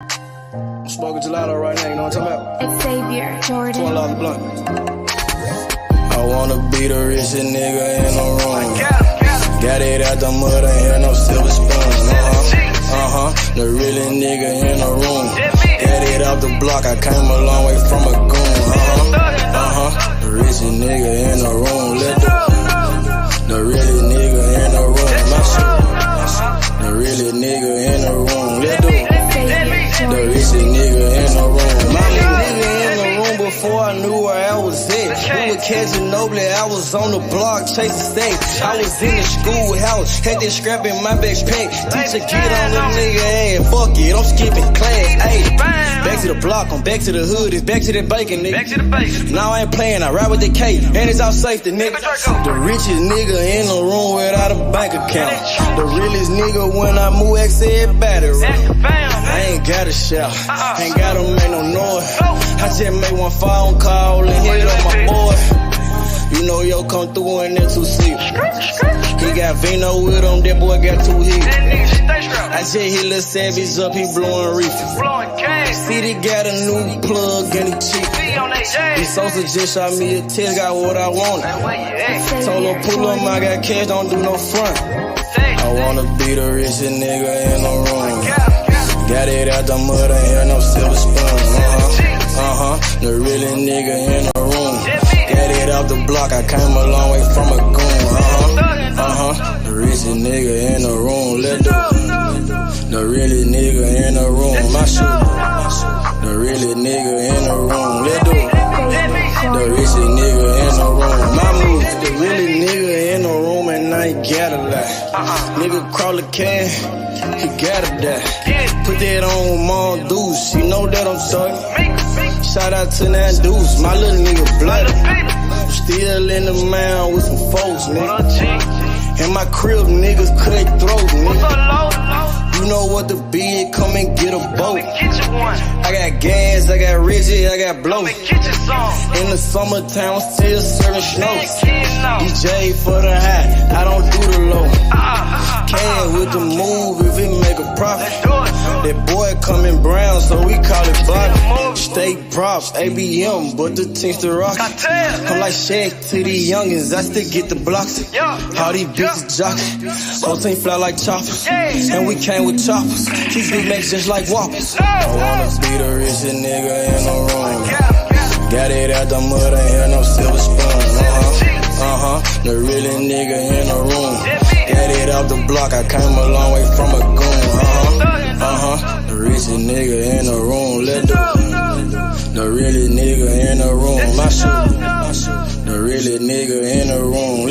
I'm smoking gelato right now, you know what I'm talking about? It's Xavier, Jordan. $12 blunt. I wanna be the richest nigga in the room. Got it out the mud, ain't had no silver spoon. The realest nigga in the room. Got it out the block, I came a long way from a goon. The richest nigga in the room. The realest nigga in the room. My shit. The realest nigga in the room. The richest nigga in the room. My nigga in the room before I knew where I was at. We were catching Noble, I was on the block chasing stakes. I was in the schoolhouse, had that scrap in my backpack. Teacher get on the nigga ass, fuck it, I'm skipping class. Ayy, back to the block, I'm back to the hood, it's back to that bacon, nigga. Now I ain't playing, I ride with the K, and it's out safety, nigga. The richest nigga in the room without a bank account. The realest nigga when I move, exit battery. I ain't gotta shout, ain't gotta make no noise. I just made one phone call and hit on my boy. You know yo come through in that 2-seat. He got Vino with him, that boy got 2 hits. I just hit Lil Savage up, he blowing reefer. City got a new plug and he cheap. This Sosa just shot me a test, got what I wanted. Told him pull up, I got cash, don't do no front. I wanna be the richest nigga in the room. Got it out the mud, ain't had no silver spoon. The realest nigga in the room. Got it out the block, I came a long way from a goon. The richest nigga in the room. The realest nigga in the room. My shit. The realest nigga in the room. The richest nigga in the room. My move. The realest nigga in the room and I ain't gotta lie. Nigga crawl a can, he gotta die. Put that on Mom Deuce, you know that I'm talking. Shout out to that Deuce, my little nigga bloody. Still in the mound with some folks, nigga. In my crib, niggas cut throats, nigga. You know what the bid, come and get a boat. I got gas, I got Reggie, I got blow. In the summertime, still serving snow. DJ for the high, I don't do the low. Can with the move if it make a profit. That boy coming brown, so we call it Bobby. State props, ABM, but the team's the rock. I'm like Shaq to the youngins, I still get the blocks. All these bitches jockey, whole team fly like choppers. And we came with choppers, these big macs just like whoppers. I wanna be the richest nigga in the room. Got it out the mud, ain't had no silver spoon. The realest nigga in the room. Got it out the block, I came a long way from a goon. The richest nigga in the room. The realest nigga in the room. My shit. The realest nigga in the room.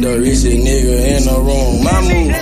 The richest nigga in the room. My move.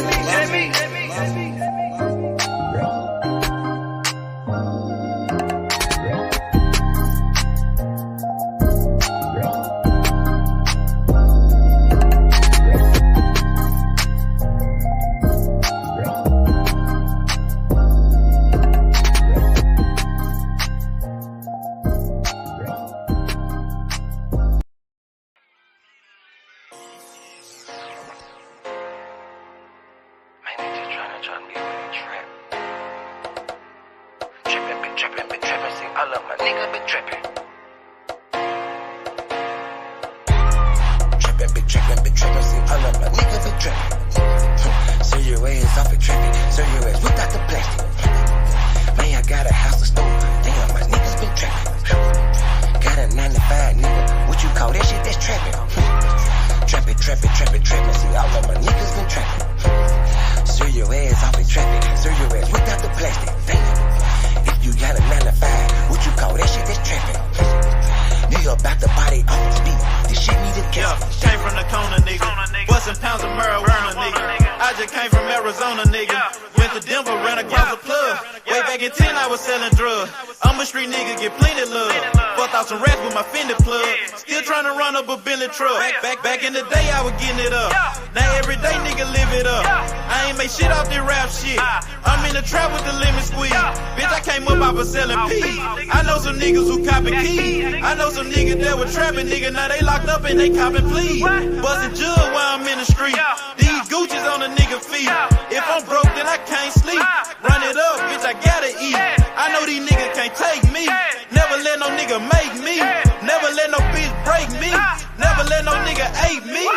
Back in the day, I was getting it up. Now every day, nigga live it up. I ain't make shit off this rap shit. I'm in the trap with the lemon squeeze. Bitch, I came up, I was selling peas. I know some niggas who copping keys. I know some niggas that were trapping, nigga. Now they locked up and they copping pleas. Bustin' jug while I'm in the street. These Gucci's bitches on a nigga feet. If I'm broke, then I can't sleep. Run it up, bitch, I gotta eat. I know these niggas can't take me. Never let no nigga make me. Never let no bitch break me. Never let no nigga hate me.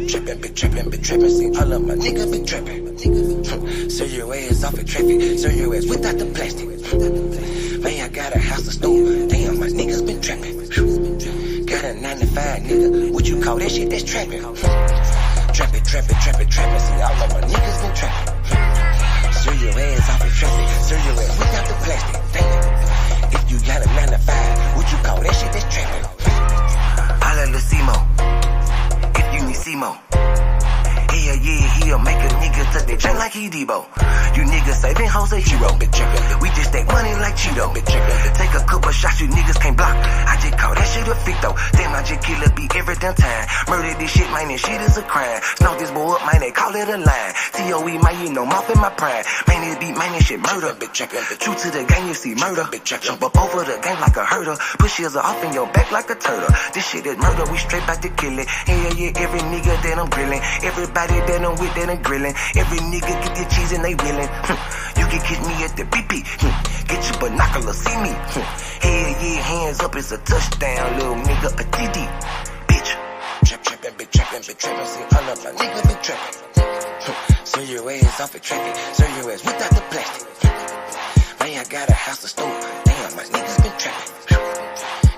Trippin', been trippin', see all of my niggas been trippin'. Serve your ass off at traffic, serve your ass without the plastic. Man, I got a house of store, damn, my niggas been trappin'. Got a 9 to 5, nigga, what you call that shit, that's trappin'. Trappin', see all of my niggas been trappin'. Serve your ass off at traffic, serve your ass without the plastic. Damn, if you got a 9 to 5, what you call that shit, that's trappin'. Holla Lil Simo. Simo. Yeah, he'll make a nigga tuck that chain like he Debo. You niggas saving hoes a hero. We just take money like Cheeto. Take a couple shots, you niggas can't block. I just call that shit a fit though. Damn, I just kill a beat every damn time. Murder this shit, man, this shit is a crime. Snow this boy up, man, they call it a line. TOE, man, you know, mouth in my prime. Man, this beat, man, this shit murder. True to the game, you see murder. Jump up over the game like a hurdle. Push his off in your back like a turtle. This shit is murder, we straight back to kill it. Yeah, every nigga that I'm grilling. Everybody that I'm with, that I'm grilling. Every nigga get the cheese and they willing. You can catch me at the BP. Get your binoculars, see me. Hell yeah, hands up, it's a touchdown, little nigga, a TD. Bitch. Trappin', see all of my niggas been trappin'. Serve your ass off at traffic, serve your ass without the plastic. Man, I got a house of store, damn, my niggas been trappin'.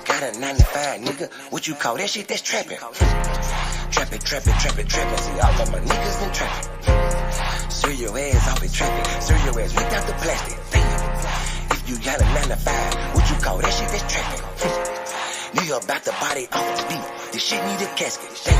Got a 9 to 5, nigga, what you call that shit, that's trappin'. Trappin', see all of my niggas been trappin'. Serve your ass off at traffic, serve your ass without the plastic. Damn, if you got a 9 to 5, what you call that shit, that's trappin'. Nigga about to body off the beat, this shit need a casket. Damn.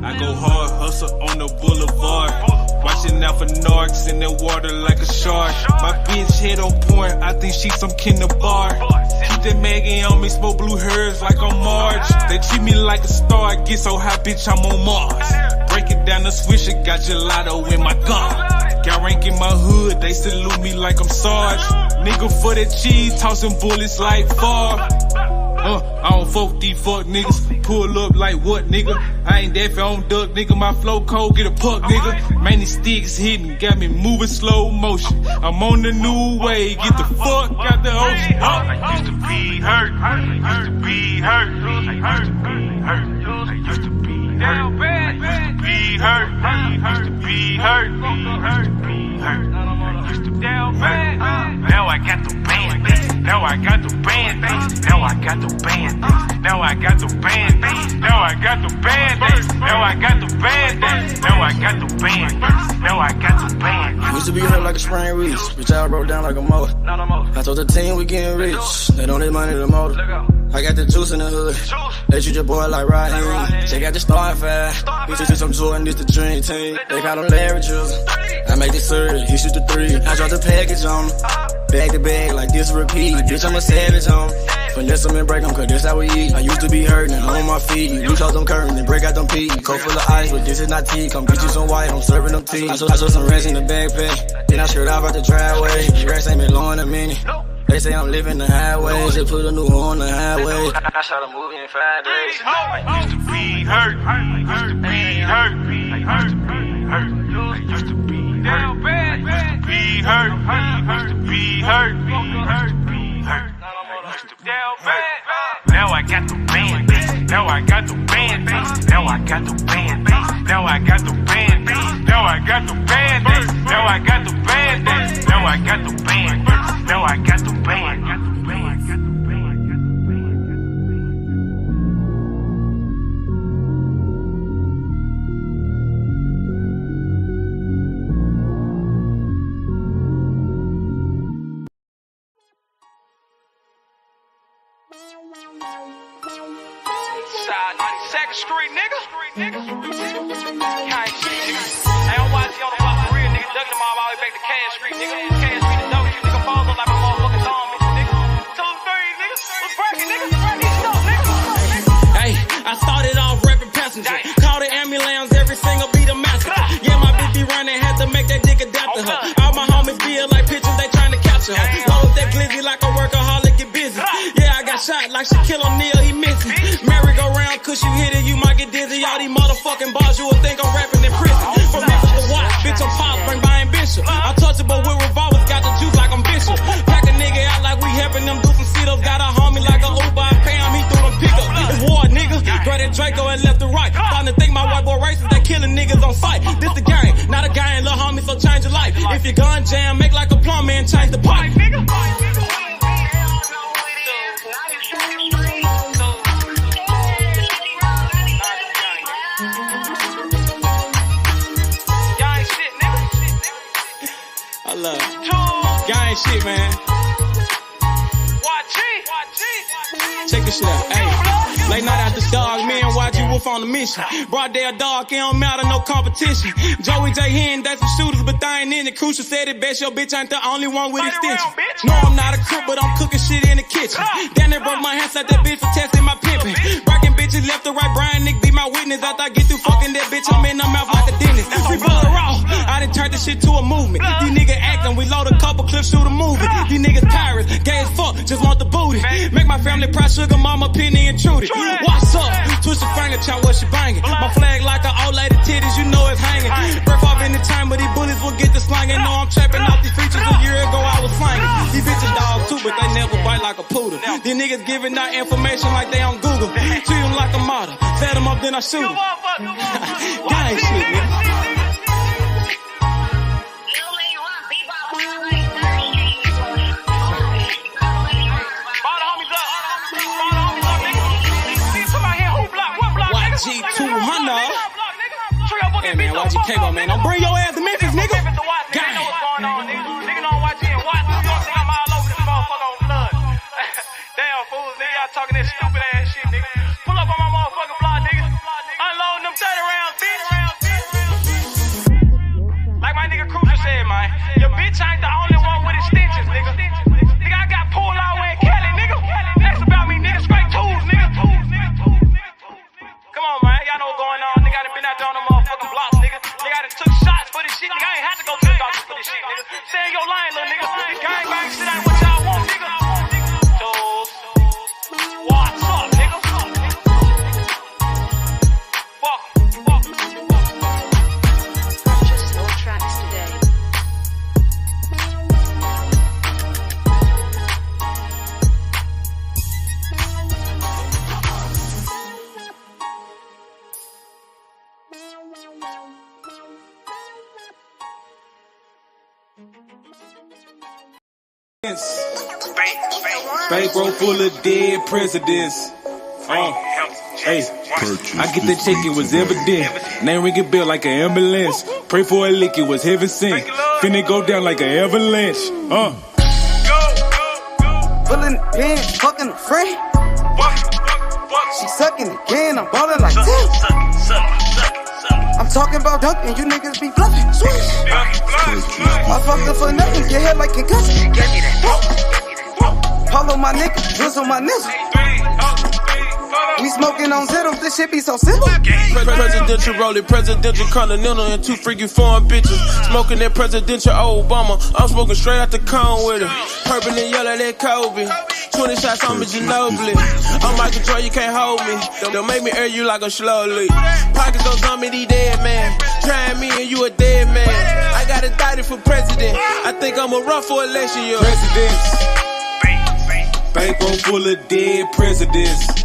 I go hard, hustle on the boulevard. Watching out for narcs in the water like a shark. My bitch head on point, I think she some bar. Keep that Maggie on me, smoke blue hairs like I'm Marge. They treat me like a star, I get so high, bitch, I'm on Mars. Break it down the swisher, got gelato in my gun. Got rank in my hood, they salute me like I'm Sarge. Nigga for that cheese, tossing bullets like Favre. I don't fuck these fuck niggas. Pull up like what, nigga? I ain't that on duck, nigga. My flow cold, get a puck, nigga. Man, these sticks hitting, got me moving slow motion. I'm on the new way, get the fuck out the ocean. I used to be hurt, I used to be hurt, I used to be hurt, I used to be down bad, I used to be hurt, I used to be hurt, I used to be hurt, I used to be down bad. Now I got the band, now I got the band, now I got the band, now I got the band, now I got the band, now I got the band, now I got the band, now I got the band. Used to be hurt like a sprained wrist, bitch, I broke down like a motor. I told the team we getting rich, they don't need money to motor. I got the juice in the hood, they treat your boy like Ryan. Check out the starting five, bitches I'm Jordan, this the dream team. They call them Larry Jewels, I make this 30, he shoot the 3. I drop the package on him, bag to bag like this repeat. Bitch, I'm a savage on him, finesse them and break them, cause that's how we eat. I used to be hurting on my feet, loose out them curtains and break out them peas. Coat full of ice, but this is not tea, come get you some white, I'm serving them tea. I saw some rats in the backpack, then I shirt off out the driveway. These rats ain't been low in a minute. They say I'm living the highway, just put a new horn on the highway. I shot a movie in 5 days. I used to be hurt, I used to be hurt, I used to be hurt, I used to be down bad, I used to be hurt, I used to be hurt, I used to be hurt, I used to be down bad. Now I got the band, now I got the band, now I got the band, now I got the band, now I got the band, now I got the band, now I got the band, now I got the band. 92nd Street, nigga. Kind shit, nigga. I don't watch you on the block for real, nigga. Ducking them all the way back to Cash Street, nigga. Cash Street, the W, nigga. Falls on like my motherfucking thumb, nigga. 2-3, nigga. What's breaking, nigga? Breaking stuff, nigga. Hey, I started off rapping passenger. Call the ambulance, every single beat a massacre. Yeah, my bitch be running, had to make that dick adapt to her. All my homies feel like pictures, they trying to capture her. Load that glizzy like a workaholic, get busy. Yeah, I got shot like Shaquille O'Neal, he missing. Merry-go-round, cause you hit it, you might get dizzy. All these motherfucking bars, you would think I'm rapping in prison. From Memphis to Watts, bitch, I'm pop, bring by ambition. I'm touchable with revolvers, got the juice like I'm Bishop. Pack a nigga out like we helping them do some sit-ups. Got a homie like a Uber, I pay him, he threw them pickups. It's war, nigga. Great at Draco and left to right. Starting to think my white boy racist, they killing niggas on sight. This the game, not a gang, little homie, so change your life. If your gun jam, make like a plumber and change the pipe. I love it. Y'all ain't shit, man. Check this shit out. Hey, late night after dog, me and YG Wolf on the mission. Broad day a dog, it don't matter, no competition. Joey J. Hen, that's some shooters, but they ain't in it. Crucial said it best, your bitch ain't the only one with extensions. No, I'm not a crook, but I'm cooking shit in the kitchen. Damn, they broke my hands at that bitch for testing my pimping. Breaking bitches left to right, Brian Nick be my witness. After I get through fucking that bitch, I'm in her mouth like a dentist. We blood raw, I done turned this shit to a movement. These niggas acting, we load a couple clips, shoot a movie. These niggas pirates, gay as fuck, just want the booty. Make my family proud, sugar mama, Penny and Trudy. What's up? Twist your finger, chop what she banging. My flag like an old lady titties, you know it's hanging. Breath off in the time, but these bullets will get the slanging. Know I'm trapping off these features, a year ago I was slanging. These bitches dogs too, but they never bite like a poodle. These niggas giving out information like they on Google. Treat them like a model, set them up, then I shoot them. Gang shit, nigga. YG200. Hey man, YG Cable, man. Don't bring your ass to Memphis, nigga. Gang. Nigga know YG and Watts. You don't think I'm all over this motherfucker on blood. Damn fools, nigga. Y'all talking that stupid ass shit, nigga. Pull up on my motherfucking block, nigga. Unloading them 30 rounds, bitch. Like my nigga Cruiser said, man. Your bitch ain't the only one with extensions, nigga. Nigga, I got pulled all the way in Cali, nigga. That's about me, nigga. Straight tools, nigga. Come on, man. Y'all know what's going on. Nigga, I done been out there on the motherfucking blocks, nigga. Nigga, I done took shots for this shit. Nigga, I ain't had to go to the doctor for this shit, nigga. Stay in your line, little nigga. Gang bang shit ain't what y'all want, nigga. Tools. What's up, nigga? Fuck. Purchase your tracks today. Bankroll full of dead presidents. Hey, I get that check, it was evident. Name ring a bell like an ambulance. Pray for a lick, it was heaven sent. Finna go down like an avalanche. Pulling the pin, fucking a friend. She sucking again, I'm ballin' like this. I'm talking about dunking, you niggas be bluffing. Swish. I fucked up for nothing, get hit like concussion. Follow my nigga, drizzle my nigga. We smoking on zeros, this shit be so simple. Presidential rolling, presidential continental, and two freaky foreign bitches. Smoking that presidential Obama. I'm smoking straight out the cone with it. Purple and yellow, that Kobe. 20 shots on me, Ginobili. I'm Michael Jordan, you can't hold me. Don't make me air you like a slowly. Pockets don't tell me, these dead man. Trying me and you a dead man. I got indicted for president. I think I'm a run for election year. Presidents. Bankroll full of dead presidents.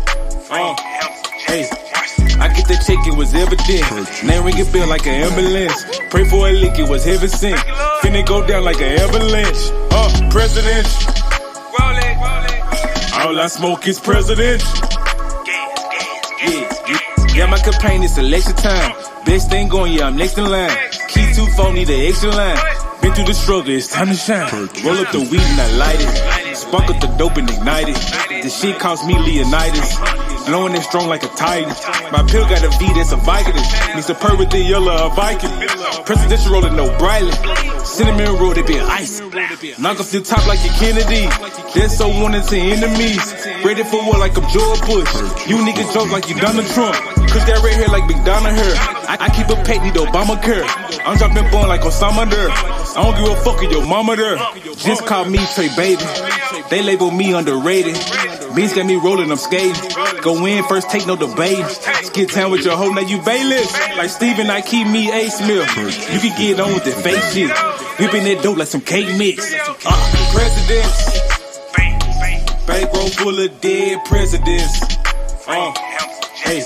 Hey, I get that check, it was evident. Name ring a bell like an ambulance. Pray for a lick, it was heaven sent. Finna go down like an avalanche. President. All I smoke is president. Yeah, my campaign is election time. Best thing going, yeah, I'm next in line. Key 2 phone, need an extra line. Been through the struggle, it's time to shine. Roll up the weed and I light it. Spark up the dope and ignite it. This shit cost me Leonidas. Blowing it strong like a titan. My pill got a V that's a Vicodin. Means the purple the yellow a Viking. Presidential rolling no brightly. Cinnamon roll, they been ice. Knock off the top like your Kennedy. That's so wanted to enemies. Ready for war like I'm George Bush. You niggas joke like you Donald Trump. Cause that red hair like McDonald hair. I keep a pet, need Obamacare. I'm dropping born like Osama there. I don't give a fuck if your mama there. Just call me Trey Baby. They label me underrated. Beans got me rolling, I'm skating. Go in first, take no debate. Skid town with your hoe, now you bailiff. Like Steven, I keep me A. Smith. You can get on with the fake shit. Whipping that dope like some cake mix. Presidents. Bankroll full of dead presidents. Hey,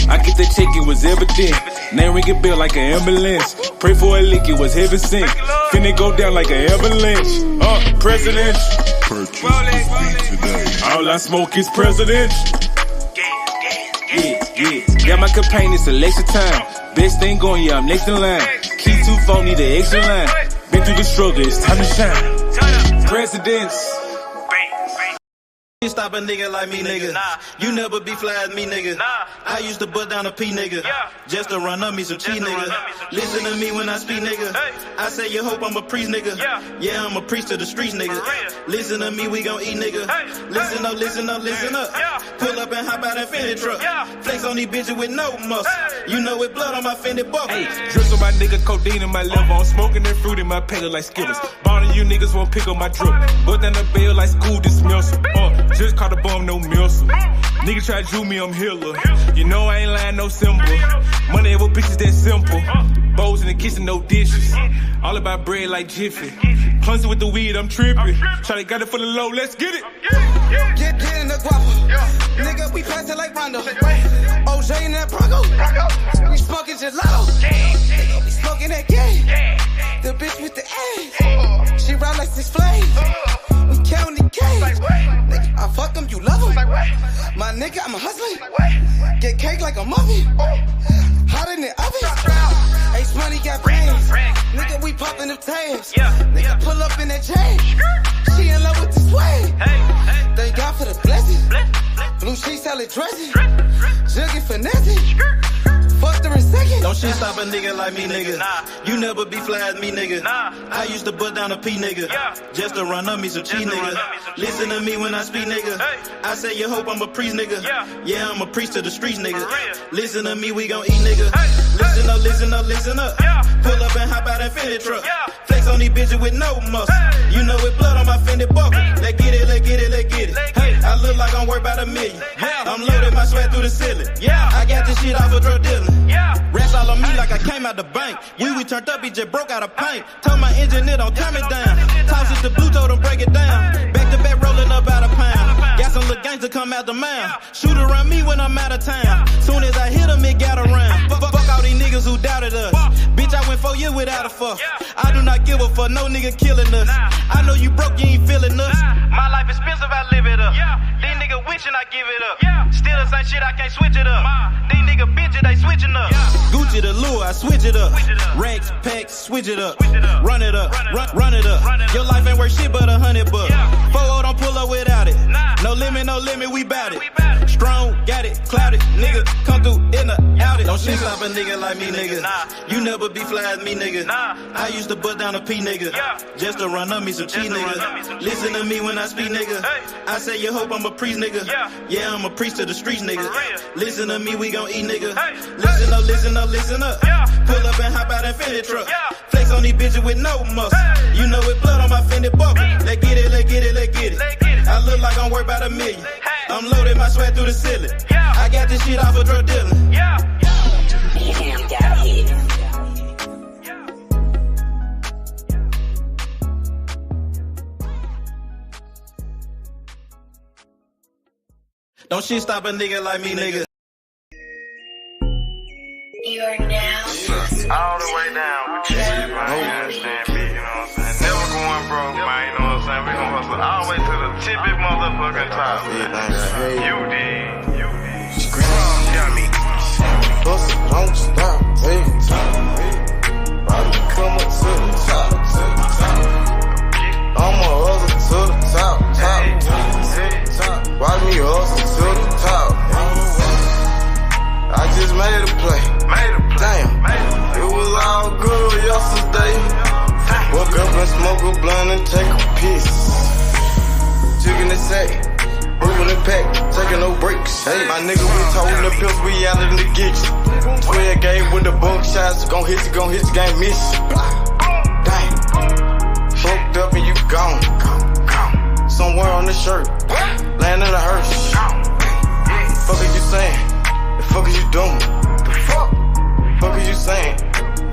I get that check, it was evident. Name ring a bell like an ambulance. Pray for a lick, it was heaven sent. Finna go down like an avalanche. President. All I smoke is president. Yeah. Got my campaign, it's election time. Best thing going, yeah, I'm next in line. Key 2-4, need an extra line. Been through the struggle, it's time to shine. Presidents. Stop a nigga like me, nigga. You never be fly as me, nigga. I used to butt down a P, nigga. Just to run up me some cheese, nigga. Listen to me when I speak, nigga. I say you hope I'm a priest, nigga. Yeah, I'm a priest to the streets, nigga. Listen to me, we gon' eat, nigga. Listen up, listen up, listen up. Pull up and hop out that Fendi truck. Flex on these bitches with no muscle. You know with blood on my Fendi buckle. Drips on my nigga, codeine in my liver. I'm smoking that fruit in my pedal like Skittles. Ballin' you niggas won't pick up my drip. But down the bail like school dismissal. Just caught a bum, no missile. Nigga try to Jew me, I'm Hitler. You know I ain't lying, no symbol. Money ever bitches that simple. Bowls in the kitchen, no dishes. All about bread like Jiffy. Clumsy with the weed, I'm tripping. Try to got it for the low, let's get it. Get in the guapo. Nigga, we pass it like Rondo. OJ in that Bronco. We smoking gelato. Nigga, we smoking that game. The bitch with the A. She ride like 6 Flames. We counting the K. Nigga, I fuck him, you love him. My nigga, I'm a hustler. Get cake like a muffin. Hot in the oven. Ace Money got brains. Nigga, we popping them tabs. Nigga, pull up in that chain. She in love with the swag. Thank God for the blessing. Blue sheets, salad dressing. Jugging finessing. Fucked her in second. Don't shit stop a nigga like me, nigga. You never be fly as me, nigga. I used to butt down a P, nigga. Just to run up me some cheese, nigga. Listen to me when I speak, nigga. I say you hope I'm a priest, nigga. Yeah, I'm a priest to the streets, nigga. Listen to me, we gon' eat, nigga. Listen up, listen up, listen up. Pull up and hop out that Fendi truck. Flex on these bitches with no muscle. You know with blood on my Fendi buckle. Let's get it, let's get it, let's get it. Hey, I look like I'm worth about $1 million. I'm loaded my sweat through the ceiling. I got this shit off of drug dealing. Rats all on me like I came out the bank. We turned up, he just broke out of paint. Told my engineer don't turn it down. Toss it to blue, told him break it down. Back to back rolling up out a pound. Got some little gangs to come out the mouth. Shoot around me when I'm out of town. Soon as I hit him, it got around. Fuck all these niggas who doubted us. Bitch, I went 4 years without a fuck. I do not give a fuck, no nigga killing us. I know you broke, you ain't feeling us. My life expensive, I live it up. These niggas wishing I give it up. Still the same shit, I can't switch it up. These niggas bitches, they switching up. Gucci the lure, I switch it up. Racks, packs, switch it up. Run it up, run it up. Your life ain't worth shit but $100 bucks. 4-0 don't pull up without it. No limit, we bout it. Strong, got it, clouded. Nigga, come through in the out it. Don't shit stop a nigga like me, nigga. You never be fly as me, nigga. I used to butt down a P, nigga. Just to run up me some cheese, nigga. Listen to me when I speak, nigga. I say you hope I'm a priest, nigga. Yeah, I'm a priest to the streets, nigga. Listen to me, we gon' eat, nigga. Listen up, listen up, listen up. Pull up and hop out that Fendi truck. Flex on these bitches with no muscle. You know with blood on my Fendi buckle. Let's get it, let's get it, let's get it. I look like I'm worth about $1 million. I'm loaded my sweat through the ceiling. I got this shit off of drug dealing. Don't shit stop a nigga like me, nigga. You are now All the way down with you, man. You understand me, you know what I'm saying? Never going broke, man, you know what I'm saying? We gon' hustle all the way to the tippy motherfucking top. You did. Got me. Hustle, don't stop, take time. Probably come up to the top. I'ma hustle to the top. piss. Chicken the sack, moving the pack, taking no breaks. Hey, my nigga, we toting the pills, we out in the get you. 12 game with the bunk shots, gon' hit you, game miss you. Dang, fucked up and you gone. Somewhere on the shirt, land in the hearse. Fuck is you saying? The fuck is you doing? Fuck is you saying?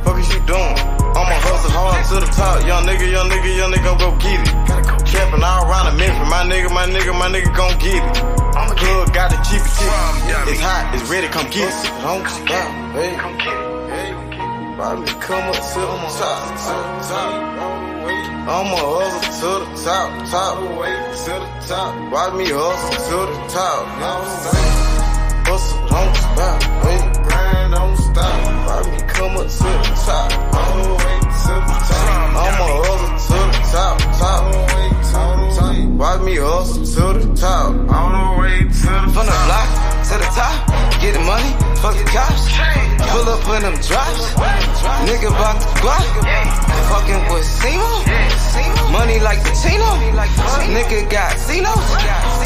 Fuck is you doing? I'ma hustle hard to the top. Young nigga go get it. Capping all around the Memphis. My nigga gon' get it. Plug got the cheapy tip. It's hot, it's ready, come get it. Don't stop, hey. Probably come up to the top. I'ma hustle to the top. Watch me hustle to the top. Hustle, don't stop, hey. Grind, don't stop. Watch me come up to the top. All the way to the top. I'ma hustle to the top. Watch me hustle to the top. All the way to the top. From the block to the top. Get the money, fuck the cops. Pull up in them drops. Nigga bout the block. Fucking with Simo. Money like the Tino. Nigga got Cinos.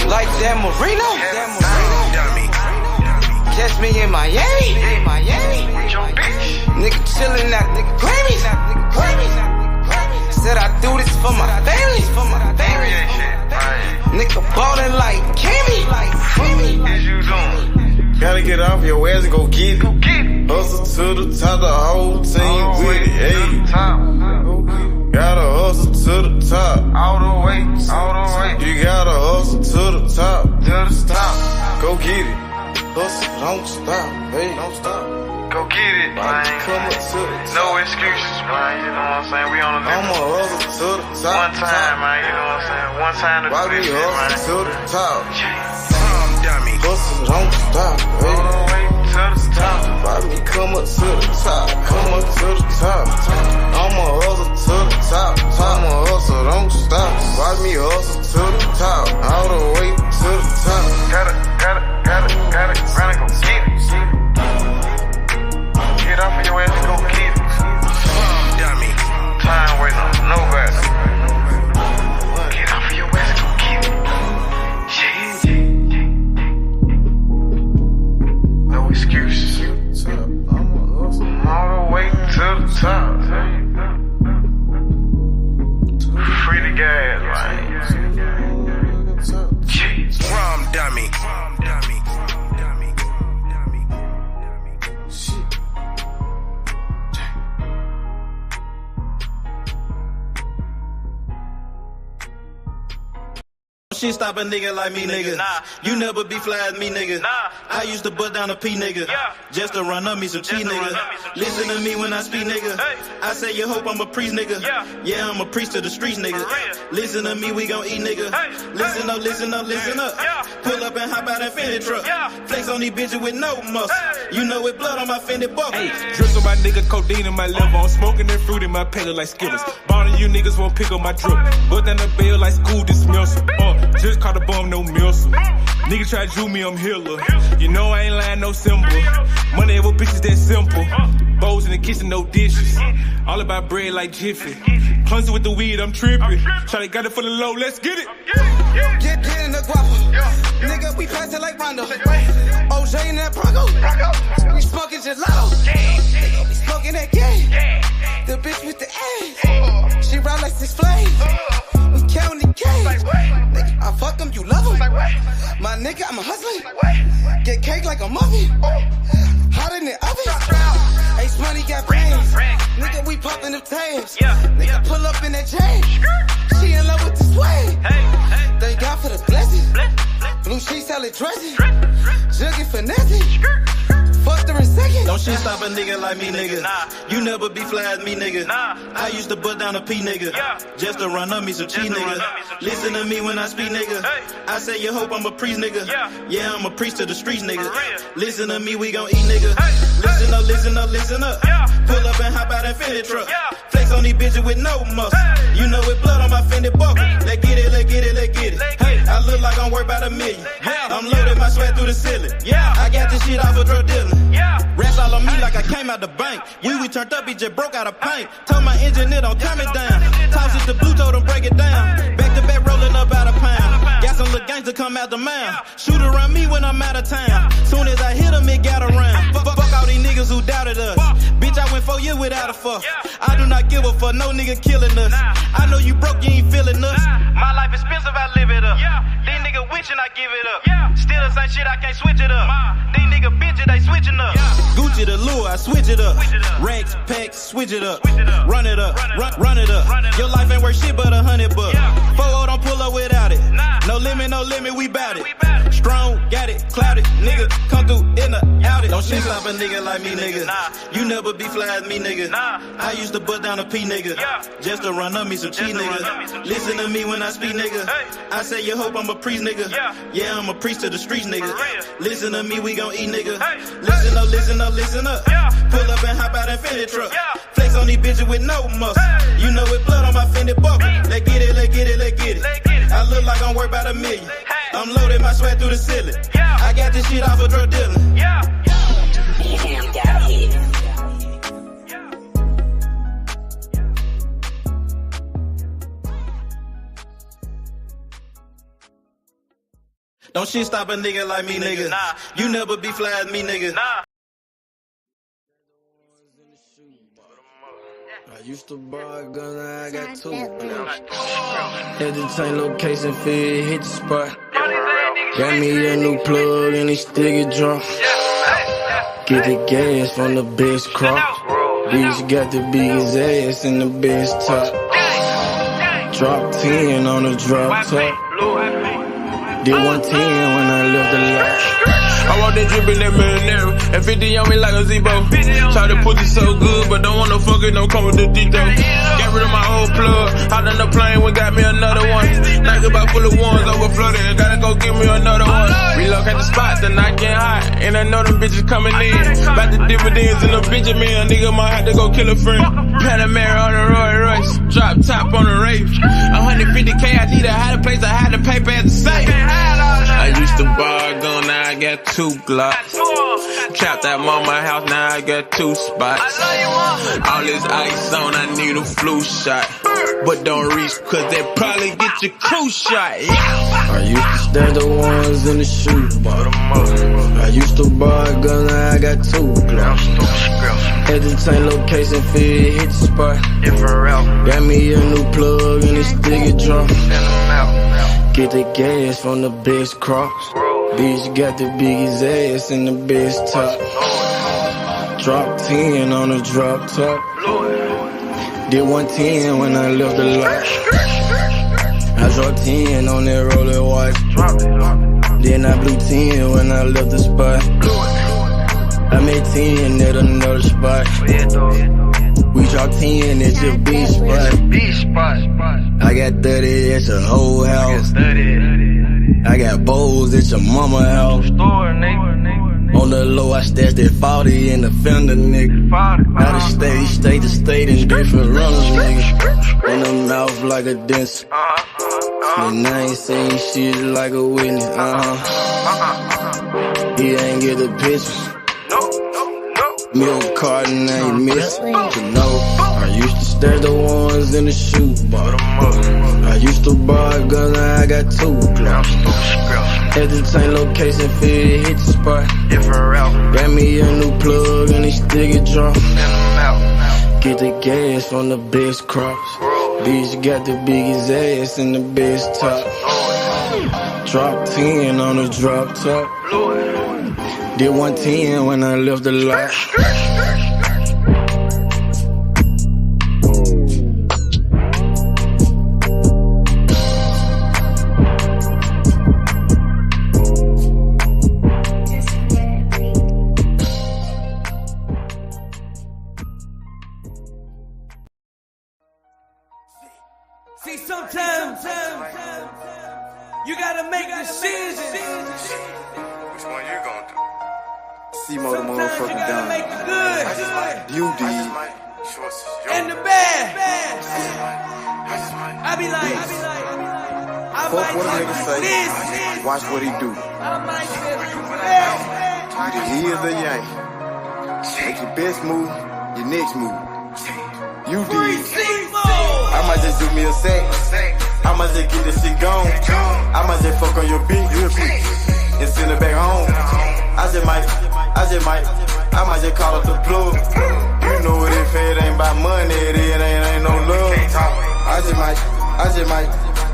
Like Dan Marino. Catch me in Miami. Nigga chillin' at the Grammys. Said I do this for my family. Nigga ballin' like Kimmy. Gotta get off your ass and go get it. Hustle to the top, the whole team with it. Hey. Gotta hustle to the top. All the way. You gotta hustle to the top. Go get it. Hustle, don't stop, hey. Don't stop. Go get it, man. Come up to the top. No excuses, man. You know what I'm saying? We on the I'ma hustle to the top. One time, man. You know what I'm saying? One time to do this shit, man. Hustle to the top. Hustle, don't stop, hey. All the way to the top. Why me come up to the top? Come up to the top. I'ma hustle to the top. I'ma hustle, don't stop. Why me hustle to the top? All the way to the top. Got it. Run and go get it. Get off of your ass and go get it. Dummy. Time waiting on nobody. Get off of your ass and go get it. No excuses. All the way to the top. Free the gas, man. Drum dummy. Shit stop a nigga like me, nigga. You never be fly as me, nigga. I used to butt down a P, nigga. Just to run up me some cheese, nigga. Listen to me when I speak, nigga. I say you hope I'm a priest, nigga. Yeah, I'm a priest to the streets, nigga. Listen to me, we gon' eat, nigga. Listen up. Pull up and hop out that Fendi truck. Flex on these bitches with no muscle. You know with blood on my Fendi buckle. Hey, drips on my nigga, codeine in my liver. I'm smoking that fruit in my pedal like Skittles. Ballin' you niggas won't pick up my drip. But down the bell like school dismissal. Just caught a bum, no missile. Nigga try to do me, I'm healer. You know I ain't lying, no symbol. Money ever bitches that simple. Bowls in the kitchen, no dishes. All about bread like Jiffy. Clumsy with the weed, I'm tripping. Try got it for the low, let's get it. Get in the guapo. Nigga, we passing like Rondo. OJ in that Bronco. We smoking gelato. Nigga, we smoking that game. The bitch with the ass. She ride like 6 Flames. We counting the cash. Nigga, I fuck him, you love him. My nigga, I'm a hustler. Get cake like a muffin. Hot in the oven. Ace money got brains. Nigga, we popping them tabs. Nigga, pull up in that chain. She in love with the swag. Thank God for the blessings. Blue sheets, salad dressing. Jugging finessing. Fucked her in second. Don't shit stop a nigga like me, nigga. You never be fly as me, nigga. I used to butt down a P, nigga. Just to run up me some cheese, nigga. Listen to me when I speak, nigga. I say you hope I'm a priest, nigga. Yeah, I'm a priest to the streets, nigga. Listen to me, we gon' eat, nigga. Listen up. Pull up and hop out that Fendi truck. Flex Flex on these bitches with no muscle. You know it blood on my Fendi buckle. Let's get it, let's get it, let's get it. Hey, I look like I'm worth about $1 million. I'm loaded my sweat through the ceiling. I got this shit off of drug dealing. Rats all on me like I came out the bank. We turned up, he just broke out of paint. Told my engineer don't turn me down. Toss it to blue, told him break it down. Back to back rolling up out of pound. Got some little gangster come out the mouth. Shoot around me when I'm out of town. Soon as I hit him, it got around. Fuck all these niggas who doubted us. Bitch, I went 4 years without a fuck. I do not give a fuck, no nigga killing us. I know you broke, you ain't feeling us. My life expensive, I live it up. These niggas witching, I give it up. Still the same shit, I can't switch it up. These niggas bitches, they switching up. Gucci the lure, I switch it up. Rags, packs, switch it up. Run it up, run it up. Your life ain't worth shit but $100 bucks. 4-0 don't pull up without it. No limit, we bout it. Strong, got it, clouded. Nigga, come through in the outed. Don't shit stop a nigga like me, nigga. You never be fly as me, nigga. I used to butt down a P, nigga. Just to run up me some cheese, nigga. Listen to me when I speak, nigga. I say you hope I'm a priest, nigga. Yeah, I'm a priest to the streets, nigga. Listen to me, we gon' eat, nigga. Listen up, listen up, listen up. Pull up and hop out that Fendi truck. Flex on these bitches with no muscle. You know it blood on my Fendi buckle. Let's get it, let's get it, let's get it. I look like I'm worth about $1 million. I'm loaded my sweat through the ceiling. I got this shit off of drug dealing. Damn, got hit. Don't shit stop a nigga like me, nigga. You never be fly as me, nigga. I used to buy a gun, now I got 2. Had to change location, feel hit the spot. Got me a new plug and it still get drunk. Get the gas from the best crop. Bitch got the biggest ass and the best top. Drop 10 on the drop top. Did 110 when I left the lot. I want that drip in that marinara, and 50 on me like a Zebo. Try to put it so good, but don't want no fuck it, don't come with the detail. Got rid of my old plug, hopped on the plane, we got me another one. Night about full of ones, overflooded, gotta go get me another one. Relocate the spot, the night getting hot, and I know them bitches coming in. About the dividends in the Benjamin, nigga might have to go kill a friend. Panamera on the Roy Royce, drop top on the Wraith. 150K, I need a higher place, I had to pay at the safe. I used to buy a gun, now I got 2 Glocks. Trapped at mama house, now I got 2 spots. All this ice on, I need a flu shot. But don't reach, cause they probably get your crew shot. I used to stash the ones in the shoe box. I used to buy a gun, now I got 2 Glocks. Had to change location, feel hit the spot. Got me a new plug and it still get drunk. Get the gas from the best crops. Bitch got the biggest ass and the best top. Drop 10 on the drop top. Did 110 when I left the lot. I dropped 10 on that roller watch. Then I blew 10 when I left the spot. I made 10 at another spot. We dropped 10 at your beach spot. I got 30 at your whole house. I got bowls at your mama house. On the low, I stashed that 40 in the fender, nigga. Out of state to state in different runners, nigga. In the mouth like a dentist. And I ain't saying shit like a witness, He ain't get the picture. Milk carton ain't missing. I used to stash the ones in the shoe box. I used to buy a gun, now I got 2 Glocks. Had to change location, feel hit the spot. Got me a new plug and it still get drunk. Get the gas from the best crops. Bitch got the biggest ass and the best top. Drop 10 on the drop top. Did 110 when I left the lot. See, sometimes you gotta make decisions. Which one you gonna do? See more the motherfucking down. You did. In the bed. I be like, Fuck what a nigga say. Watch what he do. He is a Yankee. Make your best move, your next move. You did. I might just do me a sec. I might just get this shit gone. I might just fuck on your beat real quick and send it back home. I might just call up the plug. You know what if it ain't about money, it ain't no love.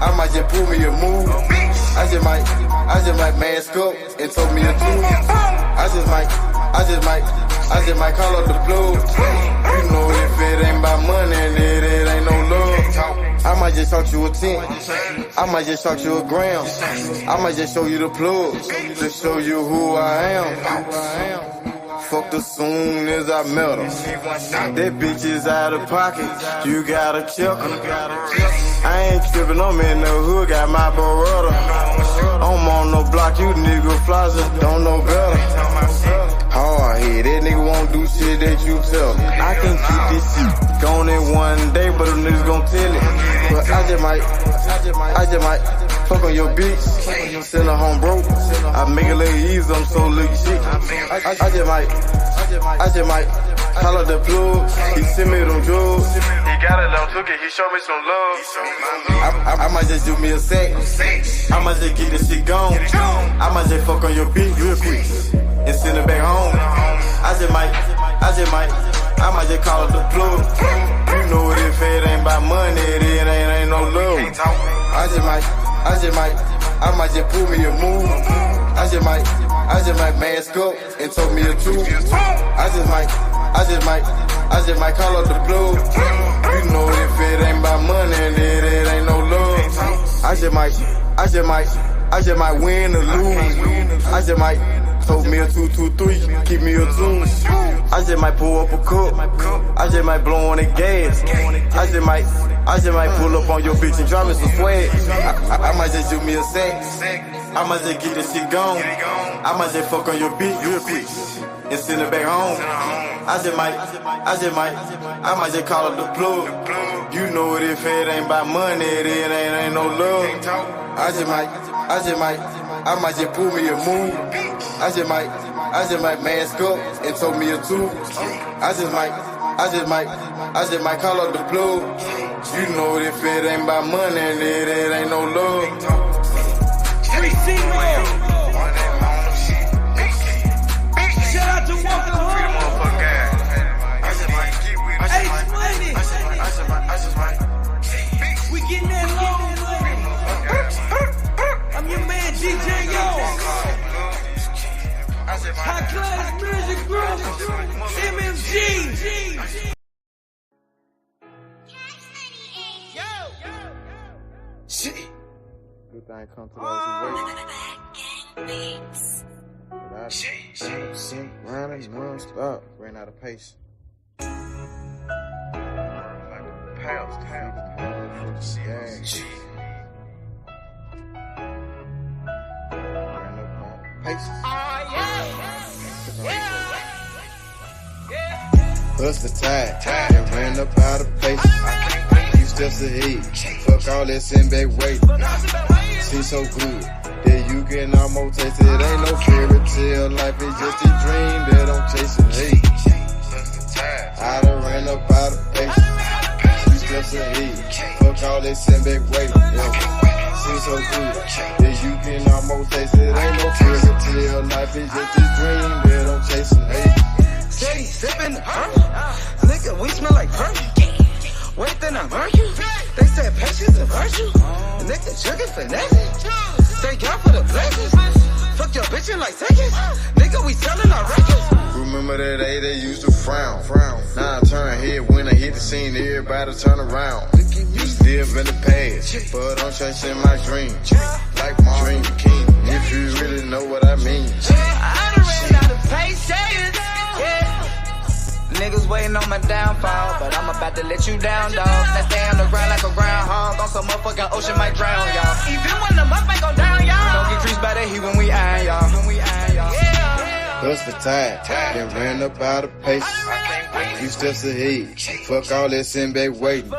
I might just pull me a move. I just might mask up and told me a truth. I just might call up the plug. You know if it ain't about money, it ain't no love. I might just talk you a 10. I might just talk you a gram. I might just show you the plug to show you who I am. Fucked her soon as I met her. That bitch is out of pocket. You gotta check her. I ain't trippin', I'm in the hood, got my Beretta. I'm on no block, you nigga flosser, don't know better. Hard head, that nigga won't do shit that you tell me. I can keep this shit going in one day, but them niggas gon' tell it. But I just might fuck on your bitch, send her home broke. I make it look easy, I'm so lucky shit. I just might call up the plug, he send me them drugs. He got it, I took it, he showed me some love. I might just do me a sec, I might just get this shit gone. I might just fuck on your bitch real quick and send it back home. I might just call up the plug. You know what if it ain't about money, it ain't no love. I might just pull me a move. I just might mask up and told me the truth. I just might call up the plug. You know if it ain't about money, it ain't no love. I just might win or lose. I just might told me a 2-2-3, keep me a 2. I just might pull up a cup. I just might blow on the gas. I just might pull up on your bitch and drop me some swag. I might just do me a sec. I might just get this shit gone. I might just fuck on your bitch real quick and send it back home. I might just call up the plug. You know what if it ain't about money, it ain't no love. I might just pull me a move. I just might mask up and told me a two. I just might call up the plug. You know if it ain't about money, it ain't no love. Shout out to Walker Home. We getting that low. I'm your man, DJ Yo. High class music group. MMG. Shit. Good thing come to those who wait. Running non-stop. Ran out of pace. Bust the tide, and ran up out of pace. Few steps ahead, fuck all that send back weight. Seems so good that you can almost taste it. Ain't no fairy tale, life is just a dream that I'm chasing. Hey, I done ran up out of pace. Few steps ahead, fuck all that send back weight. Seems so good that you can almost taste it. Ain't no fairy tale, life is just a dream that I'm chasing. Hey. Steady sippin', nigga, we smell like perfume. Wait, then I murk you. They said patience a virtue. Nigga, juggin' finesse. Thank God for the blessings. Fuck your bitch in like seconds. Nigga, we sellin' our records. Remember that day they used to frown. Now I turn head when I hit the scene, everybody turn around. Used to live in the past, but I'm chasing my dream. Like my dream king, if you really know what I mean. I done ran out of patience. Niggas waiting on my downfall, but I'm about to let you down, dog. Now stay on the ground like a groundhog, on some motherfucking ocean might drown, y'all. Even when the muff ain't go down, y'all. Don't get creased by the heat when we iron, y'all. Yeah. Plus the tide, then ran up out of pace. Few steps ahead, fuck all that sitting back waiting.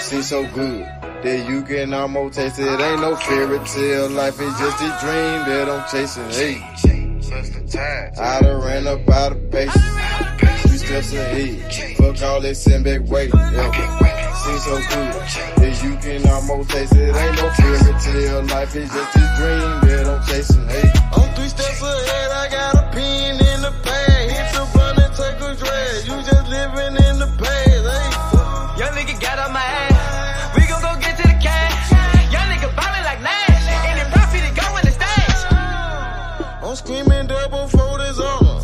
Seems so good that you can almost taste it. Ain't no fairy tale, life is just a dream that I'm chasing. Hey, I done ran up out of pace. Few steps ahead, fuck all that sitting back waiting. Seems so good that you can almost taste it. Ain't no fairy tale, life is just a dream that I'm chasing. Hey, I'm 3 steps ahead, I got a pen in the bag. Hit the button and take a drag. You just living in the past. Hey, young nigga got on my ass. We gon' go get to the cash. Young nigga ballin' like Nash. Any profit it go in the stash. I'm screaming double for this armor.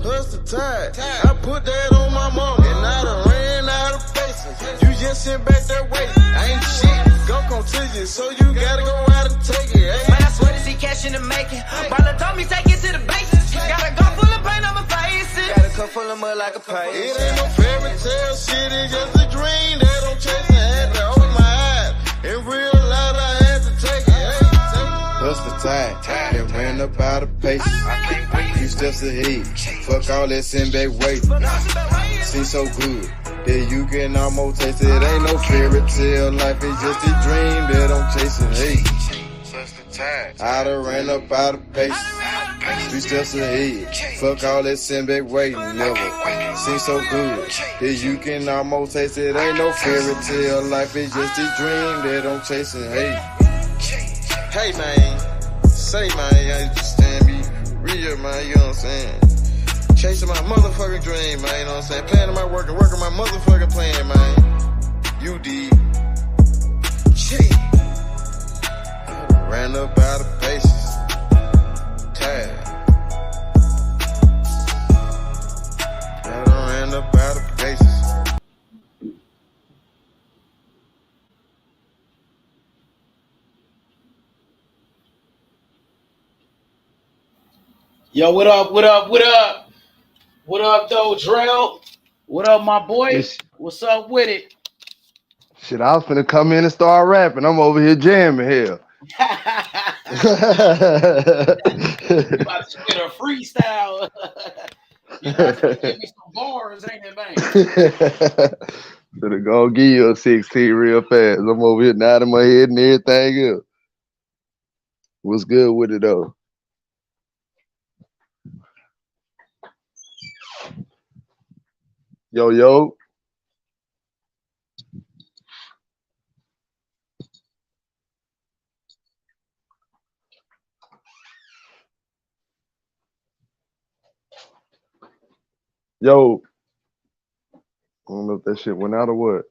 Hustle tide. I put that on my mama. And I done ran out of faces. You just sit back there waiting. I ain't shit. Gon' come to you, so you gotta go out and take it. Hey. Man, I swear to see cash in the making. Baller told me take it to the bases. Got a gun full of paint on my faces. Got a cup full of mud like a pipe. It ain't no fairy tale shit, it's just a dream that I'm chasing. Had to open my eyes. In real life, I had to take it. Hey, plus the tide, then ran up out of pace. Few steps ahead, fuck all that sitting back waiting. Seems so good that you can almost taste it. Ain't no fairy tale, life is just a dream that I'm chasing. Hey, I done ran up out of pace. Few steps ahead, fuck all that sitting back waiting. Never seems so good that you can almost taste it. Ain't no fairy tale, life is just a dream that I'm chasing. Hey, hey man, say man, you understand me, real man, you know what I'm saying? Chasing my motherfucking dream, man, you know what I'm saying? Planning my work and working my motherfucking plan, man. You did. Ran up out of paces. Tired. I done ran up out of paces. Yo, what up, what up, what up? What up, though, Drell? What up, my boy? What's up with it? Shit, I was finna come in and start rapping. I'm over here jamming here. You about to spit a freestyle. You about to give me some bars, ain't it, man? Finna go give you a 16 real fast. I'm over here nodding my head and everything else. What's good with it, though? Yo, yo. Yo. I don't know if that shit went out or what.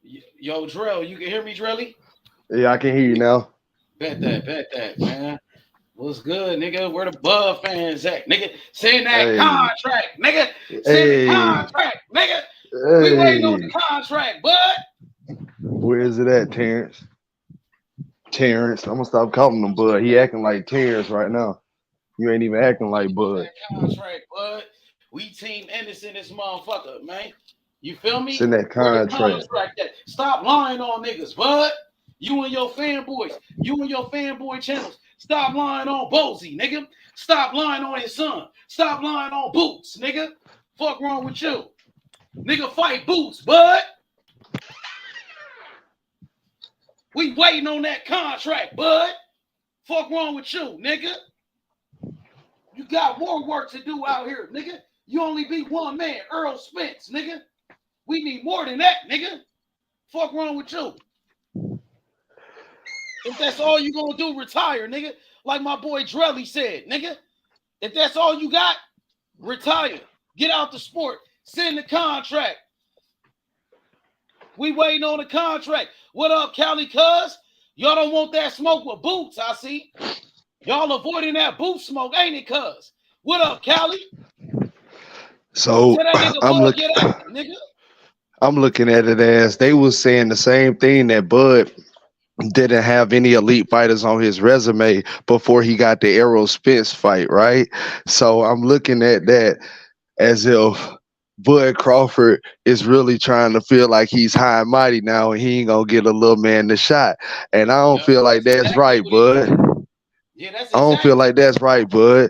Yo, Drell, you can hear me, Drelly? Yeah, I can hear you now. Bet that, man. What's good, nigga? Where the Bud fans at, nigga? Send that contract, nigga. Send the contract, nigga. We waiting on the contract, Bud. Where is it at, Terence? Terence. I'm gonna stop calling him Bud. He acting like Terence right now. You ain't even acting like Bud. Contract, Bud. We team Ennis in this motherfucker, man. You feel me? Send that contract. Stop lying on niggas, Bud. You and your fanboys. You and your fanboy channels. Stop lying on Bozy, nigga. Stop lying on his son. Stop lying on Boots, nigga. Fuck wrong with you? Nigga, fight Boots, Bud. We waiting on that contract, Bud. Fuck wrong with you, nigga? You got more work to do out here, nigga. You only beat one man, Earl Spence, nigga. We need more than that, nigga. Fuck wrong with you? If that's all you gonna do, retire, nigga. Like my boy Drelly said, nigga. If that's all you got, retire. Get out the sport. Send the contract. We waiting on the contract. What up, Cali cuz? Y'all don't want that smoke with Boots, I see. Y'all avoiding that boot smoke, ain't it, cuz? What up, Cali? So I'm looking at it as they was saying the same thing, that Bud didn't have any elite fighters on his resume before he got the Errol Spence fight, right? So I'm looking at that as if Bud Crawford is really trying to feel like he's high and mighty now and he ain't gonna get a little man the shot. And I don't feel like that's right, Bud. I don't feel like that's right, Bud.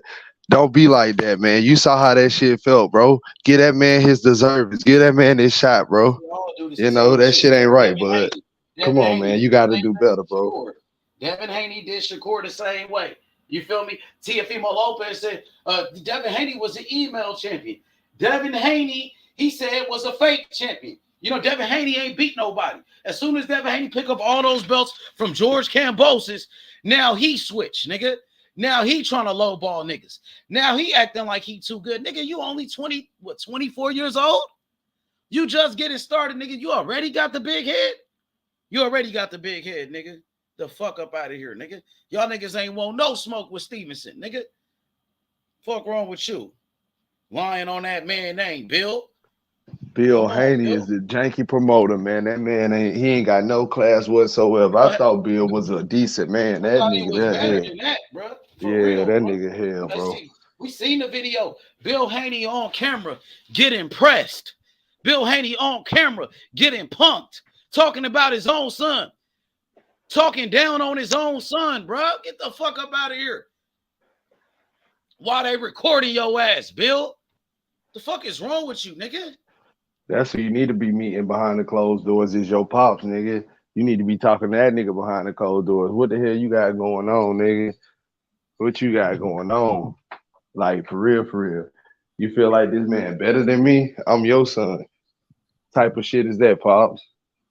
Don't be like that, man. You saw how that shit felt, bro. Give that man his deserves. Give that man his shot, bro. We all do the You know same that shit ain't right, Devin but Haney. come Devin on, man. Haney You did the got to same do thing better, with bro. Shakur. Devin Haney did Shakur the same way. You feel me? Teofimo Lopez said Devin Haney was an email champion. Devin Haney, he said, was a fake champion. You know, Devin Haney ain't beat nobody. As soon as Devin Haney pick up all those belts from George Kambosos, now he switched, nigga. Now he trying to lowball niggas. Now he acting like he too good. Nigga, you only 24 years old? You just getting started, nigga. You already got the big head? You already got the big head, nigga. The fuck up out of here, nigga. Y'all niggas ain't want no smoke with Stevenson, nigga. Fuck wrong with you? Lying on that man name, Bill. Bill Haney is the janky promoter, man. That man ain't got no class whatsoever. I thought Bill was a decent man. That nigga, was better than that, bro. Yeah, real, that bro. nigga hell, bro. We seen the video. Bill Haney on camera getting pressed. Bill Haney on camera getting punked, talking about his own son, talking down on his own son, bro. Get the fuck up out of here. Why they recording your ass, Bill? The fuck is wrong with you, nigga? That's who you need to be meeting behind the closed doors is your pops, nigga. You need to be talking to that nigga behind the closed doors. What the hell you got going on, nigga? What you got going on? Like, for real, for real. You feel like this man better than me? I'm your son. Type of shit is that, Pops?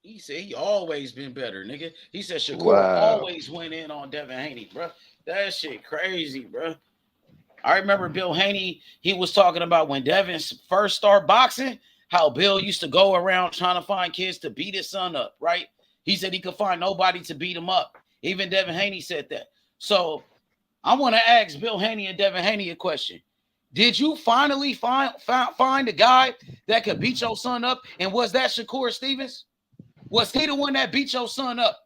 He said he always been better, nigga. He said Shakur always went in on Devin Haney, bro. That shit crazy, bro. I remember Bill Haney, he was talking about when Devin first started boxing, how Bill used to go around trying to find kids to beat his son up, right? He said he could find nobody to beat him up. Even Devin Haney said that. So I want to ask Bill Haney and Devin Haney a question. Did you finally find a guy that could beat your son up? And was that Shakur Stevens? Was he the one that beat your son up?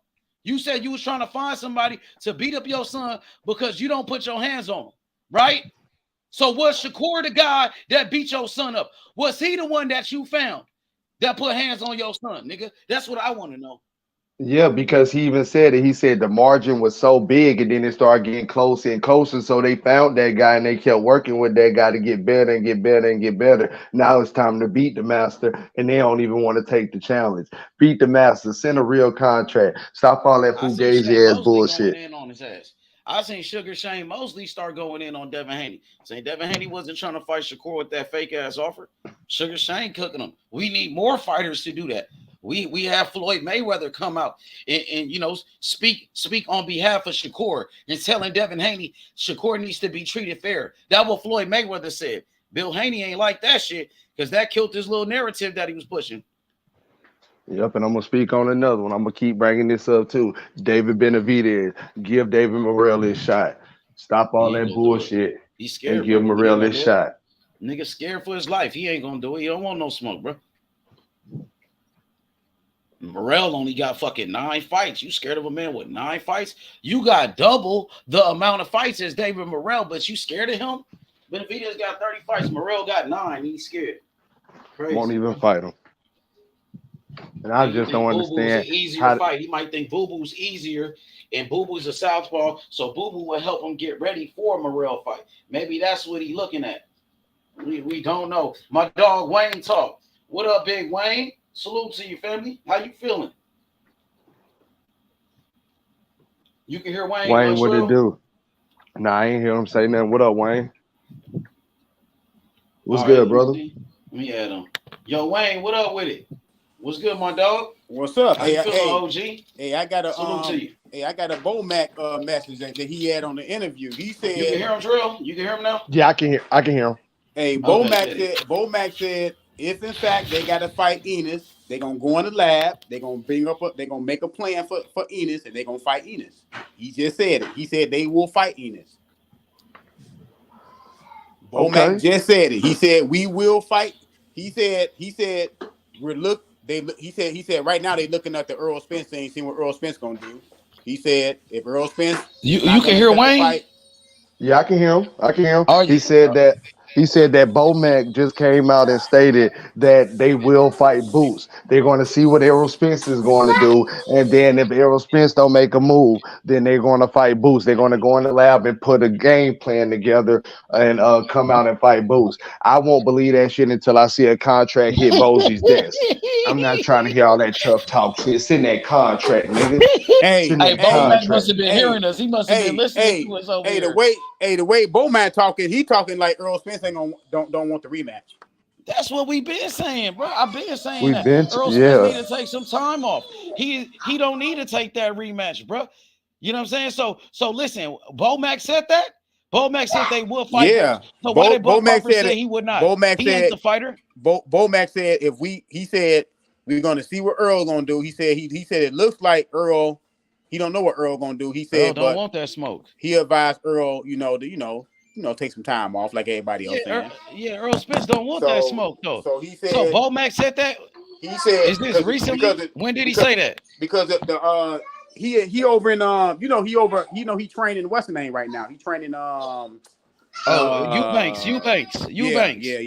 You said you was trying to find somebody to beat up your son because you don't put your hands on him, right? So was Shakur the guy that beat your son up? Was he the one that you found that put hands on your son, nigga? That's what I want to know. Yeah, because he even said it. He said the margin was so big and then it started getting closer and closer. So they found that guy and they kept working with that guy to get better and get better and get better. Now it's time to beat the master and they don't even want to take the challenge. Beat the master, send a real contract. Stop all that fugazi ass bullshit. In on his ass. I seen Sugar Shane Mosley start going in on Devin Haney. Saying Devin Haney wasn't trying to fight Shakur with that fake ass offer. Sugar Shane cooking him. We need more fighters to do that. We have Floyd Mayweather come out and you know speak on behalf of Shakur and telling Devin Haney Shakur needs to be treated fair. That's what Floyd Mayweather said. Bill Haney ain't like that shit because that killed this little narrative that he was pushing. Yep, and I'm gonna speak on another one. I'm gonna keep bringing this up too. David Benavidez, give David Morrell his shot. Stop all that bullshit. He's scared. And give Morrell his shot. Nigga scared for his life. He ain't gonna do it. He don't want no smoke, bro. Morrell only got fucking 9 fights. You scared of a man with 9 fights? You got double the amount of fights as David Morrell, but you scared of him? Benavidez got 30 fights. Morrell got 9. He's scared. Crazy. Won't even fight him. And I just don't understand. Easier fight. He might think Boo Boo's easier, and Boo Boo's a southpaw, so Boo Boo will help him get ready for a Morrell fight. Maybe that's what he's looking at. We don't know. My dog Wayne talk. What up, Big Wayne? Salute to you, family. How you feeling? You can hear Wayne. Wayne, what it do? Nah, I ain't hear him say nothing. What up, Wayne? What's good, brother? Let me add him. Yo, Wayne, what up with it? What's good, my dog? What's up? How you feeling, OG? Hey, I got a salute to you. Hey, I got a Bomac message that he had on the interview. He said, "You can hear him, Drill. You can hear him now." Yeah, I can hear him. Hey, Bomac said, if in fact they got to fight Ennis, they're gonna go in the lab. They're gonna make a plan for Ennis, and they're gonna fight Ennis. He just said it. He said they will fight Ennis. Bomac just said it. He said we will fight. He said He said right now they looking at the Earl Spence thing, seeing what Earl Spence gonna do. He said if Earl Spence, you can hear Wayne. Yeah, I can hear him. He said that He said that Bomac just came out and stated that they will fight Boots. They're going to see what Errol Spence is going to do, and then if Errol Spence don't make a move, then they're going to fight Boots. They're going to go in the lab and put a game plan together and come out and fight Boots. I won't believe that shit until I see a contract hit Bosie's desk. I'm not trying to hear all that tough talk shit. It's in that contract, nigga. It's in that Bomac must contract. have been hearing us. He must have been listening to us over here. The way Bomac talking, he talking like Earl Spence ain't gonna don't want the rematch. That's what we've been saying, bro. I've been saying We've that. been Earl Spence need to take some time off. He don't need to take that rematch, bro. You know what I'm saying? So listen, Bomac said that. Bomac said they will fight. Yeah. So why did Bomac Crawford say he would not? Bomac he said ain't the fighter. Bomac said he said we're gonna see what Earl gonna do. He said he said it looks like Earl. He don't know what Earl gonna do. He said, Earl don't want that smoke. He advised Earl, to take some time off like everybody else. Earl Spence don't want that smoke though. So he said. So Bomac said that. He said. Is this recently? When did he say that? Because he over in he training what's the name right now? He training Eubanks. Yeah.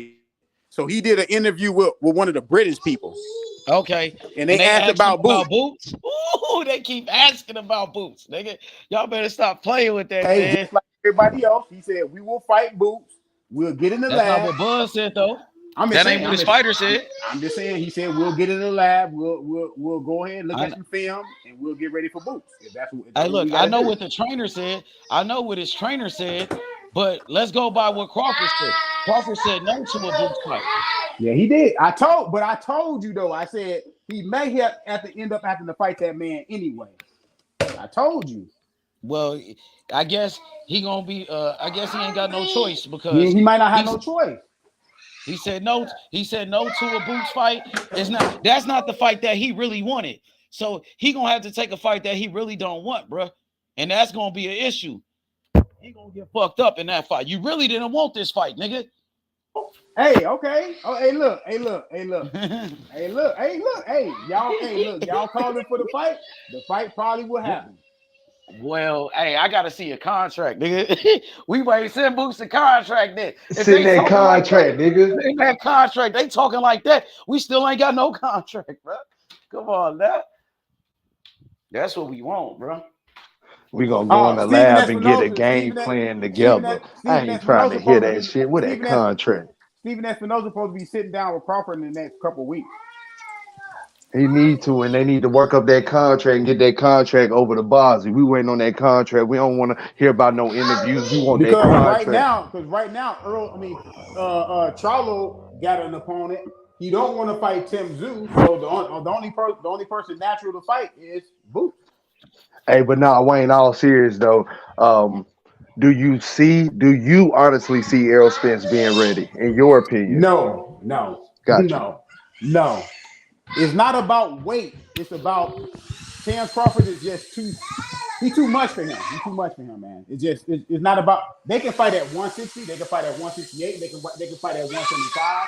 So he did an interview with one of the British people. Okay. And they asked about Boots. Ooh, they keep asking about Boots. Y'all better stop playing with that, man. Just like everybody else, he said we will fight Boots. We'll get in the lab. That's not what Buzz said though. That ain't what his fighter said. I'm just saying. He said we'll get in the lab. We'll go ahead, look at some film, and we'll get ready for Boots. If that's what I know what the trainer said. I know what his trainer said. But let's go by what Crawford said. Crawford said no to a Boots fight. Yeah, he did. I told you though. I said he may have to end up having to fight that man anyway. I told you. Well, I guess he gonna be. I guess he ain't got no choice because he might not have no choice. He said no. He said no to a Boots fight. That's not the fight that he really wanted. So he gonna have to take a fight that he really don't want, bro. And that's gonna be an issue. He gonna get fucked up in that fight. You really didn't want this fight, nigga. Hey, okay. Oh, hey, look. Hey, y'all calling for the fight? The fight probably will happen. Well, hey, I gotta see a contract, nigga. We might send Boots a contract then. Send that contract, nigga. In that contract, they talking like that. We still ain't got no contract, bro. Come on, now. That's what we want, bro. We gonna go in the lab and get a game plan together. I ain't trying to hear that shit. With that contract. Stephen Espinosa supposed to be sitting down with Crawford in the next couple of weeks. He need to, and they need to work up that contract and get that contract over to Bozzy. We waiting on that contract. We don't want to hear about no interviews. We want that contract. Right now, Charlo got an opponent. He don't want to fight Tim Zoo. So the only person natural to fight is Boots. Hey, but no, Wayne, all serious though. Do you honestly see Errol Spence being ready, in your opinion? No. Gotcha. No. It's not about weight. It's about Terence Crawford is just he's too much for him. He's too much for him, man. It's not about, they can fight at 160, they can fight at 168, they can fight at 175.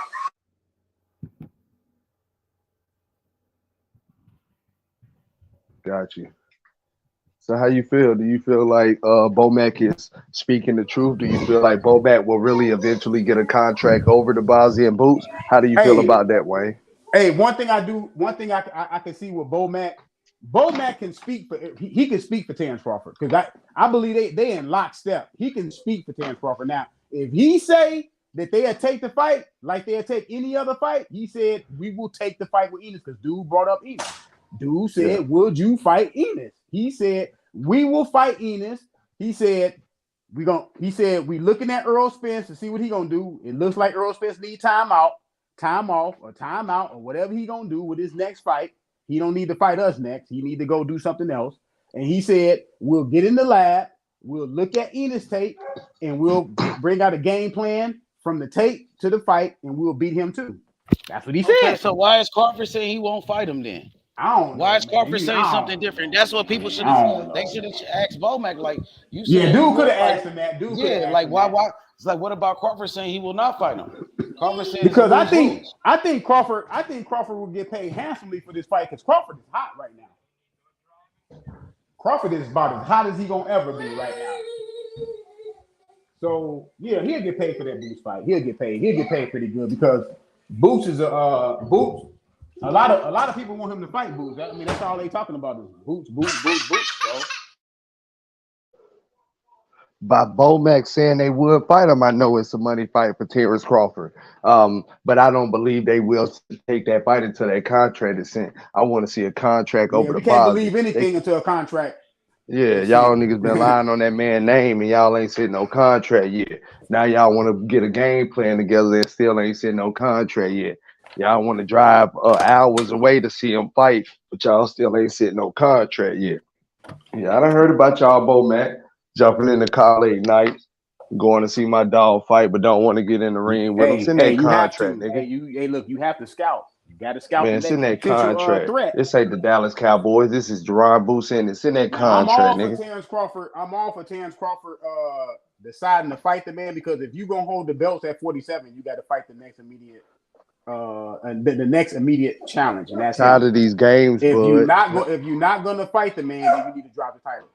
Got you. So how you feel? Do you feel like Bomac is speaking the truth? Do you feel like Bomac will really eventually get a contract over to Bozzy and Boots? How do you feel about that, Wayne? Hey, one thing I can see with Bomac can speak for he can speak for Terence Crawford because I believe they in lockstep. He can speak for Terence Crawford. Now, if he say that they'll take the fight like they'll take any other fight, he said we will take the fight with Ennis because dude brought up Ennis. Dude said, would you fight Ennis? He said, we will fight Ennis. He said, we looking at Earl Spence to see what he gonna do. It looks like Earl Spence need time off, or whatever he gonna do with his next fight. He don't need to fight us next. He need to go do something else. And he said, we'll get in the lab, we'll look at Ennis tape, and we'll bring out a game plan from the tape to the fight, and we'll beat him too. That's what he said. So why is Crawford saying he won't fight him then? I don't know. Why is Crawford saying something different? That's what people should have. They should have asked Bomac, like you said. Yeah, dude could have asked him that. Why? It's like, what about Crawford saying he will not fight him? Crawford saying because I think Crawford will get paid handsomely for this fight because Crawford is hot right now. Crawford is about as hot as he gonna ever be right now. So yeah, he'll get paid for that Boots fight. He'll get paid. He'll get paid pretty good because Boots is Boots. A lot of people want him to fight Boots. I mean, that's all they talking about is Boots. So. By Bomac saying they would fight him, I know it's a money fight for Terence Crawford. But I don't believe they will take that fight until that contract is sent. I want to see a contract over the we can't body. believe anything until a contract. Yeah, y'all niggas been lying on that man's name and y'all ain't sitting no contract yet. Now y'all want to get a game plan together and still ain't sitting no contract yet. Y'all want to drive hours away to see him fight, but y'all still ain't sitting no contract yet. Yeah, I done heard about y'all, Bomac, jumping in the college nights, going to see my dog fight, but don't want to get in the ring with him. Send that contract, nigga. Hey, look, you have to scout. You got to scout. Man, send that contract. This ain't the Dallas Cowboys. This is Jaron Boots in it. Send that contract, nigga. I'm all for Terence Crawford deciding to fight the man because if you gonna hold the belts at 47, you got to fight the next immediate the next immediate challenge. And that's tired of these games. If you're not gonna fight the man, then you need to drop the title.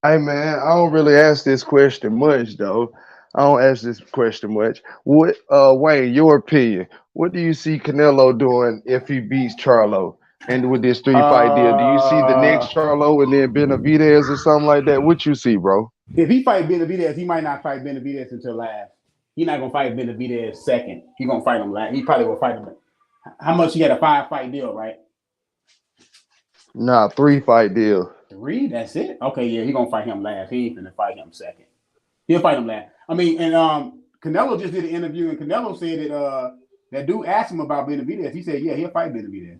Hey man, I don't really ask this question much though. I don't ask this question much. What, Wayne, your opinion? What do you see Canelo doing if he beats Charlo? And with this 3-fight deal, do you see the next Charlo and then Benavidez or something like that? What you see, bro? If he fight Benavidez, he might not fight Benavidez until last. He's not gonna fight Benavidez second. He's gonna fight him last. He probably will fight him. How much he had a 5-fight deal, right? Nah, 3-fight deal. 3? That's it? Okay, yeah, he gonna fight him last. He ain't gonna fight him second. He'll fight him last. I mean, and Canelo just did an interview, and Canelo said that that dude asked him about Benavidez. He said, yeah, he'll fight Benavidez.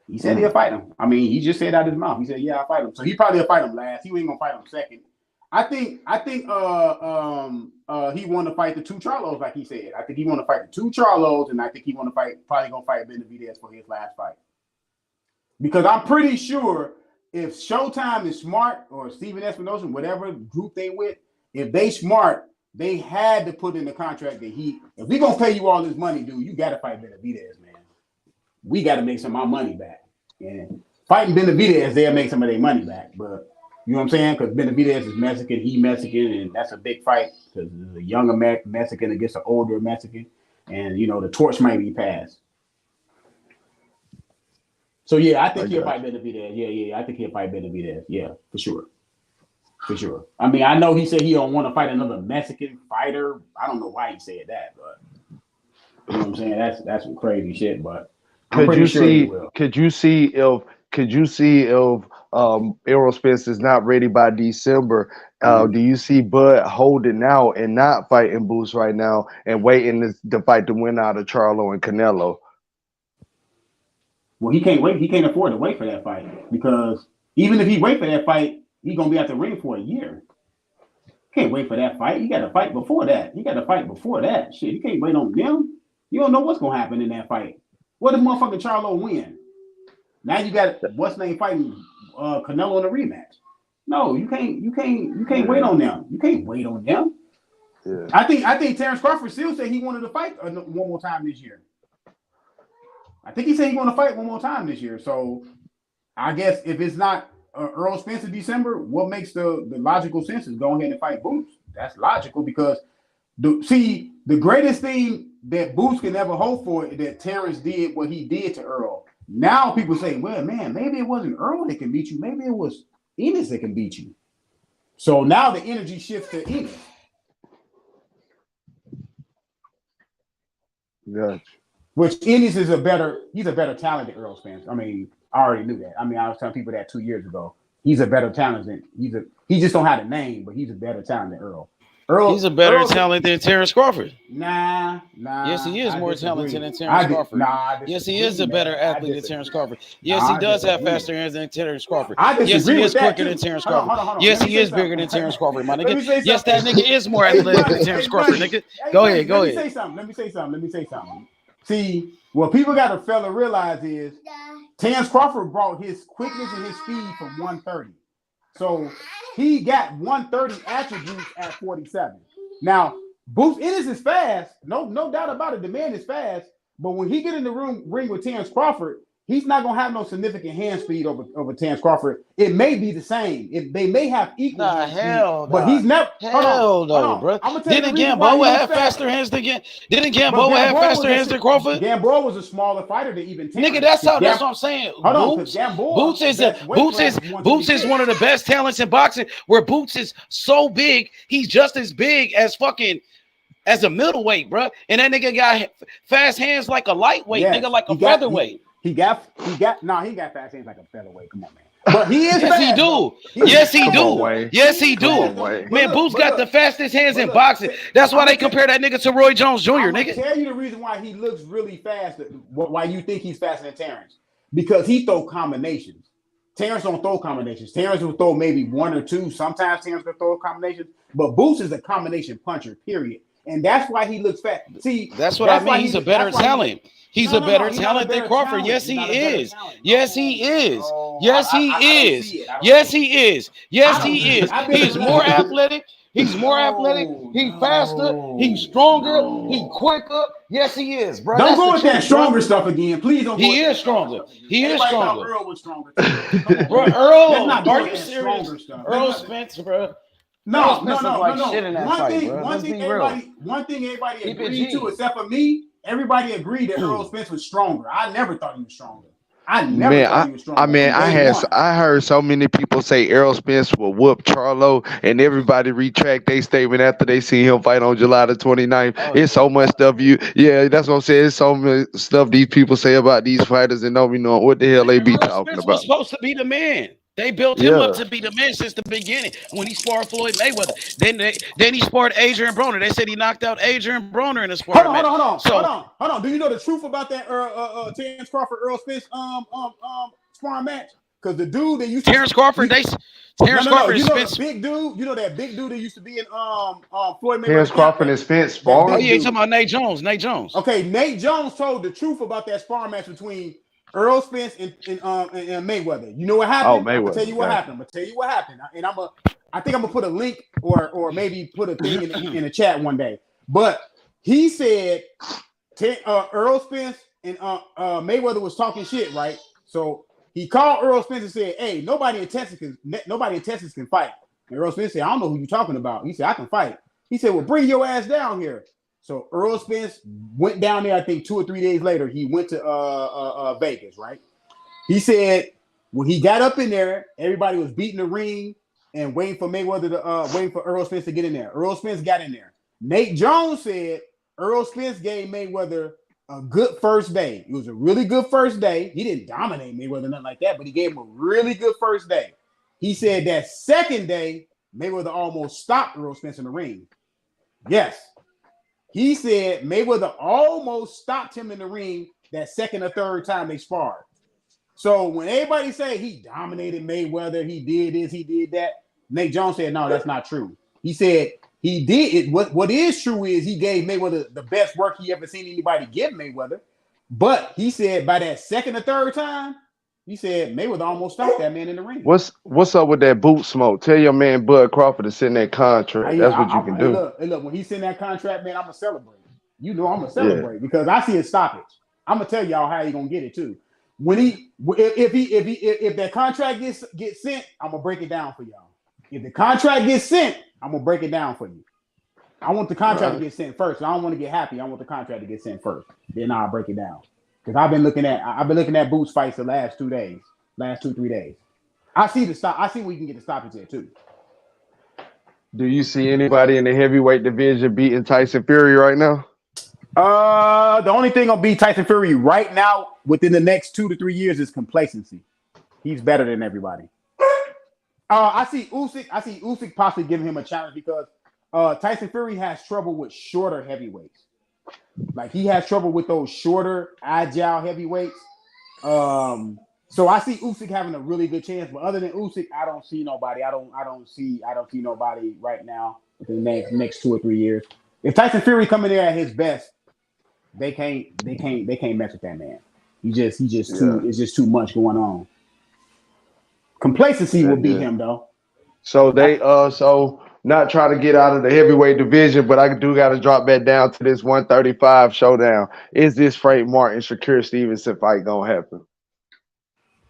He said he'll fight him. I mean, he just said out his mouth. He said, yeah, I'll fight him. So he probably will fight him last. He ain't gonna fight him second. I think he want to fight the 2 Charlos, like he said. I think he want to fight the 2 Charlos, and I think he want to probably gonna fight Benavidez for his last fight. Because I'm pretty sure if Showtime is smart or Steven Espinosa, whatever group they with, if they smart, they had to put in the contract that if we gonna pay you all this money, dude, you gotta fight Benavidez, man. We gotta make some of our money back. And fighting Benavidez, they'll make some of their money back. But you know what I'm saying? Because Benavidez is Mexican, he Mexican, and that's a big fight because it's a younger Mexican against an older Mexican, and you know the torch might be passed. So yeah, I think he'll fight Benavidez. Yeah, I think he'll fight Benavidez. Yeah, for sure. For sure. I mean, I know he said he don't want to fight another Mexican fighter. I don't know why he said that, but you know what I'm saying? That's some crazy shit. But could you see if Errol Spence is not ready by December? Do you see Bud holding out and not fighting Boots right now and waiting to fight the win out of Charlo and Canelo? Well, he can't wait. He can't afford to wait for that fight because even if he wait for that fight, he's gonna be at the ring for a year. Can't wait for that fight. You got to fight before that. Shit, you can't wait on them. You don't know what's gonna happen in that fight. What if motherfucking Charlo win? Now you got what's name fighting Canelo in a rematch. No, you can't wait on them. You can't wait on them. Yeah. I think Terence Crawford still said he wanted to fight one more time this year. I think he said he want to fight one more time this year. So I guess if it's not Errol Spence in December, what makes the logical sense is go ahead and fight Boots. That's logical because the greatest thing that Boots can ever hope for is that Terence did what he did to Earl. Now people say, well, man, maybe it wasn't Earl that can beat you. Maybe it was Ennis that can beat you. So now the energy shifts to Ennis. Gotcha. Which Ennis is he's a better talent than Errol Spence. I mean, I already knew that. I mean, I was telling people that 2 years ago. He's a better talent than he just don't have a name, but he's a better talent than Earl. He's a better talent than Terence Crawford. Nah. Yes, he is more talented than Terence Crawford. Yes, he is a better athlete than Terence Crawford. Yes, he does have faster hands than Terence Crawford. Yes, he is quicker than Terence Crawford. Yes, he is bigger than Terence Crawford, my nigga. Yes, that nigga is more athletic than Terence Crawford, nigga. Go ahead. Let me say something. See, what people got to fail to realize is Terence Crawford brought his quickness and his speed from 130. So he got 130 attributes at 47. Now, Boots Ennis is fast. No doubt about it. The man is fast. But when he get in the ring with Terence Crawford, he's not gonna have no significant hand speed over Terence Crawford. It may be the same. They may have equal. Nah, hand hell, speed, but he's never. Hell no, bro. Didn't Gamboa have faster hands than Didn't Gamboa have faster hands than Crawford? Gamboa was a smaller fighter than even Terence. Nigga, that's what I'm saying. Boots is one of the best talents in boxing. Where Boots is so big, he's just as big as as a middleweight, bro. And that nigga got fast hands like a lightweight, nigga, like a featherweight. He got fast hands like a featherweight. Come on, man. But he is. Yes, he do. Yes, he do. Yes, he do. Man, Boots got the fastest hands in boxing. That's why they compare that nigga to Roy Jones Jr. Nigga. Tell you the reason why he looks really fast. Why you think he's faster than Terence? Because he throw combinations. Terence don't throw combinations. Terence will throw maybe one or two. Sometimes Terence will throw combinations. But Boots is a combination puncher. Period. And that's why he looks fast. See, that's what I mean. He's a better talent. He's a better talent than Crawford. Yes, he is. Yes, he is. Yes, he is. Yes, he is. Yes, he is. He's more athletic. He's more athletic. He's faster. He's stronger. He's quicker. Yes, he is, bro. Don't go with that stronger stuff again. Please don't. He is stronger. He is stronger. Earl was stronger. Bro, Earl, are you serious? Earl Spence, bro. No. One thing everybody agreed to, except for me, everybody agreed that Earl Spence was stronger. I never thought he was stronger. I heard so many people say Errol Spence will whoop Charlo, and everybody retract their statement after they see him fight on July the 29th. It's so much stuff that's what I'm saying. It's so much stuff these people say about these fighters and don't be knowing what the hell they be talking about. Was supposed to be the man. They built him up to be the man since the beginning when he sparred Floyd Mayweather. Then he sparred Adrian Broner. They said he knocked out Adrian Broner in a sparring match. Hold on. Do you know the truth about that Terence Crawford Earl Spence sparring match? Because the dude that used to Terence Crawford, Spence. You know that big dude that used to be in Floyd Mayweather. Terence Crawford and Spence sparring. Oh yeah, you talking about Nate Jones? Okay, Nate Jones told the truth about that sparring match between Earl Spence and Mayweather. You know what happened? Oh, Mayweather. I'm gonna tell you what happened. And I think I'm gonna put a link or maybe put a thing in the chat one day. But he said Earl Spence and Mayweather was talking shit, right? So he called Earl Spence and said, "Hey, nobody in Texas can fight." And Earl Spence said, "I don't know who you're talking about." He said, "I can fight." He said, "Well, bring your ass down here." So Earl Spence went down there, I think 2 or 3 days later, he went to Vegas, right? He said when he got up in there, everybody was beating the ring and waiting for Earl Spence to get in there. Earl Spence got in there. Nate Jones said Earl Spence gave Mayweather a good first day. It was a really good first day. He didn't dominate Mayweather, nothing like that, but he gave him a really good first day. He said that second day, Mayweather almost stopped Earl Spence in the ring. Yes. He said Mayweather almost stopped him in the ring that second or third time they sparred. So when everybody say he dominated Mayweather, he did this, he did that, Nate Jones said, no, that's not true. He said he did it. What is true is he gave Mayweather the best work he ever seen anybody give Mayweather. But he said by that second or third time, he said Mayweather almost stopped that man in the ring. What's up with that boot smoke? Tell your man Bud Crawford to send that contract. That's what you can do. Look, when he send that contract, man, I'm gonna celebrate. You know I'm gonna celebrate because I see a stoppage. I'm gonna tell y'all how he gonna get it too. If that contract gets sent, I'm gonna break it down for y'all. If the contract gets sent, I'm gonna break it down for you. I want the contract to get sent first. I don't want to get happy. I want the contract to get sent first. Then I'll break it down. Because I've been looking at Boots fights the last 2 days, last 2-3 days. I see we can get the stoppage there too. Do you see anybody in the heavyweight division beating Tyson Fury right now? The only thing gonna beat Tyson Fury right now within the next 2 to 3 years is complacency. He's better than everybody. I see Usyk possibly giving him a challenge because Tyson Fury has trouble with shorter heavyweights. Like he has trouble with those shorter, agile heavyweights. So I see Usyk having a really good chance. But other than Usyk, I don't see nobody. I don't see nobody right now within the next 2 or 3 years. If Tyson Fury come in there at his best, they can't mess with that man. It's just too much going on. Complacency will beat him though. So they not trying to get out of the heavyweight division, but I do got to drop that down to this 135 showdown. Is this Frank Martin, Shakur Stevenson fight gonna happen?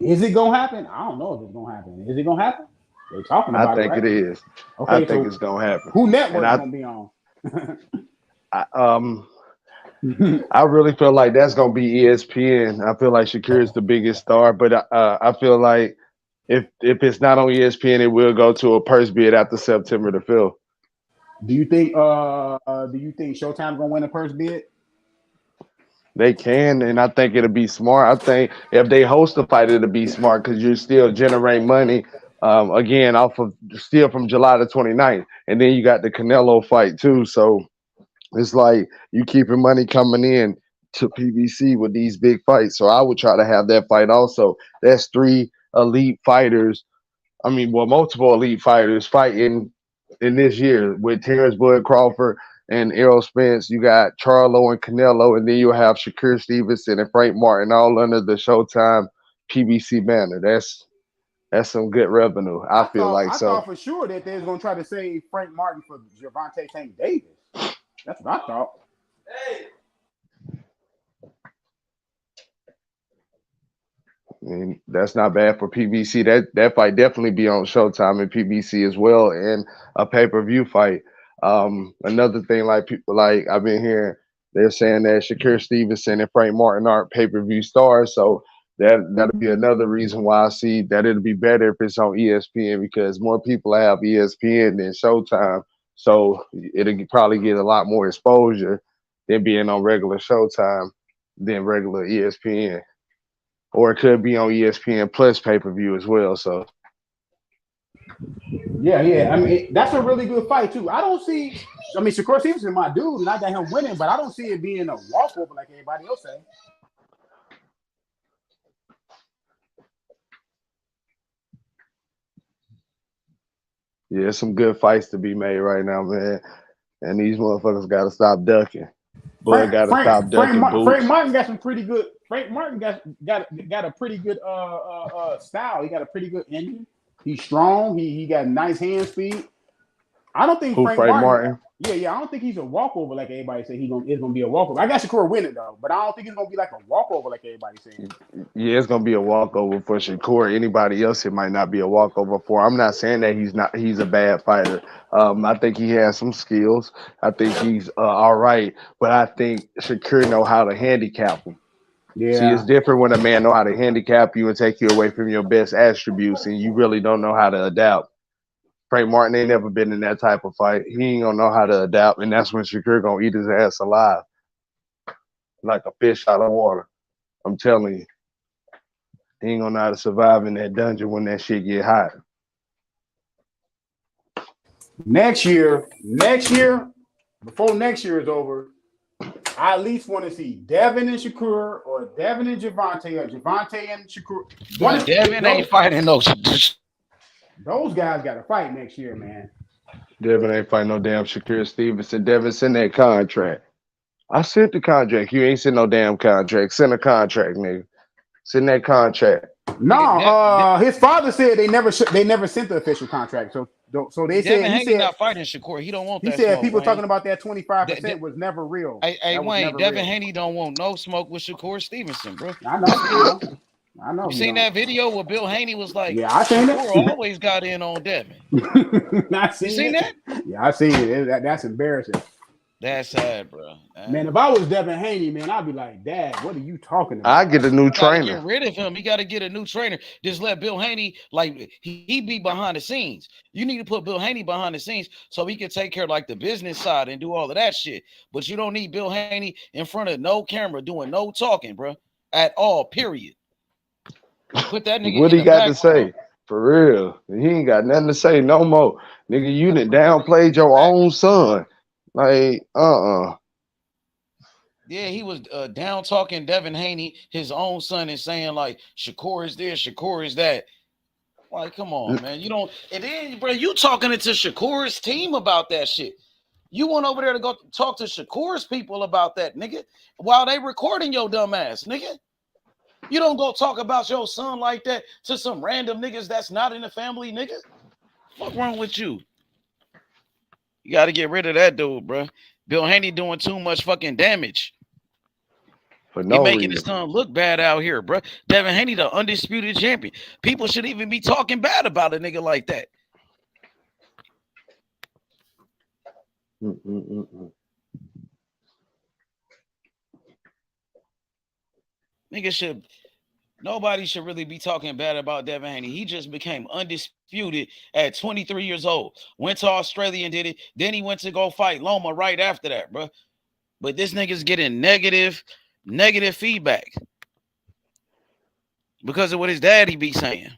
Is it gonna happen? I don't know if it's gonna happen. Is it gonna happen? They're talking about it, right? I think it is. Okay, I think it's gonna happen. Who network gonna be on? I really feel like that's gonna be ESPN. I feel like Shakir is the biggest star, but I feel like if it's not on ESPN, it will go to a purse bid after September the 5th. Do you think Showtime gonna win a purse bid? They can, and I think it'll be smart. I think if they host a fight, it'll be smart because you still generate money. Again, off of still from July the 29th, and then you got the Canelo fight too. So it's like you keeping money coming in to PBC with these big fights. So I would try to have that fight also. That's 3 elite fighters. I mean, well, multiple elite fighters fighting in this year with Terence Crawford and Errol Spence. You got Charlo and Canelo, and then you have Shakur Stevenson and Frank Martin all under the Showtime PBC banner. That's some good revenue. I thought for sure that they was gonna try to save Frank Martin for Gervonta St. Davis. That's what I thought. Hey. I mean, that's not bad for PBC. That fight definitely be on Showtime and PBC as well, and a pay-per-view fight. Another thing, like people like I've been hearing, they're saying that Shakur Stevenson and Frank Martin aren't pay-per-view stars, so that'll be another reason why I see that it'll be better if it's on ESPN because more people have ESPN than Showtime, so it'll probably get a lot more exposure than being on regular Showtime than regular ESPN. Or it could be on ESPN Plus pay-per-view as well. So, yeah. I mean, that's a really good fight too. Shakur Stevenson, my dude, and I got him winning, but I don't see it being a walkover like everybody else say. Yeah, some good fights to be made right now, man. And these motherfuckers got to stop ducking. Bud got to stop ducking. Frank Martin got some pretty good. Frank Martin got a pretty good style. He got a pretty good engine. He's strong. He got nice hand speed. I don't think Frank Martin. Yeah. I don't think he's a walkover like everybody say it's gonna be a walkover. I got Shakur winning though, but I don't think it's gonna be like a walkover like everybody saying. Yeah, it's gonna be a walkover for Shakur. Anybody else, it might not be a walkover for. I'm not saying that he's a bad fighter. I think he has some skills. I think he's all right, but I think Shakur know how to handicap him. Yeah. See, it's different when a man know how to handicap you and take you away from your best attributes, and you really don't know how to adapt. Frank Martin ain't never been in that type of fight. He ain't gonna know how to adapt, and that's when Shakur gonna eat his ass alive, like a fish out of water. I'm telling you, he ain't gonna know how to survive in that dungeon when that shit get hot. Next year, before next year is over, I at least want to see Devin and Shakur, or Devin and Gervonta, or Gervonta and Shakur. But Devin ain't fighting no. Those guys got to fight next year, man. Devin ain't fighting no damn Shakur Stevenson. Devin, send that contract. I sent the contract. You ain't sent no damn contract. Send a contract, nigga. Send that contract. No, his father said they never sent the official contract. So they said Devin Haney not fighting Shakur. He don't want that. He said people talking about that 25% was never real. Hey Wayne, Devin Haney don't want no smoke with Shakur Stevenson, bro. I know. You seen that video where Bill Haney was like, yeah, I seen Shakur always got in on Devin. You seen that? Yeah, I seen it. That's embarrassing. That's sad, bro. Man, if I was Devin Haney, man, I'd be like, Dad, what are you talking about? I get a new trainer. Get rid of him. He got to get a new trainer. Just let Bill Haney, like, he be behind the scenes. You need to put Bill Haney behind the scenes so he can take care of like the business side and do all of that shit. But you don't need Bill Haney in front of no camera doing no talking, bro, at all. Period. Put that nigga. What he got to say? For real, he ain't got nothing to say no more, nigga. You done downplayed your own son. Like, Yeah, he was down talking Devin Haney, his own son, and saying like Shakur is this, Shakur is that. Like, come on, man. You don't. And then, bro, you talking to Shakur's team about that shit. You went over there to go talk to Shakur's people about that, nigga, while they recording your dumb ass, nigga. You don't go talk about your son like that to some random niggas that's not in the family, nigga. What's wrong with you? You got to get rid of that dude, bro. Bill Haney doing too much fucking damage. for He no making his reason. son look bad out here, bro. Devin Haney, the undisputed champion. People should even be talking bad about a nigga like that. Nobody should really be talking bad about Devin Haney. He just became undisputed at 23 years old. Went to Australia and did it. Then he went to go fight Loma right after that, bro. But this nigga's getting negative feedback because of what his daddy be saying.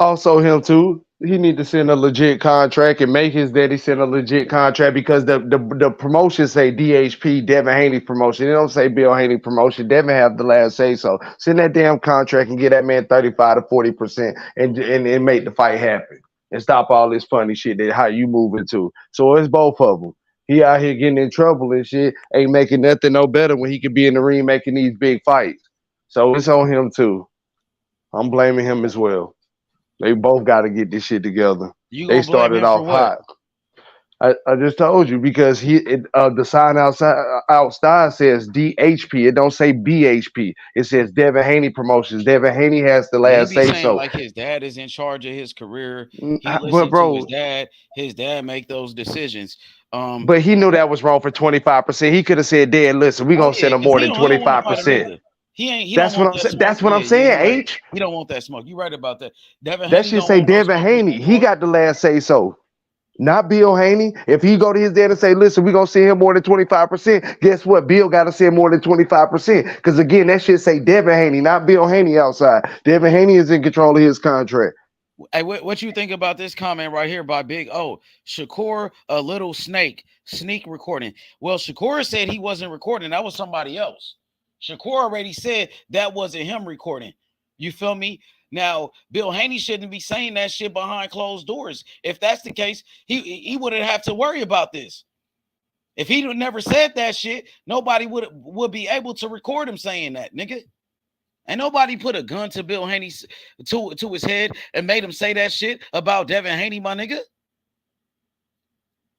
Also, him too. He need to send a legit contract and make his daddy send a legit contract because the promotion say DHP Devin Haney promotion. It don't say Bill Haney promotion. Devin have the last say so. Send that damn contract and get that man 35 to 40% and make the fight happen and stop all this funny shit that how you moving to. So it's both of them. He out here getting in trouble and shit, ain't making nothing no better when he could be in the ring making these big fights. So it's on him too. I'm blaming him as well. They both got to get this shit together. They started off hot. I just told you because the sign outside says DHP. It don't say BHP. It says Devin Haney Promotions. Devin Haney has the last say so. Like his dad is in charge of his career. He listens to his dad. His dad make those decisions. But he knew that was wrong for 25%. He could have said, "Dad, listen, we gonna send him more than 25%." That's what I'm saying, H. He don't want that smoke. You right about that. That should say Devin Haney. He got the last say so. Not Bill Haney. If he go to his dad and say, "Listen, we're gonna send him more than 25%," guess what? Bill got to send more than 25%. Because again, that should say Devin Haney, not Bill Haney outside. Devin Haney is in control of his contract. Hey, what you think about this comment right here by Big O? Shakur, a little sneak recording. Well, Shakur said he wasn't recording. That was somebody else. Shakur already said that wasn't him recording. You feel me? Now, Bill Haney shouldn't be saying that shit behind closed doors. If that's the case, he wouldn't have to worry about this. If he never said that shit, nobody would be able to record him saying that, nigga. And nobody put a gun to Bill Haney to his head and made him say that shit about Devin Haney, my nigga.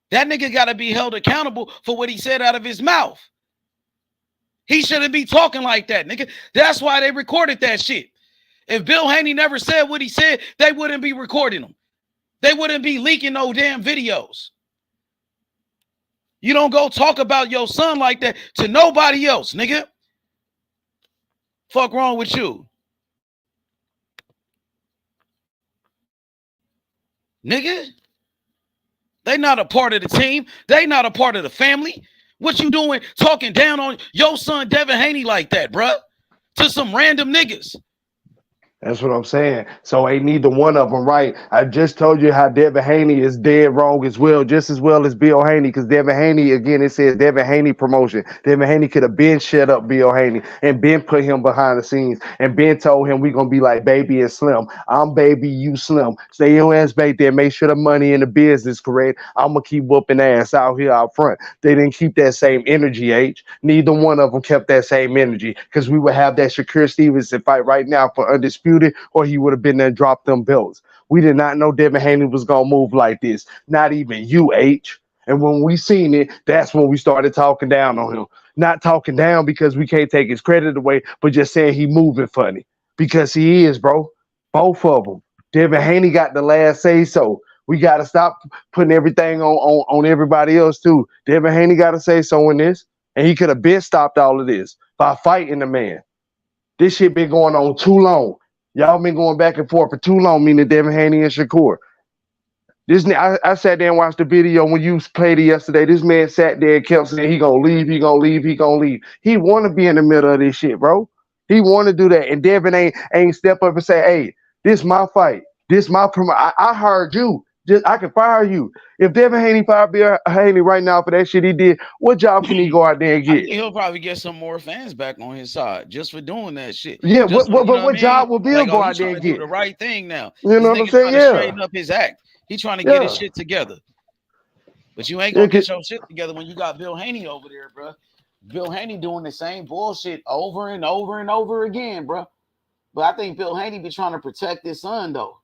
That nigga got to be held accountable for what he said out of his mouth. He shouldn't be talking like that, nigga. That's why they recorded that shit. If Bill Haney never said what he said, they wouldn't be recording him. They wouldn't be leaking no damn videos. You don't go talk about your son like that to nobody else, nigga. Fuck wrong with you? Nigga. They not a part of the team. They not a part of the family. What you doing talking down on your son Devin Haney like that, bruh? To some random niggas. That's what I'm saying. So ain't neither one of them right. I just told you how Devin Haney is dead wrong as well, just as well as Bill Haney, because Devin Haney, again, it says Devin Haney promotion. Devin Haney could have been shut up Bill Haney and been put him behind the scenes and been told him we going to be like Baby and Slim. I'm Baby, you Slim. Stay your ass back there. Make sure the money in the business correct. I'm going to keep whooping ass out here out front. They didn't keep that same energy, H. Neither one of them kept that same energy because we would have that Shakur Stevenson fight right now for undisputed, or he would have been there and dropped them belts. We did not know Devin Haney was going to move like this. Not even you, H. And when we seen it, that's when we started talking down on him. Not talking down because we can't take his credit away, but just saying he moving funny. Because he is, bro. Both of them. Devin Haney got the last say so. We got to stop putting everything on everybody else, too. Devin Haney got to say so in this. And he could have been stopped all of this by fighting the man. This shit been going on too long. Y'all been going back and forth for too long, meaning Devin Haney and Shakur. I sat there and watched the video when you played it yesterday. This man sat there and kept saying he gonna leave, he gonna leave, he gonna leave. He want to be in the middle of this shit, bro. He want to do that. And Devin ain't step up and say, "Hey, this my fight. This my promo. I heard you. I can fire you." If Devin Haney fired Bill Haney right now for that shit he did, what job can he go out there and get? He'll probably get some more fans back on his side just for doing that shit. Yeah, what job will Bill go out there and get? Do the right thing now. You know what I'm saying? Yeah. Straighten up his act. He trying to get his shit together. But you ain't gonna get your shit together when you got Bill Haney over there, bro. Bill Haney doing the same bullshit over and over and over again, bro. But I think Bill Haney be trying to protect his son, though.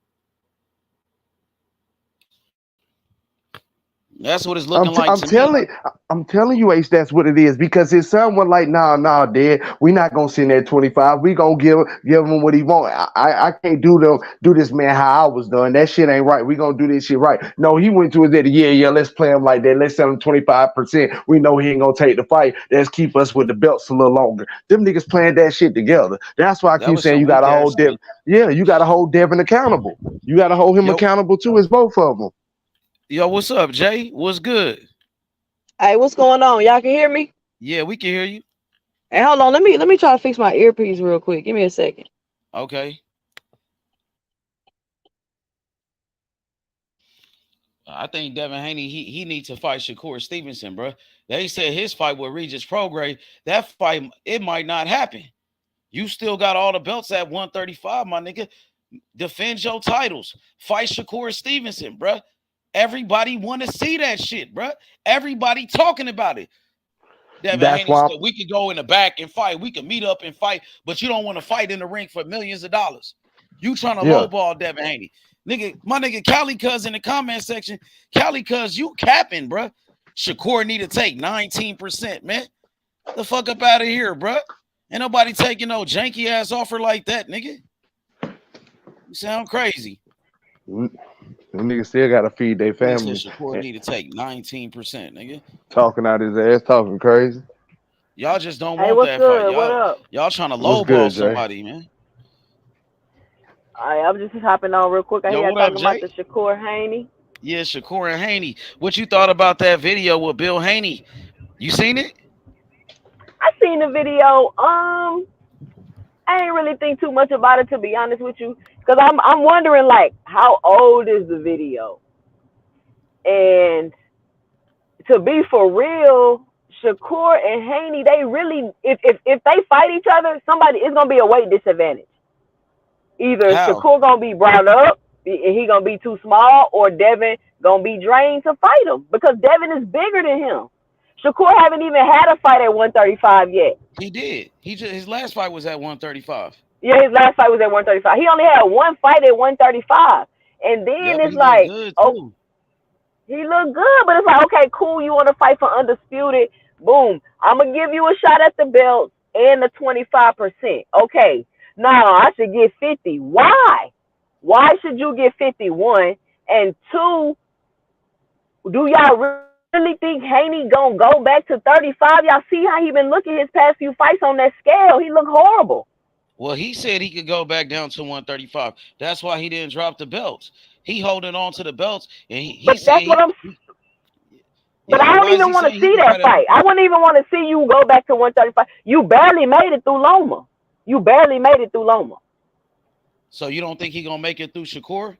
That's what it's looking like to me. I'm telling you, Ace, that's what it is. Because his son was like, nah, Dad, we not gonna send that 25. We gonna give him what he want. I can't do this, man, how I was done. That shit ain't right. We gonna do this shit right. No, he went to his daddy. Yeah, let's play him like that. Let's sell him 25%. We know he ain't gonna take the fight. Let's keep us with the belts a little longer. Them niggas playing that shit together. That's why I keep saying you gotta hold Devin. Yeah, you gotta hold Devin accountable. You gotta hold him accountable too. It's both of them. Yo, what's up, Jay? What's good? Hey, what's going on? Y'all can hear me? Yeah, we can hear you. Hey, hold on. Let me try to fix my earpiece real quick. Give me a second. Okay. I think Devin Haney, he needs to fight Shakur Stevenson, bro. They said his fight with Regis Prograis, that fight, it might not happen. You still got all the belts at 135, my nigga. Defend your titles. Fight Shakur Stevenson, bro. Everybody want to see that shit, bro. Everybody talking about it. Devin Haney said we could go in the back and fight. We could meet up and fight, but you don't want to fight in the ring for millions of dollars. You trying to lowball Devin Haney. Nigga, my nigga Cali Cuz in the comment section. Cali Cuz, you capping, bro. Shakur need to take 19%, man. The fuck up out of here, bro. Ain't nobody taking no janky ass offer like that, nigga. You sound crazy. Them niggas still gotta feed their family. Shakur need to take 19%, nigga. Talking out his ass, talking crazy. Y'all just don't want that fight. Y'all trying to lowball somebody, Jay? Man. I'm just hopping on real quick. I hear talking about the Shakur Haney. Yeah, Shakur and Haney. What you thought about that video with Bill Haney? You seen it? I seen the video. I ain't really think too much about it, to be honest with you, because I'm wondering, like, how old is the video? And to be for real, Shakur and Haney, they really, if they fight each other, it's gonna be a weight disadvantage. Either Shakur gonna be brought up and he gonna be too small, or Devin gonna be drained to fight him, because Devin is bigger than him. Shakur haven't even had a fight at 135 yet. He did. His last fight was at 135. Yeah, his last fight was at 135. He only had one fight at 135. And then it's like, oh, he looked good, but it's like, okay, cool, you want to fight for undisputed? Boom. I'm going to give you a shot at the belt and the 25%. Okay. No, I should get 50. Why? Why should you get 51? And two, do y'all really think Haney gonna go back to 35? Y'all see how he been looking his past few fights on that scale? He look horrible. Well, he said he could go back down to 135. That's why he didn't drop the belts. He holding on to the belts, and he but said that's what I'm. But I don't even want to see that fight. I wouldn't even want to see you go back to 135. You barely made it through Loma. So you don't think he gonna make it through Shakur?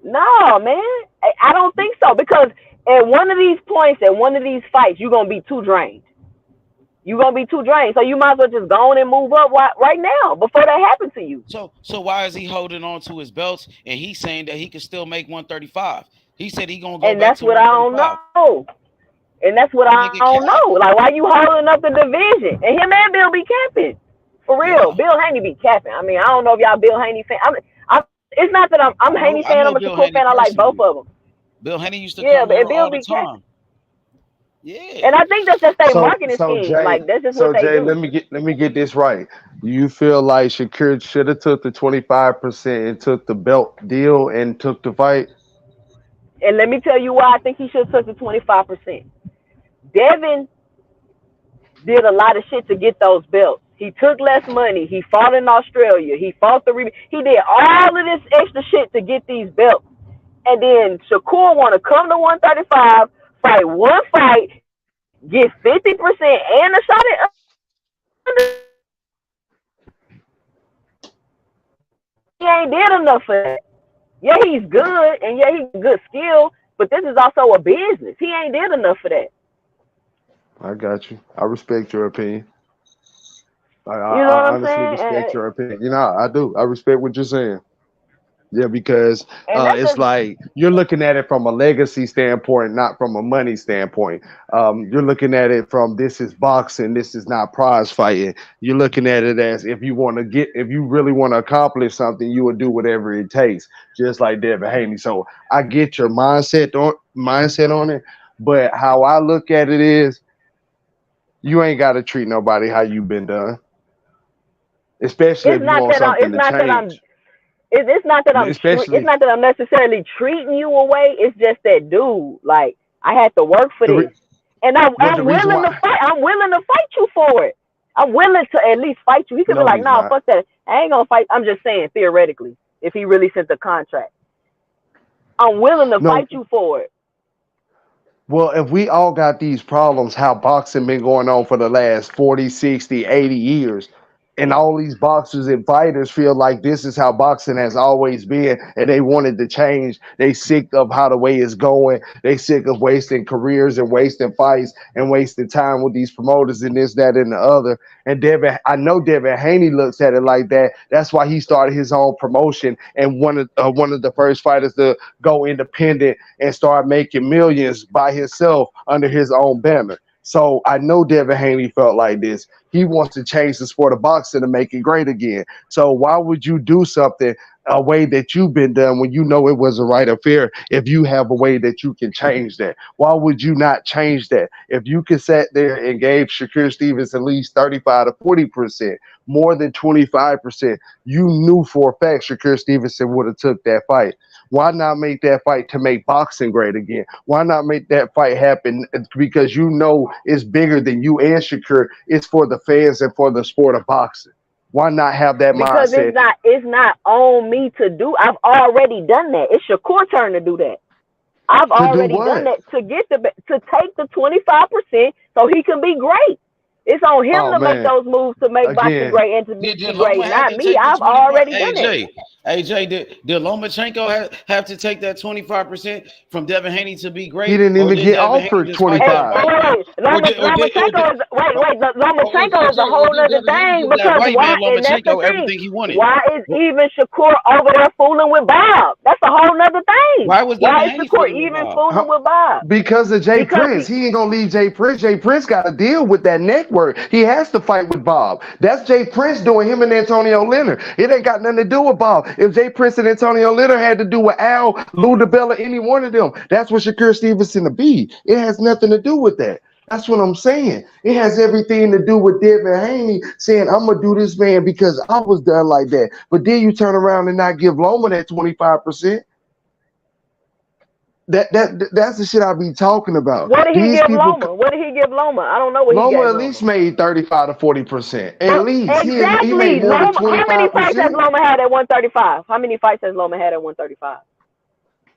No, man. I don't think so, because at one of these points, at one of these fights, you're going to be too drained. So you might as well just go on and move up right now before that happens to you. So why is he holding on to his belts and he's saying that he can still make 135? He said he going to go and back that's to what I don't know. And that's what I don't know. Like, why you holding up the division? And him and Bill be capping. For real. Yeah. Bill Haney be capping. I mean, I don't know if y'all Bill Haney fan. It's not that I'm Haney fan. I'm a Shakur fan. I like both of them. Bill Haney used to come here all the time. Yeah, and I think that's just their marketing scheme. Jay, like that's just what they Jay, do. let me get this right. You feel like Shakur should have took the 25% and took the belt deal and took the fight? And let me tell you why I think he should have took the 25%. Devin did a lot of shit to get those belts. He took less money. He fought in Australia. He fought he did all of this extra shit to get these belts. And then Shakur want to come to 135, fight one fight, get 50% and a shot at. He ain't did enough for that. Yeah, he's good, and yeah, he's good skill, but this is also a business. He ain't did enough for that. I got you. I respect your opinion. I honestly respect your opinion. You know, I do. I respect what you're saying. Yeah, because it's like you're looking at it from a legacy standpoint, not from a money standpoint. You're looking at it from this is boxing, this is not prize fighting. You're looking at it as if you really want to accomplish something, you would do whatever it takes, just like Devin Haney. So I get your mindset mindset on it. But how I look at it is, you ain't got to treat nobody how you been done, especially It's if you not want that something to it's not that I'm. change. It's not that it's Especially not that I'm necessarily treating you away. It's just that, dude, like I had to work for this, and I'm the reason willing to why. fight. I'm willing to fight you for it. I'm willing to at least fight you. He could be No, like, he's "Nah, not. fuck that. I ain't gonna fight." I'm just saying theoretically, if he really sent the contract, I'm willing to No. fight you for it. Well, if we all got these problems, how boxing been going on for the last 40, 60, 80 years, and all these boxers and fighters feel like this is how boxing has always been, and they wanted to change. They sick of how the way it's going. They sick of wasting careers and wasting fights and wasting time with these promoters and this, that, and the other. And I know Devin Haney looks at it like that. That's why he started his own promotion and one of the first fighters to go independent and start making millions by himself under his own banner. So I know Devin Haney felt like this. He wants to change the sport of boxing to make it great again. So why would you do something a way that you've been done when you know it was a right affair if you have a way that you can change that? Why would you not change that? If you could sit there and gave Shakur Stevens at least 35 to 40%, more than 25%, you knew for a fact Shakur Stevenson would have took that fight. Why not make that fight to make boxing great again? Why not make that fight happen? Because you know it's bigger than you and Shakur. It's for the fans and for the sport of boxing. Why not have that Because mindset? it's not on me to do. I've already done that. It's Shakur's turn to do that. I've already done that to take the 25% so he can be great. It's on him to make those moves to make boxing great and to be great, not me. I've already done it. AJ, did Lomachenko have to take that 25% from Devin Haney to be great? He didn't even get offered 25. Lomachenko is a whole other thing because everything he wanted. Why is even Shakur over there fooling with Bob? That's a whole other thing. Why is Shakur even fooling with Bob? Because of Jay Prince. He ain't gonna leave Jay Prince. Jay Prince got to deal with that network. He has to fight with Bob. That's Jay Prince doing him and Antonio Leonard. It ain't got nothing to do with Bob. If Jay Prince and Antonio Leonard had to do with Al, Lou DiBella, any one of them, that's what Shakur Stevenson to be. It has nothing to do with that. That's what I'm saying. It has everything to do with Devin Haney saying, I'm going to do this, man, because I was done like that. But then you turn around and not give Loma that 25%. That's the shit I be talking about. What did he give Loma? What did he give Loma? I don't know what Loma he gave at least made 35 to 40%. At least. Exactly. He made more than 25%. How many fights has Loma had at 135? How many fights has Loma had at 135?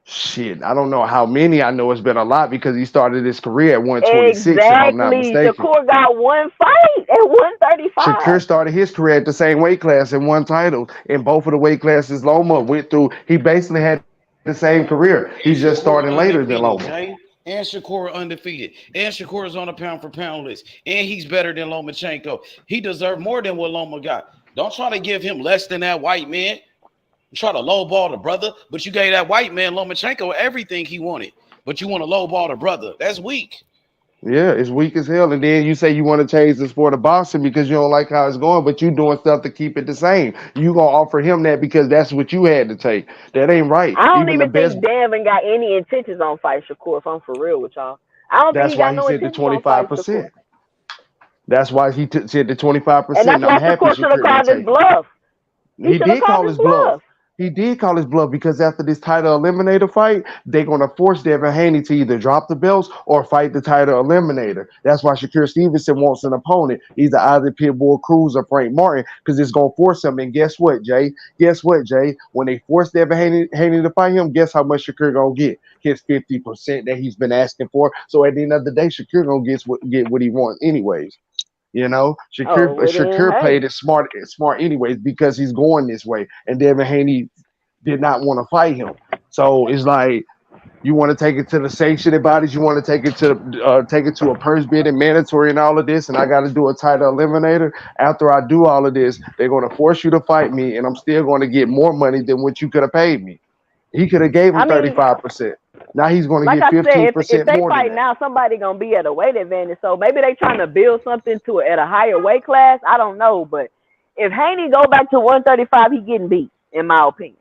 Shit, I don't know how many. I know it's been a lot because he started his career at 126, if I'm not mistaken. Shakur got one fight at 135. Shakur started his career at the same weight class and won titles. In both of the weight classes Loma went through, he basically had the same career. He's just starting later than Loma. And Shakur undefeated. And Shakur is on a pound for pound list. And he's better than Lomachenko. He deserved more than what Loma got. Don't try to give him less than that white man. Try to lowball the brother, but you gave that white man Lomachenko everything he wanted. But you want to lowball the brother. That's weak. Yeah, it's weak as hell. And then you say you want to change the sport of boxing because you don't like how it's going, but you doing stuff to keep it the same. You gonna offer him that because that's what you had to take. That ain't right. I don't even think Devin got any intentions on fighting Shakur, if I'm for real with y'all. I don't think he got no intentions on fighting Shakur. That's why he said the 25%. And that's why Shakur should have called his bluff. He did call his bluff. He did call his bluff because after this title eliminator fight, they're going to force Devin Haney to either drop the belts or fight the title eliminator. That's why Shakur Stevenson wants an opponent, either Pitbull Cruz or Frank Martin, because it's going to force him. And guess what, Jay? When they force Devin Haney to fight him, guess how much Shakur going to get? His 50% that he's been asking for. So at the end of the day, Shakur going to get what he wants anyways. You know, Shakur played it smart anyways because he's going this way, and Devin Haney did not want to fight him. So it's like you want to take it to the sanctioned bodies, you want to take it to a purse bid and mandatory and all of this, and I got to do a title eliminator. After I do all of this, they're going to force you to fight me, and I'm still going to get more money than what you could have paid me. He could have gave him 35%. Now he's going to get 15% more. If they fight now, somebody going to be at a weight advantage. So maybe they trying to build something at a higher weight class. I don't know. But if Haney go back to 135, he getting beat, in my opinion.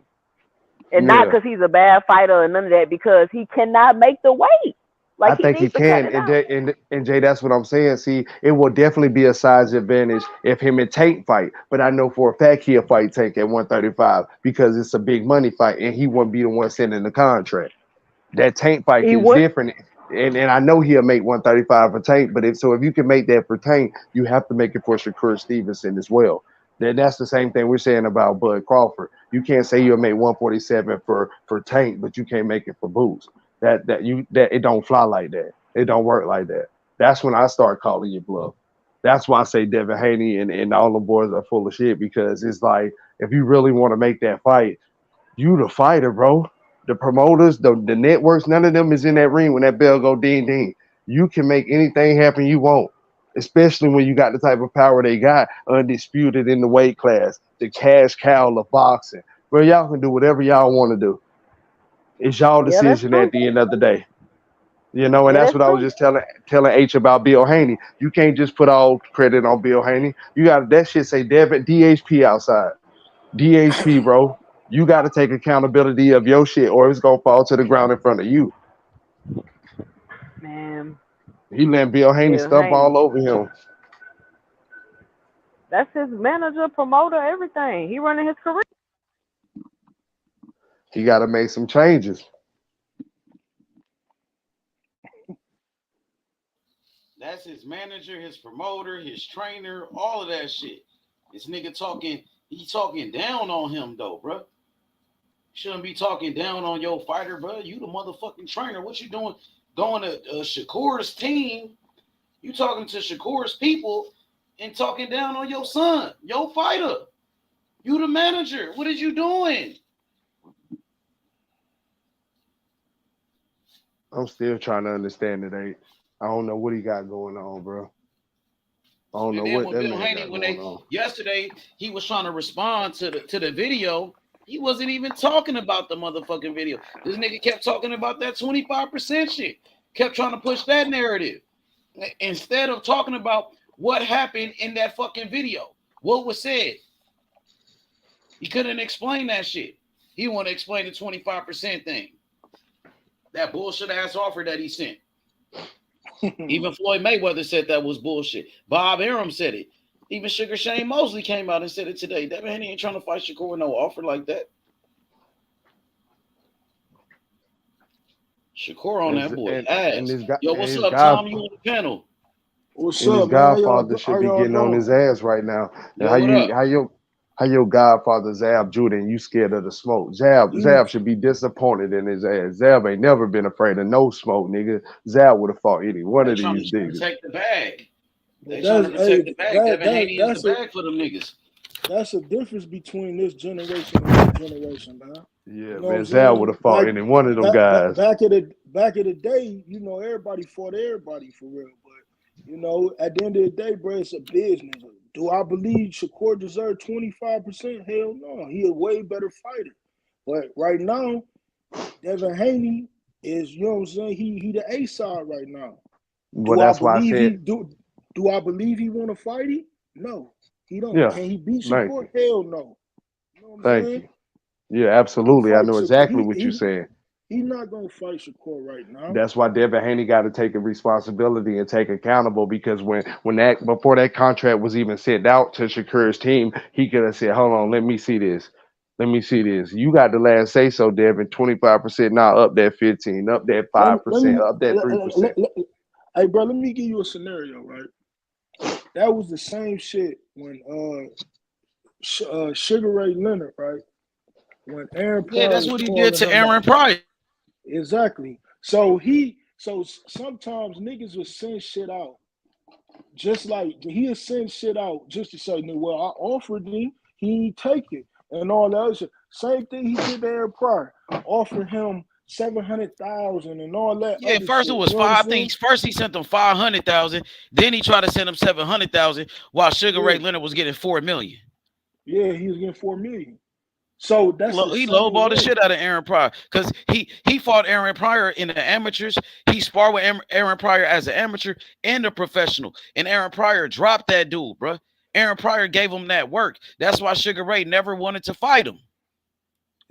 And not because he's a bad fighter or none of that, because he cannot make the weight. Like, I think he needs to cut can, it and out. Jay, that's what I'm saying. See, it will definitely be a size advantage if him and Tank fight. But I know for a fact he'll fight Tank at 135 because it's a big money fight, and he wouldn't be the one sending the contract. That Tank fight He is would. different, and I know he'll make 135 for Tank. But if you can make that for Tank, you have to make it for Shakur Stevenson as well. That's the same thing we're saying about Bud Crawford. You can't say you'll make 147 for Tank, but you can't make it for Boots. That it don't fly like that. It don't work like that. That's when I start calling you bluff. That's why I say Devin Haney and all the boys are full of shit, because it's like, if you really want to make that fight, you the fighter, bro. The promoters, the networks, none of them is in that ring when that bell go ding ding. You can make anything happen you want, especially when you got the type of power they got, undisputed in the weight class, the cash cow of boxing. Bro, y'all can do whatever y'all want to do. It's y'all decision at the end of the day. And that's what I was just telling H about Bill Haney. You can't just put all credit on Bill Haney. You got that shit say Devin DHP outside. DHP, bro. You got to take accountability of your shit, or it's gonna fall to the ground in front of you. Man, he let Bill Haney stump all over him. That's his manager, promoter, everything. He running his career. He got to make some changes. That's his manager, his promoter, his trainer, all of that shit. This nigga talking, he talking down on him though, bro. Shouldn't be talking down on your fighter, bro. You the motherfucking trainer. What you doing? Going to Shakur's team. You talking to Shakur's people and talking down on your son, your fighter. You the manager. What is you doing? I'm still trying to understand it, H. I don't know what he got going on, bro. I don't know what that man got going on. Yesterday, he was trying to respond to the video. He wasn't even talking about the motherfucking video. This nigga kept talking about that 25% shit. Kept trying to push that narrative. Instead of talking about what happened in that fucking video. What was said. He couldn't explain that shit. He want to explain the 25% thing. That bullshit ass offer that he sent. Even Floyd Mayweather said that was bullshit. Bob Arum said it. Even Sugar Shane Mosley came out and said it today. Devin Haney ain't trying to fight Shakur with no offer like that. Shakur on that boy ass. Yo, what's up, Tom? You on the panel? What's up, his godfather should be getting on his ass right now. Yo, how your godfather Zab Judah and you scared of the smoke? Zab should be disappointed in his ass. Zab ain't never been afraid of no smoke, nigga. Zab would have fought any one of these niggas. Protect the bag. They trying to protect the bag. Devin Haney is the bag for them niggas. That's a difference between this generation and that generation, man. Yeah, you know, man, Zab would have fought any one of them guys. Back of the day, you know, everybody fought everybody for real. But you know, at the end of the day, bro, it's a business. Do I believe Shakur deserved 25%? Hell no. He a way better fighter. But right now, Devin Haney is, you know what I'm saying? He the A side right now. Well, that's why I said. Do I believe he want to fight him? No, he don't. Yeah. Can he beat Shakur? Hell no. You know what I'm Thank saying? you. Yeah, absolutely. I know exactly what you're saying. He's not gonna fight Shakur right now. That's why Devin Haney got to take a responsibility and take accountable, because before that contract was even sent out to Shakur's team, he could have said, "Hold on, let me see this. Let me see this. You got the last say so, Devin. 25% now, up that 15, up that 5%, up that 3%." Hey, bro, let me give you a scenario, right? That was the same shit when Sugar Ray Leonard, right? When Aaron Pryor. Yeah, that's what he did to Aaron Pryor. Exactly. So sometimes niggas will send shit out. Just like he'll send shit out just to say, well, I offered him, he ain't take it. And all that other shit. Same thing he did to Aaron Pryor. Offered him $700,000 and all that. Yeah, first shit, it was five things. First he sent them $500,000, then he tried to send them $700,000 while Sugar Ray Leonard was getting $4 million. Yeah, he was getting $4 million. So that's he lowballed the shit out of Aaron Pryor because he fought Aaron Pryor in the amateurs. He sparred with Aaron Pryor as an amateur and a professional, and Aaron Pryor dropped that dude, bro. Aaron Pryor gave him that work. That's why Sugar Ray never wanted to fight him.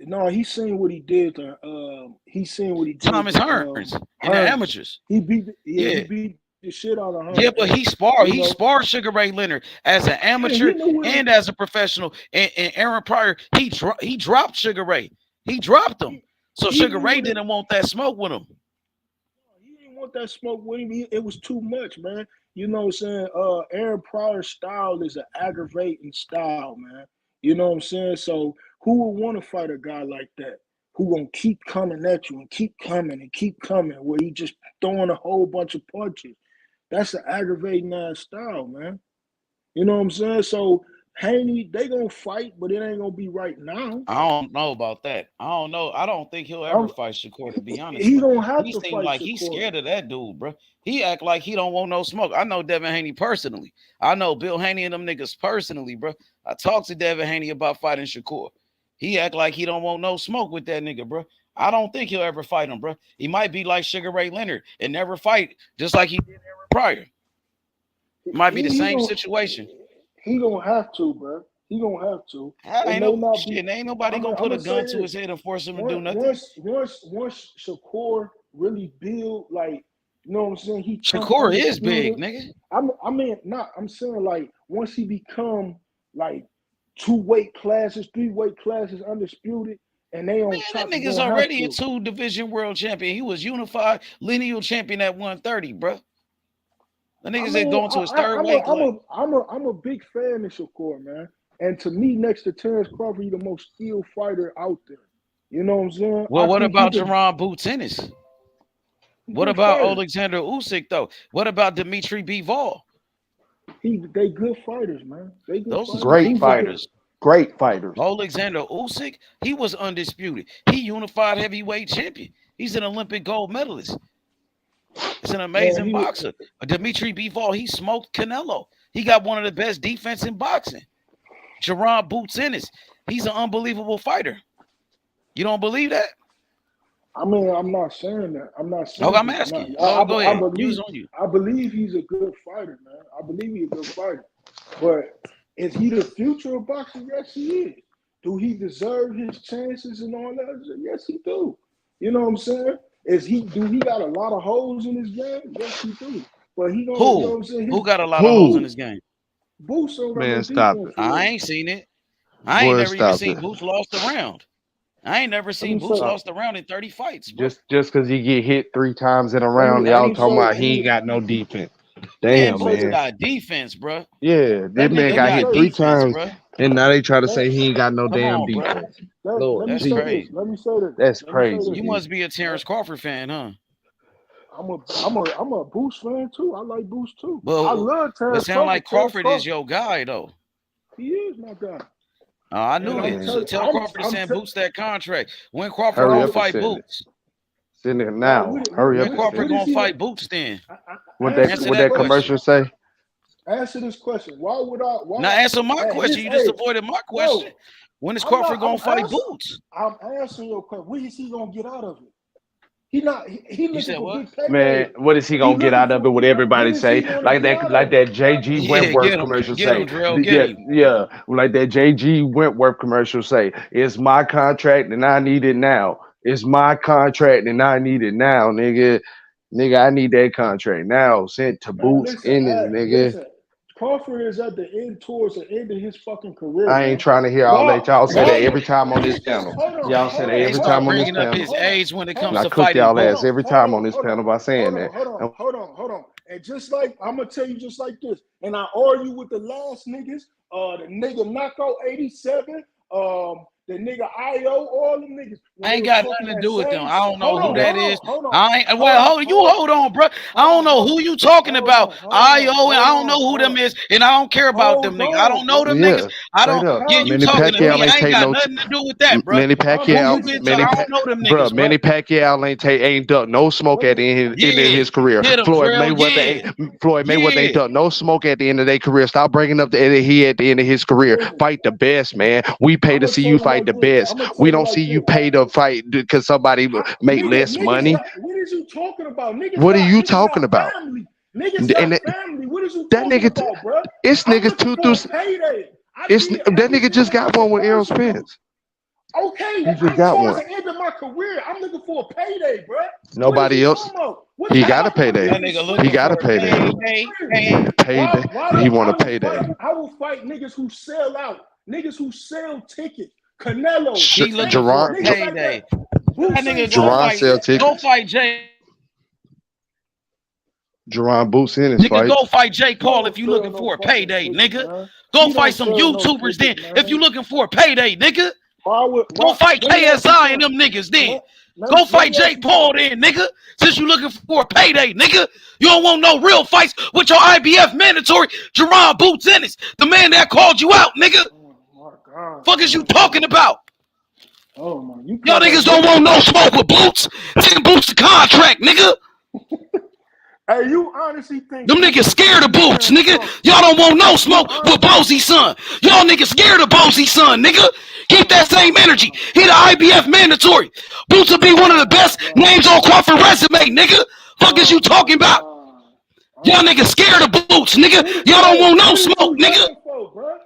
No, he seen what he did to he seen what he did Thomas to Hearns in the amateurs. He beat he Yeah. beat the shit out of Hearns. Yeah, but he sparred Sugar Ray Leonard as an amateur and as a professional. And Aaron Pryor, he dropped Sugar Ray. He dropped him. So Sugar Ray didn't want that smoke with him. He didn't want that smoke with him. It was too much, man. You know what I'm saying? Aaron Pryor's style is an aggravating style, man. You know what I'm saying? So who would want to fight a guy like that? Who gonna keep coming at you and keep coming and keep coming, where he just throwing a whole bunch of punches? That's an aggravating ass style, man. You know what I'm saying? So Haney, they gonna fight, but it ain't gonna be right now. I don't know about that. I don't know. I don't think he'll ever fight Shakur, to be honest. He don't have he to seem fight like Shakur. He's scared of that dude, bro. He act like he don't want no smoke. I know Devin Haney personally. I know Bill Haney and them niggas personally, bro. I talked to Devin Haney about fighting Shakur. He act like he don't want no smoke with that nigga, bro. I don't think he'll ever fight him, bro. He might be like Sugar Ray Leonard and never fight, just like he did Aaron Pryor. It might be the same situation. He gonna have to, bro. He gonna have to. Ain't nobody gonna put a gun to his head and force him to do nothing. Once Shakur really build, like, you know what I'm saying? Shakur is big, nigga. I'm saying, like, once he become like 2 weight classes, 3 weight classes undisputed, and they on top. That nigga's already a 2 division world champion. He was unified lineal champion at 130, bro. The niggas that going to his third weight class. I'm a big fan of Shakur, man. And to me, next to Terence Crawford, he's the most skilled fighter out there. You know what I'm saying? Well, what about Jaron Ennis? What about Alexander Usyk, though? What about Dimitri Bivol? They good fighters, man. Those are great fighters. Great fighters. Alexander Usyk, he was undisputed. He unified heavyweight champion. He's an Olympic gold medalist. He's an amazing boxer. Dimitri Bivol, he smoked Canelo. He got one of the best defense in boxing. Jaron Ennis, he's an unbelievable fighter. You don't believe that? I mean, I'm not saying that. I'm not saying. Oh, I'm asking. Go ahead. I believe he's a good fighter, man. I believe he's a good fighter. But is he the future of boxing? Yes, he is. Do he deserve his chances and all that? Yes, he do. You know what I'm saying? Do he got a lot of holes in his game? Yes, he do. But he don't. Who? You know what I'm saying? Who got a lot of holes in his game? Boots on. Man, stop it. I ain't seen it. I ain't never even seen Boots lost a round. I ain't never seen Boots lost a round in 30 fights. Bro. Just because he get hit 3 times in a round, y'all talking about he ain't got no defense. Damn, man. Boots got defense, bro. Yeah, that man got hit 3 times, bro. And now they try to say he ain't got no damn defense. Lord, that's crazy. Let me say this. That's crazy. You must be a Terence Crawford fan, huh? I'm a Boost fan too. I like Boost too. Well, I love Terence. It sounds like Crawford is your guy, though. He is my guy. I knew that. So tell Crawford to send Boots that contract. When Crawford gonna fight Boots? Send it now. Hurry up. When Crawford gonna fight Boots then? What that commercial say? Answer this question. Why would I? Now answer my question. You just avoided my question. When is Crawford gonna fight Boots? I'm answering your question. What is he gonna get out of it? He looking for big payday. Man, what is he gonna get out of it? What everybody say? Like that JG Wentworth commercial say. Yeah, like that JG Wentworth commercial say. It's my contract and I need it now. It's my contract and I need it now, nigga. I need that contract now. Sent to Boots Ennis, nigga. Listen, Crawford is at the end towards the end of his fucking career. I ain't trying to hear all that. Y'all say that every time on this panel. Y'all say that every time on this panel. His age when it comes I to cook fighting. y'all ass every time on this panel by saying that. Hold on. And just like I'm gonna tell you, just like this, and I argue with the last niggas, the nigga Knockout 87, the nigga IO, all them niggas. I ain't got nothing to do with them. I don't know who that is. Hold on, bro. I don't know who you talking about. IO, and I don't know who them is, and I don't care about them niggas. I don't know them niggas. I don't. Yeah, you talking to me? I ain't got nothing to do with that, bro. Manny Pacquiao, Manny Pacquiao ain't done no smoke at the end of his career. Floyd Mayweather ain't done no smoke at the end of their career. Stop bringing up he at the end of his career. Fight the best, man. We pay to see you fight the best. We don't see you pay to fight because somebody make less money. What is you talking about? Niggas what are you talking about? Niggas got family. What is you talking about, bro? It's niggas 2 through. That nigga just got one with Errol Spence. Okay, He just I'm got towards one. the end of my career. I'm looking for a payday, bro. Nobody else. He got a payday. He got a payday. Payday. He want a payday. I will fight niggas who sell out. Niggas who sell tickets. Canelo. He looking for a payday. That nigga go fight Jay. Jaron Boots in his Nigga, fight. go fight Jay Paul if you looking for a payday, nigga. Go fight some YouTubers then if you looking for a payday, nigga. Go fight KSI and them niggas then. Go fight Jay Paul then, nigga. Since you looking for a payday, nigga. You don't want no real fights with your IBF mandatory Jaron Boots Ennis, the man that called you out, nigga. Fuck is you talking about? Oh my, y'all niggas don't want no smoke with Boots. Send Boots the contract, nigga. Hey, you honestly think them niggas scared of Boots, nigga? Y'all don't want no smoke with Bosie's son. Y'all niggas scared of Bosie's son, nigga. Keep that same energy. He the IBF mandatory. Boots will be one of the best names on Crawford resume, nigga. Fuck is you talking about? Y'all niggas scared of Boots, nigga. Y'all don't want no smoke, nigga.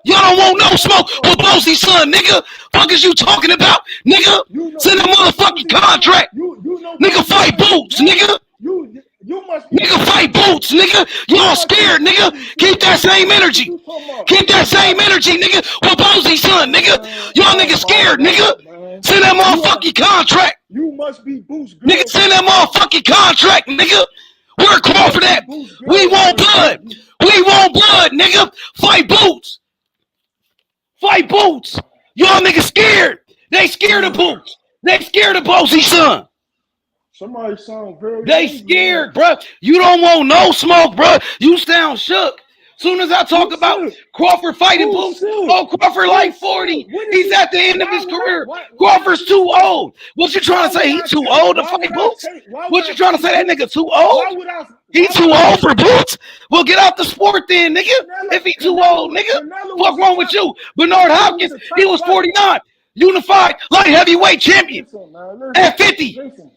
Y'all don't want no smoke with Bosie's son, nigga. Fuck is you talking about, nigga? Send a motherfucking contract. Nigga, fight Boots, nigga. Nigga, fight Boots, nigga. Y'all scared, nigga. Keep that same energy. Keep that same energy, nigga. With Bosie's son, nigga. Y'all niggas scared, nigga. Send that motherfucking contract. You must be Boots. Nigga, send that motherfucking contract, nigga. Where Crawford at? We want blood. We want blood, nigga. Fight Boots. Fight Boots. Y'all niggas scared. They scared of Boots. They scared of Bosie's son. Somebody sound very. They scared, bro. You don't want no smoke, bro. You sound shook. Soon as I talk about Crawford fighting Boots, oh, Crawford like 40. He's at the end of his career. Crawford's too old. What you trying to say? He too old to fight Boots? What you trying to say? That nigga too old? He too old for Boots? Well, get out the sport then, nigga. If he too old, nigga. What's wrong with you? Bernard Hopkins, he was 49. Unified light heavyweight champion at 50.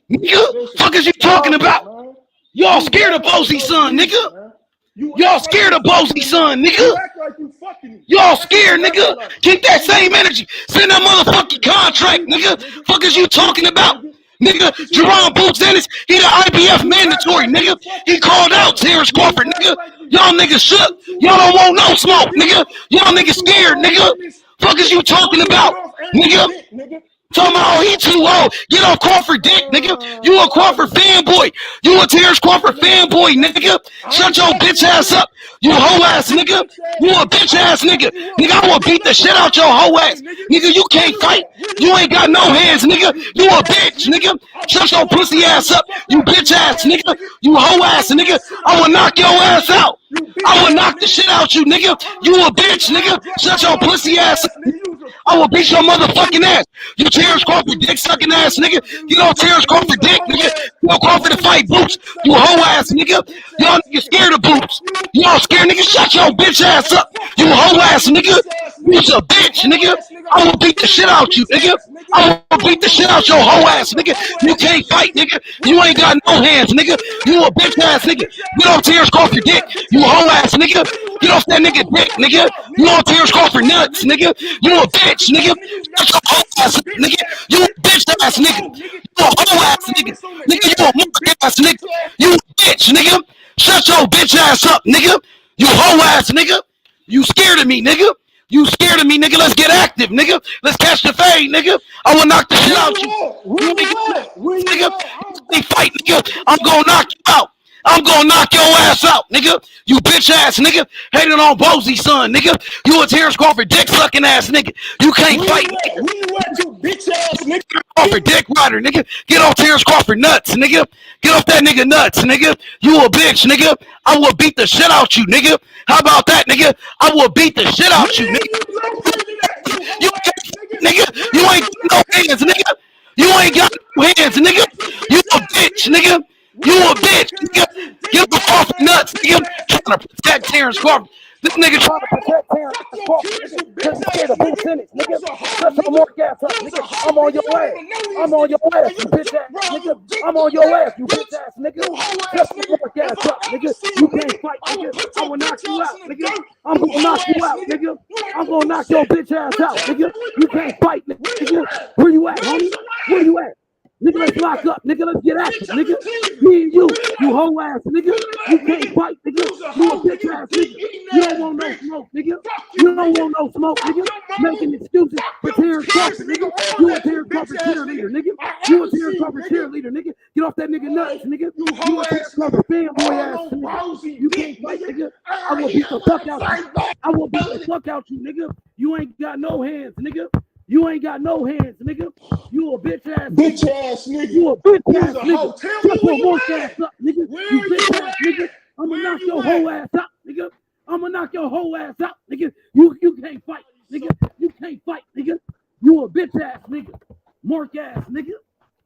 Nigga, fuck is you talking about? Y'all scared of Bosie's son, nigga. Y'all scared of Bosie's son, nigga. Y'all scared, nigga. Keep that same energy. Send that motherfucking contract, nigga. Fuck is you talking about? Nigga, Jaron Boots Ennis, he the IBF mandatory, nigga. He called out Terence Crawford, nigga. Y'all niggas shook. Y'all don't want no smoke, nigga. Y'all niggas scared, nigga. Fuck is you talking about, nigga? Talking about, oh, he too old. Get off Crawford dick, nigga. You a Crawford fanboy. You a Terence Crawford fanboy, nigga. Shut your bitch ass up. You hoe ass nigga. You a bitch ass nigga. Nigga, I will beat the shit out your hoe ass. Nigga, you can't fight. You ain't got no hands, nigga. You a bitch, nigga. Shut your pussy ass up. You bitch ass nigga. You hoe ass nigga. I will knock your ass out. I will knock the shit out you, nigga. You a bitch, nigga. Shut your pussy ass up. I will beat your motherfucking ass. You Terence Crawford dick sucking ass nigga. You know Terence Crawford dick, nigga. You know Crawford to fight Boots. You hoe ass nigga. Y'all niggas scared of Boots. Y'all scared nigga. Shut your bitch ass up. You hoe ass nigga. You's a bitch, nigga. I will beat the shit out you, nigga. I will beat the shit out your hoe ass, nigga. You can't fight, nigga. You ain't got no hands, nigga. You a bitch ass nigga. Get off Terence Crawford dick. You hoe ass nigga. Get off that nigga dick, nigga. You on Terence Crawford nuts, nigga. You a bitch, nigga. Shut your hoe ass, nigga. You a bitch ass nigga. You a hoe ass nigga. Nigga, you a mother ass nigga. You a bitch, nigga. Shut your bitch ass up, nigga. You hoe ass nigga. You scared of me, nigga. You scared of me, nigga. Let's get active, nigga. Let's catch the fade, nigga. I will knock the shit out you. Nigga, they fight, nigga. I'm gonna knock you out. I'm gonna knock your ass out, nigga. You bitch ass nigga. Hating on Bosie's son, nigga. You a Terence Crawford dick sucking ass nigga. You can't fight, nigga. You bitch ass nigga. Crawford dick rider, nigga. Get off Terence Crawford nuts, nigga. Get off that nigga nuts, nigga. You a bitch, nigga. I will beat the shit out you, nigga. How about that, nigga? I will beat the shit out you, nigga. You nigga. You ain't got no hands, nigga. You ain't got no hands, nigga. You a bitch, nigga. You a bitch, nigga. Get the Crawford nuts, nigga. Trying to protect Terence Crawford. This nigga trying to protect Terence Crawford. Because he's scared of Boots Ennis, nigga. Shut your more gas up, nigga. I'm on your ass. I'm on your ass, you bitch ass, nigga. I'm on your ass, you bitch ass, nigga. Shut your more gas up, nigga. You can't fight, nigga. I'm gonna knock you out, nigga. I'm gonna knock you out, nigga. I'm gonna knock your bitch ass out, nigga. You can't fight, nigga. Where you at? Nigga, let's lock up. Nigga, let's get active. Nigga, me and you whole ass nigga. You can't fight, nigga. You a bitch ass nigga. You don't want no smoke, nigga. You don't want no smoke, nigga. Making excuses for Terence Crawford, nigga. You a Terence Crawford cheerleader, nigga. You a Terence Crawford cheerleader, nigga. Get off that nigga nuts, nigga. You a Terence Crawford fanboy ass nigga. You can't fight, nigga. I will beat the fuck out you. I will beat the fuck out you, nigga. You ain't got no hands, nigga. You ain't got no hands, nigga. You a bitch ass nigga. You a bitch ass nigga. Shut your work ass up, nigga. You bitch ass nigga. I'ma knock your whole ass out, nigga. I'ma knock your whole ass out, nigga. You can't fight, nigga. You can't fight, nigga. You a bitch ass nigga. Mark ass nigga.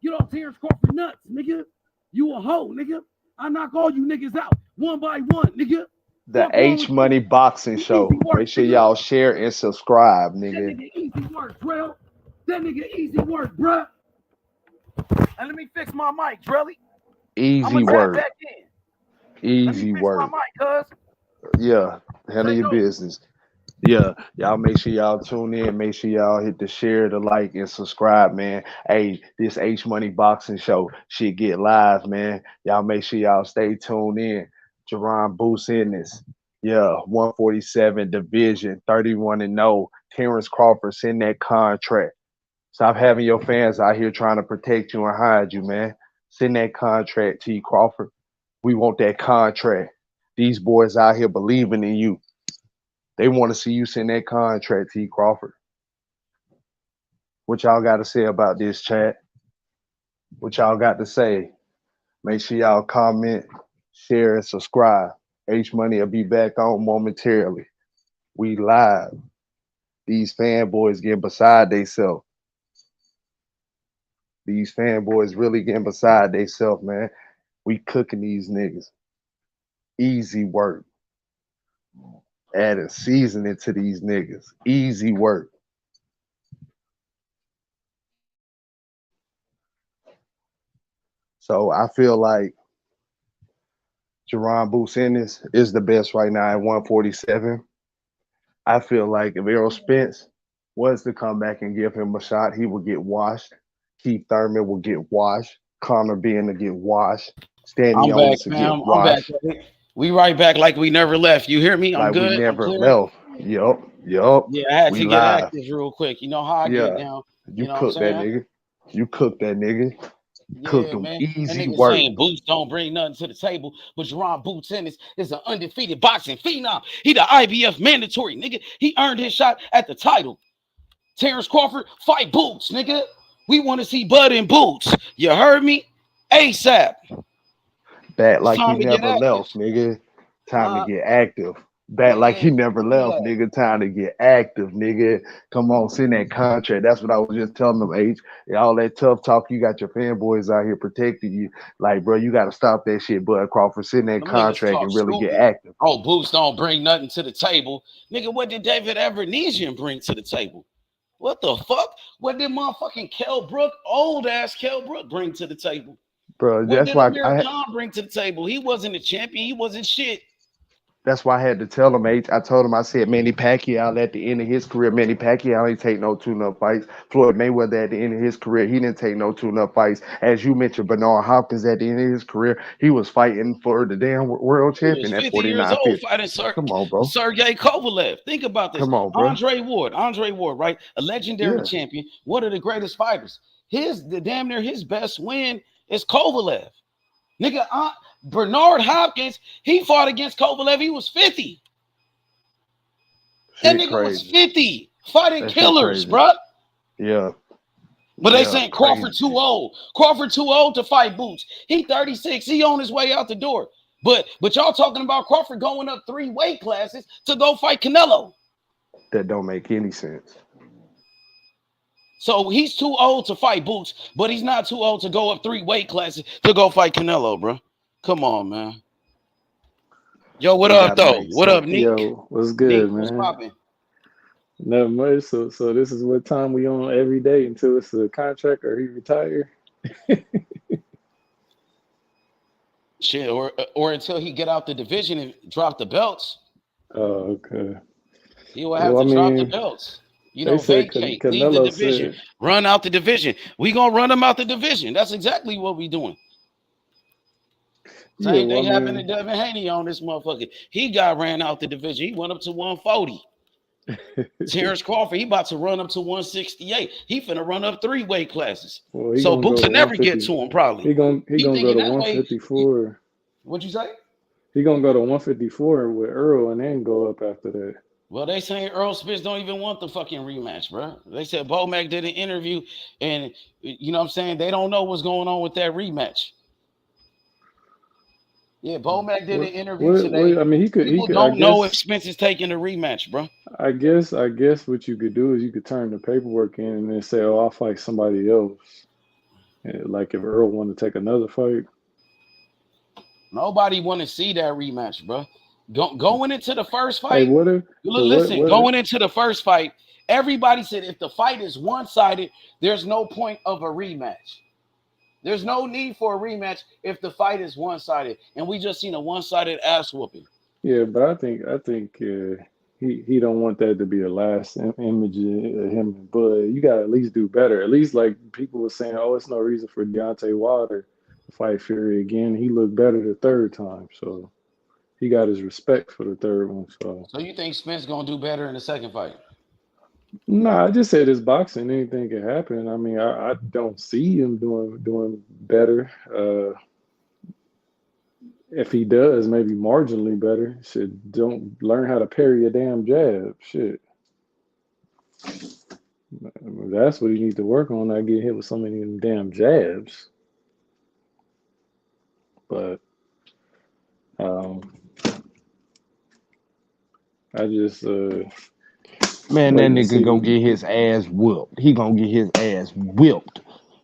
Get off Terence Crawford nuts, nigga. You a hoe, nigga. I knock all you niggas out one by one, nigga. The H Money Boxing Show. Make sure y'all share and subscribe, nigga. That nigga easy work, Drell. That nigga easy work, bruh. And let me fix my mic, Drelly. Easy work. Back in. Easy work. My mic, cuz. Yeah, handle your business. Yeah, y'all make sure y'all tune in. Make sure y'all hit the share, the like, and subscribe, man. Hey, this H Money Boxing Show shit get live, man. Y'all make sure y'all stay tuned in. Jaron Ennis, yeah, 147 division, 31-0. Terence Crawford, send that contract. Stop having your fans out here trying to protect you and hide you, man. Send that contract, T. Crawford. We want that contract. These boys out here believing in you. They want to see you send that contract, T. Crawford. What y'all got to say about this, chat? What y'all got to say? Make sure y'all comment, share, and subscribe. H Money will be back on momentarily. We live. These fanboys getting beside themselves. These fanboys really getting beside themselves, man. We cooking these niggas. Easy work. Adding seasoning to these niggas. Easy work. So I feel like Jaron Ennis is the best right now at 147. I feel like if Errol Spence was to come back and give him a shot, he would get washed. Keith Thurman will get washed. Connor Bean to get washed. Stanley Owens to get washed. I'm back. We right back like we never left. You hear me? I'm like good. We never left. Yup. Yeah, I had to get active real quick. You know how I get down. You cook that nigga. You cook that nigga. Cook them. Man. Easy work. Work. Saying Boots don't bring nothing to the table, but Jaron Ennis is an undefeated boxing phenom. He the IBF mandatory, nigga. He earned his shot at the title. Terence Crawford, fight Boots, nigga. We want to see Bud and Boots. You heard me? ASAP. Back like he never left, nigga. Time to get active. Back like he never left, nigga. Time to get active, nigga. Come on, send that contract. That's what I was just telling them, H. All that tough talk, you got your fanboys out here protecting you. Like, bro, you got to stop that shit, Bud Crawford. Send that contract and really get active. Oh, Boots don't bring nothing to the table. Nigga, what did David Evernesian bring to the table? What the fuck? What did motherfucking old-ass Kell Brook bring to the table? Bro, what that's did why Amir Khan bring to the table? He wasn't a champion. He wasn't shit. That's why I had to tell him, H. I told him, I said, Manny Pacquiao at the end of his career, Manny Pacquiao ain't take no tune-up fights. Floyd Mayweather at the end of his career, he didn't take no tune-up fights. As you mentioned, Bernard Hopkins at the end of his career, he was fighting for the damn world champion at 49. Years old fighting Come on, bro. Sergey Kovalev. Think about this. Come on, bro. Andre Ward, right? A legendary champion, one of the greatest fighters. Damn near his best win is Kovalev. Nigga, Bernard Hopkins, he fought against Kovalev. He was 50. That nigga was 50 fighting killers, bro. Yeah. But they saying Crawford too old. Crawford too old to fight Boots. He 36. He on his way out the door. But y'all talking about Crawford going up 3 weight classes to go fight Canelo. That don't make any sense. So he's too old to fight Boots, but he's not too old to go up 3 weight classes to go fight Canelo, bro. Come on, man. Yo, what up, though? What up, Nick? Yo, what's good, Nick, man? What's popping? Not much. So this is what time we on every day until it's a contract or he retire. Shit, or until he get out the division and drop the belts. Oh, okay. He will have to drop the belts. They said vacate, leave the Canelo division, said, run out the division. We gonna run them out the division. That's exactly what we doing. yeah, Same well, thing I happened to mean, Devin Haney on this motherfucker. He got ran out the division. He went up to 140. Terence Crawford, he about to run up to 168. He finna run up 3 weight classes. well, he So gonna go Boots to will never get 150. to him probably. He gonna go thinking to that way. 154. What'd you say? He gonna go to 154 with Earl and then go up after that. Well, they saying Earl Spence don't even want the fucking rematch, bro. They said Bomac did an interview, and you know what I'm saying, they don't know what's going on with that rematch. Yeah, Bomac did an interview today. I mean, he could. People I don't know if guess. Spence is taking the rematch, bro. I guess what you could do is you could turn the paperwork in and then say, "Oh, I'll fight somebody else." And like if Earl want to take another fight. Nobody want to see that rematch, bro. Going into the first fight. Hey, what if? Listen, going into the first fight, everybody said if the fight is one-sided, there's no point of a rematch. There's no need for a rematch if the fight is one-sided, and we just seen a one-sided ass whooping. Yeah, but I think he don't want that to be the last image of him and Bud. You gotta at least do better. At least like people were saying, oh, it's no reason for Deontay Wilder to fight Fury again. He looked better the third time, so he got his respect for the third one. So you think Spence gonna do better in the second fight? No, I just said it's boxing. Anything can happen. I mean, I don't see him doing better. If he does, maybe marginally better. Shit, don't learn how to parry a damn jab. Shit. That's what he needs to work on. Not get hit with so many of them damn jabs. But I just man, that nigga gonna get his ass whooped. He gonna get his ass whipped.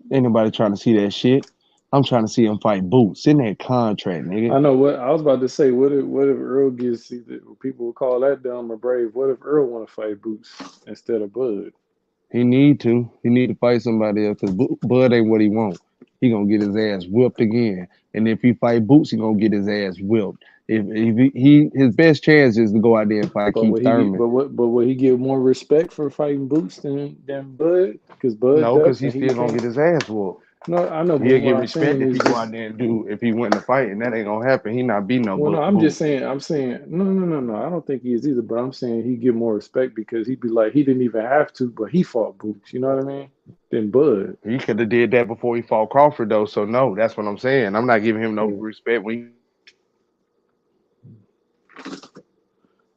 Anybody trying to see that shit? I'm trying to see him fight Boots in that contract, nigga. I know what I was about to say. What if Earl gets? People will call that dumb or brave. What if Earl want to fight Boots instead of Bud? He need to fight somebody else because Bud ain't what he want. He gonna get his ass whipped again. And if he fight Boots, he gonna get his ass whipped. If his best chance is to go out there and fight Keith Thurman. But will he get more respect for fighting Boots than Bud? Because Bud no, because he's still gonna get his ass whooped. No, I know. He'll get respect if he go out there and if he win the fight, and that ain't gonna happen. He not beating no. Well, no, I'm saying, no. I don't think he is either. But I'm saying he get more respect because he'd be like, he didn't even have to, but he fought Boots. You know what I mean? Than Bud. He could have did that before he fought Crawford, though. So no, that's what I'm saying. I'm not giving him no respect.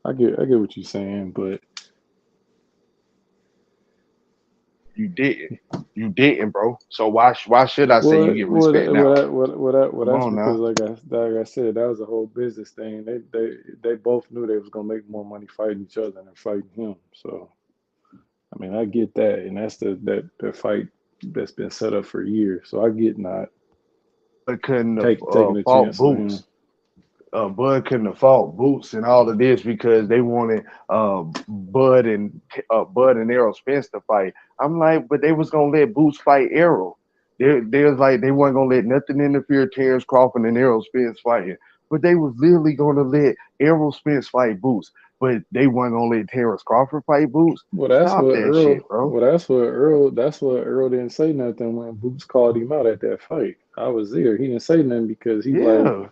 I get what you're saying, but. You didn't, bro. So why should I say you get respect now? That's because like I said, that was a whole business thing. They both knew they was gonna make more money fighting each other than fighting him. So, I mean, I get that, and that's the fight that's been set up for years. So I get not. But couldn't taking a chance on him. Bud couldn't have fought Boots and all of this because they wanted Bud and Errol Spence to fight. I'm like, but they was gonna let Boots fight Errol. They was like they weren't gonna let nothing interfere Terence Crawford and Errol Spence fighting. But they was literally gonna let Errol Spence fight Boots. But they weren't gonna let Terence Crawford fight Boots. Well, that's what Earl didn't say nothing when Boots called him out at that fight. I was there. He didn't say nothing because he like.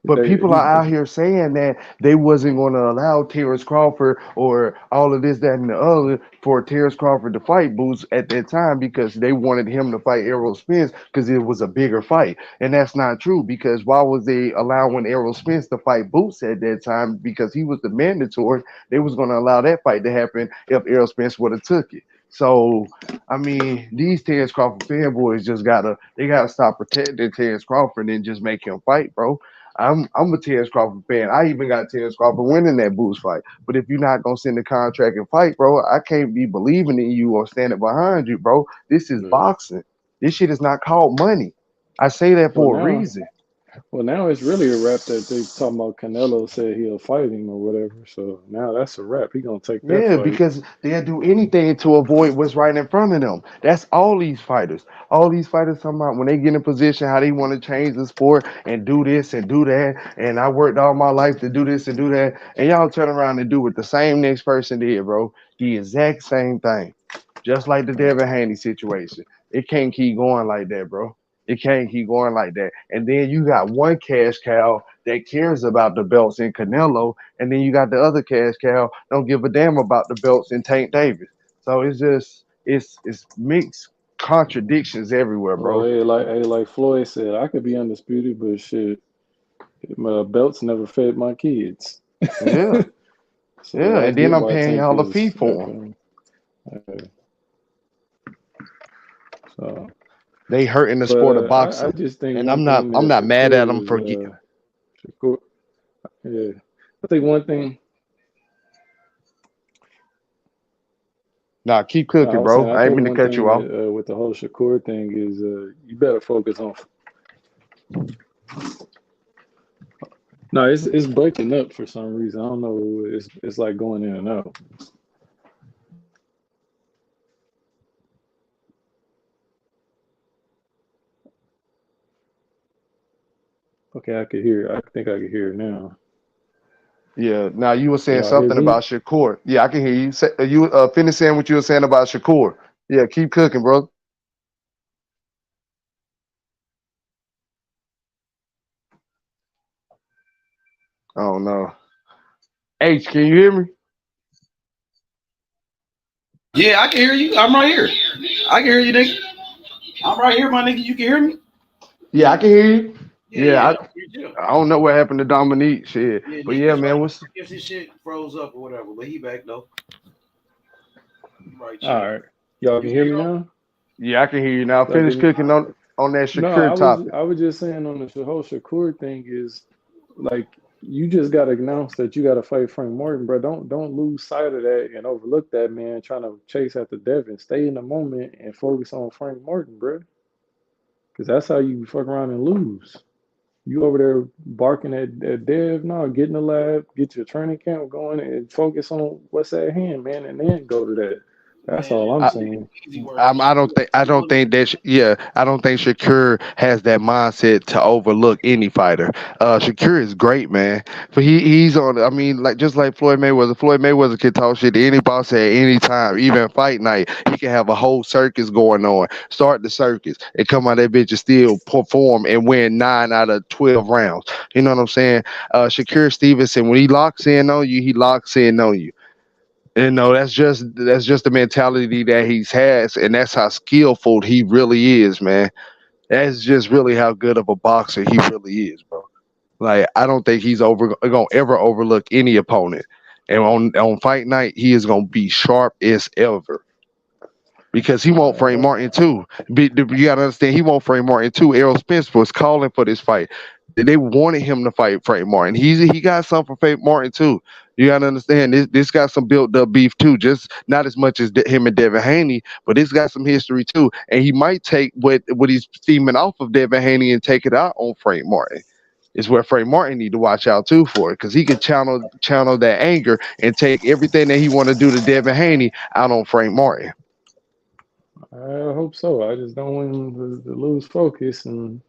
But people are out here saying that they wasn't going to allow Terence Crawford or all of this, that, and the other for Terence Crawford to fight Boots at that time because they wanted him to fight Errol Spence because it was a bigger fight. And that's not true because why was they allowing Errol Spence to fight Boots at that time? Because he was the mandatory. They was going to allow that fight to happen if Errol Spence would have took it. So, I mean, these Terence Crawford fanboys just gotta stop protecting Terence Crawford and just make him fight, bro. I'm a Terence Crawford fan. I even got Terence Crawford winning that Boots fight. But if you're not gonna send the contract and fight, bro, I can't be believing in you or standing behind you, bro. This is boxing. This shit is not called money. I say that for a reason. Well, now it's really a rap that they talking about. Canelo said he'll fight him or whatever. So now that's a rap. He gonna take that Yeah, fight. because they'll do anything to avoid what's right in front of them. That's all these fighters. All these fighters talking about when they get in position, how they want to change the sport and do this and do that. And I worked all my life to do this and do that. And y'all turn around and do what the same next person did, bro. The exact same thing. Just like the Devin Haney situation. It can't keep going like that, bro. It can't keep going like that. And then you got one cash cow that cares about the belts in Canelo, and then you got the other cash cow don't give a damn about the belts in Tank Davis. So it's just it's mixed contradictions everywhere, Well, bro. like Floyd said, I could be undisputed, but shit, my belts never fed my kids. Yeah, So yeah. I And then get I'm why paying Tank y'all a is fee for them. helping. So, They hurting the but sport of I boxing, just think and one I'm not thing I'm that not mad at Shakur them is for. Shakur, yeah. I think one thing. Nah, keep No, I cooking, was saying bro. I I ain't think mean to one cut thing you off. that with the whole Shakur thing is you better focus on. No, it's breaking up for some reason. I don't know. It's like going in and out. Okay, I could hear. I think I can hear it now. Yeah. Now you were Can saying y'all hear something me? about Shakur. Yeah, I can hear you. You finish saying what you were saying about Shakur. Yeah, keep cooking, bro. Oh no. H, can you hear me? Yeah, I can hear you. I'm right here. I can hear you, nigga. I'm right here, my nigga. You can hear me? Yeah, I can hear you. Yeah, Yeah, yeah. I, I don't know what happened to Dominique. Shit, Yeah, but Nick yeah, was man, like, what's I guess his shit froze up or whatever, but he back though. You right, All chill. right, y'all You can can hear hear me him? now. yeah, I can hear you now. Y'all Finish give me. cooking on that No, Shakur topic. I was just saying on the whole Shakur thing is like you just got to announce that you got to fight Frank Morton, bro. Don't lose sight of that and overlook that man trying to chase after Devin. Stay in the moment and focus on Frank Morton, bro. Because that's how you fuck around and lose. You over there barking at Dev, no, get in the lab, get your training camp going, and focus on what's at hand, man, and then go to that. That's Man, all I'm I, saying. easy work. I don't think that I don't think Shakur has that mindset to overlook any fighter. Shakur is great, man. But he's on. I mean, like just like Floyd Mayweather. Floyd Mayweather can talk shit to any boss at any time, even fight night. He can have a whole circus going on. Start the circus and come out that bitch and still perform and win 9 out of 12 rounds. You know what I'm saying? Shakur Stevenson, when he locks in on you, he locks in on you. And no, that's just the mentality that he's has, and that's how skillful he really is, man. That's just really how good of a boxer he really is, bro. Like I don't think he's gonna ever overlook any opponent. And on fight night, he is gonna be sharp as ever because he won't Frank Martin too. You gotta understand, he won't Frank Martin too. Errol Spence was calling for this fight. They wanted him to fight Frank Martin. He got some for Frank Martin too. You gotta understand this got some built up beef too. Just not as much as him and Devin Haney, but it's got some history too. And he might take what he's steaming off of Devin Haney and take it out on Frank Martin. Is where Frank Martin need to watch out too for it because he could channel that anger and take everything that he want to do to Devin Haney out on Frank Martin. I hope so. I just don't want him to lose focus and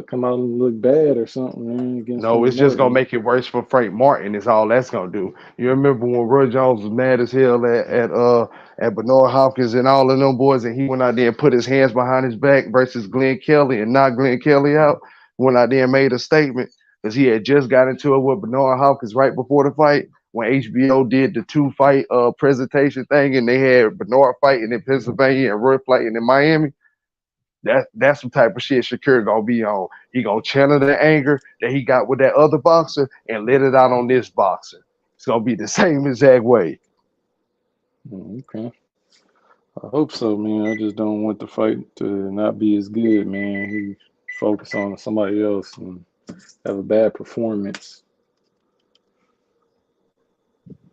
come out and look bad or something, man, against No, Frank it's just gonna Martin. make it worse for Frank Martin. Is all that's gonna do. You remember when Roy Jones was mad as hell at Bernard Hopkins and all of them boys, and he went out there and put his hands behind his back versus Glenn Kelly and knocked Glenn Kelly out. Went out there and made a statement because he had just got into it with Bernard Hopkins right before the fight when HBO did the 2 fight presentation thing, and they had Bernard fighting in Pennsylvania and Roy fighting in Miami. That's some type of shit Shakur gonna be on. He gonna channel the anger that he got with that other boxer and let it out on this boxer. It's gonna be the same exact way. Okay. I hope so, man. I just don't want the fight to not be as good, man. He focus on somebody else and have a bad performance.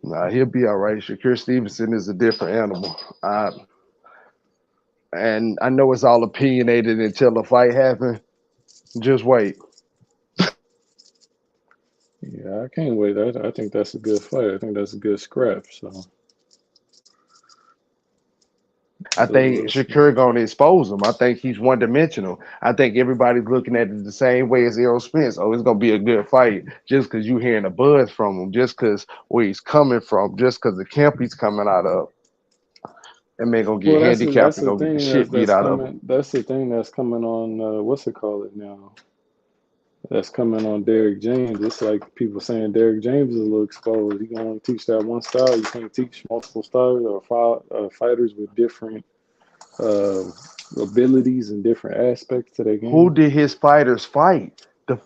Nah, he'll be all right. Shakur Stevenson is a different animal. And I know it's all opinionated until the fight happens. Just wait. Yeah, I can't wait. I think that's a good fight. I think that's a good scrap. So, I but think we'll see. Shakur gonna expose him. I think he's one dimensional. I think everybody's looking at it the same way as Errol Spence. Oh, it's gonna be a good fight just because you hearing a buzz from him, just because where he's coming from, just because the camp he's coming out of. That man gonna get Well, handicapped that's and the go get the thing shit beat that's out of him. coming. That's the thing that's coming on. What's it called now? That's coming on Derrick James. It's like people saying Derrick James is a little exposed. You can only teach that one style. You can't teach multiple styles or fighters with different uh, abilities and different aspects to their Who game. did his fighters fight? The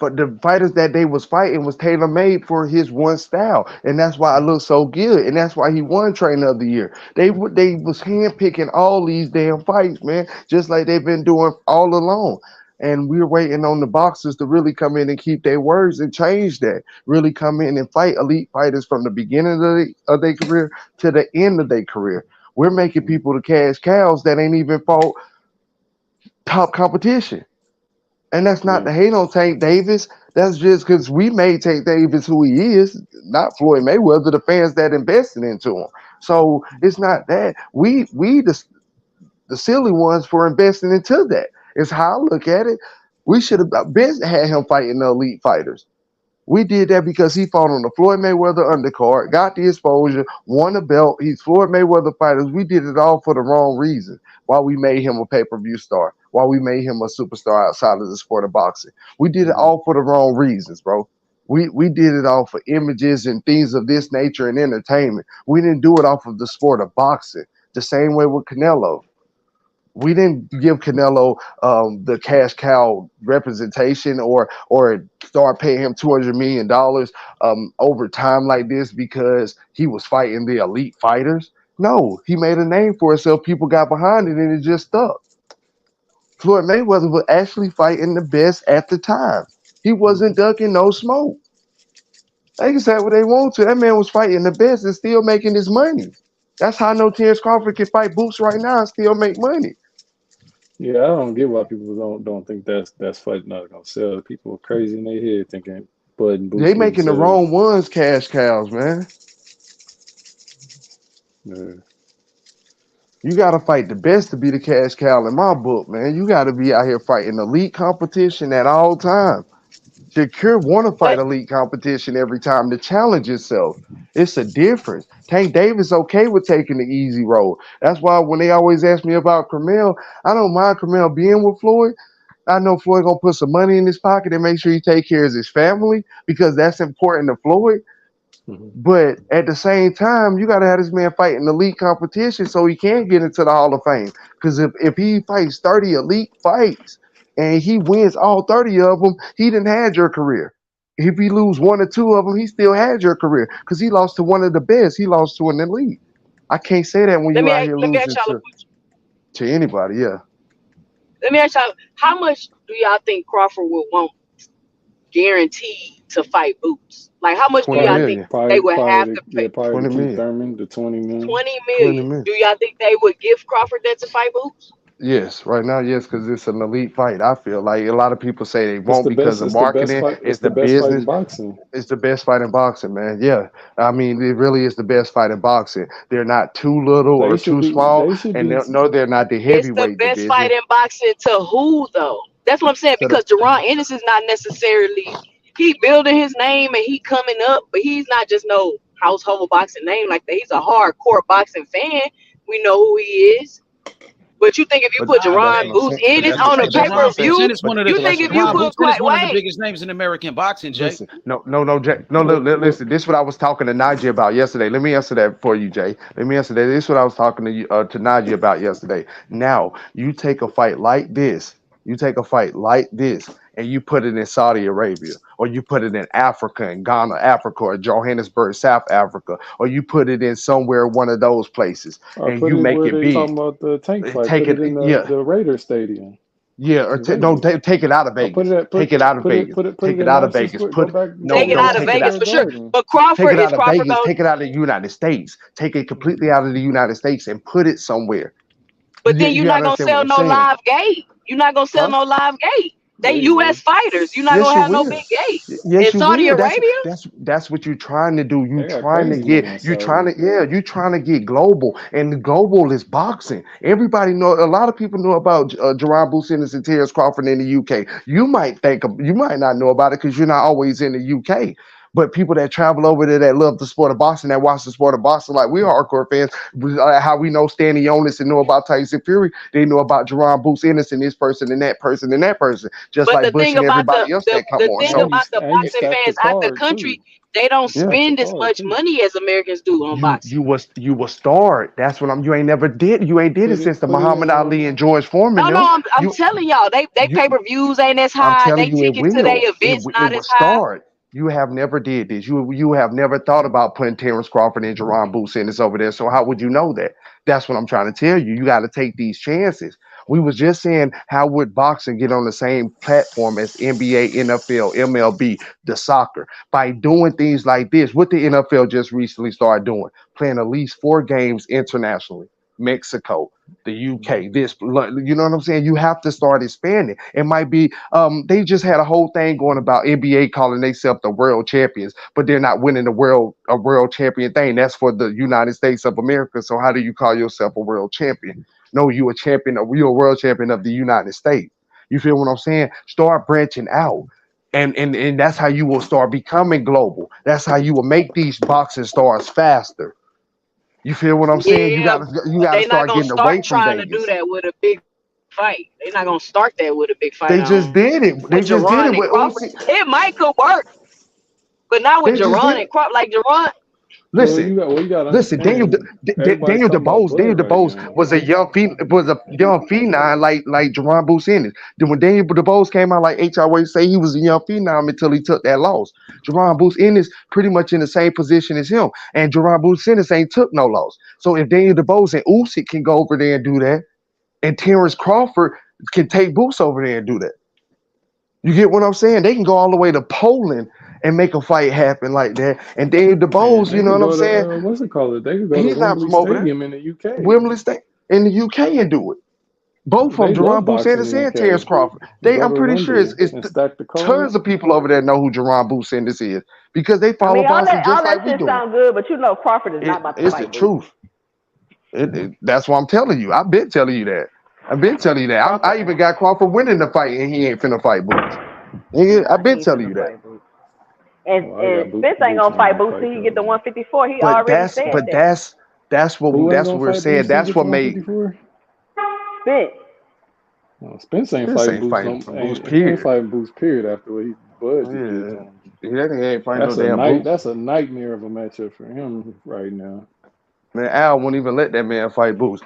fighters that they was fighting was tailor made for his one style, and that's why it looked so good, and that's why he won Trainer of the Year. They was handpicking all these damn fights, man, just like they've been doing all along. And we're waiting on the boxers to really come in and keep their words and change that. Really come in and fight elite fighters from the beginning of their career to the end of their career. We're making people the cash cows that ain't even fought top competition. And that's not Yeah. to hate on Tank Davis. That's just because we made Tank Davis who he is, not Floyd Mayweather, the fans that invested into him. So it's not that. We the silly ones for investing into that. It's how I look at it. We should have been had him fighting the elite fighters. We did that because he fought on the Floyd Mayweather undercard, got the exposure, won a belt. He's Floyd Mayweather fighters. We did it all for the wrong reason. Why we made him a pay-per-view star. Why we made him a superstar outside of the sport of boxing. We did it all for the wrong reasons, bro. We did it all for images and things of this nature and entertainment. We didn't do it off of the sport of boxing. The same way with Canelo. We didn't give Canelo the cash cow representation or start paying him $200 million over time like this because he was fighting the elite fighters. No, he made a name for himself. People got behind it and it just stuck. Floyd Mayweather was actually fighting the best at the time. He wasn't ducking no smoke. They can say what they want to. That man was fighting the best and still making his money. That's how I know Terence Crawford can fight Boots right now and still make money. Yeah, I don't get why people don't think that's fight not gonna sell. People are crazy in their head thinking Bud and Boots They didn't making the sell. wrong ones cash cows, man. Yeah. You got to fight the best to be the cash cow in my book, man. You got to be out here fighting elite competition at all times. Shakur want to fight elite competition every time to challenge yourself. It's a difference. Tank Davis okay with taking the easy road. That's why when they always ask me about Carmel, I don't mind Carmel being with Floyd. I know Floyd gonna put some money in his pocket and make sure he take care of his family because that's important to Floyd. But at the same time, you got to have this man fighting elite competition so he can get into the Hall of Fame. Because if he fights 30 elite fights and he wins all 30 of them, he didn't had your career. If he lose one or two of them, he still had your career because he lost to one of the best. He lost to an elite. I can't say that when you out here let me ask losing y'all a question. to anybody. Yeah. Let me ask y'all, how much do y'all think Crawford would want guaranteed to fight Boots? Like, how much do y'all think they would have to pay? Probably to keep Thurman to 20 million. 20 million. Do y'all think they would give Crawford that to fight Boots? Yes, right now, yes, because it's an elite fight. I feel like a lot of people say they won't because of marketing. It's the business. It's the best fight in boxing, man. Yeah, I mean, it really is the best fight in boxing. They're not too little or too small, and they're not the heavyweight It's the best division. fight in boxing to who, though? That's what I'm saying, because Jaron Ennis is not necessarily, he building his name and he coming up, but he's not just no household boxing name like that. He's a hardcore boxing fan. We know who he is. But you think if you put Jaron Boots Ennis on a pay-per-view, you think if you put one of the biggest names in American boxing, Jay. Listen, Jay. Listen. This is what I was talking to Najee about yesterday. Let me answer that for you, Jay. Let me answer that. This is what I was talking to you to Najee about yesterday. Now, you take a fight like this. And you put it in Saudi Arabia, or you put it in Africa, in Ghana, Africa, or Johannesburg, South Africa, or you put it in somewhere, one of those places, and you make it big. Talking about the tank fight. Put it in the Raiders Stadium. Yeah, or take it out of Vegas. Take it out of Vegas. Take it out of Vegas. Take it out of Vegas for sure. But Crawford is Crawford. Take it out of the United States. Take it completely out of the United States and put it somewhere. But then you're not gonna sell no live gate. You're not gonna sell no live gate. They U.S. fighters. You're not Yes, gonna you have no will. big gate. Yes, In you Saudi will. Arabia, That's what you're trying to do. They got crazy money in Saudi. You trying to get global, and the global is boxing. Everybody know. A lot of people know about Jaron Ennis and Terence Crawford in the UK. You might not know about it because you're not always in the UK. But people that travel over there that love the sport of boxing, that watch the sport of boxing, like we're hardcore fans, how we know Stanley Onis and know about Tyson Fury, they know about Jaron Ennis and this person and that person and that person, just but like the Bush thing and about everybody else that come the on thing shows. about the And you boxing stack the fans out the card too. country, they don't Yeah. spend as much money as Americans do on boxing. You was starred. That's what you ain't never did. You ain't did it since the Muhammad Ali and George Foreman. No, I'm telling y'all, they pay-per-views ain't as I'm high. They telling you, it tickets to their will. events It not will as high. start. You have never did this. You have never thought about putting Terence Crawford and Jaron Ennis over there. So how would you know that? That's what I'm trying to tell you. You got to take these chances. We was just saying, how would boxing get on the same platform as NBA, NFL, MLB, the soccer, by doing things like this? What the NFL just recently started doing, playing at least 4 games internationally. Mexico, the UK, this, you know what I'm saying? You have to start expanding. It might be, they just had a whole thing going about NBA calling themselves the world champions, but they're not winning a world champion thing. That's for the United States of America. So how do you call yourself a world champion? No, you're a world champion of the United States. You feel what I'm saying? Start branching out. And that's how you will start becoming global. That's how you will make these boxing stars faster. You feel what I'm saying? You Yeah, but gotta they're not start gonna getting away start from trying to do Vegas. that with a big fight. They're not gonna start that with a big fight They just did it. They with just did it Jaron and with Crawford. Usyk. It might could work, but not with They just did Jaron it. and Crawford. Like Jaron, Well, Listen, you got to listen. Daniel understand. Everybody's talking about Daniel Bud right DeBose now. was a young phenom like Jaron Ennis. Then when Daniel DeBose came out, like HRW say, he was a young phenom until he took that loss. Jaron Ennis pretty much in the same position as him, and Jaron Ennis ain't took no loss. So if Daniel DeBose and Usyk can go over there and do that, and Terence Crawford can take Boots over there and do that. You get what I'm saying? They can go all the way to Poland and make a fight happen like that. And Dave Man, DeBose, they you know could what I'm go saying? to what's it called? They could go to He's not Wembley from over there. Stadium in the UK. Wembley State in the UK and do it. Both from They love Jaron boxing Ennis in the and Terence UK. Crawford. Go I'm to pretty sure Wembley it's and stack the card. tons of people over there know who Jaron Ennis is because they I follow mean, boxing all just that like we shit do. sound good, but you know Crawford is not about to It's the fight Boots. truth. That's what I'm telling you. I've been telling you that. I've been telling you that. I even got Crawford winning the fight, and he ain't finna fight Boots. I've been telling you that. And Spence ain't gonna fight Boots till he get to 154. He already said that. That's what Who ain't gonna we're fight saying. Boots till he That's get to what made 154? Spence. No, Spence ain't Spence fighting ain't Boots. fighting for Boots. He ain't Period. fighting Boots. Period. After what Bud just did to Yeah, him. he ain't fighting no damn Boots. That's a nightmare of a matchup for him right now. Man, Al won't even let that man fight Boots.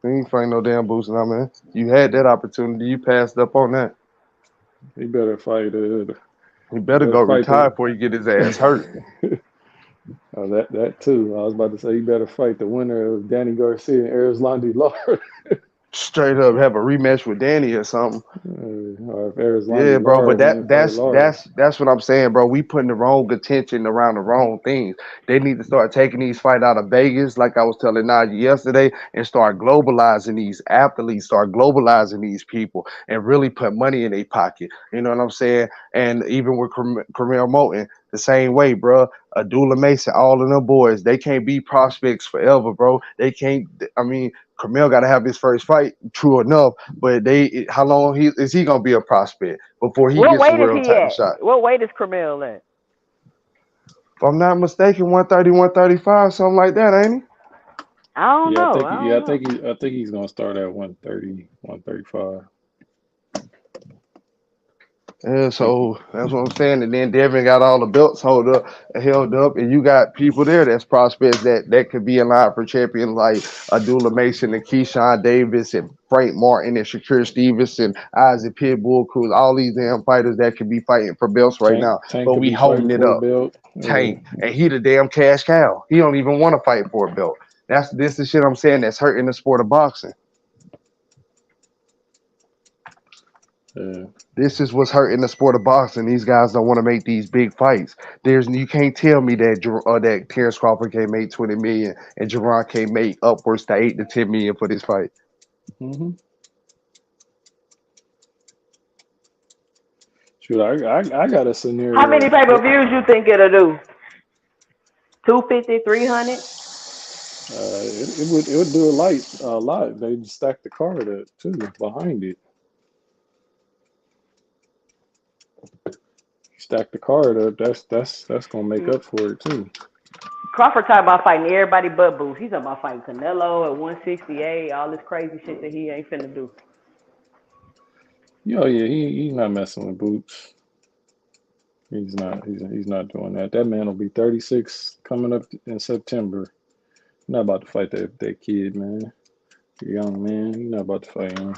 He ain't fighting no damn Boots now, man. You had that opportunity. You passed up on that. He better fight. He better go retire before he get his ass hurt. That too. I was about to say he better fight the winner of Danny Garcia and Erislandy Lara. Straight up have a rematch with Danny or something. Or if Erislandy Yeah, bro, Lara but Lara. that's what I'm saying, bro. We putting the wrong attention around the wrong things. They need to start taking these fights out of Vegas, like I was telling Najee yesterday, and start globalizing these athletes, start globalizing these people, and really put money in their pocket. You know what I'm saying? And even with Camille Moulton, the same way, bro. Abdullah Mason, all of them boys, they can't be prospects forever, bro. They can't. I mean, Camille got to have his first fight, true enough, but how long is he gonna be a prospect before he What gets a weight is world he title at? shot? What weight is Camille at? If I'm not mistaken, 130, 135, something like that, ain't he? I don't know. I think he's gonna start at 130, 135. Yeah, so that's what I'm saying. And then Devin got all the belts held up, and you got people there that's prospects that could be in line for champions like Abdullah Mason and Keyshawn Davis and Frank Martin and Shakur Stevenson, Isaac Pitbull Cruz, all these damn fighters that could be fighting for belts right now. Tank But could we be holding fighting it for a up. belt. Tank, and he the damn cash cow. He don't even want to fight for a belt. This is shit I'm saying that's hurting the sport of boxing. Yeah. This is what's hurting the sport of boxing. These guys don't want to make these big fights. You can't tell me that Terence Crawford can't make 20 million and Jaron can't make upwards to 8 to 10 million for this fight. Mm-hmm. Shoot, I got a scenario. How many pay-per-views you think it'll do? 250, 300? It would do a lot. They'd stack the card up too behind it. Stack the card up. That's gonna make up for it too. Crawford talking about fighting everybody but Boots. He's talking about fighting Canelo at 168, all this crazy shit that he ain't finna do. Yeah, he's not messing with Boots. He's not doing that. That man will be 36 coming up in September. Not about to fight that kid, man. The young man. He's not about to fight him.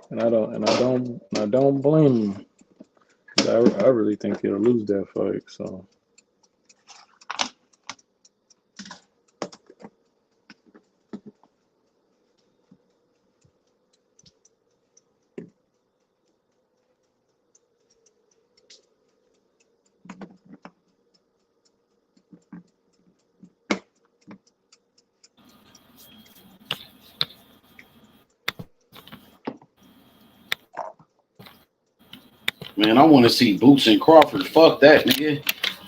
And I don't blame him. I really think he'll lose that fight. So. Man, I want to see Boots and Crawford. Fuck that, nigga.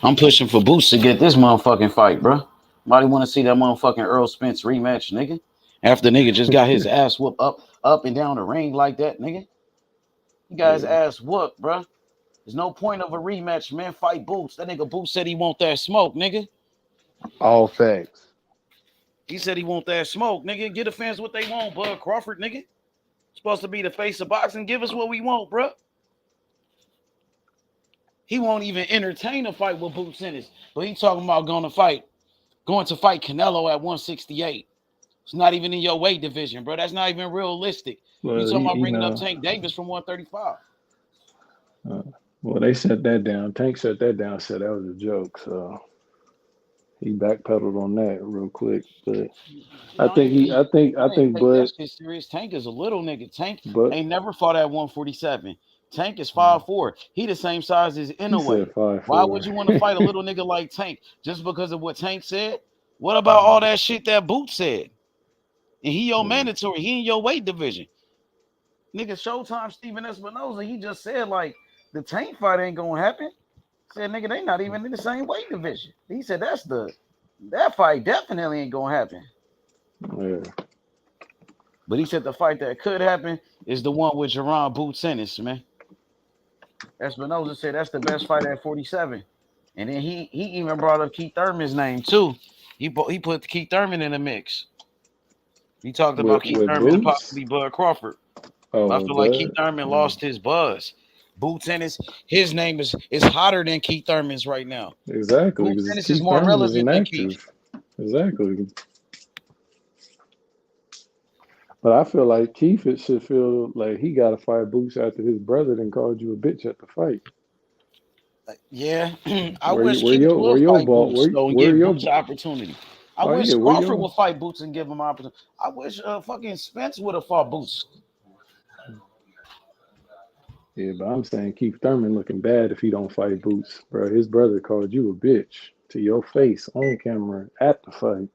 I'm pushing for Boots to get this motherfucking fight, bro. Nobody want to see that motherfucking Earl Spence rematch, nigga. After nigga just got his ass whooped up and down the ring like that, nigga. You got his ass whooped, bro. There's no point of a rematch, man. Fight Boots. That nigga Boots said he want that smoke, nigga. All facts. He said he want that smoke, nigga. Get the fans what they want, Bud Crawford, nigga. Supposed to be the face of boxing. Give us what we want, bro. He won't even entertain a fight with Boots Ennis, but he talking about going to fight Canelo at 168. It's not even in your weight division, bro. That's not even realistic. Well, you talking about bringing up Tank Davis from 135. Well, they shut that down. Tank shut that down. Said that was a joke. So he backpedaled on that real quick. But I think Bud. That shit serious. Tank is a little nigga. Tank ain't never fought at 147. Tank is 5'4". He the same size as Inoue. Why would you want to fight a little nigga like Tank just because of what Tank said? What about all that shit that Boots said? And he your mandatory. He in your weight division. Nigga, Showtime Stephen Espinoza, he just said like the Tank fight ain't gonna happen. Said nigga, they not even in the same weight division. He said that fight definitely ain't gonna happen. Yeah. But he said the fight that could happen is the one with Jaron Boots Ennis, man. Espinoza said that's the best fight at 47. And then he even brought up Keith Thurman's name too. He put Keith Thurman in the mix. He talked about Keith Thurman and possibly Bud Crawford. I feel like Keith Thurman lost his buzz. Boots Ennis, his name is hotter than Keith Thurman's right now. Exactly. Boots Ennis is more relevant than Keith. Exactly. But I feel like Keith should feel like he got to fight Boots after his brother then called you a bitch at the fight. Yeah, I wish Keith would fight Boots and give Boots an opportunity. I wish Crawford would fight Boots and give him an opportunity. I wish fucking Spence would have fought Boots. Yeah, but I'm saying Keith Thurman looking bad if he don't fight Boots, bro. His brother called you a bitch to your face on camera at the fight.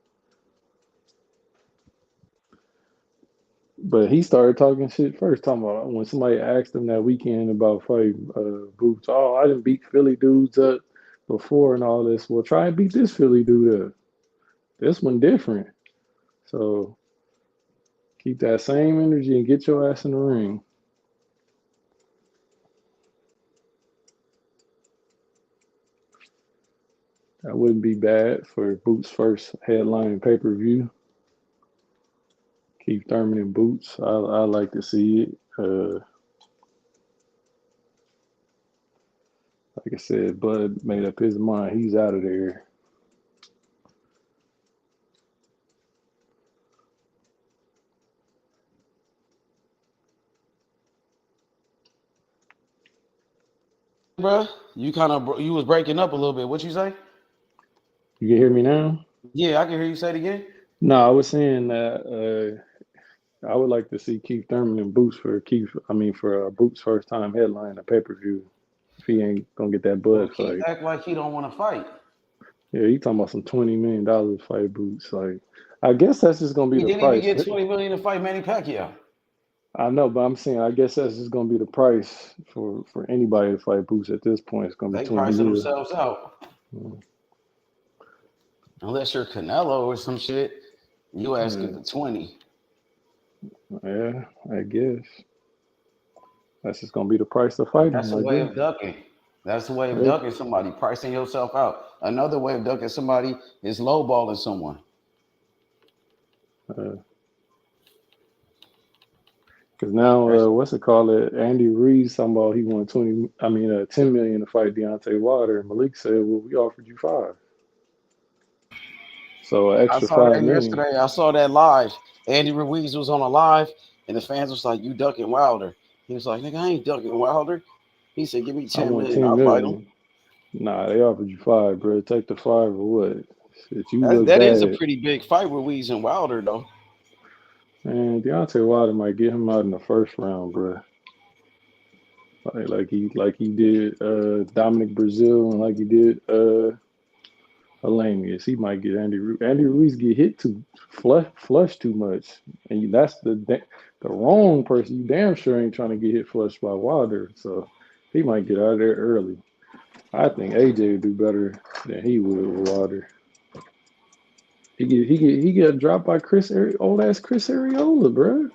But he started talking shit first, talking about when somebody asked him that weekend about fighting Boots. Oh, I didn't beat Philly dudes up before and all this. Well, try and beat this Philly dude up. This one different. So keep that same energy and get your ass in the ring. That wouldn't be bad for Boots' first headline pay-per-view. Keith Thurman and Boots. I like to see it. Like I said, Bud made up his mind. He's out of there. Bro, you was breaking up a little bit. What you say? You can hear me now? Yeah, I can hear you say it again. No, I was saying that I would like to see Keith Thurman and Boots for Boots' first time headline a pay-per-view. If he ain't gonna get that Bud fight. He act like he don't want to fight. Yeah, you talking about some $20 million fight boots. Like, I guess that's just gonna be He the didn't even price. get $20 million to fight Manny Pacquiao. I know, but I'm saying I guess that's just gonna be the price for anybody to fight Boots at this point. It's gonna be They 20 pricing mil. themselves out. Unless you're Canelo or some shit, you asking for 20. Yeah, I guess that's just gonna be the price of fighting. That's a way of ducking. That's the way of ducking somebody, pricing yourself out. Another way of ducking somebody is lowballing someone. Because now, what's it called? Andy Ruiz talking about he won 10 million to fight Deontay Wilder, and Malik said, "Well, we offered you 5." So an I extra saw 5 that million. yesterday. I saw that live. Andy Ruiz was on a live, and the fans was like, "You ducking Wilder?" He was like, "Nigga, I ain't ducking Wilder." He said, "Give me I 10 want million, 10 I'll fight him." million. Nah, they offered you 5, bro. Take the 5 or what? Shit, you look That is a bad. pretty big fight, Ruiz and Wilder, though. Man, Deontay Wilder might get him out in the first round, bro. Like he did Dominic Brazil and like he did Alanius. He might get Andy Ruiz. Andy Ruiz get hit too flush too much, and that's the wrong person. You damn sure ain't trying to get hit flush by Wilder, so he might get out of there early. I think AJ would do better than he would with Wilder. He get dropped by old ass Chris Arreola, bro.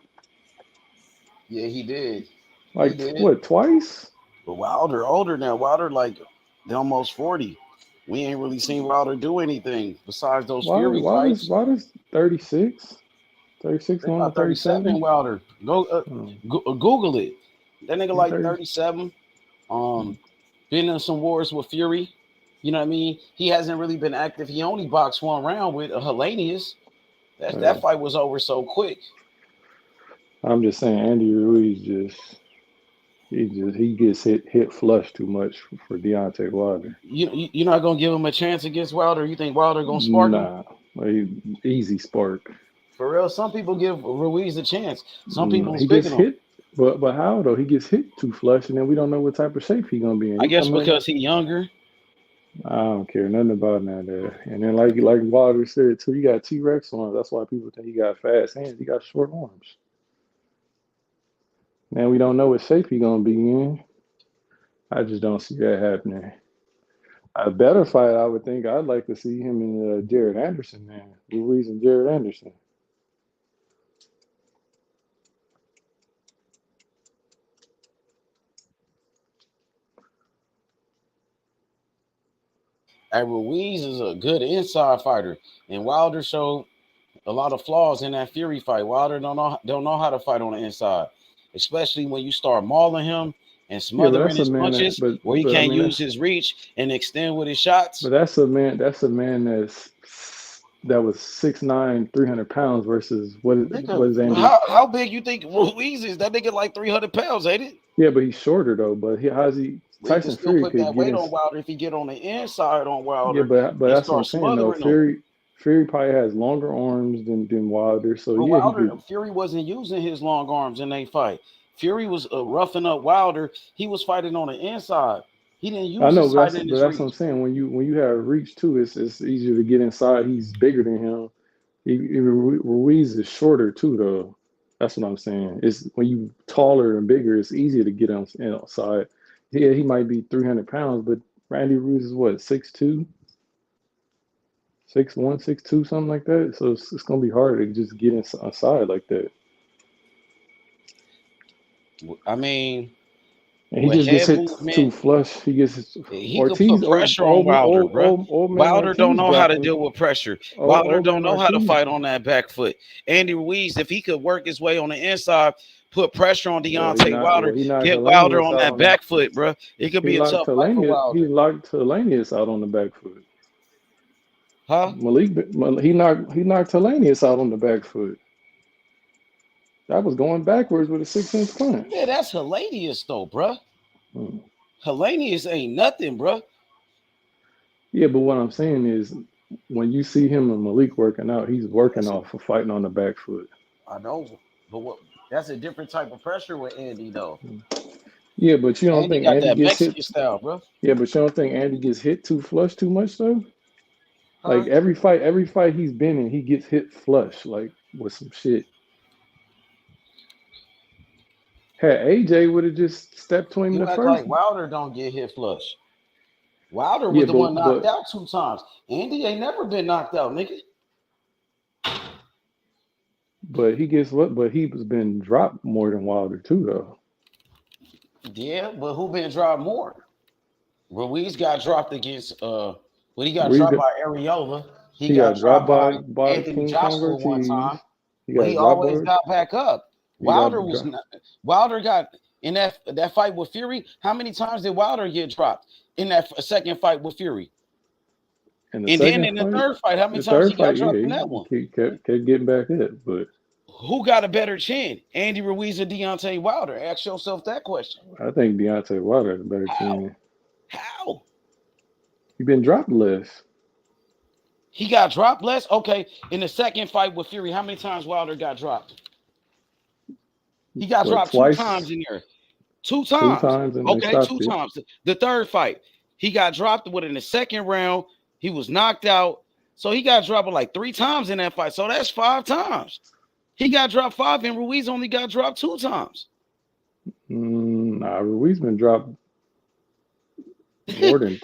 Yeah, he did. Like what, twice? But Wilder older now. Wilder like almost 40. We ain't really seen Wilder do anything besides those Fury fights. Wilder's 36. 36 going to 37. Wilder. Go Google it. That nigga like 37. Been in some wars with Fury. You know what I mean? He hasn't really been active. He only boxed one round with Helenius. That fight was over so quick. I'm just saying, Andy Ruiz he gets hit flush too much for Deontay Wilder. You're not gonna give him a chance against Wilder? You think Wilder gonna spark him? Nah, easy spark. For real, some people give Ruiz a chance. Some people he gets hit, but how though? He gets hit too flush, and then we don't know what type of shape he gonna be in. I guess because he's younger. I don't care nothing about that. And then like Wilder said too, he got T-Rex arms. That's why people think he got fast hands. He got short arms. Man, we don't know what shape he gonna be in. I just don't see that happening. A better fight, I would think. I'd like to see him and Jared Anderson, man. Ruiz and Jared Anderson. Ruiz is a good inside fighter, and Wilder showed a lot of flaws in that Fury fight. Wilder don't know how to fight on the inside, especially when you start mauling him and smothering his punches, where he can't use his reach and extend with his shots. But that's a man that was 6'9", 300 pounds versus what is Andy? How big you think Ruiz is? That nigga like 300 pounds, ain't it? Yeah, but he's shorter though. But how's he? Tyson Fury put that weight on Wilder if he get on the inside on Wilder. Yeah, but that's what I'm saying though. Fury probably has longer arms than Wilder. So Fury wasn't using his long arms in that fight. Fury was roughing up Wilder. He was fighting on the inside. He didn't use. I know, but that's what I'm saying. When you have reach too, it's easier to get inside. He's bigger than him. Ruiz is shorter too, though. That's what I'm saying. It's when you taller and bigger, it's easier to get outside. Yeah, he might be 300 pounds, but Randy Ruiz is what, 6'2", 6'1", 6'2", something like that. So it's gonna be hard to just get inside like that. I mean, and he just gets hit too flush. He Ortiz, could put pressure on Wilder, bro. Wilder don't know how to deal with pressure. Wilder don't know how to fight on that back foot. Andy Ruiz, if he could work his way on the inside, put pressure on Deontay Wilder, get Wilder on that back foot, bro. It could be a tough fight for Wilder. He locked Helenius out on the back foot. Huh? He knocked Helenius out on the back foot. That was going backwards with a 6-inch punch. Yeah, that's Helenius though, bro. Helenius ain't nothing, bro. Yeah, but what I'm saying is, when you see him and Malik working out, he's working off of fighting on the back foot. I know, but that's a different type of pressure with Andy, though. Yeah, but you don't think Andy gets hit style, bro. Yeah, but you don't think Andy gets hit too flush too much though? Like every fight he's been in, he gets hit flush, like with some shit. Had AJ would have just stepped to him You the act first. like Wilder don't get hit flush. Wilder was Yeah, the one knocked but out 2 times. Andy ain't never been knocked out, nigga. but he gets what? But he was been dropped more than Wilder too, though. Yeah, but who been dropped more? Ruiz got dropped against he got Ruiz dropped got, by Areola. He he got got dropped dropped by by Anthony King Kong Joshua one Ortiz. time. He But got he dropped always by. got back up. He got Wilder got in that fight with Fury. How many times did Wilder get dropped in that second fight with Fury? in And then in the third fight, how many times he got dropped in that one? He kept getting back up, but Who got a better chin, Andy Ruiz or Deontay Wilder? Ask yourself that question. I think Deontay Wilder has a better chin. How? He been dropped less. He got dropped less? Okay. In the second fight with Fury, how many times Wilder got dropped? He got dropped twice? 2 times in there. 2 times. 2 times and Okay, 2 times. The third fight, he got dropped in the second round. He was knocked out. So he got dropped like 3 times in that fight. So that's 5 times. He got dropped 5 and Ruiz only got dropped 2 times. Nah, Ruiz been dropped more than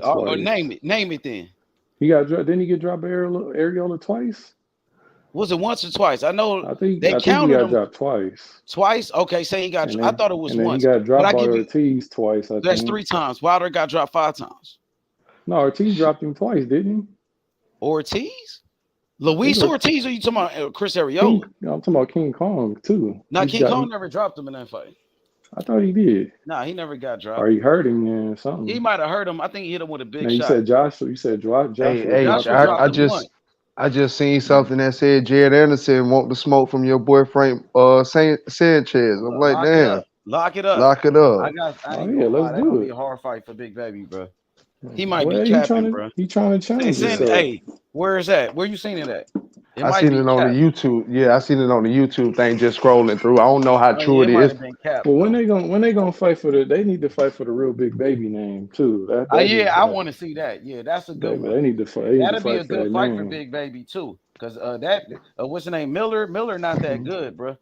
twice. Name it then. He got dropped. Didn't he get dropped by Areola twice? Was it once or twice? I know I think they counted he got him dropped twice. Twice? Okay, say he got dropped. I thought it was once. He got dropped by Ortiz twice. That's 3 times. Wilder got dropped 5 times. No, Ortiz dropped him twice, didn't he? Ortiz? Luis Ortiz, or you talking about Chris Areola? I'm talking about King Kong too. No, King Kong never dropped him in that fight. I thought he did. No, he never got dropped. Or he hurt him or something. He might have hurt him. I think he hit him with a big shot. You said Joshua. Hey, I just seen something that said Jaron Ennis want the smoke from your boyfriend Sanchez. I'm like, damn. Lock it up. Lock it up. Let's do it. Be a hard fight for Big Baby, bro. He might be capping, bro. He trying to challenge himself. Hey, where is that? Where you seen it at? I seen it on the YouTube. Yeah, I seen it on the YouTube thing just scrolling through. I don't know how true it is. Well, when they gonna fight for they need to fight for the real Big Baby name too. I want to see that. Yeah, that's a good one. They need to fight. That'd be a good fight for Big Baby too. Because what's the name? Miller not that good, bro.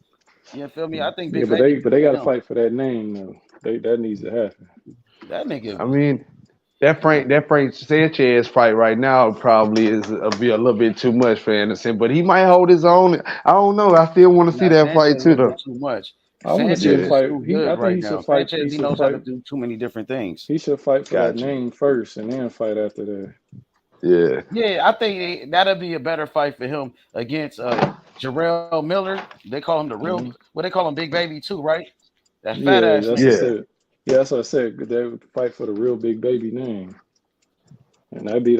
You feel me? I think Big Baby. But they got to fight for that name though. That needs to happen. That nigga. I mean, that Frank Sanchez fight right now probably is be a little bit too much for Anderson, but he might hold his own. I don't know. I still want to see that fight too, though. Too much. I want to see him fight. I think he should fight. He knows how to do too many different things. He should fight for that name first, and then fight after that. Yeah. Yeah, I think that'll be a better fight for him against Jarrell Miller. They call him the real. What they call him, Big Baby too, right? That fat ass. Yeah, that's what I said. They would fight for the real Big Baby name, and that'd be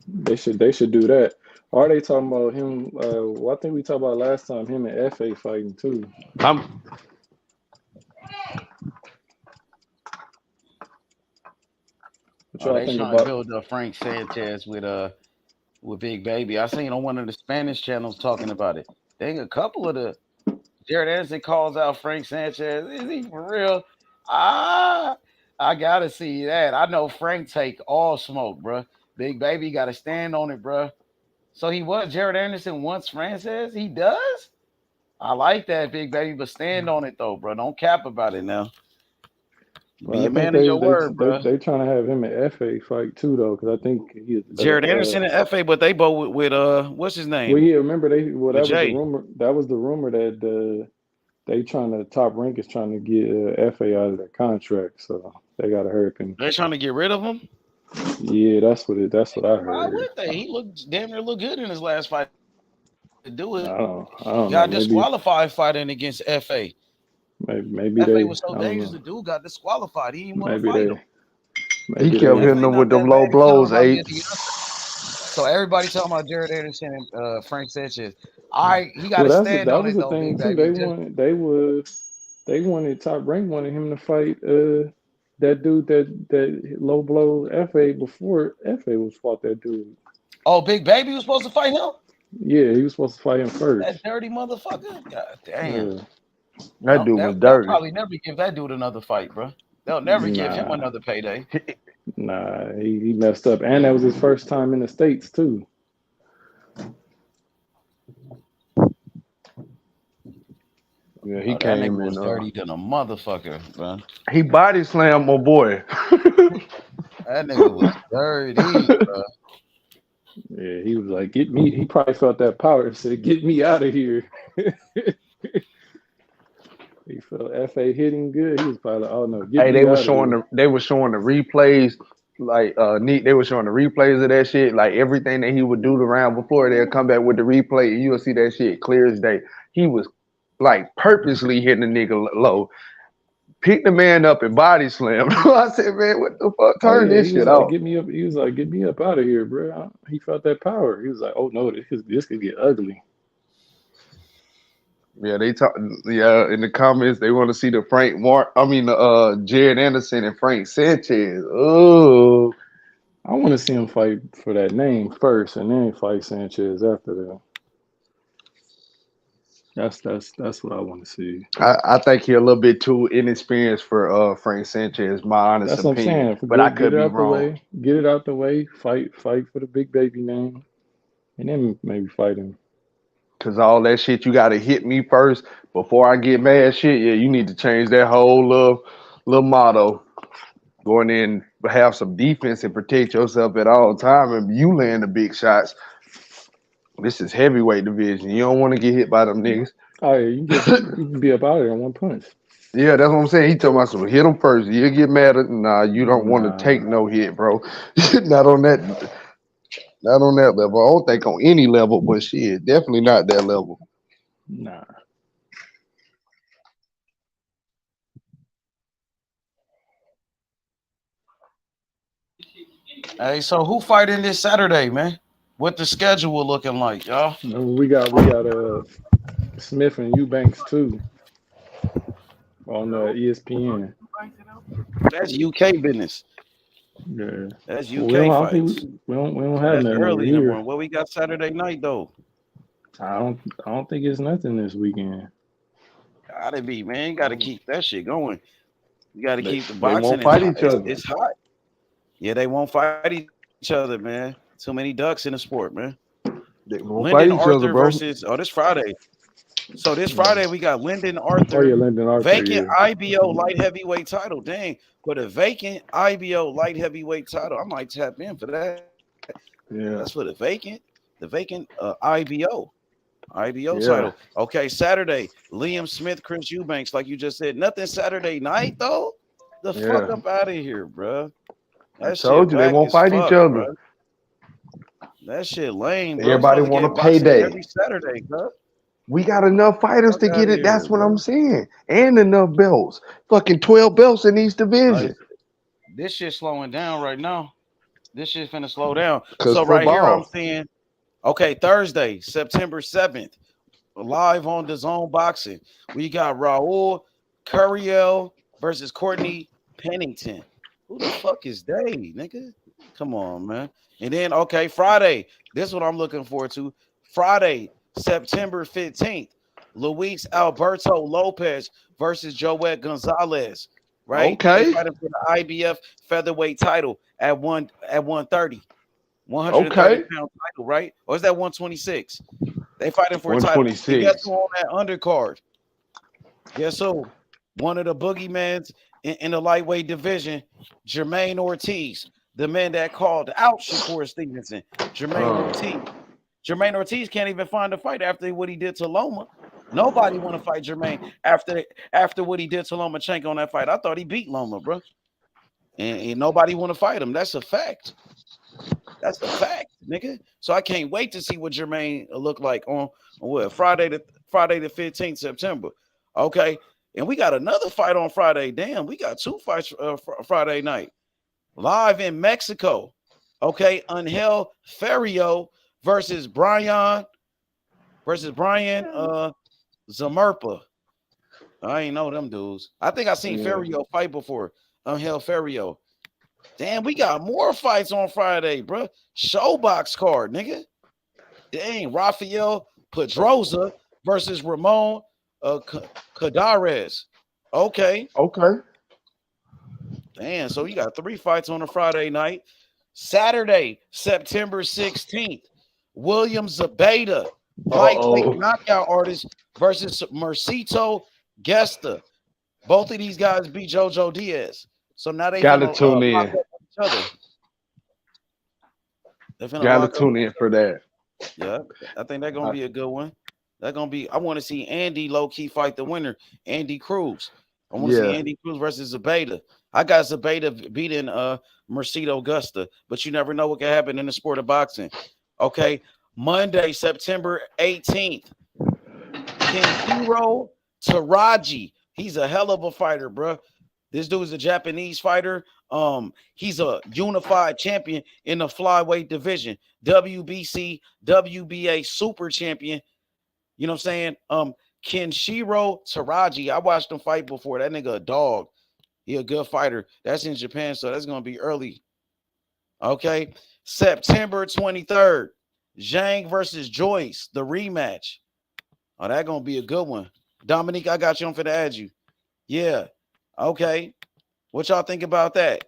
they should do that. Are they talking about him? I think we talked about last time him and FA fighting too. What y'all think about? Build up Frank Sanchez with Big Baby. I seen on one of the Spanish channels talking about it. Dang, a couple of the Jaron Ennis calls out Frank Sanchez. Is he for real? I gotta see that. I know Frank take all smoke, bro. Big Baby got to stand on it, bro. So he was Jared Anderson once Francis. He does. I like that, Big Baby, but stand on it though, bro. Don't cap about it now. Be a man of your word, bro. They trying to have him at FA fight too, though, because I think he's Jared Anderson and FA, but they both with what's his name? Well, yeah, remember that was the rumor. That was the rumor that they trying to Top Rank is trying to get FA out of their contract, so they got to hurry him. They trying to get rid of him. Yeah, that's what I heard. Why would they? He looked damn near good in his last fight. To do it, I don't got know, disqualified fighting against FA. Maybe FA they was so dangerous. The dude got disqualified. He didn't want to maybe fight him. He kept hitting them with them low blows. So everybody talking about Jared Anderson and Frank Sanchez. He got to stand on it though. That was the thing too. They wanted Top Rank wanted him to fight that dude that low blow FA before FA was fought that dude. Oh, Big Baby was supposed to fight him? Yeah, he was supposed to fight him first. That dirty motherfucker. God damn. Yeah. That dude was dirty. They'll probably never give that dude another fight, bro. They'll never give him another payday. Nah, he messed up, and that was his first time in the States too. Yeah, he That came nigga was in. dirty than a motherfucker, man. He body slammed my boy. That nigga was dirty, bro. Yeah, he was like, "Get me." He probably felt that power and said, "Get me out of here." He felt FA hitting good. He was probably like, "Oh no, get Hey, me out of here." they were showing the replays, like neat. They were showing the replays of that shit, like everything that he would do the round before. They'll come back with the replay, and you'll see that shit clear as day. He was like purposely hitting the nigga low, picked the man up and body slammed. I said, man, what the fuck? Oh Turn yeah, this he was shit like, off. "Get me up." He was like, "Get me up out of here, bro." He felt that power. He was like, "Oh no, this could get ugly." Yeah, they talk. Yeah, in the comments they want to see the Jaron Anderson and Frank Sanchez. Oh, I want to see him fight for that name first, and then fight Sanchez after that. That's what I want to see. I think he's a little bit too inexperienced for Frank Sanchez, my honest That's what I'm opinion. saying. But I Get could it be out the wrong. way. Get it out the way. Fight for the big baby name, and then maybe fight him. Cause all that shit you gotta hit me first before I get mad. Shit, yeah, you need to change that whole little motto. Going in, have some defense and protect yourself at all time, and you land the big shots. This is heavyweight division. You don't want to get hit by them niggas. Oh yeah, you can be up out of there in one punch. Yeah, that's what I'm saying. He told me, so hit him first. You get mad at you don't want to Nah. take no hit, bro. Not on that level. I don't think on any level, but shit, definitely not that level. Nah. Hey, so who fighting this Saturday, man? What the schedule looking like, y'all? We got Smith and Eubanks too on ESPN. That's UK business. Yeah, That's UK fights. We don't have nothing over early in the here. morning. What we got Saturday night though? I don't think it's nothing this weekend. Gotta be, man. You gotta keep that shit going. You gotta keep the They boxing. won't fight each other. It's hot. Yeah, they won't fight each other, man. Too many ducks in the sport, man. They won't Lyndon fight each Arthur other, bro. versus this Friday. So this Friday we got Lyndon Arthur, Lyndon Arthur, vacant IBO light heavyweight title. Dang, for the vacant IBO light heavyweight title, I might tap in for that. Yeah, that's for the vacant IBO title. Okay, Saturday, Liam Smith, Chris Eubanks, like you just said. Nothing Saturday night though. The fuck up out of here, bro. I told you they won't fight each other. Bro. That shit lame, bro. Everybody want a payday every Saturday, bro. We got enough fighters to get it. That's what I'm saying. And enough belts. Fucking 12 belts in each division. This shit slowing down right now. This shit finna slow down. So right here I'm saying, okay, Thursday, September 7th, live on DAZN Boxing. We got Raul Curiel versus Courtney Pennington. Who the fuck is they, nigga? Come on, man. And then, okay, Friday. This is what I'm looking forward to. Friday, September 15th, Luis Alberto Lopez versus Joet Gonzalez. Right? Okay. They fighting for the IBF featherweight title at 130. 130 pound title, right? Or is that 126? They fighting for a title. And guess who on that undercard? Guess who? One of the boogeymans in the lightweight division, Jermaine Ortiz, the man that called out Shakur Stevenson. Jermaine Ortiz can't even find a fight after what he did to Loma. Nobody want to fight Jermaine after what he did to Lomachenko on that fight. I thought he beat Loma, bro. And nobody want to fight him. That's a fact. That's a fact, nigga. So I can't wait to see what Jermaine look like on what Friday the 15th September. Okay. And we got another fight on Friday. Damn, we got two fights Friday night. Live in Mexico. Okay. Angel Ferrio versus Brian Zamerpa. I ain't know them dudes. I think I seen Ferrio fight before. Angel Ferrio. Damn, we got more fights on Friday, bro. Showbox card, nigga. Dang, Rafael Pedroza versus Ramon Cadares. Okay. Damn, so you got 3 fights on a Friday night. Saturday, September 16th, William Zabata, lightweight knockout artist versus Mercito Gesta. Both of these guys beat Jojo Diaz. So now they Gotta finna tune lock in. up each other. They finna Gotta lock up. tune in for that. Yeah, I think that's gonna be a good one. That's gonna be. I want to see Andy low key fight the winner, Andy Cruz. I want to see Yeah. Andy Cruz versus Zabata. I got Zabata beating Mercito Augusta, but you never know what can happen in the sport of boxing. Okay, Monday, September 18th, Kenshiro Taraji. He's a hell of a fighter, bro. This dude is a Japanese fighter. He's a unified champion in the flyweight division, WBC, WBA super champion. You know what I'm saying? Kenshiro Taraji. I watched him fight before. That nigga a dog. He a good fighter. That's in Japan, so that's gonna be early. Okay, September 23rd, Zhang versus Joyce, the rematch. Oh, that's gonna be a good one. Dominique, I got you. I'm finna add you. Yeah. Okay. What y'all think about that?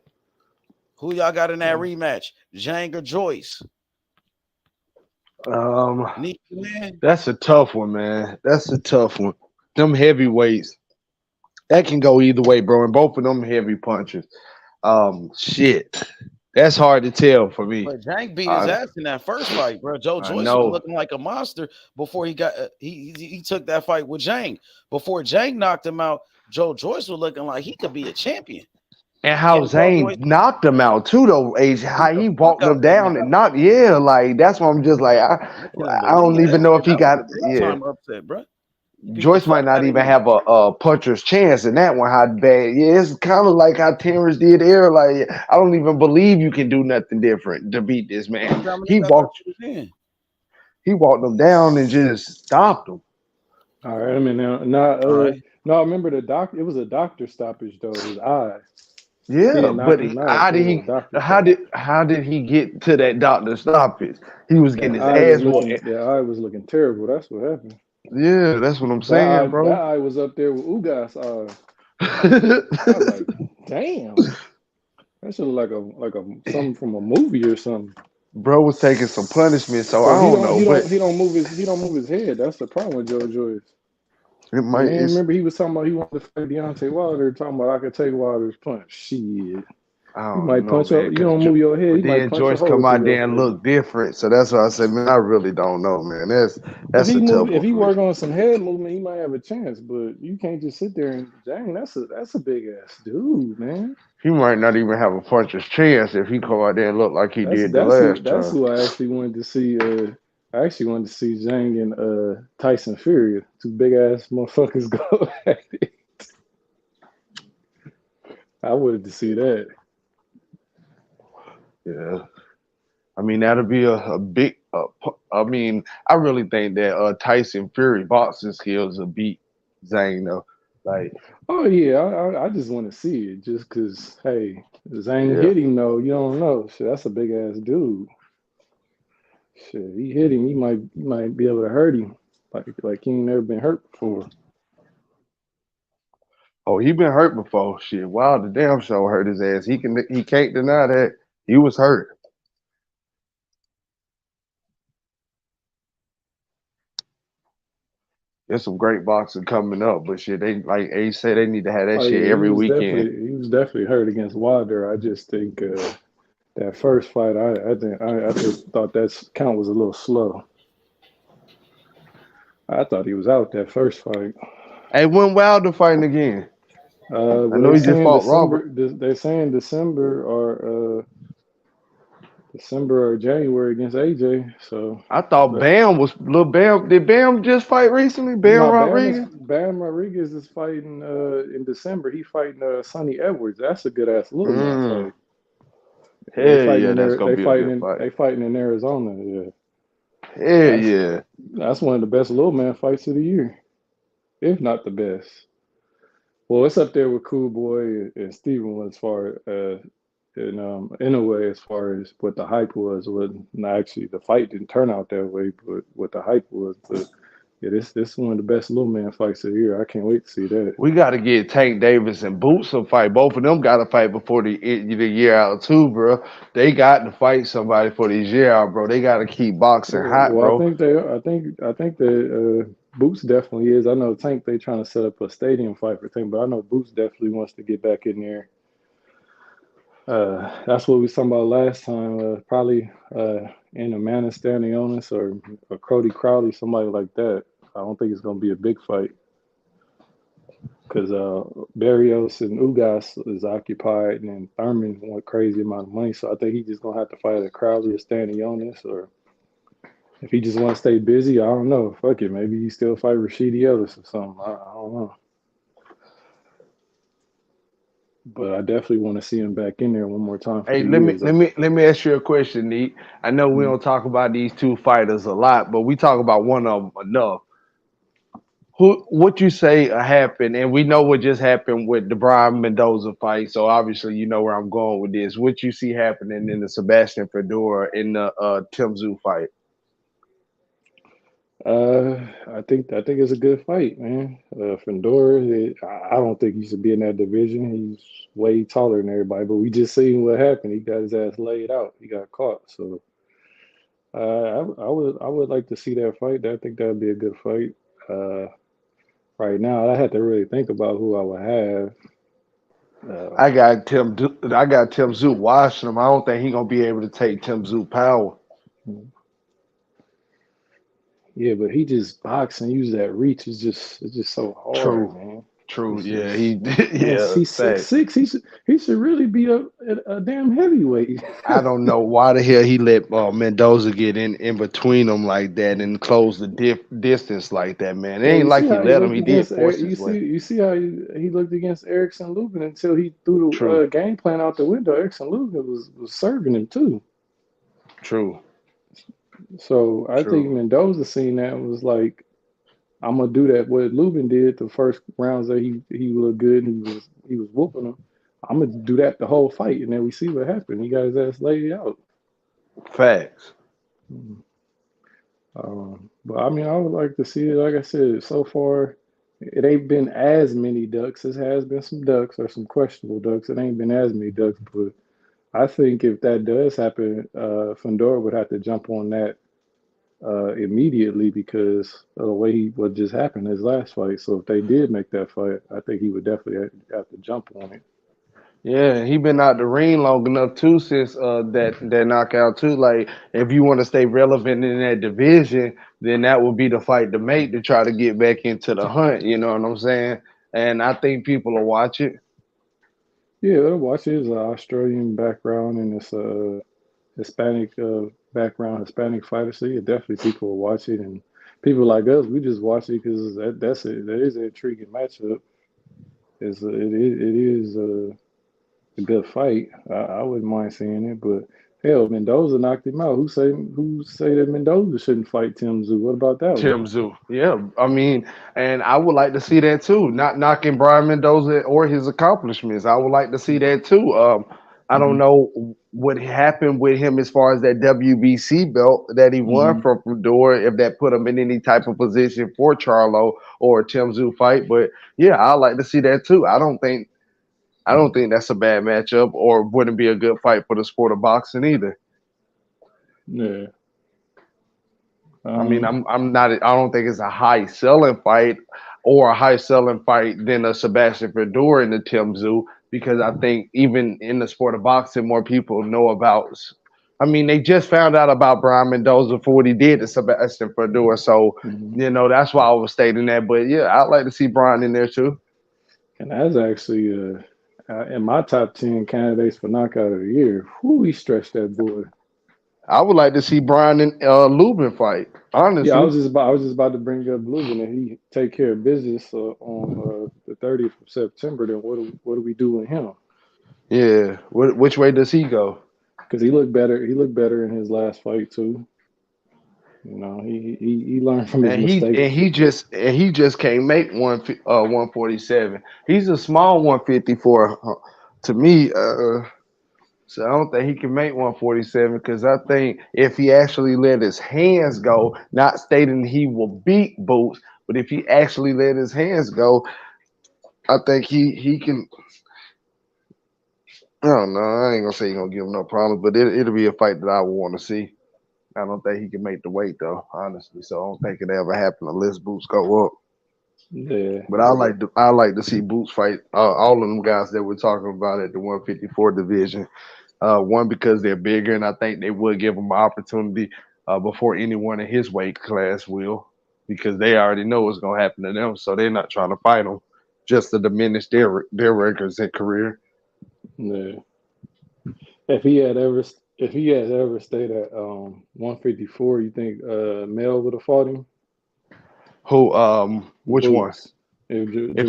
Who y'all got in that rematch? Zhang or Joyce? That's a tough one, man. That's a tough one. Them heavyweights, that can go either way, bro. And both of them heavy punches. Shit, that's hard to tell for me. But Zhang beat his ass in that first fight, bro. Joe Joyce was looking like a monster before he got he took that fight with Zhang. Before Zhang knocked him out, Joe Joyce was looking like he could be a champion. And how Zane knocked him out too, though. Age how he walked him down and knocked. Yeah, like that's why I'm just like I don't even know if he got. Yeah, upset, bro. Joyce might not even have a puncher's chance in that one. How bad? Yeah, it's kind of like how Terence did there. Like I don't even believe you can do nothing different to beat this man. He walked him down and just stopped him. All right, I mean now, no, remember the doctor. It was a doctor stoppage though. His eyes. Yeah, but how did he get to that doctor stoppage? He was getting his ass whooped. The eye was looking terrible. That's what happened. Yeah, that's what I'm saying, bro. That eye was up there with Ugas' eye. I was like, damn, that should look like a something from a movie or something. Bro was taking some punishment, so I don't know. He don't move his head. That's the problem with Joe Joyce. It might. Remember, he was talking about he wanted to fight Deontay Wilder. Talking about I could take Wilder's punch. Shit, you might punch up. You don't move your head. Then Joyce come out there and look different. So that's why I said, man, I really don't know, man. That's a tough one. If he work on some head movement, he might have a chance. But you can't just sit there and dang, that's a big ass dude, man. He might not even have a puncher's chance if he come out there and look like he did the last time. That's who I actually wanted to see. I actually wanted to see Zhang and Tyson Fury, two big ass motherfuckers go at it. I wanted to see that. Yeah, I mean that'll be a big. I mean, I really think that Tyson Fury boxing skills will beat Zhang though. Like, oh yeah, I just want to see it just because. Hey, Zhang hit him though. You don't know. Shit, that's a big ass dude. Shit, he hit him. He might be able to hurt him like he ain't never been hurt before. Oh, he been hurt before. Shit, Wilder damn sure hurt his ass. He can't deny that he was hurt. There's some great boxing coming up, but shit, they like Ace said they need to have that shit every weekend. He was definitely hurt against Wilder. I just think. That first fight, I just thought that count was a little slow. I thought he was out that first fight. Hey, when Wilder fighting again? I know he just fought Robert. They're saying December or January against AJ. So I thought Bam was little Bam. Did Bam just fight recently? Rodriguez. Bam Rodriguez is fighting in December. He fighting Sonny Edwards. That's a good ass little man fight. That's gonna be a good fight. They fighting in Arizona, yeah. That's one of the best little man fights of the year, if not the best. Well, it's up there with Cool Boy and Steven as far in a way as far as what the hype was. Actually, the fight didn't turn out that way, but what the hype was. But Yeah, this is one of the best little man fights of the year. I can't wait to see that. We got to get Tank Davis and Boots a fight. Both of them got to fight before the year out too, bro. They got to fight somebody for this year out, bro. They got to keep boxing hot, Well, bro. I think that Boots definitely is. I know Tank they trying to set up a stadium fight for Tank, but I know Boots definitely wants to get back in there. That's what we was talking about last time. Probably in a man standing on us or a Cody Crowley, somebody like that. I don't think it's gonna be a big fight because Barrios and Ugas is occupied, and then Thurman want crazy amount of money. So I think he's just gonna have to fight a Crowley or standing on us, or if he just want to stay busy, I don't know. Fuck it, maybe he still fight Rashidi Ellis or something. I don't know. But I definitely want to see him back in there one more time. Hey, let me ask you a question, Neat. I know we don't talk about these two fighters a lot, but we talk about one of them enough. What you say happened, and we know what just happened with the Brian Mendoza fight, so obviously you know where I'm going with this. What you see happening in the Sebastian Fedora in the Tim Tszyu fight? I think it's a good fight, man. Fedora, I don't think he should be in that division. He's way taller than everybody, but we just seen what happened. He got his ass laid out. He got caught. So I would like to see that fight. I think that would be a good fight. Right now, I had to really think about who I would have. I got Tim Tszyu watching him. I don't think he's gonna be able to take Tim Tszyu power. Yeah, but he just boxing and use that reach is just so hard, man. True. Yeah, he's 6'6". He should really be a damn heavyweight. I don't know why the hell he let Mendoza get in between them like that and close the distance like that, man. It ain't like he let him. He did force his way. You see how he looked against Erickson Lubin until he threw the game plan out the window. Erickson Lubin was serving him too. True. So I think Mendoza seen that and was like, I'm gonna do that. What Lubin did the first rounds that he looked good. He was whooping him. I'm gonna do that the whole fight, and then we see what happened. He got his ass laid out. Facts. But I mean, I would like to see it. Like I said, so far, it ain't been as many ducks. It has been some ducks or some questionable ducks. It ain't been as many ducks, but I think if that does happen, Fedora would have to jump on that immediately because of the way what just happened his last fight. So if they did make that fight, I think he would definitely have to jump on it. Yeah, he been out the ring long enough too since that knockout too. Like if you want to stay relevant in that division, then that would be the fight to make to try to get back into the hunt. You know what I'm saying? And I think people will watch it. Yeah, they'll watch it. It's an Australian background and it's a Hispanic background, Hispanic fighter. So yeah, definitely people will watch it, and people like us, we just watch it because that is an intriguing matchup. It is a good fight. I wouldn't mind seeing it, but hell, Mendoza knocked him out. Who say that Mendoza shouldn't fight Tim Tszyu? What about that Tim Tszyu, yeah. I mean, and I would like to see that too. Not knocking Brian Mendoza or his accomplishments. I would like to see that too. I don't know what happened with him as far as that WBC belt that he won from Fedora, if that put him in any type of position for Charlo or a Tim Tszyu fight. But yeah, I'd like to see that too. I don't think that's a bad matchup or wouldn't be a good fight for the sport of boxing either. Yeah. I mean, I'm not. I don't think it's a high selling fight or a high selling fight than a Sebastian Fedora and the Tim Tszyu, because I think even in the sport of boxing, more people know about. I mean, they just found out about Brian Mendoza for what he did to Sebastian Fedora, so you know that's why I was stating that. But yeah, I'd like to see Brian in there too. And that's actually in my top 10 candidates for knockout of the year. Who he stretched that boy. I would like to see Brian and Lubin fight. Honestly, yeah, I was just about to bring up Lubin, and he take care of business on the 30th of September. Then what do we do with him? Yeah, which way does he go? Because he looked better. He looked better in his last fight too. You know, he learned from his mistakes. And he just can't make 147. He's a small 154 to me. So I don't think he can make 147 because I think if he actually let his hands go, not stating he will beat Boots, but if he actually let his hands go, I think he can. I don't know. I ain't gonna say he's gonna give him no problems, but it'll be a fight that I would want to see. I don't think he can make the weight though, honestly. So I don't think it ever happen unless Boots go up. Yeah. But I like to see Boots fight all of them guys that we're talking about at the 154 division. One because they're bigger, and I think they would give him an opportunity before anyone in his weight class will, because they already know what's gonna happen to them, so they're not trying to fight them just to diminish their records and career. Yeah. If he had ever stayed at 154, you think Mel would have fought him? Who which Boots. one? If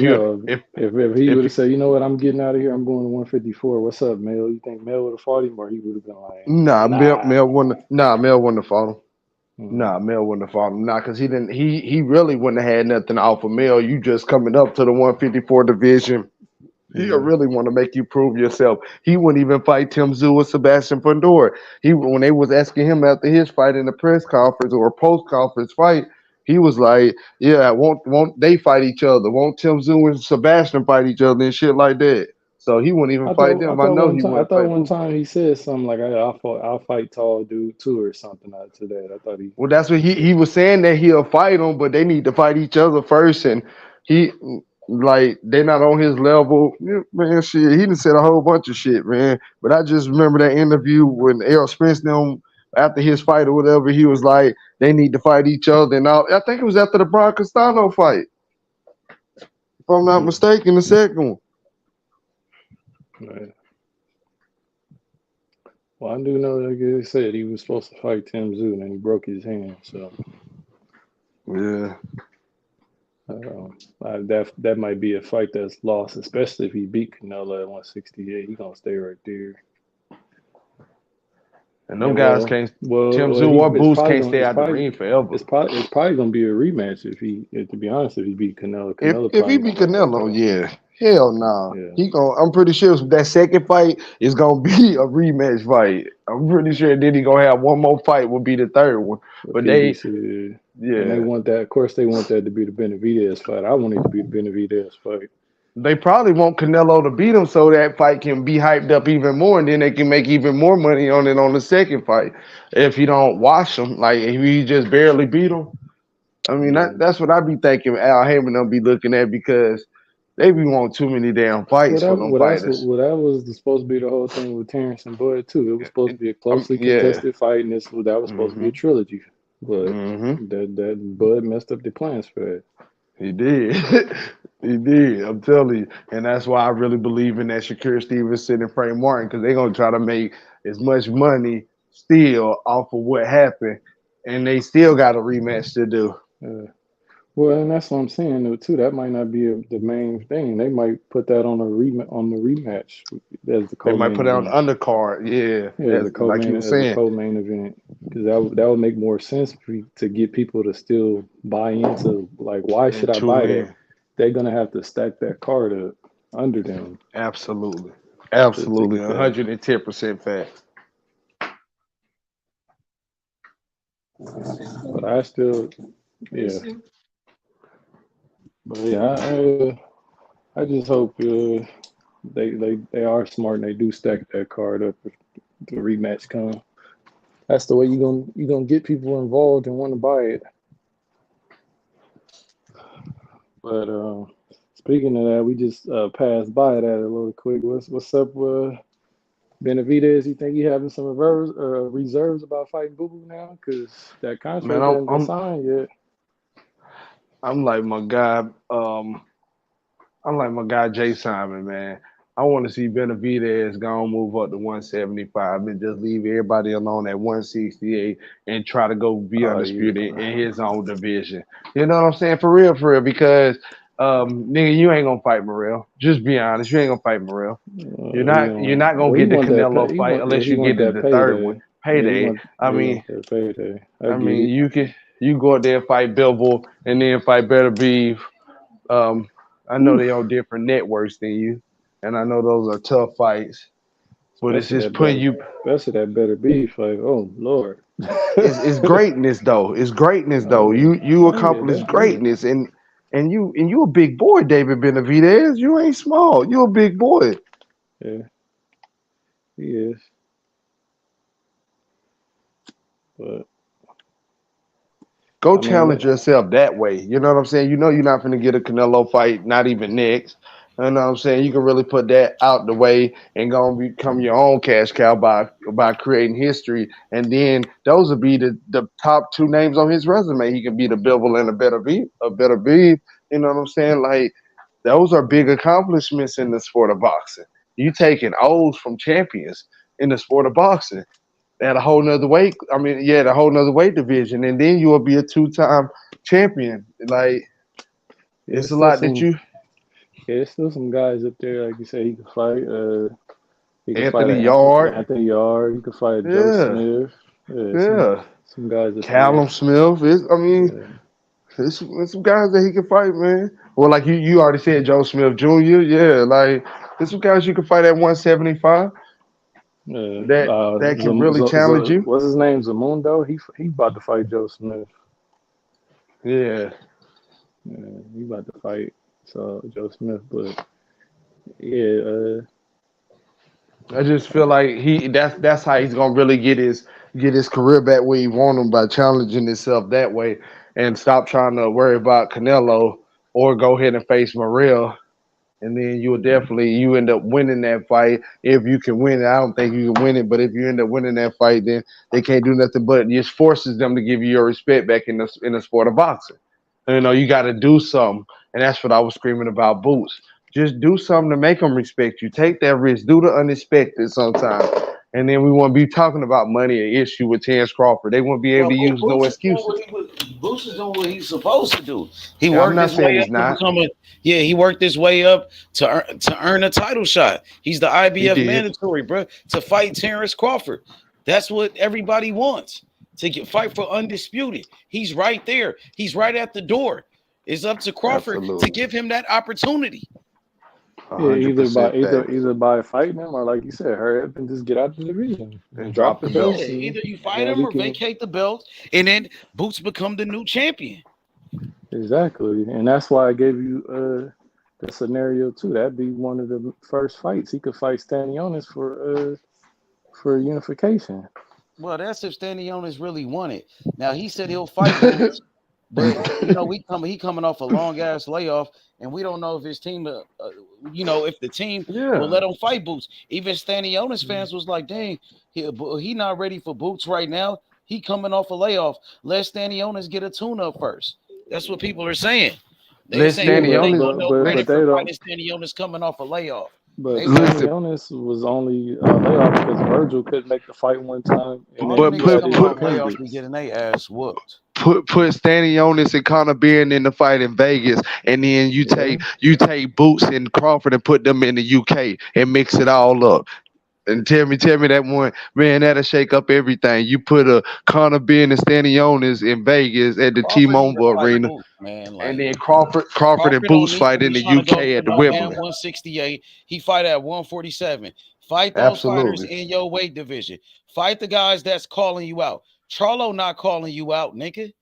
he would have said, you know what, I'm getting out of here, I'm going to 154. What's up, Mel? You think Mel would have fought him, or he would have been like, Nah, Mel wouldn't. Nah, Mel wouldn't have fought him. Mm-hmm. Nah, Mel wouldn't have fought him. Nah, because he didn't. He really wouldn't have had nothing off of Mel. You just coming up to the 154 division. He'll really want to make you prove yourself. He wouldn't even fight Tim Tszyu or Sebastian Fundora. When they was asking him after his fight in the press conference or post conference fight, he was like, "Yeah, won't they fight each other? Won't Tim Tszyu and Sebastian fight each other and shit like that?" So he wouldn't even fight them. I know he wouldn't. I thought one time he said something like, "I'll fight tall dude too" or something after that. I thought he. Well, that's what he was saying, that he'll fight them, but they need to fight each other first, and he. Like, they're not on his level. Man, shit, he done said a whole bunch of shit, man. But I just remember that interview when Errol Spence them after his fight or whatever, he was like, they need to fight each other. And I think it was after the Brian Castano fight. If I'm not mistaken, the second one. Right. Well, I do know, like they said, he was supposed to fight Tim Tszyu, and then he broke his hand, so. Yeah. That might be a fight that's lost, especially if he beat Canelo at 168. He's gonna stay right there. And them guys can't. Tim Tszyu or Boots can't stay out the ring forever. It's probably gonna be a rematch if to be honest, if he beat Canelo. If he beat Canelo, yeah. Hell no. Yeah. I'm pretty sure that second fight is gonna be a rematch fight. I'm pretty sure then he gonna have one more fight, will be the third one. But they and they want that. Of course, they want that to be the Benavidez fight. I want it to be the Benavidez fight. They probably want Canelo to beat him so that fight can be hyped up even more, and then they can make even more money on it on the second fight. If you don't wash him, like if he just barely beat him. I mean, that's what I be thinking Al Heyman don't be looking at, because they be wanting too many damn fights for them fighters. That was supposed to be the whole thing with Terence and Bud too. It was supposed to be a closely contested fight, and that was supposed to be a trilogy. But that Bud messed up the plans for that. He did. He did. I'm telling you. And that's why I really believe in that Shakur Stevenson and Frank Martin, because they're going to try to make as much money still off of what happened. And they still got a rematch to do. Well, and that's what I'm saying, though, too. That might not be the main thing. They might put that on the rematch as the co-main. They might put it on the undercard. Yeah, the co-main event, because that would make more sense to get people to still buy into, like, why should I buy that? They're gonna have to stack that card up under them. Absolutely, 110% fact. But I still, But yeah, I just hope they are smart and they do stack that card up if the rematch comes. That's the way you're gonna get people involved and want to buy it. But speaking of that, we just passed by that a little quick. What's up with Benavidez? You think he having some reserves about fighting Boo Boo now? Because that contract hasn't been signed yet. I'm like my guy. Jay Simon, man. I want to see Benavidez go and move up to 175 and just leave everybody alone at 168 and try to go be undisputed in his own division. You know what I'm saying? For real, because nigga, you ain't gonna fight Morrell. Just be honest, you ain't gonna fight Morrell. You're not gonna get the Canelo fight unless you get to the third one. Payday. I mean, you go out there and fight Bivol and then fight Better Beef. I know they on different networks than you, and I know those are tough fights. But it's just putting you. Especially that better beef. Like, oh Lord. It's greatness though. It's greatness though. You accomplish greatness, and you a big boy, David Benavidez. You ain't small. You a big boy. Yeah, he is. But go challenge yourself that way. You know what I'm saying? You know you're not going to get a Canelo fight, not even next. You know what I'm saying? You can really put that out the way and go and become your own cash cow by creating history. And then those would be the top two names on his resume. He can be the Bivol and a better beef. You know what I'm saying? Like, those are big accomplishments in the sport of boxing. You taking O's from champions in the sport of boxing at a whole nother weight. I mean, yeah, a whole nother weight division. And then you will be a 2-time champion. Like, it's a lot that you. Yeah, there's still some guys up there, like you said, he could fight. He could Anthony fight Yard. Anthony Yard. He could fight Joe Smith. Yeah. Some guys up Callum there. Smith. There's some guys that he can fight, man. Well, like you already said, Joe Smith Jr. Yeah, like there's some guys you can fight at 175. That can really challenge you. What's his name? Zamundo. He about to fight Joe Smith. Yeah, he about to fight Joe Smith. But yeah, I just feel like that's how he's gonna really get his career back where he want him, by challenging himself that way and stop trying to worry about Canelo or go ahead and face Morrell. And then you end up winning that fight if you can win it. I don't think you can win it, but if you end up winning that fight, then they can't do nothing but it just forces them to give you your respect back in the sport of boxing. You know, you got to do something, and that's what I was screaming about Boots. Just do something to make them respect you. Take that risk. Do the unexpected sometimes. And then we won't be talking about money an issue with Terence Crawford. They won't be able to use no excuses. Boots is doing what he's supposed to do. He worked his way up to become he worked his way up to earn a title shot. He's the IBF mandatory, bro, to fight Terence Crawford. That's what everybody wants, to fight for undisputed. He's right there. He's right at the door. It's up to Crawford to give him that opportunity. Yeah, either by fighting him or, like you said, hurry up and just get out the division and drop the belt. Either you fight him or vacate the belt, and then Boots become the new champion. Exactly, and that's why I gave you the scenario too. That'd be one of the first fights he could fight Stanionis for unification. Well, that's if Stanionis really wanted. Now he said he'll fight Boots. But he coming off a long ass layoff, and we don't know if his team, if the team will let him fight Boots. Even Stanionis fans was like, "Dang, he not ready for Boots right now. He coming off a layoff. Let Stanionis get a tune-up first." That's what people are saying. They're saying Stanionis coming off a layoff. But Stanionis was only layoff because Virgil couldn't make the fight one time. But layoffs be getting their ass whooped. Put Stanionis and Conor Beard in the fight in Vegas, and then you take Boots and Crawford and put them in the UK and mix it all up. And tell me that one, man, that'll shake up everything. You put a Conor Beard and Stanionis in Vegas at the T-Mobile Arena, Boots, man, and then Crawford and Boots fight in the UK at the Wimbledon. 168, he fight at 147. Fight those fighters in your weight division. Fight the guys that's calling you out. Charlo not calling you out, nigga.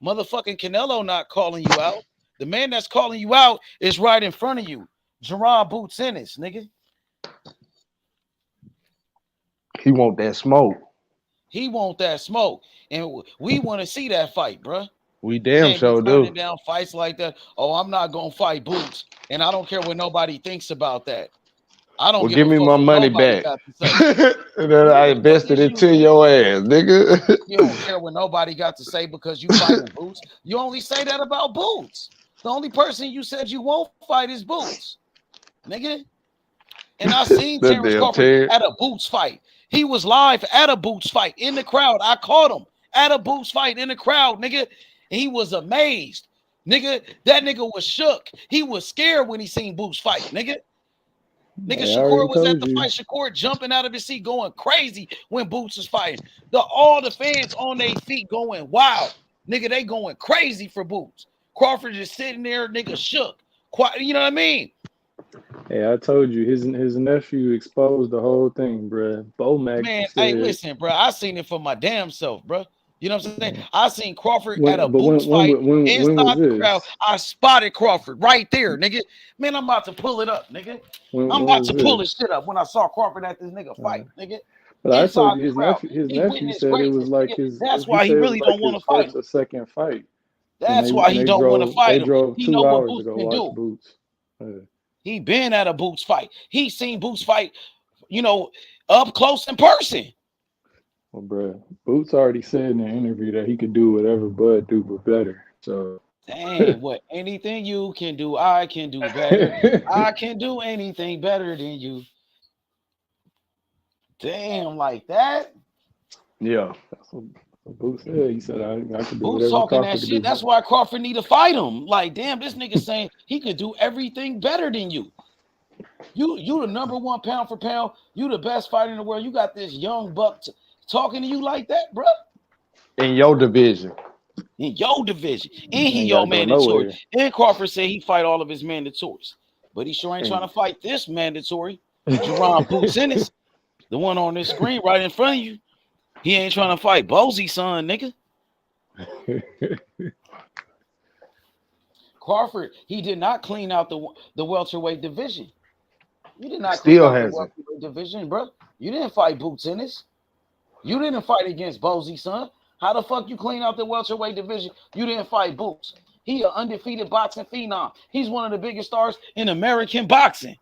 Motherfucking Canelo not calling you out. The man that's calling you out is right in front of you. Jaron Boots Ennis, nigga. He want that smoke. He want that smoke. And we want to see that fight, bro. We damn sure do. Down fights like that. Oh, I'm not going to fight Boots. And I don't care what nobody thinks about that. I don't give me my money back. And then I invested it to your ass, nigga. You don't care what nobody got to say because you fighting Boots. You only say that about Boots. The only person you said you won't fight is Boots, nigga. And I seen Terence Crawford at a Boots fight. He was live at a Boots fight in the crowd. I caught him at a Boots fight in the crowd, nigga. And he was amazed, nigga. That nigga was shook. He was scared when he seen Boots fight, nigga. Nigga, Shakur was at the fight. Shakur jumping out of his seat, going crazy when Boots was fighting. All the fans on their feet going wild. Nigga, they going crazy for Boots. Crawford just sitting there, nigga, shook. Quiet, you know what I mean? Hey, I told you his nephew exposed the whole thing, bro. Bomac Man, hey, said listen, bro. I seen it for my damn self, bro. You know what I'm saying? I seen Crawford at a when, but boots fight when was inside the crowd. this? I spotted Crawford right there, nigga. Man, I'm about to pull it up, nigga. I'm When about was to pull this? this shit up when I saw Crawford at this nigga fight, nigga. But I told Inside you the crowd. his He nephew witnessed said it was greatness, like nigga. his That's he why he said it was really like don't want his to fight first him. or second fight. That's why he don't want to They fight him. drove He 2 know what hours to Boots go can watch do. Boots. He been at a Boots fight. He seen Boots fight, you know, up close in person. Well, bro, Boots already said in the interview that he could do whatever Bud do, but better. So, Dang, what anything you can do, I can do better. I can do anything better than you. Damn, like that. yeah, that's what Boots said. He said I could do Boots whatever talking that Crawford could shit. do. That's why Crawford need to fight him. Like, damn, this nigga saying he could do everything better than you. You the number one pound for pound. You the best fighter in the world. You got this young buck talking to you like that, bro. In your division. In your division. And he Ain't your gotta go mandatory. nowhere. And Crawford said he fight all of his mandatories. But he sure ain't trying to And fight this mandatory. Jaron Boots Ennis, the one on this screen right in front of you. He ain't trying to fight Bozy son, nigga. Crawford, he did not clean out the welterweight division. You did not clean Still out the hasn't. welterweight division, bro. You didn't fight Boots Ennis. You didn't fight against Bozy son. How the fuck you clean out the welterweight division? You didn't fight Boots. He an undefeated boxing phenom. He's one of the biggest stars in American boxing.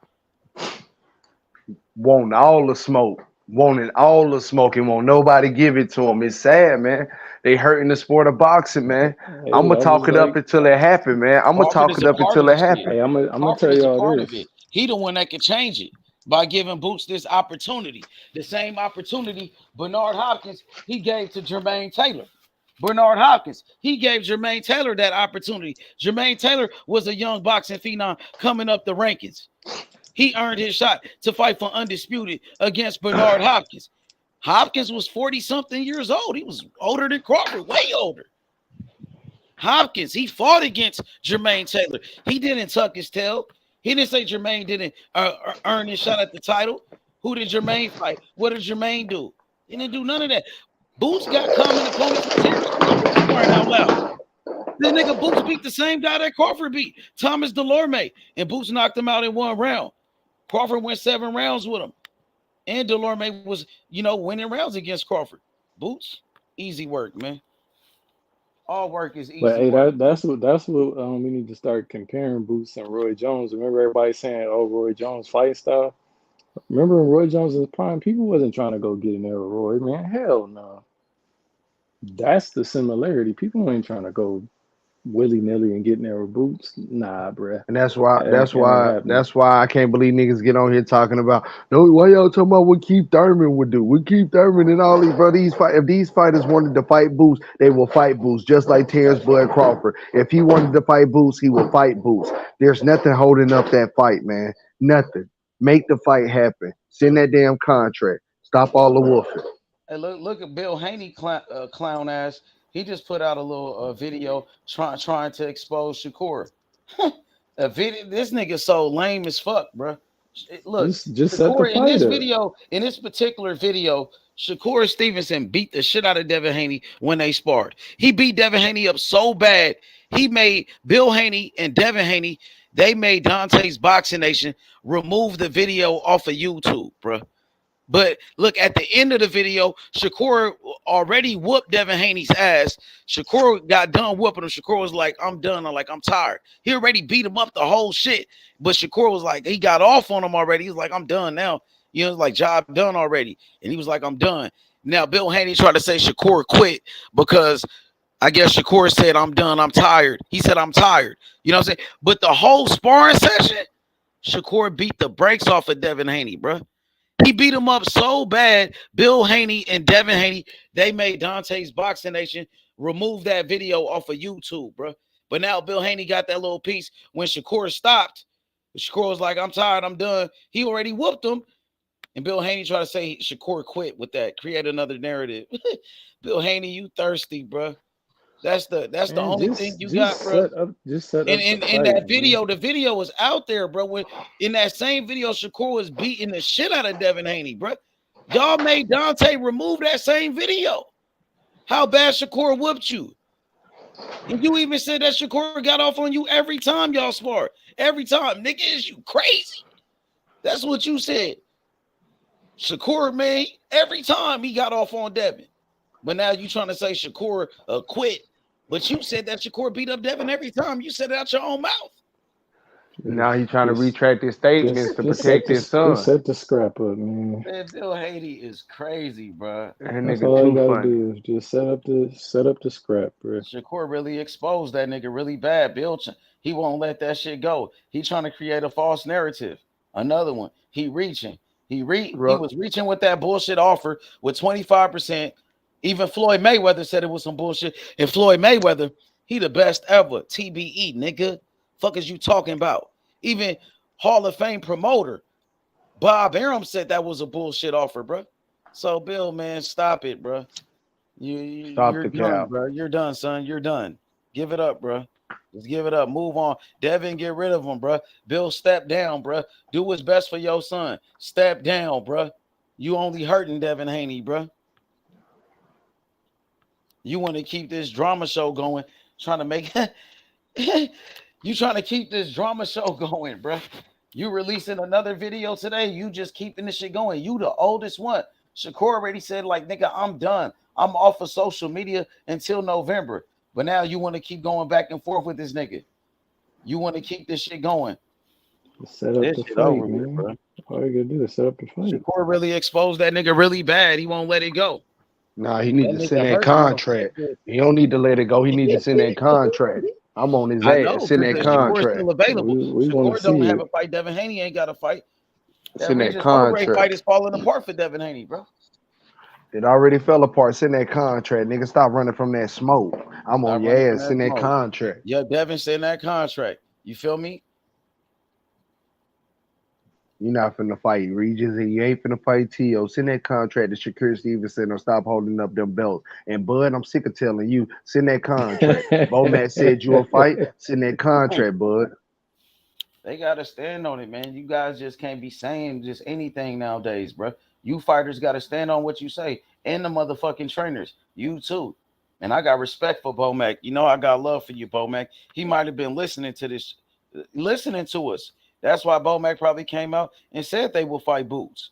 Wanting all the smoke. Wanting all the smoke and won't nobody give it to him. It's sad, man. They hurting the sport of boxing, man. hey, I'm gonna I talk just it up like until it happen, man. I'm gonna Crawford talk is it a up part of until the it shit. happen. hey, I'm gonna Crawford tell is a y'all part of this. it. He the one that can change it by giving Boots this opportunity. The same opportunity Bernard Hopkins he gave to Jermaine Taylor. Bernard Hopkins, he gave Jermaine Taylor that opportunity. Jermaine Taylor was a young boxing phenom coming up the rankings. He earned his shot to fight for undisputed against Bernard Hopkins. Hopkins was 40-something years old. He was older than Crawford, way older. Hopkins, he fought against Jermaine Taylor. He didn't tuck his tail. He didn't say Jermaine didn't earn his shot at the title. Who did Jermaine fight? What did Jermaine do? He didn't do none of that. Boots got common opponents with Terence Crawford scoring out loud. This nigga Boots beat the same guy that Crawford beat, Thomas Delorme, and Boots knocked him out in 1 round. Crawford went 7 rounds with him. And Delorme was, winning rounds against Crawford. Boots, easy work, man. All work is But easy hey, work. that's what we need to start comparing Boots and Roy Jones. Remember everybody saying, "Oh, Roy Jones fight style." Remember when Roy Jones was prime? People wasn't trying to go get in there with Roy, man. Hell no. That's the similarity. People ain't trying to go willy-nilly and get in there with Boots. Nah, bruh. And that's why It ain't happening. I can't believe niggas get on here talking about no, why y'all talking about what Keith Thurman would do? What Keith Thurman and all these, bro, if these fighters wanted to fight Boots, they will fight Boots, just like Terence Bud Crawford. If he wanted to fight Boots, he will fight Boots. There's nothing holding up that fight, man. Nothing. Make the fight happen. Send that damn contract. Stop all the woofing. Hey, look at Bill Haney clown ass. He just put out a little video trying to expose Shakur. A video. This nigga so lame as fuck, bro. Look, Just set the Shakur in fight this up. video, in this particular video, Shakur Stevenson beat the shit out of Devin Haney when they sparred. He beat Devin Haney up so bad, he made Bill Haney and Devin Haney, they made Dante's Boxing Nation remove the video off of YouTube, bro. But look, at the end of the video, Shakur already whooped Devin Haney's ass. Shakur got done whooping him. Shakur was like, I'm done. I'm tired. He already beat him up the whole shit. But Shakur was like, he got off on him already. He was like, I'm done now. Like, job done already. And he was like, I'm done. Now, Bill Haney tried to say Shakur quit because I guess Shakur said, I'm done. I'm tired. He said, I'm tired. You know what I'm saying? But the whole sparring session, Shakur beat the brakes off of Devin Haney, bro. He beat him up so bad. Bill Haney and Devin Haney, they made Dante's Boxing Nation remove that video off of YouTube, bro. But now Bill Haney got that little piece when Shakur stopped. Shakur was like, I'm tired, I'm done. He already whooped him. And Bill Haney tried to say Shakur quit with that, create another narrative. Bill Haney, you thirsty, bro. That's the Man, only thing you got, bro. Set up In the fight, that video, man. the video was out there, bro. When in that same video, Shakur was beating the shit out of Devin Haney, bro. Y'all made Dante remove that same video. How bad Shakur whooped you. And you even said that Shakur got off on you every time y'all spar. Every time. Nigga, is you crazy? That's what you said. Shakur, man, every time he got off on Devin. But now you trying to say Shakur quit. But you said that Shakur beat up Devin every time. You said it out your own mouth. Now he's trying to retract his statements to protect his son. Just set the scrap up, man. Man, Bill Haney is crazy, bro. That's all you gotta do is just set up the scrap, bro. Shakur really exposed that nigga really bad. Bill, he won't let that shit go. He trying to create a false narrative. Another one. He reaching. He was reaching with that bullshit offer with 25%. Even Floyd Mayweather said it was some bullshit. And Floyd Mayweather, he the best ever. TBE, nigga. Fuck is you talking about? Even Hall of Fame promoter Bob Arum said that was a bullshit offer, bro. So, Bill, man, stop it, bro. You're done, bro. You're done, son. You're done. Give it up, bro. Just give it up. Move on. Devin, get rid of him, bro. Bill, step down, bro. Do what's best for your son. Step down, bro. You only hurting Devin Haney, bro. You want to keep this drama show going, trying to make you trying to keep this drama show going, bro. You releasing another video today. You just keeping this shit going. You the oldest one. Shakur already said, like, nigga, I'm done. I'm off of social media until November. But now you want to keep going back and forth with this nigga. You want to keep this shit going. Set up the fight, man. Bro. All you gotta do is set up the fight. Shakur really exposed that nigga really bad. He won't let it go. Nah, he needs to send that contract. He don't need to let it go. He needs to send that contract. I'm on his ass. Send that contract. Still available. We want to see don't have it. a fight. Devin Haney ain't got a fight. Send that contract. Fight is falling apart for Devin Haney, bro. It already fell apart. Send that contract, nigga. Stop running from that smoke. I'm on your ass. Send that contract. Yeah, Devin, send that contract. You feel me? You're not finna fight Regis, and you ain't finna fight T.O. Send that contract to Shakur Stevenson or stop holding up them belts. And Bud, I'm sick of telling you, send that contract. Bomac said you a fight, send that contract, Bud. They gotta stand on it, man. You guys just can't be saying just anything nowadays, bro. You fighters gotta stand on what you say, and the motherfucking trainers. You too. And I got respect for Bomac. You know I got love for you, Bomac. He might have been listening to us. That's why Bomac probably came out and said they will fight Boots.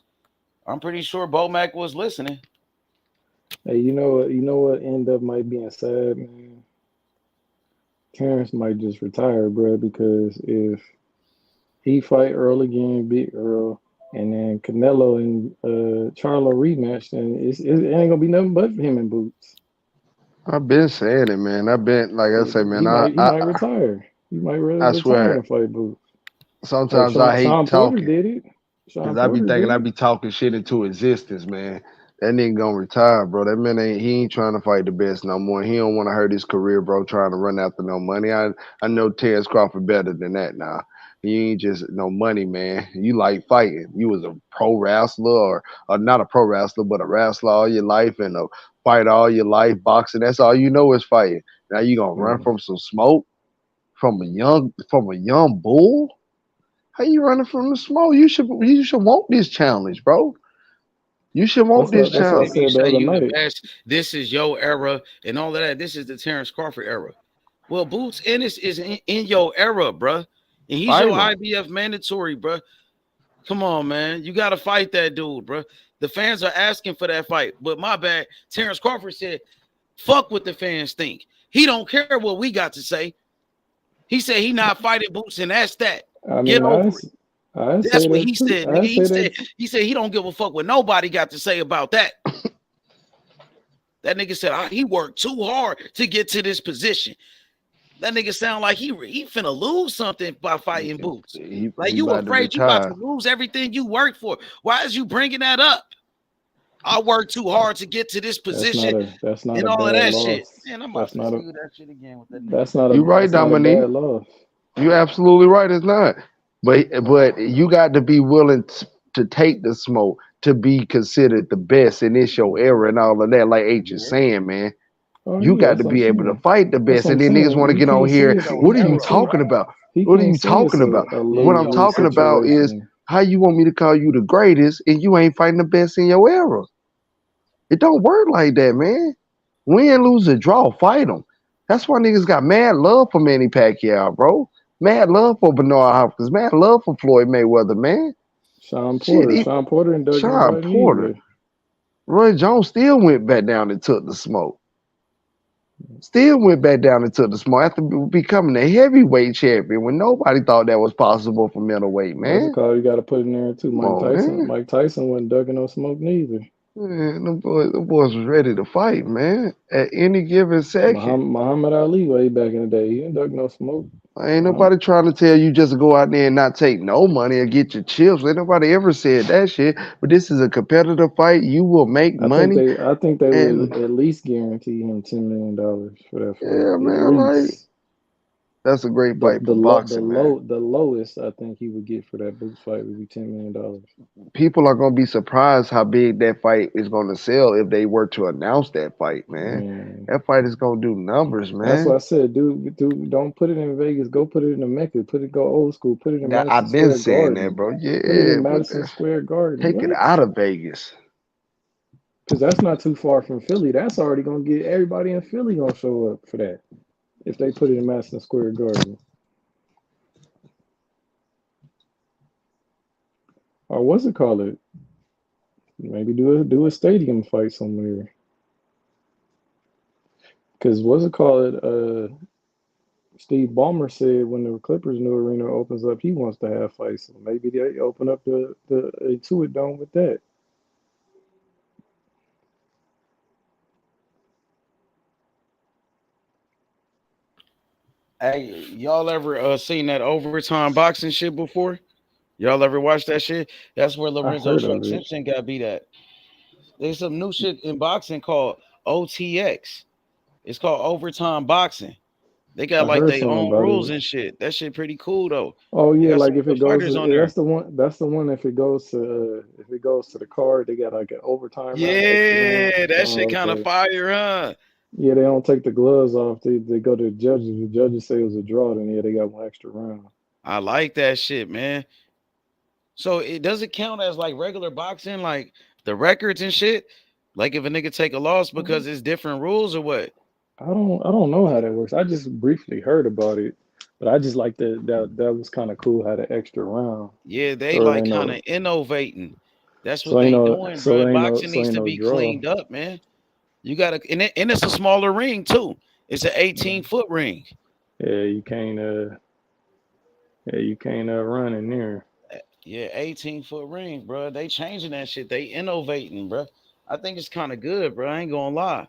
I'm pretty sure Bomac was listening. Hey, you know what end up might being sad, man? Terence might just retire, bro, because if he fight Earl again, beat Earl, and then Canelo and Charlo rematch, then it ain't gonna be nothing but him and Boots. I've been saying it, man. I've been, like I say, man. He might retire. He might really retire and fight Boots. Sometimes I hate Sean talking. Porter did it. Because I be thinking I be talking shit into existence, man. That nigga gonna retire, bro. That man ain't trying to fight the best no more. He don't want to hurt his career, bro, trying to run after no money. I know Terence Crawford better than that now. He ain't just no money, man. You like fighting. You was a pro wrestler or not a pro wrestler, but a wrestler all your life and a fighter all your life, boxing. That's all you know is fighting. Now you gonna run from some smoke from a young bull? How you running from the smoke? You should want this challenge, bro. You should want this challenge. This is your era and all of that. This is the Terence Crawford era. Well, Boots Ennis is in your era, bro. And he's your IBF mandatory, bro. Come on, man. You got to fight that dude, bro. The fans are asking for that fight. But my bad, Terence Crawford said, fuck what the fans think. He don't care what we got to say. He said he not fighting Boots, and that's that. Get over it. That's what he said, nigga. He said he don't give a fuck what nobody got to say about that. That nigga said he worked too hard to get to this position. That nigga sound like he finna lose something by fighting Boots. Like you afraid you about to lose everything you worked for. Why is you bringing that up? I worked too hard to get to this position. That's not and a all of that loss. shit. Man, I'm about to do that shit again with that nigga. That's not a. You right, Dominique. You absolutely right. It's not. But you got to be willing to take the smoke to be considered the best in this your era and all of that. Like H is saying, man. You got to be able to fight the best. And then niggas want to get on here. What are you talking about? What are you talking about? What I'm talking about is how you want me to call you the greatest and you ain't fighting the best in your era. It don't work like that, man. Win, lose, or draw, fight them. That's why niggas got mad love for Manny Pacquiao, bro. Mad love for Bernard Hopkins. Mad love for Floyd Mayweather, man. Sean Porter and Doug Sean Porter. Roy Jones still went back down and took the smoke. After becoming a heavyweight champion when nobody thought that was possible for middleweight, man. What's it called? You got to put in there too. Mike Tyson wasn't ducking no smoke neither. Man, the boys was ready to fight, man. At any given second. Muhammad Ali way back in the day, he didn't duck no smoke. Ain't nobody trying to tell you just to go out there and not take no money or get your chips. Ain't nobody ever said that shit. But this is a competitive fight. You will make money. I think they would at least guarantee him $10 million for that fight. Yeah, man, like that's a great fight for boxing, man. The lowest I think he would get for that Boots fight would be $10 million. People are gonna be surprised how big that fight is gonna sell if they were to announce that fight, man. That fight is gonna do numbers, man. That's what I said, dude. Don't put it in Vegas. Go put it in the Mecca. Go old school. Put it in Madison I've been Square saying Garden. that, bro. Yeah, put it in Madison Square Garden. Take it out of Vegas. Because that's not too far from Philly. That's already gonna get everybody in Philly gonna show up for that. If they put it in Madison Square Garden. Or what's it called? Maybe do a stadium fight somewhere. Because what's it called? Steve Ballmer said when the Clippers' new arena opens up, he wants to have fights. So maybe they open up the Intuit Dome with that. Hey, y'all ever seen that overtime boxing shit before? Y'all ever watched that shit? That's where Lorenzo Simpson got beat at. There's some new shit in boxing called OTX. It's called overtime boxing. They got like their own rules and shit. That shit pretty cool though. Oh yeah, like if it goes, that's the one. That's the one. If it goes to the card, they got like an overtime. Yeah, that shit kind of fire, huh? Yeah, they don't take the gloves off. They go to the judges. The judges say it was a draw, then yeah, they got one extra round. I like that shit, man. So it doesn't count as like regular boxing, like the records and shit. Like if a nigga take a loss because it's different rules or what? I don't know how that works. I just briefly heard about it, but I just like that was kind of cool how the extra round. Yeah, they like kind of innovating. That's what they doing, bro. Boxing needs to be cleaned up, man. You gotta, and it's a smaller ring too. It's an 18-foot ring. Yeah, you can't run in there. Yeah, 18-foot ring, bro. They changing that shit. They innovating, bro. I think it's kind of good, bro. I ain't gonna lie.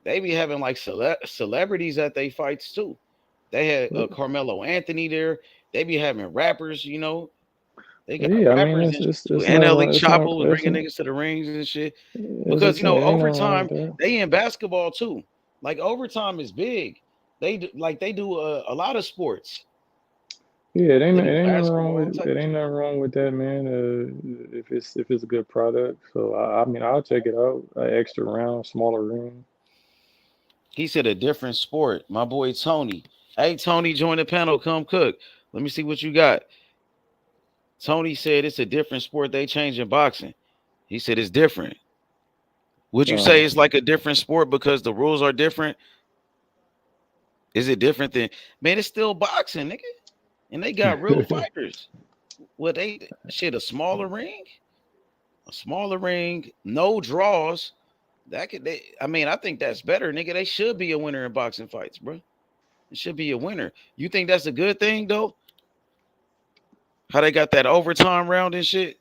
They be having like celebrities at they fights too. They had Carmelo Anthony there. They be having rappers, you know. They got rappers and Ellie Chapel bringing niggas to the rings and shit. Because you know, overtime they in basketball too. Like overtime is big. They do a lot of sports. Yeah, it ain't nothing wrong with that, man. If it's a good product, so I mean I'll check it out. Extra round, smaller ring. He said a different sport. My boy Tony. Hey Tony, join the panel. Come cook. Let me see what you got. Tony said it's a different sport. They changing boxing. He said it's different. Would you say it's like a different sport because the rules are different? Is it different than, man, it's still boxing, nigga. And they got real fighters. Well, a smaller ring? A smaller ring, no draws. I think that's better, nigga. They should be a winner in boxing fights, bro. It should be a winner. You think that's a good thing, though? How they got that overtime round and shit?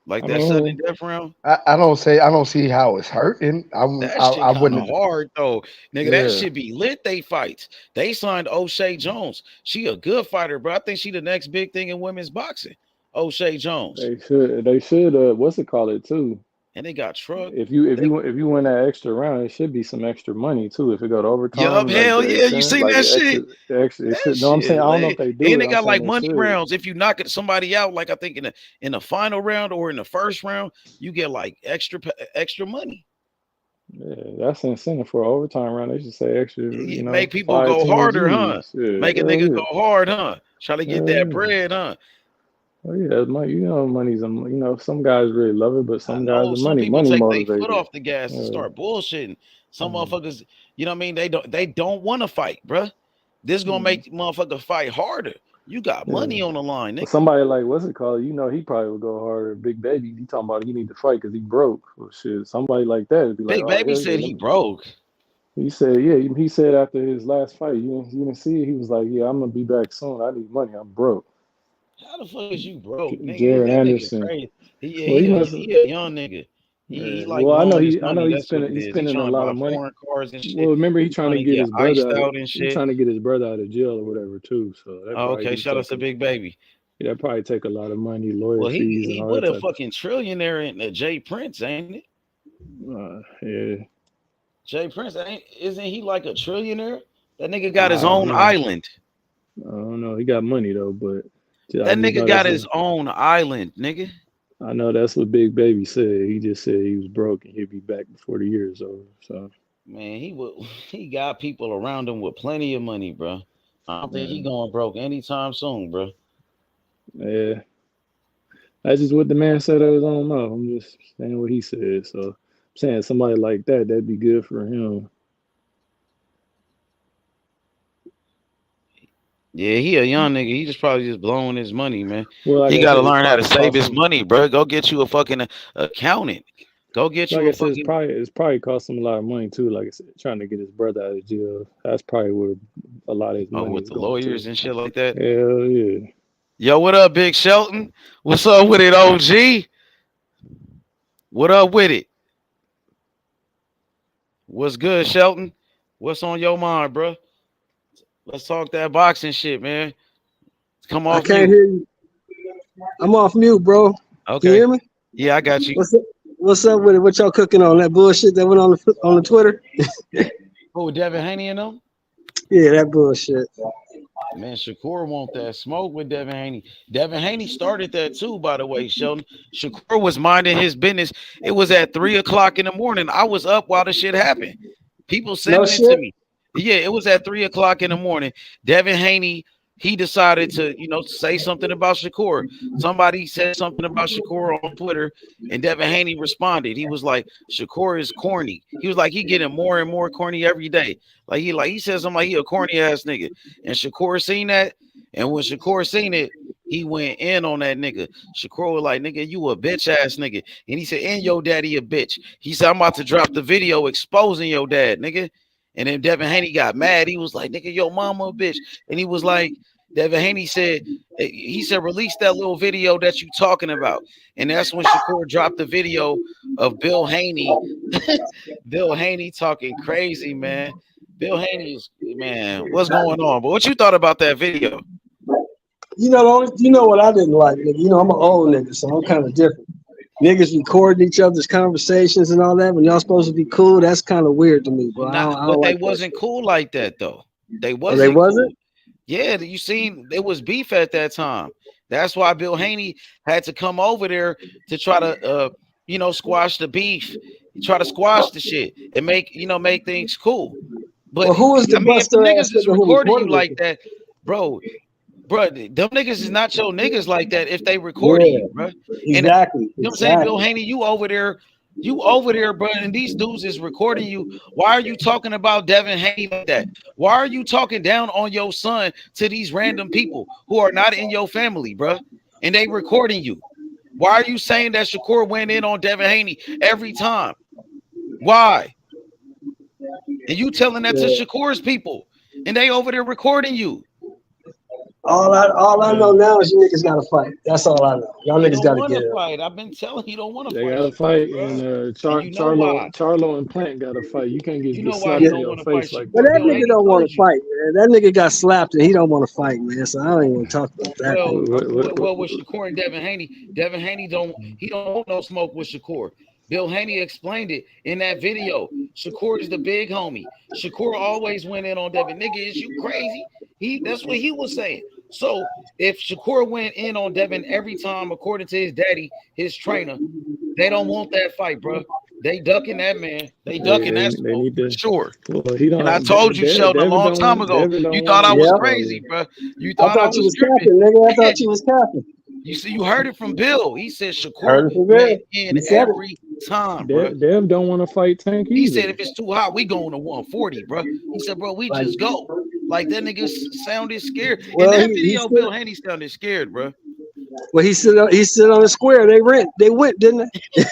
Like that sudden death round? I don't see how it's hurting. I wouldn't hard though. Nigga, that shit be lit, they fights. They signed O'Shea Jones. She a good fighter, bro. I think she the next big thing in women's boxing. O'Shea Jones. They should what's it called it too? And they got truck. If you win that extra round, it should be some extra money too. If it go to overtime, yup, hell yeah, you seen that shit? No, I'm saying I don't know if they do. And they got like money rounds. If you knock somebody out, like I think in the final round or in the first round, you get like extra money. Yeah, that's an incentive for an overtime round. They should say extra, Make people 5, go 10 harder, huh? G's. Yeah, Make a hell nigga yeah. go hard, huh? Try to get that Hell yeah. bread, huh? Oh yeah, that's money. Money's some guys really love it, but I some guys know are some money people take their foot motivated. off the gas and Yeah. start bullshitting. Some motherfuckers, you know what I mean? They don't want to fight, bruh. This gonna make motherfucker fight harder. You got money on the line, But nigga. somebody like what's it called? He probably would go harder. Big Baby, he talking about he need to fight because he broke. Well, shit, somebody like that would be like, Big oh Baby hell said yeah. he broke. He said, yeah. He said after his last fight, you didn't see it. He was like, yeah, I'm gonna be back soon. I need money. I'm broke. How the fuck is you broke, nigga? Jaron That nigga Anderson. crazy. Well, he must. He a young nigga. He like Well, I know blowing his I know money. he's That's what spending it he's is. He spending a trying to lot buy of money. foreign cars and shit. Well, remember He trying to trying get his brother iced out. out and He's shit. trying to get his brother out of jail or whatever too. So that Oh, probably okay, shout out to Big Baby. Yeah, that probably take a lot of money, lawyer Well, fees, and he all would that a type fucking trillionaire in Jay Prince, ain't it? Yeah. Jay Prince isn't he like a trillionaire? That nigga got his own island. I don't know. He got money though, but that nigga got his own island, nigga. I know that's what Big Baby said. He just said he was broke and he'd be back before the year is over. So man, he got people around him with plenty of money, bro. I don't think he going broke anytime soon, bro. Yeah. That's just what the man said out of his own mouth. I'm just saying what he said. So I'm saying somebody like that'd be good for him. Yeah, he a young nigga. He just probably just blowing his money, man. Well, like he got to learn how to save his money, bro. Go get you a fucking accountant. Go get you a fucking. It's probably cost him a lot of money too. Like I said, trying to get his brother out of jail. That's probably where a lot of his money with is the going lawyers to. And shit like that. Hell yeah. Yo, what up, Big Shelton? What's up with it, OG? What up with it? What's good, Shelton? What's on your mind, bro? Let's talk that boxing shit, man. Come off. I can't hear you. I'm off mute, bro. Okay. Can you hear me? Yeah, I got you. What's up with it? What y'all cooking on? That bullshit that went on the Twitter? Oh, Devin Haney and them? Yeah, that bullshit. Man, Shakur want that smoke with Devin Haney. Devin Haney started that too, by the way, Sheldon. Shakur was minding his business. It was at 3 o'clock in the morning. I was up while the shit happened. People sending it to me. Yeah, it was at 3 o'clock in the morning. Devin Haney, he decided to, say something about Shakur. Somebody said something about Shakur on Twitter, and Devin Haney responded. He was like, Shakur is corny. He was like, he getting more and more corny every day. He said something like he a corny ass nigga. And Shakur seen that, and when Shakur seen it, he went in on that nigga. Shakur was like, nigga, you a bitch ass nigga. And he said, and your daddy a bitch. He said, I'm about to drop the video exposing your dad, nigga. And then Devin Haney got mad. He was like, nigga, your mama a bitch. And he was like, Devin Haney said, release that little video that you talking about. And that's when Shakur dropped the video of Bill Haney. Bill Haney talking crazy, man. Bill Haney is, man, what's going on? But what you thought about that video? You know what I didn't like, nigga. I'm an old nigga, so I'm kind of different. Niggas recording each other's conversations and all that when y'all supposed to be cool. That's kind of weird to me, bro. But they wasn't cool like that, though. They wasn't. They wasn't? Cool. Yeah, you seen it was beef at that time. That's why Bill Haney had to come over there to try to, squash the beef, try to squash the shit and make things cool. But who was the buster niggas is recording you like that, bro? Bro, them niggas is not your niggas like that if they recording you, bro. Exactly. You know what I'm saying? Bill Haney, you over there, bro, and these dudes is recording you. Why are you talking about Devin Haney like that? Why are you talking down on your son to these random people who are not in your family, bro? And they recording you. Why are you saying that Shakur went in on Devin Haney every time? Why? And you telling that to Shakur's people, and they over there recording you. All I know now is you niggas gotta fight. That's all I know. Y'all niggas gotta get it. Fight. I've been telling you don't want to fight. They gotta fight, and Charlo and Plant gotta fight. You can't get slapped in your face like that. But that nigga don't want to fight, man. That nigga got slapped and he don't want to fight, man. So I don't even want to talk about that. Well, with Shakur and Devin Haney don't want no smoke with Shakur. Bill Haney explained it in that video. Shakur is the big homie. Shakur always went in on Devin. Nigga, is you crazy? That's what he was saying. So if Shakur went in on Devin every time, according to his daddy, his trainer, they don't want that fight, bro. They ducking that man. They ducking that They smoke need for to. sure. Well, he And I don't. told you, Sheldon, a Devin long time don't. ago. Devin don't You want thought to I be was a Yep. crazy, father. bro. You I thought I thought you was was tripping. capping, nigga. I thought you was capping. You see, you heard it from Bill. He said Shakur Heard it from weigh Bill. in He said it. every time, bro. Dev don't want to fight Tank He said either. if it's too hot, we going to 140, bro. He said, bro, we Like, just go. Like that nigga sounded scared. In well, that he video, stood. Bill Haney sounded scared, bro. Well, he stood on the square. They went, didn't they?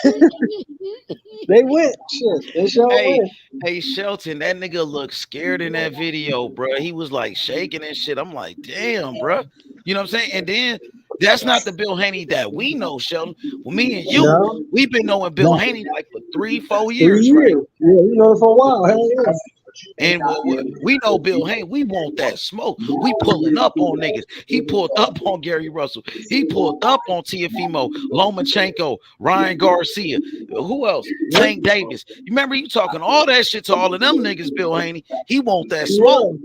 They went. Shit, they sure went. Hey, Shelton, that nigga looked scared in that video, bro. He was like shaking and shit. I'm like, damn, bro. You know what I'm saying? And then that's not the Bill Haney that we know, Shelton. Well, me and you, No, we've been knowing Bill no. Haney like for 3-4 3 years, right? years. Yeah, you know it for a while. Hell yeah. And we know Bill Haney, we want that smoke. We pulling up on niggas. He pulled up on Gary Russell. He pulled up on Teofimo, Lomachenko, Ryan Garcia. Who else? Tank Davis. You remember you talking all that shit to all of them niggas, Bill Haney. He want that smoke.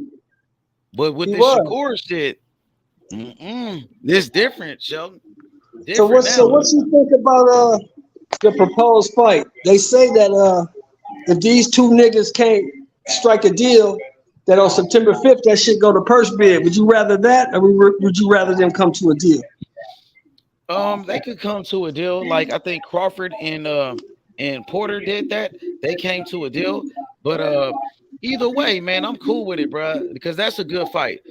But with this Shakur shit, this different, Sheldon. So what you think about the proposed fight? They say that if these two niggas can't strike a deal, that on September 5th that shit go to purse bid. Would you rather that, or would you rather them come to a deal? They could come to a deal. Like I think Crawford and Porter did that. They came to a deal. But either way, man, I'm cool with it, bro, because that's a good fight.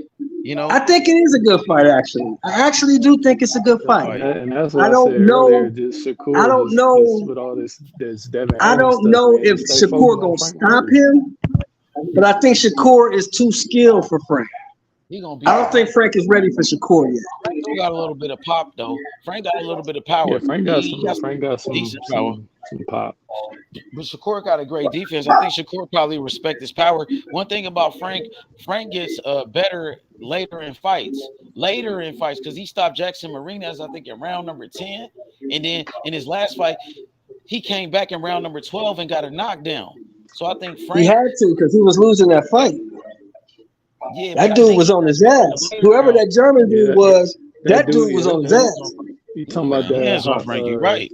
You know, I think it is a good fight. Actually, I actually do think it's a good fight. And that's what I don't know. Earlier, just Shakur, I don't know. with all this Devin I Haney don't stuff, know man, if stay Shakur focused on gonna Frank stop Mir. him, but I think Shakur is too skilled for Frank. He gonna be. I don't think Frank is ready for Shakur yet. Frank still got a little bit of pop though. Frank got a little bit of power. Yeah, Frank got some decent power. Some pop. But Shakur got a great defense. I think Shakur probably respects his power. One thing about Frank gets better later in fights. Because he stopped Jackson Marinas, I think, in round number 10. And then in his last fight, he came back in round number 12 and got a knockdown. So I think Frank. He had to because he was losing that fight. Yeah, that dude was on his ass. Whoever that German dude was, that dude was on his ass. You talking about that? Hands on Frankie, right?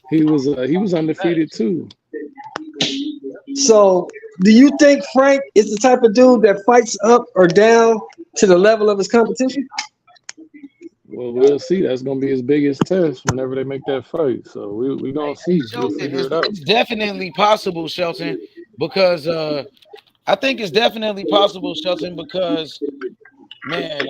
He was undefeated too. So, do you think Frank is the type of dude that fights up or down to the level of his competition? Well, we'll see. That's gonna be his biggest test whenever they make that fight. So we gonna see. We'll figure it out. It's definitely possible, Shelton, because I think it's definitely possible, Shelton, because man,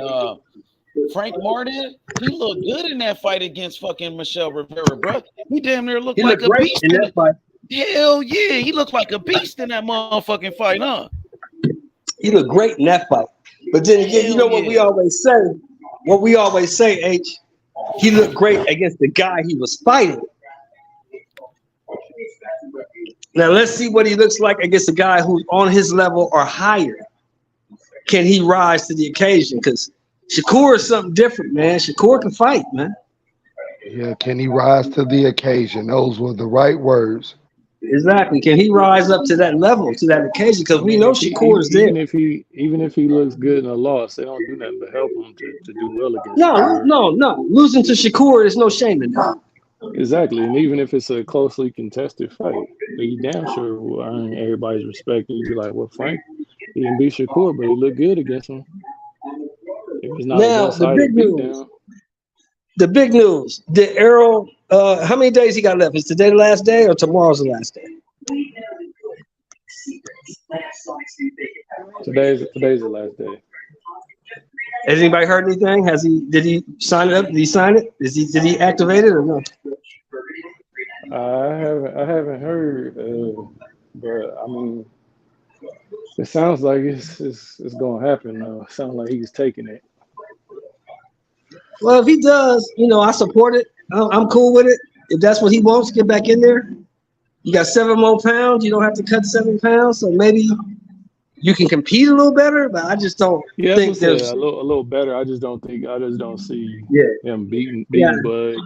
Frank Martin, he looked good in that fight against fucking Michelle Rivera, bro. He damn near looked like a beast in that fight. Hell yeah, he looked like a beast in that motherfucking fight, huh? He looked great in that fight. But then again, you know what we always say? What we always say, H, he looked great against the guy he was fighting. Now let's see what he looks like against a guy who's on his level or higher. Can he rise to the occasion? Because Shakur is something different, man. Shakur can fight, man. Yeah, can he rise to the occasion? Those were the right words. Exactly. Can he rise up to that level, to that occasion? Because we know Shakur is there. Even if he looks good in a loss, they don't do nothing but help him to do well against Shakur. No. Losing to Shakur is no shame in that. Exactly, and even if it's a closely contested fight, he damn sure will earn everybody's respect. And you'd be like, well, Frank, he didn't beat Shakur, but he looked good against him. It was not now, a one-sided beatdown. The big news. Did Errol, how many days he got left? Is today the last day or tomorrow's the last day? Today's the last day. Has anybody heard anything? Did he sign it up? Did he sign it? Did he activate it or no? I haven't heard, but I mean, it sounds like it's gonna happen. It sounds like he's taking it. Well, if he does, I support it. I'm cool with it. If that's what he wants, get back in there. You got 7 more pounds. You don't have to cut 7 pounds, so maybe you can compete a little better. But I just don't think there's a little better. I just don't see him beating Bud.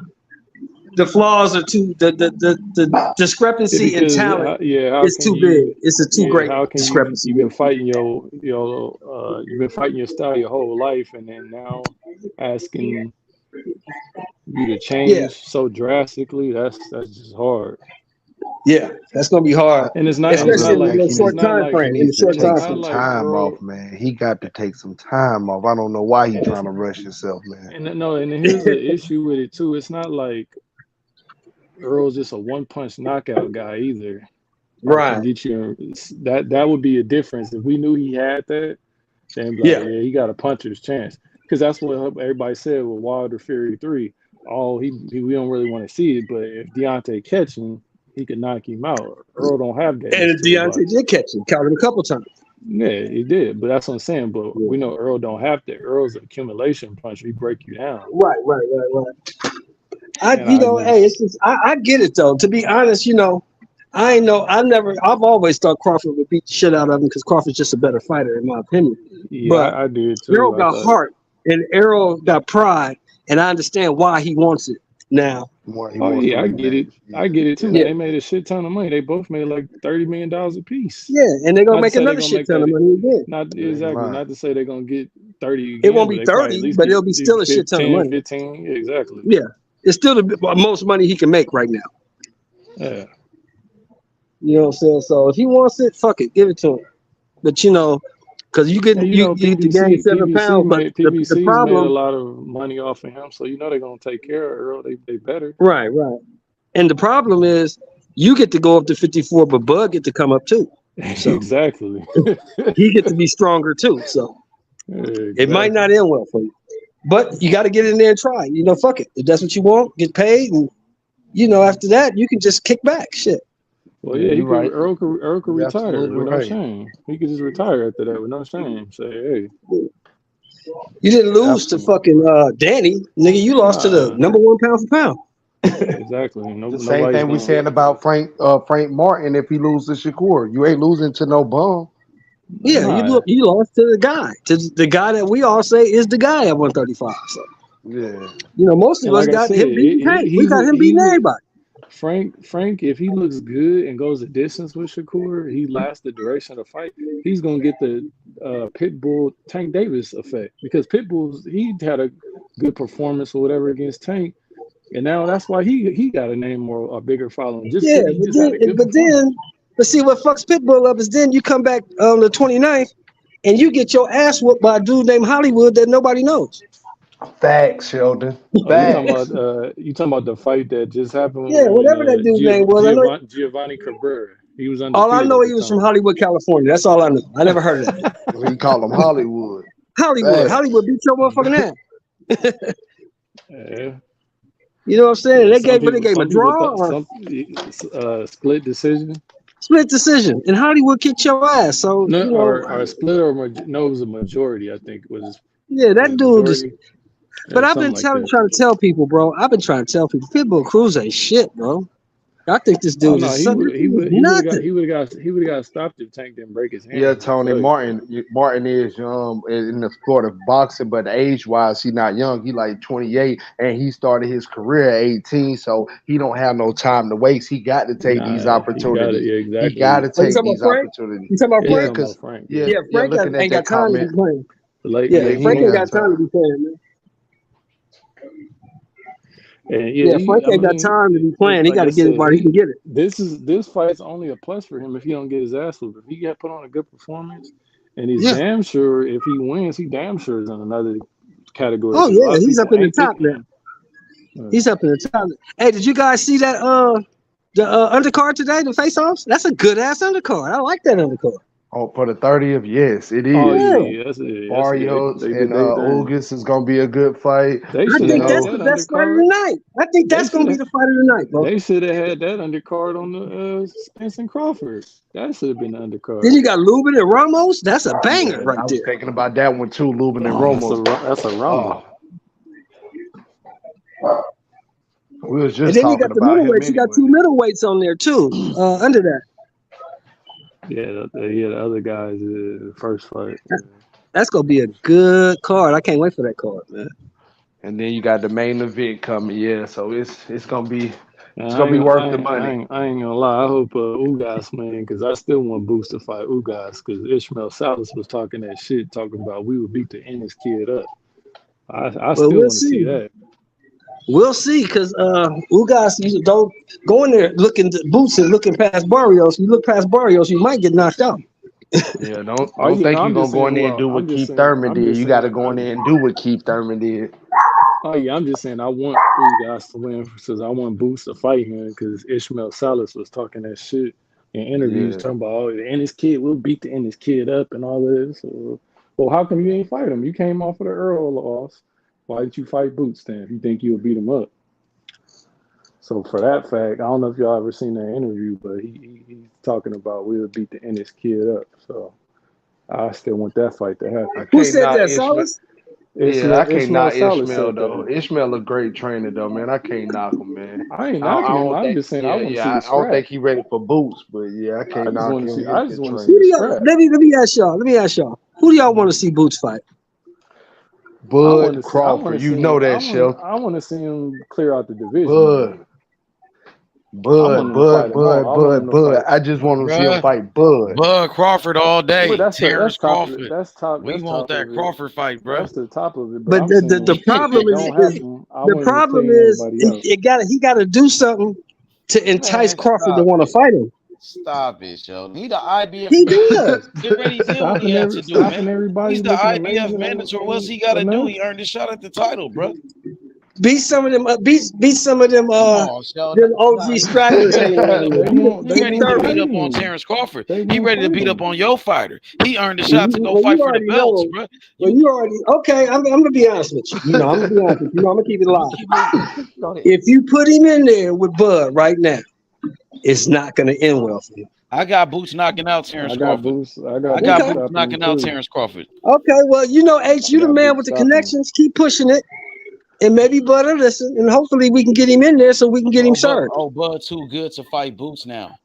The flaws are too the discrepancy in talent. Is too big. It's a too great discrepancy. You've been fighting you've been fighting your style your whole life, and then now asking you to change so drastically. That's just hard. Yeah, that's gonna be hard, And it's not especially like in a short time he frame. In a needs to short take time some frame. time off, man. He got to take some time off. I don't know why he's trying to rush himself, man. And here's the issue with it too. It's not like Earl's just a one punch knockout guy either. Like can Right. get you that would be a difference. If we knew he had that, then like, Yeah. yeah, he got a puncher's chance. Because that's what everybody said with Wilder Fury 3. We don't really want to see it, but if Deontay catch him, he could knock him out. Earl don't have that. And Deontay did catch him, caught him a couple times. Yeah, he did. But that's what I'm saying. But we know Earl don't have that. Earl's an accumulation puncher. He break you down. Right. Hey, it's just I get it though. To be honest, I've always thought Crawford would beat the shit out of him because Crawford's just a better fighter, in my opinion. Yeah, but I did too. Errol got heart and Errol got pride, and I understand why he wants it now. I get it. I get it too. Yeah. They made a shit ton of money. They both made like $30 million a piece. Yeah, and they're gonna make another shit ton of money again. Not exactly. Not to say they're gonna get 30 again. It won't be 30, but it'll be still a shit ton of money. 15, exactly. Yeah, it's still the most money he can make right now. Yeah. You know what I'm saying? So if he wants it, fuck it, give it to him. But because you get to gain 7 pounds, but the problem made a lot of money off of him, so they're gonna take care of Earl. They better. Right. And the problem is you get to go up to 54, but Bud get to come up too. So exactly. He get to be stronger too. So It might not end well for you, but you got to get in there and try. Fuck it. If that's what you want, get paid, and after that you can just kick back. Shit. Well, yeah, Earl could retire with no shame. He could just retire after that with no shame. Say, hey. You didn't lose to fucking Danny. Nigga, you lost to the number 1 pound for pound. Exactly. The same thing we saying about Frank Martin if he loses to Shakur. You ain't losing to no bum. Yeah, you lost to the guy that we all say is the guy at 135. So yeah. Most of us got him beating Tank. We got him beating everybody. Frank, if he looks good and goes the distance with Shakur, he lasts the duration of the fight. He's gonna get the Pitbull Tank Davis effect because he had a good performance or whatever against Tank, and now that's why he got a name or a bigger following. But see what fucks Pitbull up is then you come back on the 29th and you get your ass whooped by a dude named Hollywood that nobody knows. Facts, Sheldon. Facts. You talking about the fight that just happened? Yeah, whatever that dude's name was. Giovanni Cabrera. He was all I know, he was from Hollywood, California. That's all I knew. I never heard of that. We call him Hollywood. Hollywood beat your motherfucking ass. Yeah. You know what I'm saying? They gave him a draw or split decision. Split decision, and Hollywood kicked your ass. So or split or it was a majority. I think was. Yeah, that dude just. But I've been trying to tell people, bro. Pitbull Cruz ain't shit, bro. I think this dude is nothing. He would have got stopped if Tank didn't break his hand. Yeah, Tony Martin is in the sport of boxing, but age wise, he's not young. He like 28, and he started his career at 18, so he don't have no time to waste. He got to take these opportunities. He got to take these opportunities. You talking about Frank? Yeah, Frank ain't got time to be playing. Frank ain't got time to be playing, man. And Frank ain't got time to be playing. He got to get it while he can get it. This fight's only a plus for him if he don't get his ass whooped. If he got put on a good performance, and he's damn sure if he wins, he damn sure is in another category. Oh yeah, he's up in the top now. He's up in the top. Hey, did you guys see that the undercard today? The face-offs. That's a good ass undercard. I like that undercard. Oh, for the 30th, yes, it is. Oh, yeah, that's it. Barrios and August is gonna be a good fight. I think that's the best fight of the night. I think that's gonna be the fight of the night, bro. They should have had that undercard on the Spence and Crawford. That should have been the undercard. Then you got Lubin and Ramos. That's a banger right there. I was thinking about that one too, Lubin and Ramos. That's a Ramos. We was just and then talking you got the about middleweights. You got 2 middleweights on there too, under that. Yeah, the other guys, the first fight. That's gonna be a good card. I can't wait for that card, man. And then you got the main event coming, so it's gonna be worth the money. I ain't gonna lie. I hope Ugas man, because I still want Boost to fight Ugas because Ishmael Salas was talking that shit, talking about we would beat the Ennis kid up. I still want to see that. We'll see, because Ugas, you don't go in there looking to Boots and looking past Barrios. You look past Barrios, you might get knocked out. Yeah, don't Oh, think no, you're I'm gonna just go saying in there and do what Keith Thurman did. You got to go in there and do what Keith Thurman did. Oh yeah, I'm just saying I want three guys to win because I want Boots to fight him because Ishmael Salas was talking that shit in interviews, Yeah. talking about the Ennis kid, we'll beat the Ennis kid up and all of this. Well, how come you ain't fight him? You came off of the Earl loss. Why did you fight Boots then if you think you'll beat him up? So for that fact, I don't know if y'all ever seen that interview, but he's talking about we'll beat the Ennis kid up. So I still want that fight to happen. Who said that, Salas? Yeah, I can't knock Salas Ishmael said though. that. Ishmael a great trainer though, man. I can't knock him, man. I ain't knocking him. I'm just saying I want to see the I scrap. don't think he ready for Boots, but yeah, I can't knock him. I just want to see Who the do y'all, scrap. let me ask y'all. Who do y'all want to see Boots fight? Bud Crawford, you know that, Shell. I want to see him clear out the division. Bud. I just want to see him fight Bud. Bud Crawford all day. Well, Terence Crawford. We want that Crawford fight, bro. That's the top of it. But the problem is he got to do something to entice Crawford to want to fight him. Stop it, yo. He the IBF. He does. He already did what he had to do, man. He's the IBF manager. What's he got to do? He earned a shot at the title, bro. Beat some of them. Beat some of them. Them OG stragglers. He ready to beat up on Terence Crawford. He ready to beat up on your fighter. He earned a shot to go fight for the belts, bro. Well, you already okay. I'm gonna be honest with you. I'm gonna be honest with you. I'm gonna keep it alive. If you put him in there with Bud right now, it's not gonna end well for him. I got Boots knocking out Terence Crawford. I got Boots knocking out Terence Crawford. Okay, well, H, you the man with the connections. Keep pushing it. And maybe Bud will listen, and hopefully we can get him in there so we can get him served. Bud too good to fight Boots now.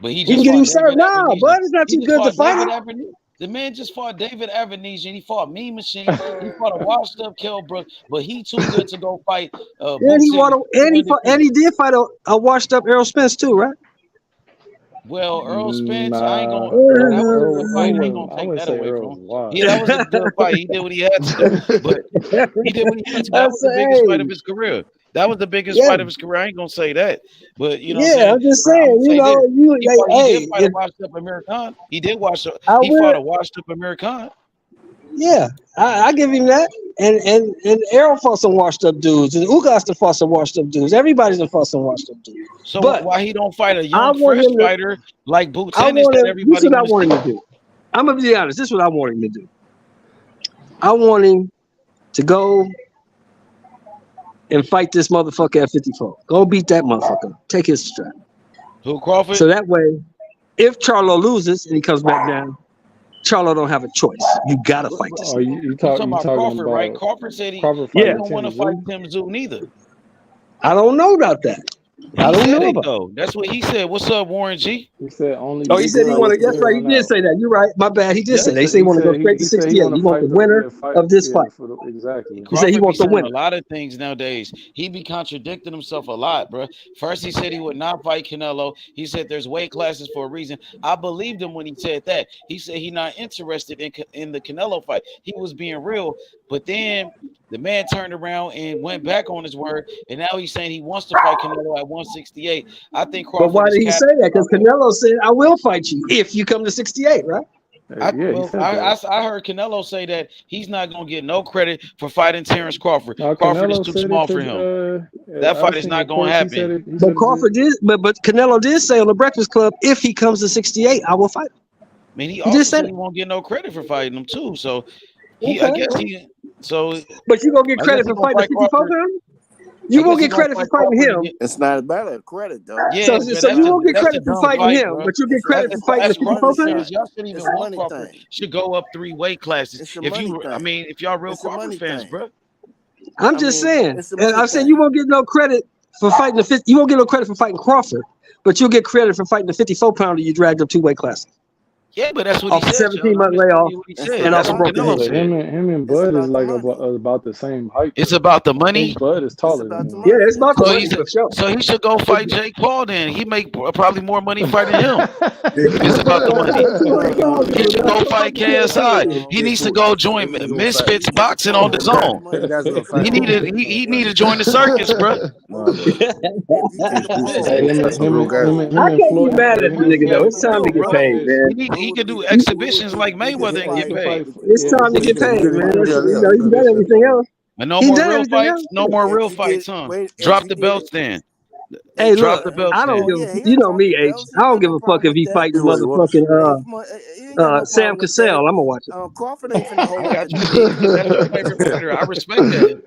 But he can get him served. No, Bud is not too good to fight him. The man just fought David Avenesian. He fought Mean Machine. He fought a washed up Kell Brook, but he too good to go fight. He did fight a washed up Errol Spence too, right? Well, Earl Spence, I ain't gonna take that away from him. Yeah, that was a good fight. He did what he had to do, but he did what he had to. That was the biggest fight of his career. That was the biggest fight of his carear. I ain't gonna say that, but you know. I'm just saying. He did fight a washed up American. He did fought a washed up American. Yeah, I give him that. And Errol fought some washed up dudes, and Ugas fought some washed up dudes. Everybody's fought some washed up dudes. So why he don't fight a young fresh fighter like Boots Ennis that everybody? This is what I want him to do. I'm gonna be honest. This is what I want him to do. I want him to go and fight this motherfucker at 54. Go beat that motherfucker. Take his strap. Who, Crawford? So that way, if Charlo loses and he comes back down, Charlo don't have a choice. You gotta fight this. You talking about Crawford, right? Crawford said he don't want to fight Tim Zoo neither. I don't know about that. I don't know about though. That's what he said. What's up, Warren G? He said only. Oh, he said he wanted. That's right. He did say that. You're right. My bad. He did say that. He said he want to go straight to 68. He wants the winner of this fight. Exactly. He said he wants the winner. A lot of things nowadays. He be contradicting himself a lot, bro. First, he said he would not fight Canelo. He said there's weight classes for a reason. I believed him when he said that. He said he's not interested in the Canelo fight. He was being real, but then the man turned around and went back on his word, and now he's saying he wants to fight Canelo at 168. I think Crawford. But why did he say that? Because Canelo said, "I will fight you if you come to 68," right? I heard Canelo say that he's not going to get no credit for fighting Terence Crawford. Crawford is too small for him. That fight is not going to happen. But Crawford did, but Canelo did say on the Breakfast Club, if he comes to 68, I will fight him. I mean, he also said he won't get no credit for fighting him too. So I guess he. So, but you gonna get credit for fighting the 54 pound? You won't get credit for fighting him. It's not about credit though. Yeah, so you won't get credit for fighting him, but you get credit for fighting the 54 pound. Y'all shouldn't even want Crawford. Should go up 3 weight classes. If y'all real Crawford fans, bro. I'm just saying. And I'm saying you won't get no credit for fighting the 50. You won't get no credit for fighting Crawford, but you'll get credit for fighting the 54 pounder you dragged up 2 weight classes. Yeah, but that's what off he a said, 17-month layoff and off a broken Yeah, hand. but him and Bud is like about the same height. It's about the I money. think Bud is taller than him. Yeah, it's about the money for sure. So he should go fight Jake Paul. Then he make probably more money fighting him. It's about the money. He should go fight KSI. He needs to go join Misfits Boxing on the zone. He need to join the circus, bro. I can't be mad at the nigga though. It's time to get paid, man. He can do exhibitions like Mayweather and get paid. It's time to get paid, man. He's done everything else. And no more real fights. No more real fights, huh? Drop the belts then. Hey, look, I don't give. You know me, H. I don't give a fuck if he fights motherfucking Sam Cassell. I'm gonna watch it. Crawford ain't finna hold That's your favorite fighter. I respect that.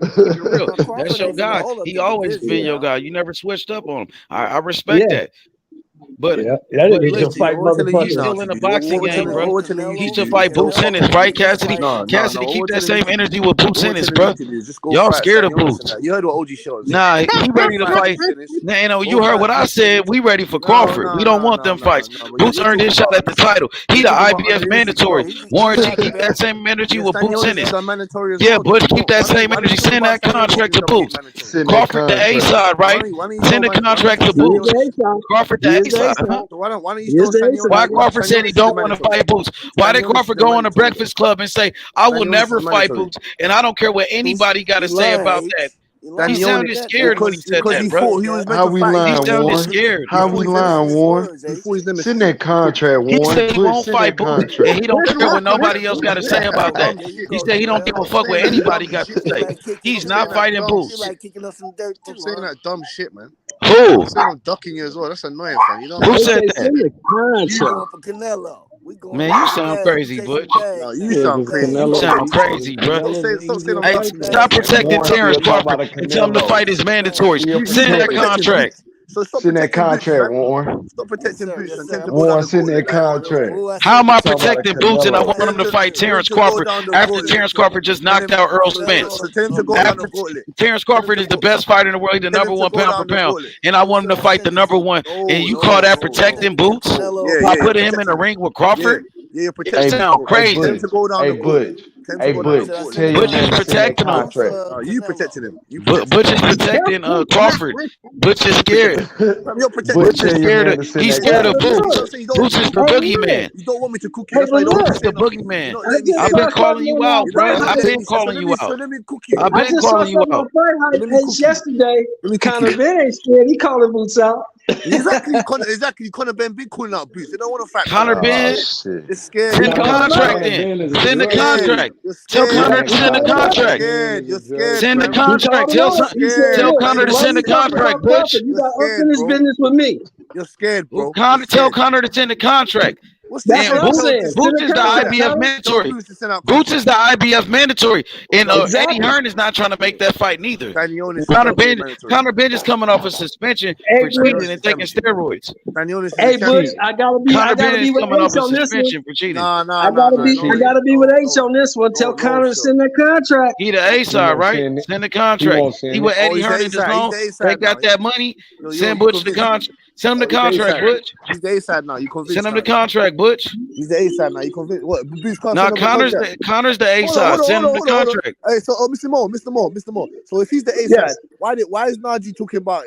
That's your guy. He always been your guy. You never switched up on him. I respect that. But he's still in the boxing game, bro. He should fight Boots Ennis, right, Cassidy? Cassidy, keep that same energy with Boots Ennis, bro. Y'all scared of Boots. You heard what OG showed. Nah, he ready to fight. Now, you heard what I said. We ready for Crawford. We don't want them fights. Boots earned his shot at the title. He the IBF mandatory. Warren G, keep that same energy with Boots Ennis. Yeah, Butch, keep that same energy. Send that contract to Boots. Crawford the A side, right? Send the contract to Boots. Crawford the A side. Why Crawford said he don't want to fight Boots? Why did Crawford go on the Breakfast Club and say, I will never fight Boots, and I don't care what anybody got to say about that? He sounded scared when he said that, bro. How we lying, He sounded Warren? scared. How we lying, Warren? Send that contract, Warren. He said he won't Send fight that Boots, contract. and he don't care what nobody else got to say about that. He said he don't give a fuck what anybody got to say. He's not fighting Boots. Stop saying that dumb shit, man. Who? I'm saying I'm ducking you as well. That's annoying, fam. You Who said that? for Canelo. Man, you sound crazy, Butch. No, you sound crazy. You sound crazy, bro. Hey, stop protecting Terence Crawford and tell him to fight his mandatories. Send that contract. Send that contract, Warren. Stop protecting Boots. Warren, send that contract. How am I protecting Boots and I want him to fight Terence Crawford after Terence Crawford just knocked out Earl Spence? Terence Crawford is the best fighter in the world. He's the number one pound for pound. And I want him to fight the number one. And you call that protecting Boots? I put him in the ring with Crawford? Yeah, It sounds crazy. Hey, Butch. Hey, Butch. Butch is protecting him. You protecting him. Butch is protecting Crawford. Butch is scared. Butch is scared. He's scared of Boots. Boots is the boogeyman. You don't want me to cook you. Boots is the boogeyman. I've been calling you out, bro. I've been calling you out. I've been calling you out. Yesterday, Conor Ben ain't scared. He calling Boots out. Exactly. Conor Ben been calling out Boots. They don't want to fight. Conor Ben, it's scared. send the contract then. Send the contract. Tell Conor to send the contract. Send the contract. Tell Conor to send the contract, Butch. You got unfinished business with me. You're scared, bro. Tell Conor to send the contract. Boots is the IBF mandatory. Boots is the IBF mandatory. And Eddie Hearn is not trying to make that fight neither. Conor Ben is coming off a suspension for cheating and taking steroids. Hey, Butch, I gotta be with H on this one. I gotta be with H on this one. Tell Conor to send that contract. He the A side, right? Send the contract. He with Eddie Hearn in his zone. They got that money. Send Butch the contract. Send him the contract, Butch. He's the A side now. You convinced? Send him the contract, Butch. He's the A side now. You convinced? What? No, Connor's the A side. Send him the contract. Hey, so Mr. Moore. So if he's the A side, why is Najee talking about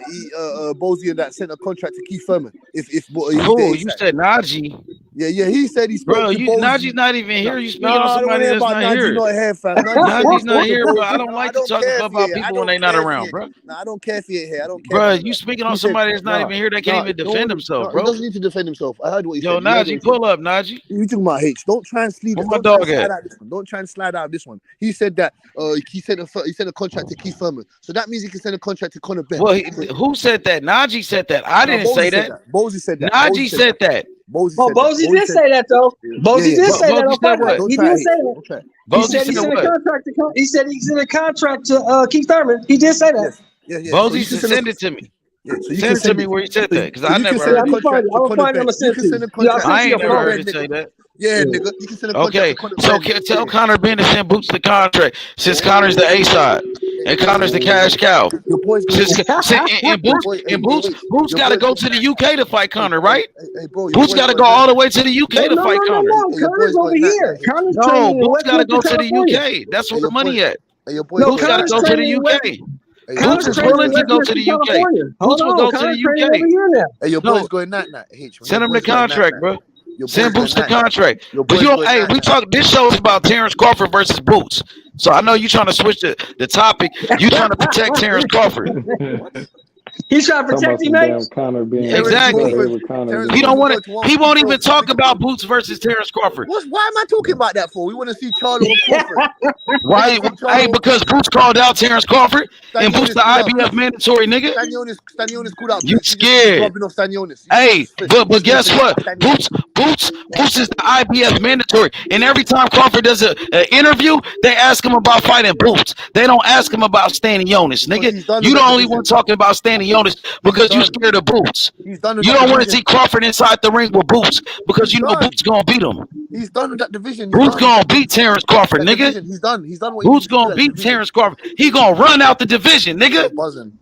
Bozy and that sent a contract to Keith Thurman? If you said Najee. Yeah, he said he's Najee's not even here. You speaking on somebody that's not here. Najee's not here, bro. I don't like to talk about people when they're not around, bro. I don't care if he ain't here. I don't care. Bro, you speaking on somebody that's not even here that can't even defend himself, bro. He doesn't need to defend himself. I heard what he said. Yo, Najee, pull up, Najee. You talking about H? Don't try and slide. Don't try and slide out of this one. He said that he sent a contract to Keith Thurman, so that means he can send a contract to Conor Ben. Well, who said that? Najee said that. I didn't say that. Bozy said that. Najee said that. Bozy did say that though. Bozy did say that on Fight. He did say that. He said he sent a contract to. He said he sent a contract to Keith Thurman. He did say that. Yeah. Bozy send it to me. Send it to me where he said that, because I never heard I ain't never heard him say that. Yeah, nigga. You can send a contract. Okay, so tell Conor Ben to send Boots the contract since Conor's the A side. and Connor's the cash cow. Your boy's And Boots got to go to the UK to fight Connor, right? Hey, bro, Boots got to go all the way to the UK to fight Connor. Connor's over here. Connor's No, training in Boots got to go to the California. UK. That's where the money at. Boots got to go to the UK. Boots is willing to go to the UK. Boots will go to the UK. Hey, your boy's going night. Send him the contract, bro. Send Boots the contract. But hey, we talk. This show is about Terence Crawford versus Boots. So I know you're trying to switch the topic. You trying to protect Terence Crawford. He's trying to protect him, mate. Exactly. He don't want to. He won't even talk about Boots versus Terence Crawford. Why am I talking about that for? We want to see Charlo and Crawford. Why? Hey, because Boots called out Terence Crawford and Boots the IBF mandatory nigga. Stanionis called out. You scared? Hey, but guess what? Boots is the IBF mandatory, and every time Crawford does an interview, they ask him about fighting Boots. They don't ask him about Stanionis, nigga. You the only one talking about Stanionis because you scared of Boots. You don't want to see Crawford inside the ring with Boots because you know Boots gonna beat him. He's done with that division. Boots gonna beat Terence Crawford, nigga. He's done. What Boots gonna beat Terence Crawford. He gonna run out the division, nigga.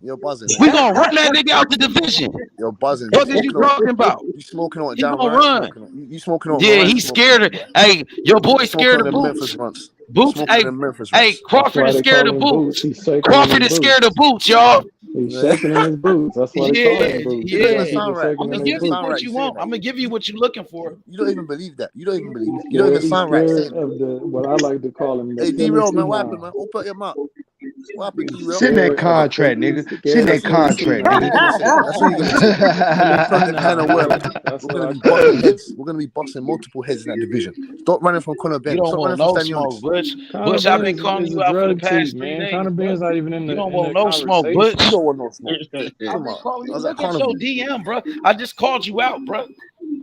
You're buzzing. We gonna run that nigga out the division. You're buzzing. What are you talking about? You smoking on He down gonna right? run. You smoking on? Yeah, he's scared of. Hey, your boy scared of Boots. Boots. Hey, Crawford is scared of Boots. Crawford is scared of Boots, y'all. He's shaking in his boots. That's why they call him boots. I'm gonna give you what you want. I'm gonna give you what you're looking for. You don't even believe that. You don't even sound right. What I like to call him. Hey, D-Roll, man, what happened, man? Open your mouth. What happened, D-Roll? Send that contract, nigga. Send that contract, nigga. That's what you're gonna do. We're gonna be boxing multiple heads in that division. Stop running from Conor Ben. You don't want no smoke, Butch. Butch, I've been calling you out for the past 3 days. Conor Ben's not even in the. You don't want no smoke, Butch. You don't want no smoke. Come on. Look at your DM, bro. I just called you out, bro.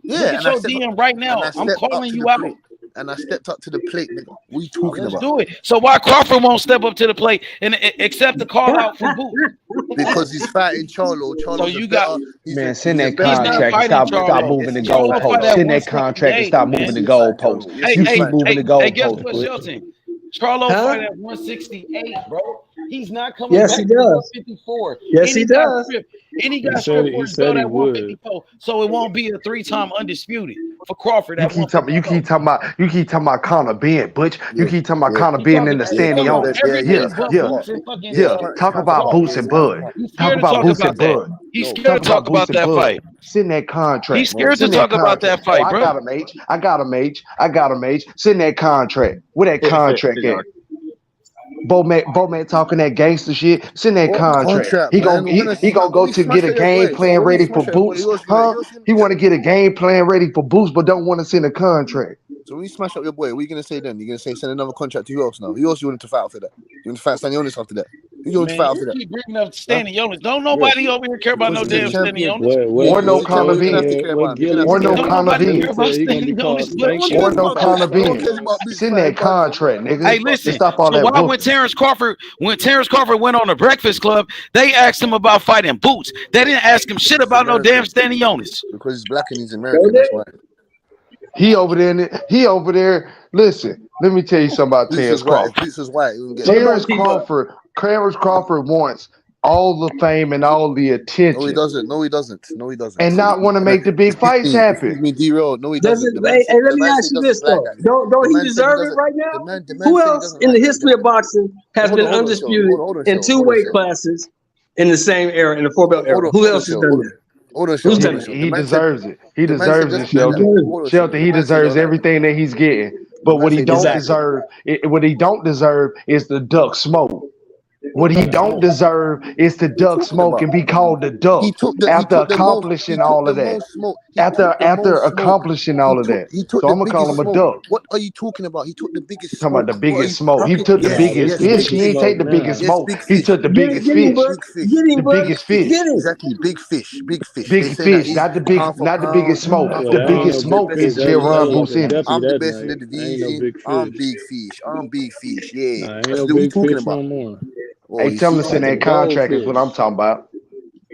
Yeah, look at your DM right now. I'm calling you out. And I stepped up to the plate, nigga. What are you talking about? Let's do it. So why Crawford won't step up to the plate and accept the call out from Boots? Because he's fighting Charlo. So you got man, send that contract and stop moving the goalpost. Send that contract and stop moving the goalpost. You keep moving the goalpost. Hey, guess what, Shelton? Charlo fight at 168, bro. He's not coming yes, back he to does. 154. Yes, he does. And he got stripped for his belt at 154. So it won't be a 3-time undisputed for Crawford. You keep talking about Conor Ben, Butch. You keep talking about Conor Ben in the standing on. Yeah. Talk about Boots and Bud. Talk about Boots and Bud. He's scared to talk about that fight. Send that contract. He's scared to talk about that fight, bro. I got him, H. Send that contract. Where that contract at? Bowman talking that gangster shit. Send that contract. He gonna go to get a game plan ready for Boots, huh? He want to get a game plan ready for Boots, but don't want to send a contract. So when you smash up your boy, what are you gonna say then? You're gonna say send another contract to who else now? Who else you want to fight after that? You want to fight Stanionis after that? Who you want to fight after that? Keep bringing up Stanionis. Don't nobody over here care about no damn Stanionis. Or no Conor Ben. Or no Conor Ben. Or no Conor Ben. Send that contract, nigga. Hey, listen. Stop all so that why when Terence Crawford went on the Breakfast Club, they asked him about fighting Boots. They didn't ask him shit about no damn Stanionis. Because he's black and he's American. That's why. He over there. Listen, let me tell you something about Terence Crawford. This is why. Terence Crawford wants all the fame and all the attention. No, he doesn't. And not want to make the big fights happen. No, he doesn't. Hey, let me ask you this though. Don't he deserve it right now? Who else in the history of boxing has been undisputed in 2 weight classes in the same era, in the 4-belt era? Who else has done that? He deserves it. He deserves it, Shelton. Shelton, he deserves everything that he's getting. But what he don't deserve is the duck smoke. What he don't deserve is to duck smoke and be called the duck after accomplishing all of that. After accomplishing all of that. So I'm gonna call him a duck. What are you talking about? He took the biggest smoke. Talking about the biggest smoke. He took the biggest fish. He ain't take the biggest smoke. He took the biggest fish. The biggest fish. Exactly, big fish. Big fish, not the biggest smoke. The biggest smoke is Jaron Ennis. I'm the best in the division. I'm big fish. Yeah. That's what we talking about. Hey, tell him to send that contract is what I'm talking about.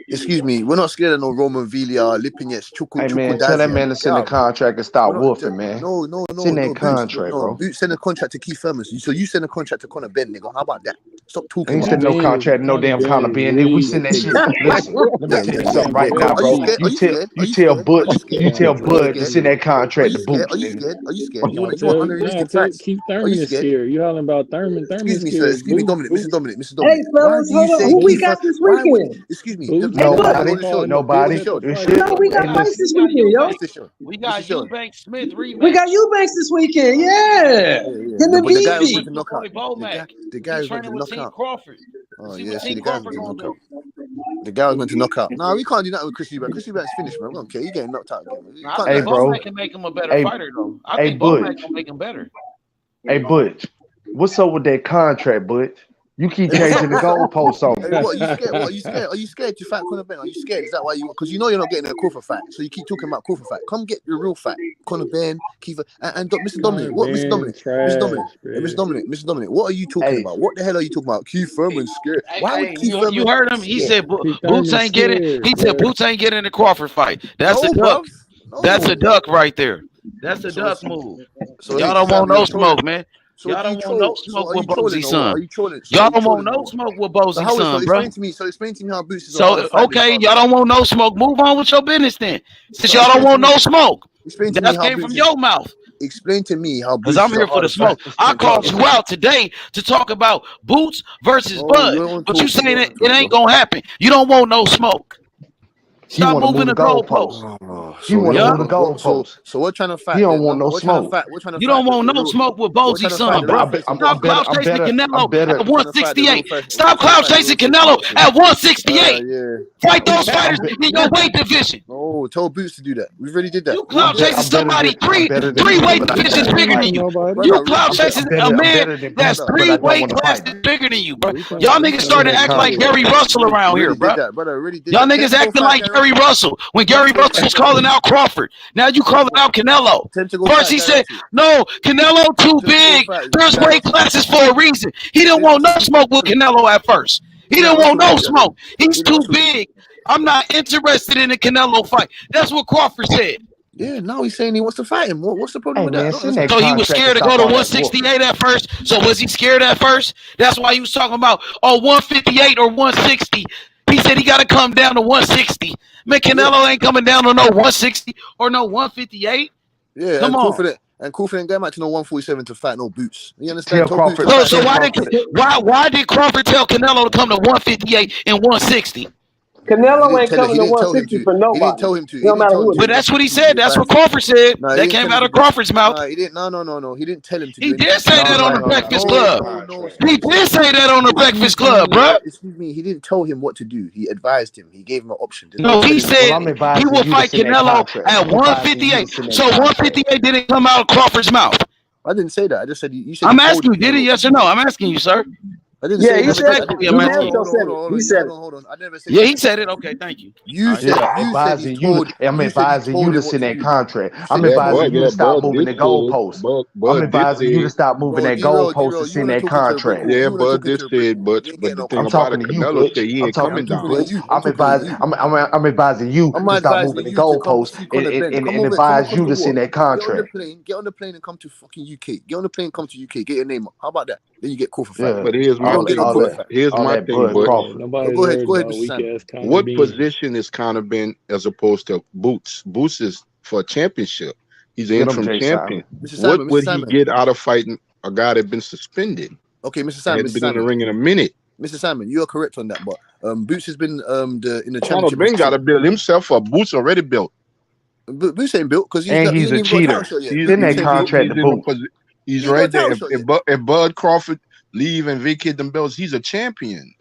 Excuse me, we're not scared of no Roman Villar, Lipinets, Chuku. Hey man, tell that man to send the contract and stop woofing, man. No. Send that contract, bro. Send a contract to Keith Thurman. So you send a contract to Conor Ben, nigga. How about that? Stop talking. Ain't send no contract, no damn kind of being. Nigga, we send that shit. Listen, let me tell you something right now, bro. You tell Butch to send that contract to Boots, Are you nigga. scared? Are you scared? You want unrealistic facts? Keep Are you Thurman scared? scared. You hollering about Thurman. Excuse me, sir. Excuse me, Dominic. Mr. Dominic. Hey, fellas, hold on. Who we got this weekend? Excuse me. Nobody. No, we got fights this weekend, yo. We got Eubank Smith rematch. We got Eubanks this weekend, yeah. Him and Beefy. The guy was meant to knock out. Crawford. Oh yeah, see the guy was meant to knock out. The guy was meant to knock out. No, we can't do that with Chris Eubank. Chris Eubank's finished, man. We don't care. He's getting knocked out again. I think Bomac can make him a better fighter, though. I think Bomac can make him better. Hey, Butch, what's up with that contract, Butch? You keep changing the goalposts on me. Hey, what, are you scared? What, are you scared? Are you scared to fight Conor Ben? Are you scared? Is that why you? Because you know you're not getting a Crawford fight, so you keep talking about Crawford fight. Come get your real fight, Conor Ben, Kiefer, and Mr. Dominic. What, Mr. Dominic? Mr. Dominic. What are you talking about? What the hell are you talking about? Keith Thurman's scared. Why would Keith Thurman? You heard him. He said Boots ain't getting. He said Boots ain't getting the Crawford fight. That's a duck. That's a duck right there. That's a duck move. Y'all don't want no smoke, man. Y'all don't want no smoke with Bosey's son. Y'all don't want no smoke with Bosey's son, bro. Explain to me how Boots is. So okay, y'all don't want no smoke. Move on with your business then. Since y'all don't want no smoke, that came from your mouth. Explain to me how. Because I'm here for the smoke. I called you out today to talk about Boots versus Bud, but you saying it ain't gonna happen. You don't want no smoke. Stop moving the goalposts. He want to move the goalposts. So we're trying to fight. He don't want no smoke. You don't want no smoke with Bosey's son, bro. Stop clout chasing Canelo at 168. Stop clout chasing Canelo at 168. Fight those fighters in your weight division. Oh, tell Boots to do that. We already did that. You clout chasing somebody three weight divisions bigger than you. You clout chasing a man that's 3 weight classes bigger than you, bro. Y'all niggas starting to act like Gary Russell around here, bro. Y'all niggas acting like Gary Russell when Gary Russell was calling out Crawford. Now you calling out Canelo. First he said, no, Canelo too big. There's weight classes for a reason. He didn't want no smoke with Canelo at first. He didn't want no smoke. He's too big. I'm not interested in a Canelo fight. That's what Crawford said. Yeah, now he's saying he wants to fight him. What's the problem with that? So he was scared to go to 168 at first. So was he scared at first? That's why he was talking about 158 or 160. He said he got to come down to 160. Man, Canelo ain't coming down to no 160 or no 158. Yeah, come on. And Crawford ain't going back to no 147 to fight no Boots. You understand? So why did Crawford tell Canelo to come to 158 and 160? Canelo ain't coming to 160 for nobody. He didn't tell him to. No matter who. But that's what he said. That's what Crawford said. That came out of Crawford's mouth. No, he didn't. No. He didn't tell him to. He did say that on the Breakfast Club. He did say that on the Breakfast Club, bro. Excuse me. He didn't tell him what to do. He advised him. He gave him an option. No, he said he will fight Canelo at 158. So 158 didn't come out of Crawford's mouth. I didn't say that. I just said you said. I'm asking you, did he? Yes or no? I'm asking you, sir. I didn't say he said it. He said it. Hold on. I never said. Yeah, he said it. Okay, thank you. I'm advising you to send that contract. I'm advising you to stop moving the goalposts. I'm advising you to stop moving that goalpost to send that contract. Yeah, Bud just said, but the thing about it, Canelo said he ain't coming down. I'm advising you to stop moving the goalposts and advise you to send that contract. Get on the plane and come to fucking UK. Get on the plane, come to UK. Get your name up. How about that? Then you get Crawford fight. But here's my thing. Go ahead, Mr. What position is Conor Ben as opposed to Boots? Boots is for a championship. He's an interim champion. What would he get out of fighting a guy that's been suspended? Okay, Mr. Simon. He's been in the ring in a minute. Mr. Simon, you are correct on that, but Boots has been in the championship. Conor Ben got to build himself up. Boots already built. Boots ain't built because he's a cheater. He's in that contract. He's right there. If Bud Crawford leave and vacate them belts, he's a champion.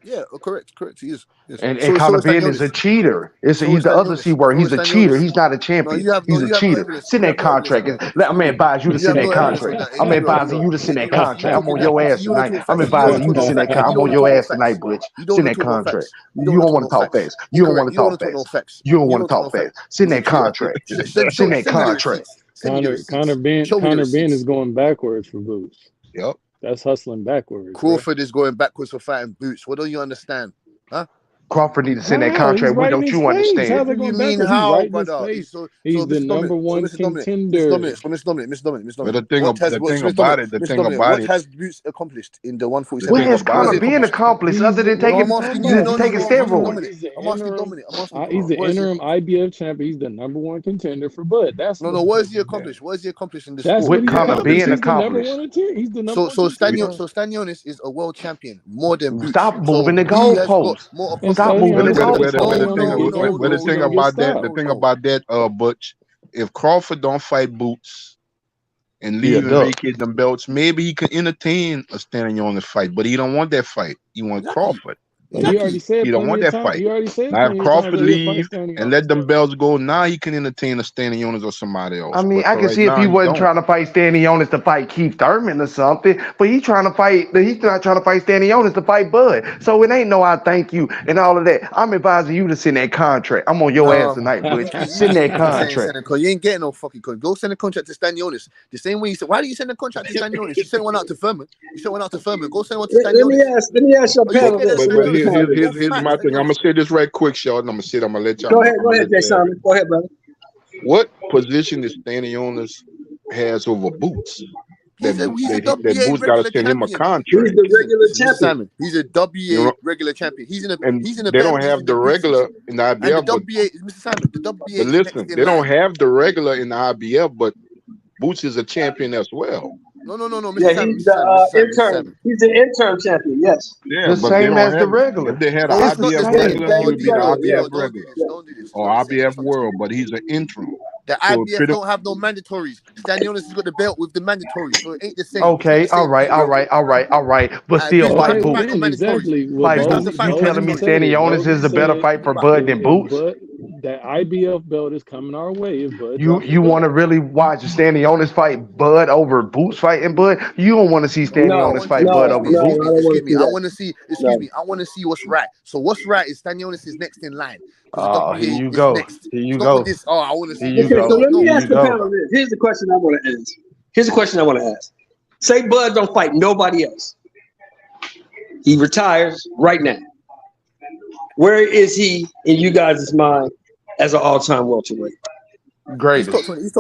Yeah, correct. He is. Yes. And Conor Ben is a cheater. He's the other C word. He's a cheater. He's not a champion. He's a cheater. Send that contract. I'm gonna advise you to send that contract. I'm advising you to send that contract. I'm on your ass tonight. I'm advising you to send that contract. I'm on your ass tonight, Butch. Send that contract. You don't want to talk fast. You don't want to talk fast. You don't want to talk fast. Send that contract. Send that contract. Conor Ben is going backwards for Boots. Yep. That's hustling backwards. Crawford is going backwards for fighting Boots. What don't you understand? Huh? Crawford need to send that How? He's contract. right in Don't his you face. understand? How's What that do you going mean backwards? He's how, right in his brother? face. So He's the Mr. Dominic, number so one Mr. Dominic, Mr. contender. Dominic, so Mr. Dominic, Mr. Dominic, Mr. But Dominic. What has the thing Mr. about Dominic, it, the Mr. thing Dominic, about what it, has Boots accomplished in the the 147? What thing has about What has Conor he it, been accomplished? accomplished other than No, taking I'm asking you. No, taking I'm asking steroids? Dominic. I'm asking Dominic. I'm asking He's Dominic. the What has he interim accomplished? IBF champion. He's the number one contender for Bud. That's No, what has he accomplished? What has he accomplished in the that's sport? what With he's Conor accomplished. being He's the number accomplished. one contender. He's the number So one contender. Stanionis is a world champion more than Boots. Stop So moving the he has got goalposts. more And Stop accomplishments. moving the Stanionis, goalposts. Stanionis gonna get some the Boots. He's thing gonna get about that, stopped. the thing about that, Butch, if Crawford don't fight Boots and He a leave and duck. vacate them belts, maybe he could entertain a Stanionis fight, but he don't want that fight. He wants Crawford. But he already said He don't plenty want of that time. fight. He already said Now, if plenty of times Crawford that he'll fight leave Stanionis. and let them belts go, now he can entertain a Stanionis or somebody else. I mean, But I for can right see if now, he he wasn't don't. trying to fight Stanionis to fight Keith Thurman or something, but he's trying to fight. He's not trying to fight Stanionis to fight Bud. So it ain't no I thank you and all of that. I'm advising you to send that contract. I'm on your ass tonight, Butch. Send that contract. You ain't getting no fucking contract. Go send a contract to Stanionis. The same way you said, why do you send a contract to Stanionis? You sent one out to Furman. Go send one to Let me Stanionis. ask your panel this. But here's my thing. I'm gonna say this right quick, Sheldon. I'm gonna let y'all. Go ahead, Jay Simon. Go ahead, brother. What position is Stanionis has over Boots? He's a That Boots got to send him a contract. He's the regular champion. Simon, he's a WA regular champion. He's in a They better don't have position the than Boots is. regular in the And the IBF, but WA, Mr. Simon, the WA but is listen, next in they don't line. have the regular in the IBF, but Boots is a champion as well. No, Mr. Yeah, Simon, he's Mr. Simon, the Mr. Simon, Mr. intern. Simon. He's the interim champion. Yes. Yeah, The but they same don't as the have. regular. If they had an No, it's not the IBF same. regular, he would be the IBF Don't do regular this. Don't do this. or IBF world, but he's an interim. The So IBF pretty, don't have no mandatories. Stanionis has got the belt with the mandatories, so it ain't the same. Okay, all right. But still Boots don't fight have to Boots. fight no mandatories. Exactly. Fight Boots don't have Boots. to fight You no telling me mandatories. Stanionis is a better fight for Bud than Boots? But that IBF belt is coming our way. If Bud You want to really watch Stanionis fight Bud over Boots fighting Bud? You don't want to see Stanionis fight Bud over Boots. Excuse me. I want to see. Excuse me. I want to see what's right. So what's right is Stanionis is next in line. Oh, here you go. Here you go. This. Oh, I want to see. Okay, so let me ask the panel this. Here's the question I want to ask. Say Bud don't fight nobody else. He retires right now. Where is he in you guys' mind as an all-time welterweight? Greatest. He's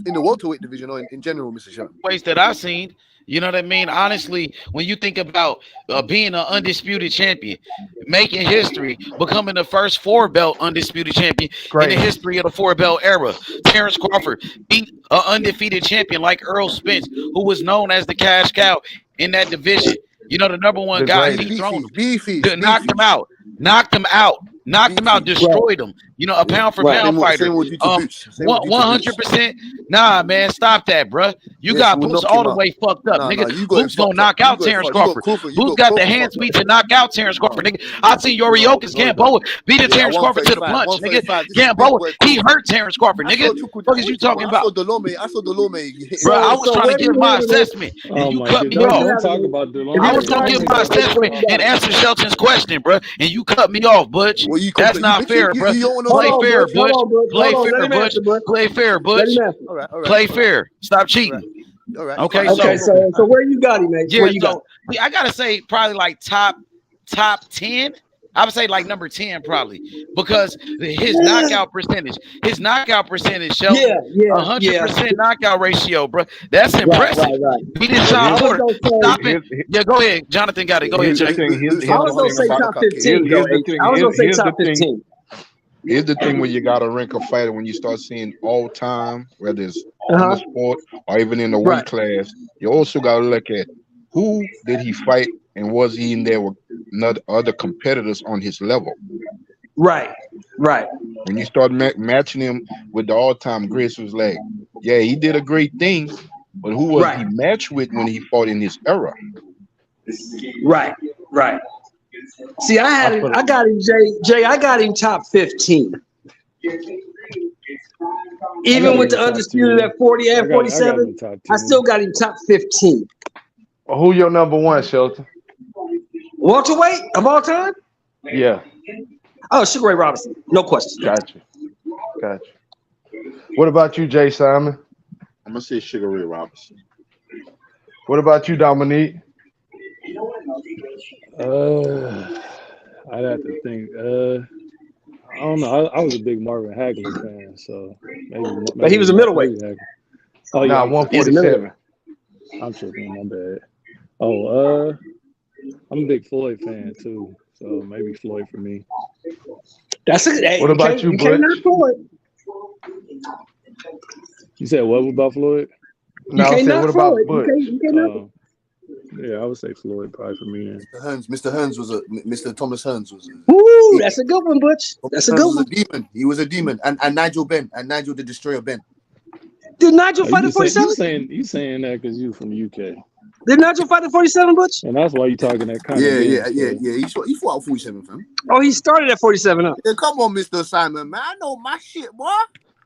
in the welterweight division or in general, Mr. Sean. Ways that I've seen. You know what I mean? Honestly, when you think about being an undisputed champion, making history, becoming the first 4-belt undisputed champion in the history of the 4-belt era, Terence Crawford beat an undefeated champion like Earl Spence, who was known as the cash cow in that division. You know, the number one guy, he thrown him, knocked him out, destroyed him. You know, a pound for pound fighter. 100%. Nah, man, stop that, bro. You got Boots all the way fucked up, nigga. Boots gonna knock out Terence Crawford. Boots got the hand speed to knock out Terence Crawford, nigga. I seen Yorioka's Gamboa beating Terence Crawford to the punch, nigga. Gamboa, he hurt Terence Crawford, nigga. What is you talking about? I saw Delome. Bro, I was trying to give my assessment, and you cut me off. I was gonna give my assessment and answer Shelton's question, bro, and you cut me off, Butch. That's not fair, bro. Play fair, Butch. Play fair, Butch. Play fair, Butch. Play fair. Stop cheating. All right. Okay, so where you got him, man? Yeah, so I gotta say probably like top 10. I would say like number 10 probably because his knockout percentage, Shelton, 100% knockout ratio, bro. That's impressive. He did Sean Porter. Stop it. Yeah, go ahead. Jonathan got it. Go ahead, Jay. I was gonna say top 15. I was gonna say top 15. Here's the thing when you got to rank a fighter, when you start seeing all time, whether it's in the sport or even in the weight class, you also got to look at who did he fight and was he in there with other competitors on his level. Right. When you start matching him with the all-time greats, it was like, yeah, he did a great thing, but who was he matched with when he fought in his era? Right. See, I got him, Jay. I got him top 15. Even with the undisputed at 40 and 47, I still got him top 15. Who your number one, Shelton? Welterweight of all time? Yeah. Oh, Sugar Ray Robinson. No question. Gotcha. What about you, Jay Simon? I'm gonna say Sugar Ray Robinson. What about you, Dominique? I'd have to think. I don't know. I was a big Marvin Hagler fan, so maybe. But he was a middleweight. Hagler. Oh yeah, Nah, 147. I'm tripping. My bad. Oh, I'm a big Floyd fan too, so maybe Floyd for me. That's a good. What about you, Butch? You said what about Floyd? No, I said what about Butch? Yeah, I would say Floyd probably for me. Mr. Hearns was Mr. Thomas Hearns was. Ooh, that's a good one, Butch. That's a good one. Demon. He was a demon, and Nigel Ben, and Nigel the Destroyer Ben. Did Nigel fight at 47? You saying that because you from the UK? Did Nigel fight at 47, Butch? And that's why you talking that kind of. Yeah. He fought at 47, fam. Oh, he started at 47, huh? Yeah, come on, Mr. Simon, man. I know my shit, boy.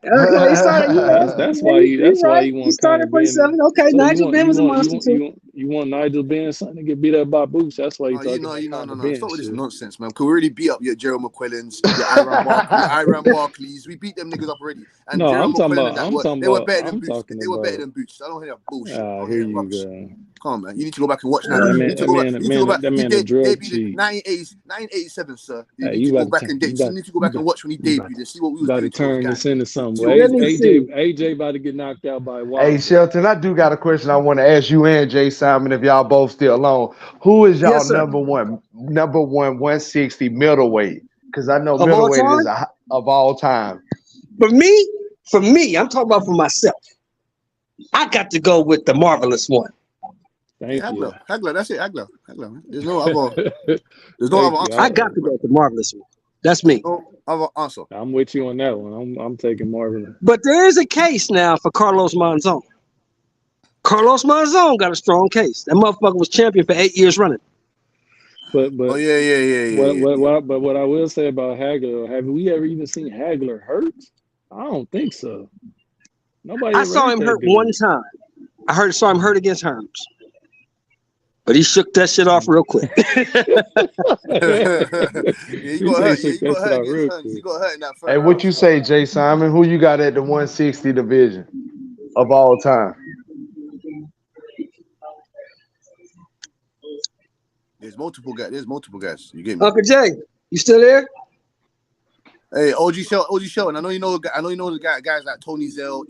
Okay, he started, that's why you want. He started at 47. Okay, so Nigel Ben was a monster too. You want Nigel Ben something to get beat up by Boots? That's why you talking. No. Stop with this nonsense, man. Because we already beat up your Gerald McQuillans, your Iran Barclays. We beat them niggas up already. And no, Gerald I'm talking about. They were better than Boots. They were better than Boots. I don't hear that bullshit. Here you go. Come on, man. You need to go back and watch now. You need to go back. That man, the drug cheat. 1987, sir. You Hey, need to go back and you need to go back and watch when he debuted and see what we was about doing. to turn this into something. AJ about to get knocked out by Wilder. Hey, Shelton, I do got a question I want to ask you and Jay Simon if y'all both still on. Who is y'all number one 160 middleweight? Because I know middleweight is of all time. For me, I'm talking about for myself. I got to go with the marvelous one. Hagler, that's it. Hagler. Man. There's no other. There's no other answer. I got to go with the marvelous one. That's me. No other answer. I'm with you on that one. I'm taking Marvin. But there is a case now for Carlos Monzon. Carlos Monzon got a strong case. That motherfucker was champion for 8 years running. But yeah. But what I will say about Hagler, have we ever even seen Hagler hurt? I don't think so. Nobody. I saw him hurt one time. Saw him hurt against Hearns. But he shook that shit off real quick. Hey, what you say, Jay Simon? Who you got at the 160 division of all time? There's multiple guys. You get me? Uncle Jay, you still there? Hey, OG Shelton. I know you know the guys like Tony Zell,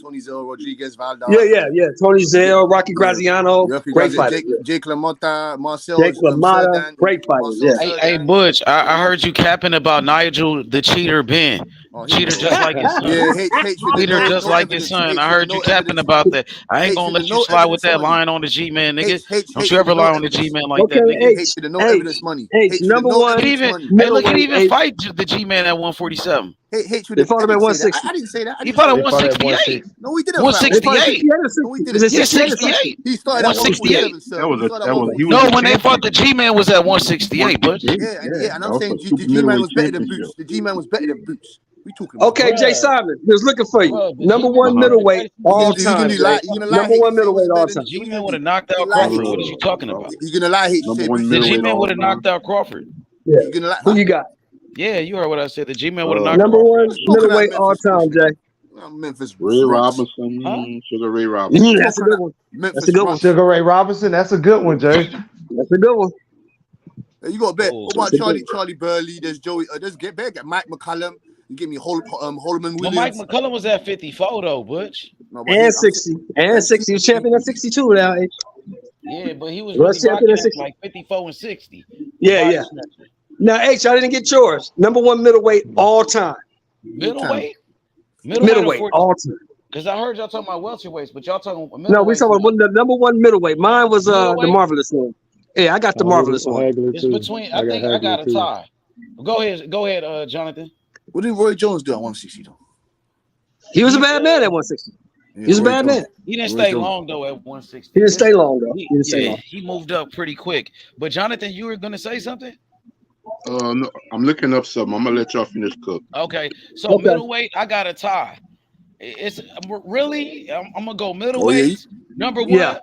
Rodriguez, Valdez. Yeah. Tony Zell, Rocky Graziano, great fighter. Jake LaMotta, Marcel. Jake LaMotta, great fighter. Yeah. Hey, Butch, I heard you capping about Nigel the Cheater Ben. Cheater just like his son. Cheater just like his son. I heard you capping about that. I ain't gonna let you slide with that line on the G-Man, nigga. Don't you ever lie on the G-Man like that, nigga. Hate the no evidence money. Number one. Look, he even fight the G-Man at 147. They fought him at 160. I didn't say that. He fought at 168. No, we didn't. 168. No, we didn't. 68. He started at 168. No, when they fought the G-Man was at 168, but and I'm saying the G-Man was better than Boots. The G-Man was better than Boots. We talking about. Okay, Jay Simon, he was looking for you. Number one middleweight all time. Number one middleweight all time. The G-Man would have knocked out Crawford. What are you talking about? You're gonna lie. The G-Man would have knocked out Crawford. Yeah. Who you got? Yeah, you heard what I said. The G-Man would have knocked number one middleweight all time, Jay. Memphis Ray Robinson, Sugar Ray Robinson. That's a good one. That's a good one. Sugar Ray Robinson. That's a good one, Jay. That's a good one. You got to bet. What about Charlie Burley? There's Joey. There's get Mike McCallum. You give me Holman Williams. Well, Mike McCullum was at 54 though, Butch. And 60. And 60. He was champion at 62 now. Yeah, but he was really rocking at like 54 and 60. Yeah. Now, H, I didn't get yours. Number one middleweight all time. Middleweight all time. Because I heard y'all talking about welterweights, but y'all talking about middleweight. No, we talking about the number one middleweight. Mine was the marvelous one. Yeah, I got the marvelous one. It's between. I think I got a tie. Go ahead, Jonathan. What did Roy Jones do at 160 though? He was a bad man at 160. He was a bad man. He didn't stay long though at 160. He didn't stay long though. He moved up pretty quick. But Jonathan, you were gonna say something? No, I'm looking up something. I'm gonna let y'all finish cook. Okay, so middleweight, I got a tie. It's really, I'm gonna go middleweight. Number one.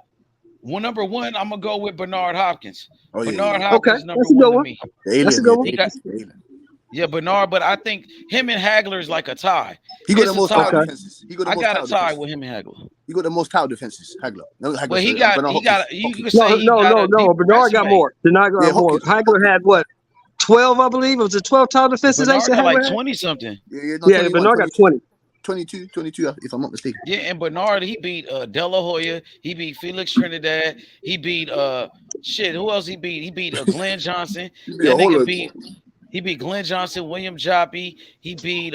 Well, number one, I'm gonna go with Bernard Hopkins. Bernard Hopkins, number one to me. That's a good one. Yeah, Bernard, but I think him and Hagler is like a tie. He got the most title defenses. I got a tie with him and Hagler. He got the most title defenses. Hagler. But he got. You can say no. Bernard got more. Bernard got more. Hagler had what? 12, I believe. It was the 12 title defenses Bernard Ace got like had. 20 something. Yeah, Bernard got 20. 22, if I'm not mistaken. Yeah, and Bernard, he beat De La Hoya. He beat Felix Trinidad. He beat who else he beat? He beat Glenn Johnson. That nigga beat Glenn Johnson, William Joppy. He beat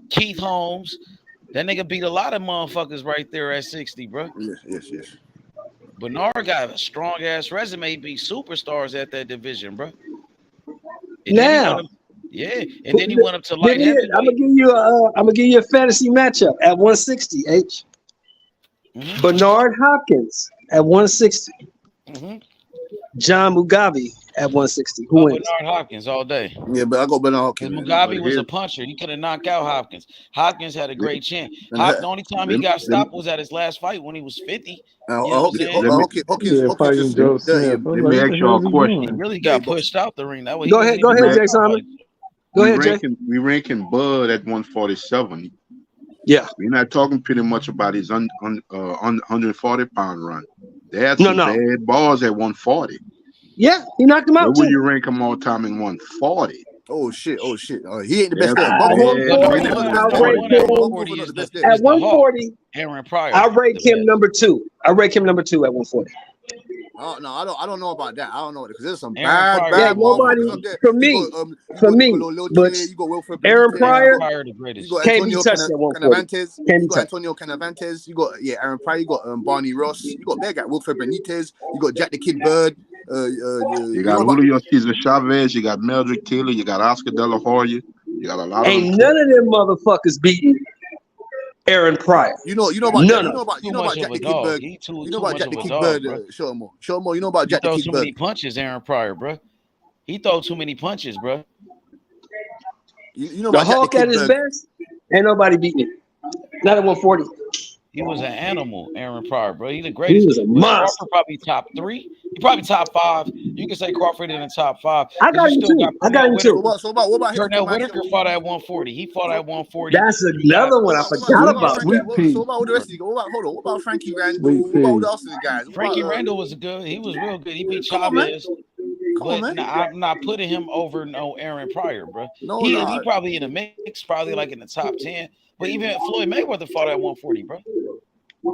Keith Holmes. That nigga beat a lot of motherfuckers right there at 60, bro. Yes. Bernard got a strong ass resume. He beat superstars at that division, bro. And now, and then he went up to light heavyweight. I'm gonna give you a fantasy matchup at 160. H. Mm-hmm. Bernard Hopkins at 160. Mm-hmm. John Mugabe at 160. Who wins? Bernard Hopkins all day. Yeah, but I go Bernard Hopkins. Mugabe was a puncher. He could have knocked out Hopkins. Hopkins had a great chin. The only time he got stopped was at his last fight when he was 50. Let me ask y'all a question. He really got pushed out the ring. Go ahead, Jay Simon. Go ahead, Jay. We ranking Bud at 147. Yeah, we're not talking pretty much about his 140-pound run. They had some bad balls at 140. Yeah, he knocked him out. Where would you rank him all time in 140? Oh shit! He ain't the best. At 140, Aaron Pryor. I rate him number 2. I rate him number 2 at 140. Oh no, I don't know about that. I don't know because there's some Aaron bad nobody up there. for me. But Aaron Pryor can't be touched at 140. You got Antonio Canavantes. You got Aaron Pryor. You got Barney Ross. You got that guy Wilfred Benitez. You got Jack the Kid Bird. You got Julio Cesar Chavez. You got Meldrick Taylor. You got Oscar De La Hoya. You got a lot of. Ain't none of them motherfuckers beating Aaron Pryor. You know about Jack the Kid Bird. You know about Jack the Kid Bird. Show him more. You know about Jack the Kid Bird. He throw too many punches, Aaron Pryor, bro. He throw too many punches, bro. You know the about Hulk at his best. Ain't nobody beating him. Not at 140. He was an animal, Aaron Pryor, bro. He's the greatest. He was a monster. Crawford probably top 3. He probably top 5. You can say Crawford in the top 5. I got him too. What about Darnell Whitaker fought at 140. He fought at 140. That's another one I forgot about. What about the rest of you? What about Frankie Randall? What about the rest of the guys? Frankie Randall was good. He was real good. He beat Chavez. I'm not putting him over Aaron Pryor, bro. He probably in the mix, probably like in the top 10. But even Floyd Mayweather fought at 140, bro.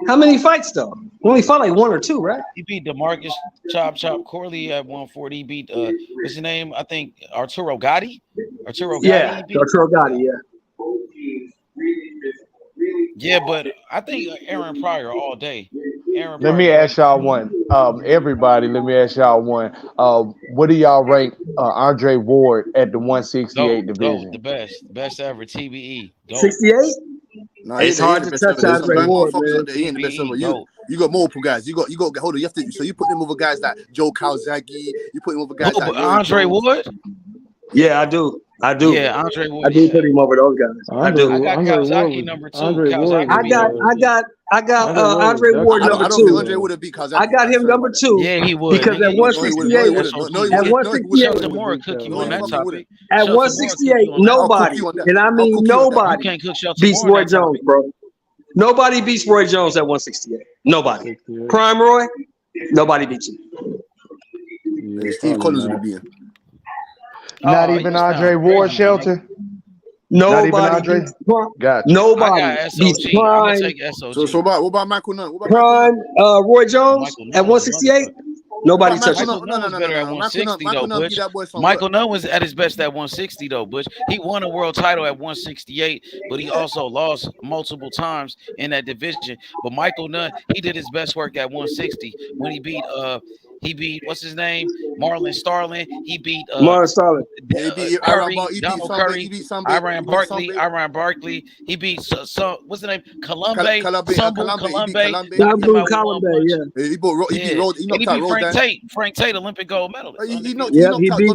How many fights though? He only fought like 1 or 2, right? He beat DeMarcus Chop Corley at 140. He beat what's his name? I think Arturo Gatti. Arturo Gatti. Yeah, but I think Aaron Pryor all day. Let me ask y'all one. Everybody, let me ask y'all one. What do y'all rank Andre Ward at the 168 division? The best ever. TBE. 68. No, it's hard to touch Andre Ward, man. He ain't the best ever. You got multiple guys. You got hold on. You have to. So you put him over guys like Joe Calzaghe. You put him over guys like Andre Ward. Yeah, I do. Yeah, Andre Ward. I do put him over those guys. I do. I got Calzaghe number 2. I got Andre Ward number 2. I don't think Andre would have beat Calzaghe. I got him number 2. Yeah, he would. Because at 168, at 168, nobody, and I mean nobody, beats Roy Jones, bro. Nobody beats Roy Jones at 168. Nobody. Prime Roy, nobody beats him. Steve Collins would be in. Not even Andre Ward, Shelton. Nobody beats Prime. So what about Michael Nunn? Prime Roy Jones at 168. Nobody touches him. Michael Nunn was at his best at 160 though, Butch. He won a world title at 168, but he also lost multiple times in that division. But Michael Nunn, he did his best work at 160 when he beat what's his name? Marlon Starling. He beat Marlon Starling. Donald Curry. Iran Barkley. He beat what's the name? Colombe. Yeah. He beat Frank Tate, Olympic gold medalist. He beat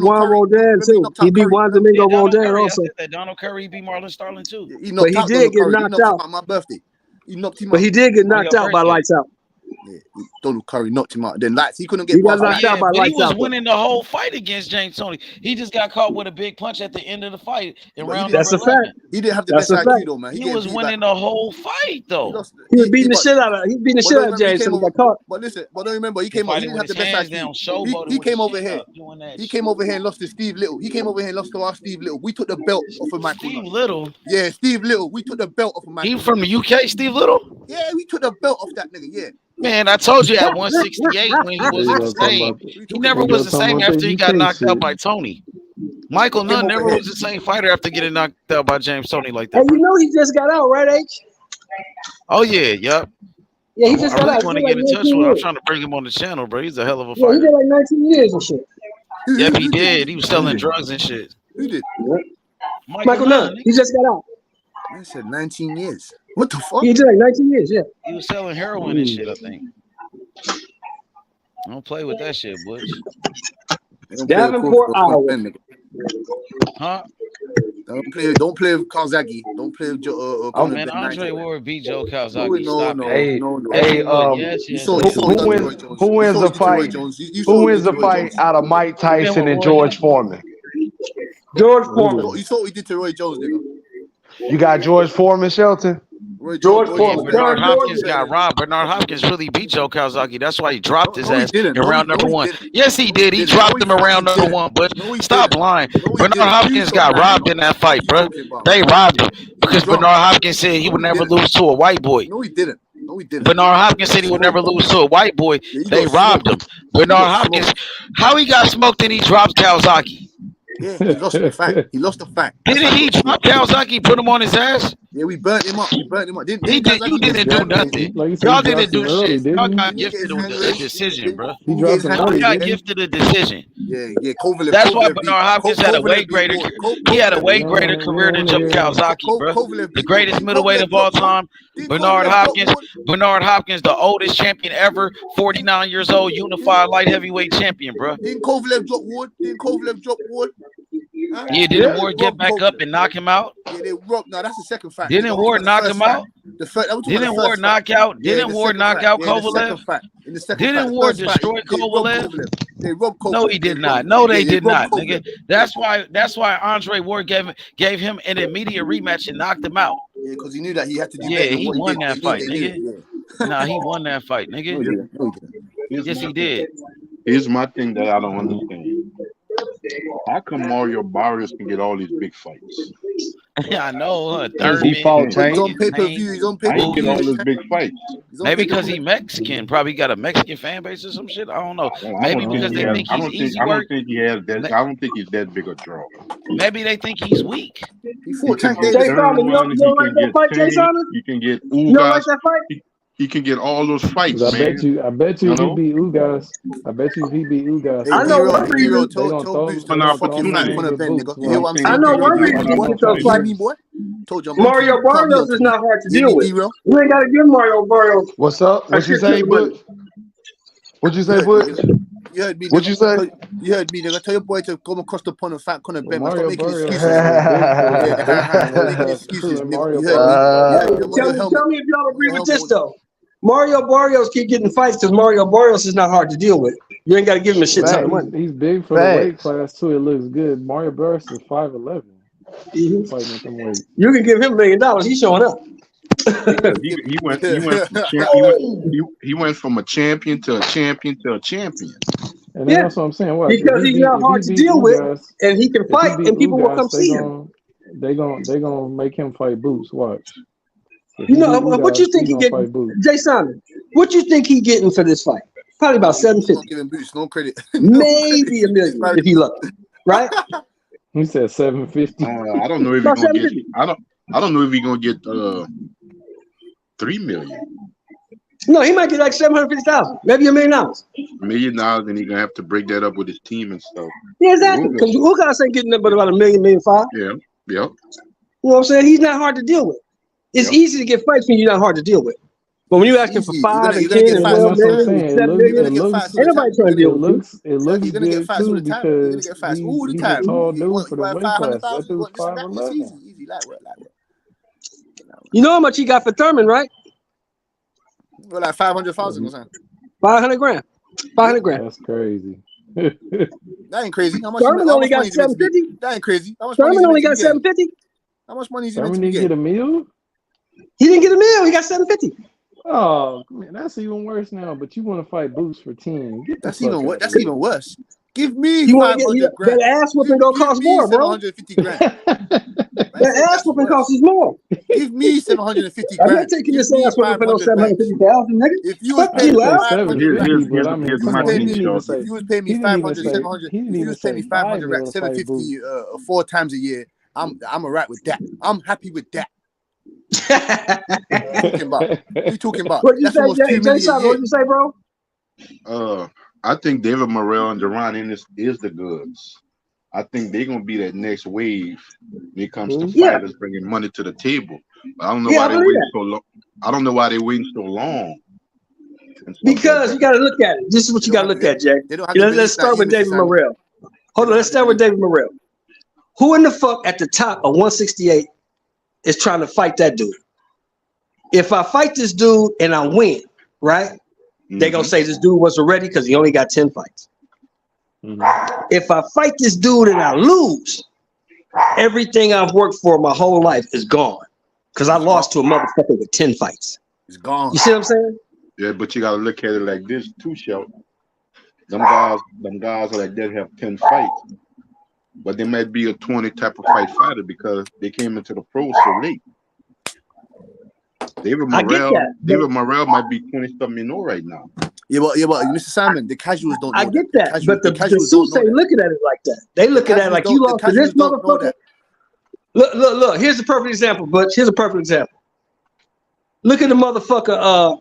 Juan Rodin too. He beat Juan Domingo Rodin also. Donald Curry beat Marlon Starling too. But he did get knocked out. My birthday. But he did get knocked out by Lights Out. Yeah, Donald Curry knocked him out. Then Lights, he couldn't get He got past knocked out by But he Lights was Out. winning the whole fight against James Toney. He just got caught with a big punch at the end of the fight in But he round didn't- number That's a 11. fact. He didn't have the That's best a fact. IQ though, man. He getting was beat winning back. the whole fight He though. lost. He was beating the but- shit out of. He beating the But shit don't out of remember, he James, so came he over. got caught. But listen, but don't remember, he He came over. He fighting didn't have with the his best hands IQ. down, showboating He with came his over chin here. up, doing that He shit. came over here and lost to Steve Little. He came over here and lost to our Steve Little. We took the belt off of Michael. Steve Little. Yeah, Steve Little. We took the belt off of Michael. He from the UK, Steve Little? Yeah, we took the belt off that nigga. Yeah. Man, I told you at 168 when he wasn't the same. He never was the same after he got knocked out by Tony. Michael Nunn never was the same fighter after getting knocked out by James Toney like that. And you know he just got out, right, H? Oh yeah, yep. Yeah, he just I got really out. want to He get did in like touch 19 with him. I'm years. trying to bring him on the channel, bro. He's a hell of a Yeah, he fighter. did like 19 years and shit. Yep, he did. He was selling drugs and shit. Who did? Michael Nunn. He just got out. I said 19 years. What the fuck? He did like 19 years, yeah. He was selling heroin and shit, I think. Don't play with that shit, Butch. Davenport, Iowa. Huh? Don't play with Kawasaki. Don't play with Oh man, Andre Ward beat Joe Kawasaki. No, Stop no, it. no, no. Hey, Yes. who wins the fight? Who wins the fight out of Mike Tyson and George Foreman? George Foreman. You saw what he did to Roy Jones, nigga. You got George Foreman, Shelton? George Foreman. Bernard Hopkins got robbed. Bernard Hopkins really beat Joe Kawasaki. That's why he dropped his ass in round number one. Yes, he did. He dropped him in round number one. But stop lying. Bernard Hopkins got robbed in that fight, bro. They robbed him because Bernard Hopkins said he would never lose to a white boy. No, he didn't. No, he didn't. Bernard Hopkins said he would never lose to a white boy. They robbed him. Bernard Hopkins, how he got smoked and he dropped Kawasaki? Yeah, he lost the fight. He lost the fight. Didn't he drop Kawasaki, put him on his ass? Yeah, we burnt him up. We burnt him up. You didn't do nothing. Y'all didn't do shit. Y'all got gifted with a decision, bro. Y'all got gifted a decision. Yeah, Kovalev. That's why Bernard Hopkins had a way greater. He had a way greater career than Joe Kawasaki, bro. The greatest middleweight of all time. Bernard Hopkins, the oldest champion ever, 49 years old, unified light heavyweight champion, bro. Didn't Kovalev drop Ward? Huh? Yeah, didn't Ward get back up and knock him out? Yeah, they robbed. No, that's the second fact. Didn't Ward knock him out? Didn't Ward knock out? Didn't Ward knock out Kovalev? Didn't Ward destroy Kovalev? They robbed Kovalev. No, he did not. No, they did not, nigga. That's why Andre Ward gave him an immediate rematch and knocked him out. Yeah, because he knew that he had to do better. Yeah, he won that fight, nigga. Nah, he won that fight, nigga. Yes, he did. Here's my thing that I don't understand. How come Mario Barrios can get all these big fights? Yeah, I know. He fought Tank. He's on pay-per-view. He's on I pay-per-view. ain't get all these big fights. Maybe because he Mexican. Probably got a Mexican fan base or some shit. I don't know. Maybe because they think he's easy work. I don't think he's that big a draw. Maybe they think he's weak. He fought Tank Jay Davis. Simon, you don't like that fight, Jay Simon? You can get You don't like Ugas. that fight? He can get all those fights, I man. bet you if he beat Ugas. I bet you if he beat Ugas. I know one reason. I know one reason he beat those fights. Mario Barrios is not hard to deal with. You ain't got to give Mario Barrios. What's up? What you say, Butch? What you say, Butch? You heard me. What you say? You heard me. Nigga. Tell your boy to come across the pond and fat Conor Ben. Stop making excuses. Excuses. You heard me. Tell me if y'all agree with this though. Mario Barrios keep getting fights because Mario Barrios is not hard to deal with. You ain't got to give him a shit ton of money. He's big for the weight class too. It looks good. Mario Barrios is 5'11". Fighting at them weight. You can give him $1 million. He's showing up. He went from a champion to a champion to a champion. And that's what I'm saying. What? Because he's not hard to deal with, and he can fight, and people will come see him. They gonna make him fight Boots. Watch. You know what you think he getting? Jay Simon, what you think he getting for this fight? Probably about $750. Not giving Boots no credit. Maybe $1 million if he lucky, right? He said $750. I don't know if he's gonna get. I don't know if he's gonna get $3 million. No, he might get like $750,000, maybe $1 million. $1 million, and he's gonna have to break that up with his team and stuff. Yeah, exactly. Because Ugas ain't getting up but about $1 million, $1.5 million. Yeah. You know what I'm saying? He's not hard to deal with. It's easy to get fights when you're not hard to deal with. But when you're asking for 5 and 10 and 12 million and 7 million, ain't nobody trying to deal with it. Looks you're gonna get fast all the time. You're gonna get fast all the time. He's a tall dude for the weight class. 500,000. That dude's 5'11". Easy, light work. You know how much he got for Thurman, right? Well, like 500,000 or something. 500 grand. 500 grand. That's crazy. That ain't crazy. How much? Thurman only got 750. That ain't crazy. How much Thurman only got 750. How much money is he meant Thurman to be didn't get a getting? meal? He didn't get a meal. He got 750. Oh man, that's even worse now. But you want to fight Boots for 10? Get the That's fuck even out worse. of That's here. even worse. Give me You want 500 to get grand. that ass whooping gonna Give cost me more, bro. 750 grand. That ass whooping costs you more. Give me 750 I'm grand. not taking Give this me ass whooping for no 500 banks. 750,000, nigga. If you was Fuck paying you, me Al. 500 racks, But I mean, if you was come on, paying he me, didn't even if say. you was paying me He didn't even 500, say. 700, He if didn't you even was paying me say 500 5 racks, to fight Boots. 750 4 times a year, I'm alright with that. I'm happy with that. What you talking about? What you That's say, almost 2 Jay million a Simon? year. What you say, bro? I think David Morrell and Jaron Ennis is the goods. I think they're gonna be that next wave when it comes to fighters bringing money to the table. But I don't know why they waiting so long. I don't know why they waiting so long. Because you got to look at it. This is what you got to look at, Jay. Let's start with David Morrell. Hold on, let's start with David Morrell. Who in the fuck at the top of 168 is trying to fight that dude? If I fight this dude and I win, right? They gonna say this dude wasn't ready because he only got 10 fights. If I fight this dude and I lose, everything I've worked for my whole life is gone because I lost to a motherfucker with 10 fights. It's gone. You see what I'm saying? Yeah, but you gotta look at it like this too, Shelton. Them guys like that have 10 fights, but they might be a 20 type of fighter because they came into the pros so late. David Morrell might be 20-something right now. Yeah, but Mr. Simon, the casuals don't know I get that, but the suits ain't looking at it like that. They looking at it like you lost to this motherfucker. Look. Here's a perfect example, Butch. Here's a perfect example. Look at the motherfucker,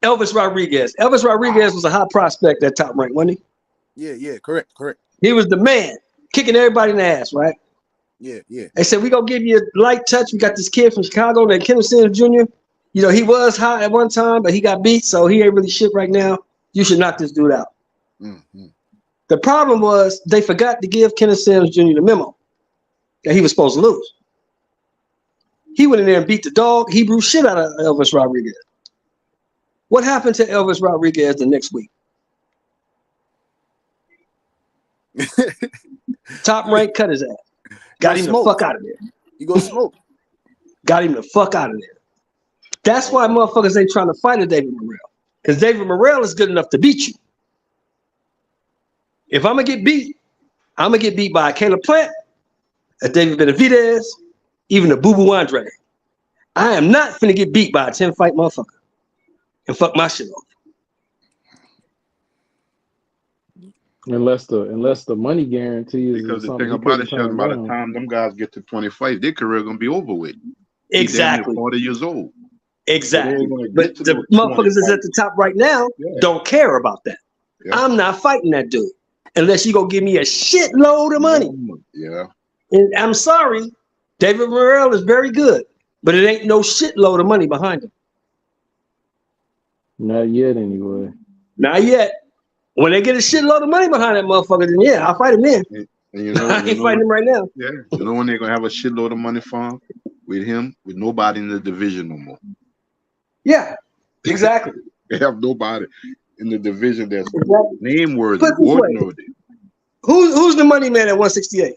Elvis Rodriguez. Elvis Rodriguez was a high prospect at Top Rank, wasn't he? Yeah, correct. He was the man, kicking everybody in the ass, right? Yeah. They said, we gonna give you a light touch. We got this kid from Chicago named Kenneth Sims Jr. You know, he was high at one time, but he got beat, so he ain't really shit right now. You should knock this dude out. The problem was they forgot to give Kenneth Sims Jr. the memo that he was supposed to lose. He went in there and beat the dog Hebrew shit out of Elvis Rodriguez. What happened to Elvis Rodriguez the next week? Top Rank cut his ass. Got him the fuck out of there. You go smoke. Got him the fuck out of there. That's why motherfuckers ain't trying to fight a David Morrell. Because David Morrell is good enough to beat you. If I'm going to get beat, I'm going to get beat by a Caleb Plant, a David Benavidez, even a Boo Boo Andre. I am not finna get beat by a 10-fight motherfucker and fuck my shit off. Unless the money guarantee is because the thing about it, Sheldon, by the time them guys get to 25, their career gonna be over with. Exactly. 40 years old. Exactly. But the motherfuckers that's at the top right now don't care about that. Yeah. I'm not fighting that dude unless you go give me a shitload of money. Yeah. And I'm sorry, David Morrell is very good, but it ain't no shitload of money behind him. Not yet, anyway. Not yet. When they get a shitload of money behind that motherfucker, then yeah, I'll fight him then. And you know, I ain't fighting him right now. Yeah. You know when they're gonna have a shitload of money for him? With him, with nobody in the division no more. Yeah, exactly. They have nobody in the division that's name worthy. Who's the money man at 168?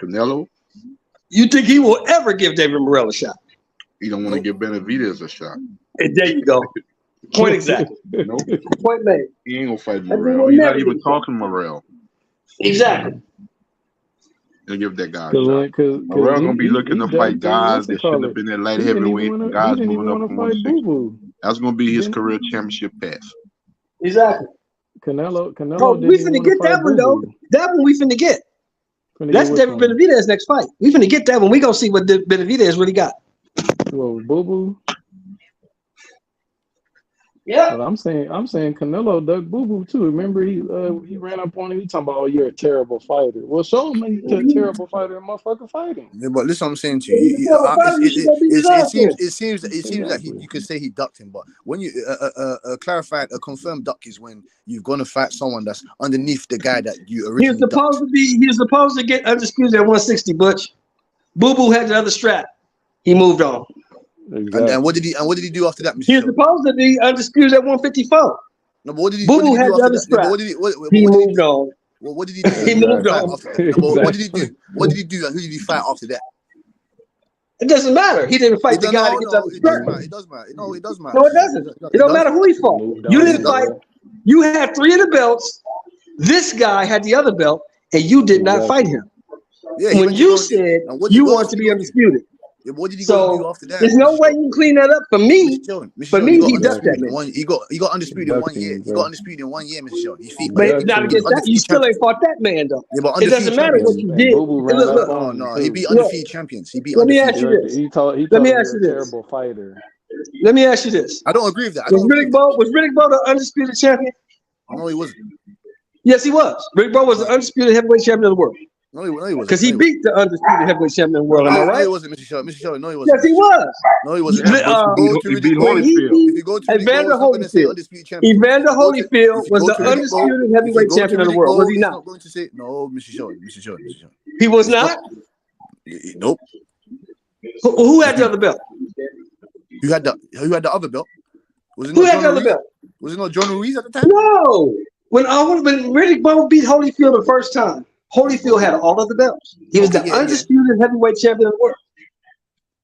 Canelo. You think he will ever give David Morrell a shot? He don't want to give Benavidez a shot. And there you go. Point exactly. Nope. Point made. He ain't gonna fight Morrell. He's not even talking Morrell. Exactly. They'll give that guy a shot. Morrell gonna be looking to fight guys that should have been at light heavyweight. Guys moving up from that's gonna be his career championship pass. Exactly. Canelo. Oh, we finna get that one though. That one we finna get. That's David Benavidez' next fight. We finna get that one. We gonna see what Benavidez really got. Well, Boo Boo. Yeah, but I'm saying Canelo dug Boo Boo too. Remember he ran up on him. He talking about, oh, you're a terrible fighter. Well, show him he's a terrible fighter and motherfucker fighting. Yeah, but listen, what I'm saying to you, it seems that you could say he ducked him, but when you a confirmed duck is when you're gonna fight someone that's underneath the guy that you originally. He was supposed to get undisputed at 160, Butch. Boo Boo had the other strap. He moved on. Exactly. And what did he do after that, Mr. He was supposed to be undisputed at 154. No, but what did he Boo do had the after other that? strap. No, but He moved on. Well, what did he do? He moved on. After that? No, but what did he do? What did he do? And who did he fight after that? It doesn't matter. He didn't fight the guy that gets up the strap. It does matter. No, it does matter. No, it doesn't. It don't matter who he fought. You didn't fight. You had 3 of the belts. This guy had the other belt, and you did not fight him. Yeah, when you said you want to be undisputed. Yeah, what did he go do after that? There's no way you can clean that up for me. For me, he ducked that man. He got undisputed in 1 year. He got undisputed in 1 year, Mr. Sheldon. But not against that, you still ain't fought that man though. Yeah, but it doesn't matter what you did. No, he beat undefeated champions. He beat Let me ask you this. Let me ask you this. Terrible fighter. Let me ask you this. I don't agree with that. Was Riddick Bowe the undisputed champion? No, he wasn't. Yes, he was. Riddick Bowe was the undisputed heavyweight champion of the world. No, he wasn't. Because he beat the undisputed heavyweight champion of the world. Am I right? No, he wasn't, Mr. Sheldon. Mr. Sheldon, no, he wasn't. Yes, he was. No, he wasn't. If you go to Evander Holyfield, Evander Holyfield was the undisputed heavyweight champion of the world. Was he not? Going to say no, Mr. Sheldon. He was not. Nope. Who had the other belt? Who had the other belt? Who had the other belt? Was it not John Ruiz at the time? No. When Riddick Bowe beat Holyfield the first time, Holyfield had all of the belts. He was the undisputed heavyweight champion of the world.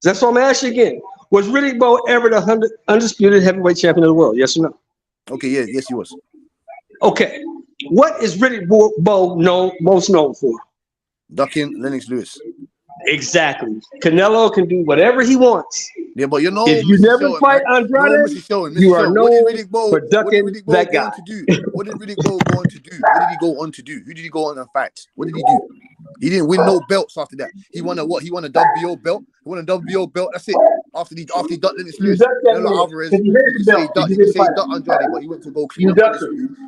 That's what I'm asking again. Was Riddick Bowe ever the undisputed heavyweight champion of the world? Yes or no? Okay, yes, he was. Okay. What is Riddick Bowe most known for? Ducking Lennox Lewis. Exactly. Canelo can do whatever he wants. Yeah, but you know, if you never fight Andrade, you are known for ducking that guy. What did Riddick Bowe go on to do? What did he go on to do? Who did he go on and fight? What did he do? He didn't win no belts after that. He won a what? He won a WBO belt. He won a WBO belt. That's it. After he ducked Lennox Lewis, Alvarez. You say he ducked Andrade, but he went to go clean up.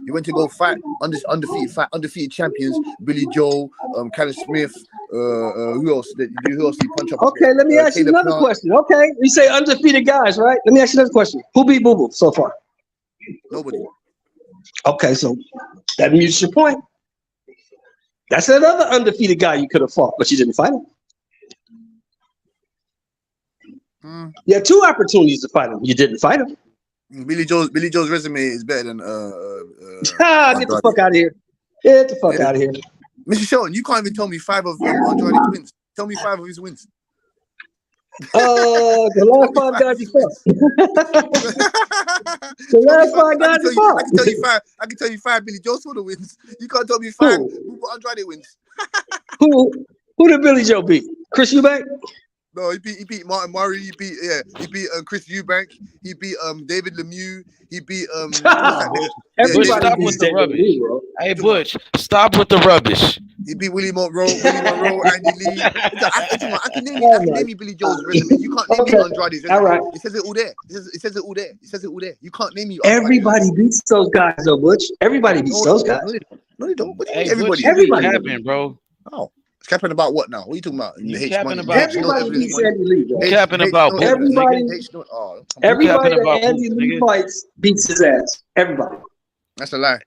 He went to go fight undefeated champions. Billy Joe, Callum Smith. Who else? Who else did he punch up? Okay, let me ask you another question. Okay, you say undefeated guys, right? Let me ask you another question. Who beat Boo Boo so far? Nobody. Okay, so that mutes your point. That's another undefeated guy you could have fought, but you didn't fight him. You had 2 opportunities to fight him. You didn't fight him. Billy Joe's resume is better than get the fuck out of here. Get the fuck out of here. Mr. Sheldon, you can't even tell me 5 of Andrade's wins. Tell me 5 of his wins. The last 5 guys he fought. The last 5 guys he fought. I can tell you 5 Billy Joe sort of wins. You can't tell me 5 Andrade wins. Who did Billy Joe beat? Chris Eubank? No, he beat Martin Murray. He beat Chris Eubank. He beat David Lemieux. He beat stop with the rubbish. Hey Butch, stop with the rubbish. He beat Willie Monroe, Andy Lee. I can name you Billy Joe's resume. You can't name me Andrade's resume. All right. It says it all there. It says it all there. You can't name me. Everybody beats those guys, though, Butch. Everybody beats those guys. No, they don't. Hey, everybody. Everybody capping, bro. Oh. It's capping about what now? What are you talking about? Everybody beats Andy Lee. Capping about everybody that Andy Lee fights beats his ass. Everybody. That's a lie.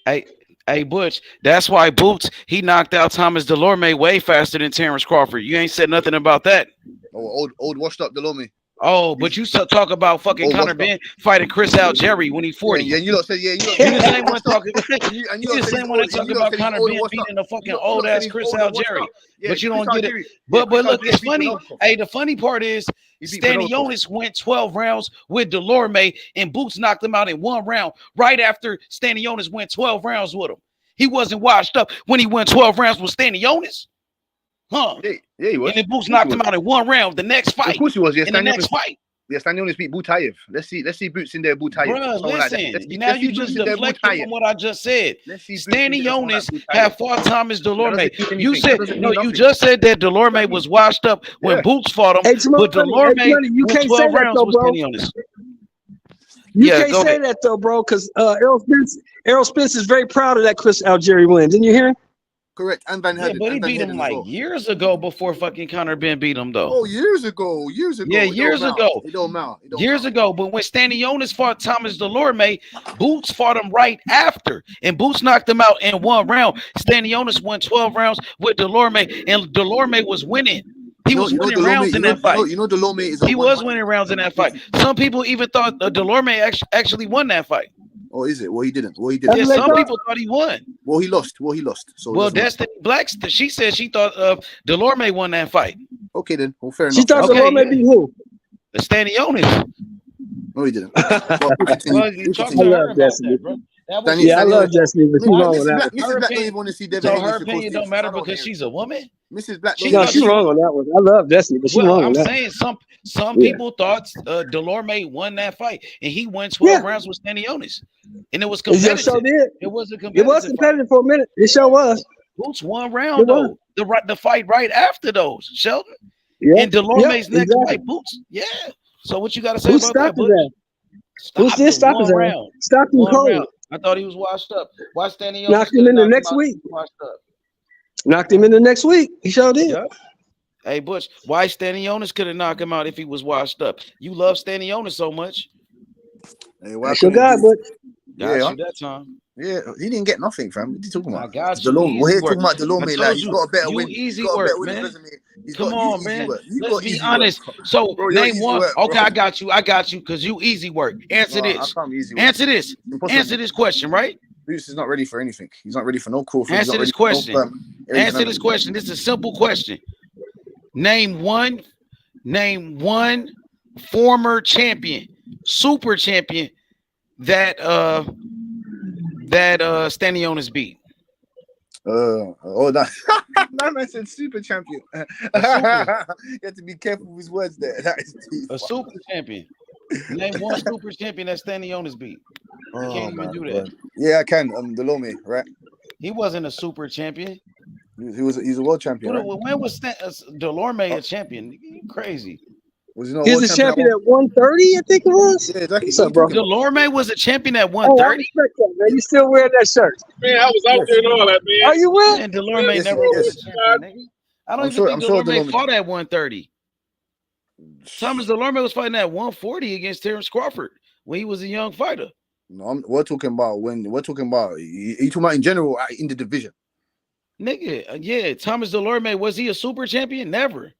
Hey, Butch, that's why Boots, he knocked out Thomas Delorme way faster than Terence Crawford. You ain't said nothing about that. Oh, old washed up Delorme. Oh, but you still talk about fucking Conor Ben fighting Chris Algieri when he's 40. Yeah, you don't say, you the same one talking. You the same one talking about Conor Ben beating the fucking old ass Chris Algieri. But you don't get it. But look, it's funny. Hey, the funny part is Stanionis went 12 rounds with Delorme, and Boots knocked him out in 1 round right after Stanionis went 12 rounds with him. He wasn't washed up when he went 12 rounds with Stanionis. Huh? Yeah, he was. And then Boots knocked him out in 1 round. The next fight. Of course he was. Yeah, in the next fight. Yeah, Stanionis beat Butayev. Let's see Boots in there, Butayev. Bro, listen. Now you just deflected from what I just said. Stanionis have fought Thomas Delorme. You said you just said that Delorme was washed up when Boots fought him, but Delorme you can't say that though, bro. You can't say that though, bro, because Errol Spence is very proud of that Chris Algieri win. Didn't you hear him? Correct. And Van Herden. Yeah, but he beat him like years ago before fucking Conor Ben beat him though. Oh, years ago. Yeah, years ago. It don't matter. Years ago. But when Stanionis fought Thomas Delorme, Boots fought him right after. And Boots knocked him out in 1 round. Stanionis won 12 rounds with Delorme, and Delorme was winning. He was winning rounds in that fight. You know Delorme is. He was winning rounds in that fight. Some people even thought Delorme actually won that fight. Oh, is it? Well, he didn't. Yeah, some people thought he won. Well, he lost. So Destiny Black, she said she thought Delorme won that fight. Okay, then. Well, fair enough. She thought Delorme beat who? Stanionis. No, he didn't. Well, you talked to her about that, bro. I love Destiny, but she's wrong on that. Mrs. Black don't even want to see Devin. So her opinion don't matter because she's a woman. Mrs. Black. She's wrong on that one. I love Destiny, but she's wrong on that. I'm saying some people thought Delorme won that fight, and he won 12 rounds with Stanionis, and it was competitive. It sure did. It was a competitive. It was competitive for a minute. It sure was. Boots 1 round though. The fight right after those, Shelton. Yeah. And Delorme's next fight, Boots. Yeah. So what you got to say about that? Boots did stop his ass. Stopped him cold. I thought he was washed up. Why Stanionis knocked him in the next week? Knocked him in the next week. He sure did. Yeah. Hey, Butch, why Stanionis couldn't knock him out if he was washed up? You love Stanionis so much. Hey, that's your guy, but got you that time. Yeah, he didn't get nothing, fam. What are you talking about? I got you. We're here talking about Delorme. Like, he's got a better win. Easy work, man. Come on, man. Let's be honest. Work. So bro, name one. Work, okay, I got you, because you easy work. Answer this. Answer this. Answer this question, right? Boots is not ready for anything. He's not ready for no Crawford. Answer this question. Answer this question. This is a simple question. Name one former champion, super champion that Stanionis beat. That man said super champion. You have to be careful with his words there. That is a super champion. Name one super champion that Stanionis beat. You can't even do that. Yeah, I can. Delorme, right? He wasn't a super champion. He's a world champion. Right? When was Delorme a champion? You crazy. He's a champion at 130, I think it was. Yeah, exactly. What's up, bro? Delorme was a champion at 130. I respect that, man. You still wearing that shirt? Man, I was out there and all that, man. Are you with? And Delorme never was a champion, nigga. I don't even think Delorme fought at 130. Thomas Delorme was fighting at 140 against Terence Crawford when he was a young fighter. No, we're talking about you talking about in general in the division. Nigga, yeah, Thomas Delorme, was he a super champion? Never.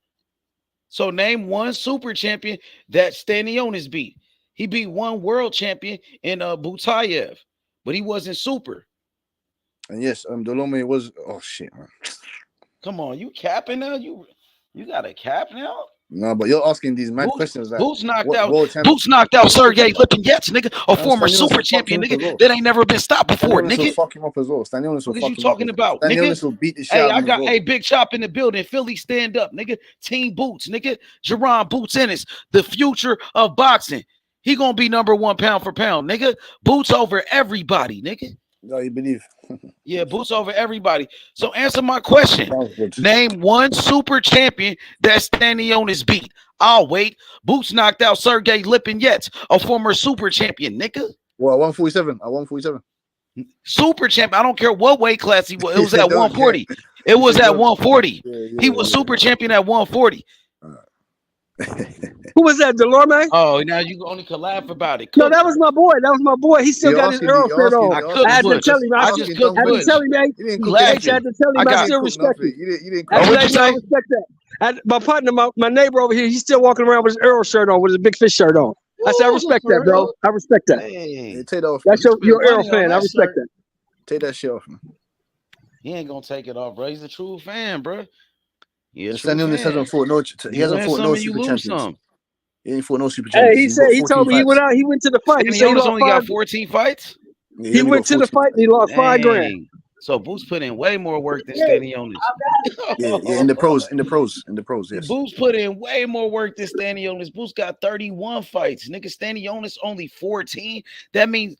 So name one super champion that Stanionis beat. He beat one world champion in Butayev, but he wasn't super. And yes, Delorme was. Oh shit, man. Come on, you capping now? You got a cap now? No, but you're asking these mad questions. Like, Boots knocked out Sergey Lipinets, nigga, a former super champion, nigga, that ain't never been stopped before, nigga. Will fuck him up as well. Stanionis will. What are you talking about, nigga? Stanionis will beat the shit out of him. Hey, Big Chop in the building. Philly, stand up, nigga. Team Boots, nigga. Jaron Boots Ennis, the future of boxing. He gonna be #1 pound for pound, nigga. Boots over everybody, nigga. No, you believe? Yeah, Boots over everybody. So answer my question. Name one super champion that Stanionis beat. I'll wait. Boots knocked out Sergey Lipinets, a former super champion, nigga. Well, 147. At 147. Super champion. I don't care what weight class he was. It was at 140. It was at 140. He was super champion at 140. Who was that, Delorme? Oh, now you only can laugh about it. No, that was my boy. That was my boy. He still got his Earl shirt on. I had to tell him. I had to tell him, man. I had to tell him I still respect it. I respect that. My partner, my neighbor over here, he's still walking around with his Earl shirt on, with his Big Fish shirt on. I said, I respect that, bro. I respect that. Hey, take that off. That's your Earl fan. I respect that. Take that shit off, man. He ain't gonna take it off, bro. He's a true fan, bro. Stanionis hasn't fought no. He hasn't fought no super champions. He ain't fought no super Hey, champions. he told me he went out. He went to the fight. He only got 14 fights. He went to the fight and he lost $5,000. So Boots put in way more work than Stanionis. Yeah, in the pros, yes. Boots put in way more work than Stanionis. Boots got 31 fights. Nigga, Stanionis only 14. That means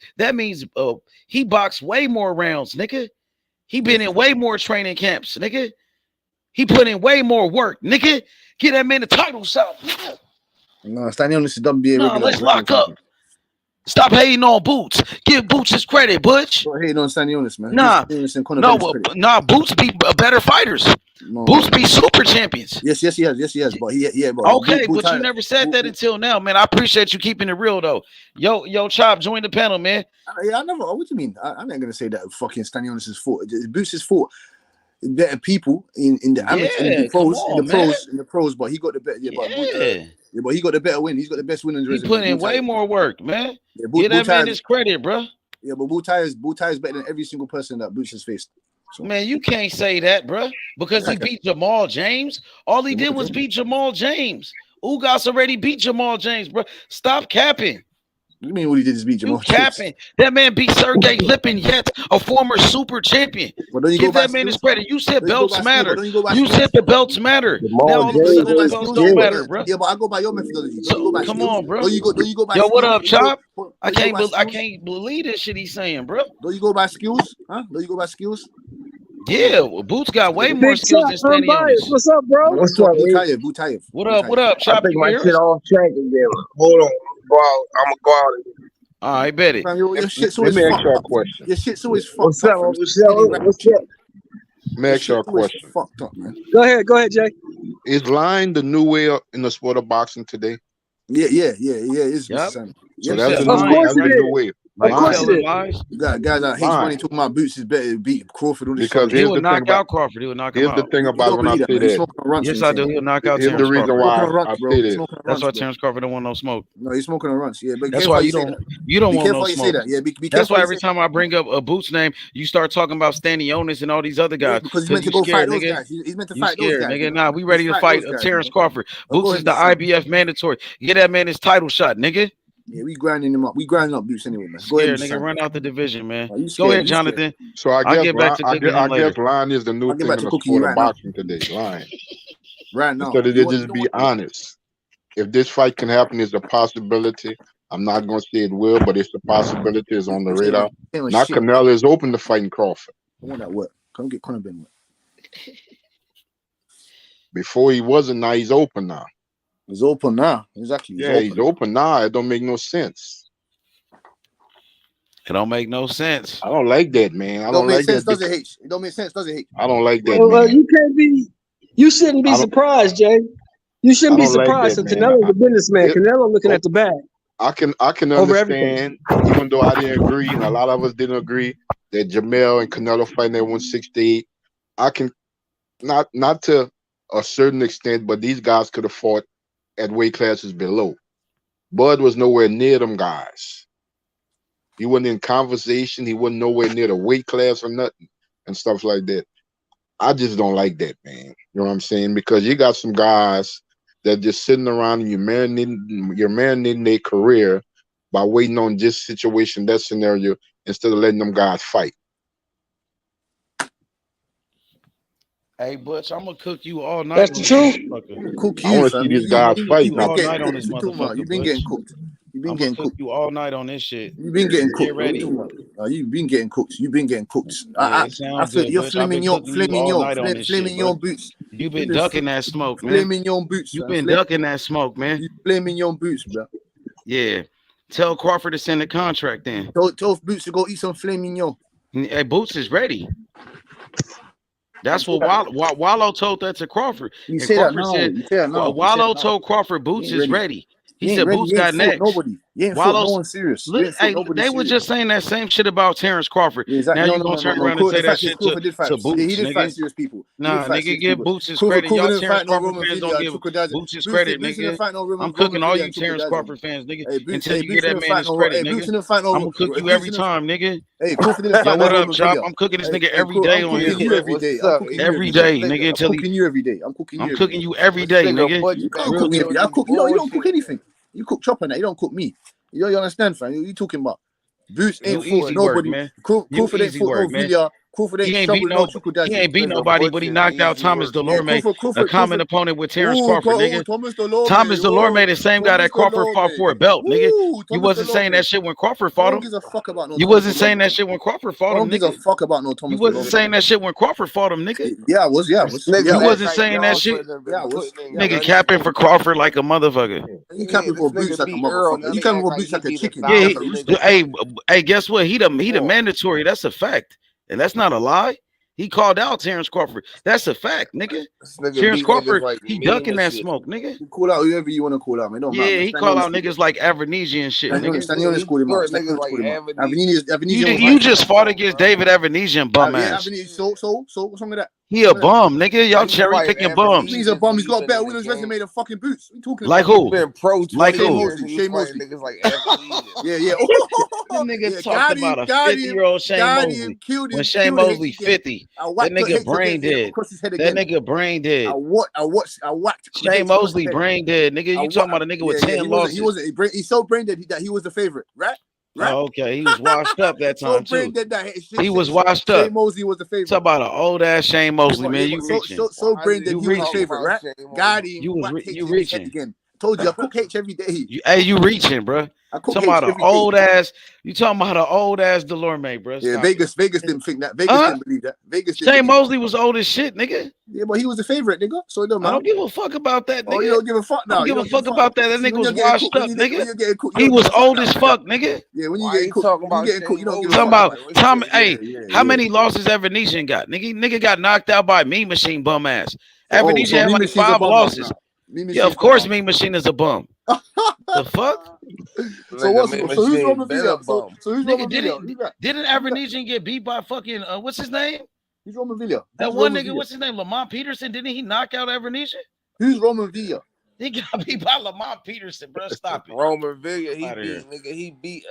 he boxed way more rounds, nigga. He been in way more training camps, nigga. He put in way more work, nigga. Get that man the title shot, nigga. No, Stanionis is WBA. No, let's lock up. Stop hating on Boots. Give Boots his credit, Butch. Don't hate on Stanionis, man. Nah, Boots be better fighters. No. Boots be super champions. Yes, he has. But okay, but you never said that until now, man. I appreciate you keeping it real, though. Yo, Chop, join the panel, man. I never. What do you mean? I'm not gonna say that fucking Stanionis' fault. Boots' fault. better people in the amateur, in the pros, but he got the better. But he got the better win. He's got the best win on the resume. He put in way more work, man. Yeah, Give that man his credit, bro. Yeah, but Bootai is better than every single person that Boots has faced. So. Man, you can't say that, bro, because he beat Jamal James. All he did was beat Jamal James. Ugas already beat Jamal James, bro. Stop capping. You mean what he did is beat Jamal James? Capping. That man beat Sergey Lipinets, a former super champion. Give that man his credit. You said belts matter. You said the belts matter. Now all of a sudden the belts don't matter, bro. Yeah, but I go by your methodology. Come on, bro. Do you go by Yo, what up, Chop? I can't believe this shit he's saying, bro. Do you go by skills? Huh? Do you go by skills? Yeah, well, Boots got way more skills than Stanley Ennis. What's up, bro? What's up, Bootayev? What up, Chop? I think my shit off track again. Hold on, bro. I'm gonna go out again. All right, bet it. Your shit's always Let me ask you a question. Your shit's always fucked. What's up? What's up? Let me ask you a question. Fucked up, man. Go ahead, Jay. Is lying the new way in the sport of boxing today? Yeah. It's so that's the new way. Of course it is. Guys that hate money talking about Boots is better to beat Crawford on this. Because he would knock out Crawford. He would knock him out. Here's the thing about when I say that. Yes, I do. He'll knock out Here's Terence the reason Crawford. why I say that. That's why Terence Crawford don't want no smoke. No, he's smoking on runs. Yeah, but that's why you don't want no smoke. Say that. Yeah, be that's why every time I bring up a Boots name, you start talking about Stanionis and all these other guys. Because he's meant to go fight those guys. He's meant to fight those guys. Nigga, nah, we ready to fight Terence Crawford. Boots is the IBF mandatory. Get that man his title shot, nigga. Yeah, we grinding him up. We grinding up Boots anyway, man. Go ahead, nigga. Run out the division, man. Go ahead, Jonathan. So I guess lying is the new thing in the sport of boxing today. Lying. Right now. Instead of just be honest. If this fight can happen, it's a possibility. I'm not going to say it will, but it's a possibility. It's on the radar. Now Canelo is open to fighting Crawford. I want that what? Come get Conor Ben. Before he wasn't, now he's open now. He's open now. Exactly. He's open now. It don't make no sense. It don't make no sense. I don't like that, man. I don't like that. It don't make sense, does it? I don't like that. Well, you can't be. You shouldn't be surprised, Jay. You shouldn't be surprised. Like Canelo's a businessman. Canelo looking at the bag. I can understand, even though I didn't agree, and a lot of us didn't agree that Jamel and Canelo fighting at 168. I can not to a certain extent, but these guys could have fought at weight classes below. Bud was nowhere near them guys. He wasn't in conversation. He wasn't nowhere near the weight class or nothing and stuff like that. I just don't like that, man. You know what I'm saying? Because you got some guys that just sitting around and you're marinating their career by waiting on this situation, that scenario, instead of letting them guys fight. Hey, Butch, I'm gonna cook you all night. That's the truth. Cook you. I want to see these guys fight. You've been getting cooked. You've been getting cooked. You all night on this shit. You've been getting cooked. Get ready. You've been getting cooked. You've been getting cooked. Yeah, I feel you're flaming your boots. You've been ducking that smoke, man. Flaming your boots. You've been ducking that smoke, man. You flaming your boots, bro. Yeah. Tell Crawford to send the contract in. Tell Boots to go eat some flaming yo. Hey, Boots is ready. That's what Wallow told that to Crawford. You say that now. Wallow told Crawford Boots is ready. He said Boots got next. Nobody. You ain't no one serious. They were just saying that same shit about Terence Crawford. Now you gonna turn around and say that shit to Boots. He didn't fight serious people. Nah, nigga, give Boots his credit. Y'all Terence Crawford fans don't give Boots his credit, nigga. I'm cooking all you Terence Crawford fans, nigga. Until you give that man his credit, nigga. I'm gonna cook you every time, nigga. Hey, what up, Chop? I'm cooking this nigga every day on here. Every day, nigga. Until I'm cooking you every day. I'm cooking you every day, nigga. You don't cook anything. You cook chop on that. You don't cook me. You understand, fam? You talking about? Boots ain't fought nobody, man. Crawford ain't fought no Villar. Crawford ain't he ain't beat nobody, but he knocked out Thomas Delorme, a common opponent with Terence Crawford, nigga. Thomas Delorme, the same guy that Crawford fought for a belt, nigga. You wasn't saying that shit when Crawford fought him. You wasn't saying that shit when Crawford fought him, nigga. Give a fuck about no Thomas. You wasn't saying that shit when Crawford fought him, nigga. Yeah, I was. You wasn't saying that shit. Nigga capping for Crawford like a motherfucker. You capping for Boots like a motherfucker. You capping for Boots like a chicken. Yeah, hey, guess what? He the mandatory. That's a fact, and that's not a lie. He called out Terence Crawford. That's a fact, nigga. Terence Crawford, he ducking that smoke, nigga. You call out whoever you want to call out, man. He call out niggas like Avenesian and shit, nigga. Avenesian. You just fought against David Avenesian, bum ass. So what's wrong with that? He a bum, nigga. Y'all cherry picking bums. He's a bum. He's got a better winners resume than fucking Boots. What you talking like about? who? Been pro 20 Like who? years and you fighting niggas like Evan. Yeah. This nigga talked about a 50-year-old Shane Mosley. When Shane Mosley 50, that nigga brain dead. That nigga brain dead. I whacked Shane Mosley brain dead, nigga. You talking about a nigga with 10 losses? He's so brain dead that he was the favorite, right? Oh, okay. He was washed up that time too. He was Shane washed up. Shane Mosley was the favorite. Talk about an old ass Shane Mosley, man. You reaching? So brain dead. He was the favorite, right? Got him. You reaching? Again. Told you I cook H every day. You reaching, bro? Talking about an old ass. You talking about an old ass Delorme, bro? Yeah, Vegas didn't think that. Vegas didn't believe that. Shane Mosley was old as shit, nigga. Yeah, but he was the favorite, nigga. So it don't matter. I don't give a fuck about that, nigga. Oh, you don't give a fuck now. I don't give a fuck about that. That nigga was washed up, nigga. He was old as fuck, nigga. Yeah, when you get talking about you don't give a fuck about Tom. Hey, yeah. How many losses Evanesian got? Nigga got knocked out by Mean Machine bum ass. Evanesian had like 5 losses. Yeah, of course, Mean Machine is a bum. The fuck? So who's Roman Villa? So who's Roman Villa? Didn't Evanesian get beat by fucking what's his name? Who's Roman Villa? That one nigga, what's his name? Lamont Peterson. Didn't he knock out Evanesian? Who's Roman Villa? He got beat by Lamont Peterson, bro. Stop it. Roman Villa, he beat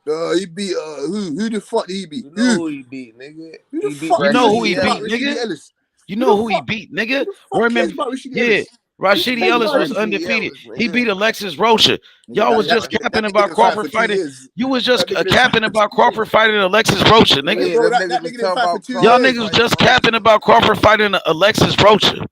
who the fuck did he beat? You know who he beat, nigga. You know who he beat, nigga. You know who he beat, nigga. Remember? Yeah. Rashidi Ellis was undefeated. He beat Alexis Rocha. Y'all was just capping about Crawford fighting. You was just capping about Crawford fighting Alexis Rocha, nigga. Y'all niggas was just capping about Crawford fighting Alexis Rocha.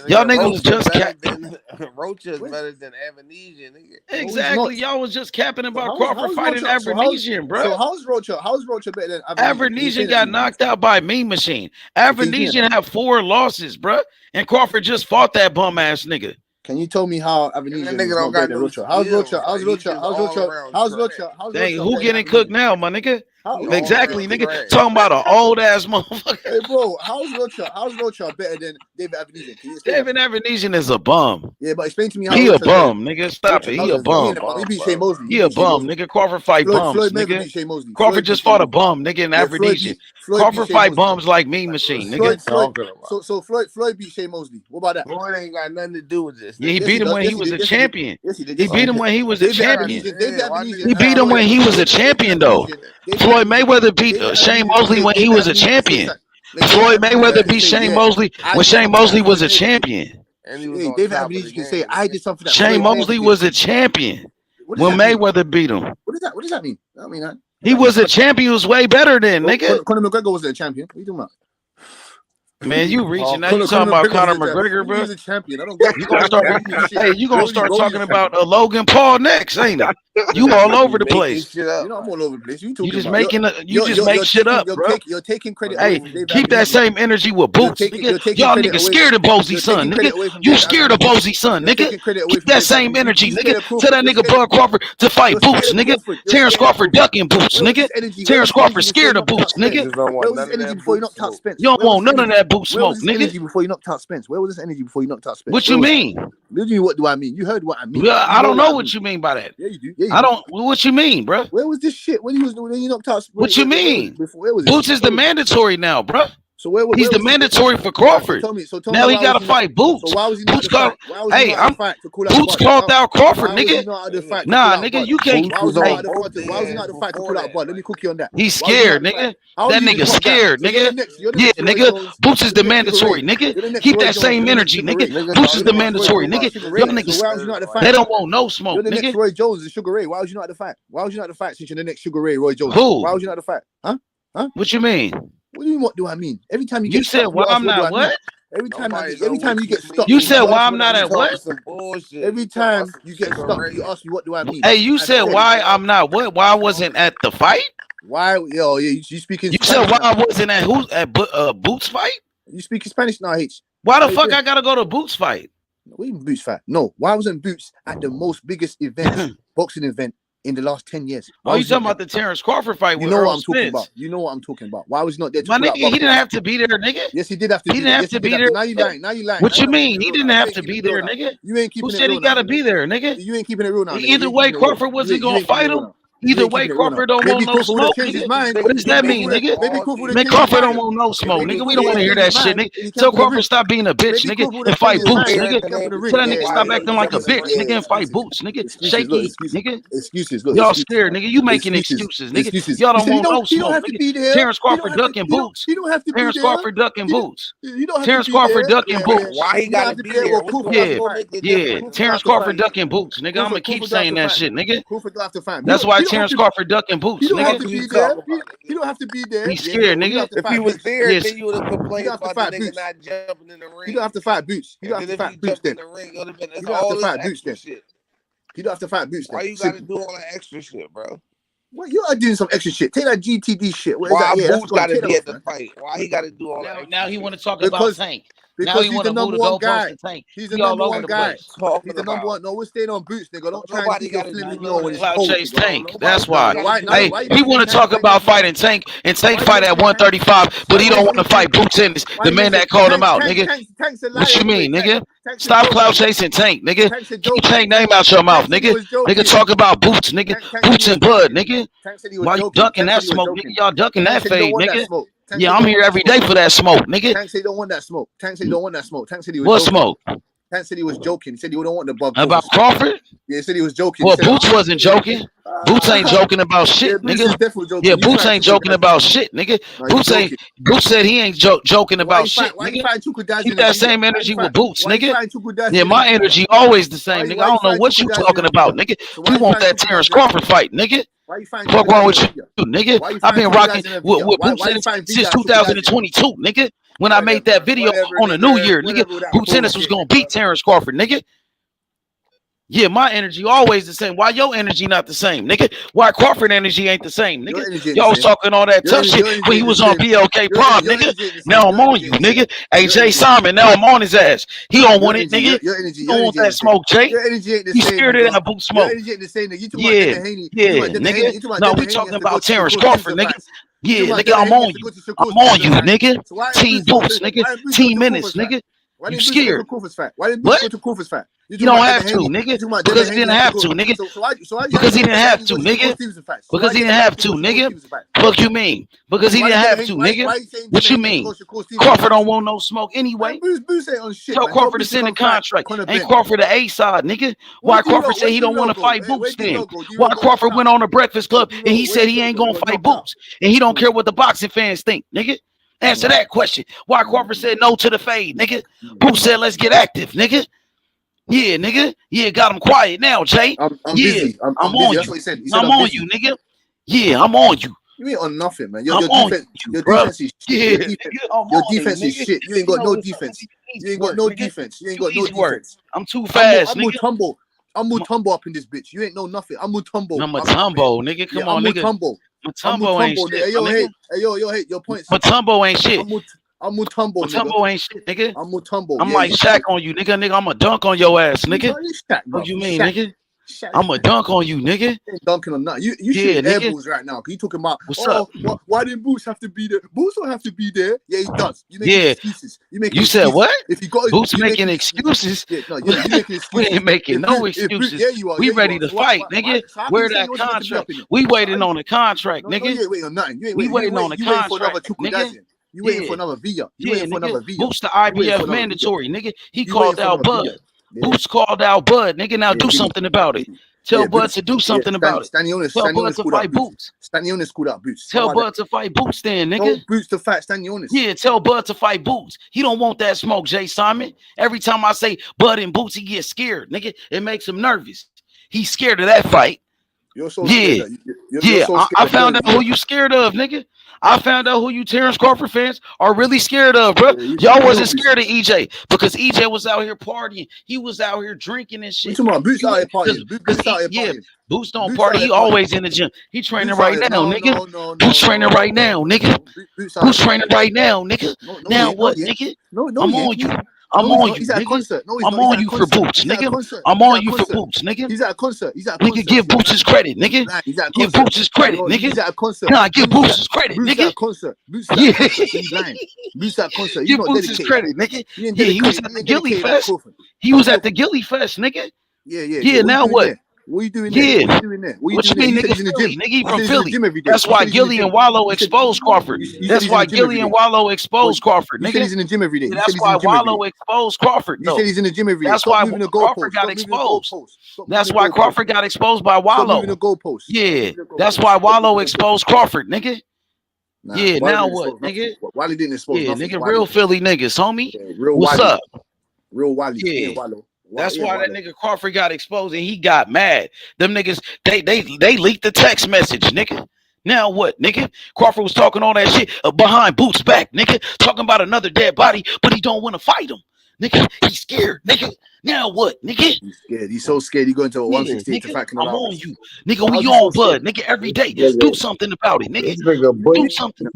Y'all niggas was just capping. Rocha is better than Evanesia, nigga. Exactly. Y'all was just capping about Crawford fighting Evanesian, bro. So how's Rocha better than Evanesian? Got knocked out by Mean Machine. Evanesian had 4 losses, bro. And Crawford just fought that bum ass nigga. Can you tell me how Evanesian is not better than Rocha? How's Rocha? Dang, who getting cooked now, my nigga? Exactly, nigga. Talking about an old ass motherfucker. Hey, bro, how's Rocha better than David Evanesian? David Evanesian is a bum. Yeah, but explain to me how he a bum, nigga. Stop it. He a bum. He beat Shane Mosley. He a bum, nigga. Crawford fight bums, nigga. Crawford just fought a bum, nigga, in Evanesian. Crawford fight bums like Mean Machine, nigga. So Floyd beat Shane Mosley. What about that? Floyd ain't got nothing to do with this. Yeah, he beat him when he was a champion. He beat him when he was a champion. He beat him when he was a champion, though. Floyd Mayweather beat Shane Mosley when he was a champion. Floyd Mayweather beat Shane Mosley when Shane Mosley was a champion. David Evanesian can say, I did something that Shane Mosley was a champion when Mayweather beat him. What does that mean? I mean, he was a champion. He was way better than, nigga. Conor McGregor wasn't a champion. What are you talking about? Man, you reaching now? You talking about Conor McGregor, bro? He's a champion. I don't get you gonna start. Hey, you gonna start talking about Logan Paul next, ain't it? You all over the place. You know I'm all over the place. You just making you just make shit up, bro. You're taking credit. Hey, keep that same energy with Boots, nigga. Y'all niggas scared of Bozy son, nigga. You scared of Bozy son, nigga. Keep that same energy, nigga. Tell that nigga Bud Crawford to fight Boots, nigga. Terence Crawford ducking Boots, nigga. Terence Crawford scared of Boots, nigga. You don't want none of that Boot smoke, nigga. Before you knocked out Spence? Where was this energy before you knocked out Spence? What you mean? What do I mean? You heard what I mean. I don't know what you mean by that. Yeah, you do. I don't. What you mean, bro? Where was this shit when you knocked out? What you mean? Boots is the mandatory now, bro. So where he's the mandatory for Crawford. Tell me now he got to fight Boots. So why was he Boots not hey, Boots called out Crawford, nigga. Nah, nigga, you can't. Why was he not the fight to pull out Bud? Let me cook you on that. He's scared, nigga. That nigga scared, nigga. Yeah, nigga. Boots is the mandatory, nigga. Keep that same energy, nigga. Boots is the mandatory, nigga. Y'all niggas, they don't want no smoke, nigga. You're the next Roy Jones and Sugar Ray. Why was you not the fight? Why was you not the fight since you're the next Sugar Ray, Roy Jones? Who? Why was you not the fight? Huh? What you mean? What do you mean? What do I mean? Every time you said, "Well, I'm not what." Every time you get stuck. You said, "Why I'm not at what?" Every time you get stuck, you ask me, "What do I mean?" Hey, you said, "Why I'm not what?" Why I wasn't at the fight? Why? Yo, yeah, you speaking? You said why I wasn't at Boots fight? You speaking Spanish now, H? Why the fuck I gotta go to Boots fight? What even Boots fight? No, why wasn't Boots at the most biggest event, boxing event? In the last 10 years. Oh, you talking about the Terence Crawford fight? You know what I'm talking about. You know what I'm talking about. Why was he not there? My nigga, he didn't have to be there, nigga. Yes, he did have to. He didn't have to be there. Now you lying. What you mean? He didn't have to be there, nigga. You ain't keeping it real. Who said he gotta be there, nigga? You ain't keeping it real now. Either way, Crawford wasn't gonna fight him. Either way, Crawford don't want no smoke, nigga. What does that mean, nigga? Man, Crawford don't want no smoke, nigga. We don't want to hear that shit, nigga. Tell Crawford stop being a bitch, nigga, and fight Boots, nigga. Tell that nigga stop acting like a bitch, nigga, and fight Boots, nigga. Shaky, nigga. Excuses. Y'all scared, nigga. You making excuses, nigga. Y'all don't want no smoke, nigga. Terence Crawford ducking Boots. He don't have to be there. Terence Crawford ducking Boots. Terence Crawford ducking Boots. Why he gotta be there? Yeah. Terence Crawford ducking Boots, nigga. I'm gonna keep saying that shit, nigga. That's why Terence Crawford ducking Boots, nigga. He don't have to be there. He's scared, nigga. If he was there, then you would have complained about the nigga not jumping in the ring. He don't have to fight Boots. He don't have to fight Boots then. He don't have to fight Boots then. He don't have to fight Boots then. Why you gotta do all that extra shit, bro? Well, you are doing some extra shit. Take that GTD shit. Why Boots gotta be at the fight? Why he gotta do all that? Now he want to talk about Tank. Now he want to move the goalpost to Tank. He's the number one guy. He's the number one. No, we're staying on Boots, nigga. Don't try and keep flipping me on when it's cold. Chase Tank. That's why. Hey, he want to talk about fighting Tank, and Tank fight at 135, but he don't want to fight Boots Ennis, the man that called him out, nigga. What you mean, nigga? Stop clout chasing Tank, nigga. Keep Tank name out your mouth, nigga. Nigga talk about Boots, nigga. Boots and blood, nigga. Why you ducking that smoke, nigga? Y'all ducking that fade, nigga. Yeah, I'm here every day for that smoke, nigga. Tank said he don't want that smoke. Tank said he don't want that smoke. Tank said he was what joking. Smoke? Tank said he was joking. He said he don't want the bug. About Crawford? Yeah, he said he was joking. Well, Boots wasn't joking. Boots ain't joking about shit, nigga. Yeah, Boots ain't joking about shit, nigga. Boots said he ain't joking about shit, nigga. Keep that same energy with Boots, nigga. Yeah, my energy always the same, nigga. I don't know what you talking about, nigga. We want that Terence Crawford fight, nigga. Fuck wrong with you, nigga? I've been rocking with Boots since 2022, nigga. When I made that video on the New Year, nigga, Boots Ennis was gonna beat Terence Crawford, nigga. Yeah, my energy always the same. Why your energy not the same, nigga? Why Crawford energy ain't the same, nigga? Y'all was talking all that tough shit when he was on BLK Prom, nigga. Now I'm on you, nigga. Hey, Jay Simon, now I'm on his ass. He don't want it, nigga. He don't want that smoke, Jay. He scared of that boot smoke. Yeah, nigga. No, we talking about Terence Crawford, nigga. Yeah, nigga, I'm on you. I'm on you, nigga. Team Boots, nigga. Team Ennis, nigga. You scared? Why didn't Boots go to Crawford's fight? You don't have to, nigga. Because he didn't have to, nigga. Because he didn't have to, nigga. Because he didn't have to, nigga. What you mean? Because he didn't have to, nigga. What you mean? Crawford don't want no smoke anyway. Tell Crawford to send a contract. Ain't Crawford the A side, nigga? Why Crawford said he don't want to fight Boots then? Why Crawford went on the Breakfast Club and he said he ain't gonna fight Boots and he don't care what the boxing fans think, nigga? Answer that question. Why Crawford said no to the fade, nigga? Boots said let's get active, nigga. Yeah, nigga. Yeah, got him quiet now, Jay. I'm busy. I'm on busy. You. I'm on you, nigga. Yeah, I'm on you. You ain't on nothing, man. Your defense is shit. Your defense is shit. You ain't got no defense. You ain't got no defense. You ain't got no defense. I'm too fast, nigga. I'm Mutombo up in this bitch. You ain't know nothing. I'm Mutombo. I'm Mutombo, nigga. Come on, nigga. Mutombo ain't shit. Hey, yo, your points. Mutombo ain't shit. I'm Mutombo. Mutombo ain't shit, nigga. I'm Mutombo. I'm like Shaq on you, nigga. Nigga, I'm a dunk on your ass, nigga. What you mean, nigga? I'm a dunk on you, nigga. You ain't dunking on nothing. You shooting air balls right now. You talking about what's up? Why didn't Boots have to be there? Boots don't have to be there. Yeah, he does. You make excuses. You said what? If you got Boots making excuses. Yeah, no, you making excuses. We ain't making no excuses. We ready to fight, nigga. Where that contract? We waiting on a contract, nigga. You ain't waiting on nothing. We waiting on a contract, nigga. You waiting for another via. You waiting for another via. Boots the IBF mandatory, nigga. He called out Bud. Boots called out Bud, nigga. Now do something about it. Tell Bud to do something about it. Tell Bud to fight Boots. Stanionis called out Boots. Tell Bud to fight Boots then, nigga. Tell Boots to fight Stanionis. Yeah, tell Bud to fight Boots. He don't want that smoke, Jay Simon. Every time I say Bud and Boots, he gets scared, nigga. It makes him nervous. He's scared of that fight. You're so scared. I found out who you scared of, nigga. I found out who you Terence Crawford fans are really scared of, bro. Y'all wasn't scared of EJ because EJ was out here partying. He was out here drinking and shit. You talking about Boots out here partying? Boots out here partying. Boots don't party. He always in the gym. He training right now, nigga. Boots training right now, nigga. Boots training right now, nigga. Now what, nigga? I'm on you. I'm on you, nigga. I'm on you for Boots, nigga. I'm on you for Boots, nigga. He's at a concert. He's at a concert. Nigga, give Boots his credit, nigga. Give Boots his credit, nigga. He's at a concert. Nah, give Boots his credit, nigga. Boots at a concert. Boots at a concert. He's lying. Boots at a concert. Give Boots his credit, nigga. Yeah, he was at the Gilly Fest. He was at the Gilly Fest, nigga. Yeah. Yeah, now what? What are you doing Yeah. there? What are you doing there? What you mean, You said nigga? he's in the Philly, gym. nigga, he You from said he's in the Philly. gym every day. That's You why said he's in the Gilly gym. and Wallow You said- exposed Crawford. you said That's he's in why the gym every Gilly and day. Wallow exposed Crawford, You said nigga. he's in the gym every day. Yeah, You that's said he's in why the gym every Wallow day. exposed Crawford, You though. said he's in the gym every day. That's Stop why moving the Crawford goalposts. got Stop moving the exposed. goalposts. Stop That's moving why the goalposts. Crawford got exposed by Stop moving the Wallow. goalposts. Yeah, that's why Wallow exposed Crawford, nigga. Nah, Yeah, Wiley now didn't what, expose nothing. nigga? Wiley didn't expose Yeah, nothing. nigga, Wiley, real Philly niggas, homie. real What's Wiley. up? Real Wiley. He Yeah. ain't Wallow. That's He ain't why that Wallow. nigga Crawford got exposed and he got mad. Them niggas, they leaked the text message, nigga. Now what, nigga? Crawford was talking all that shit behind Boots' back, nigga. Talking about another dead body, but he don't want to fight him. Nigga, he's scared, nigga. Now what, nigga? He's scared. He's so scared. He going to a 168 to Nigga, fight I'm Canelo. on you. Nigga, we How's he on so bud, scared? nigga, every day. Do something about it, nigga. This nigga Do something.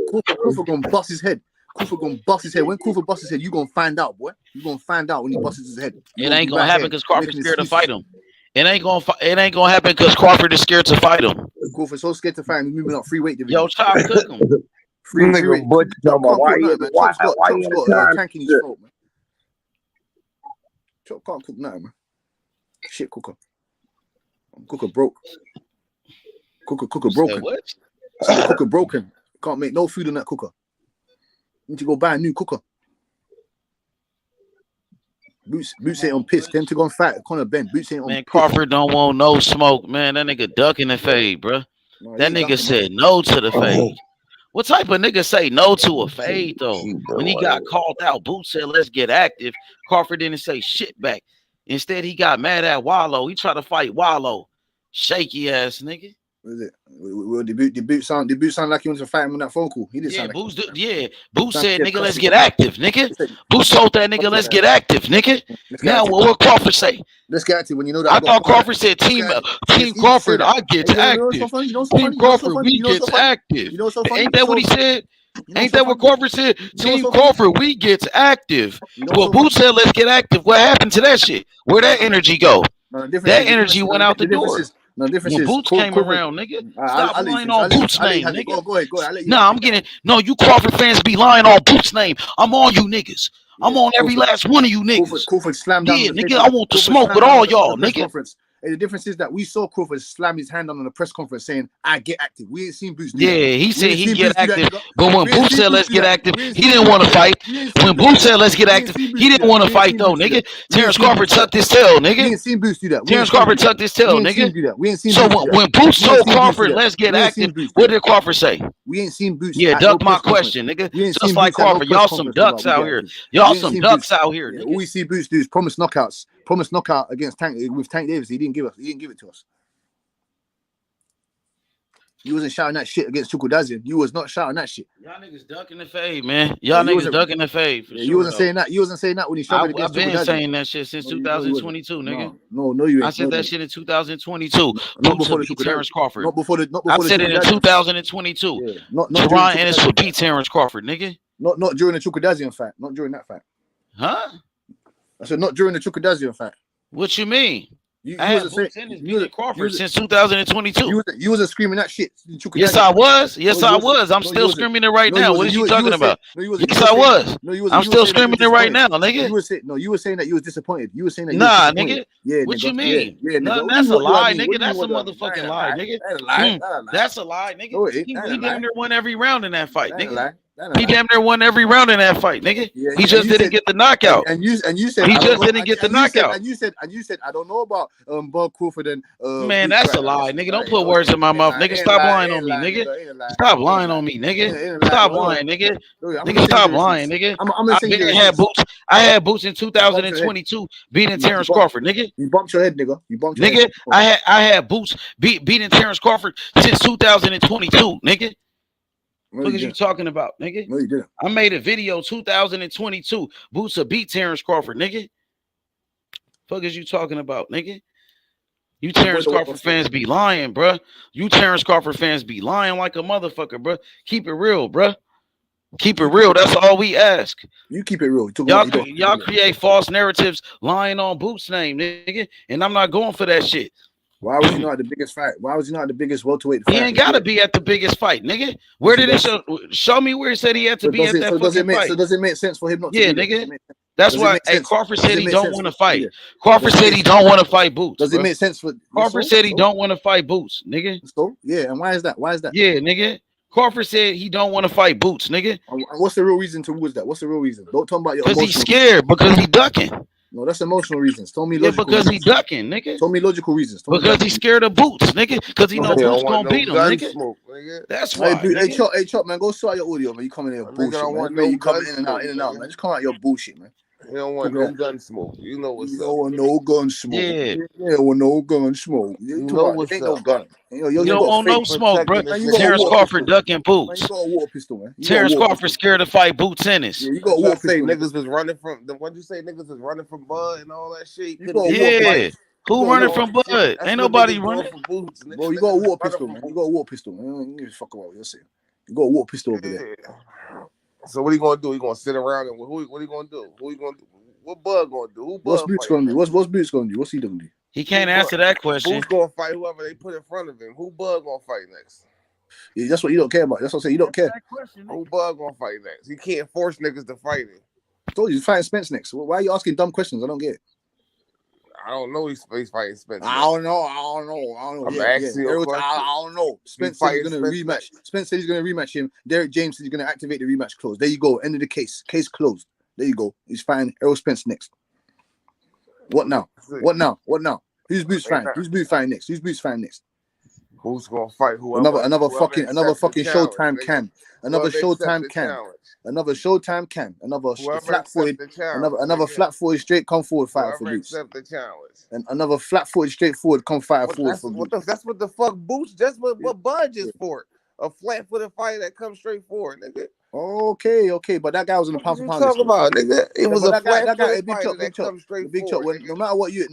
Crawford gonna bust his head. Crawford gonna bust his head. When Crawford busts his head, you gonna find out, boy. You gonna find out when he busts his head. It ain't gonna happen because Crawford's scared to fight him. It ain't gonna happen because Crawford is scared to fight him. Crawford's so scared to fight him, he's moving up free weight division. Yo, Chop cook him. Free nigga weight. Butch Chop talking about can't cook nothing, man. Chop's got a tank in his throat, man. Chop can't cook nothing, man. Shit cooker. Cooker broke. Cooker broken. What? Cooker broken. Can't make no food on that cooker. Need to go buy a new cooker. Boots ain't on piss. Them to go and fight Conor Ben. Boots ain't on Man, piss. Crawford don't want no smoke, man. That nigga ducking the fade, bro. No, That nigga said no to the fade. What type of nigga say no to a fade, though? When he got called out, Boots said, let's get active. Crawford didn't say shit back. Instead, he got mad at Wallow. He tried to fight Wallow. Shaky ass nigga. What is it? Well, the boot sound like he wanted to fight him on that phone call. He didn't sound like Boots said, nigga, let's get active, nigga. Boots told that nigga, let's get active, nigga. Now, what Crawford say? Let's get active when you know that. I thought Crawford said, Team Crawford, I get active. Team Crawford, we get active. Ain't that what he said? Ain't that what Crawford said? Team Crawford, we get active. Well, Boots said, let's get active. What happened to that shit? Where'd that energy go? That energy went out the door. No difference when is Boots came around, nigga. Stop lying on Boots' name, nigga. Go ahead. Nah, I'm getting. No, you Crawford fans be lying on Boots' name. I'm on you niggas. I'm on every last one of you niggas. Crawford slammed down. Yeah, nigga, I want to smoke with all y'all, nigga. And the difference is that we saw Crawford slam his hand on the press conference saying, I get active. We ain't seen Boots do that. Yeah, he said he get active. But when Boots said let's get active, he didn't want to fight. When Boots said let's get active, he didn't want to fight though, nigga. Terence Crawford tucked his tail, nigga. We ain't seen Boots do that. Terence Crawford tucked his tail, nigga. We ain't seen so when Boots told Crawford let's get active, what did Crawford say? We ain't seen Boots. Yeah, duck my question, nigga. Just like Crawford, y'all some ducks out here. Y'all some ducks out here. All we see Boots do is promise knockouts. Promise knockout against Tank Davis. He didn't give it to us. You wasn't shouting that shit against Chukwudazian. You was not shouting that shit. Y'all niggas ducking the fade, man. Y'all niggas ducking the fade. You wasn't saying that. You wasn't saying that when he struggled against Chukwudazian. I've been saying that shit since 2022, nigga. No, you ain't. I said that shit in 2022. Not before the Terence Crawford. Not before the. I said it in 2022. Yeah. Not Jaron Ennis would beat Terence Crawford, nigga. Not during the Chukwudazian fight. Not during that fight. Huh? I said not during the Chukwudazian fight. What you mean? I had Boots Ennis beating Crawford since 2022. You wasn't screaming that shit. Yes, I was. Yes, I was. I'm still screaming it right now. What are you talking about? Yes, I was. I'm still screaming it right now, nigga. You were saying that you was disappointed. You were saying that. Nah, nigga. Yeah. What you mean? Yeah, no, that's a lie, nigga. That's a motherfucking lie, nigga. That's a lie, nigga. He damn near won every round in that fight, nigga. He damn near won every round in that fight, nigga. He just didn't get the knockout. And you said he just didn't get the knockout. And you said I don't know about Bob Crawford and man, that's a lie, nigga. Don't put words in my mouth, nigga. Stop lying on me, nigga. Stop lying on me, nigga. Stop lying, nigga. Nigga, stop lying, nigga. I had Boots in 2022 beating Terence Crawford, nigga. You bumped your head, nigga. You bumped your head. Nigga, I had Boots beating Terence Crawford since 2022, nigga. What are you talking about, nigga? No, you didn't. I made a video 2022. Boots will beat Terence Crawford, nigga. Fuck is you talking about, nigga? You Terence Crawford fans be lying, bruh. You Terence Crawford fans be lying like a motherfucker, bruh. Keep it real, bruh. Keep it real. That's all we ask. You keep it real. Y'all create false narratives lying on Boots' name, nigga. And I'm not going for that shit. Why was he not at the biggest fight? Why was he not at the biggest welterweight fight? He ain't gotta be at the biggest fight, nigga. Where did it show me where he said he had to be at that fucking fight? So does it make sense for him not to Yeah, be there? nigga. That's why Crawford said he don't want to fight. Crawford Does it said he don't want to fight Boots. Does it make sense for Crawford said he don't want to fight Boots, nigga. So yeah, and why is that? Why is that? Yeah, nigga. Crawford said he don't want to fight Boots, nigga. And what's the real reason towards that? What's the real reason? Don't talk about your because he's scared, because he ducking. No, that's emotional reasons. Tell me logical because reasons. he ducking, nigga. Tell me logical reasons. Because he's scared of Boots, nigga. Because he know Boots gonna beat him, nigga. Smoke, That's why. Hey, Chop, man, go sort your audio, man. You coming in your bullshit, man. You coming in and out, man. Just come out your bullshit, man. You don't want no gun smoke. You know what's up. You don't want no gun smoke. Yeah. You don't want no gun smoke. You know what's up. No gun. You don't want no smoke, bro. Terence Crawford ducking Boots. You got a water pistol, man. Terence Crawford scared to fight Boots Ennis. Yeah, you got a water pistol. Niggas was running from. What'd you say? Niggas was running from Bud and all that shit. Yeah. Who running from Bud? Ain't nobody running from Boots. Bro, you got a water pistol, man. You got a water pistol, man. You fuck about what you're saying. You got a water pistol over there. So what are you gonna do? You gonna sit around and what are you gonna do? Who you gonna do? What Bud gonna do? Who What's Boots gonna do? What's Boots gonna do? What's he gonna do? He can't answer that question. Who's gonna fight whoever they put in front of him? Who Bud gonna fight next? Yeah, that's what you don't care about. That's what I say. You don't care. Who Bud gonna fight next? He can't force niggas to fight him. I told you he's fighting Spence next. Why are you asking dumb questions? I don't get it. I don't know. He's fighting Spence. I don't know. I'm asking you a question. I don't know. Spence said he's gonna rematch. Spence said he's gonna rematch him. Derek James said he's gonna activate the rematch clause. There you go. End of the case. Case closed. There you go. He's fighting Errol Spence next. What now? What now? Who's Boots fighting? Who's Boots fighting next? Who's Boots fighting next? Who's gonna fight whoever? Another fucking Showtime can. Another Showtime can. Another flat-footed straight come forward fighter for Boots. Accept the challenge. And another flat-footed straightforward come fighter forward for Boots. That's what the fuck Boots. That's what Bud is for. A flat-footed fighter that comes straight forward, nigga. Okay, but that guy was in the pound for pound. Talking about, nigga. It was a flat-footed fighter that comes straight forward. No matter what you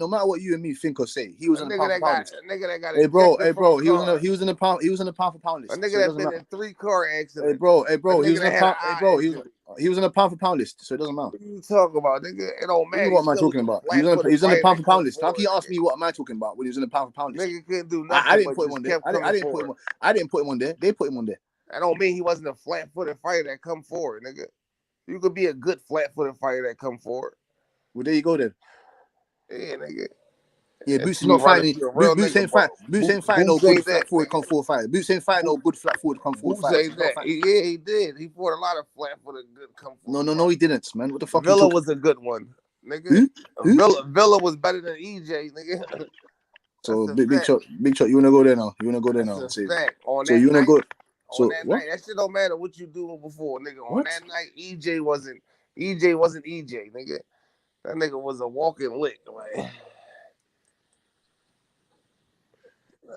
and me think or say, he was in the pound for pound. Nigga that got Hey bro, he was in the pound for pound list. A nigga that been in 3 car accidents. Hey bro, he was in the pound. Hey bro, he was in the pound for pound list, so it doesn't matter. What you talking about, nigga? It don't matter. What am I talking about? He was in the pound for pound list. How can you ask me what am I talking about when he was in the pound for pound list? Nigga couldn't do nothing. I didn't put him on there. I didn't put him on there. They put him on there. That don't mean he wasn't a flat-footed fighter that come forward, nigga. You could be a good flat-footed fighter that come forward. Well, there you go then. Yeah, nigga. Yeah, Boots is not fighting. Boots ain't fighting no good flat-footed come forward fighter. Boots ain't fighting no good flat-footed come forward fighter. Yeah, he did. He fought a lot of flat-footed good come forward. No, he didn't, man. What the fuck? Villa was a good one, nigga. Villa was better than EJ, nigga. So big shot. You wanna go there now? So you wanna go? On that night, that shit don't matter what you do before, nigga. On that night, EJ wasn't EJ, nigga. That nigga was a walking lick, like.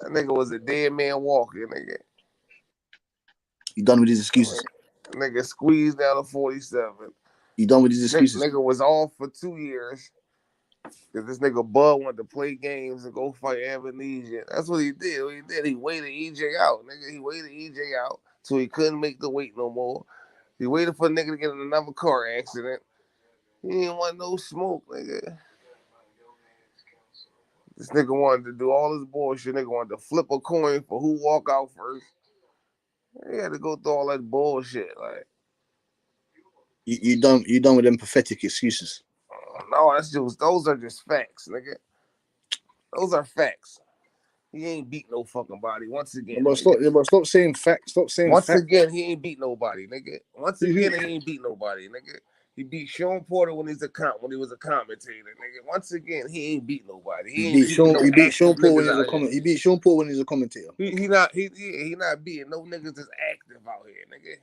That nigga was a dead man walking, nigga. You done with these excuses? Nigga squeezed down to 47. You done with these excuses? Nigga was off for 2 years. Because this nigga Bud wanted to play games and go fight Amnesia. That's what he did. He waited EJ out, nigga. He waited EJ out so he couldn't make the weight no more. He waited for a nigga to get in another car accident. He didn't want no smoke, nigga. This nigga wanted to do all this bullshit. Nigga wanted to flip a coin for who walk out first. He had to go through all that bullshit, like. You done with them pathetic excuses. No, those are just facts, nigga. Those are facts. He ain't beat no fucking body. Once again. But stop saying facts. Once again, he ain't beat nobody, nigga. Once again, he ain't beat nobody, nigga. He beat Sean Porter when he was a commentator, nigga. Once again, he ain't beat nobody. He beat Sean Porter when he was a commentator. He not beating no niggas that's active out here, nigga.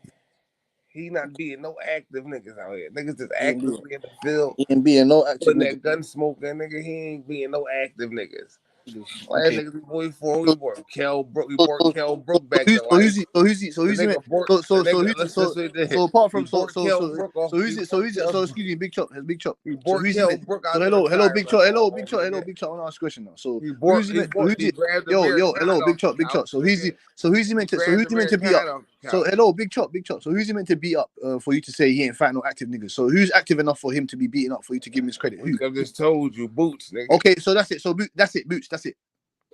He not being no active niggas out here. Niggas just actively in the field. He ain't being no active niggas. That gun smoking, nigga. He ain't being no active niggas. Last niggas we brought Kel Brook. We brought Kel Brook back to life. So excuse me, Big Chop. Big Chop. Hello, Big Chop. I want to ask a question now. So who's he Big Chop. So who's he meant to beat up? So hello, Big Chop. So who's he meant to beat up for you to say he ain't fighting no active niggas? So who's active enough for him to be beaten up for you to give him his credit? Who? I just told you, Boots, nigga. Okay, so that's it. So that's it, Boots. That's it.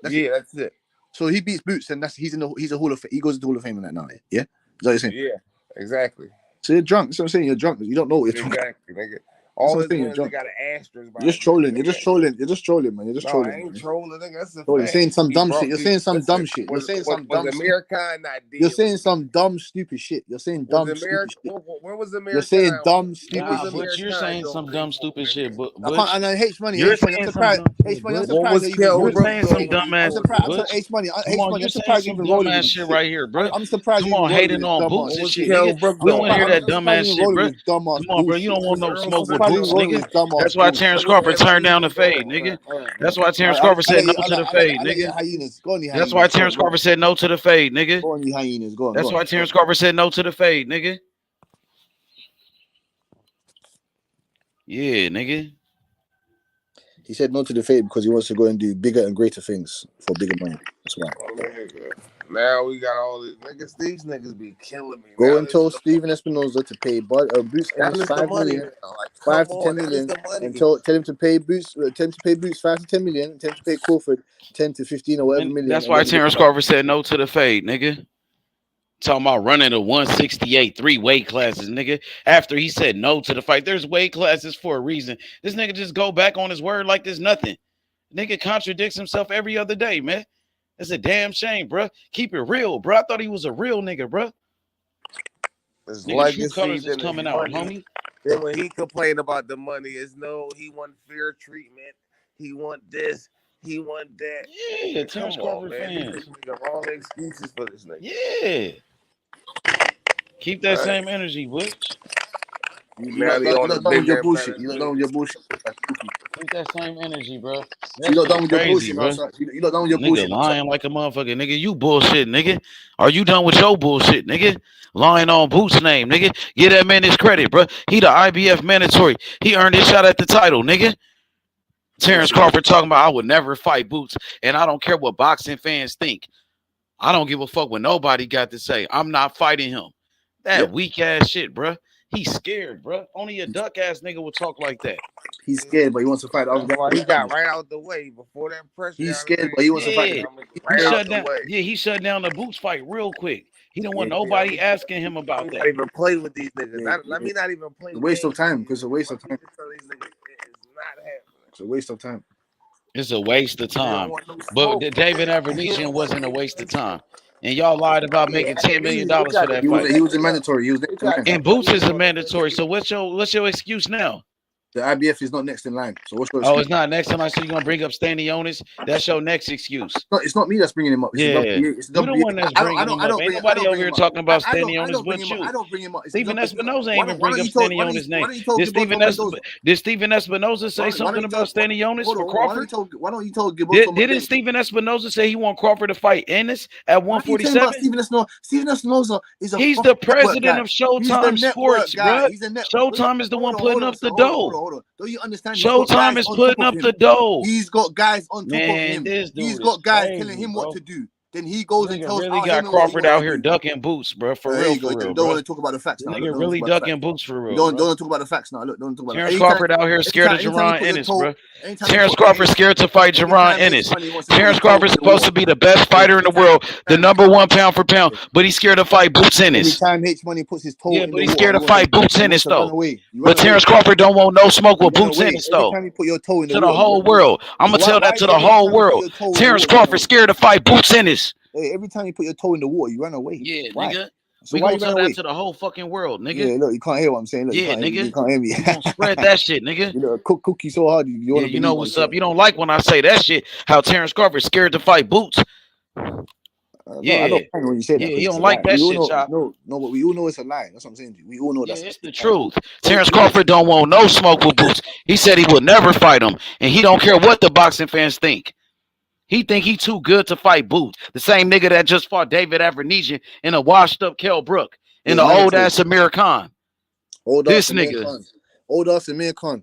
That's it. So he beats Boots, and he's a Hall of Fame. He goes into Hall of Fame in that now. Yeah, is that what you're saying? Yeah, exactly. So you're drunk. That's what I'm saying. You're drunk. You don't know what you're talking about. Exactly, nigga. All his wins, they got an asterisk. You're just trolling. You're just trolling. You're just trolling, man. You're just trolling. I ain't trolling, nigga. That's a You're fact. saying some dumb shit. You're Listen, saying some dumb shit. You're saying some dumb shit. Amir Khan not dead? You're saying some dumb, stupid shit. You're saying dumb, stupid shit. Where was Amir Khan? You're saying dumb, stupid shit. But you're saying some dumb, stupid shit. But and H money. You're H money. I'm surprised. H money. I'm surprised. You're saying some dumbass. H money. Come on, you're saying some dumbass shit right here, bro. I'm surprised. Come on, hating on Boots and shit. We don't want to hear that dumbass shit, bro. Come on, bro. You don't want no smoke with Boots, nigga. That's why Terence Crawford turned down the fade, nigga. That's why Terence Crawford said no to the fade, nigga. That's why Terence Crawford said no to the fade, nigga. Go on, you hyenas. Go on. That's why Terence Crawford said no to the fade, nigga. Yeah, nigga. He said no to the fade because he wants to go and do bigger and greater things for bigger money. That's why. Now we got all these niggas. These niggas be killing me. Go and tell Steven Espinoza to pay Boots 5 million, 5 to 10 million, and tell him to pay Boots. Tell him to pay Boots 5 to 10 million. Tell him to pay Crawford 10 to 15 or whatever million. That's why Terence Crawford said no to the fade, nigga. Talking about running the 168 3 weight classes, nigga. After he said no to the fight, there's weight classes for a reason. This nigga just go back on his word like there's nothing. Nigga contradicts himself every other day, man. It's a damn shame, bro. Keep it real, bro. I thought he was a real nigga, bro. His Nigga, true colors is coming out, homie. Then when he complained about the money, it's no, he want fair treatment. He want this. He want that. Yeah, Terence Crawford fans. All the excuses for this nigga. Yeah. Keep that same energy, Butch. You don't done with your bullshit. You don't done with your bullshit. Keep that same energy, bro. You don't done with your bullshit, bro. You don't done with your bullshit. Nigga lying like a motherfucker, nigga. You bullshit, nigga. Are you done with your bullshit, nigga? Lying on Boots' name, nigga. Give that man his credit, bro. He the IBF mandatory. He earned his shot at the title, nigga. Terence Crawford talking about I would never fight Boots, and I don't care what boxing fans think. I don't give a fuck what nobody got to say. I'm not fighting him. That weak ass shit, bro. He's scared, bro. Only a duck ass nigga would talk like that. He's scared, but he wants to fight. He got right out the way before that pressure. He's scared, but he wants to fight. He shut down the Boots fight real quick. He don't want nobody asking him about that. Not even play with these niggas. Let me not even play. It's a waste of time. Because it's a waste of time. It's a waste of time. It's a waste of time. But David Avenesian wasn't a waste of time. And y'all lied about making $10 million for that fight. He was a mandatory. And Boots is a mandatory. So what's your excuse now? The IBF is not next in line. So what's your excuse? Oh, it's not next in line. So you're gonna bring up Stanionis? That's your next excuse. It's not me that's bringing him up. It's you're the one that's bringing him up. Ain't nobody over here talking about Stanionis but you. I don't bring him up. Steven Espinoza ain't even bring up Stanionis' name. Did Steven Espinoza say something about Stanionis for Crawford? Why don't you tell Gilberto? Didn't Steven Espinoza say he want Crawford to fight Ennis at 147? Steven Espinoza is he's the president of Showtime Sports, bro. Showtime is the one putting up the dough. Don't you understand? Showtime is putting up the dough. He's got guys on top of him. He's got guys telling him what to do. Then he goes and tells. Really got Crawford out here ducking Boots, bro. For real, for real. Don't want to talk about the facts now. Nigga really ducking Boots for real. Don't talk about the facts now. Look, don't talk about. Terence Crawford out here scared of Jaron Ennis, bro. Terence Crawford scared to fight Jaron Ennis. Terence Crawford's supposed to be the best fighter in the world, the #1 pound for pound, but he's scared to fight Boots Ennis. Every time H Money puts his toe in the water, but he's scared to fight Boots Ennis though. But Terence Crawford don't want no smoke with Boots Ennis though. Every time you put your toe in to the whole world, I'm gonna tell that to the whole world. Terence Crawford scared to fight Boots Ennis. Hey, every time you put your toe in the water, you run away. Yeah, why? nigga. So we why gonna you tell run away? that to the whole fucking world, nigga. Yeah, look, you can't hear what I'm saying. Look, yeah, nigga. You can't hear me. Don't spread that shit, nigga. You know, cookie so hard. You know what's up. You don't like when I say that shit. How Terence Crawford scared to fight Boots. Yeah, I don't mind when you say that. Yeah, you don't like that shit, Chop. No, but we all know it's a lie. That's what I'm saying. We all know that's it's the truth. Terence Crawford don't want no smoke with Boots. He said he will never fight him, and he don't care what the boxing fans think. He think he too good to fight Boots. The same nigga that just fought David Avenesian in a washed up Kell Brook in the old ass Amir Khan. This nigga. Old ass Amir Khan.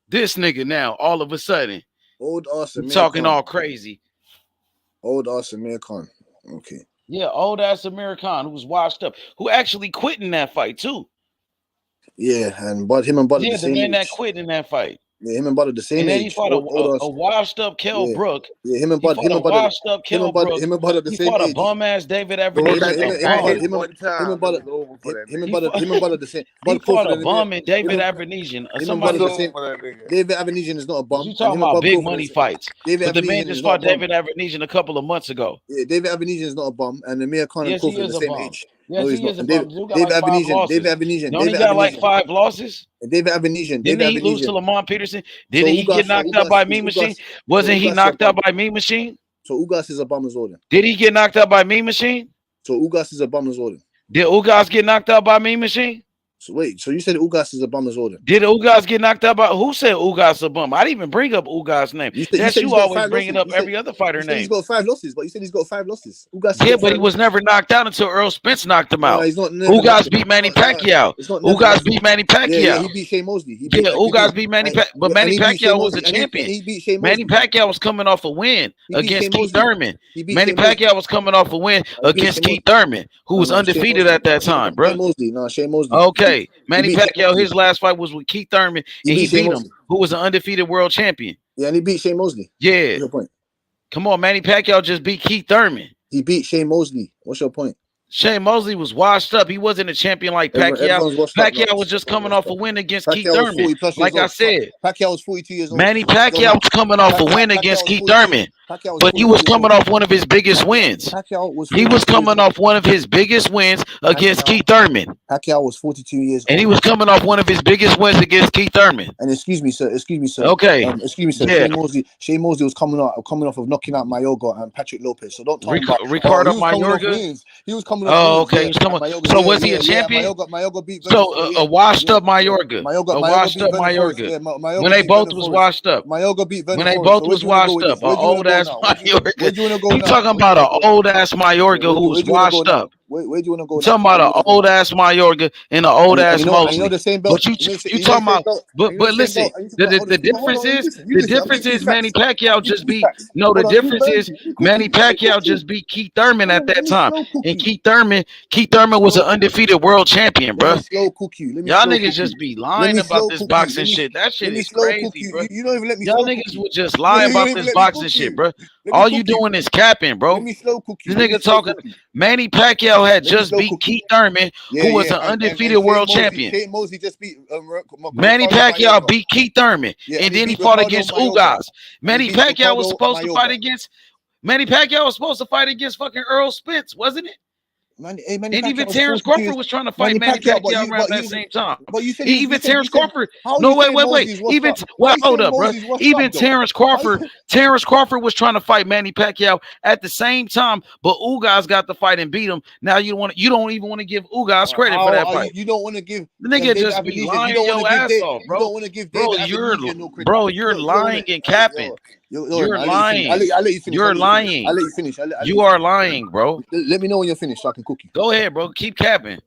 This nigga now, all of a sudden. Old ass Amir talking Khan. all crazy. Old ass Amir Khan. Okay. Yeah, old ass Amir Khan who was washed up, who actually quit in that fight too. Yeah, and him and Bud. Yeah, the man that quit in that fight. Yeah, him and Bud are the same And then he age. fought a washed up Kell Brook. Yeah, him and Bud. Him and Bud are the the he same fought age. a bum ass David Him Avenesian. and Bud are the same. He Bud fought Crawford a and bum and David Avenesian. Somebody the same. David Avenesian is not a bum. You talking about big money fights? But the man just fought David Avenesian a couple of months ago. Yeah, David Avenesian is not a bum, and Amir Khan and Crawford are the same age. Yes, he is a bum. David Avenesian. Don't he got like 5 losses? David Avenesian. Didn't he lose to Lamont Peterson? Didn't he get knocked out by Mean Machine? Wasn't he knocked out by Mean Machine? So Ugas is a bum as well then. Did he get knocked out by Mean Machine? So Ugas is a bum as well then. Did Ugas get knocked out by Mean Machine? So wait, so you said Ugas is a bum as well then? Did Ugas get knocked out by who said Ugas a bum? I didn't even bring up Ugas' name. That's you always bringing up every other fighter name. He's got 5 losses, but you said he's got 5 losses. Yeah, but he was never knocked out until Earl Spence knocked him out. Ugas beat Manny Pacquiao. Ugas beat Manny Pacquiao. Yeah, he beat Shane Mosley. Ugas beat Manny Pacquiao, but Manny Pacquiao was a champion. Manny Pacquiao was coming off a win against Keith Thurman. Manny Pacquiao was coming off a win against Keith Thurman, who was undefeated at that time, bro. Shane Mosley. Okay, Manny Pacquiao, his last fight was with Keith Thurman, and he beat him, who was an undefeated world champion. Yeah, and he beat Shane Mosley. Yeah. What's your point? Come on, Manny Pacquiao just beat Keith Thurman. He beat Shane Mosley. What's your point? Shane Mosley was washed up. He wasn't a champion like Pacquiao. Pacquiao was just coming off a win against Keith Thurman. Like I said, Pacquiao was 42 years old. Manny Pacquiao was coming off a win against Keith Thurman, but he was coming off one of his biggest wins. He was coming off one of his biggest wins against Keith Thurman. Pacquiao was 42 years old. And he was coming off one of his biggest wins against Keith Thurman. And excuse me, sir. Okay. Excuse me, sir. Yeah. Shane Mosley was coming off of knocking out Mayorga and Patrick Lopez. So don't talk about Ricardo Mayorga. He was coming off. Oh, okay. So was he a champion? Mayorga beat a washed up Mayorga. A washed up Mayorga. When they both was washed up. Mayorga beat when they both was washed up. An old ass Mayorga. You talking about an old ass Mayorga who was washed up. Where do you want to go? Talking about an old ass Mayorga and an old ass Mosley. You know the same belt. But you talking about? But listen, the difference is Manny Pacquiao just beat. No, the difference is Manny Pacquiao just beat Keith Thurman at that time, and Keith Thurman was an undefeated world champion, bro. Y'all niggas just be lying about this boxing shit. That shit is crazy, bro. You don't even let me. Y'all niggas would just lie about this boxing shit, bro. All you doing is capping, bro. This nigga talking. Manny Pacquiao had just beat Keith Thurman, who was an undefeated world champion. Mosley just beat Manny Pacquiao beat Keith Thurman, and then he fought against Ugas. Manny Pacquiao was supposed to fight against. Manny Pacquiao was supposed to fight against fucking Earl Spence, wasn't it? And even Terence Crawford was trying to fight Manny Pacquiao around that same time. Even Terence Crawford. No, wait. Even hold up, bro. Even Terence Crawford was trying to fight Manny Pacquiao at the same time, but Ugas got the fight and beat him. Now you don't even want to give Ugas credit for that fight. You don't want to give the nigga just be lying your ass off, bro. You don't want to give you're lying and capping. You're lying. I'll let you finish. You're lying. I'll let you finish. You are lying, bro. Let me know when you're finished so I can cook you. Go ahead, bro. Keep capping.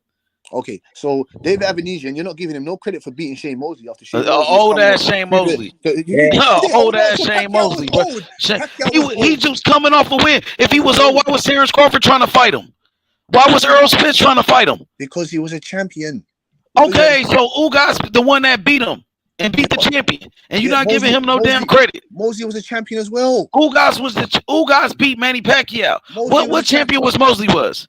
Okay, so David Avenesian, you're not giving him no credit for beating Shane Mosley after Shane Mosley. Old ass Shane Mosley. Old ass Shane Mosley, bro. He just coming off a win. If he was old, why was Terence Crawford trying to fight him? Why was Earl Spence trying to fight him? Because he was a champion. Okay, so Ugas the one that beat him. And beat the champion, and you're not giving him no damn credit. Mosley was a champion as well. Ugas beat Manny Pacquiao. What champion was Mosley was?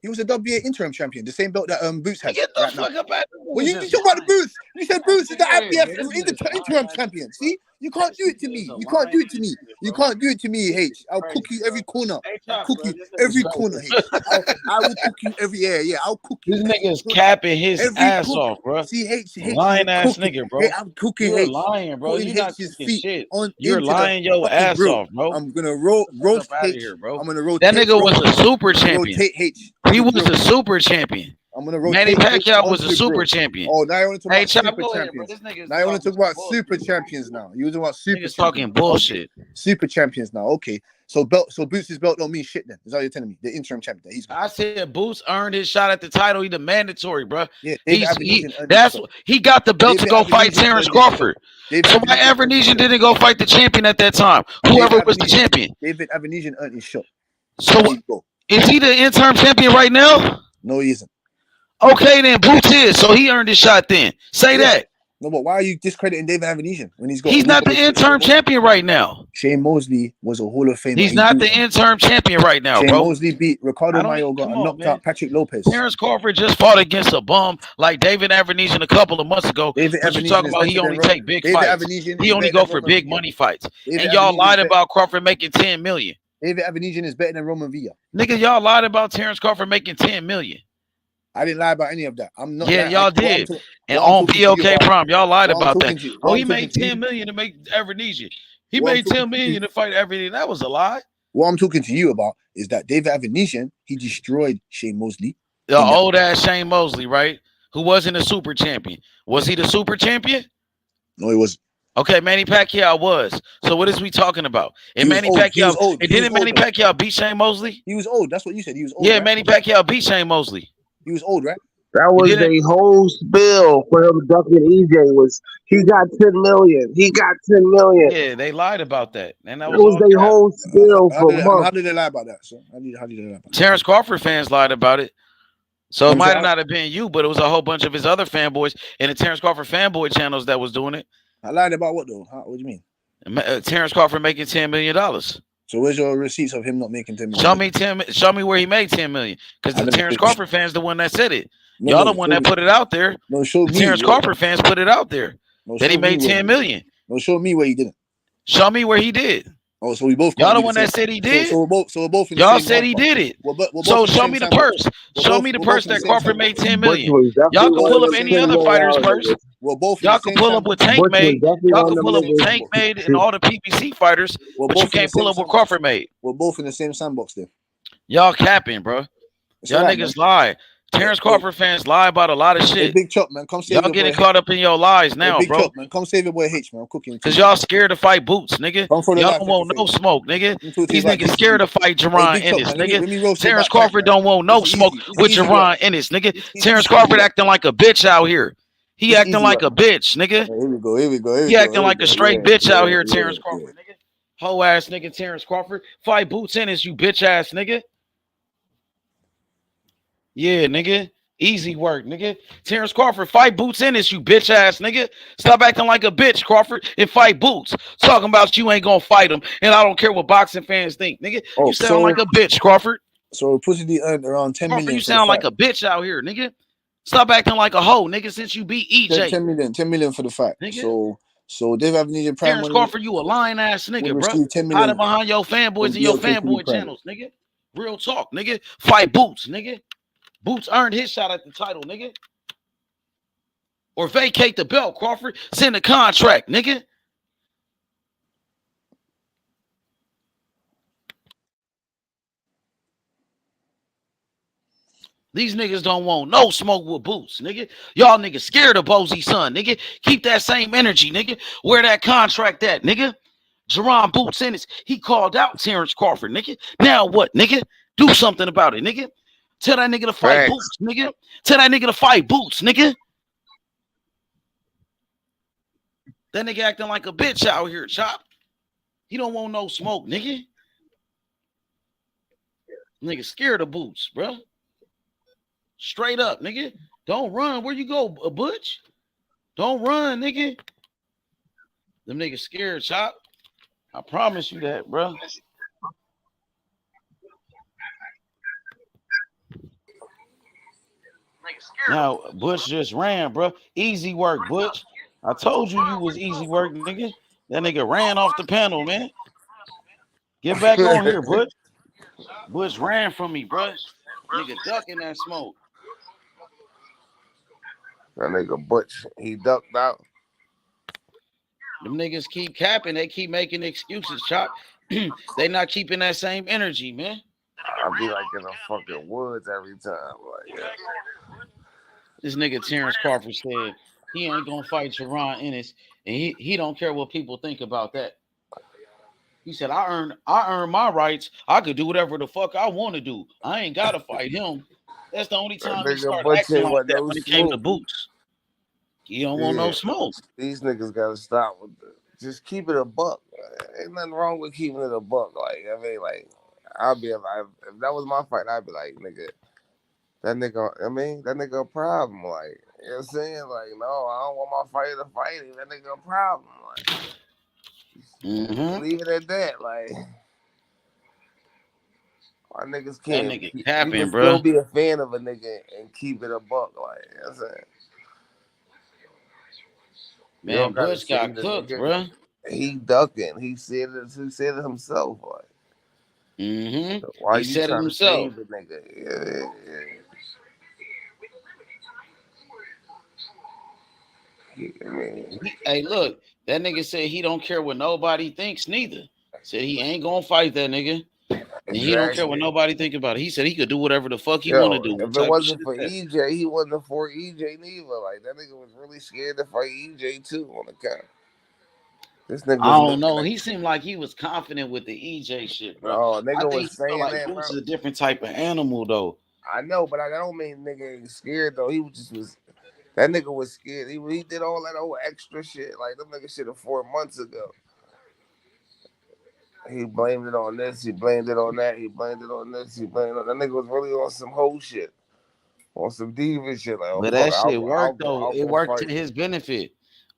He was a WBA interim champion, the same belt that Boots had. Get the fuck up out of Well, you talk about the Boots. You said Boots is the IBF interim champion. See? You can't do it to me. You can't do it to me. You can't do it to me, H. I'll cook you every corner. I'll cook you every corner, H. I will cook you every yeah. I'll cook you. This nigga's capping his ass off, bro. See, H. Lying ass nigga, bro. Hey, I'm cooking You're H. lying, bro. You're not cooking shit. You're lying your ass off, bro. I'm gonna roast H. Here, bro. I'm gonna rotate. That nigga was a super champion. H. He was a super champion. I'm gonna rotate. Manny Pacquiao was a super champion. Oh, now you want to talk about super champions. Now you want to talk about super champions now. You want about super talking bullshit. Super champions now. Okay. So Boots' belt don't mean shit then. Is that what you're telling me? The interim champion. I said Boots earned his shot at the title. He's the mandatory, bro. Yeah, he got the belt to go fight Terence Crawford. So why Avenesian didn't go fight the champion at that time? Whoever was the champion. David Avenesian earned his shot. So is he the interim champion right now? No, he isn't. Okay, then Boots is. So he earned his shot then. Say that. No, but why are you discrediting David Avenesian when he's got? He's not the interim champion right now. Shane Mosley was a Hall of Famer. He's not the interim champion right now, Shane bro. Mosley beat Ricardo Mayorga and knocked out Patrick Lopez. Terence Crawford just fought against a bum like David Avenesian a couple of months ago. David but you talking about he only take big fights. He only go for big money fights. And y'all lied about Crawford making $10 million. David Avenesian is better than Roman Villa. Nigga, y'all lied about Terence Crawford making $10 million. I didn't lie about any of that. I'm not. Yeah, y'all did. And on POK Prom, y'all lied about that. Oh, he made $10 million to make Avenesian. He made $10 million to fight Avenesian. That was a lie. What I'm talking to you about is that David Avenesian, he destroyed Shane Mosley. The old ass Shane Mosley, right? Who wasn't a super champion. Was he the super champion? No, he wasn't. Okay, Manny Pacquiao was. So what is we talking about? And Manny Pacquiao, and didn't Manny Pacquiao beat Shane Mosley? He was old. That's what you said. He was old. Yeah, right? Manny Pacquiao beat Shane Mosley. He was old, right? That was the whole spill for him ducking EJ. Was he got 10 million? He got 10 million. Yeah, they lied about that, and that was the whole spill for months. How did they lie about that? So how did they lie about that? Terence Crawford fans lied about it. So it might not have been you, but it was a whole bunch of his other fanboys and the Terence Crawford fanboy channels that was doing it. I lied about what though? What do you mean? Terence Crawford making $10 million. So where's your receipts of him not making $10 million? Show me where he made $10 million. Because the Terence Crawford fans the one that said it. Y'all the one that put it out there. No, show the me. Terence Crawford fans put it out there that he made $10 million. No, show me where he didn't. Show me where he did. Oh, so we both. Y'all the one that said he did. So we're both. Y'all said he did it. So show me the purse. Show me the purse that Crawford made $10 million. Y'all can pull up any other fighter's purse. Y'all can pull up what Tank made. Y'all can pull up what Tank made and all the PBC fighters, but you can't pull up what Crawford made. We're both in the same sandbox then. Y'all capping, bro. Y'all niggas lie. Terence Crawford fans lie about a lot of shit. Hey, Big Chop, man, come save y'all getting caught up in your lies now, Big bro. Chop, man, come save your boy H, man. I'm cooking. Cause y'all scared to fight Boots, nigga. Y'all don't want no smoke, nigga. These niggas scared to fight Jaron Ennis, nigga. Terence Crawford don't want no smoke with Jaron Ennis, nigga. Terence Crawford acting like a bitch out here. He acting like a bitch, nigga. Here we go. He acting like a straight bitch out here, Terence Crawford, nigga. Hoe ass nigga, Terence Crawford. Fight Boots Ennis, you bitch ass nigga. Yeah, nigga. Easy work, nigga. Terence Crawford, fight Boots Ennis, you bitch ass nigga. Stop acting like a bitch, Crawford, and fight Boots. Talking about you ain't gonna fight him, and I don't care what boxing fans think, nigga. You sound like a bitch, Crawford. So Pussy earned around 10 million. You sound like a bitch out here, nigga. Stop acting like a hoe, nigga. Since you beat EJ, 10 million for the fight. Nigga. So Dave Avenesian Prime Terence Crawford, you a lying ass nigga, bro. Hiding behind your fanboys and your fanboy channels, nigga. Real talk, nigga. Fight Boots, nigga. Boots earned his shot at the title, nigga. Or vacate the belt, Crawford. Send a contract, nigga. These niggas don't want no smoke with Boots, nigga. Y'all niggas scared of Bozy son, nigga. Keep that same energy, nigga. Where that contract at, nigga? Jaron Boots Ennis, he called out Terence Crawford, nigga. Now what, nigga? Do something about it, nigga. Tell that nigga to fight Boots, nigga. Tell that nigga to fight Boots, nigga. That nigga acting like a bitch out here, Chop. He don't want no smoke, nigga. Nigga scared of Boots, bro. Straight up, nigga. Don't run. Where you go, Butch? Don't run, nigga. Them niggas scared, Chop. I promise you that, bro. Now, Butch just ran, bro. Easy work, Butch. I told you was easy work, nigga. That nigga ran off the panel, man. Get back on here, Butch. Butch ran from me, bro. Nigga ducking that smoke. That nigga Butch, he ducked out. Them niggas keep capping. They keep making excuses, Chop. They not keeping that same energy, man. I'll be like in the fucking woods every time. Like, yeah. This nigga Terence Crawford said he ain't gonna fight Jaron Ennis, and he don't care what people think about that. He said, I earned my rights. I could do whatever the fuck I want to do. I ain't gotta fight him. That's the only time he started acting like that when it came to Boots. He don't want no smoke. These niggas gotta stop with just keep it a buck. Ain't nothing wrong with keeping it a buck. Like, I mean, like, I'll be like, if that was my fight, I'd be like, nigga, that nigga a problem. Like, You know what I'm saying? Like, no, I don't want my fighter to fight him. That nigga a problem. Like, leave it at that. Like, my niggas can't. That nigga You capping, can bro. still be a fan of a nigga and keep it a buck. Like, you know what I'm saying? You Man, don't gotta Butch say got the cooked, nigga. bro. He ducking. He said it. He said it himself. Like, why He you said it trying to himself. save the nigga? I mean, Hey, look, that nigga said he don't care what nobody thinks. Neither said he ain't gonna fight that nigga, and he don't care what exactly. nobody think about it. He said he could do whatever the fuck he want to Yo, do. if What it type of wasn't shit for is that? EJ, he wasn't for EJ neither. Like that nigga was really scared to fight EJ too on the count. This nigga I was don't looking know. at. He seemed like he was confident with the EJ shit, bro. Oh, I nigga think was he felt saying like that, Boots bro. is a different type of animal, though. I know, but I don't mean nigga ain't scared though. He was. That nigga was scared. He did all that old extra shit. Like them niggas shit 4 months ago. He blamed it on this. He blamed it on that. He blamed it on this. He blamed it on that. Nigga was really on some whole shit. On some diva shit. Like, oh But fuck, that shit worked, though. I'll It go worked fight. to his benefit.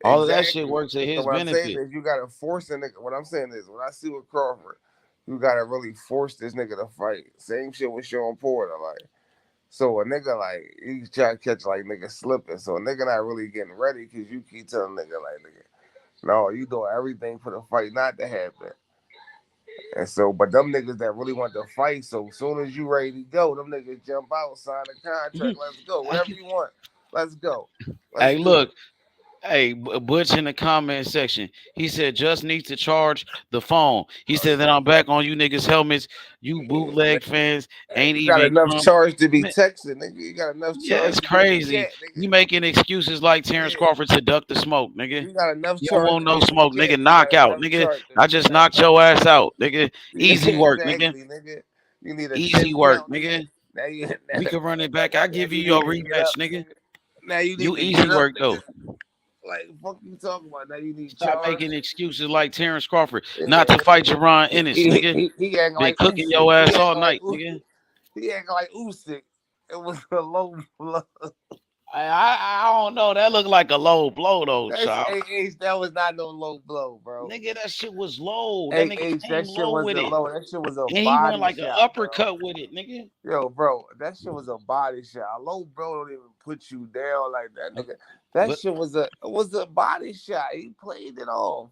All of that shit Exactly. worked to So his what I'm saying benefit. is you gotta force a nigga. What I'm saying is when I see with Crawford, you gotta really force this nigga to fight. Same shit with Sean Porter. Like, so a nigga like he try to catch like nigga slipping. So a nigga not really getting ready because you keep telling nigga like nigga, no, you doing everything for the fight not to happen. And so, but them niggas that really want to fight, so as soon as you ready to go, them niggas jump out, sign a contract, let's go. Whatever you want, let's go. Let's Hey, do it. look. Hey, Butch in the comment section, he said just need to charge the phone. He said that I'm back on you niggas helmets. You bootleg fans ain't You got even enough come. charge to be texting, nigga. You got enough Yeah, charge it's to be in the crazy. jet, nigga. You making excuses like Terence Crawford to duck the smoke, nigga. You got enough You don't charge want to no be in the smoke, jet. nigga. You got Knockout, enough nigga. charge. I just knocked your ass out, nigga. Easy work, nigga. Exactly, nigga. You need a Easy 10 work, count, nigga. nigga. Now you We can run it back. I now give you you need your to get up, rematch, nigga. nigga. Now you need You to easy get up, work nigga. though. Like fuck you talking about? Now you need Stop charge. making excuses like Terence Crawford not to Yeah. fight Jaron Ennis, nigga. He acting Been like cooking Usyk. your He ass all acting like night, nigga. he acting like Usyk. It was a low blow. I don't know. That looked like a low blow though, child. That was not no low blow, bro. Nigga, that shit was low. That Hey, nigga H, came that shit low with wasn't it. low. That shit was a And he went body like an shot, bro. uppercut with it, nigga. Yo, bro, that shit was a body shot. A low blow don't even put you down like that, nigga. That shit was a body shot. He played it off.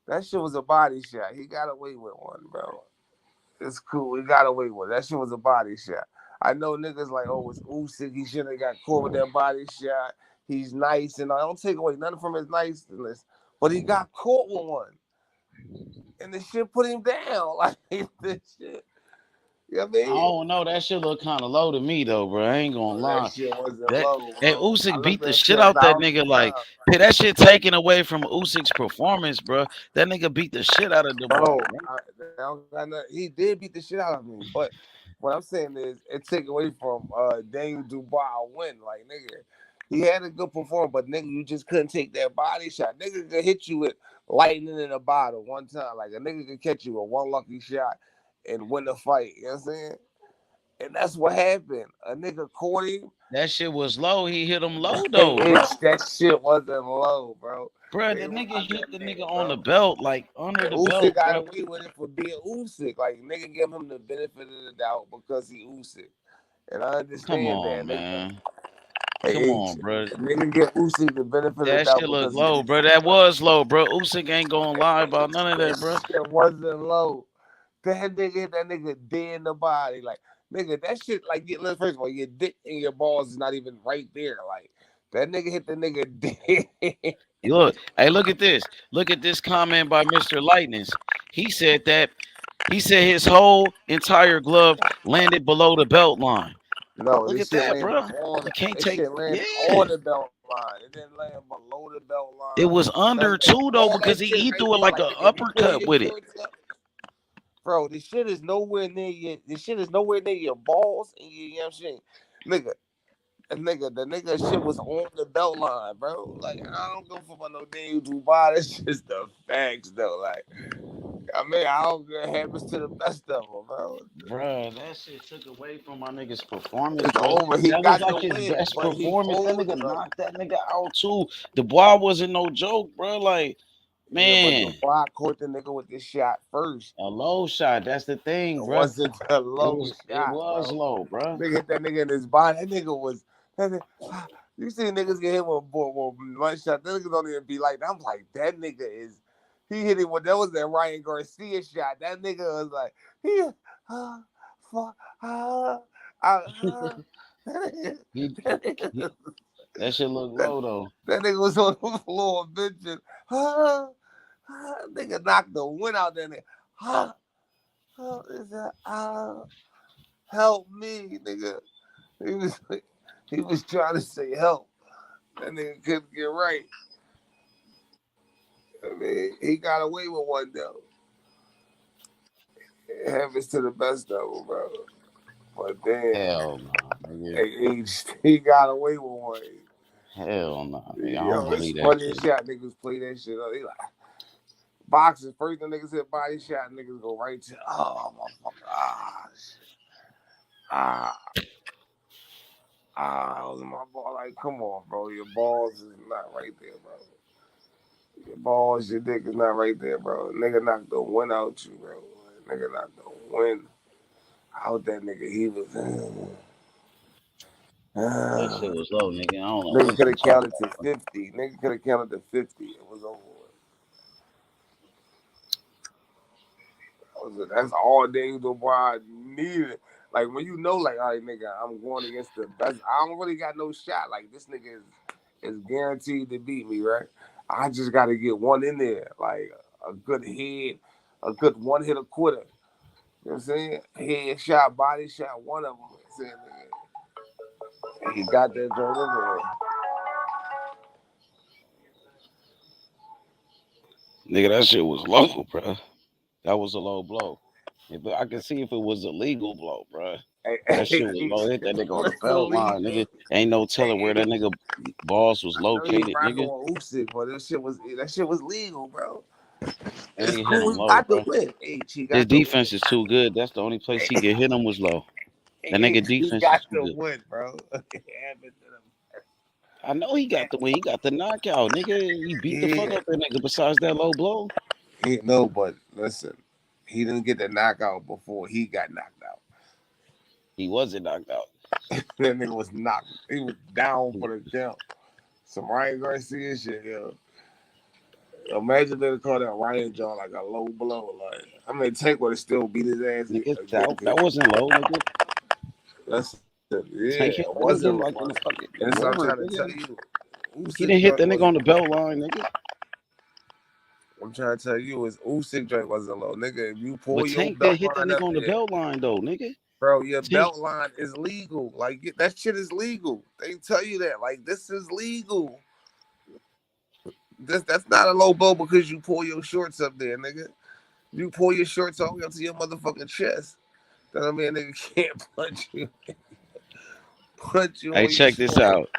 That shit was a body shot. He got away with one, bro. It's cool. He got away with it. That shit was a body shot. I know niggas like, oh, it's Usyk. He shouldn't have got caught with that body shot. He's nice, and I don't take away nothing from his niceness, but he got caught with one, and the shit put him down. Like this shit. You know what I mean? I don't know. That shit look kind of low to me though, bro. I ain't gonna lie. That shit wasn't That low, and bro. I Usyk beat looked the at shit 10,000 out that nigga. Like, times. hey, that shit taken away from Usyk's performance, bro. That nigga beat the shit out of the boy. He did beat the shit out of me, but what I'm saying is it took away from Daniel Dubois win. Like nigga, he had a good performance, but nigga, you just couldn't take that body shot. Nigga could hit you with lightning in a bottle one time. Like a nigga could catch you with one lucky shot and win the fight. You know what I'm saying? And that's what happened. A nigga caught him. That shit was low. He hit him low though, bro. That shit wasn't low, bro. Bro, the nigga hit the nigga on the belt, like under the Usyk belt, got bro. away with it for being Usyk. Like nigga give him the benefit of the doubt because he Usyk. And I Come understand on, that, man. nigga. Come on, bro. Nigga get Usyk the benefit of the That doubt shit look because low, bro. That was low, bro. Usyk ain't gonna lie about none of that, bro. That wasn't low. That nigga hit that nigga dead in the body. Like, nigga, that shit, like, first of all, your dick and your balls is not even right there. Like, that nigga hit the nigga dead. Look, hey, look at this. Look at this comment by Mr. Lightnings. He said his whole entire glove landed below the belt line. No, Look this at shit that, landed bro. on You can't this take. shit landed Yeah, on the belt line. It didn't land below the belt line. it was under two though All because that he shit threw it right like there, an like, if you pull uppercut your with it. shorts up, bro, this shit is nowhere near your balls and you know what I'm saying? Nigga, the nigga shit was on the belt line, bro. Like, I don't go for no damn Dubai. That's just the facts, though. Like, I mean, I don't get happens to the best of them, bro. Bruh, that shit took away from my nigga's performance, It's bro. over. He That was got like the his win, best but he performance. That pulled, nigga bro. knocked that nigga out too. The boy wasn't no joke, bro. Like, Yeah, but man, Dubois caught the nigga with this shot first. a low shot. That's the thing, It bro. wasn't a low It shot, was bro. low, bro. Nigga hit that nigga in his body. That nigga was. You see niggas get hit with one shot. That nigga don't even be like that. I'm like, that nigga is. He hit it with that was that Ryan Garcia shot. That nigga was like, That shit look low though. That nigga was on the floor bitching. Nigga knocked the wind out there. Help me, nigga. He was trying to say help. That nigga couldn't get right. I mean, he got away with one though. It happens to the best of them, bro. But damn, Hell no, nigga. he got away with one. Hell no, nigga. I Yo, don't it's believe that funny shit. as shit. Niggas play that shit up. They like boxing. First the niggas hit body shot, niggas go right to motherfucker. That was my ball. Like, come on, bro. Your balls is not right there, bro. Your balls, your dick is not right there, bro. Nigga knocked the wind out you, bro. Nigga knocked the wind out that nigga. He was. That shit was low, nigga. I don't know Nigga what could you have talking counted to about. 50. Nigga could have counted to 50. It was over. That's all Daniel Dubois needed. Like when you know, like, all right, nigga, I'm going against the best. I don't really got no shot. Like this nigga is guaranteed to beat me, right? I just got to get one in there, like a good head, a good one hit a quitter. You know what I'm saying? Head shot, body shot, one of them. You know what I'm saying? He got that joint in there. Nigga, that shit was low, bro. That was a low blow. But I can see if it was a legal blow, bro. That shit was low. Hit that nigga on the belt line, nigga. Ain't no telling where that nigga balls was located, nigga. Usyk, but that shit was legal, bro. That It's nigga hit cool. him He low, got bro. the win. His defense is too good. That's the only place he could hit him was low. That nigga He defense got is too the good. win, bro. I know he got the win. He got the knockout, nigga. He beat the fuck up that nigga. Besides that low blow, No, but listen, he didn't get the knockout before he got knocked out. He wasn't knocked out. That nigga was knocked. He was down for the count. Some Ryan Garcia shit, yo. Imagine they call that Ryan John like a low blow. Like, I mean, Tank would have still beat his ass. Nigga, that wasn't low, nigga. That's Tank hit it that wasn't nigga low. like in the fucking That's what I'm liver, trying to tell nigga. you. He didn't hit that nigga on the belt line, nigga. I'm trying to tell you is Usyk joint wasn't low, nigga. If you pull But your Tank that belt hit that line nigga up on the there, belt line though, nigga. bro, your Tank. belt line is legal. Like that shit is legal. They tell you that. Like this is legal. That's not a low blow because you pull your shorts up there, nigga. You pull your shorts all the way up to your motherfucking chest. That I mean, nigga can't punch you. Punch you. Hey, on check your this out.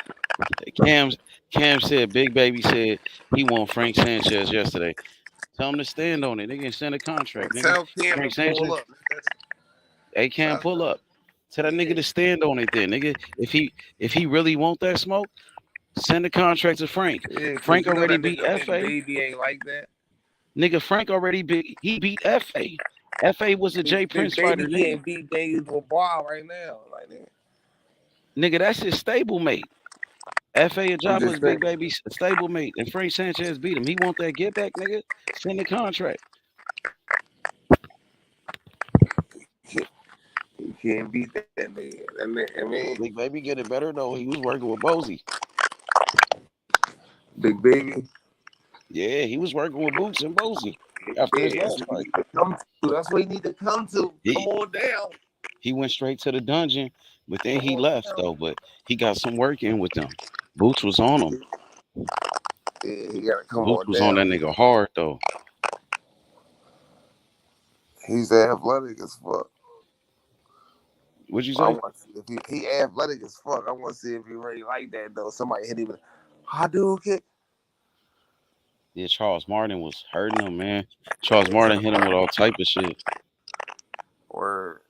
Cam said Big Baby said he won Frank Sanchez yesterday. Tell him to stand on it. They can send a contract, nigga. Tell Cam Frank to pull Sanchez. up. Hey, Cam, pull up. Tell that nigga to stand on it then, nigga. If he really want that smoke, send the contract to Frank. Yeah, Frank you know already that beat nigga FA. Baby ain't like that. Nigga, Frank already beat FA. FA was a Jay Prince fighter, Baby nigga. can't beat Daniel Dubois right now. Like that. Nigga, that's his stablemate. FA Ajaba's Big Baby's stablemate, and Frank Sanchez beat him. He want that get back, nigga. Send the contract. You can't beat that nigga. I mean, Big Baby get it better though. He was working with Bozy. Big Baby. Yeah, he was working with Boots and Bozy after his last fight. That's what he need to come to. Come on down. He went straight to the dungeon, but then he left though. But he got some work in with them. Boots was on him. Yeah, he gotta come Boots on was down. on that nigga hard though. He's athletic as fuck. What'd you say? I want to see if he athletic as fuck. I want to see if he really like that though. Somebody hit him with a Hadouken. Yeah, Charles Martin was hurting him, man. Charles Martin hit him with all type of shit. Word.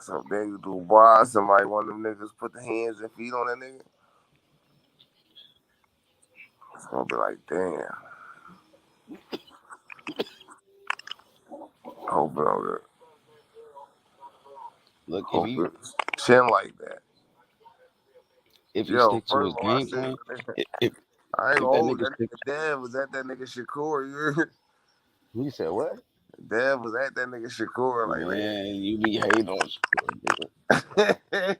So then you do bar, somebody one of them niggas put the hands and feet on that nigga. It's gonna be like, damn. Hope it don't get. Look, Hope it's chin like that. If you stick to his First of all, game plan, I ain't if gonna that hold nigga that stick, nigga Dev was at that nigga Shakur. You heard? you said what? Dev was at that nigga Shakur like Man, you be hating on Shakur, nigga.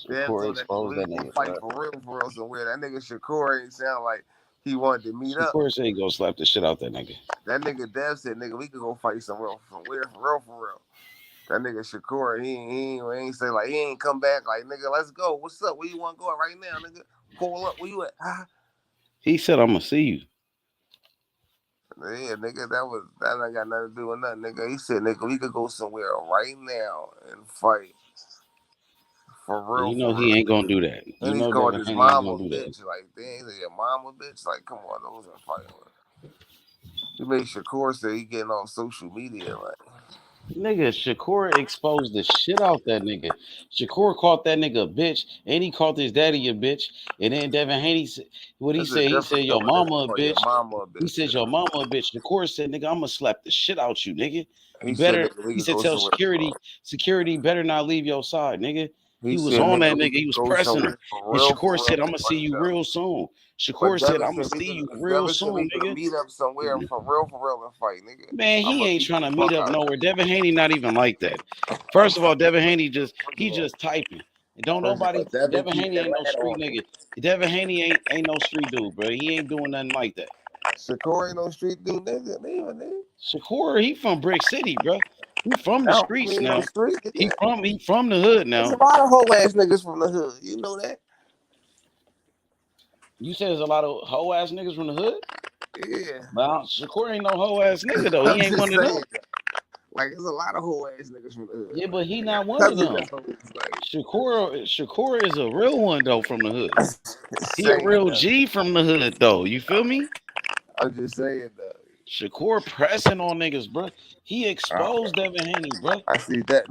Dev Shakur told that exposed nigga that we gonna nigga, fight bro. for real somewhere. That nigga Shakur ain't sound like he wanted to meet up. Shakur said he gonna slap the shit out that nigga. That nigga Dev said, nigga, we could go fight somewhere for real. That nigga Shakur, he ain't say like he ain't come back like nigga, let's go. What's up? Where you want to go right now, nigga? Pull up. Where you at? He said, "I'm gonna see you." Yeah, nigga, that ain't got nothing to do with nothing, nigga. He said, nigga, we could go somewhere right now and fight for real. You know he ain't gonna do that. You And he's know called Devin his Haney ain't mama gonna do that. bitch. Like, dang, your mama bitch. Like, come on, those are fighting. He made Shakur say he getting on social media, like. Nigga, Shakur exposed the shit out that nigga. Shakur called that nigga a bitch, and he called his daddy a bitch. And then Devin Haney, what he said? He said your mama a bitch. He said your mama a bitch. Shakur said, "Nigga, I'm gonna slap the shit out you, nigga. You better." He said, "Tell security better not leave your side, nigga." He was on that nigga. He was pressing him. And Shakur said, "I'm gonna see you real soon." Shakur said, "I'm gonna see you real soon, nigga." Meet up somewhere for real and fight, nigga. Man, he ain't trying to meet up nowhere. Devin Haney not even like that. First of all, Devin Haney just typing. And don't nobody Devin Haney ain't no street nigga. Devin Haney ain't no street dude, bro. He ain't doing nothing like that. Shakur ain't no street dude, nigga. Shakur, he from Brick City, bro. He from the streets now. He from the hood now. There's a lot of hoe ass niggas from the hood. You know that? You said there's a lot of hoe ass niggas from the hood? Yeah. Well, Shakur ain't no hoe ass nigga though. He ain't one of them. Like there's a lot of hoe ass niggas from the hood. Yeah, but he not one of them. Shakur is a real one though from the hood. He a real G from the hood though. You feel me? I'm just saying though. Shakur pressing on niggas, bro. He exposed Devin Haney, bro. I see that.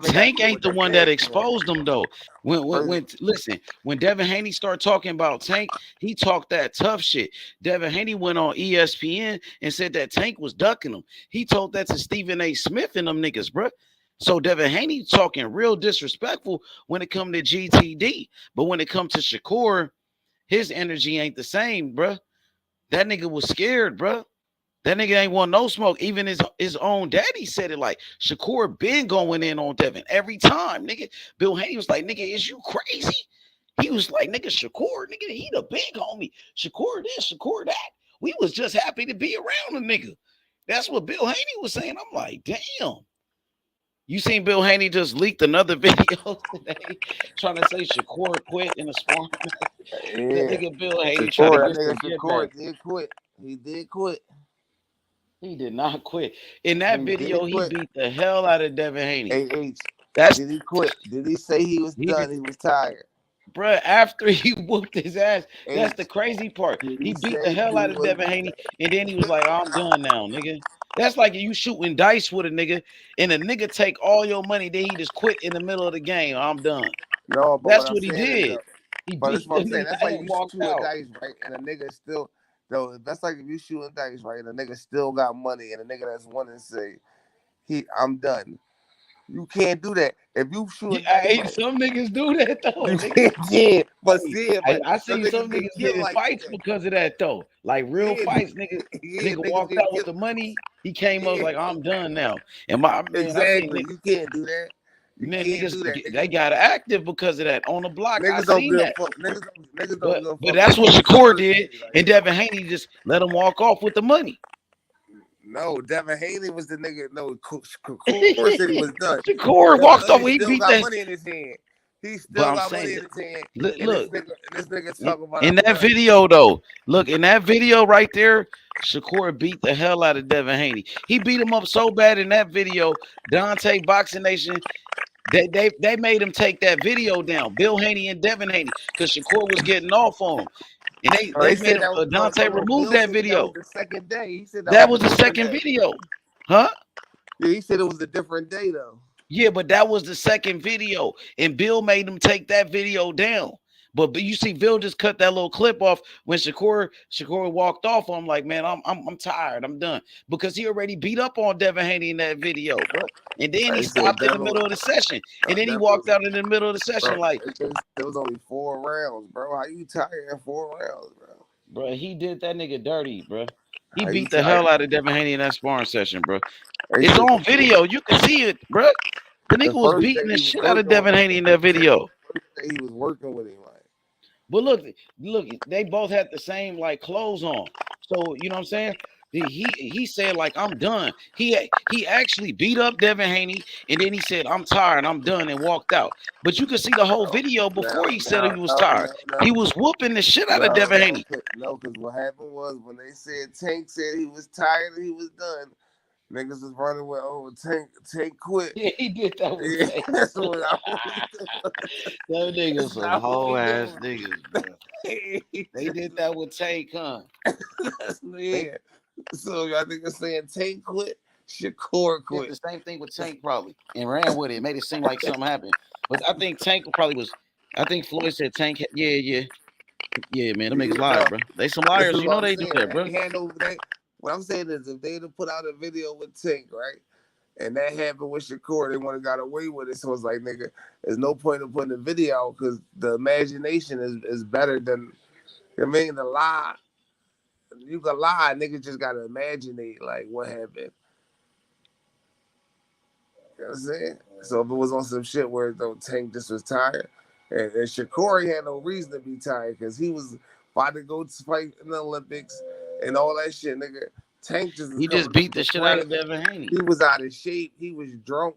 Tank ain't the one that exposed him though. When Devin Haney started talking about Tank, he talked that tough shit. Devin Haney went on ESPN and said that Tank was ducking him. He told that to Stephen A. Smith and them niggas, bro. So Devin Haney talking real disrespectful when it come to GTD, but when it comes to Shakur, his energy ain't the same, bro. That nigga was scared, bro. That nigga ain't want no smoke. Even his own daddy said it. Like Shakur been going in on Devin every time, nigga. Bill Haney was like, "Nigga, is you crazy?" He was like, "Nigga, Shakur, nigga, he the big homie. Shakur this, Shakur that. We was just happy to be around a nigga." That's what Bill Haney was saying. I'm like, damn. You seen Bill Haney just leaked another video today trying to say Shakur quit in a sparring match? Yeah. That nigga Bill Haney tried to get some get back. Did quit. He did quit. He did not quit. In that video, he beat the hell out of Devin Haney. Did he quit? Did he say he was done? He was tired. Bruh, after he whooped his ass, that's the crazy part. He beat the hell out of Devin Haney, and then he was like, "I'm done now, nigga." That's like you shooting dice with a nigga, and a nigga take all your money, then he just quit in the middle of the game. I'm done. No, but that's what he did. He but beat that's what I'm saying. the That's nigga like and you walked shooting out. dice, right? And a nigga still, though. That's like if you shooting dice, right? And a nigga still got money, and a nigga that's one and say, I'm done. You can't do that. If you shooting dice, some niggas do that though. You can't, yeah, but I see some niggas get in fights because of that though. Like real fights, nigga. Nigga walked out with the money. He came up like, "I'm done now." And my man, exactly. You can't do that. Man, niggas, they got active because of that on the block. Niggas I don't seen give that. a fuck. Niggas don't give a fuck. But that's what Shakur did, and Devin Haney just let him walk off with the money. No, Devin Haney was the nigga. No, Shakur said he was done. Shakur walked off. He beat that. Money in his hand. He still got money in his hand. Look, this nigga talking about in that video though. Look, in that video right there, Shakur beat the hell out of Devin Haney. He beat him up so bad in that video. Dante Boxing Nation, they made him take that video down. Bill Haney and Devin Haney, because Shakur was getting off on him. And they made him, Dante removed that video. That was the second day. He said that was the second video. Huh? Yeah, he said it was a different day though. Yeah, but that was the second video, and Bill made him take that video down. But you see, Bill just cut that little clip off when Shakur walked off. I'm like, man, I'm tired. I'm done, because he already beat up on Devin Haney in that video, bro. And then he stopped in the middle of the session, and then he walked out in the middle of the session like, it was only 4 rounds, bro. How you tired in 4 rounds, bro? Bro, he did that nigga dirty, bro. He beat the hell out of Devin Haney in that sparring session, bro. It's on video. You can see it, bro. The nigga was beating the shit out of Devin Haney in that video. He was working with him, like. But look, they both had the same like clothes on. So you know what I'm saying? He said like, I'm done. He actually beat up Devin Haney, and then he said, I'm tired, I'm done, and walked out. But you can see the whole video before he said he was tired. He was whooping the shit out of Devin Haney. No, because what happened was when they said Tank said he was tired and he was done, niggas was running with, oh, Tank quit. Yeah, he did that with Tank. That's what I Them niggas some whole ass niggas, bro. They did that with Tank, huh? Yeah. So y'all niggas saying Tank quit, Shakur quit. Did the same thing with Tank probably, and ran with it. Made it seem like something happened. But I think Tank probably was. I think Floyd said Tank. Yeah, man. Them niggas lied, bro. They some liars. You know they do that, bro. What I'm saying is, if they'd have put out a video with Tank, right, and that happened with Shakur, they would have got away with it. So it's like, nigga, there's no point in putting a video out because the imagination is better than, I mean, the lie. You can lie, niggas just gotta imagine it, like what happened. You know what I'm saying? So if it was on some shit where Tank just was tired, and Shakur had no reason to be tired because he was about to go to fight in the Olympics and all that shit, nigga. Tank just beat the shit out of Devin Haney. He was out of shape. He was drunk.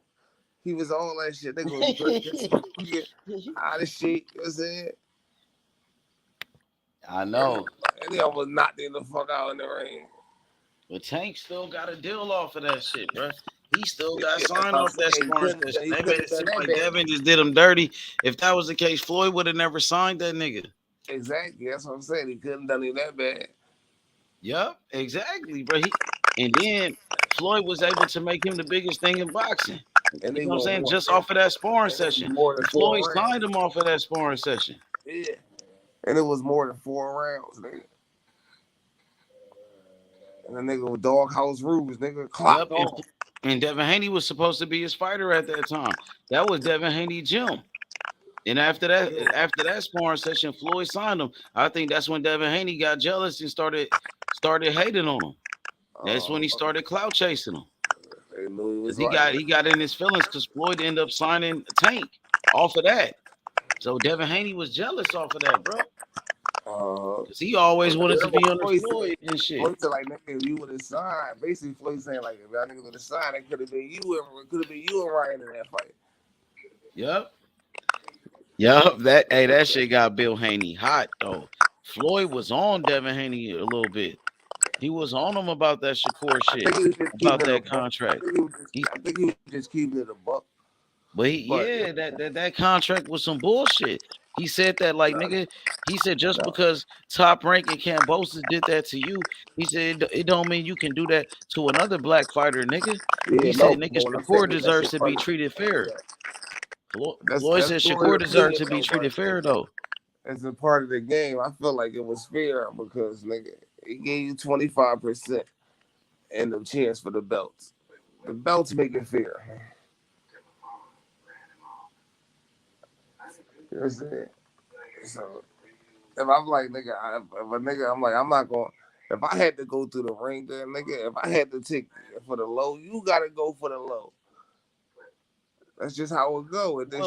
He was all that shit. Nigga was drinking, out of shape. You know what I'm saying? I know. And he almost knocked him the fuck out in the ring. But Tank still got a deal off of that shit, bro. He still got signed off that sparring session. They made it seem like Devin just did him dirty. If that was the case, Floyd would have never signed that nigga. Exactly. That's what I'm saying. He couldn't done it that bad. Yep, exactly, bro. And then Floyd was able to make him the biggest thing in boxing. And you know what I'm saying? Just off of that sparring session. Floyd signed him off of that sparring session. Yeah. And it was more than 4 rounds, nigga. And the nigga with doghouse rules, nigga, clocked off. And Devin Haney was supposed to be his fighter at that time. That was Devin Haney's gym. And after that sparring session, Floyd signed him. I think that's when Devin Haney got jealous and started hating on him. That's when he started clout chasing him. Because he got in his feelings because Floyd ended up signing Tank off of that. So Devin Haney was jealous off of that, bro. Because he always wanted to be under Floyd and shit. Floyd said, like, nigga, if you would have signed, basically Floyd saying, like, if y'all niggas would have signed, it could have been you and Ryan in that fight. Yep. That shit got Bill Haney hot though. Floyd was on Devin Haney a little bit. He was on him about that Shakur shit, about that contract. I think he was just keeping it a buck. But that contract was some bullshit. He said that, like, nigga, he said just because Top Rank and Kambosos did that to you, he said it don't mean you can do that to another black fighter, nigga. He said, nigga, Shakur deserves to be treated fair. Floyd said Shakur deserves to be treated fair, though. As a part of the game, I feel like it was fair because, nigga, he gave you 25% and the chance for the belts. The belts make it fair. You know what I'm saying? So if I'm like, nigga, I'm like, I'm not going. If I had to go through the ring, then nigga, if I had to take for the low, you gotta go for the low. That's just how it go. And then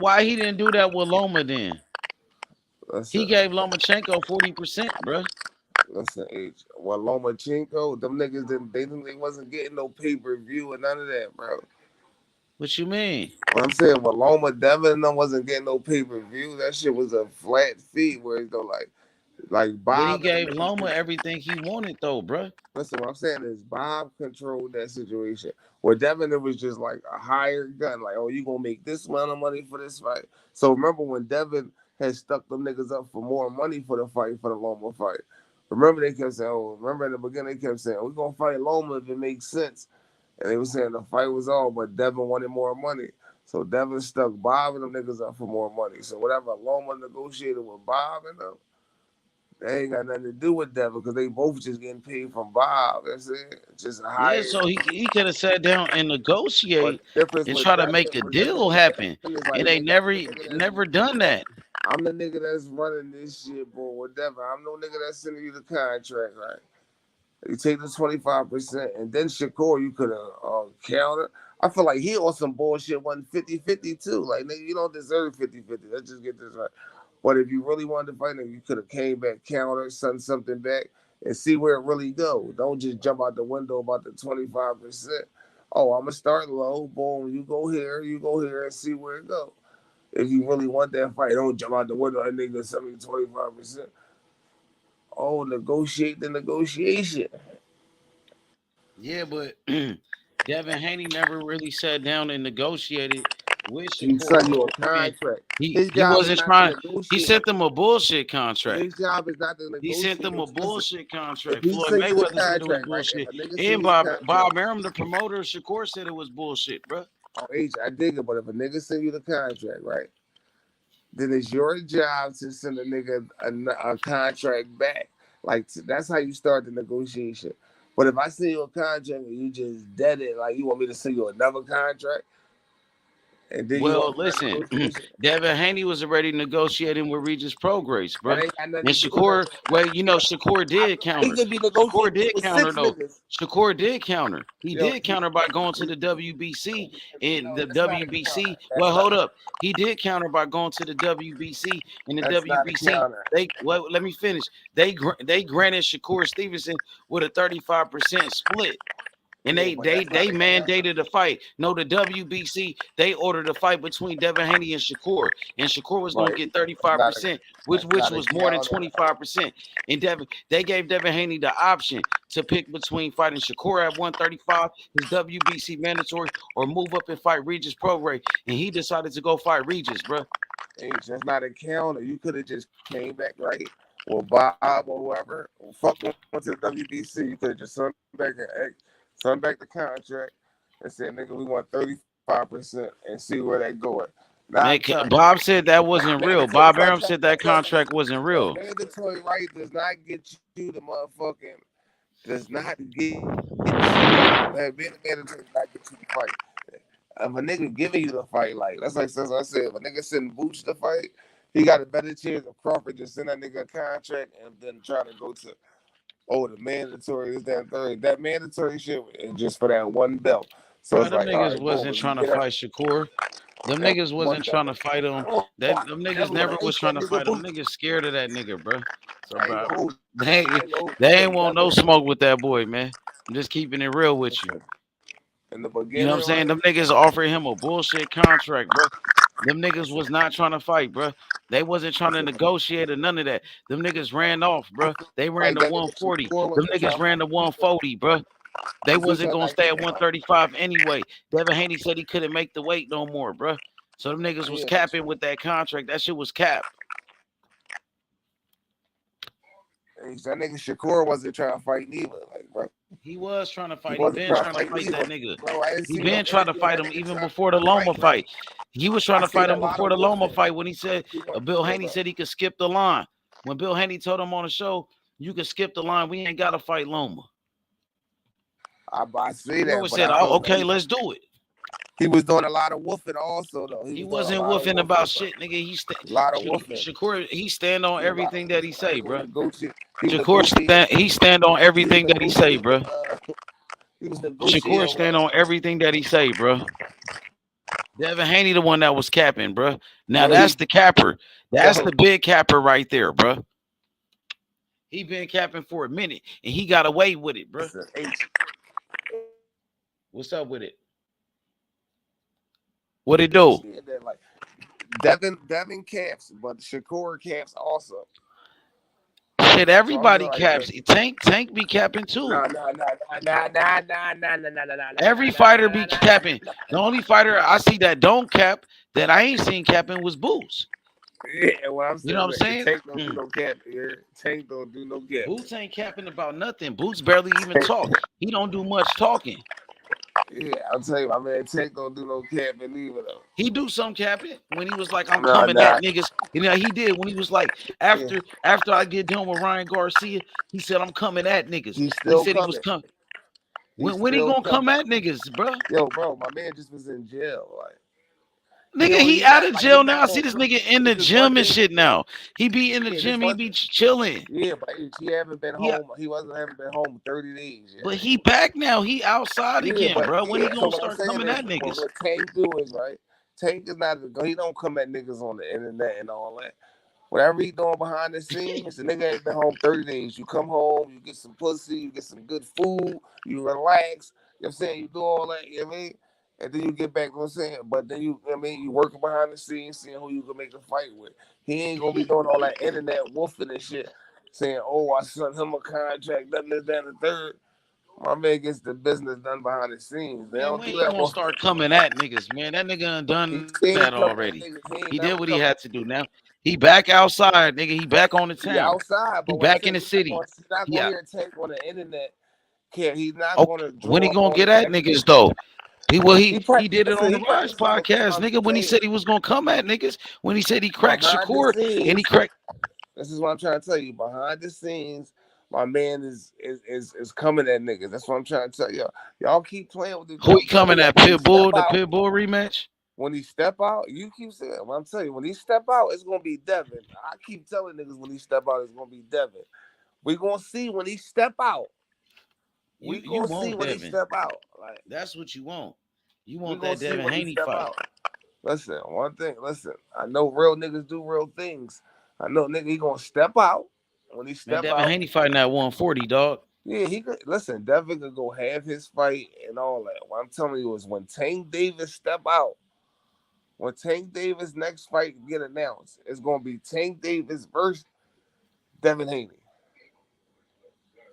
why he didn't do that with Loma then? He gave Lomachenko 40%, bro. Listen, H. Well, Lomachenko, them niggas they wasn't getting no pay-per-view or none of that, bro. What you mean? What I'm saying, well, Loma Devin wasn't getting no pay-per-view. That shit was a flat fee where it's like Bob. But he gave Loma everything he wanted though, bro. Listen, what I'm saying is Bob controlled that situation. Where Devin, it was just like a hired gun. Like, oh, you gonna make this amount of money for this fight. So remember when Devin had stuck them niggas up for more money for the fight, for the Loma fight. Remember they kept saying, remember in the beginning they kept saying, we're going to fight Loma if it makes sense. And they were saying the fight was on, but Devin wanted more money. So Devin stuck Bob and them niggas up for more money. So whatever Loma negotiated with Bob and them, they ain't got nothing to do with Devin because they both just getting paid from Bob. That's it. Just a higher. Yeah, so he could have sat down and negotiate and try to make a deal happen. And they never done that. I'm the nigga that's running this shit, boy, whatever. I'm no nigga that's sending you the contract, right? You take the 25%, and then Shakur, you could have countered. I feel like he on some bullshit, 50-50 too. Like, nigga, you don't deserve 50-50. Let's just get this right. But if you really wanted to fight him, you could have came back, countered, sent something back, and see where it really go. Don't just jump out the window about the 25%. Oh, I'm going to start low. Boom, you go here, and see where it go. If you really want that fight, don't jump out the window and nigga send me 25%. Oh, negotiate the negotiation. Yeah, but Devin Haney never really sat down and negotiated with Shakur. He sent you a contract. He wasn't trying. He sent them a bullshit contract. His job is not to negotiate. He sent them a bullshit contract. Floyd Mayweather said it was bullshit. And Bob Arum, the promoter, Shakur said it was bullshit, bro. Oh, H, I dig it, but if a nigga send you the contract, right, then it's your job to send a nigga a contract back. Like, that's how you start the negotiation. But if I send you a contract and you just dead it, like you want me to send you another contract, and then listen, Devin Haney was already negotiating with Regis Prograis, bro. And Shakur, Shakur did counter. Shakur did counter though. Shakur did counter. He did counter by going to the WBC and the WBC. Well, hold up. He did counter by going to the WBC and the WBC. Let me finish. They granted Shakur Stevenson with a 35% split. And they mandated a fight. No, the WBC, they ordered a fight between Devin Haney and Shakur. And Shakur was going to get 35%, which was more than 25%. And they gave Devin Haney the option to pick between fighting Shakur at 135, his WBC mandatory, or move up and fight Regis Prograis. And he decided to go fight Regis, bro. Hey, that's not a counter. You could have just came back, right? Or Bob or whoever. Fuck went to the WBC. You could have just sent back the contract and said, nigga, we want 35% and see where they going. Bob said that wasn't real. Bob Arum said that contract wasn't real. Mandatory right does not get you the motherfucking, does not get you. Being mandatory does not get you the fight. If a nigga giving you the fight, like, that's like I said, if a nigga sending Boots the fight, he got a better chance of Crawford just send that nigga a contract and then try to go to, the mandatory is that third. That mandatory shit is just for that one belt. So them niggas wasn't trying to fight Shakur. Them niggas wasn't trying to fight him. Them niggas never was trying to fight him. Niggas scared of that nigga, bro. So, bro, they ain't want no smoke with that boy, man. I'm just keeping it real with you. In the beginning, you know what I'm saying? Them niggas offered him a bullshit contract, bro. Them niggas was not trying to fight, bro. They wasn't trying to negotiate or none of that. Them niggas ran off, bro. They ran to 140. Them niggas ran to 140, bro. They wasn't gonna stay at 135 anyway. Devin Haney said he couldn't make the weight no more, bro. So them niggas was capping with that contract. That shit was capped. That nigga Shakur wasn't trying to fight neither, like, bro. He was trying to fight. He been trying to fight that nigga. He been trying to fight him even before the Loma fight. He was trying to fight him before the Loma fight when he said Bill Haney said he could skip the line. When Bill Haney told him on the show, you can skip the line. We ain't got to fight Loma. I see that. He said, okay, let's do it. He was doing a lot of woofing also, though. He wasn't woofing about shit, nigga. A lot of woofing. Shakur, he stand on everything that he say, bro. Shakur, he stand on everything that he say, bro. Shakur stand on everything that he say, bro. Devin Haney the one that was capping, bro. Now that's the capper. That's the big capper right there, bro. He been capping for a minute, and he got away with it, bro. What's up with it? What it do? Devin caps, but Shakur caps also. Shit, everybody caps. Tank be capping too. No. Every fighter be capping. The only fighter I see that don't cap that I ain't seen capping was Boots. Yeah, what I'm You saying, know what I'm saying? Tank don't do no capping. Yeah. Tank don't do no capping. Boots ain't capping about nothing. Boots barely even talk. He don't do much talking. Yeah, I'll tell you, my man Tank don't do no capping either though. He do some capping when he was like, I'm coming at niggas. You know, he did when he was like, after I get done with Ryan Garcia, he said, I'm coming at niggas. He said he was coming. When he gonna come at niggas, bro? Yo, bro, my man just was in jail. Like, nigga, he out of jail now. I see this nigga in the gym and shit now. He be in the gym. He be chilling. Yeah, but he haven't been home. He haven't been home 30 days yet. But he back now. He outside again, bro. When he gonna start coming at niggas? What Tank do is, right? Tank is not. He don't come at niggas on the internet and all that. Whatever he doing behind the scenes, the nigga ain't been home 30 days. You come home, you get some pussy, you get some good food, you relax. You know what I'm saying? You do all that, you know what I mean? And then you get back, you know what I'm saying? But then you know what I mean, you working behind the scenes, seeing who you can make a fight with. He ain't gonna be doing all that internet woofing and shit, saying, oh, I sent him a contract, done this, that, and the third. My man gets the business done behind the scenes. They don't do that. He gonna start coming at niggas, man. That nigga done that already. He did what he had to do. Now he back outside, nigga. He back on the town. He outside, but he back in the city. He's not gonna hear Tank on the internet. He's not gonna. When he gonna get at niggas though? He did it on the Rise podcast, nigga. When he said he was gonna come at niggas, when he said he cracked Shakur and he cracked. This is what I'm trying to tell you. Behind the scenes, my man is coming at niggas. That's what I'm trying to tell y'all. Y'all keep playing with the. Who he coming at? Pitbull, the Pitbull rematch. When he step out, you keep saying. Well, I'm telling you, when he step out, it's gonna be Devin. I keep telling niggas when he step out, it's gonna be Devin. We gonna see when he step out. We gonna see when he step out. Like, that's what you want. You want that Devin Haney fight. Listen, one thing. Listen, I know real niggas do real things. I know nigga he gonna step out. When he step Devin out, Haney fighting at 140, dog. Yeah, he could listen. Devin could go have his fight and all that. What I'm telling you is when Tank Davis step out, when Tank Davis' next fight get announced, it's gonna be Tank Davis versus Devin Haney.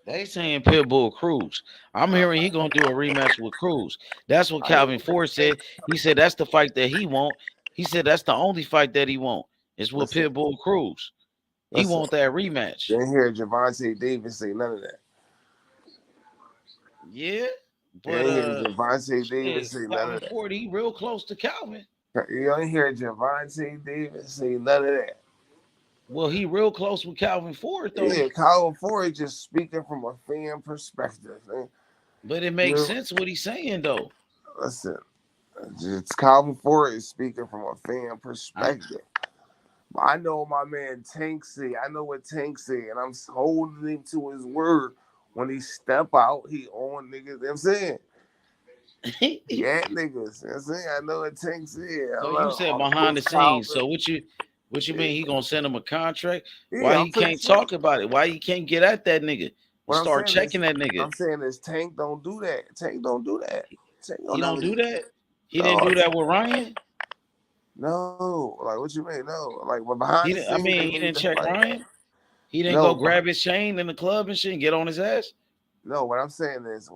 They saying Pitbull Cruz. I'm hearing he gonna do a rematch with Cruz. That's what Calvin Ford said. He said that's the fight that he want. He said that's the only fight that he want. Is with Pitbull Cruz. He want that rematch. Didn't hear Gervonta Davis say none of that. Yeah, but Gervonta Davis say none of that. 40, he real close to Calvin. You don't hear Gervonta Davis say none of that. Well, he real close with Calvin Ford, though. Yeah, Calvin Ford just speaking from a fan perspective. Man. But it makes sense what he's saying, though. Listen, just Calvin Ford is speaking from a fan perspective. I know my man Tank say. I know what Tank say, and I'm holding him to his word. When he step out, he on niggas. You know what I'm saying? Yeah, niggas. You know what I'm saying? I know what Tank said. So you said behind the scenes. So what you mean? He gonna send him a contract? Yeah, why he can't talk about it? Why he can't get at that nigga? Start checking that nigga. I'm saying is Tank don't do that. Tank don't do that. He don't do that? He didn't do that with Ryan? No. Like, what you mean? No. Like, but behind the scenes, he didn't check Ryan? He didn't go grab his chain in the club and shit and get on his ass? No, what I'm saying is,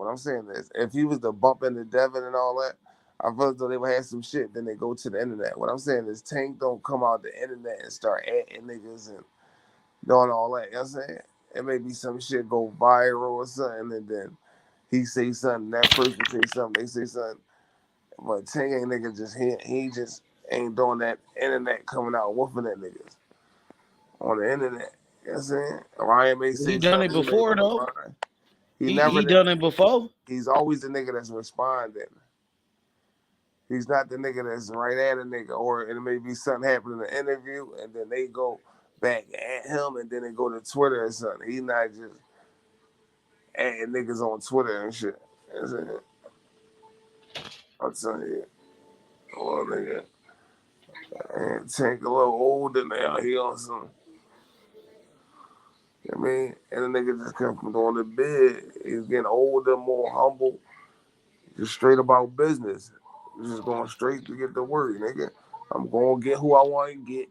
if he was to bump into Devin and all that, I feel as though they would have some shit, then they go to the internet. What I'm saying is Tank don't come out the internet and start adding niggas and doing all that. You know what I'm saying? It may be some shit go viral or something, and then he say something, that person say something, they say something. But Tank ain't nigga just, he just ain't doing that internet coming out woofing at niggas on the internet. You know what I'm saying? Ryan may say he done it before, though. He done it before. He's always the nigga that's responding. He's not the nigga that's right at a nigga, or it may be something happen in the interview, and then they go back at him, and then they go to Twitter or something. He's not just adding niggas on Twitter and shit. You know what I'm saying? I'm telling you, oh nigga, and Tank a little older now. He on some. You know what I mean? And the nigga just come from going to bed. He's getting older, more humble, just straight about business. Just going straight to get the work, nigga. I'm going to get who I want to get.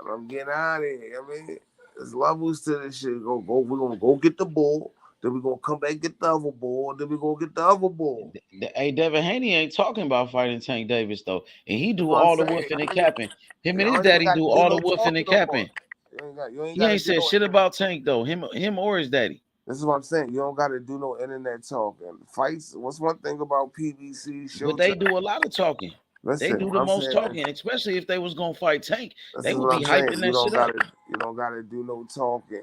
And I'm getting out of here. I mean, there's levels to this shit. We're going to go get the bull. Then we gonna come back and get the other ball. Then we gonna get the other ball. Hey, Devin Haney ain't talking about fighting Tank Davis though, and he That's do what I'm all the saying. woofing and capping. Him and Y'all his ain't even daddy got do to do all the no woofing talking and no capping. more. You ain't He got to ain't do said no. shit about Tank though. Him or his daddy. This is what I'm saying. You don't got to do no internet talking. Fights. What's one thing about PBC But they Showtime? do a lot of talking. They Listen, do what the I'm most saying. talking, especially if they was gonna fight Tank. This They is would what be I'm saying. hyping that shit up. You don't gotta do no talking.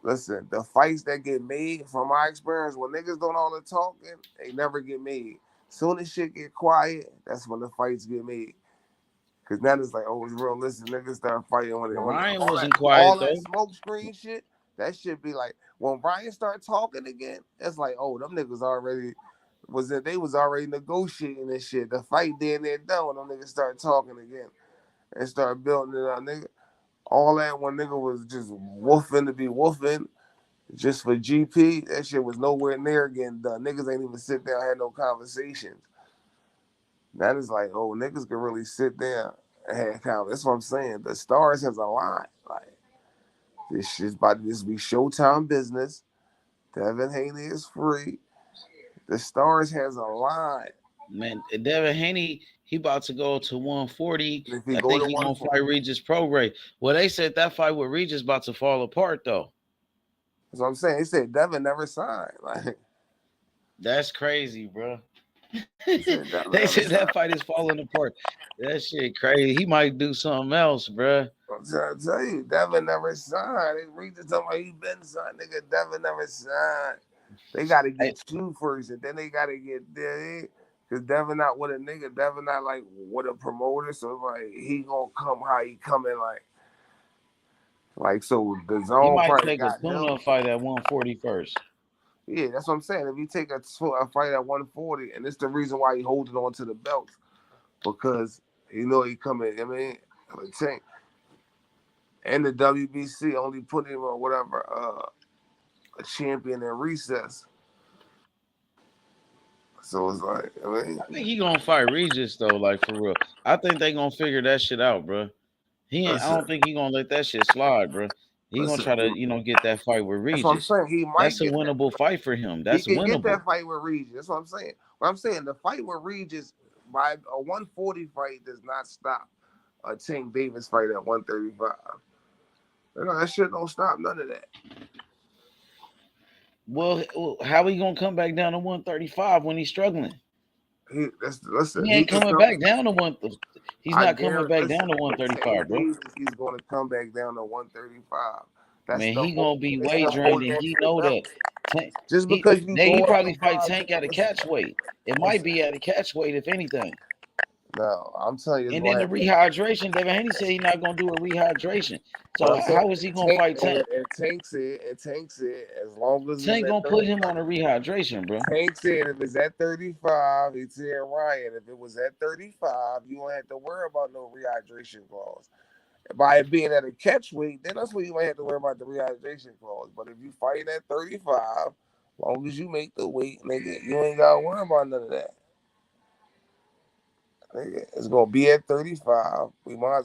Listen, the fights that get made, from my experience, when niggas doing all the talking, they never get made. Soon as shit get quiet, that's when the fights get made. Cause now it's like, oh, it's real. Listen, niggas start fighting when Ryan all wasn't quiet that though. smoke screen shit. That shit be like when Ryan start talking again. It's like, oh, them niggas already they was already negotiating this shit. The fight then there done when them niggas start talking again and start building it up, nigga. All that when nigga was just woofing to be woofing just for GP. That shit was nowhere near getting done. Niggas ain't even sit down and had no conversations. That is like, oh, niggas can really sit there and have conversations. That's what I'm saying. The stars has a lot. Like, this shit's about to just be Showtime business. Devin Haney is free. The stars has a lot. Man, Devin Haney, he about to go to 140. If he I go think to he gonna 140, fight Regis Prograis. Well, they said that fight with Regis about to fall apart though. that's what I'm saying. They said Devin never signed. Like, That's crazy, bro. they said Devin They never said that signed. fight is falling apart. That shit crazy. He might do something else, bro. I'm trying to tell you, Devin never signed. They read to tell me he been signed. Nigga, Devin never signed. They got to get you first, and then they got to get there. Because Devin not with a nigga. Devin not like with a promoter. So it's like, he going to come how he coming like, so the He zone might probably take a got him. tune-up fight at 140 first. Yeah, that's what I'm saying. If you take a fight at 140, and it's the reason why he holding on to the belt, because he know he coming. I mean, tank. And the WBC only put him on whatever a champion in recess. So it's like, I mean, I think he gonna fight Regis though, like for real. I think they gonna figure that shit out, bro. I don't think he gonna let that shit slide, bro. He gonna try to, get that fight with that's what I'm Regis. saying. He might That's a get that. winnable fight for him. He That's can get winnable. that fight with Regis. That's what I'm saying. What I'm saying, the fight with Regis by a 140 fight does not stop a Tank Davis fight at 135. That shit don't stop none of that. Well, how he gonna come back down to 135 when he's struggling? Listen, He ain't coming back down to one. He's not coming back down to 135, bro. He's going to come back down to 135. Man, he gonna be weight drained, and he know that. Just because you He go probably up fight Tank at a catch weight. It might be at a catch weight, if anything. No, I'm telling you. And then the rehydration, Devin Haney said he's not gonna do a rehydration. So how is he gonna fight Tank? And Tank said, as long as Tank gonna put him on a rehydration, bro. Tank said if it's at 35, he said Ryan, if it was at 35, you won't have to worry about no rehydration clause. By it being at a catch weight, then that's when you might have to worry about the rehydration clause. But if you fight at 35, as long as you make the weight, nigga, you ain't gotta worry about none of that. Nigga, it's gonna be at 35. We might.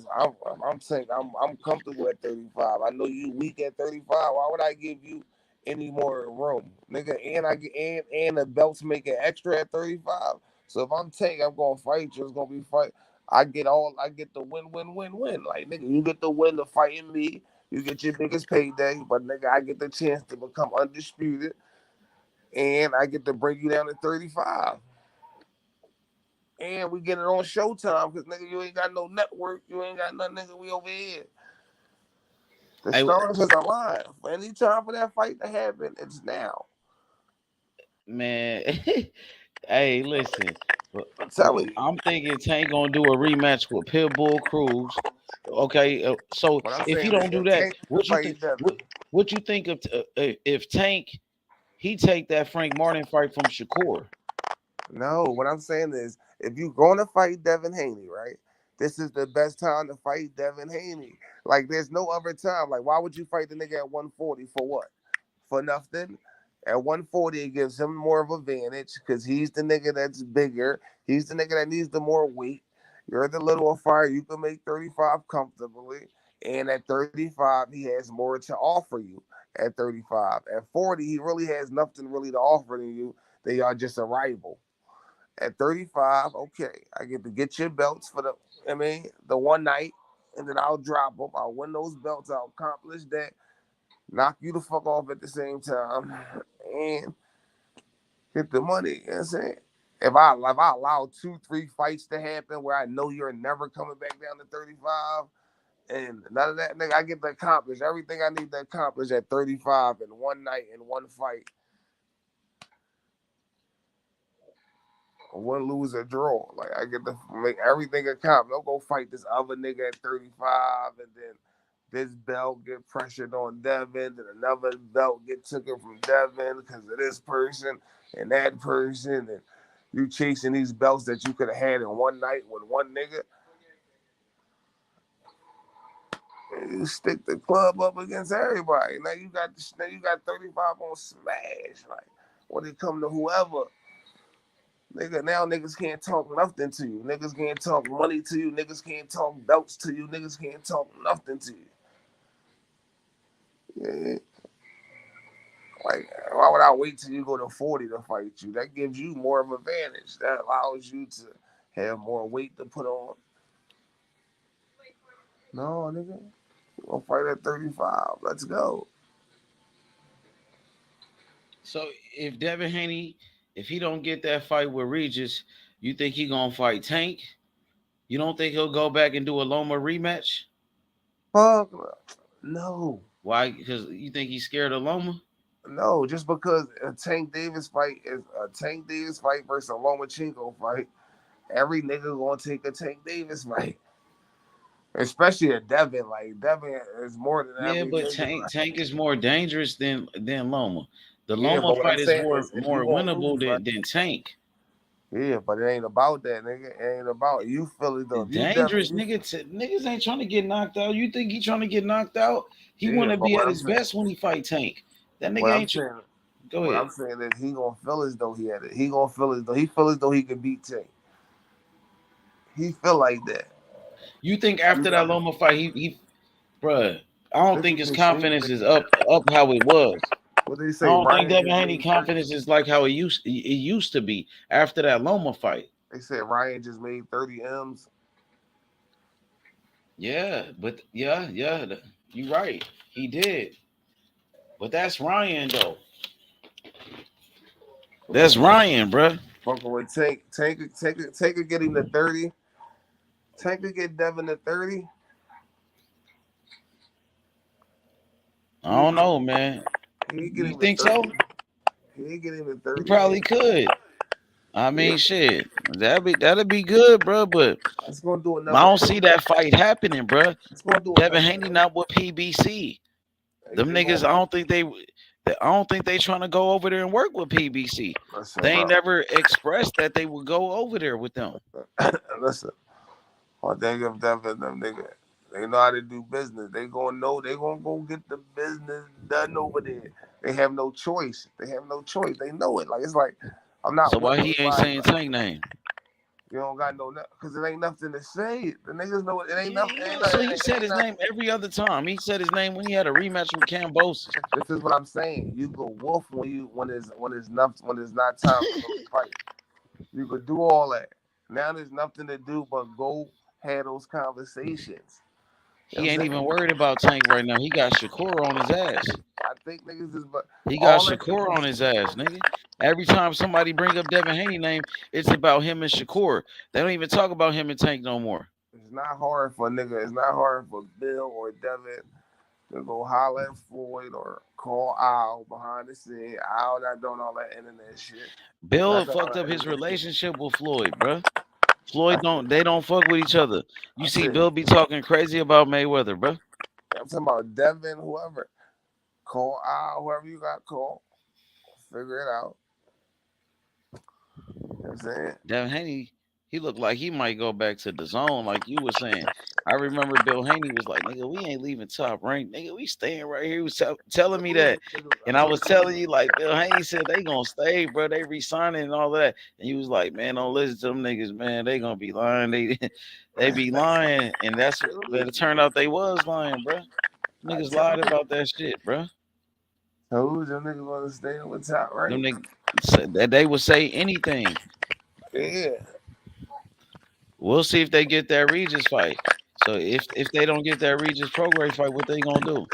I'm saying I'm comfortable at 35. I know you weak at 35. Why would I give you any more room, nigga? And the belts make it extra at 35. So if I'm Tank, I'm gonna fight you. It's gonna be fight. I get the win. Like, nigga, you get the win of fighting me. You get your biggest payday, but nigga, I get the chance to become undisputed, and I get to bring you down to 35. And we get it on Showtime because, nigga, you ain't got no network. You ain't got nothing, nigga. We over here. The stars is alive. Any time for that fight to happen, it's now. Man, hey, listen. I'm telling you. I'm thinking Tank gonna do a rematch with Pitbull Cruz. Okay, so if he don't do that, what you think? What you think of if Tank he take that Frank Martin fight from Shakur? No, what I'm saying is, if you're going to fight Devin Haney, right? This is the best time to fight Devin Haney. Like, there's no other time. Like, why would you fight the nigga at 140 for what? For nothing? At 140, it gives him more of an advantage because he's the nigga that's bigger. He's the nigga that needs the more weight. You're the little fire. You can make 35 comfortably. And at 35, he has more to offer you. at 35. At 40, he really has nothing really to offer to you. They are just a rival. At 35, okay, I get to get your belts for the one night, and then I'll drop them. I'll win those belts. I'll accomplish that. Knock you the fuck off at the same time, and get the money. You know what I'm saying? If I allow 2-3 fights to happen where I know you're never coming back down to 35, and none of that, nigga, I get to accomplish everything I need to accomplish at 35 in one night in one fight. Win, lose, or draw. Like, I get to make everything accomplished. Don't go fight this other nigga at 35 and then this belt get pressured on Devin, and another belt get taken from Devin because of this person and that person, and you chasing these belts that you could have had in one night with one nigga. And you stick the club up against everybody. Now you got 35 on smash. Like, when it come to whoever, nigga, now niggas can't talk nothing to you. Niggas can't talk money to you. Niggas can't talk belts to you. Niggas can't talk nothing to you. Yeah. Like, why would I wait till you go to 40 to fight you? That gives you more of an advantage. That allows you to have more weight to put on. No, nigga. We're gonna fight at 35. Let's go. So if Devin Haney, if he don't get that fight with Regis, you think he gonna fight Tank? You don't think he'll go back and do a Loma rematch? Fuck no. Why? Because you think he's scared of Loma? No, just because a Tank Davis fight is a Tank Davis fight versus a Lomachenko fight, every nigga gonna take a Tank Davis fight. Especially a Devin. Like, Devin is more than Yeah, every but nigga. Tank is more dangerous than Loma. The Loma fight is more winnable than Tank. Yeah, but it ain't about that, nigga. It ain't about you feel it though. Dangerous, niggas ain't trying to get knocked out. You think he trying to get knocked out? He want to be at his best when he fight Tank. That nigga ain't. Go ahead. What I'm saying is he gonna feel as though he had it. He gonna feel as though he could beat Tank. He feel like that. You think after that Loma fight, he bruh, I don't think his confidence is up how it was. What they say? I don't think Devin Haney confidence is like how it used to be after that Loma fight. They said Ryan just made 30 M's. Yeah, but yeah, you're right. He did. But that's Ryan though. That's Ryan, bruh. Fucking with Tank could get him to 30. Tank could get Devin to 30. I don't know, man. You think so? He get him to 30. He probably could. I mean, shit, that'd be good, bro. But I don't see that fight happening, bro. Devin Haney not with PBC. Them niggas, I don't think they trying to go over there and work with PBC. They ain't never expressed that they would go over there with them. Listen, I think if Devin, them niggas, they know how to do business. They gonna go get the business done over there. They have no choice. They know it. Like, it's like, I'm not. So why he ain't saying Tank name? You don't got no, because it ain't nothing to say. The niggas know it ain't nothing. So he said his name every other time. He said his name when he had a rematch with Cambosis. This is what I'm saying. You go wolf when it's not time to go fight. You could do all that. Now there's nothing to do but go have those conversations. He ain't even worried about Tank right now. He got Shakur on his ass. I think niggas is, but he got Shakur on his ass, nigga. Every time somebody bring up Devin Haney name, it's about him and Shakur. They don't even talk about him and Tank no more. It's not hard for a nigga. It's not hard for Bill or Devin to go holler at Floyd or call Al behind the scene. Al not doing all that internet shit. Bill fucked up his relationship with Floyd, bro. Floyd they don't fuck with each other. You see Bill be talking crazy about Mayweather, bro. I'm talking about Devin, whoever. Call Al, whoever you got, call. Figure it out. You know what I'm saying? Devin Haney, he looked like he might go back to the zone, like you were saying. I remember Bill Haney was like, nigga, we ain't leaving Top Rank. Nigga, we staying right here. He was telling me that. And I was telling you, like, Bill Haney said they gonna stay, bro. They re-signing and all that. And he was like, man, don't listen to them niggas, man. They gonna be lying. They be lying. And that's what it turned out they was lying, bro. Niggas lied about that shit, bro. So who's them niggas want to stay on the top, right? Them niggas, they would say anything. Yeah. We'll see if they get that Regis fight. So if they don't get that Regis Prograis fight, what they gonna do?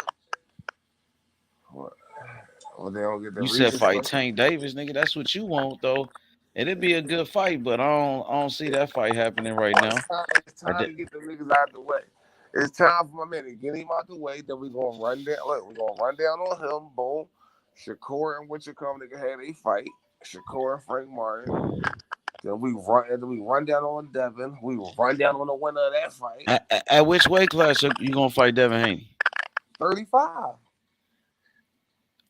Well, they don't get the You said Regis fight fight. Tank Davis, nigga. That's what you want, though. It'd be a good fight, but I don't see that fight happening right now. It's time to get the niggas out the way. It's time for my man to get him out the way. Then we gonna run down. Look, we gonna run down on him. Boom. Shakur and Wichita nigga had a fight. Shakur and Frank Martin. Then we run down on Devin. We will run down on the winner of that fight. At which weight class you gonna fight Devin Haney? 35.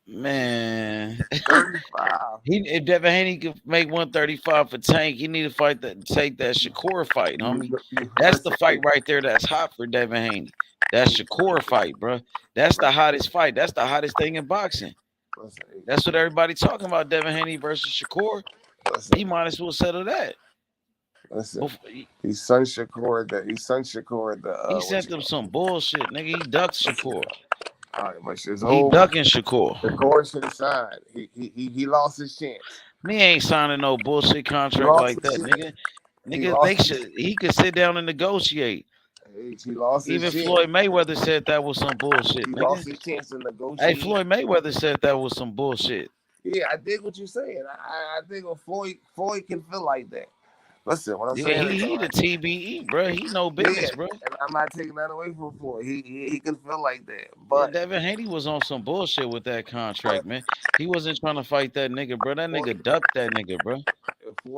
Man, 35. If Devin Haney could make 135 for Tank, he need to take that Shakur fight, homie. That's the fight right there that's hot for Devin Haney. That Shakur fight, bro. That's the hottest fight. That's the hottest thing in boxing. That's what everybody talking about. Devin Haney versus Shakur. He might as well settle that. Listen, he sent Shakur he sent them some bullshit, nigga. He ducked Shakur. All right, but he ducking Shakur. Shakur should have signed. He lost his chance. Me ain't signing no bullshit contract like that, nigga. Nigga, he could sit down and negotiate. He lost his Even chance. Floyd Mayweather said that was some bullshit, He nigga. lost his chance to negotiate. Hey, Floyd Mayweather said that was some bullshit. Yeah, I dig what you're saying. I think Floyd can feel like that. Listen, what I'm saying is he the TBE, bro. He no business, bro. And I'm not taking that away from Floyd. He can feel like that. But Devin Haney was on some bullshit with that contract, man. He wasn't trying to fight that nigga, bro. That nigga ducked that nigga, bro.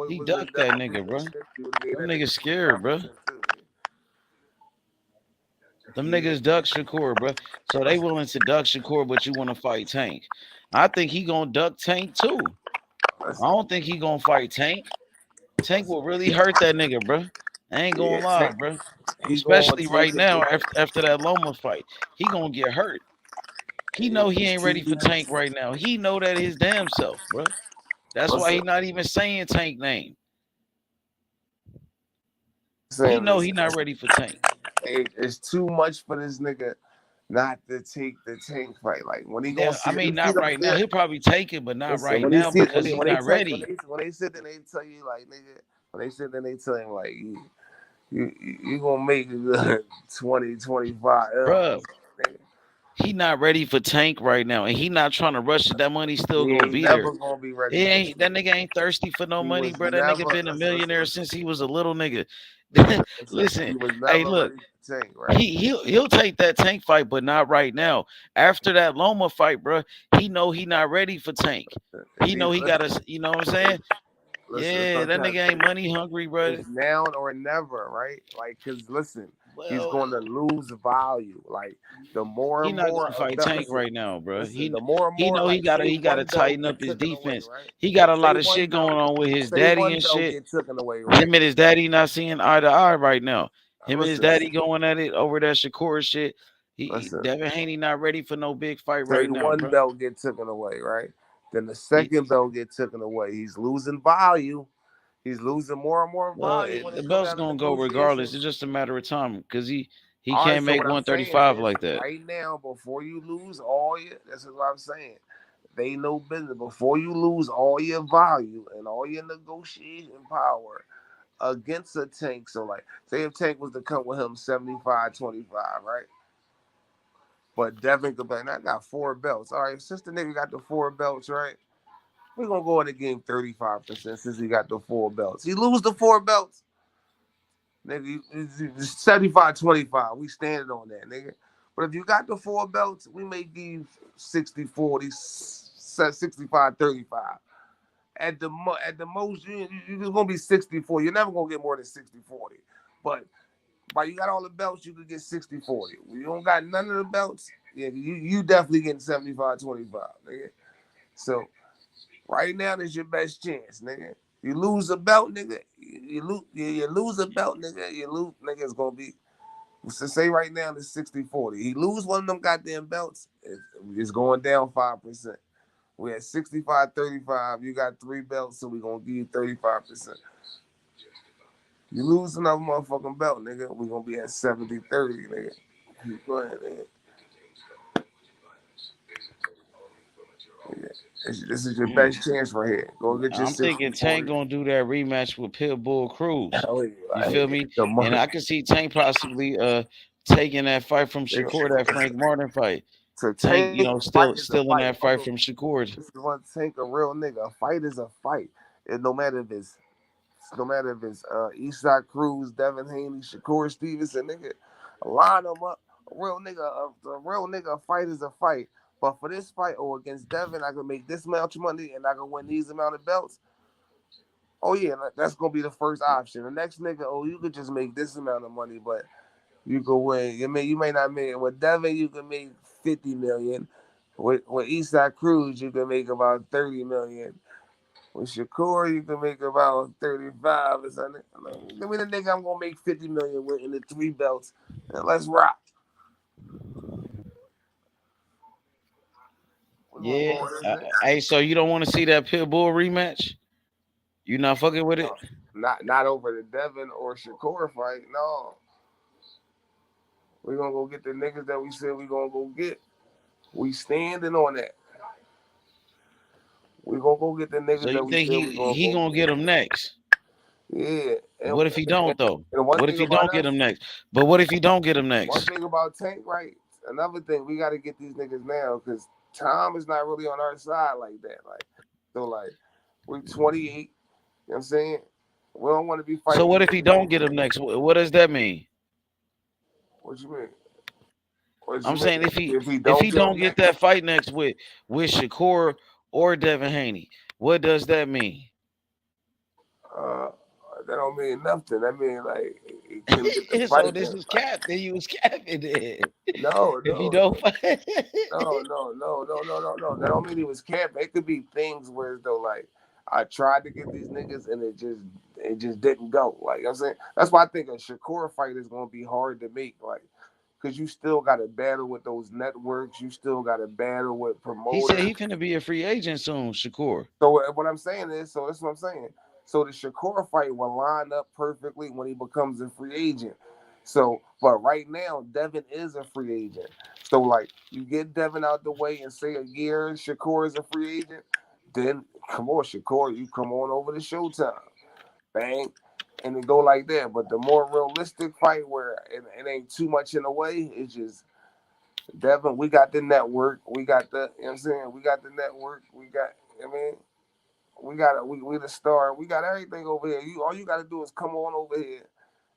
He ducked that nigga, bro. Them niggas scared, bro. Them niggas duck Shakur, bro. So they willing to duck Shakur, but you want to fight Tank. I think he gonna duck Tank too. I don't think he gonna fight Tank. Tank will really hurt that nigga, bro. I ain't gonna lie, bro. Especially right now after that Loma fight. He gonna get hurt. He know he ain't ready for Tank right now. He know that his damn self, bro. That's why he not even saying Tank name. He know he not ready for Tank. It's too much for this nigga not to take the Tank fight. Like when he gonna see, I mean, not right now. He'll probably take it, but not right now because he's not ready. When they sit and they tell you like, nigga, when they sit and they tell him like, you gonna make a good 20, 25. Bro, he not ready for Tank right now, and he not trying to rush it. That money still gonna be there. Gonna be ready. That nigga ain't thirsty for no money, bro. That nigga been a millionaire since he was a little nigga. Listen, hey, look, Tank, right? he'll take that Tank fight, but not right now. After that Loma fight, bro, he know he not ready for Tank. He know he gotta, you know what I'm saying? Yeah, that nigga ain't money hungry, bro. It's now or never, right? Like, cause listen, he's going to lose value. Like the more he and not more gonna fight Tank right now, bro. Listen, the more and more, he know like, he gotta tighten up his defense. Away, right? He got a lot of shit going on with his daddy and shit. Get taken away, right? Him and his daddy not seeing eye to eye right now. Him and his daddy going at it over that Shakur shit. Devin Haney not ready for no big fight right now. One belt get taken away, right? Then the second belt get taken away. He's losing value. He's losing more and more value. The belt's gonna go regardless. It's just a matter of time because he can't make 135 like that. Right now, before you lose all your, that's what I'm saying. They know business. Before you lose all your value and all your negotiation power against a Tank. So like, say if Tank was to come with him 75-25, right? But Devin could be like, I got 4 belts. All right, since the nigga got the 4 belts, right? We're going to go in the game 35% since he got the 4 belts. He lose the 4 belts. Nigga, 75-25. We standing on that, nigga. But if you got the 4 belts, we may give you 60-40, 65-35. At the most, you're going to be 60-40. You're never going to get more than 60-40. But while you got all the belts, you could get 60-40. You don't got none of the belts, yeah, you definitely getting 75-25, nigga. So right now, is your best chance, nigga. You lose a belt, nigga. You lose a belt, nigga. Nigga, it's gonna be. So say right now it's 60-40. He lose one of them goddamn belts, it's going down 5%. We at 65-35. You got 3 belts, so we gonna give you 35%. You lose another motherfucking belt, nigga. We gonna be at 70-30, nigga. Go ahead, nigga. This is your best chance right here. Go get your I'm thinking 64. Tank gonna do that rematch with Pitbull Cruz. You Like, feel me? And I can see Tank possibly taking that fight from Shakur, that Frank Martin fight. So Tank, still is a in that fight Also, from Shakur. this is what Tank a real nigga. A fight is a fight. And no matter if it's Eastside Cruz, Devin Haney, Shakur Stevenson, nigga, line them up. A real nigga, a fight is a fight. But for this fight or against Devin, I can make this amount of money and I can win these amount of belts. Oh yeah, that's gonna be the first option. The next nigga, you could just make this amount of money, but you could win. You may not make it. With Devin, you can make 50 million. With Eastside Cruz, you can make about 30 million. With Shakur, you can make about 35 or something. Give me the nigga I'm gonna make 50 million with in the 3 belts. And let's rock. Yeah. Hey, so you don't want to see that Pitbull rematch? You not fucking with it? Not over the Devin or Shakur fight. No. We're gonna go get the niggas that we said we gonna go get. We standing on that. We gonna go get the niggas So that you we think said we he gonna get him next? Yeah. And what if he don't though? What if he don't get him next? But what if he don't get him next? One thing about Tank, right? Another thing, we got to get these niggas now because Tom is not really on our side like that. We're 28. You know what I'm saying? We don't want to be fighting. So what if he don't get him next? What does that mean? What you mean? I'm saying if he don't get that fight next with Shakur or Devin Haney, what does that mean? That don't mean nothing. That mean he couldn't get the fight. So this was cap. Then you was capping it. No. If he don't fight. No. That don't mean he was capping. It could be things where I tried to get these niggas and it just didn't go. You know what I'm saying? That's why I think a Shakur fight is gonna be hard to make. Because you still got to battle with those networks. You still got to battle with promoters. He said he finna be a free agent soon, Shakur. So what I'm saying is, that's what I'm saying. So the Shakur fight will line up perfectly when he becomes a free agent. So, but right now, Devin is a free agent. So, you get Devin out the way and say a year, Shakur is a free agent, then come on, Shakur, you come on over to Showtime. Bang. And it go like that. But the more realistic fight where it ain't too much in the way, it's just Devin, we got the network. We got the, you know what I'm saying? We got the network. We got, we the star. We got everything over here. All you got to do is come on over here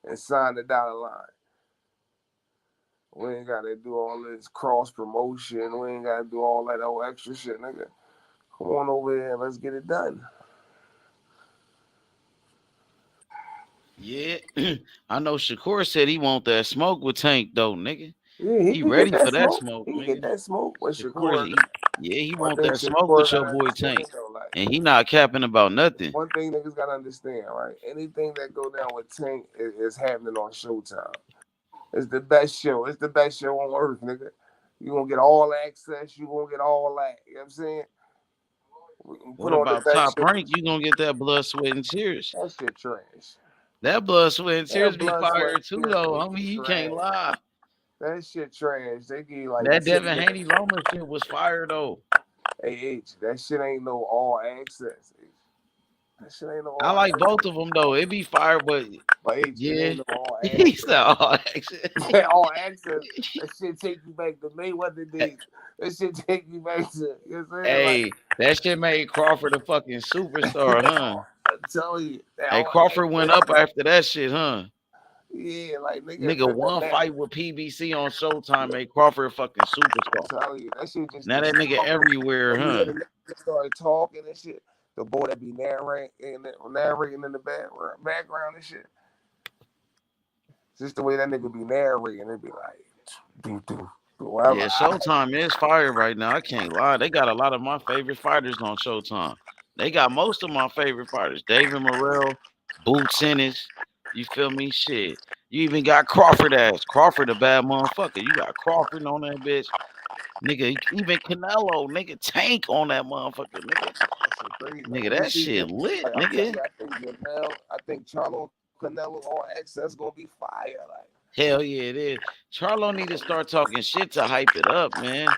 and sign the dotted line. We ain't got to do all this cross promotion. We ain't got to do all that old extra shit, nigga. Come on over here and let's get it done. Yeah, I know Shakur said he want that smoke with Tank though, nigga. Yeah, he ready for that smoke. He can get that smoke with Shakur. He want that smoke with your boy Tank, and he not capping about nothing. One thing niggas gotta understand, right? Anything that go down with Tank is happening on Showtime. It's the best show. It's the best show on earth, nigga. You gonna get all access. You gonna get all that. You know what I'm saying? What about Top Rank? You gonna get that blood, sweat, and tears. That shit trash. That blood, sweat, and tears be fire too, though. Homie, you can't lie. That shit trash. They give you that Devin Haney Loma shit was fire though. Hey H, that shit ain't no all access. That shit ain't no. I like both of them though. It be fire, but H, yeah, ain't no all access. He's not all access. All access. That shit take you back to Mayweather days. That shit take you back to. You know what I'm saying? Hey, that shit made Crawford a fucking superstar, huh? I'm telling you. Hey, Crawford went up after that shit, huh? Yeah, nigga one fight with PBC on Showtime made Crawford a fucking superstar. I'm telling you, that shit just now that nigga everywhere, huh? Started talking and shit. The boy that be narrating in the background and shit. Just the way that nigga be narrating, it be like, yeah, Showtime is fire right now. I can't lie. They got a lot of my favorite fighters on Showtime. They got most of my favorite fighters. David Morrell, Boots Ennis. You feel me? Shit. You even got Crawford ass. Crawford a bad motherfucker. You got Crawford on that bitch. Nigga, even Canelo, nigga, Tank on that motherfucker, nigga. Nigga, that shit lit, nigga. I think Charlo Canelo all access gonna be fire. Hell yeah, it is. Charlo need to start talking shit to hype it up, man.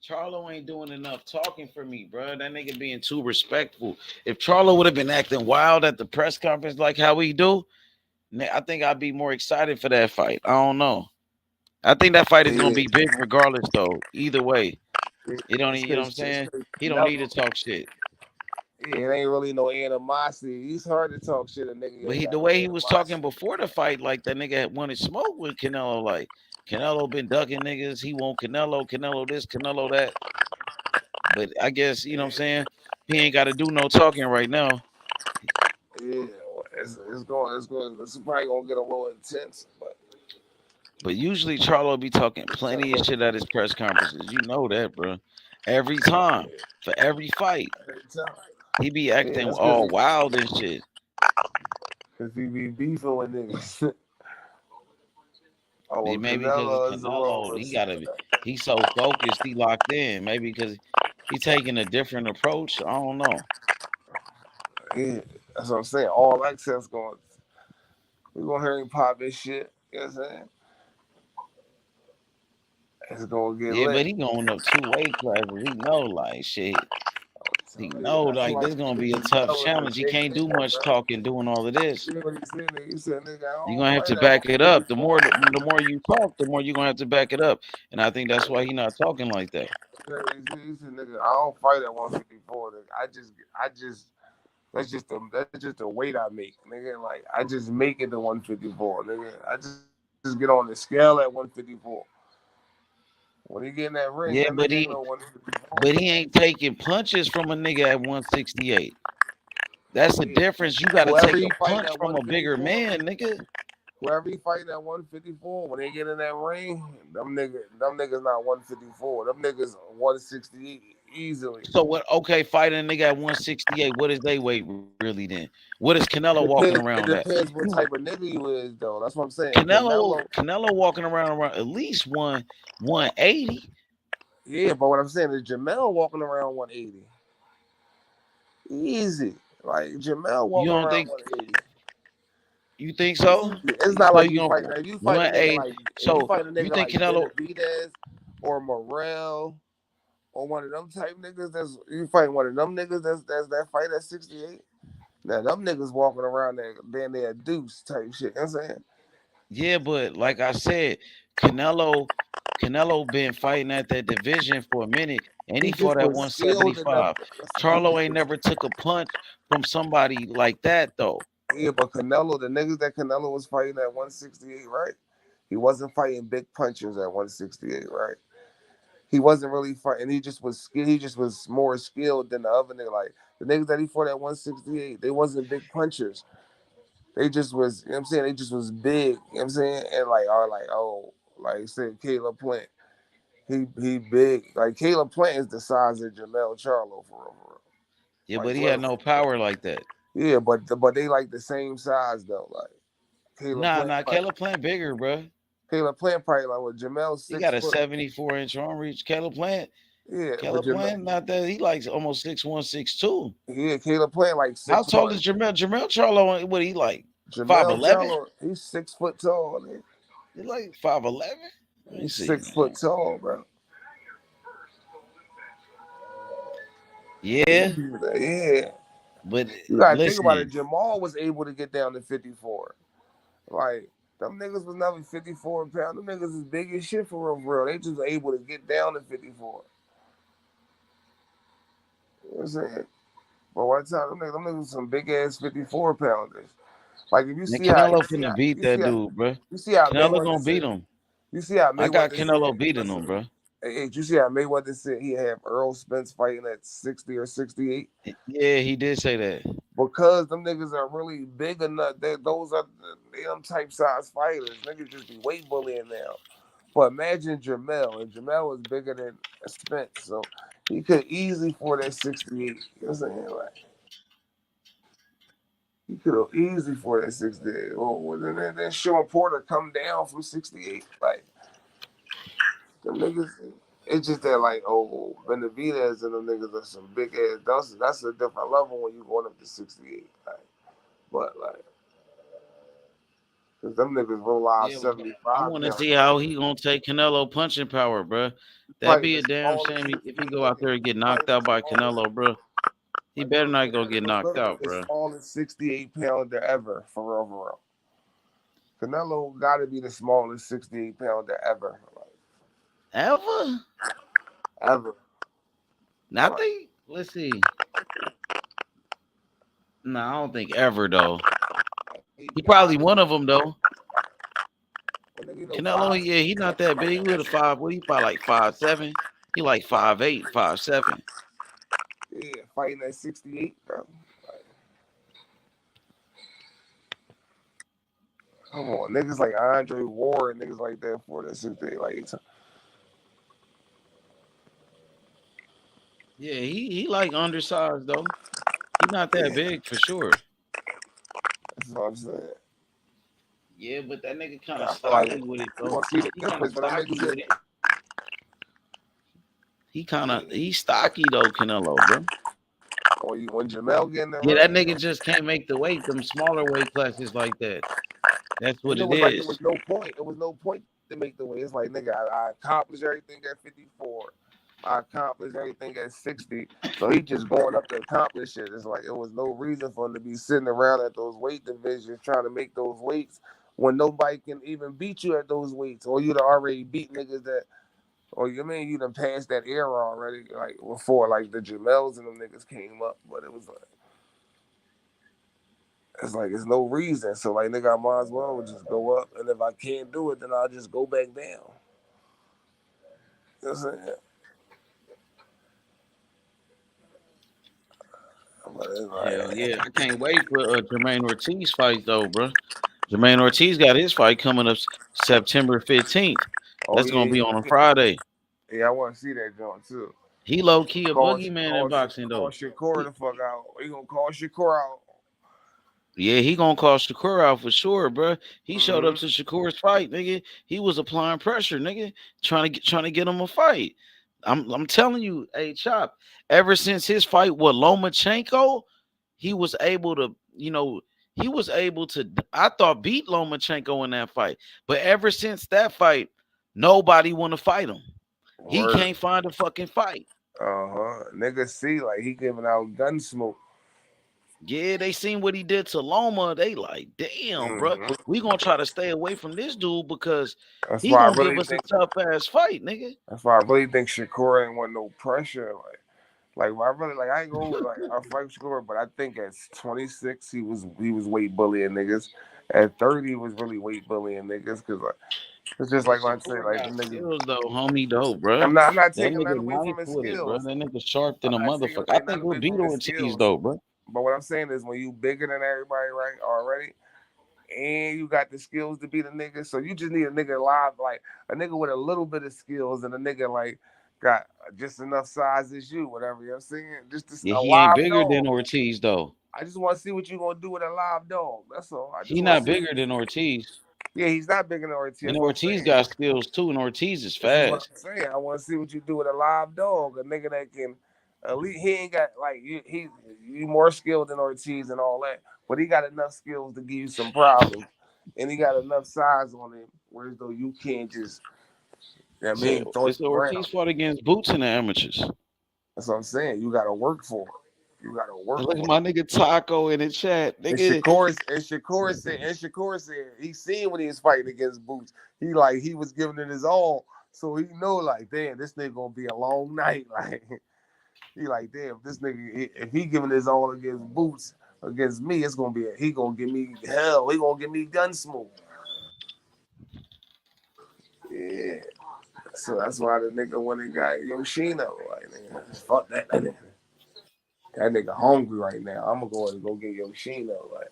Charlo ain't doing enough talking for me, bro. That nigga being too respectful. If Charlo would have been acting wild at the press conference like how he do, I think I'd be more excited for that fight. I don't know. I think that fight is gonna be big regardless, though. Either way, you know what I'm saying? He don't need to talk shit. Yeah, it ain't really no animosity. It's hard to talk shit. A nigga But the way he was talking before the fight, like that nigga had wanted smoke with Canelo. Like Canelo been ducking niggas. He want Canelo this, Canelo that. But I guess you know what I'm saying. He ain't got to do no talking right now. Yeah, it's probably gonna get a little intense, But usually Charlo be talking plenty of shit at his press conferences. You know that, bro. Every time for every fight, he be acting all wild and shit. Cause he be beefing with niggas. Oh, well, maybe because Canelo, he's so focused, he locked in. Maybe because he's taking a different approach. I don't know. Yeah, that's what I'm saying. All access going. We gonna hear him pop this shit. You know what I'm saying? It's gonna get lit. But he going up 2 weight classes. He know like shit. He know like this gonna be a tough challenge. He can't do much talking doing all of this. You're gonna have to back it up. The more you talk, the more you're gonna have to back it up. And I think that's why he's not talking like that. He said, nigga, I don't fight at 154. Nigga. That's just the weight I make, nigga. Like I just make it to 154, nigga. I just get on the scale at 154. When he get in that ring, but he ain't taking punches from a nigga at 168. That's the difference. You gotta take a punch from a bigger man, nigga. Whoever he fighting at 154, when they get in that ring, them niggas not 154. Them niggas 168 easily. So what? Okay, fighting a nigga at 168. What is they weight really then? What is Canelo walking around at? It depends what type of nigga you is, though. That's what I'm saying. Canelo walking around at least 180. Yeah, but what I'm saying is Jamel walking around 180. Easy. Like Jamel walking around 180. You think so? It's not like you fight. If you fight a nigga like, you think Canelo Benavidez or Morrell or one of them type niggas, you fight one of them niggas that's that fight at 68. Now them niggas walking around there, then they a deuce type shit. You know what I'm saying? Yeah, but like I said, Canelo been fighting at that division for a minute, and he fought at 175. Charlo ain't never took a punch from somebody like that though. Yeah, but Canelo, the niggas that Canelo was fighting at 168, right? He wasn't fighting big punchers at 168, right? He wasn't really fighting. He just was more skilled than the other nigga. Like the niggas that he fought at 168, they wasn't big punchers. They just was, you know what I'm saying? They just was big, you know what I'm saying? And like I said, Caleb Plant. He big. Like Caleb Plant is the size of Jamel Charlo for real. Yeah, like, but he had no power like that. Yeah, but they like the same size though. Like Caleb Caleb Plant bigger, bro. Caleb Plant probably like with Jamel 6 He got a 74-inch arm reach. Caleb Plant. Yeah, Caleb Plant not that. He like almost 6'1", 6'2". Yeah, Caleb Plant like 6'. How tall is Jamel? Jamel Charlo, what he like? 5'11"? He's 6 foot tall. Man. He's like 5'11". He's 6 foot tall, bro. Yeah. But you gotta think about it. Jamal was able to get down to 54. Like them niggas was never 54 pounds. Them niggas is big as shit for real. They just able to get down to 54. You know what I'm saying? But one time them niggas some big ass 54 pounders. Like if you see Canelo finna beat that dude, bro. You see how Canelo gonna beat him. You see how Mayweather I got Canelo beating him, bro. Hey, you see how Mayweather said he had Earl Spence fighting at 60 or 68? Yeah, he did say that. Because them niggas are really big enough. Those are them type size fighters. Niggas just be weight bullying now. But imagine Jamel, and Jamel was bigger than Spence, so he could easily for that 68. You know what I'm saying? Like, he could have easily for that 68. Well, then Sean Porter come down from 68. Like, them niggas, it's just that like, Benavidez and them niggas are some big ass. That's a different level when you going up to 68. Like, but like, cause them niggas roll out 75. I want to see how he gonna take Canelo punching power, bro. That'd be a damn shame if he go out there and get knocked out by Canelo, bro. He better not go get knocked out, bro. The smallest 68-pounder ever, for real. Canelo got to be the smallest 68-pounder ever. Ever? Now I think, let's see. No, I don't think ever, though. He probably one of them, though. Canelo, yeah, he not that big. He was a 5. What he probably like 5'7"? He like 5'8", 5'7". Yeah, fighting at 68, bro. Come on, niggas like Andre Ward and niggas like that for the 68, like. Yeah, he like undersized though. He not that big for sure. That's what I'm saying. Yeah, but that nigga kind of stocky with it though. He kind of stocky with it. He's stocky though, Canelo, bro. When Jamel getting there, that nigga just can't make the weight, them smaller weight classes like that. That's what it is. Like, it was no point. It was no point to make the weight. It's like, nigga, I accomplished everything at 54. I accomplished everything at 60. So he just going up to accomplish it. It's like it was no reason for him to be sitting around at those weight divisions trying to make those weights when nobody can even beat you at those weights. Or you'd already beat niggas that, or you mean you done passed that era already, like before like the Jamels and them niggas came up. But it was like, it's no reason. So like, nigga, I might as well just go up. And if I can't do it, then I'll just go back down. You know what I'm saying? Hell yeah, I can't wait for Jermaine Ortiz fight though, bro. Jermaine Ortiz got his fight coming up September 15th. That's gonna be on a Friday. Yeah, I want to see that joint too. He low key a boogeyman in boxing though. Call Shakur the fuck out. He gonna call Shakur out. Yeah, he gonna call Shakur out for sure, bro. He showed up to Shakur's fight, nigga. He was applying pressure, nigga, trying to get him a fight. I'm telling you, hey Chop, ever since his fight with Lomachenko, he was able to, I thought beat Lomachenko in that fight. But ever since that fight, nobody want to fight him. He can't find a fucking fight. Niggas see like he giving out gun smoke. Yeah, they seen what he did to Loma. They like, damn, bro. We gonna try to stay away from this dude because he gonna give us a tough ass fight, nigga. That's why I really think Shakur ain't want no pressure. I ain't gonna I fight Shakur, but I think at 26 he was weight bullying niggas. At 30 he was really weight bullying niggas because it's just like what I say, like the niggas skills though, homie, though, bro. I'm not taking that away from his skills, bro. That nigga sharp than a motherfucker. I think we'll beat Ortiz though, bro. But what I'm saying is when you bigger than everybody, right, already, and you got the skills to beat a nigga, so you just need a nigga live, like a nigga with a little bit of skills and a nigga like got just enough size as you, whatever, you know what I'm saying? He ain't bigger than Ortiz though. I just want to see what you gonna do with a live dog. That's all. He's not bigger than Ortiz. Yeah, he's not bigger than Ortiz. And Ortiz got skills too, and Ortiz is fast. What I'm saying. I want to see what you do with a live dog, a nigga that can. At least he ain't got like he more skilled than Ortiz and all that, but he got enough skills to give you some problems, and he got enough size on him. Whereas though you can't just, Ortiz fought against Boots in the amateurs. That's what I'm saying. You got to work for it. You got to work. Look at my nigga Taco in the chat. Nigga. And Shakur said he seen when he was fighting against Boots. He was giving it his all, so he know like, damn, this nigga gonna be a long night, like. He like, damn, this nigga, if he giving his all against Boots, against me, it's gonna be he gonna give me hell. He gonna give me gun smoke. Yeah. So that's why the nigga went and got Yoshino. Like, nigga, fuck that nigga. That nigga hungry right now. I'm gonna go and go get Yoshino. Like,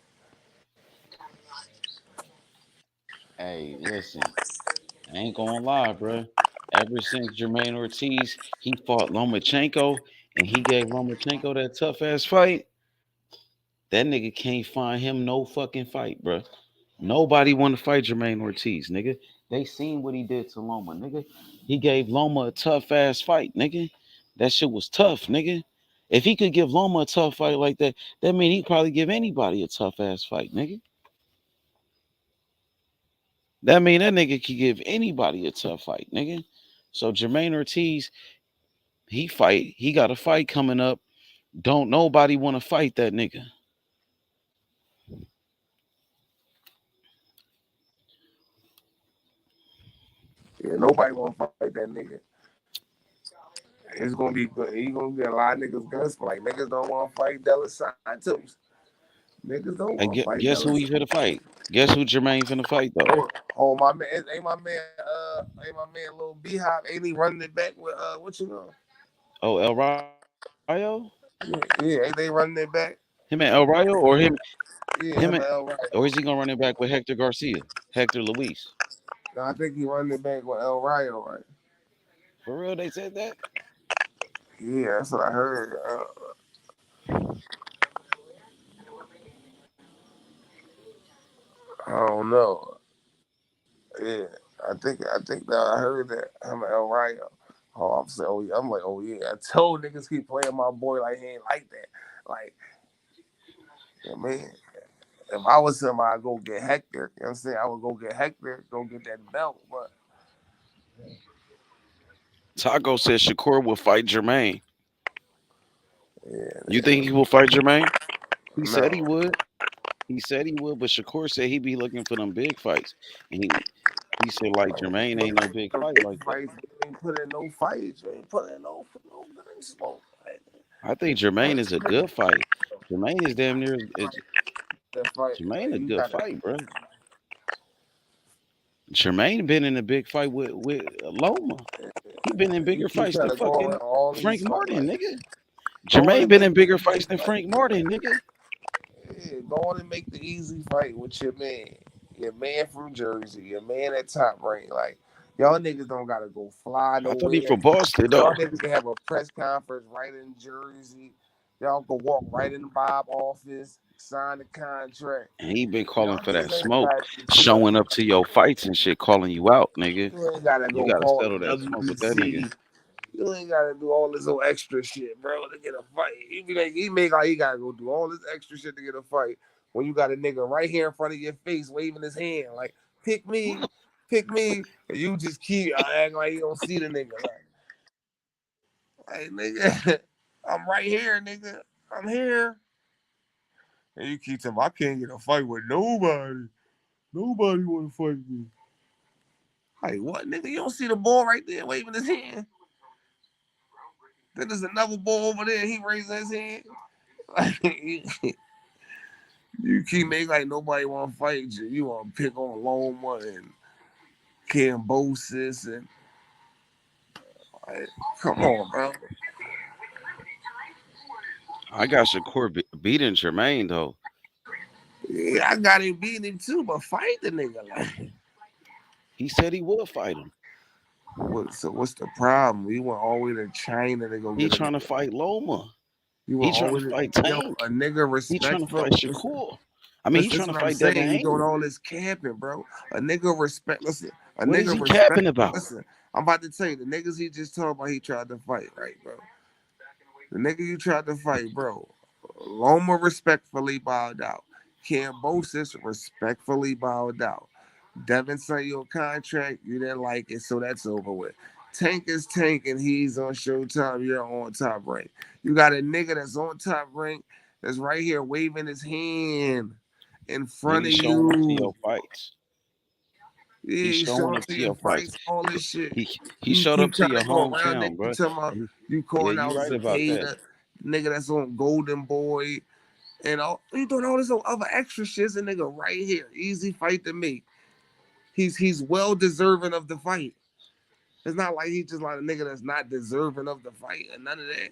hey, listen, I ain't gonna lie, bro. Ever since Jermaine Ortiz, he fought Lomachenko. And he gave Lomachenko that tough ass fight. That nigga can't find him no fucking fight, bro. Nobody want to fight Jermaine Ortiz, nigga. They seen what he did to Loma, nigga. He gave Loma a tough ass fight, nigga. That shit was tough, nigga. If he could give Loma a tough fight like that, that mean he'd probably give anybody a tough ass fight, nigga. That mean that nigga could give anybody a tough fight, nigga. So Jermaine Ortiz, he got a fight coming up. Don't nobody want to fight that nigga. Yeah, nobody want to fight that nigga. It's gonna be good. He gonna get a lot of niggas guns. Like niggas don't want to fight Della Santos. Niggas don't And want to fight guess Della who he finna fight? Guess who Jermaine finna fight though? Oh my man, ain't my man, little Beehive, ain't he running it back with what you know? Oh, El Rayo? Yeah, ain't they running it back? Him and El Rayo, or Yeah, him him and, and El Rayo. or is he gonna run it back with Hector Garcia, Hector Luis? No, I think he running it back with El Rayo, right? For real, they said that. Yeah, that's what I heard. I don't know. Yeah, I think that I heard that him and El Rayo. Oh, I'm saying, oh yeah, I'm like, oh yeah. I told niggas keep playing my boy like he ain't like that. Like, yeah, man, if I was him, I'd go get Hector. You know what I'm saying? I would go get Hector, go get that belt. But Taco said Shakur will fight Jermaine. yeah, You think he will fight Jermaine? He said he no. would. He said he would, but Shakur said he be looking for them big fights. And he said like Jermaine ain't no big fight like that. Fights, you ain't put in no fights. You ain't put in no gun smoke. I think Jermaine is a good fight. Jermaine is damn near That fight, Jermaine a you good gotta. fight, bro. Jermaine been in a big fight with Loma. He been in You bigger keep fights trying than to go fucking around all Frank these fights. Martin, Like, nigga. go on Jermaine and been make in bigger fights than Frank Martin, nigga. yeah, go on and make the easy fight with your man from Jersey, your man at Top Rank. Like y'all niggas don't gotta go fly I thought he nowhere. from Boston Y'all though. niggas can have a press conference right in Jersey. Y'all can walk right in the Bob office, sign the contract. And he been calling Y'all for that niggas ain't smoke, gotta do too much. showing up to your fights and shit, calling you out, nigga. You ain't gotta You go gotta call the settle that smoke with that nigga. WBC. You ain't gotta do all this little extra shit, bro, to get a fight. He make like he gotta go do all this extra shit to get a fight when you got a nigga right here in front of your face waving his hand like, pick me, and you just keep acting like you don't see the nigga. Like nigga, I'm right here, nigga. I'm here. And you keep telling me, I can't get a fight with nobody. Nobody wanna fight me. Like what, nigga? You don't see the ball right there waving his hand? Then there's another ball over there. He raising his hand. You keep making like nobody want to fight you. You want to pick on Loma and Cambosis and like, come on, bro. I got Shakur beating Jermaine though. Yeah, I got him beating him too, but fight the nigga. Like, he said he would fight him. So what's the problem? We went all the way to China to go He get a trying to nigga. fight Loma. He trying to fight Tank. A nigga He trying to respectful. fight Shakur. I mean, he trying Listen, to what I'm fight Devin saying. You doing Haney. all this capping, bro. A nigga respect. Listen, What is he capping about? Listen, I'm about to tell you the niggas he just talked about. He tried to fight, right, bro? The nigga you tried to fight, bro. Loma respectfully bowed out. Cambosis respectfully bowed out. Devin signed your contract. You didn't like it, so that's over with. Tank is Tank, and he's on Showtime. You're on Top Rank. You got a nigga that's on Top Rank that's right here waving his hand in front And of he's showing up to you. your fights. Yeah, He's he's showing showing up up to to your your fights. fights, all this shit. He You showed keep up to trying your to go around hometown, nigga. You bro. talking about you Yeah, calling you out right about that. Zepeda, nigga that's on Golden Boy, and all you doing all this other extra shit. A nigga right here, easy fight to me. He's well deserving of the fight. It's not like he's just like a nigga that's not deserving of the fight and none of that.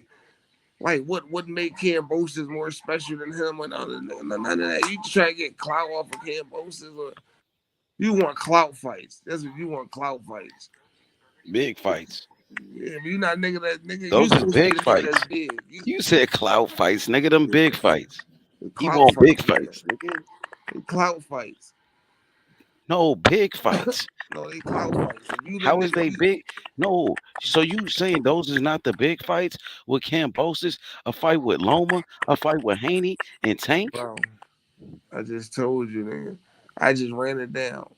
Like what would make Cambosis more special than him and none of that. You try to get clout off of Cambosis or you want clout fights. That's what you want, clout fights. Big fights. Yeah, but you not nigga that nigga. You Those is supposed to be big the nigga that's fights. big. You said clout fights, nigga. Them big fights. He Clout want big fights, nigga. fights, nigga. Clout fights. No, big fights. No, they clout fights. If you the How is nigga, they big? No. So you saying those is not the big fights with Cambosis? A fight with Loma, a fight with Haney and Tank? bro. I just told you, nigga. I just ran it down.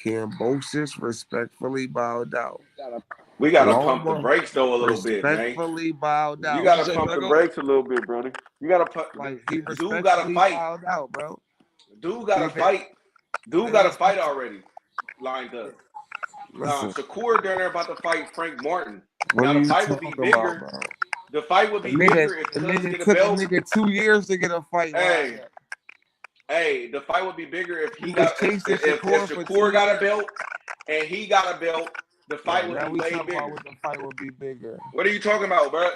Kambosos respectfully bowed out. We gotta pump the Loma brakes though a little bit, man. respectfully bowed out. You gotta pump the brakes a little bit, brother. You gotta put Like he dude gotta fight. Bowed out, bro. Dude gotta fight. Dude gotta fight already. Lined up. Shakur down there about to fight Frank Martin. Now the fight would be bigger. The fight would be bigger if Cuz get a belt. The nigga 2 years to get a fight. Hey, the fight would be bigger if he got if Shakur got a belt and he got a belt. The fight would be way bigger. The fight would be bigger. What are you talking about, bro?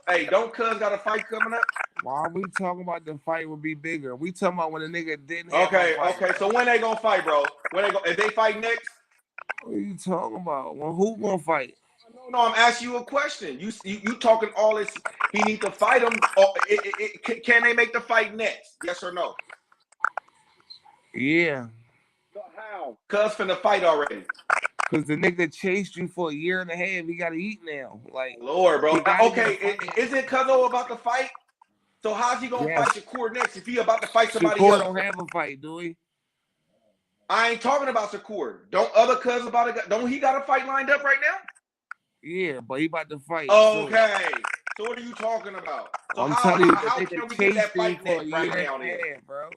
Hey, don't Cuz got a fight coming up? Why are we talking about the fight would be bigger? We talking about when a nigga didn't have Okay. So when they gonna fight, bro? If they fight next? What are you talking about? Well, who gonna fight? No, I'm asking you a question. You talking all this? He need to fight him. Or can they make the fight next? Yes or no? Yeah. So how? Cuz finna fight already. Cause the nigga chased you for a year and a half. He gotta eat now. Like Lord, bro. Okay, isn't Cuzzo about to fight? So how's he gonna fight Shakur next if he about to fight somebody else? Shakur don't have a fight, do he? I ain't talking about Shakur. Don't other Cuz don't he got a fight lined up right now? Yeah, but he about to fight. Okay. So what are you talking about? So I'm telling you, how can we get that fight next right now, bro?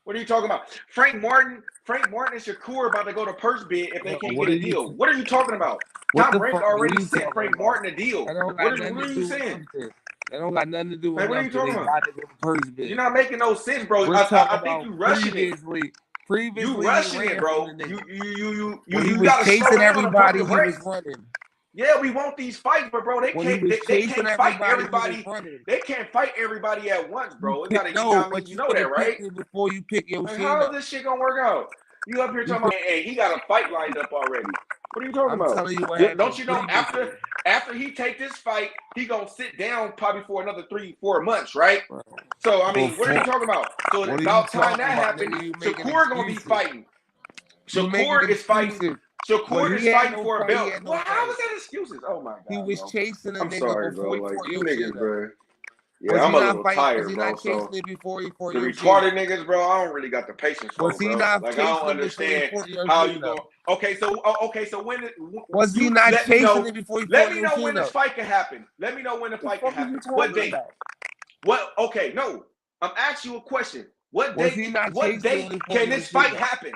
What are you talking about? Frank Martin and Shakur about to go to purse bid if they can't get a deal. What are you talking about? Tom Rank already sent Frank Martin a deal. What are you saying? That don't got nothing to do with what are you talking about? Purse bid. You're not making no sense, bro. I think you rushing it. Previously, you rushing it, bro. You was gotta chasing everybody. He was running. Yeah, we want these fights, but bro, they can't fight everybody. They can't fight everybody at once, bro. It gotta, you know that, right? Before you pick your shit. How is this shit gonna work out? You up here talking about, hey, he got a fight lined up already. What are you talking about? Telling you what Don't you know after he take this fight, he gonna sit down probably for another 3-4 months, right? So I mean, what are you talking about? So about time that happened, Shakur gonna be fighting. Shakur is fighting. Shakur is fighting for a belt. How was that excuses? Oh my god. He was chasing a nigga. I'm sorry, bro. Like you niggas, bro. Yeah, I'm a little tired, bro. So the retarded niggas, bro, I don't really got the patience for, bro. Like I don't understand how you go. Okay, so when was he not chasing it before he fought? Let me know when this fight can happen. Let me know when the fight can happen. What date? What? Okay, no. I'm asking you a question. What date? What date can this fight happen?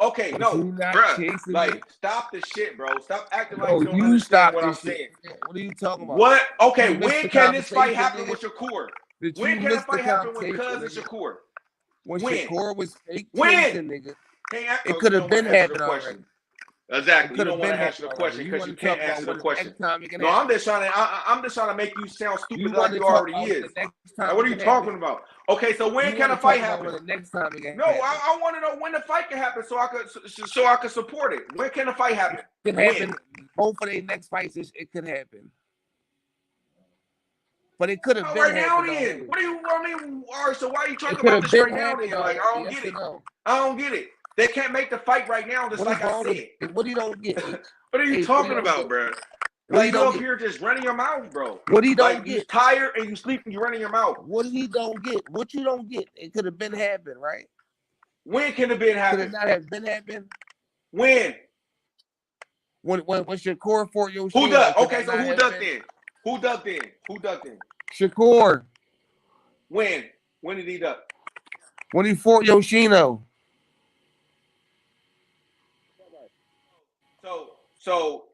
Okay, no, bruh. Like, stop the shit, bro. Stop acting like you don't understand what I'm saying. What are you talking about? What? Okay, when can this fight happen with Shakur? When can the fight happen with Cuz and Shakur? When Shakur was fake chasing, nigga. It could have been happening already. Exactly. You don't want to answer the question because you can't answer the question. No, I'm just trying to make you sound stupid like you already is. Like, what are you talking about? Okay, so when can a fight happen? No, I want to know when the fight can happen so I could support it. When can the fight happen? It can happen. Both of their next fights, it could happen. But it could have been right now. Then what do you? I mean, all right. So why are you talking about this right now? Then like I don't get it. I don't get it. They can't make the fight right now, just like I said. What do you don't get? What are you talking about, bro? Like you up here just running your mouth, bro. What he don't get? You tired and you sleep and you running your mouth. What he don't get? What you don't get? It could have been happened, right? When can it been happen? Could it not have been happened? When Shakur fought Yoshino? Who ducked? Okay, so who ducked then? Who ducked then? Who ducked then? Shakur. When? When did he duck? When he fought Yoshino. So,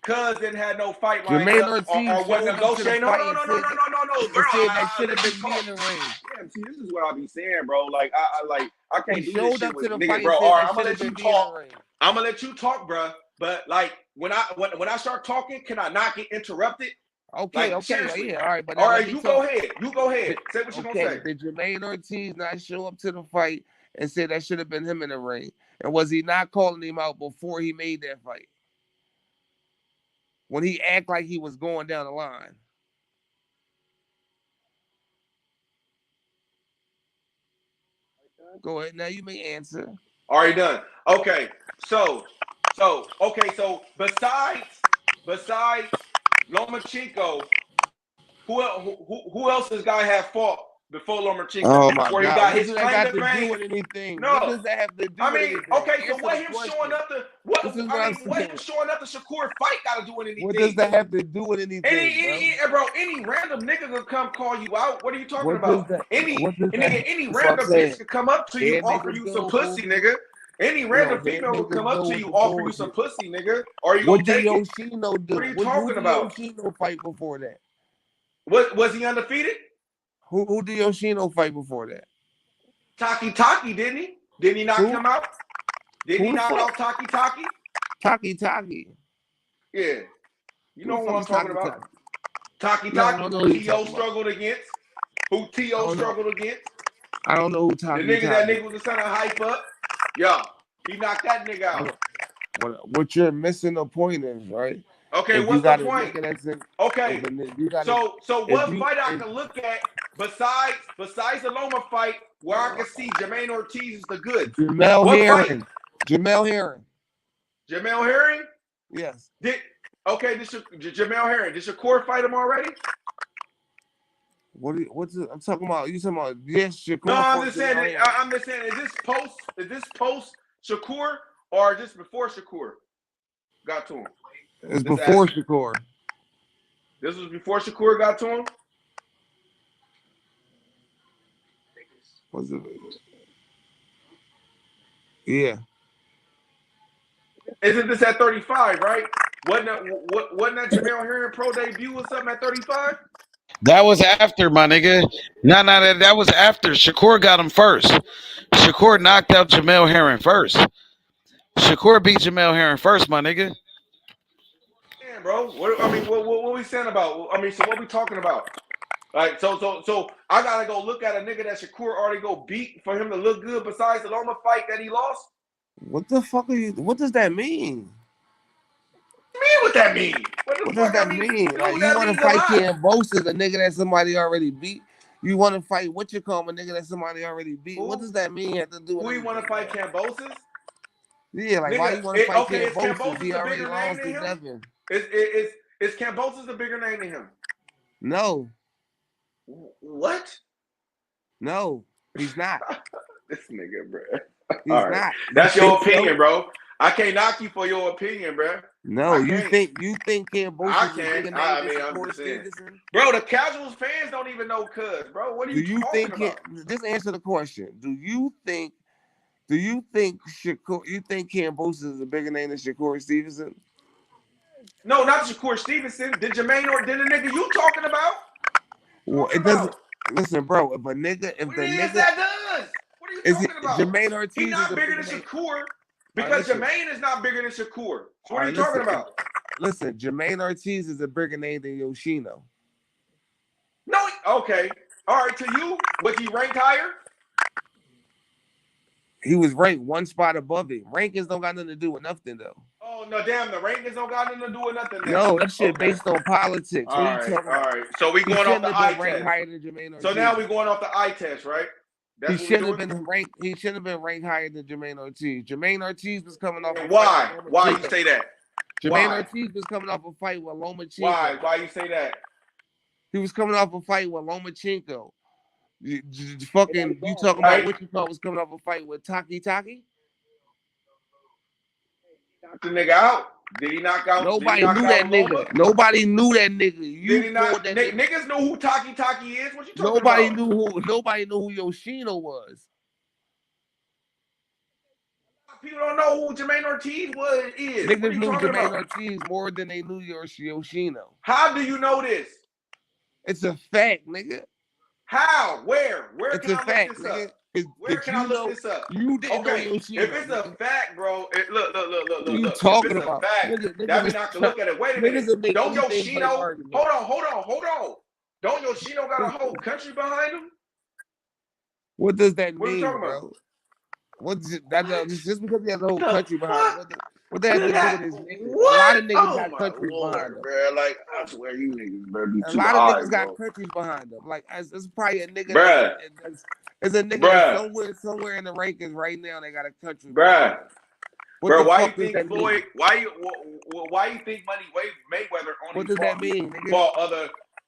Cuz didn't have no fight line up or wasn't negotiating. No, bro. That should have been me in the ring. Damn, see, this is what I be saying, bro. Like, I can't do this shit with niggas, fight, bro. All right, I'm gonna let you talk. I'm gonna let you talk, bro. But like, when I start talking, can I not get interrupted? Okay, like, yeah, all right. But all right, you go ahead. You go ahead. Say what you gonna say. Did Jermaine Ortiz not show up to the fight and say that should have been him in the ring? And was he not calling him out before he made that fight? When he act like he was going down the line. Go ahead. Now you may answer. Already done. Okay. So besides Lomachenko, who else this guy have fought before Lomachenko. Oh my Before he God! got What his does that claim got to to do fame. with anything? No. What does that have to do I with mean, anything? okay, so Answer what the him question. showing up to what him showing up to Shakur fight got to do with anything? What does that have to do with anything, bro? Any random nigga could come call you out. What are you talking What does about? that? Any What does that? random That's what I'm bitch saying. could come up to you, Head offer niggas you go some with pussy, bullshit. nigga. Any random Head female will niggas come up go to with you, the offer you some bullshit. pussy, nigga. Are you What gonna did take it? Yoshino do? What are you Who talking did about? Yoshino fight before that? Was he undefeated? Who did Yoshino fight before that? Taki, didn't he? Didn't he knock him out? Didn't he knock out Taki? Taki. Yeah. You know who I'm talking about. Taki, No, I don't know who who you're T.O. talking about. struggled against. Who T.O. struggled against. I don't know who The nigga that nigga was the son of hype up. Yeah. He knocked that nigga out. What you're missing the point is, right? Okay, if what's the point? Okay. So what fight I can look at besides the Loma fight where I can see Jermaine Ortiz is the good? Jamel Herring. Jamel Herring? Yes. Jamel Herring. Did Shakur fight him already? What's it? I'm talking about? You talking about? Yes, Shakur. No, I'm just saying. Is this post Shakur or just before Shakur got to him? It's before Shakur. This was before Shakur got to him? Was it? Yeah. Isn't this at 35, right? Wasn't that Jamel Herring pro debut or something at 35? That was after, my nigga. No, that was after. Shakur got him first. Shakur knocked out Jamel Herring first. Shakur beat Jamel Herring first, my nigga. Damn, bro. What we saying about? So what we talking about? Like, so I gotta go look at a nigga that Shakur already go beat for him to look good besides the Loma fight that he lost? What the fuck are you? What does that mean? What that mean? What does that mean? Like, you want to fight Cambosis, a nigga that somebody already beat? You want to fight what you call a nigga that somebody already beat? What does that mean? Have to do with who you want to fight Cambosis? Yeah, like nigga, why you want to fight Cambosis? Cambosis He a already bigger name lost than to him? Devin. Is Cambosis a bigger name than him? No. What? No, he's not. This nigga, bro. He's all right. not. That's your opinion, bro. I can't knock you for your opinion, bro. No, you think Cambosis I is a bigger can't. name I than mean, I'm Shakur just saying. Stevenson? Bro, the casuals fans don't even know Cuz, bro. What are you talking about? Just answer the question. Do you think Shakur? You think Cambosis is a bigger name than Shakur Stevenson? No, not Shakur Stevenson. Did Jermaine or did the nigga you talking about? Well, it doesn't. Listen, bro. If the nigga that does. What are you talking about? Jermaine Ortiz He's not bigger than Shakur because Jermaine is not bigger than Shakur. So what are you talking about? Listen, Jermaine Ortiz is a bigger name than Yoshino. No, okay. All right, to you, was he ranked higher? He was ranked one spot above it. Rankings don't got nothing to do with nothing, though. Oh, no, damn, the rankings don't got nothing to do with nothing. Then. No, that shit based on politics. All right. So we going off the eye test. Higher than Jermaine Ortiz. So now we going off the eye test, right? He shouldn't have been ranked. He shouldn't have been ranked higher than Jermaine Ortiz. Jermaine Ortiz was coming off. Why? Why you say that? Jermaine Ortiz was coming off a fight with Lomachenko. Why? Why you say that? He was coming off a fight with Lomachenko. You talking about what you thought was coming off a fight with Taki? Knocked the nigga out. Did he knock out? Nobody knew that nigga. Nobody knew that nigga. Did he not? Niggas know who Taki is. What you talking about? Nobody knew who Yoshino was. People don't know who Jermaine Ortiz is. Niggas knew Jermaine Ortiz more than they knew Yoshino. How do you know this? It's a fact, nigga. How? Where? Where it's can a I fact, look this nigga. up? Where can I look this up? You didn't know Yoshino. If it's a fact, bro. Look. What are you talking about? Fact, that means I can look at it. Wait a minute. Don't Yoshino? Hold on. Don't Yoshino got a whole country behind him? What does that mean, bro? Just because he has a whole country behind him? What that have to do with his niggas? A lot of niggas got countries behind them. Bro, like, I swear you niggas better be a lot of niggas got countries behind them. Like, it's probably a nigga. Bruh. It's a nigga somewhere in the rankings right now. They got a country. Bruh. Bro, why you think Floyd? Why you think Mayweather only what does that mean? Fought other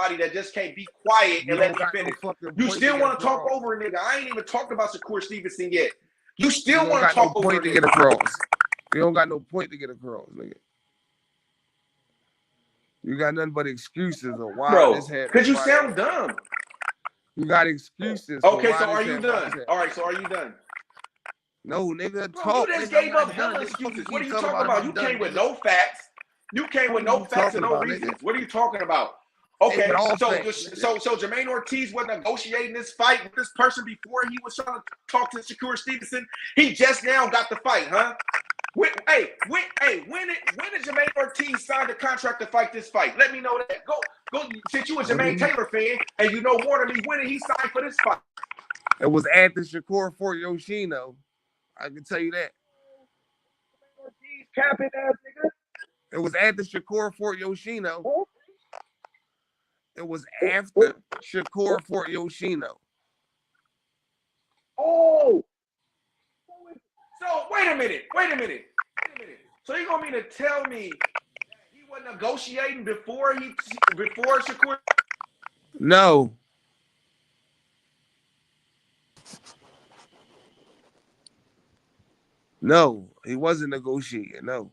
somebody that just can't be quiet and let me finish. You still want to talk over a nigga. I ain't even talked about Shakur Stevenson yet. You still want to talk over a nigga. Get across. You don't got no point to get across, nigga. You got nothing but excuses of why this happened. Because you sound dumb. You got excuses. Okay, so are you done? All right, so are you done? No, nigga, Bro, talk. you just Nigga, gave up hella excuses. What are you talking about? You came with no facts. You came with no facts and no reasons. What are you talking about? Okay, so Jermaine Ortiz was negotiating this fight with this person before he was trying to talk to Shakur Stevenson. He just now got the fight, huh? When did Jermaine Ortiz sign the contract to fight this fight? Let me know that. Go. Since you a Jermaine Taylor fan and you know more than me, when did he sign for this fight? It was at the Shakur Fort Yoshino. I can tell you that. Capping ass nigga. It was at the Shakur Fort Yoshino. It was after Shakur Fort Yoshino. Oh. So wait a minute. So you gonna mean to tell me he was negotiating before Shakur? No. No, he wasn't negotiating. No.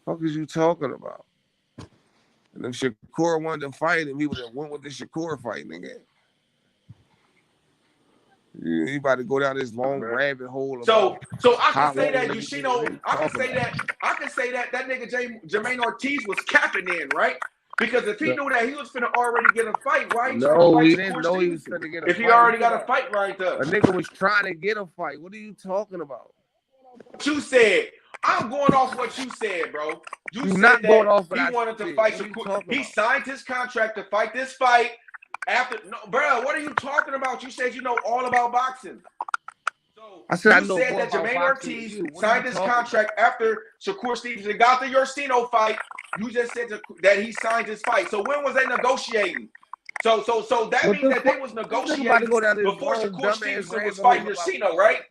What the fuck is you talking about? And if Shakur wanted to fight him, he would have went with the Shakur fight, nigga. He about to go down this long rabbit hole. So I can say that Yoshino. I can say that nigga Jermaine Ortiz was capping in, right? Because if he knew that he was finna already get a fight, right? No, he didn't know he was finna get a fight. If he already got a fight right there. A nigga was trying to get a fight. What are you talking about? What you said. I'm going off what you said, bro. You said not that going off he wanted to fight Shakur. He signed his contract to fight this fight. Bro, what are you talking about? You said you know all about boxing. So I said you said that Jermaine Ortiz signed his contract after Shakur Stevenson got the Yoshino fight. You just said that he signed his fight. So when was they negotiating? So that means that they was negotiating before Shakur Stevenson was fighting Yoshino, right?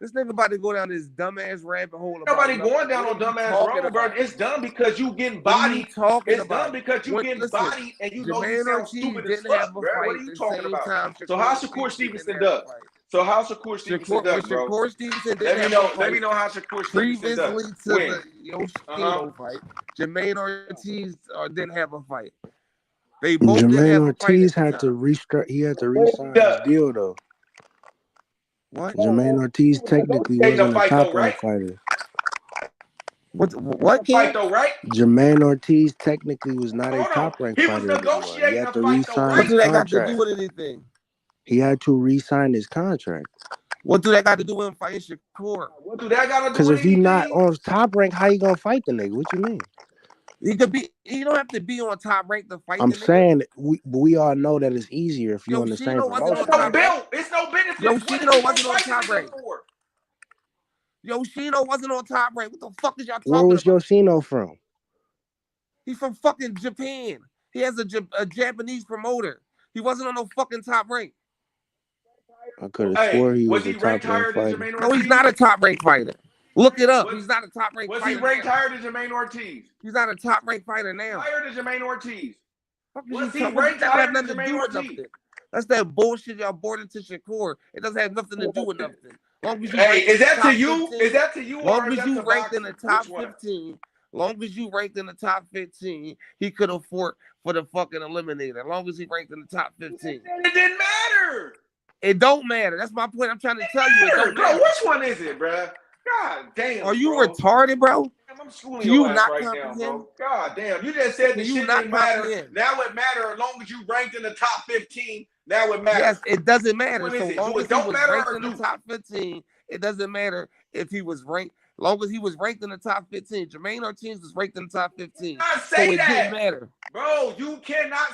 This nigga about to go down this dumbass rabbit hole. Nobody going down on dumbass road, bro. It's done because you getting bodied. It's done because you getting bodied and you know you sound stupid as fuck, bro. What are you talking about? So how Shakur Stevenson does? So how Shakur Stevenson does, bro? Shakur Stevenson let me know how Shakur Stevenson does. Previously to the Yoshino fight, Jermaine Ortiz didn't have a fight. They both Jermaine Ortiz had to resign his deal though. What? Jermaine Ortiz technically wasn't a top-ranked fighter. What fight though, right? Jermaine Ortiz technically was not a top-ranked fighter. He was negotiating he had to a fight though, right? What do that got to do with anything? He had to re-sign his contract. What do that got to do with fighting Shakur? What do that got to do? Because if he not on top rank, how you gonna fight the nigga? What you mean? He could be. You don't have to be on top rank to fight. I'm saying we all know that it's easier if you're on the same promotion. It's no benefit. Yoshino wasn't on top rank. Yoshino wasn't on top rank. What the fuck is y'all talking about? Where was Yoshino from? He's from fucking Japan. He has a Japanese promoter. He wasn't on no fucking top rank. I could have swore he was a top ranked fighter. No, he's not a top ranked fighter. Look it up. He's not a top ranked fighter. Was he ranked higher than Jermaine Ortiz? He's not a top ranked fighter now. Higher than Jermaine Ortiz. Was he ranked higher than Jermaine Ortiz? That's that bullshit y'all brought into Shakur. It doesn't have nothing to do with nothing. Long as you is that to you? 15, is that to you? Long as you ranked in the top 15. Long as you ranked in the top 15, he could afford for the fucking eliminator. Long as he ranked in the top 15. It didn't matter. It don't matter. That's my point. I'm trying to tell you. It don't matter. Bro, which one is it, bro? God damn. Are you retarded, bro? I'm schooling your ass right now, bro. God damn. You just said the shit didn't matter. Now it matters as long as you ranked in the top 15. Now it matters. Yes, it doesn't matter. So long as he was ranked in the top 15, it doesn't matter if he was ranked. Long as he was ranked in the top 15. Jermaine Ortiz was ranked in the top 15. So it didn't matter. Bro, you cannot.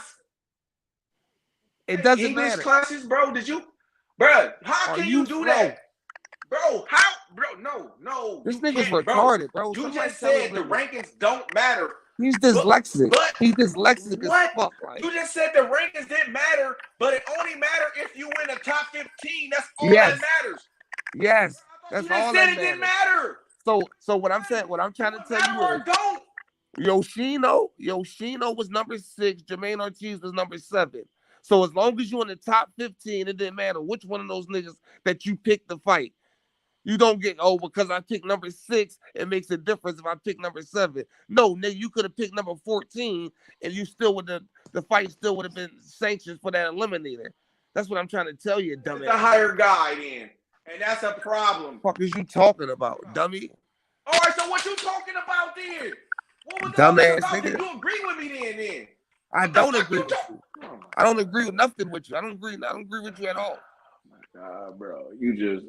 It doesn't English matter. Classes, bro. Did you? Bro, how can you do that? Bro, how? Bro, no. This nigga's retarded, bro. You just said the rankings don't matter. He's dyslexic. He's dyslexic as fuck. Like. You just said the rankings didn't matter, but it only matter if you win the top 15. That's all that matters. Yes, that's all that matters. It didn't matter. So what I'm saying, what I'm trying to tell you is, Yoshino was number 6. Jermaine Ortiz was number 7. So as long as you're in the top 15, it didn't matter which one of those niggas that you picked to fight. You don't get, because I picked number 6, it makes a difference if I pick number 7. No, nigga, you could have picked number 14 and you still would have, the fight still would have been sanctioned for that eliminator. That's what I'm trying to tell you, dummy. It's a higher guy then. And that's a problem. What the fuck is you talking about, dummy? All right, so what you talking about then? What was Dumbass about? nigga. You agree with me then? I don't agree with you. I don't agree with nothing with you. I don't agree with you at all. Bro, you just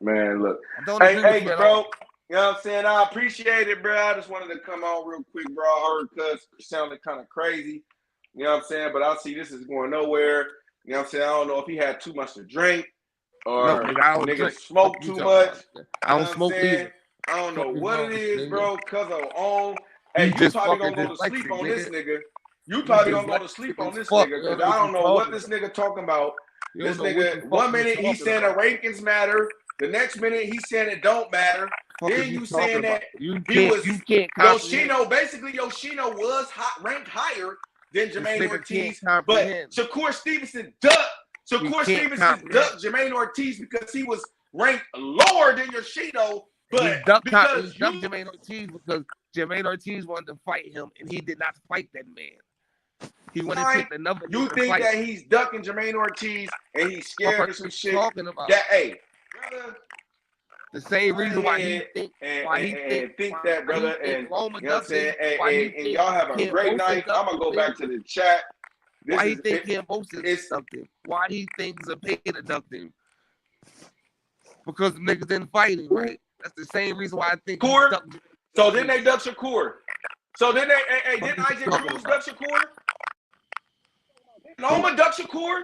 man, look. Hey, bro. You know what I'm saying? I appreciate it, bro. I just wanted to come on real quick, bro. I heard cuz sounded kind of crazy. You know what I'm saying? But I see this is going nowhere. You know what I'm saying? I don't know if he had too much to drink or nigga smoke too much. I don't smoke either. I don't know what it is, bro. Cuz I'm on. Hey, you probably gonna go to sleep on this nigga. You probably gonna go to sleep on this nigga because I don't know what this nigga talking about. This nigga, 1 minute he's saying the rankings matter, the next minute he's saying it don't matter. Then you saying that Yoshino, basically Yoshino was ranked higher than Jermaine Ortiz, but Shakur Stevenson ducked. Jermaine Ortiz because he was ranked lower than Yoshino. But he ducked Jermaine Ortiz because Jermaine Ortiz wanted to fight him, and he did not fight that man. He wanted to take the number. You think that he's ducking Jermaine Ortiz and he's scared of some shit? Talking about that, hey, brother. The same reason why he think that, brother, and you know what I'm saying, and y'all have a great night. I'm gonna go back to the chat. Why he think Ken Bosa is something? Why he thinks a pay to duck him? Because the niggas didn't fight him, right? That's the same reason why I think. So then they duck Shakur. So then they didn't Isaac Cruz duck Shakur? Loma duck Shakur?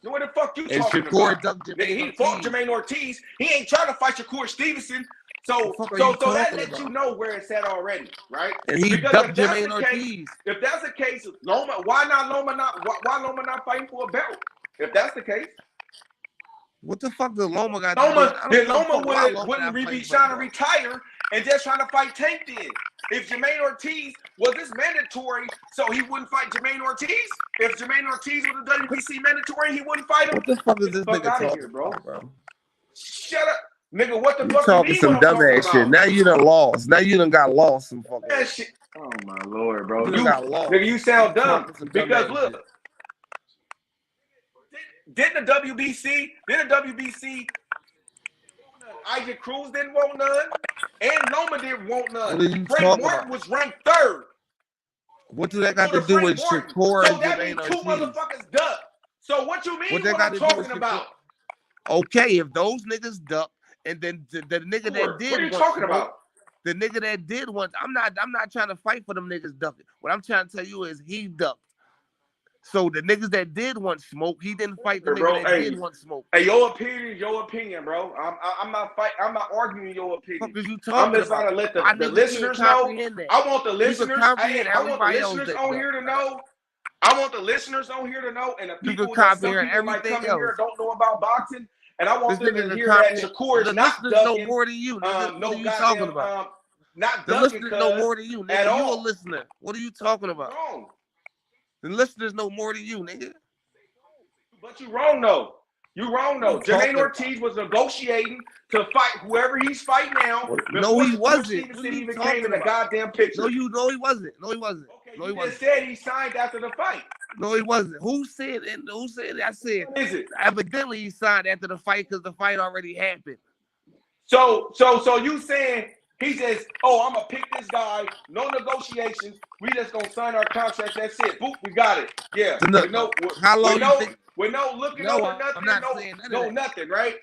What the fuck you talking about? He fought Jermaine Ortiz. He ain't trying to fight Shakur Stevenson. So that lets you know where it's at already, right? And he ducked Jermaine Ortiz. If that's the case, Loma, why Loma not fighting for a belt? If that's the case. What the fuck did Loma got to do? Then Loma wouldn't be trying to retire and just trying to fight Tank then. If Jermaine Ortiz was this mandatory, so he wouldn't fight Jermaine Ortiz? If Jermaine Ortiz was a WBC mandatory, he wouldn't fight him? What the fuck is this nigga talking here, bro? Shut up. Nigga, what the fuck you talking some dumbass shit. Now you done lost. Now you done got lost some fucking that shit. Oh my lord, bro. You got lost. Nigga, you sound dumb. Because look. Didn't the WBC, Isaac Cruz didn't want none, and Loma didn't want none. Frank Martin was ranked 3rd. What do that got to do with Shakur and Jermaine Ortiz? So that means 2 motherfuckers duck. So what you mean what I'm talking about? Okay, if those niggas duck, and then the nigga that did. What are you talking about? The nigga that did once. I'm not trying to fight for them niggas ducking. What I'm trying to tell you is he ducked. So the niggas that did want smoke, he didn't fight the nigga that did want smoke. Hey, your opinion, bro. I'm not arguing your opinion. I'm just trying to let the listeners know. I want the listeners. I want the listeners on here to know. I want the listeners on here to know, and the people that some people might come in here don't know about boxing. And I want them to hear that Shakur is not ducking. Know more than you. What are you talking about? Not the listeners know more than you, nigga. At all. You a listener. What are you talking about? Wrong. The listeners know more than you, nigga. But you wrong though. You wrong though. Jermaine Ortiz was negotiating to fight whoever he's fighting now. No, he wasn't. Stevenson even came in the goddamn picture. No, he wasn't. No, he wasn't. Okay, no, he just said he signed after the fight. No, he wasn't. Who said it? Who said it? I said. What is it? Evidently, he signed after the fight because the fight already happened. So you saying he says, "Oh, I'm gonna pick this guy. No negotiations. We just gonna sign our contract. That's it. Boop, we got it. Yeah. How long you think? With no looking over nothing. I'm not saying none of that. Nothing, right?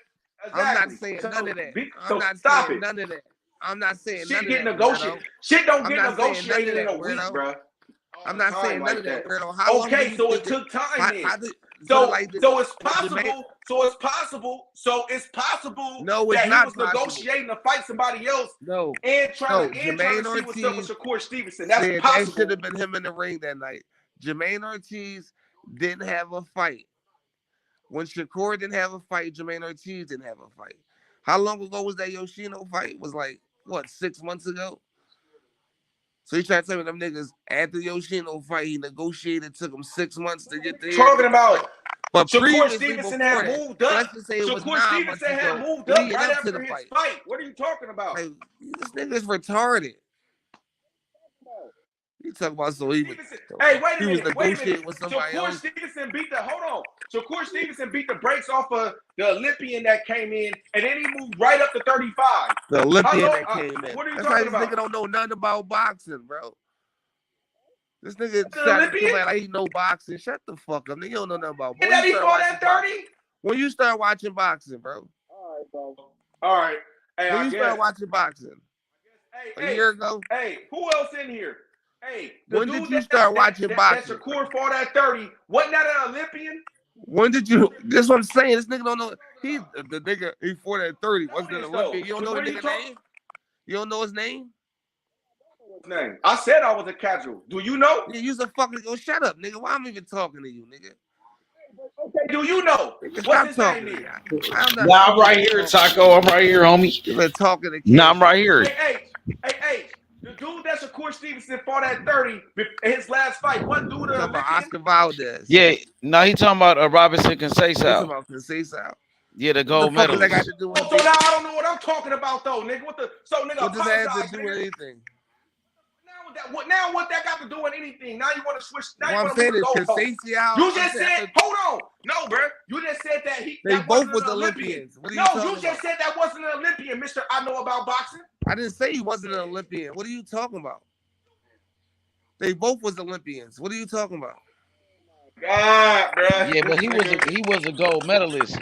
Exactly. I'm not saying none of that. I'm not saying none of that. I'm not saying shit none get of that. Negotiated. Shit don't get negotiated in a week, bro. I'm not saying none of that, Weirdo. Okay, so it took time then. So it's possible. So it's possible. No, it's that not he was negotiating to fight somebody else. No, and trying to see what's up with Shakur Stevenson. That's possible. That should have been him in the ring that night. Jermaine Ortiz didn't have a fight. When Shakur didn't have a fight, Jermaine Ortiz didn't have a fight. How long ago was that Yoshino fight? It was like, what, 6 months ago? So he tried to tell me them niggas after the Yoshino fight, he negotiated, took him 6 months to get there. Talking about But Shakur Stevenson had moved up. Shakur Stevenson had moved up right after his fight. What are you talking about? Like, this nigga's retarded. You talking about so he was? Hey, wait a minute. Negotiating with somebody Shakur else. Stevenson beat the. Hold on. Shakur Stevenson beat the brakes off of the Olympian that came in, and then he moved right up to 35. The Olympian that came in. What are you That's talking this about? nigga don't know nothing about boxing, bro. This nigga trying to come out like he know boxing. Shut the fuck up. Nigga, you don't know nothing about boxing. And that he fought at 30? When you start watching boxing, bro. All right, bro. All right. Hey, when you start watching boxing? A year ago? Hey, who else in here? Hey, when did you start watching boxing? That Shakur fought at 30. Wasn't that an Olympian? When did you? That's what I'm saying. This nigga don't know. He the nigga he fought at 30. Wasn't an Olympian? You don't know the nigga name? You don't know his name? Name. I said I was a casual. Do you know? Yeah, you's a fucking go. Shut up, nigga. Why I'm even talking to you, nigga? Okay, do you know? What's his name? I'm right here, Taco. I'm right here, homie. You've been talking to Nah, I'm right here. Hey. The dude that Shakur Stevenson fought at 30 in his last fight, what dude? Talking about Oscar Valdez. Yeah, no, he talking about Robinson Conceição. Talking about Conceição. Yeah, the gold medalist. That got to do with so now I don't know what I'm talking about though, nigga. What does that have to do with anything? Now what that got to do with anything? Now you want to switch? Now what I'm saying is Conceição. You just said, hold on, no, bro. You just said that they both was Olympians. No, you just said that wasn't an Olympian, Mister. I know about boxing. I didn't say he wasn't an Olympian. What are you talking about? They both was Olympians. What are you talking about? God, bro. Yeah, but he was a gold medalist.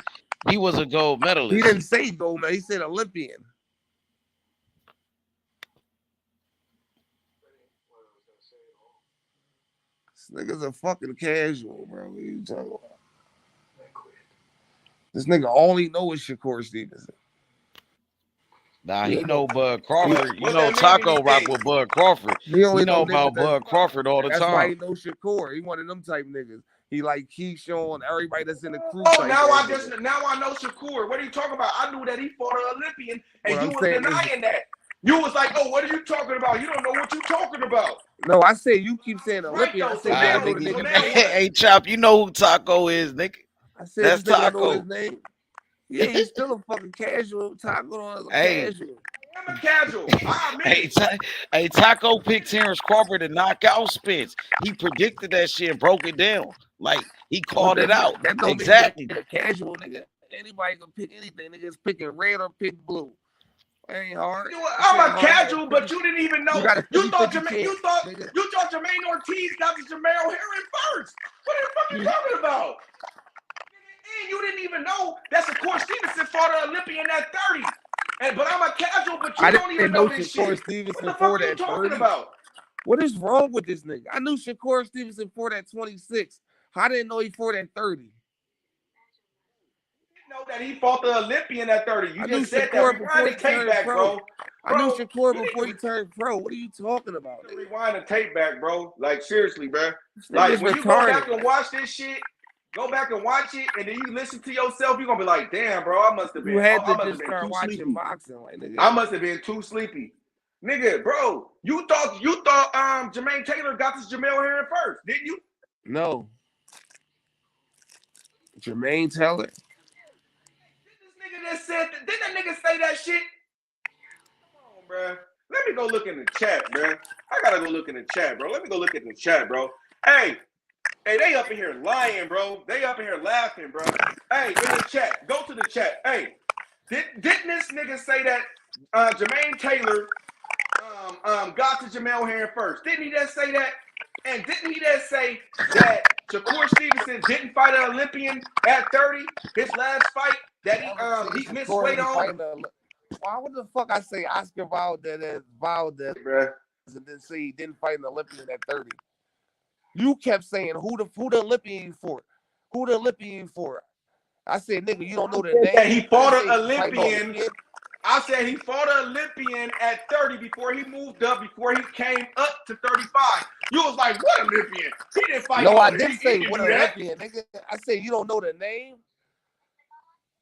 He was a gold medalist. He didn't say gold medalist. He said Olympian. This nigga's a fucking casual, bro. What are you talking about? This nigga only knows Shakur Stevenson. Nah, he know Bud Crawford. You know Taco rock with Bud Crawford. He only know about Bud Crawford all the time. That's why he knows Shakur. He one of them type niggas. He like Keyshawn, everybody that's in the crew. Oh, now I know Shakur. What are you talking about? I knew that he fought an Olympian, and you was denying that. You was like, oh, what are you talking about? You don't know what you're talking about. No, I say you keep saying Olympian. Right, I say nigga. Hey, Chop, you know who Taco is, nigga. I said that's Taco. His name. Yeah, he's still a fucking casual. Taco casual. I'm a casual. Hey, Taco picked Terence Crawford to knock out Spence. He predicted that shit and broke it down. Like, he called it out. Exactly. A casual nigga. Anybody can pick anything. Niggas picking red or pick blue. It ain't hard. I'm a casual, but you didn't even know. You thought Jermaine Ortiz got the Jamel Herring first. What the fuck are you talking about? And you didn't even know that Shakur Stevenson fought an Olympian at 30. But I'm a casual, but you don't even know this shit. Stevenson what the fuck are you talking about? What is wrong with this nigga? I knew Shakur Stevenson fought at 26. I didn't know he fought at 30. Know that he fought the Olympian at 30. You just said that. Rewind the tape back, bro. I knew Shakur before he turned pro. What are you talking about? Rewind the tape back, bro. Like, seriously, bro. Like, when you go back and watch this shit, go back and watch it, and then you listen to yourself, you're going to be like, damn, bro, I must have been. You had to just start watching boxing. Like, nigga. I must have been too sleepy. Nigga, bro, you thought Jermaine Taylor got this Jamel Herring first, didn't you? No. Jermaine Taylor? Didn't that nigga say that shit? Come on, bro. Let me go look in the chat, bro. I gotta go look in the chat, bro. Let me go look in the chat, bro. Hey, they up in here lying, bro. They up in here laughing, bro. Hey, in the chat, go to the chat. Hey, didn't this nigga say that Jermaine Taylor got to Jamel Herring first? Didn't he just say that? And didn't he just say that Shakur Stevenson didn't fight an Olympian at 30, his last fight? That he missed weight on. Why would the fuck I say Oscar Valdez, bro, and then say he didn't fight an Olympian at 30? You kept saying who the Olympian for? Who the Olympian for? I said, nigga, you don't know the name. He fought an Olympian. I said he fought an Olympian at 30 before he moved up, before he came up to 35. You was like, what Olympian? He didn't fight. No, I didn't say what Olympian, nigga. I said you don't know the name.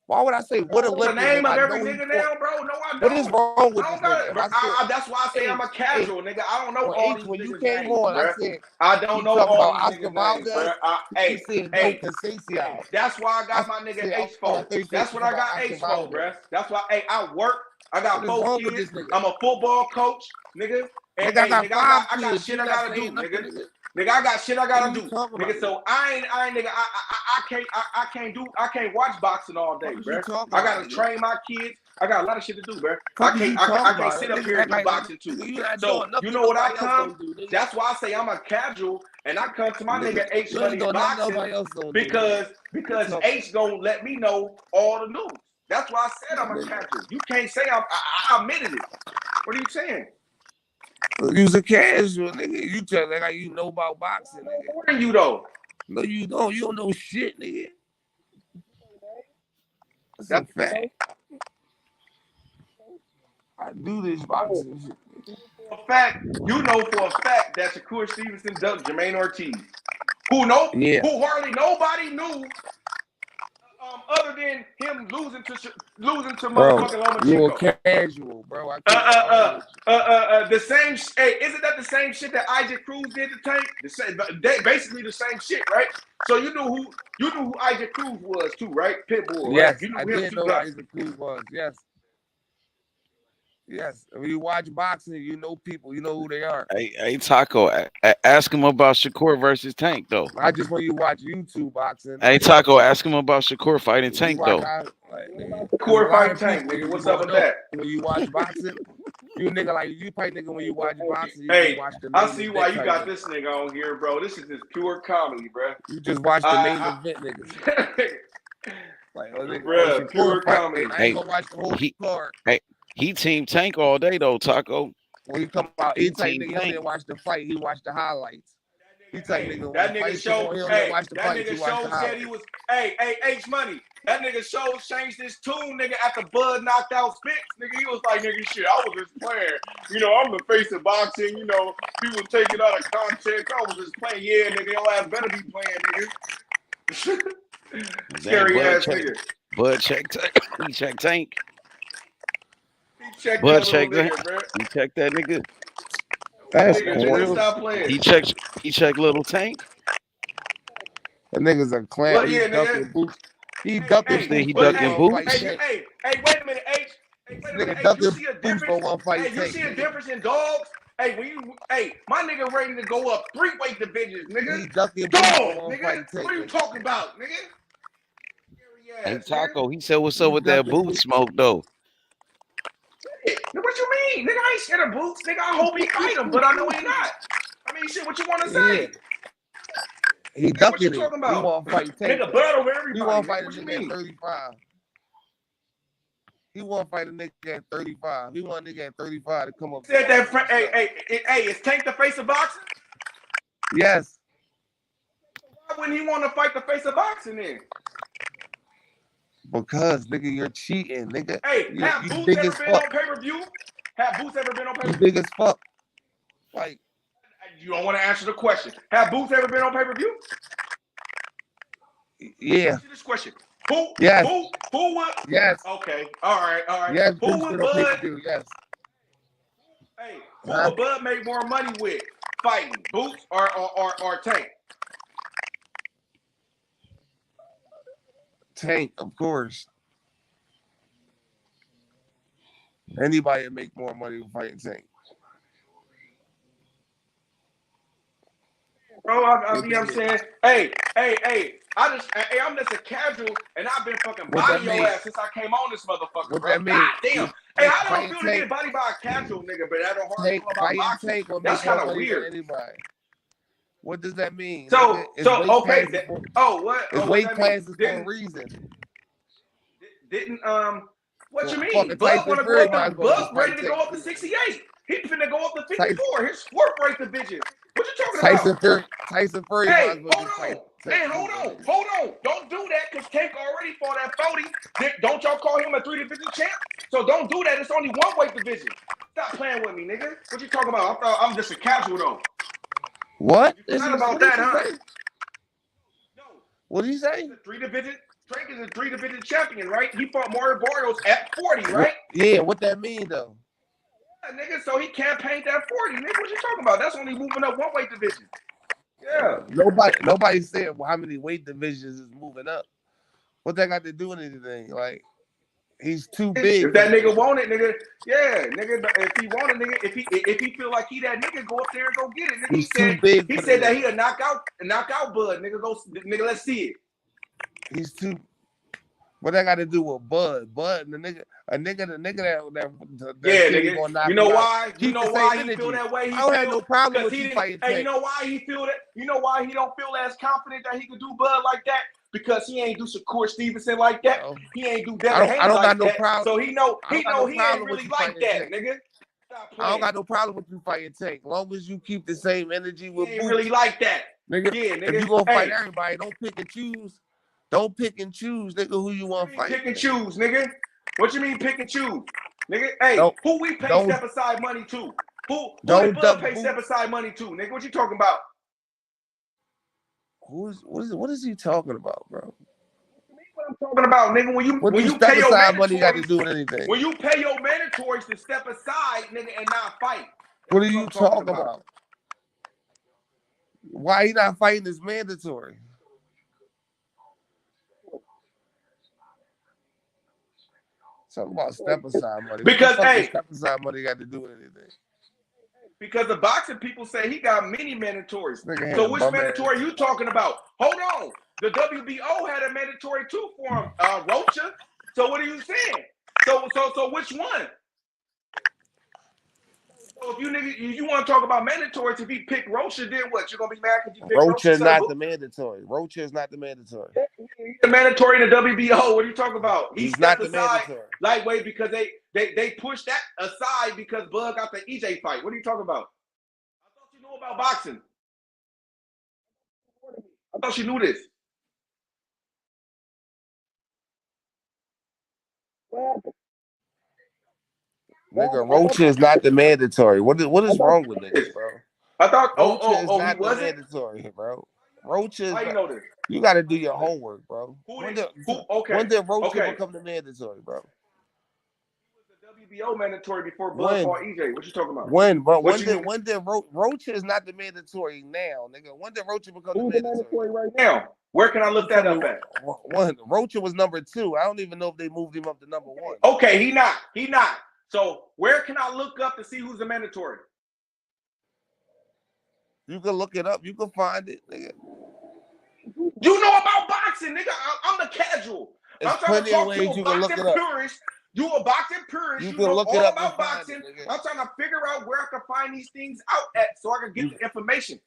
Why would I say what Olympians? The name if of I every know nigga now, bro. No, I don't. What is wrong with I this don't got nigga? it, bro. That's why I say I'm a casual nigga. I don't know all these When you niggas' came names, on, bro. I said I don't know talking all about these Oscar niggas' names, bro. Valdez. You said no Conceição. That's why I got my nigga H for. That's what I got H for, bro. That's why. Hey, I work. I got 4 kids. I'm a football coach, nigga. And Nigga, hey, I got shit I gotta do, nigga. Nigga, I got shit I gotta do, nigga. So I ain't, nigga. I can't watch boxing all day, bro. I gotta train my kids. I got a lot of shit to do, bro. I can't sit up here and do boxing too. So you know what I come? That's why I say I'm a casual, and I come to my nigga H Money Boxing because H gonna let me know all the news. That's why I said I'm a casual. You can't say I admitted it. What are you saying? You's a casual, nigga. You tell like you know about boxing, nigga. What are you though? No, you don't. You don't know shit, nigga. That's a fact. I do this boxing shit. You know for a fact that Shakur Stevenson ducked Jermaine Ortiz, who hardly nobody knew, other than him losing to motherfucking Lomachenko. You a casual, bro. The same. Hey, isn't that the same shit that Isaac Cruz did to Tank? Basically the same shit, right? So you knew who Isaac Cruz was too, right? Pitbull, yes, right? You knew I him did too, know right? Isaac Cruz was. Yes. Yes, when you watch boxing, you know people, you know who they are. Hey, Taco, ask him about Shakur versus Tank, though. I just when you watch YouTube boxing. Hey, Taco, ask him about Shakur fighting Tank, though. Shakur fighting Tank, nigga. What's up with that? When you watch boxing, you nigga like you probably nigga when you watch boxing. You Hey, watch the I see why you got this nigga on here, bro. This is just pure comedy, bro. You just watch the main event, niggas. Bro, pure comedy. I ain't gonna watch the whole card. Hey, he team Tank all day though, Taco. When you come out, he type nigga didn't watch the fight. He watched the highlights. He type nigga. That nigga show. Hey, that nigga show said he was. Hey, H Money. That nigga show changed his tune, nigga. After Bud knocked out Spence, nigga, he was like, nigga, shit. I was just playing. You know, I'm the face of boxing. You know, people take it out of context. I was just playing. Yeah, nigga, your ass better be playing, nigga. Scary ass nigga. Bud check Tank. He check Tank. Check Bud that check nigga, that. bro. He checked that nigga. That's nigga, stop playing. He checked little Tank. The nigga's a clown. Well, yeah, nigga. Boots. He ducking boots. He ducking boots. Hey, wait a minute, H. Hey, wait a minute. Hey, you see a difference? Hey, you see a difference in dogs? Hey, my nigga ready to go up 3 weight divisions, nigga. He ducking dog, nigga. What are you talking about, nigga? Hey, Taco, he said, what's up with that boot smoke, though? What you mean? Nigga, I ain't scared of Boots. Nigga, I hope he fight him, but I know he not. I mean, shit, what you want to say? He ducking it. Talking about? He want to fight Tank. Nigga, blood over everybody. He want to fight a nigga at 35. He want to fight a nigga at 35. He want a nigga at 35 to come up. Said that, hey, is Tank the face of boxing? Yes. Why wouldn't he want to fight the face of boxing then? Because, nigga, you're cheating, nigga. Hey, have Boots ever been on pay-per-view? Have Boots ever been on pay-per-view? You big as fuck. Like, you don't want to answer the question. Have Boots ever been on pay-per-view? Yeah. Answer this question. Who? Yes. Who would? Yes. Okay. All right. Yes. Who would Bud? Yes. Hey, who would Bud make more money with? Fighting Boots or Tank? Tank, of course. Anybody would make more money with fighting Tank. Bro, I'm saying, hey, I'm just a casual, and I've been fucking bodying your ass since I came on this motherfucker, what bro. That mean? God damn. Hey, how do it feel to get bodied by a casual nigga, but I don't hardly know about boxing? That's kind of weird. What does that mean? Okay. What? It's weight classes for a reason. What you mean? Bud want to go up. Bud's ready to go up to 68. He finna go up to 54. His fourth rate division. What you talking about? Tyson Fury. Hey, hold on. Don't do that because Tank already fought at 40. Don't y'all call him a 3-division champ? So don't do that. It's only 1 weight division. Stop playing with me, nigga. What you talking about? I'm just a casual though. What? It's not about that, huh? No. What did he say? 3 division. Drake is a 3-division champion, right? He fought Mario Barrios at 40, right? Yeah, what that mean though? Yeah, nigga, so he campaigned at 40, nigga. What you talking about? That's only moving up one weight division. Yeah. Nobody said how many weight divisions is moving up. What that got to do with anything? Like, he's too big. If that nigga want it, nigga, yeah, nigga. If he want it, nigga, if he feel like he that nigga, go up there and go get it, nigga. He's too big. He said that he a knockout Bud, nigga. Nigga, let's see it. He's too. What that got to do with Bud? Bud, the nigga that yeah, nigga. Gonna knock you know him why? out. You know why he feel that way? I don't have no problem with you fighting. Hey, you know why he feel that? You know why he don't feel as confident that he could do Bud like that? Because he ain't do Shakur Stevenson like that. He ain't do Devin Haney like that. Problem. So he know he ain't really like that, nigga. I don't got no problem with you fighting Tank. As long as you keep the same energy with He ain't really like that. Nigga. Yeah, nigga. If you gonna fight everybody, don't pick and choose. Don't pick and choose, nigga, who you want to fight. Pick and choose, nigga. What you mean pick and choose? Nigga, hey, who we pay step aside money to? Who did Bud pay step aside money to, nigga? What you talking about? What is he talking about, bro? What I'm talking about, nigga, when you step pay your aside money got to do with anything. When you pay your mandatories to step aside, nigga, and not fight. What are you talking about? Why he not fighting is mandatory. Talk about step aside money. Because step aside money got to do with anything. Because the boxing people say he got many mandatories. So which mandatory you talking about? Hold on. The WBO had a mandatory too for him, Rocha. So what are you saying? So which one? So if you want to talk about mandatories, if he picked Rocha, then what? You're gonna be mad because you picked Rocha is not the mandatory. Rocha is not the mandatory. He's the mandatory in the WBO. What are you talking about? He's not the mandatory. Lightweight because they pushed that aside because Bud got the EJ fight. What are you talking about? I thought you knew about boxing. I thought you knew this. Nigga, Rocha is not the mandatory. What is wrong with niggas, bro? I thought Rocha is not he wasn't? the mandatory, bro. Rocha is How you know this? You got to do your homework, bro. When did Rocha become the mandatory, bro? He was the WBO mandatory before Bud fought EJ. What you talking about? When did Rocha is not the mandatory now, nigga? When did Rocha become the mandatory right now? Where can I look that up at? One. Rocha was number 2. I don't even know if they moved him up to number 1. Okay, he not. So where can I look up to see who's the mandatory? You can look it up. You can find it, nigga. You know about boxing, nigga. I'm the casual. There's plenty of ways you can look it up. You a boxing purist. You can know look all it up about boxing. I'm trying to figure out where I can find these things out at so I can get the information.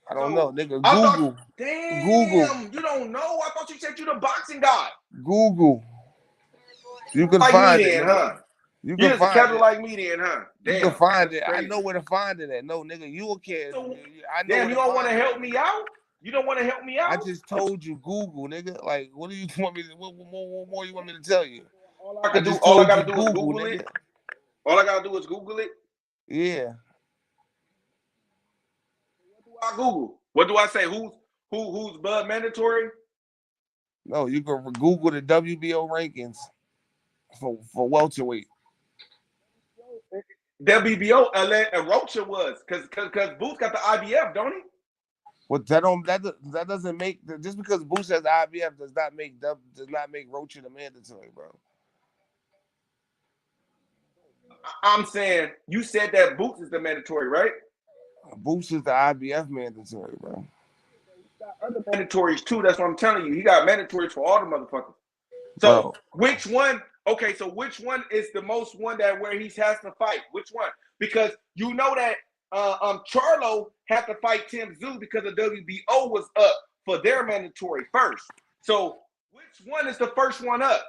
I don't know, nigga. Google. Damn, Google. You don't know? I thought you said you the boxing guy. Google. You can like find me it, then, huh? You You can just a find casual it. like me then, huh? Damn, You can find it. that's I crazy. know where to find it at. No, nigga, you a kid. So, I know damn, where you to don't want to find it. help me out? You don't want to help me out? I just told you Google, nigga. Like, what do you want me to? What more you want me to tell you? All I gotta do is Google nigga. it. All I gotta do is Google it. Yeah. I Google. What do I say? Who's Bud mandatory? No, you can Google the WBO rankings for welterweight. WBO Rocha was because Booth got the IBF, don't he? Well, that doesn't make just because Booth has the IBF does not make Rocha the mandatory, bro. I'm saying you said that Booth is the mandatory, right? Booth is the IBF mandatory, bro. Other mandatories too. That's what I'm telling you. He got mandatories for all the motherfuckers. So which one? Okay, so which one is the most one that where he has to fight? Which one? Because you know that Charlo had to fight Tim Tszyu because the WBO was up for their mandatory first. So which one is the first one up?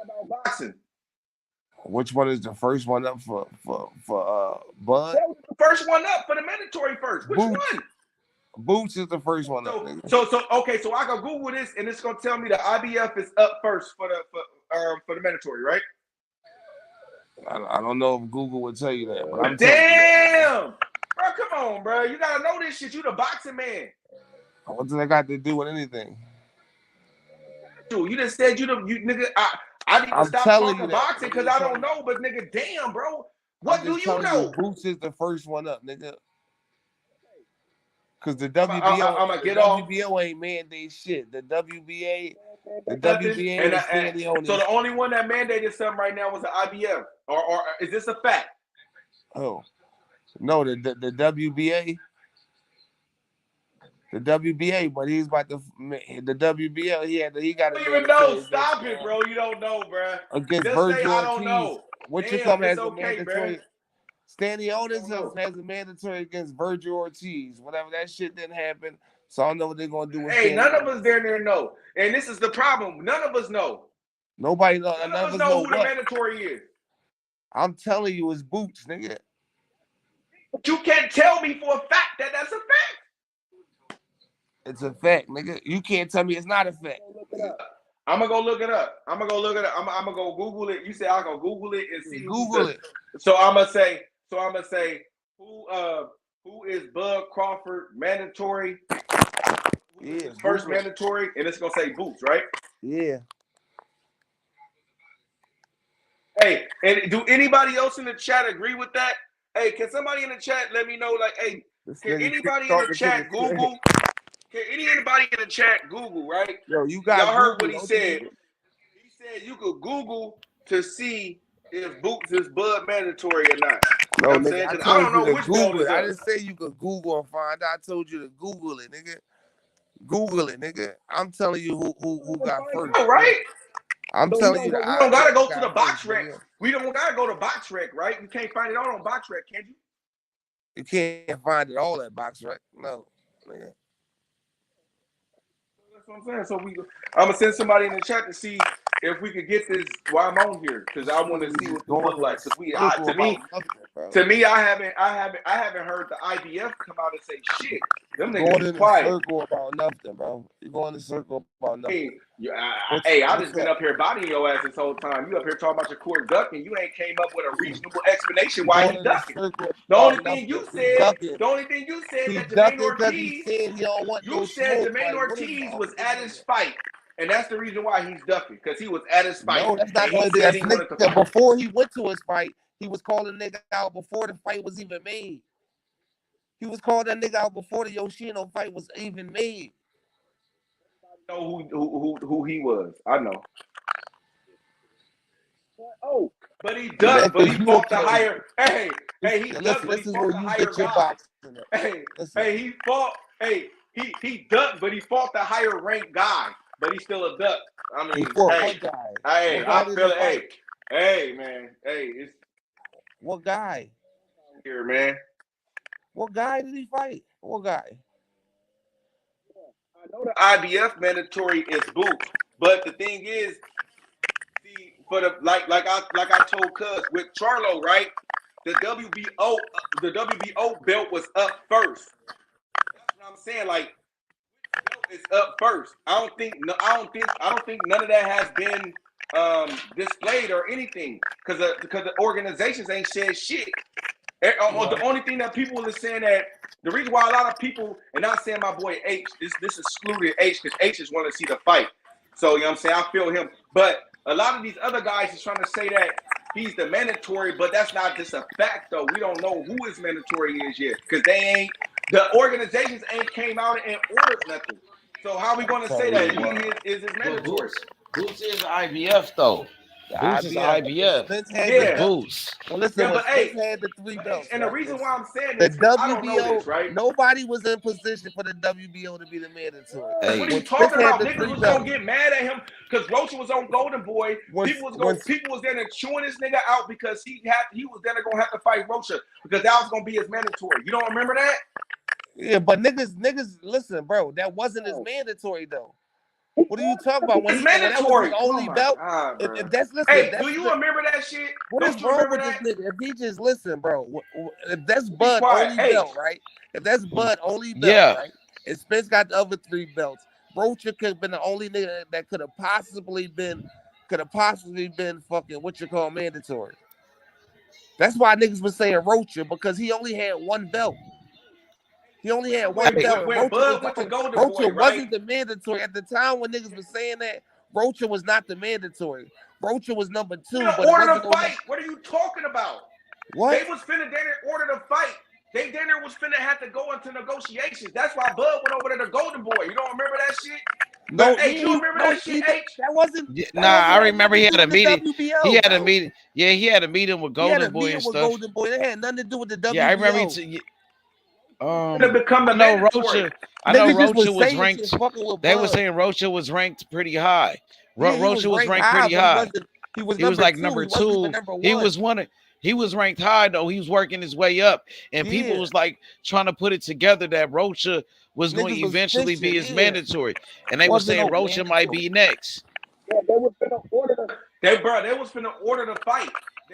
About boxing. Which one is the first one up for Bud? That was the first one up for the mandatory first. Which one? Boots is the first one up. So okay, so I can Google this and it's gonna tell me the IBF is up first for the mandatory, right? I don't know if Google would tell you that, but I'm damn, bro, come on, bro. You gotta know this shit. You the boxing man. What does that got to do with anything? You just said you nigga. I need to stop talking boxing because I don't know, but nigga, damn, bro. What do you know? Boots is the first one up, nigga. Because the WBO ain't mandate shit. The WBA is standing on so the only one that mandated something right now was the IBF. Or is this a fact? Oh. No, the WBA. The WBA, but he's about to the WBL. He got to. You don't even know. Stop it, bro. You don't know, bro. Against just Virgil say I don't know. What you come as a mandatory? Stanionis has a mandatory against Virgil Ortiz. Whatever that shit didn't happen, so I don't know what they're gonna do with. Hey, none of us there know, and this is the problem. None of us know. Nobody knows. None of us know who the mandatory is. I'm telling you, it's Boots, nigga. But you can't tell me for a fact that that's a fact. It's a fact, nigga. You can't tell me it's not a fact. I'm gonna go look it up. I'm gonna go Google it. You say I'll go Google it and see. Google it. So I'm gonna say who is Bud Crawford mandatory? Yeah, first mandatory, and it's gonna say Boots, right? Yeah. Hey, and do anybody else in the chat agree with that? Hey, can somebody in the chat let me know? Like, hey, can anybody in the chat Google? Can anybody in the chat Google, right? Yo, you got. Y'all heard what he said. He said you could Google to see if Boots is Bud mandatory or not. No, you know nigga, I don't know which Google it. I didn't say you could Google and find out. I told you to Google it, nigga. Google it, nigga. I'm telling you who got first. All right. I'm telling you that. We don't gotta go to the box rec. We don't gotta go to box rec, right? You can't find it all on box rec, can you? You can't find it all at box rec. No, nigga. That's what I'm saying. So I'm gonna send somebody in the chat to see if we could get this while I'm on here because I want to see what this looks like. Because to me, I haven't heard the IBF come out and say shit. Them niggas is quiet. Circle about nothing, bro. You go in the circle about nothing. Hey, I just been up here bodying your ass this whole time. You up here talking about your court ducking. You ain't came up with a reasonable explanation why he ducking. The only thing you said that Jermaine Ortiz, you said Jermaine Ortiz was at his fight. And that's the reason why he's ducking, because he was at his fight. No, that's not what it is. Before he went to his fight, he was calling nigga out before the fight was even made. He was calling that nigga out before the Yoshino fight was even made. I know who he was. I know. Oh, but he ducked, but he fought the higher. Hey, he ducked, but he fought the higher guy. He ducked, but he fought the higher ranked guy. But he's still a duck. I mean, I feel it. Hey, man. Hey, it's what guy? Here, man. What guy did he fight? What guy? I know the IBF mandatory is Boots, but the thing is, see, for the like I told Cuz with Charlo, right? The WBO belt was up first. That's what I'm saying. Like, it's up first. I don't think none of that has been displayed or anything because the organizations ain't said shit. The only thing that people are saying that the reason why a lot of people, and not saying my boy H, this excluded H because H just want to see the fight. So you know what I'm saying, I feel him. But a lot of these other guys is trying to say that he's the mandatory, but that's not just a fact though. We don't know who his mandatory is yet because the organizations ain't came out and ordered nothing. So how are we going to say that he is his mandatory? Boots is IBF though. Boots is IBF. Yeah. Boots. Well, listen, but had the 3 belts. And the reason why I'm saying this, the WBO, I don't know this, right? Nobody was in position for the WBO to be the mandatory. Hey. What are you talking about? Niggas was gonna get mad at him because Rocha was on Golden Boy. People was there chewing this nigga out because he was then gonna have to fight Rocha because that was gonna be his mandatory. You don't remember that? Yeah, but niggas, listen, bro, that wasn't his mandatory though. What are you talking about? It's mandatory. That was his only belt. God, if that's listen, hey, do you remember that shit? What is wrong with this nigga? If he just listen, bro. If that's Bud only belt, right? If that's Bud only belt, right? And Spence got the other 3 belts. Rocha could have been the only nigga that could have possibly been fucking mandatory. That's why niggas was saying Rocha because he only had 1 belt. He only had one belt. When Bud went to Golden Boy, Rocha wasn't the mandatory at the time when niggas was saying that. Rocha was not the mandatory. Rocha was number 2. But order the fight. What are you talking about? What? They was finna order the fight. They was finna have to go into negotiations. That's why Bud went over to the Golden Boy. You don't remember that shit? No, H, you remember that shit, H? That wasn't. I remember he had a meeting. He had a meeting. Yeah, he had a meeting with Golden Boy and stuff. Golden Boy. It had nothing to do with the WBO. Yeah, I remember. I know Rocha. Was ranked. They were saying Rocha was ranked pretty high. Rocha was ranked pretty high. He was like number 2. He was one. He was ranked high though. He was working his way up, and people was like trying to put it together that Rocha was going to eventually be his mandatory, and they were saying Rocha might be next. Yeah, they was finna order the. They was finna order the fight.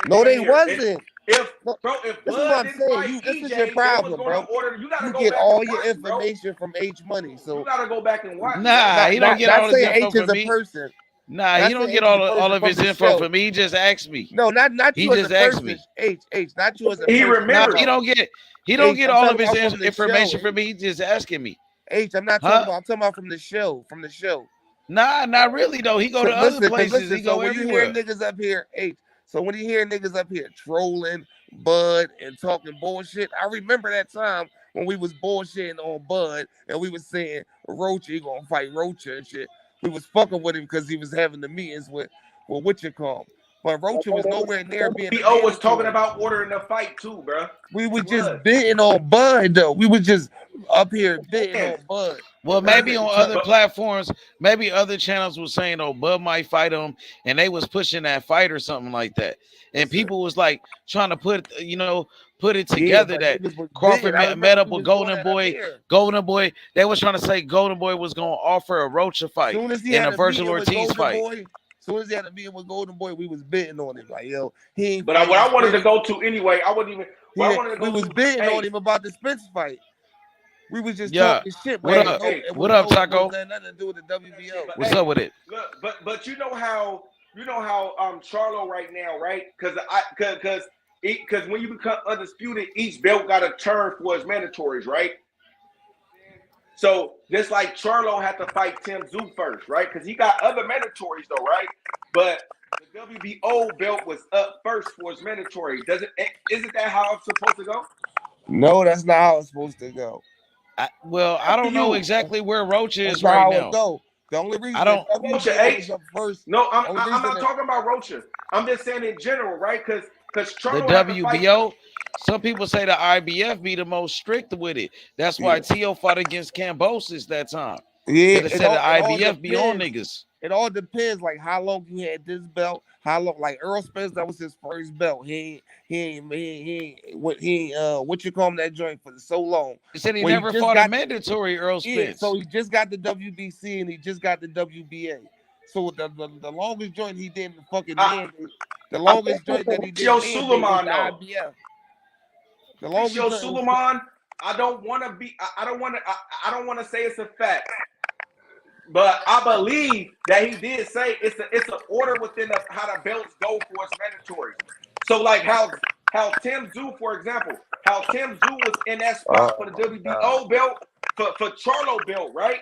No, they wasn't. If this Bud is what I'm saying. This is your problem, bro. You get all your information from H Money, so you gotta go back and watch. Nah, he don't get all his info from me. Person. Nah, he don't get all of his info from me. He just asked me. No, not he you just as a asked person. me. H, not you as a person. He remembers. He don't get all of his information from me. He's just asking me. H, I'm not talking about. I'm talking about from the show. Nah, not really though. He go to other places. He go everywhere. You hear niggas up here, H. So when you hear niggas up here trolling Bud and talking bullshit, I remember that time when we was bullshitting on Bud and we was saying Rocha, he gonna fight Rocha and shit. We was fucking with him because he was having the meetings with what you call him. But Rocha was nowhere near being. PO was talking about ordering the fight too, bro. We were just bidding on Bud though. We was just up here bidding on Bud. Well, maybe on other platforms, maybe other channels was saying, "Oh, Bud might fight him," and they was pushing that fight or something like that. And people was like trying to put it together that Crawford met up with Golden Boy. Golden Boy, they was trying to say Golden Boy was gonna offer a Rocha fight and a Virgil Ortiz fight. As soon as he had a meeting with Golden Boy, we was bidding on him. Like, yo, he ain't. But what I wanted to go to anyway, I wouldn't even. We was bidding on him about the Spence fight. We was just talking shit. What up? What up, Taco? Nothing to do with the WBO. What's up with it? Look, but you know how Charlo right now, right? Because when you become undisputed, each belt got a turn for his mandatories, right? So just like Charlo had to fight Tim Tszyu first, right? Because he got other mandatories though, right? But the WBO belt was up first for his mandatory. Isn't that how it's supposed to go? No, that's not how it's supposed to go. I don't know exactly where Rocha is right right now. now. The only reason I don't. Rocha H. First. No, I'm not talking about Rocha. I'm just saying in general, right? Because the WBO. Some people say the IBF be the most strict with it. That's why Tio fought against Cambosis that time. Yeah, they said the IBF be on niggas. It all depends, like how long you had this belt, how long. Like Earl Spence, that was his first belt. He what you call him that joint for so long. He said he never fought a mandatory Earl Spence. Yeah, so he just got the WBC and he just got the WBA. So the longest joint he did in the fucking the longest joint that he did Joe Suleiman, was the IBF. The longest Joe Suleiman, I don't want to say it's a fact. But I believe that he did say it's an order within how the belts go for its mandatory. So like how Tim Tszyu, for example, how Tim Tszyu was in that spot for the WBO belt, for Charlo belt, right?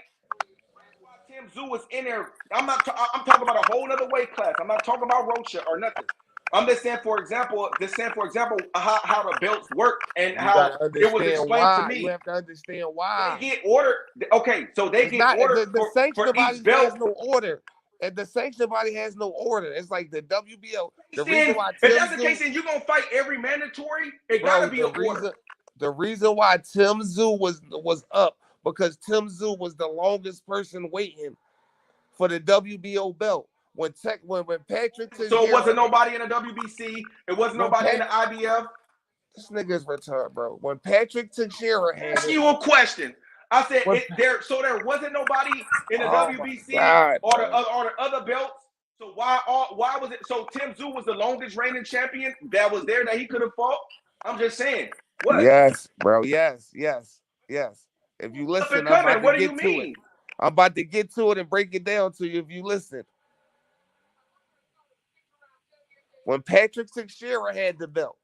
Tim Tszyu was in there. I'm talking about a whole other weight class. I'm not talking about Rocha or nothing. I'm just saying, for example, how the belts work and how it was explained to me. You have to understand why. They get ordered. Okay, so they get ordered for each belt. Has no order. And the sanctioned body has no order. It's like the WBO. The reason why if that's the case, and you're gonna fight every mandatory, it gotta be an order. The reason why Tim Tszyu was up because Tim Tszyu was the longest person waiting for the WBO belt. When Patrick Teixeira, so it wasn't nobody in the WBC. It wasn't nobody in the IBF. This nigga's retarded, bro. When Patrick Teixeira had ask you a question. I said there wasn't nobody in the WBC or the other belts. So why was it? So Tim Tszyu was the longest reigning champion that was there that he could have fought. I'm just saying. What? Yes, bro. Yes. If you listen, I'm about to get to it. I'm about to get to it and break it down to you if you listen. When Patrick Teixeira had the belt,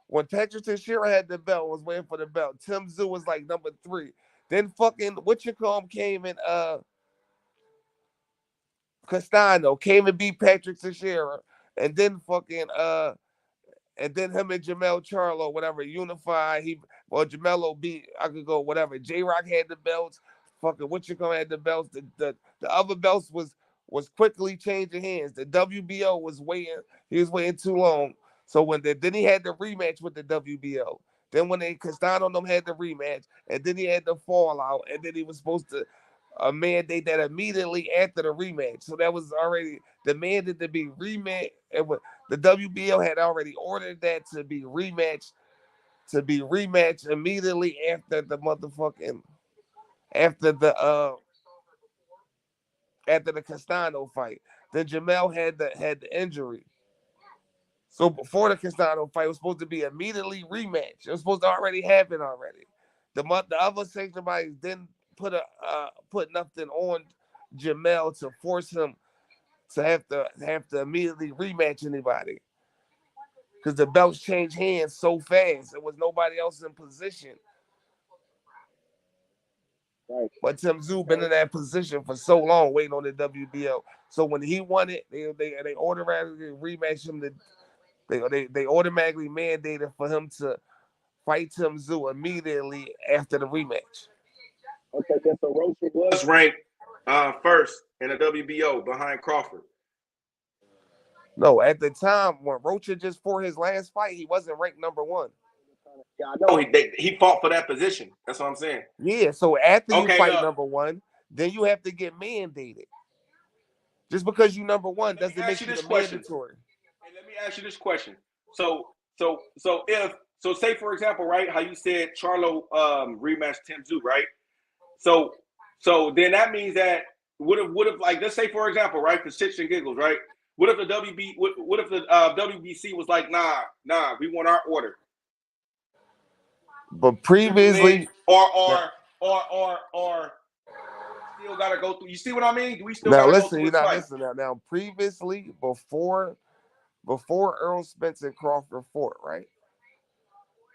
When Patrick Teixeira had the belt, was waiting for the belt. Tim Tszyu was like number 3. Then fucking came in Castano came and beat Patrick Teixeira, and then fucking and then him and Jamel Charlo, whatever, unified. Jamelo beat, I could go whatever. J-Rock had the belts. Fucking had the belts. The other belts was quickly changing hands. The WBO was waiting. He was waiting too long. So then he had the rematch with the WBO. Then Castano and them had the rematch, and then he had the fallout, and then he was supposed to mandate that immediately after the rematch. So that was already demanded to be rematch. The WBO had already ordered that to be rematched immediately after the motherfucking after the Castano fight. Then Jamel had the injury. So before the Castano fight, it was supposed to be immediately rematch. It was supposed to already happen already. The other sanctioned bodies didn't put nothing on Jamel to force him to have to immediately rematch anybody. Because the belts changed hands so fast. There was nobody else in position. Right. But Tim Tszyu been in that position for so long, waiting on the WBO. So when he won it, they automatically rematched him. They automatically mandated for him to fight Tim Tszyu immediately after the rematch. Okay, so Rocha was ranked first in the WBO behind Crawford. No, at the time when Rocha just fought his last fight, he wasn't ranked number 1. Yeah, I know he fought for that position. That's what I'm saying. Yeah, so after you fight number 1, then you have to get mandated. Just because you number 1 doesn't make you the mandatory. Hey, let me ask you this question. So say for example, right, how you said Charlo rematched Tim Tszyu, right? So then that means that would have like, let's say for example, right, for shits and giggles, right? What if the WBC was like, nah, we want our order. But previously, or still gotta go through. You see what I mean? We still gotta go through this fight. Listen now. Previously, before Earl Spence and Crawford fought, right?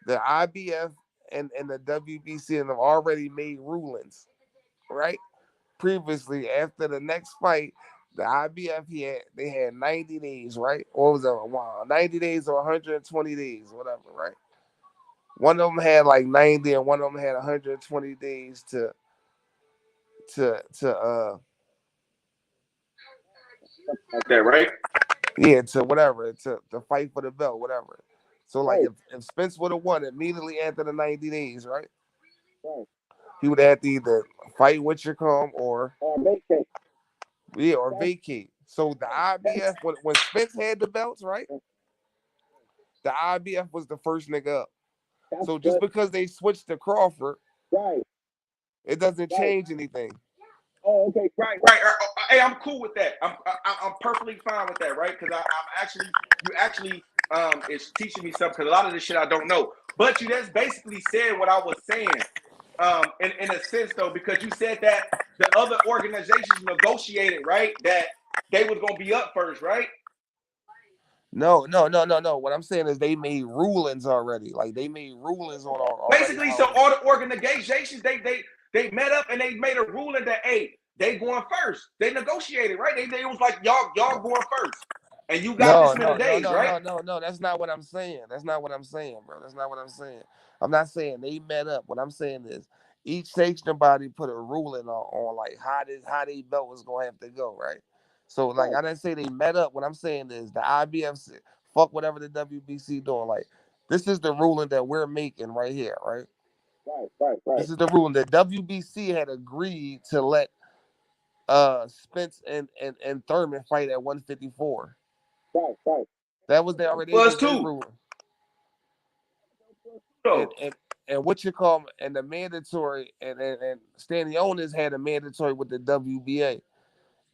The IBF and the WBC have already made rulings, right? Previously, after the next fight, the IBF they had 90 days, right? Or was it 90 days or 120 days, whatever, right? One of them had like 90 and one of them had 120 days to that, right? Yeah, to fight for the belt, whatever. So like if Spence would have won immediately after the 90 days, right? He would have to either fight Witchercombe or vacate. Yeah, or vacate. So the IBF, when Spence had the belts, right? The IBF was the first nigga up. So just because they switched to Crawford, right, it doesn't change anything. Oh, okay, right. Hey, I'm cool with that. I'm perfectly fine with that, right? Because you actually is teaching me something. Because a lot of this shit I don't know. But you just basically said what I was saying, in a sense though, because you said that the other organizations negotiated, right, that they was gonna be up first, right? No. What I'm saying is they made rulings already. Like they made rulings on all. Basically, so all the organizations they met up and they made a ruling that they going first. They negotiated, right? They was like y'all going first, and you got this many days, right? No. That's not what I'm saying. That's not what I'm saying, bro. That's not what I'm saying. I'm not saying they met up. What I'm saying is each sanctioning body put a ruling on like how they belt was gonna have to go, right? So like I didn't say they met up. What I'm saying is the IBF said, fuck whatever the WBC doing. Like this is the ruling that we're making right here, right? Right. This is the ruling that WBC had agreed to let Spence and Thurman fight at 154. Right. That was already ruling. And what you call and the mandatory and Stanionis had a mandatory with the WBA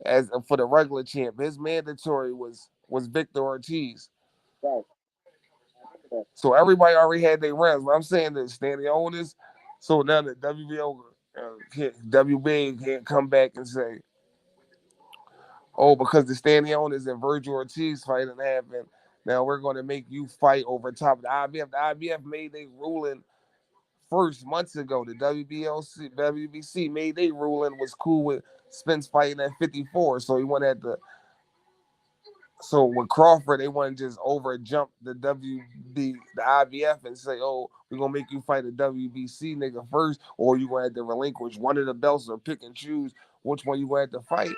as for the regular champ. His mandatory was Victor Ortiz. Right. So everybody already had their rounds. What I'm saying is Stanionis. So now the WBO, WBA can't come back and say, oh, because the Stanionis and Virgil Ortiz fighting happened, Now we're going to make you fight over top of the IBF. The IBF made a ruling first months ago. The WBC made a ruling was cool with Spence fighting at 54. So he went at the. So with Crawford, they want to just over jump the IBF and say, oh, we're going to make you fight a WBC nigga first, or you going to have to relinquish one of the belts or pick and choose which one you going to have to fight.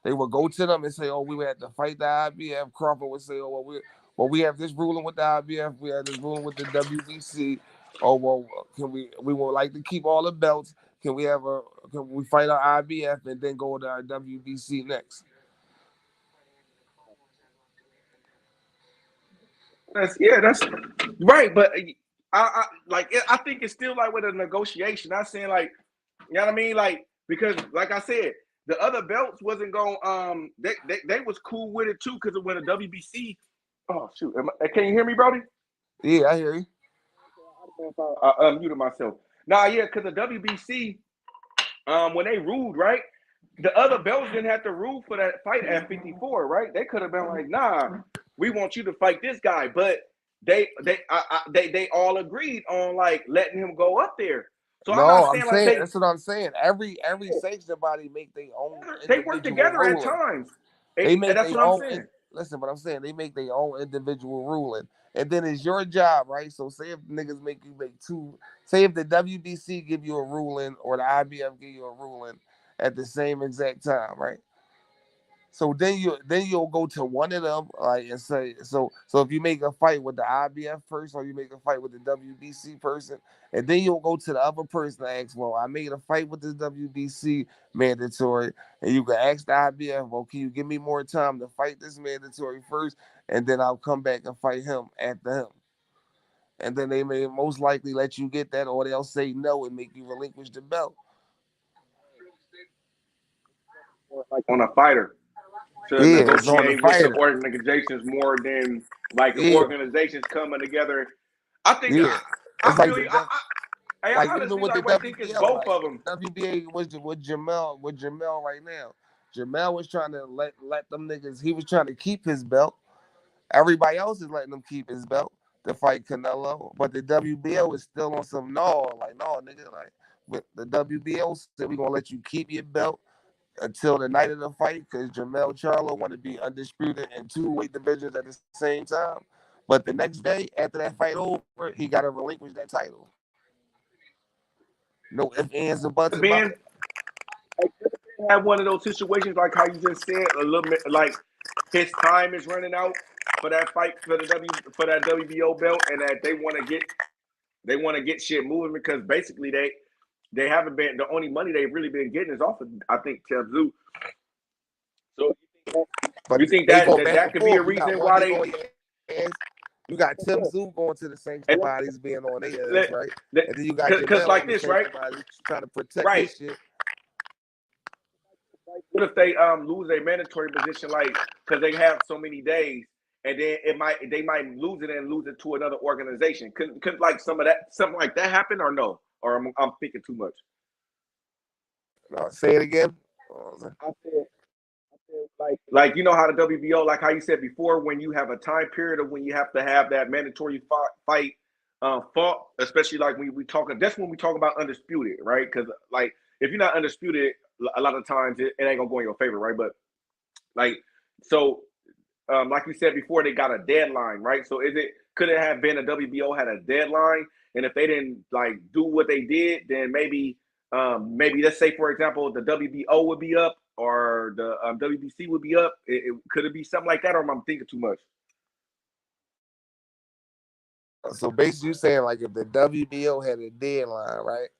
They would go to them and say, oh, we would have to fight the IBF. Crawford would say, oh, we have this ruling with the IBF. We have this ruling with the WBC. Oh, well, we would like to keep all the belts. Can we fight our IBF and then go to our WBC next? That's right, but I think it's still like with a negotiation. I'm saying like, you know what I mean, like because like I said, the other belts wasn't going. They was cool with it too because when the WBC. Oh shoot, can you hear me, Brody? Yeah, I hear you. I unmuted myself. Nah, yeah, because the WBC, when they ruled, right, the other belts didn't have to rule for that fight at 54, right? They could have been like, nah, we want you to fight this guy, but they all agreed on like letting him go up there. So I'm saying that's what I'm saying. Every sanction body make their own. They work together ruling. At times. They make that's their what own. I'm saying. Listen, but I'm saying they make their own individual ruling, and then it's your job, right? So say if niggas make you make two. Say if the WBC give you a ruling or the IBF give you a ruling at the same exact time, right? So then you'll go to one of them and say so if you make a fight with the IBF person or you make a fight with the WBC person, and then you'll go to the other person and ask, well, I made a fight with the WBC mandatory, and you can ask the IBF, well, can you give me more time to fight this mandatory first, and then I'll come back and fight him after him. And then they may most likely let you get that, or they'll say no and make you relinquish the belt. Like on a fighter. To negotiate with the organizations more than organizations coming together. I think I think it's both of them. WBA was with Jamel right now. Jamel was trying to let them niggas. He was trying to keep his belt. Everybody else is letting them keep his belt to fight Canelo, but the WBO is still on some no, nigga, like. But the WBO said we're gonna let you keep your belt until the night of the fight, because Jermell Charlo want to be undisputed in 2 weight divisions at the same time. But the next day, after that fight over, he got to relinquish that title. No ifs, ands, or buts about it. Have one of those situations like how you just said, a little bit like his time is running out for that fight for that WBO belt, and that they want to get shit moving because basically they haven't been, the only money they've really been getting is off of, I think, Tebzu. So you think that could be a reason why they you got Tebzu going to the sanction bodies being on their ass, right? And then you got because like this, right? Trying to protect this shit. What if they lose a mandatory position, like because they have so many days, and then they might lose it to another organization? Could like something like that happen or no? Or I'm thinking too much. No, say it again. I said like you know how the WBO, like how you said before, when you have a time period of when you have to have that mandatory fight fought, especially like when we talk. That's when we talk about undisputed, right? Because like if you're not undisputed, a lot of times it ain't gonna go in your favor, right? But like so, like you said before, they got a deadline, right? So could it have been a WBO had a deadline? And if they didn't like do what they did, then maybe let's say for example the WBO would be up or the WBC would be up. Could it be something like that, or am I thinking too much? So basically, you're saying like if the WBO had a deadline, right,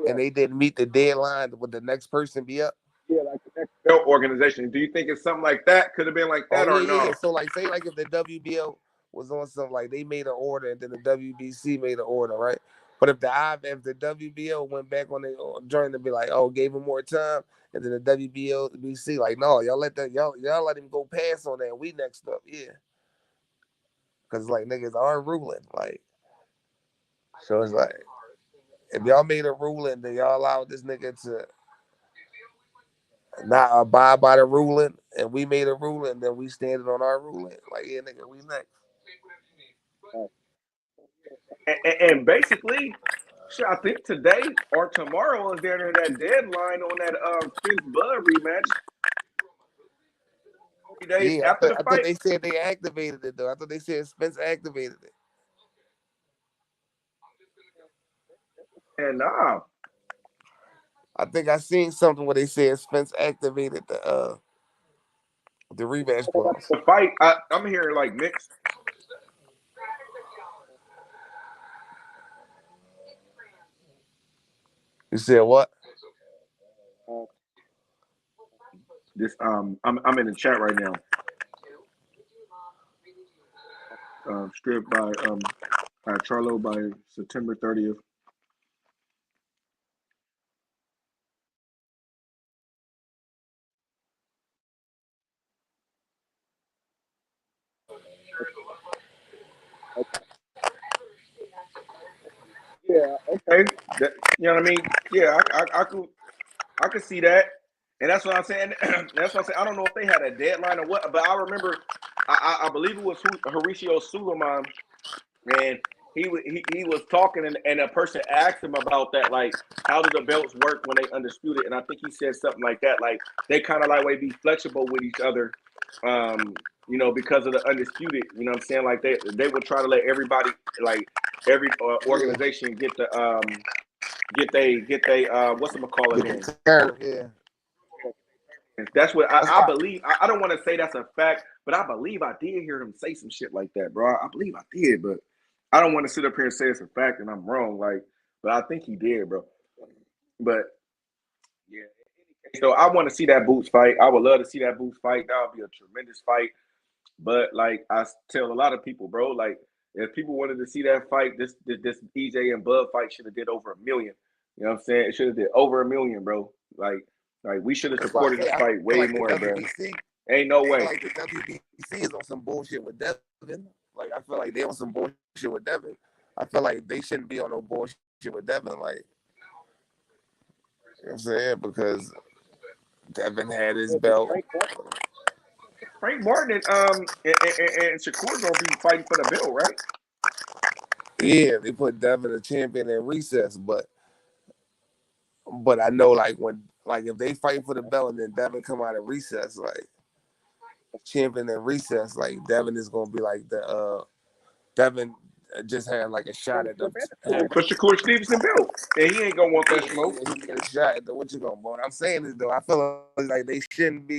and they didn't meet the deadline, would the next person be up? Yeah, like the next belt organization. Do you think it's something like that? Could have been like that or no? Yeah. So like say like if the WBO was on something like they made an order and then the WBC made an order, right? But if the WBO went back on their joint to be like, oh, gave him more time, and then the WBC like, no, y'all let him go past on that. And we next up, yeah. Because like niggas are ruling, like, so it's like if y'all made a ruling, then y'all allowed this nigga to not abide by the ruling and we made a ruling, and then we standing on our ruling. Like, yeah, nigga, we next. And basically, shit, I think today or tomorrow is there that deadline on that Spence Bud rematch. Days Yeah, after the I fight. thought they said they activated it though. I thought they said Spence activated it. And nah. I think I seen something where they said Spence activated the rematch clause. The fight, I'm hearing like mixed. You said what? This I'm in the chat right now. Stripped by Charlo by September 30th. Yeah, okay. That, you know what I mean? Yeah, I could see that. And that's what I'm saying. That's what I'm saying. I don't know if they had a deadline or what, but I remember I believe it was Horacio Suleiman, and he was talking, and a person asked him about that, like, how do the belts work when they undisputed? And I think he said something like that, like they kind of like way be flexible with each other, you know, because of the undisputed. You know what I'm saying? Like they would try to let everybody, like every organization, get the get they what's it call it in? Yeah. That's what I believe. I don't want to say that's a fact, but I believe I did hear him say some shit like that, bro. I believe I did, but I don't want to sit up here and say it's a fact and I'm wrong. Like, but I think he did, bro. But yeah. So I want to see that Boots fight. I would love to see that Boots fight. That would be a tremendous fight. But like I tell a lot of people, bro, like if people wanted to see that fight, this EJ and Bud fight should have did over 1 million. You know what I'm saying? It should have did over 1 million, bro. Like we should have supported this fight way more, bro. Ain't no way. Like the WBC is on some bullshit with Devin. Like I feel like they on some bullshit with Devin. I feel like they shouldn't be on no bullshit with Devin. Like, you know what I'm saying? Because Devin had his belt. Frank Martin and Shakur gonna be fighting for the belt, right? Yeah, they put Devin a champion in recess, but I know like if they fight for the belt and then Devin come out of recess, like champion in recess, like Devin is gonna be like the Devin just had like a shot at the for Shakur Stevenson belt, and he ain't gonna want that smoke. He get a shot at the what you gonna want. I'm saying this though, I feel like they shouldn't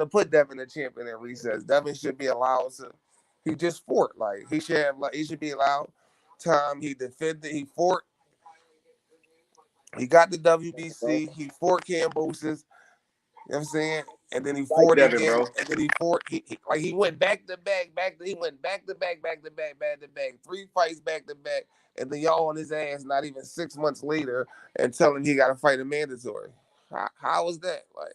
have put Devin a champion in recess. Devin should be allowed to. He just fought. Like he should be allowed time. He defended. He fought. He got the WBC. He fought Cambosis. You know what I'm saying? And then he fought Devin, again. bro. And then he fought. He went back to back. He went back to back. 3 fights back to back. And then y'all on his ass not even 6 months later and tell him he got to fight a mandatory. How is that? Like,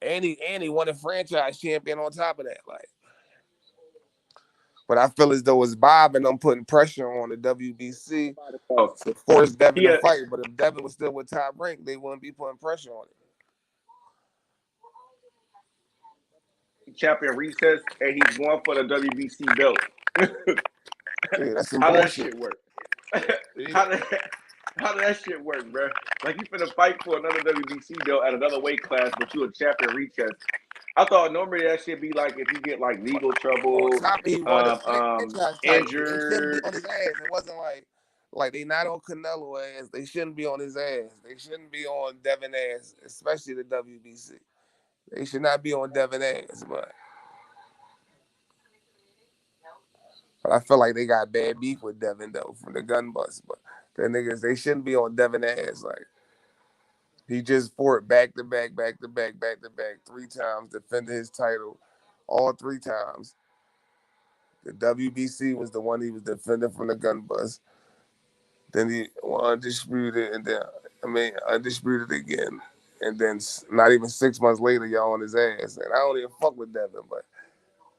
and he won a franchise champion on top of that. Like, but I feel as though it's Bob and I'm putting pressure on the WBC to force Devin to fight. But if Devin was still with Top Rank, they wouldn't be putting pressure on it. Champion recess, and he's going for the WBC belt. Yeah, that's some how bullshit. That shit work? How did that shit work, bro? Like you finna fight for another WBC belt at another weight class, but you a champion recess. I thought normally that should be like if you get like legal trouble, injured. On his ass. It wasn't like they not on Canelo ass. They shouldn't be on his ass. They shouldn't be on Devin ass, especially the WBC. They should not be on Devin ass, but I feel like they got bad beef with Devin though from the gun bust. But the niggas, they shouldn't be on Devin ass. Like he just fought back to back 3 times, defended his title all 3 times. The WBC was the one he was defending from the gun bust. Then he undisputed, and then undisputed again. And then not even 6 months later, y'all on his ass. And I don't even fuck with Devin, but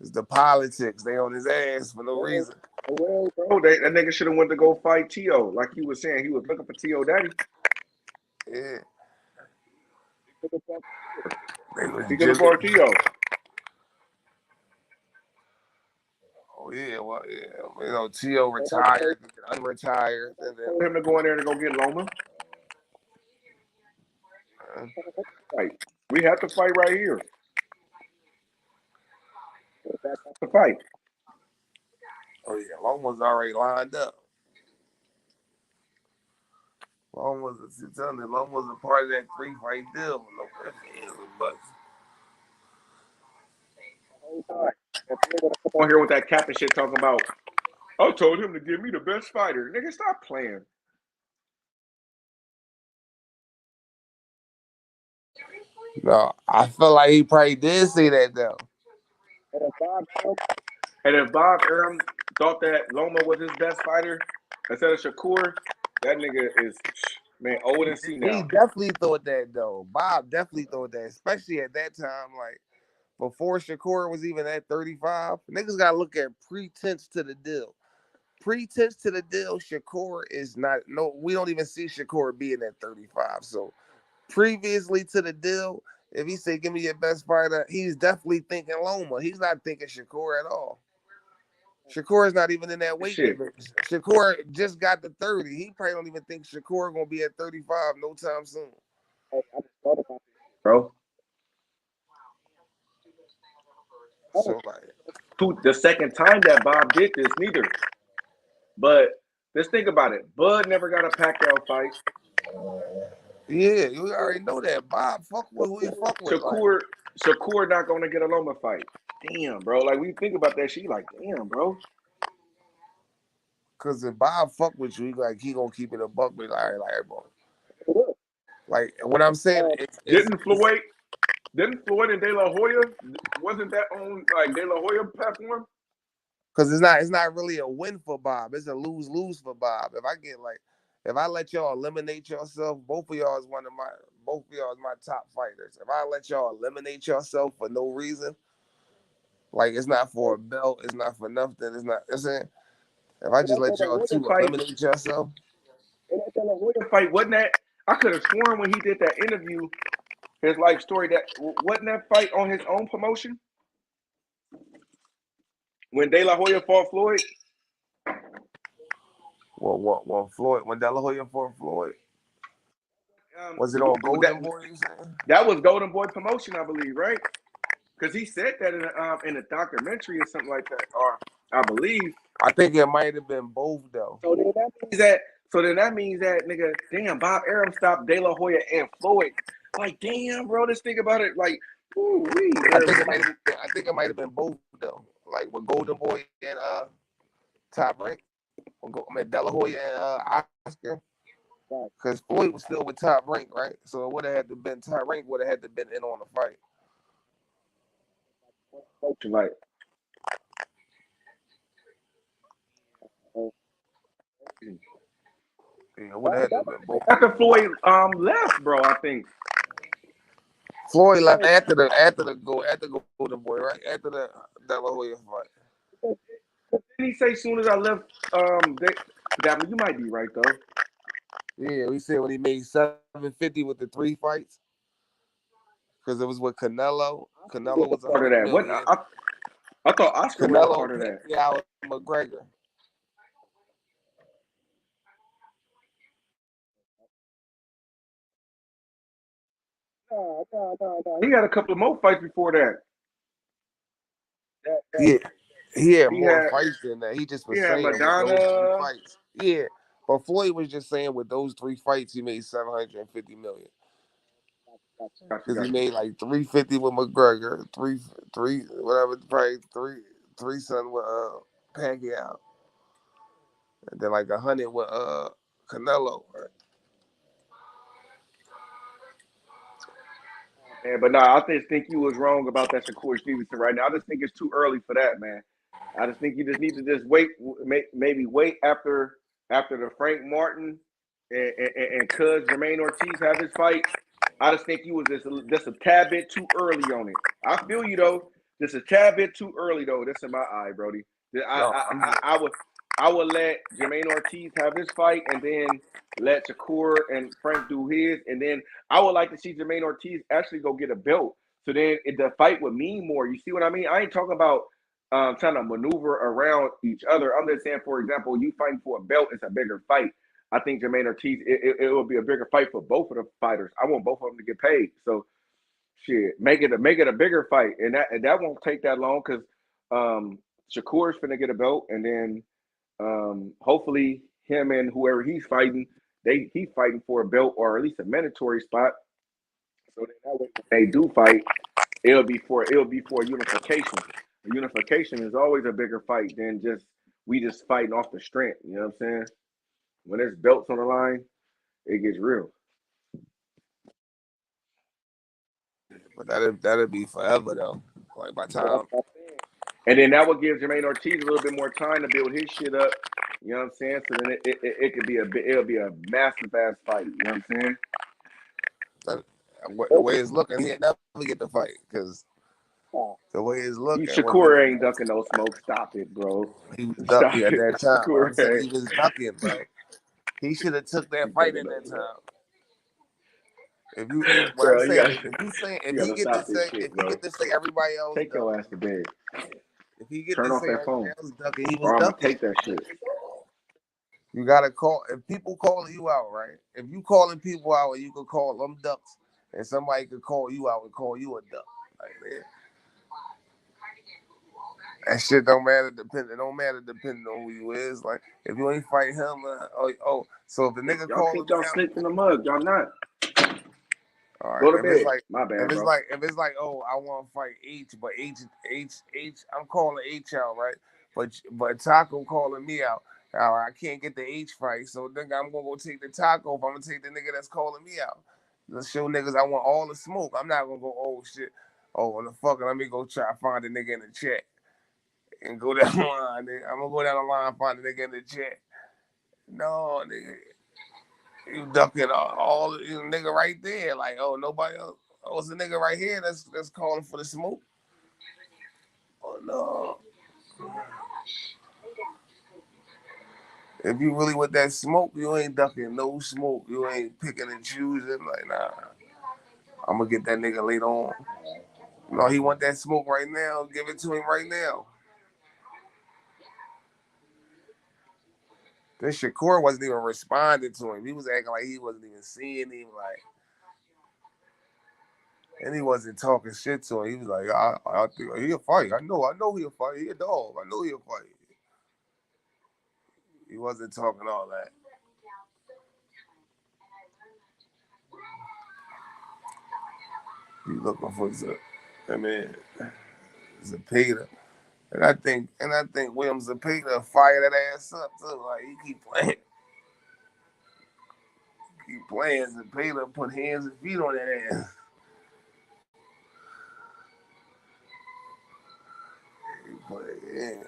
it's the politics. They on his ass for no reason. Well, bro, that nigga should have went to go fight T.O. Like he was saying. He was looking for T.O. Daddy. Yeah. He could afford T.O. Oh yeah, well yeah, you know T.O. retired, unretired, and then told him to go in there and go get Loma. Right. We have to fight right here. The fight. Oh yeah, Loma's already lined up. Loma's a part of that 3-fight deal. But on here with that captain shit talking about, I told him to give me the best fighter. Nigga, stop playing. No, I feel like he probably did say that though. And if Bob Arum thought that Loma was his best fighter instead of Shakur, that nigga is, man, old and see now. He definitely thought that though. Bob definitely thought that, especially at that time, like before Shakur was even at 35. Niggas gotta look at pretense to the deal. Pretense to the deal, Shakur is not. No, we don't even see Shakur being at 35. So previously to the deal, if he say give me your best fighter, he's definitely thinking Loma. He's not thinking Shakur at all. Shakur is not even in that weight division. Shakur just got to 30. He probably don't even think Shakur gonna be at 35 no time soon. Bro. So like the second time that Bob did this, neither. But let's think about it. Bud never got a Pacquiao fight. Yeah, you already know that. Bob fuck with who he fuck with. Shakur not gonna get a Loma fight. Damn, bro. Like we think about that shit, like, damn, bro. Cause if Bob fuck with you, he gonna keep it a buck. Be like, all right, bro. Like what I'm saying, didn't Floyd and De La Hoya, wasn't that on like De La Hoya platform? Cause it's not really a win for Bob. It's a lose-lose for Bob. If I let y'all eliminate yourself, both of y'all is my top fighters. If I let y'all eliminate yourself for no reason, like it's not for a belt, it's not for nothing, it's not. If I just let y'all two eliminate yourself. And that De La Hoya fight, wasn't that? I could have sworn when he did that interview, his life story, that wasn't that fight on his own promotion? When De La Hoya fought Floyd? Well, Floyd, when De La Hoya fought Floyd, was it on Golden Boy? You saying? That was Golden Boy promotion, I believe, right? Because he said that in a documentary or something like that, or I believe. I think it might have been both though. So then that means that nigga, damn, Bob Arum stopped De La Hoya and Floyd. Like, damn, bro, let's think about it. Like, ooh-wee. I think it might have been both though. Like with Golden Boy and Top Rank. De La Hoya and Oscar. Because Floyd was still with Top Rank, right? So it would have had to been Top Rank would have had to been in on the fight. Like, yeah, would have had to been both. After Floyd left, bro, I think. Floyd left after the Golden Boy, right? After the De La Hoya fight. Didn't he say as soon as I left, you might be right though. Yeah, we said when he made 750 with the 3 fights. Because it was with Canelo. Canelo was part of that. What I thought Oscar was part of that. Yeah, McGregor. No. He had a couple of more fights before that. Yeah, he had more fights than that. He just was saying Madonna. with those 3 fights. Yeah, but Floyd was just saying with those 3 fights, he made $750 million. Because he made like 350 with McGregor, three whatever, probably three something with Pacquiao, and then like 100 with Canelo. Right? Yeah, but no, I just think you was wrong about that Shakur Stevenson right now. I just think it's too early for that, man. I just think you just need to just wait, maybe wait after the Frank Martin and Cuz Jermaine Ortiz have his fight. I just think you was just a tad bit too early on it. I feel you though, just a tad bit too early though. That's in my eye, Brody. I I would let Jermaine Ortiz have his fight, and then let Shakur and Frank do his, and then I would like to see Jermaine Ortiz actually go get a belt. So then the fight would mean more. You see what I mean? I ain't talking about trying to maneuver around each other. I'm just saying, for example, you fighting for a belt, it's a bigger fight. I think Jermaine Ortiz, it will be a bigger fight for both of the fighters. I want both of them to get paid. So shit, make it a bigger fight, and that won't take that long because Shakur's finna get a belt, and then hopefully him and whoever he's fighting, he's fighting for a belt or at least a mandatory spot. So that way, when they do fight, it'll be for unification. Unification is always a bigger fight than we just fighting off the strength. You know what I'm saying? When there's belts on the line, it gets real. But that'll be forever though. Like by time. And then that would give Jermaine Ortiz a little bit more time to build his shit up. You know what I'm saying? So then it could be it'll be a massive ass fight. You know what I'm saying? The way it's looking, he'll never get the fight because the way it's looking. Shakur ain't ducking no smoke. Stop it, bro. He was ducking at that time. Shakur I'm saying he was ducking, bro. He should have took that fight at that time. If you get to say everybody else take your ass to bed. If he get turn to off say that phone, else ducking, he was ducking. Take that shit. You gotta call if people calling you out, right? If you calling people out, and you could call them ducks, and somebody could call you out and call you a duck. Like man, that shit don't matter. Depending on who you is. Like if you ain't fight him, so if the nigga y'all think y'all slipped in the mug, y'all not. All right. Go to if bed. It's like, my bad, if it's bro. like I want to fight H, but H, I'm calling H out, right? But Taco calling me out. All right, I can't get the H fight, so nigga, I'm gonna go take the Taco. If I'm gonna take the nigga that's calling me out, let's show niggas I want all the smoke. I'm not gonna go, oh shit, the fucking let me go try to find the nigga in the chat and go down the line. Nigga. I'm gonna go down the line and find the nigga in the chat. No, nigga. You ducking all nigga right there. Like, nobody else. It's a nigga right here that's calling for the smoke. Oh no. If you really with that smoke, you ain't ducking no smoke. You ain't picking and choosing. Like, nah. I'm gonna get that nigga later on. No, he want that smoke right now. Give it to him right now. Then Shakur wasn't even responding to him. He was acting like he wasn't even seeing him. Like, and he wasn't talking shit to him. He was like, I think he'll fight. I know he'll fight. He a dog. I know he'll fight. He wasn't talking all that. He looking for Zepeda. And I think William Zepeda fire that ass up too. Like he keep playing Zepeda, put hands and feet on that ass. Yeah.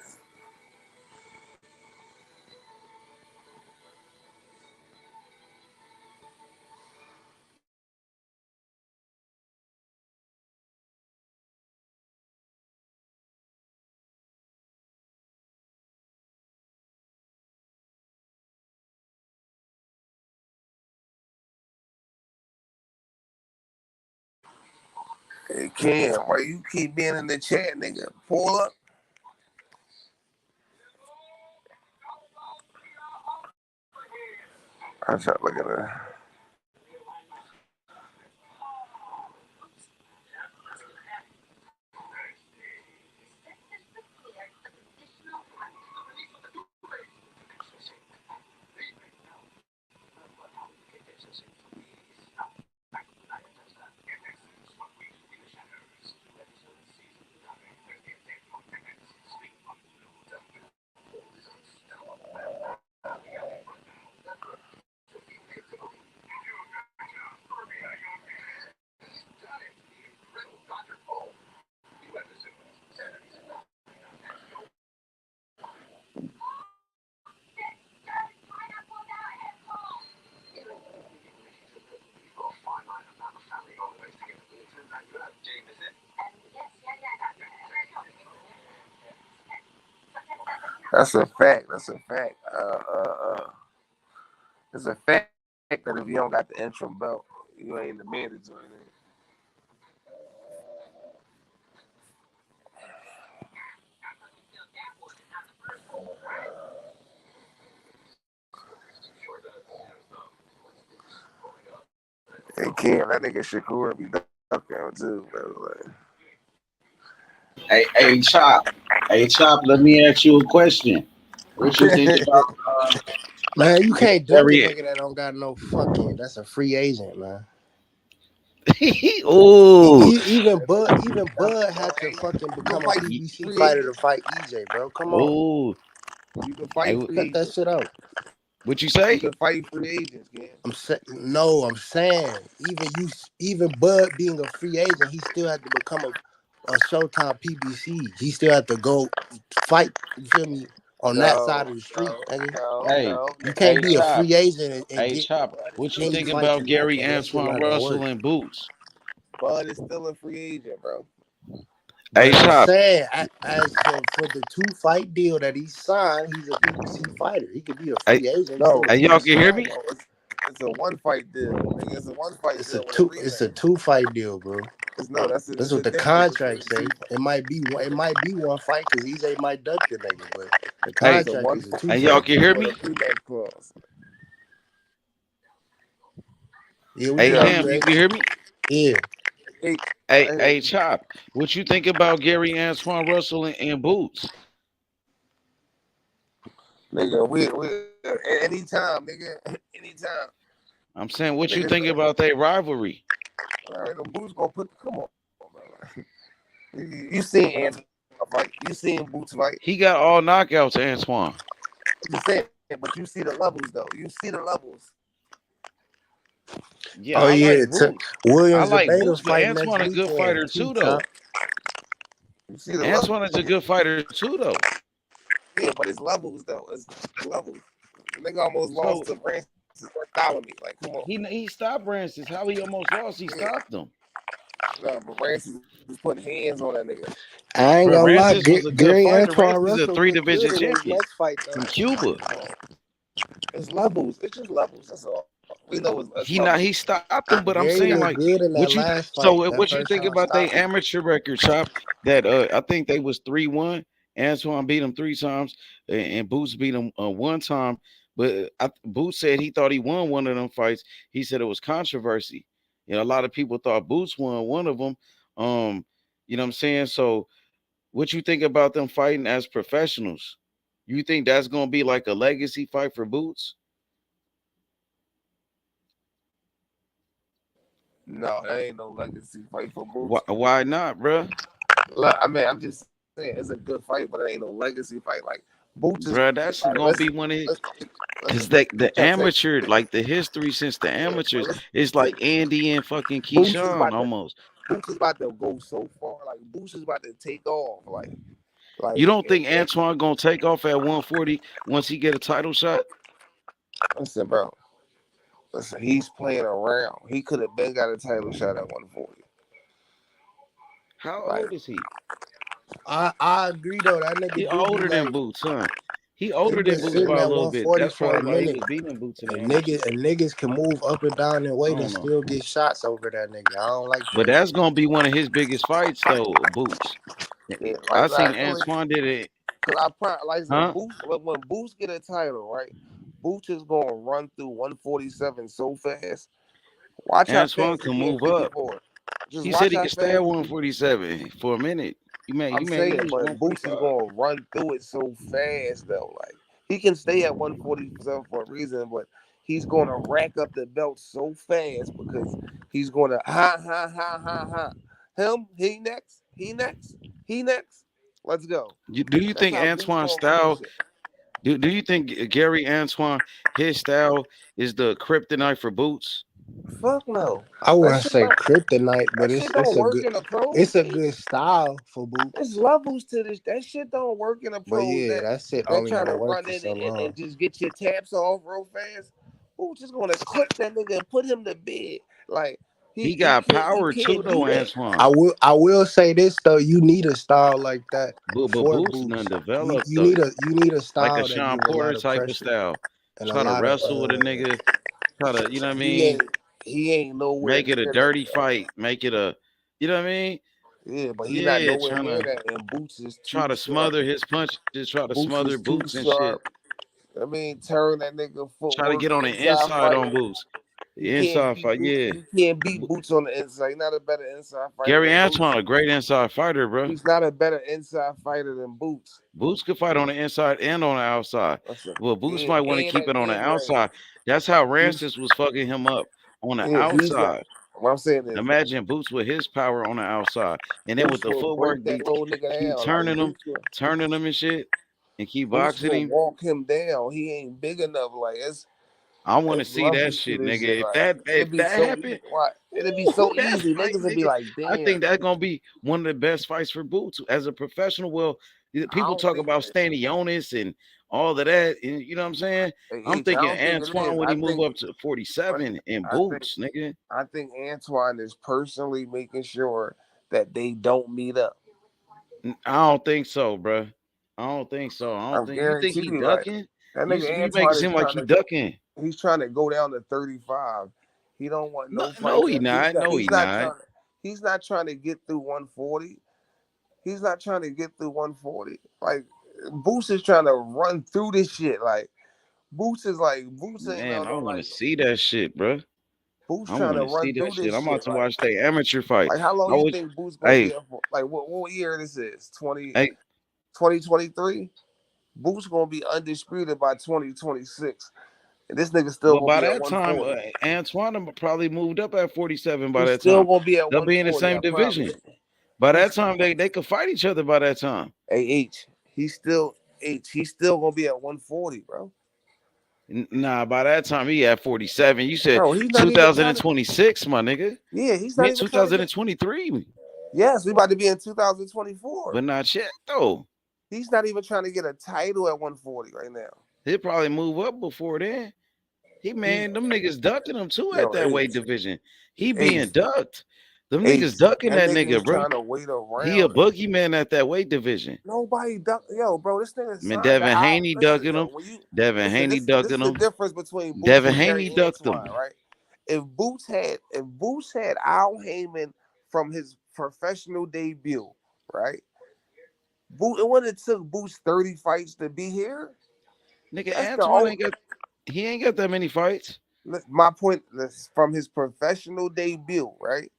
Hey, Cam, why you keep being in the chat, nigga? Pull up. I try to look at that. That's a fact. It's a fact that if you don't got the interim belt, you ain't the mandatory. Hey, Kim, that nigga Shakur be ducking too, bro. Hey, Chop. Hey, Chop, let me ask you a question. What you think about Man, you can't duck a Gary? nigga that don't got no fucking. That's a free agent, man. Ooh. Even Bud had to fucking become a PBC fighter to fight EJ, bro. Come on. Ooh. You can fight free Cut that agents. shit out. What you say? You can fight free agents, man. I'm saying even Bud being a free agent, he still had to become a Showtime PBC. He still had to go fight. You feel me? On that side of the street, nigga. You can't be a Chop. free agent and Hey, get Chop. What you any think fight about you want, Gary bro. That shit Antoine not gonna Russell work. and Boots? Bud is still a free agent, bro. Hey, But I'm Chop. saying, for the 2-fight deal that he signed, he's a PBC fighter. He could be a free agent. No, hey, y'all can hear me? It's a 1-fight deal. It's a 1-fight It's deal. a 2-fight deal, bro. That's what the contract say. It might be 1 fight because EJ might duck the nigga, but the contract is a 2-fight. And y'all can hear me? Yeah, we Hey, can Ham, hear you can hear me? Yeah. Hey, Chop. What you think about Gary Antoine Russell and Boots? Nigga, we anytime, nigga, anytime. I'm saying, what you think about their rivalry? All right, the Boots gonna come on, bro. You seen Antoine fight? You seen Boots fight? He got all knockouts, Antoine. I'm just saying, but you see the levels though. You see the levels. Yeah, I like Boots. Williams I and like Bader Boots, but fight next Antoine a good weekend. fighter too, though. You see the Antoine levels. is a good fighter too, though. Yeah, but it's levels though. It's levels. The nigga almost lost to Francis Bartholomew. Like, come on. He stopped Francis. How he almost lost? He stopped him. No, but Francis was putting hands on that nigga. I ain't gonna lie, Francis was a good Gary fighter. Antoine Francis is a Russell 3-division look good in his champion next fight though. from Cuba. It's levels. It's just levels. That's all. We know it's He stopped him, but I'm Gary saying looked like good in that what you last fight. so That what you first think round about their stop. amateur record, Chop? That I think they was 3-1. Antoine beat him 3 times, and Boots beat him 1 time. But Boots said he thought he won one of them fights. He said it was controversy. You know, a lot of people thought Boots won one of them. You know what I'm saying? So, what you think about them fighting as professionals? You think that's gonna be like a legacy fight for Boots? No, that ain't no legacy fight for Boots. Why not, bro? I mean, I'm just saying it's a good fight, but it ain't no legacy fight. Like Boots is, bro, that's gonna be one of his. Because the amateur, like the history since the amateurs, it's like Andy and fucking Keyshawn almost. Boots is about to go so far. Like Boots is about to take off. Like you don't think Antoine gonna take off at 140 once he get a title shot? Listen, bro. Listen, he's playing around. He could have been got a title shot at 140. How old is he? I agree though. That nigga He do older be than like, Boots, huh? He he older been than Boots sitting by a at little bit. 140 That's for probably a why he minute. was beating Boots in the And amateur. niggas can move up and down and weight I and don't know. still get shots over that nigga. I don't like that. But that's gonna be one of his biggest fights, though. Boots. Yeah, I seen Antoine did it. Cause like Huh? Boots, when Boots get a title, right? Boots is gonna run through 147 so fast. Watch how Antoine fast can he move get up. 54. Just He watch said he how could stay at fast. 147 for a minute. I'm He saying, was but Boots is 145. gonna run through it so fast though. Like he can stay at 147 for a reason, but he's gonna rack up the belt so fast because he's gonna ha. He next. Let's go. Do you think Antoine's style? Do you think Gary Antoine, his style is the kryptonite for Boots? Fuck no. I wouldn't say kryptonite, but That shit don't work in a pro. It's a good style for Boots. There's levels to this. That shit don't work in a pro. But yeah, that shit that only try gonna to work run for in so long. and just get your taps off real fast. Boots is gonna clip that nigga and put him to bed. Like He got power too, though, Antoine. I will say this though. You need a style like that But for Boots none Boots. developed You though. need a Like a style that Sean give a lot Porter of type of pressure style. and a Try to lot of. wrestle with a nigga. Try to, you know what I He mean? ain't nowhere Make it a near that. dirty fight. Make it a, you know what I mean? Yeah, but he's not Yeah, nowhere trying near to that. And Boots is try too to sharp. smother his punches. Try to Boots smother is too Boots and shit. sharp. I mean, turn that nigga Try to footwork get on the inside inside fight. on Boots. You The can't inside beat fight, Boots. yeah. You can't beat Boots on the inside. He's not a better inside fighter Gary than Boots. Antoine, a great inside fighter, bro. He's not a better inside fighter than Boots. Boots could fight on the inside and on the outside. Well, Boots might want to And keep at it on the mid range. outside. That's how Boots, Rancis was fucking him up on the he's not. outside. What I'm saying is, Imagine Boots with his power on the outside, and then with Boots the will break footwork, that little nigga keep down. turning Like him and shit, and keep Boots boxing will him. walk him down. He ain't big enough. Like I want to it's see that levels to shit, this nigga. shit. If Like that happened, it'd be so that easy. fight, Niggas would be nigga, like, I damn. think that's gonna be one of the best fights for Boots as a professional. Well, people talk about Stanionis and all of that, and you know what I'm saying. I'm thinking Antoine when he move up to 47 and Boots, nigga. I think Antoine is personally making sure that they don't meet up. I don't think so, bro. I don't think so. I don't think. You think he ducking? That You nigga make Antoine it seem is like he ducking. He's trying to go down to 35. He don't want no fights. No, he not. No, he not. He's not trying to get through 140. He's not trying to get through 140. Like Boots is trying to run through this shit. Like Boots ain't Man, I want to see that shit, bro. Boots I trying want to to see run through that shit. this I'm about shit. to watch the amateur fight. Like how long you think Boots gonna be up for? Like what year this is? 2023? Boots gonna be undisputed by 2026. And this nigga still gonna by be at that time, 140. Antoine probably moved up at 47 by He's that still time. gonna be at They'll be in the 140, same I division. promise. By that time, they could fight each other by that time. He's still gonna be at 140, bro. Nah, by that time he at 47. You said bro, 2026, my nigga. Yeah, he's not even 2023. Yes, we about to be in 2024. But not yet, though. He's not even trying to get a title at 140 right now. He'll probably move up before then. Them niggas ducking him too at that weight division. He being ducked. Them niggas ducking that nigga, bro. Trying to wait around. He a boogeyman at that weight division. Nobody duck, bro. This nigga. Man, Devin Haney ducking him. Devin Haney ducking him. This is the difference between Boots Devin and Haney ducked him. Right? If Boots had Al Heyman from his professional debut, right? It wouldn't have took Boots 30 fights to be here. Nigga, Antoine ain't got that many fights. My point is from his professional debut, right?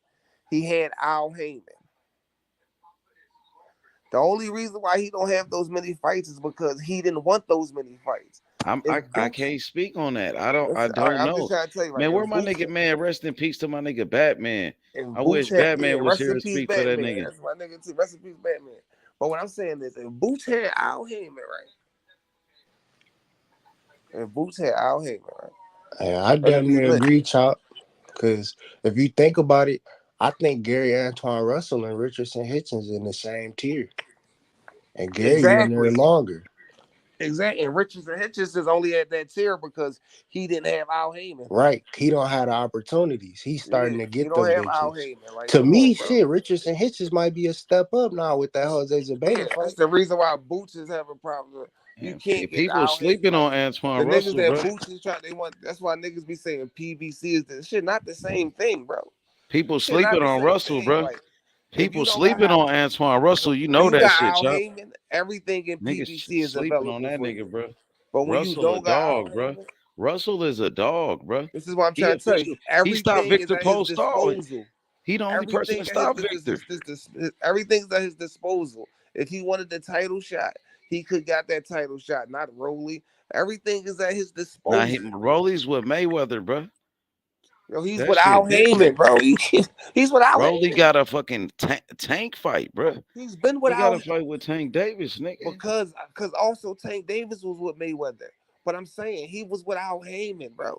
He had Al Heyman. The only reason why he don't have those many fights is because he didn't want those many fights. I can't speak on that. I don't know. I'm just trying to tell you, man, where my nigga, man? Rest in peace to my nigga Batman. I wish Batman was here to speak for that nigga. That's my nigga too. Rest in peace, Batman. But what I'm saying is, if Boots had Al Heyman, right? Hey, I definitely agree, Chop. Because if you think about it, I think Gary Antoine Russell and Richardson Hitchens in the same tier. And Gary in there longer. Exactly. And Richardson Hitchens is only at that tier because he didn't have Al Heyman. Right. He don't have the opportunities. He's starting to get those bitches. Like, to me, Richardson Hitchens might be a step up now with that Jose Zabeta fight. That's the reason why Boots is having problems. You can't get people sleeping on Antoine Russell, niggas bro. That Boots is trying, that's why niggas be saying PBC is the shit. Not the same thing, bro. People sleeping on Russell, bro. Like, people sleeping on Antoine Russell. You know that shit, Chuck. Everything in PBC is sleeping available on that nigga, bro. But when Russell you don't a dog, bro. Russell is a dog, bro. This is what I'm trying to tell you. He stopped Victor Postol. He the only person that stopped Victor. Everything's at his disposal. If he wanted the title shot, he could got that title shot. Not Rolly. Everything is at his disposal. Now Rolly's with Mayweather, bro. Yo, he's with Al Heyman, bro. He's with Al Heyman. Rolly got a fucking tank fight, bro. He's been with Al. He got a fight with Tank Davis, nigga. Because also Tank Davis was with Mayweather. But I'm saying he was with Al Heyman, bro.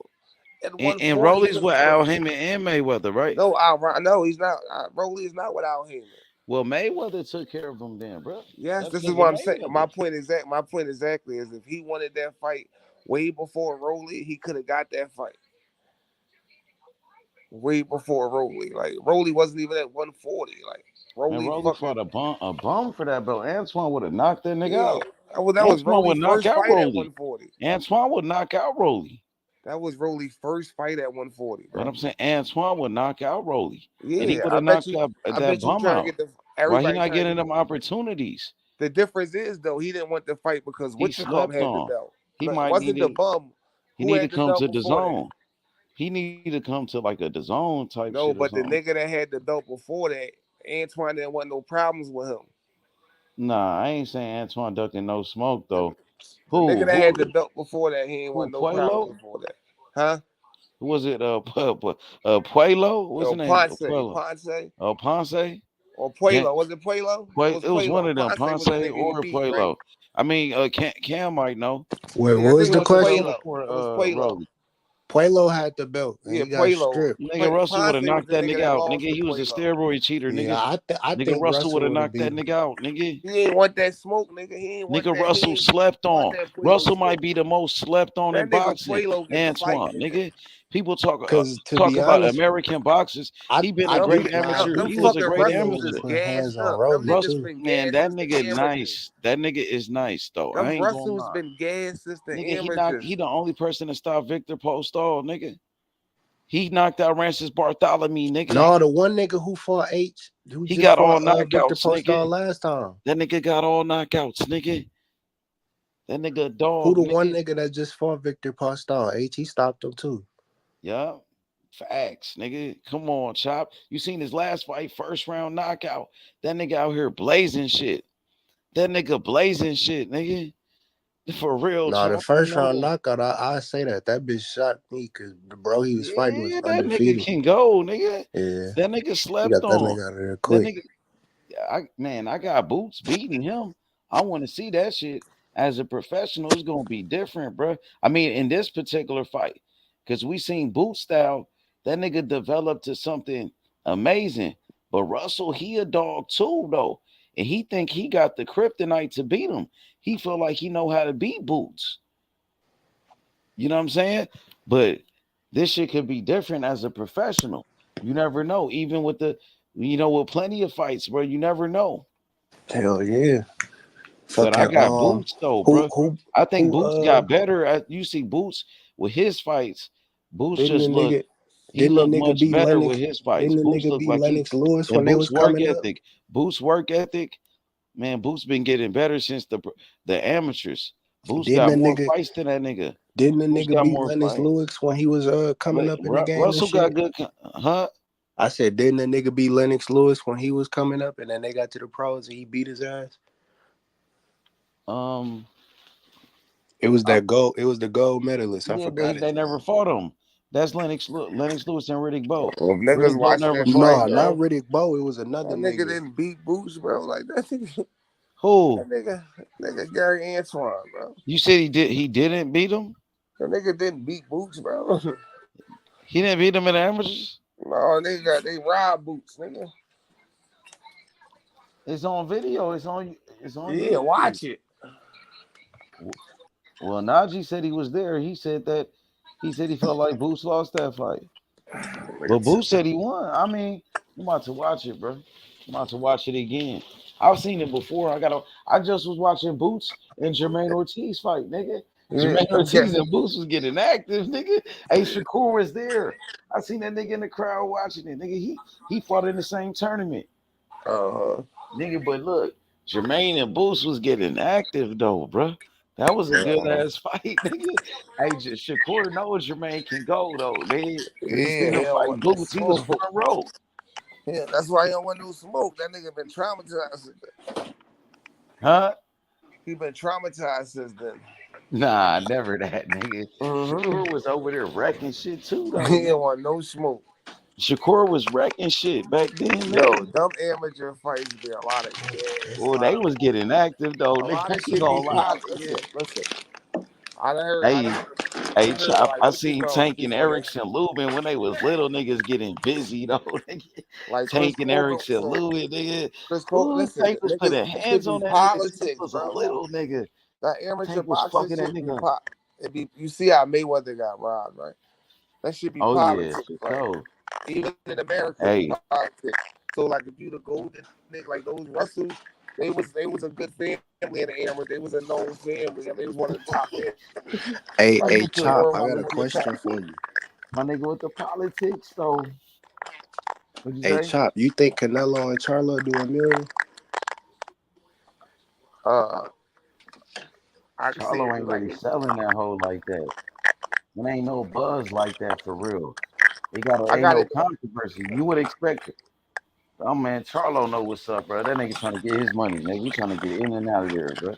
And Rolly's with Al Heyman and Mayweather, right? No, he's not. Rolly is not with Al Heyman. Well, Mayweather took care of him then, bro. Yes, this is what I'm saying. My point exactly is if he wanted that fight way before Rolly, he could have got that fight. way before Rolly. Like Rolly wasn't even at 140. Like And Rolly fought a bum for that belt. Antoine would have knocked that nigga out. Well, that was Antoine would Rolly's knock first out fight at Rolly. 140. Antoine would knock out Rolly. That was Rolly's first fight at 140, bro. But I'm saying Antoine would knock out Rolly. And he Yeah, would I have bet knocked you. I that bet you bum trying to out. get Why he everybody not trying to getting get them opportunities? The difference is though he didn't want the fight because He Witchcomb slept had the on. belt. He It might wasn't need the to. bum He who need to had the come belt to the before that. zone. He need to come to like a DAZN type No, shit or but the something. nigga that had the belt before that, Antoine didn't want no problems with him. Nah, I ain't saying Antoine ducking no smoke though. The nigga that had the belt before that, he ain't want no Puelo? problems before that. Huh? Who was it? Puelo? What's his name? Ponce. Ponce? Or Puelo. Was it Puelo? It was one of them. Ponce was the nigga or he beat, Puelo. right? I mean, Cam might know. Wait, Yeah, what was the question? It was Puelo. Rolly. Puelo had the belt and he got stripped. Nigga Russell would have knocked that nigga out. Nigga, he was a steroid cheater, nigga. Yeah, I nigga think Russell would have knocked that nigga out, nigga. He ain't want that smoke, nigga. He ain't want Nigga that. Russell slept on. Russell might be the most slept on in boxing. Antoine, nigga. People talk about American boxers. He been a great amateur. He was a great amateur. Man, that nigga nice. That nigga is nice though. I ain't Russell's gonna lie. been gassed since the Nigga, he the only person to stop Victor Postol, nigga. He knocked out Francis Bartholomew, nigga. No, the one nigga who fought H, he got all knockouts, Victor Postol nigga. last time. That nigga got all knockouts, nigga. That nigga a dog. Who the one nigga that just fought Victor Postol? H, he stopped him too. Yeah. Facts, nigga. Come on, Chop. You seen his last fight, first round knockout. That nigga out here blazing shit. That nigga blazing shit, nigga. For real. No, the first round knockout, I say that bitch shot me because the bro he was fighting was undefeated. That nigga can go, nigga. Yeah, that nigga slept got on. That nigga out of there quick. I got Boots beating him. I want to see that shit as a professional. It's gonna be different, bro. I mean, in this particular fight, because we seen Boots style, that nigga developed to something amazing. But Russell, he a dog too, though. And he think he got the kryptonite to beat him. He feel like he know how to beat Boots. You know what I'm saying? But this shit could be different as a professional. You never know. Even with with plenty of fights, bro, you never know. Hell yeah. But I got Boots though, bro. I think Boots got better. You see Boots with his fights. Boots just look. He looked much better with his fights. Boots looked like Lennox Lewis when they was coming up. Boots work ethic. Man, Boots been getting better since the amateurs. Boots got more fights than that nigga. Didn't the nigga beat Lennox Lewis when he was coming up in the game? Russell got good, huh? I said, didn't the nigga beat Lennox Lewis when he was coming up, and then they got to the pros and he beat his ass? It was that gold. It was the gold medalist. I forgot. They never fought him. That's Lennox Lewis and Riddick Bowe. Well, niggas watching that fight, no, not Riddick Bowe. It was another nigga. Didn't beat Boots, bro. Like that nigga. Who? That nigga Gary Antoine, bro. You said he did. He didn't beat him. The nigga didn't beat Boots, bro. He didn't beat him in the amateurs. No, they robbed Boots, nigga. It's on video. It's on. Yeah, video. Watch it. Well, Najee said he was there. He said he felt like Boots lost that fight. But Boots said he won. I mean, I'm about to watch it, bro. I'm about to watch it again. I've seen it before. I just was watching Boots and Jermaine Ortiz fight, nigga. Jermaine Ortiz and Boots was getting active, nigga. Hey, Shakur was there. I seen that nigga in the crowd watching it, nigga. He fought in the same tournament. Nigga, but look, Jermaine and Boots was getting active though, bro. That was a good ass fight, nigga. Hey, Shakur knows Jermaine can go though. They seen him fight Boots. He was front row. Yeah, that's why he don't want no smoke. That nigga been traumatized. Huh? He been traumatized since then. Nah, never that, nigga. Shakur was over there wrecking shit too, though. He didn't want no smoke. Shakur was wrecking shit back then, Yo, nigga. them amateur fights be a lot of gas. Well, they was getting active though. A lot Nigga, of shit be positive. Listen. I heard. Hey, Chop, I seen Tank and Erickson Lubin when they was little niggas getting busy though. Like Tank and Erickson Lubin, nigga. Listen, Tank was putting hands on that politics, nigga. Was a little nigga. That amateur Tank was boxing fucking that shit nigga. you see how Mayweather got robbed, right? That should be politics. Yeah, right? even in America. Hey. So like if you the golden nigga, like those Russells, they was a good family in the Amherst. They was a known family. I mean, they was one of the top families. Hey, Chop, I got a question for you. My nigga with the politics, though. What'd you Hey, say? Chop, you think Canelo and Charlo do $1 million? Charlo ain't really selling that hoe like that. There ain't no buzz like that for real. Ain't no controversy. You would expect it. Oh man, Charlo know what's up, bro. That nigga trying to get his money, nigga. We trying to get in and out of there, bro.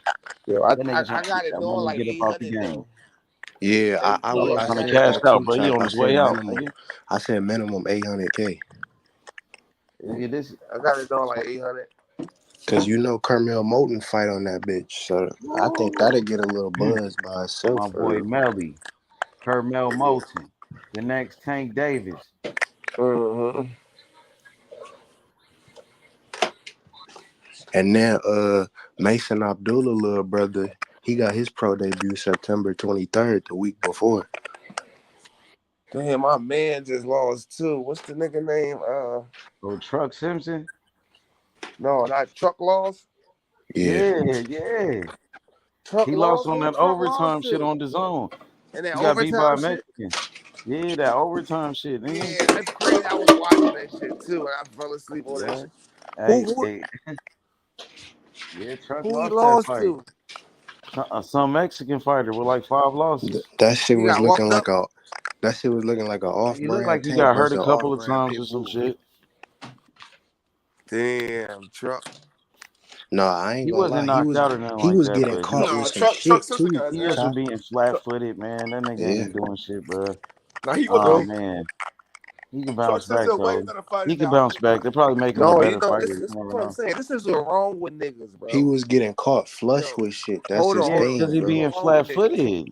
Yo, that nigga I got it doing like 800 though. Yeah, I trying to said cash that out, too, bro. He Chop. on his way out, nigga. I said minimum 800K. Nigga, this I got it doing like 800. Cause you know Carmel Moulton fight on that bitch, so I think that'll get a little buzz by itself. My boy Melly, Carmel Moulton, the next Tank Davis. And then Mason Abdullah, little brother, he got his pro debut September 23rd, the week before. Damn, my man just lost too. What's the nigga name? Truck Simpson? No, not Truck lost. Yeah. Truck he lost on that overtime shit on the zone. And that he got beat by a overtime Mexican. Yeah, that overtime shit, nigga. Yeah, that's crazy. I was watching that shit too, and I fell asleep on that shit. Yeah, Truck Who he lost lost that fight. Some Mexican fighter with like 5 losses. That shit was looking like a off-brand. He looked like he got hurt a couple of times or some shit. Damn, Truck. No, I ain't he gonna wasn't lie. knocked out or nothing He like was that, getting caught with some shit too. He just was being flat-footed, man. That nigga ain't doing shit, bro. Man. He can bounce back, though. He can bounce back. They probably make him a better fighter. This is what I'm saying. This is what's wrong with niggas, bro. He was getting caught flush with shit. That's his thing, because he being flat-footed.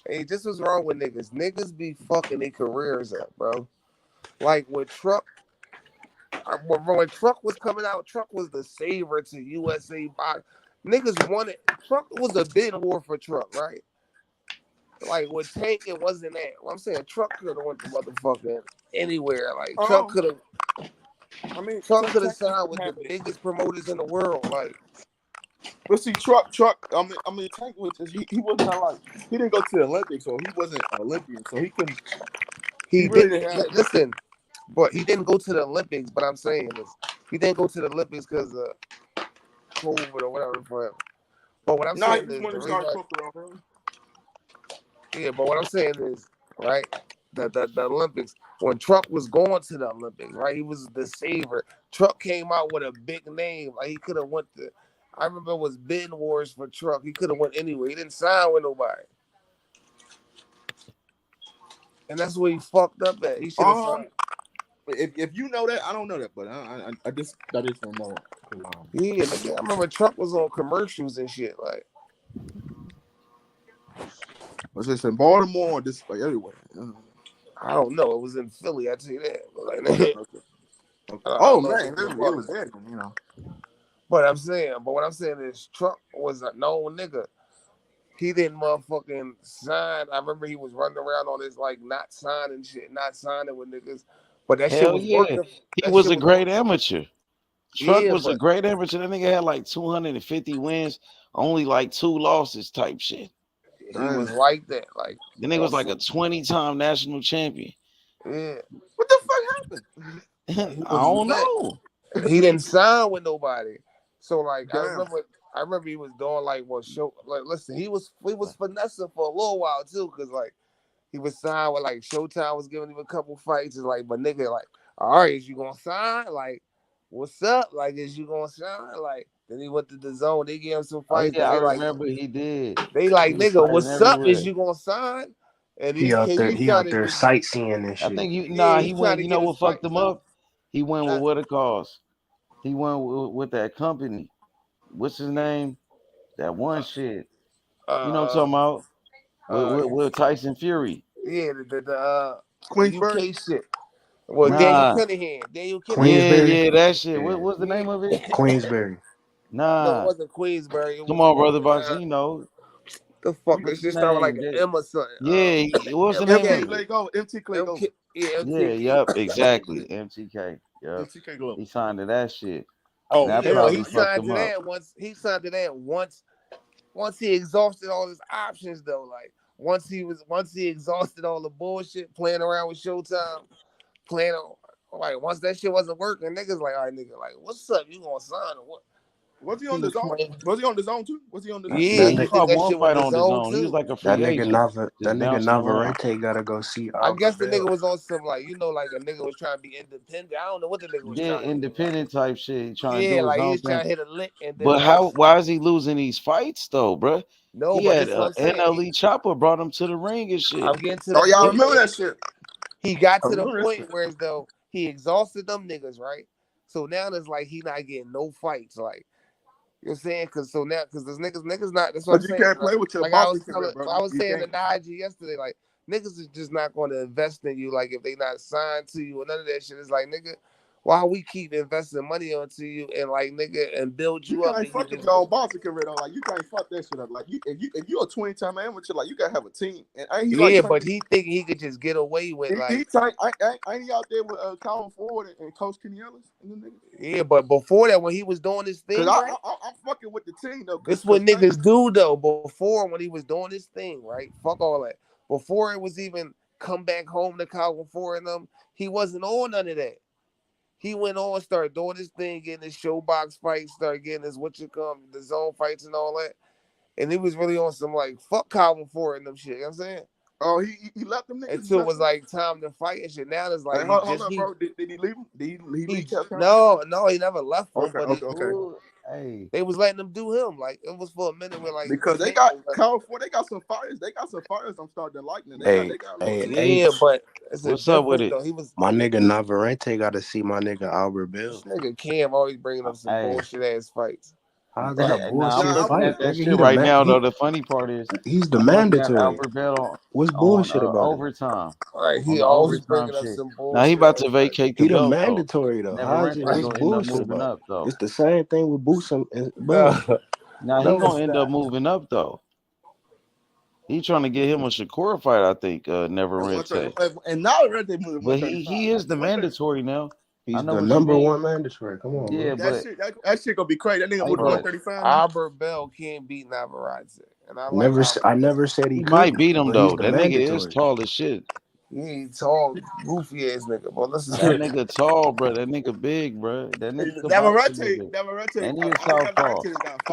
Hey, this was wrong with niggas. Niggas be fucking their careers up, bro. Like when Truck was coming out, Truck was the savior to USA box. Niggas wanted Truck was a bid war for Truck, right? Like with Tank, it wasn't that. Well, I'm saying Truck could have went to motherfucking anywhere. Like Truck could have. Truck could have signed with the biggest promoters in the world. Like, but see, Truck. Tank was he wasn't like he didn't go to the Olympics, so he wasn't an Olympian, so he couldn't. He really didn't listen, but he didn't go to the Olympics. But I'm saying is he didn't go to the Olympics because of COVID or whatever for him. But what I'm saying is, but what I'm saying is, right, the Olympics, when Truck was going to the Olympics, right, he was the savior. Truck came out with a big name. Like he could have went to, I remember it was bidding wars for Truck. He could have went anywhere. He didn't sign with nobody. And that's where he fucked up at. He should have signed. If you know that, I don't know that, but I just don't know. Yeah, I remember Truck was on commercials and shit. Like, was this in Baltimore or just like everywhere? I don't know. It was in Philly. I tell you that. But like, oh man, it was there, you know. But what I'm saying is, Truck was a known nigga. He didn't motherfucking sign. I remember he was running around on his like not signing shit, not signing with niggas. But that shit was working. He was a great amateur. Truck was a great amateur. That nigga had like 250 wins, only like 2 losses type shit. He was like that. Like the nigga was like a 20-time national champion. Yeah. What the fuck happened? I don't know. He didn't sign with nobody. So like I remember he was doing like listen, he was finessing for a little while too, because like he was signed with like Showtime was giving him a couple fights. It's like, but nigga, like, all right, is you gonna sign? Like, what's up? Like, is you gonna sign? Like, then he went to the zone. They gave him some fights. I remember he did. They like, nigga, what's up? Is you gonna sign? And he out there sightseeing and shit. I think he went. You know what fucked him up? He went with what it costs. He went with that company. What's his name? That one shit. You know what I'm talking about? With Tyson Fury. Yeah, the Queensbury UK shit. Well, Daniel Cunningham. Yeah, that shit. What was the name of it? Queensbury. Nah. No, it wasn't Queensbury. Come on, brother Box. You know. The fuck? This shit started like an M or something. Yeah, what's the name of it? Clay go. MT Clay go. Yeah, Yeah, yep, exactly. MTK. Yep. MTK go. He signed to that shit. Oh, that yeah, probably he fucked signed him to up. that once. He signed to that once he exhausted all his options though. Like once he exhausted all the bullshit, playing around with Showtime, playing like once that shit wasn't working, niggas like, all right, nigga, like, what's up? You gonna sign or what? Was he on the zone? Was he on the zone too? Was he on the zone? Yeah, He you think fought that one shit fight was on the his zone own. too? He was like a That free agent. nigga Navarrete gotta go see. I guess the Bell. nigga was on some like like a nigga was trying to be independent. I don't know what the nigga was trying to independent type shit. He trying to do. Yeah, do his like he own was trying thing. to hit a lick and then But why is he losing these fights though, bro? No, he but had this is what I'm saying. NLE Chopper brought him to the ring and shit. I'm getting to the y'all point. remember that shit? He got to the point where as though he exhausted them niggas, right? So now it's like he not getting no fights, like you know what I'm saying? Because this niggas not. That's what I'm saying. You can't play with your boxing career, bro. I was You saying to can't. Najee yesterday, like niggas is just not going to invest in you, like if they not signed to you or none of that shit. It's like nigga, why we keep investing money onto you and like nigga and build you up? Can't fuck with your own boxing career though. Like you can't fuck that shit up. Like if you're a 20-time amateur, like you gotta have a team. And ain't he like but he think he could just get away with ain't he out there with Colin Ford and Coach Kenny Ellis? Yeah, but before that, when he was doing his thing, Cause right? I'm fucking with the team though. This what niggas do though. Before when he was doing his thing, right? Fuck all that. Before it was even come back home to Colin Ford and them, he wasn't on none of that. He went on, started doing his thing, getting his showbox fights, started getting his the zone fights and all that. And he was really on some like fuck Calvin Ford and them shit. You know what I'm saying? Oh, he left them niggas. Until it was like time to fight and shit. Now it's like hey, hold up, bro. Did he leave him? Did he leave? No, he never left him. Okay. Hey, they was letting him do him. Like it was for a minute where like because they got Colin Ford, they got some fires. They got some fires. I'm starting to like them. But what's up with it? Though. He was my nigga Navarrete got to see my nigga Albert Bell. This nigga Cam always bringing up some bullshit ass fights. How's that a bullshit I'm looking fight? at that shit right now though. The funny part is he's the mandatory. Albert Bell What's bullshit on, about overtime? Right, he always bringing up some bullshit. Now he about to vacate the he the belt. mandatory though. How's it? What's bullshit about? Up, though. It's the same thing with Boots and Bell. Now he gonna end up moving up though. He trying to get him a Shakur fight, I think. Never Rente. And now they moving. But he is the mandatory now. He's the number one mandatory. Come on, yeah, bro. That shit gonna be crazy. That nigga moved 135. Albert Bell can't beat Navarrete, and I never said he might beat him though. That nigga is tall as shit. He ain't tall, goofy ass nigga. But listen, that nigga tall, bro. That nigga big, bro. That nigga Navarrete, and he is southpaw.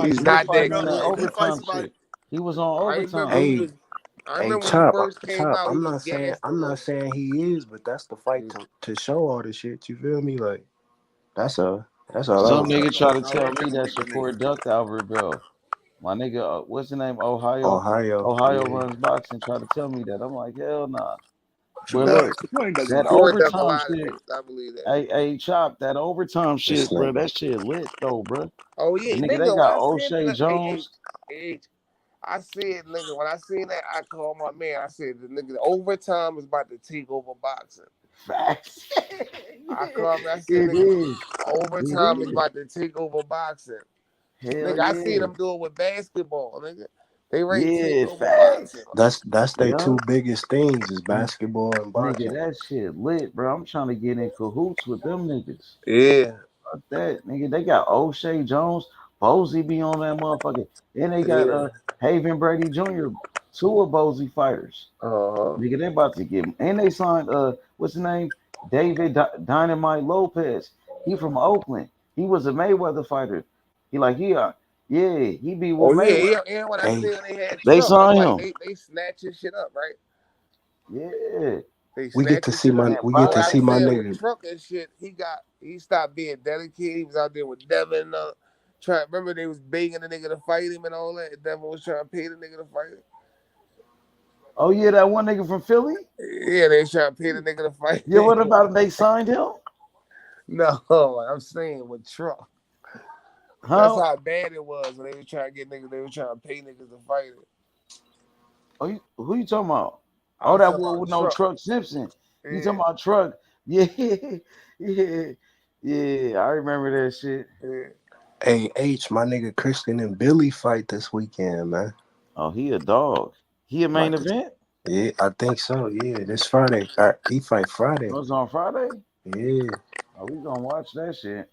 He's not that overtime shit. He was on overtime. Hey, Chop, I'm not saying he is, but that's the fight to show all this shit. You feel me? Like that's all. Some nigga try to tell me that Shakur ducked Albert Bell. My nigga, what's the name? Ohio runs boxing. Try to tell me that. I'm like, hell nah. But look, that overtime shit. I believe that. Hey, Chop, that overtime shit, bro. That shit lit though, bro. Oh yeah, nigga, they got O'Shea Jones. I said, nigga, when I seen that, I called my man. I said, the nigga, the overtime is about to take over boxing. Facts. I called him. I said, nigga, overtime is about to take over boxing. Nigga, I seen them do it with basketball, nigga. They ready to take over boxing. That's their two biggest things is basketball and boxing. Nigga, that shit lit, bro. I'm trying to get in cahoots with them niggas. Yeah. Fuck that, nigga. They got O'Shea Jones. Posey be on that motherfucker. Then they got Haven Brady Jr., two of Posey fighters. Nigga, they about to get him. And they signed what's his name? David Dynamite Lopez. He from Oakland. He was a Mayweather fighter. He be with Mayweather. Yeah, when I said they had they signed him. Like, they snatch his shit up, right? Yeah. We get to see my nigga. Truck and shit. He stopped being dedicated. He was out there with Devin. Remember they was begging the nigga to fight him and all that. Devin was trying to pay the nigga to fight him. Oh yeah, that one nigga from Philly. Yeah, they trying to pay the nigga to fight. Yeah, what about they signed him? No, I'm saying with Trump. Huh? That's how bad it was when they were trying to get niggas. They were trying to pay niggas to fight it. Oh, who you talking about? Oh, that one with no Truck Simpson. You talking about Truck? Yeah. I remember that shit. Hey, H, my nigga Christian and Billy fight this weekend, man. Oh, he a dog. He a main event? Yeah, I think so. Yeah, this Friday. He fight Friday. Oh, it's on Friday? Yeah. Oh, we gonna watch that shit.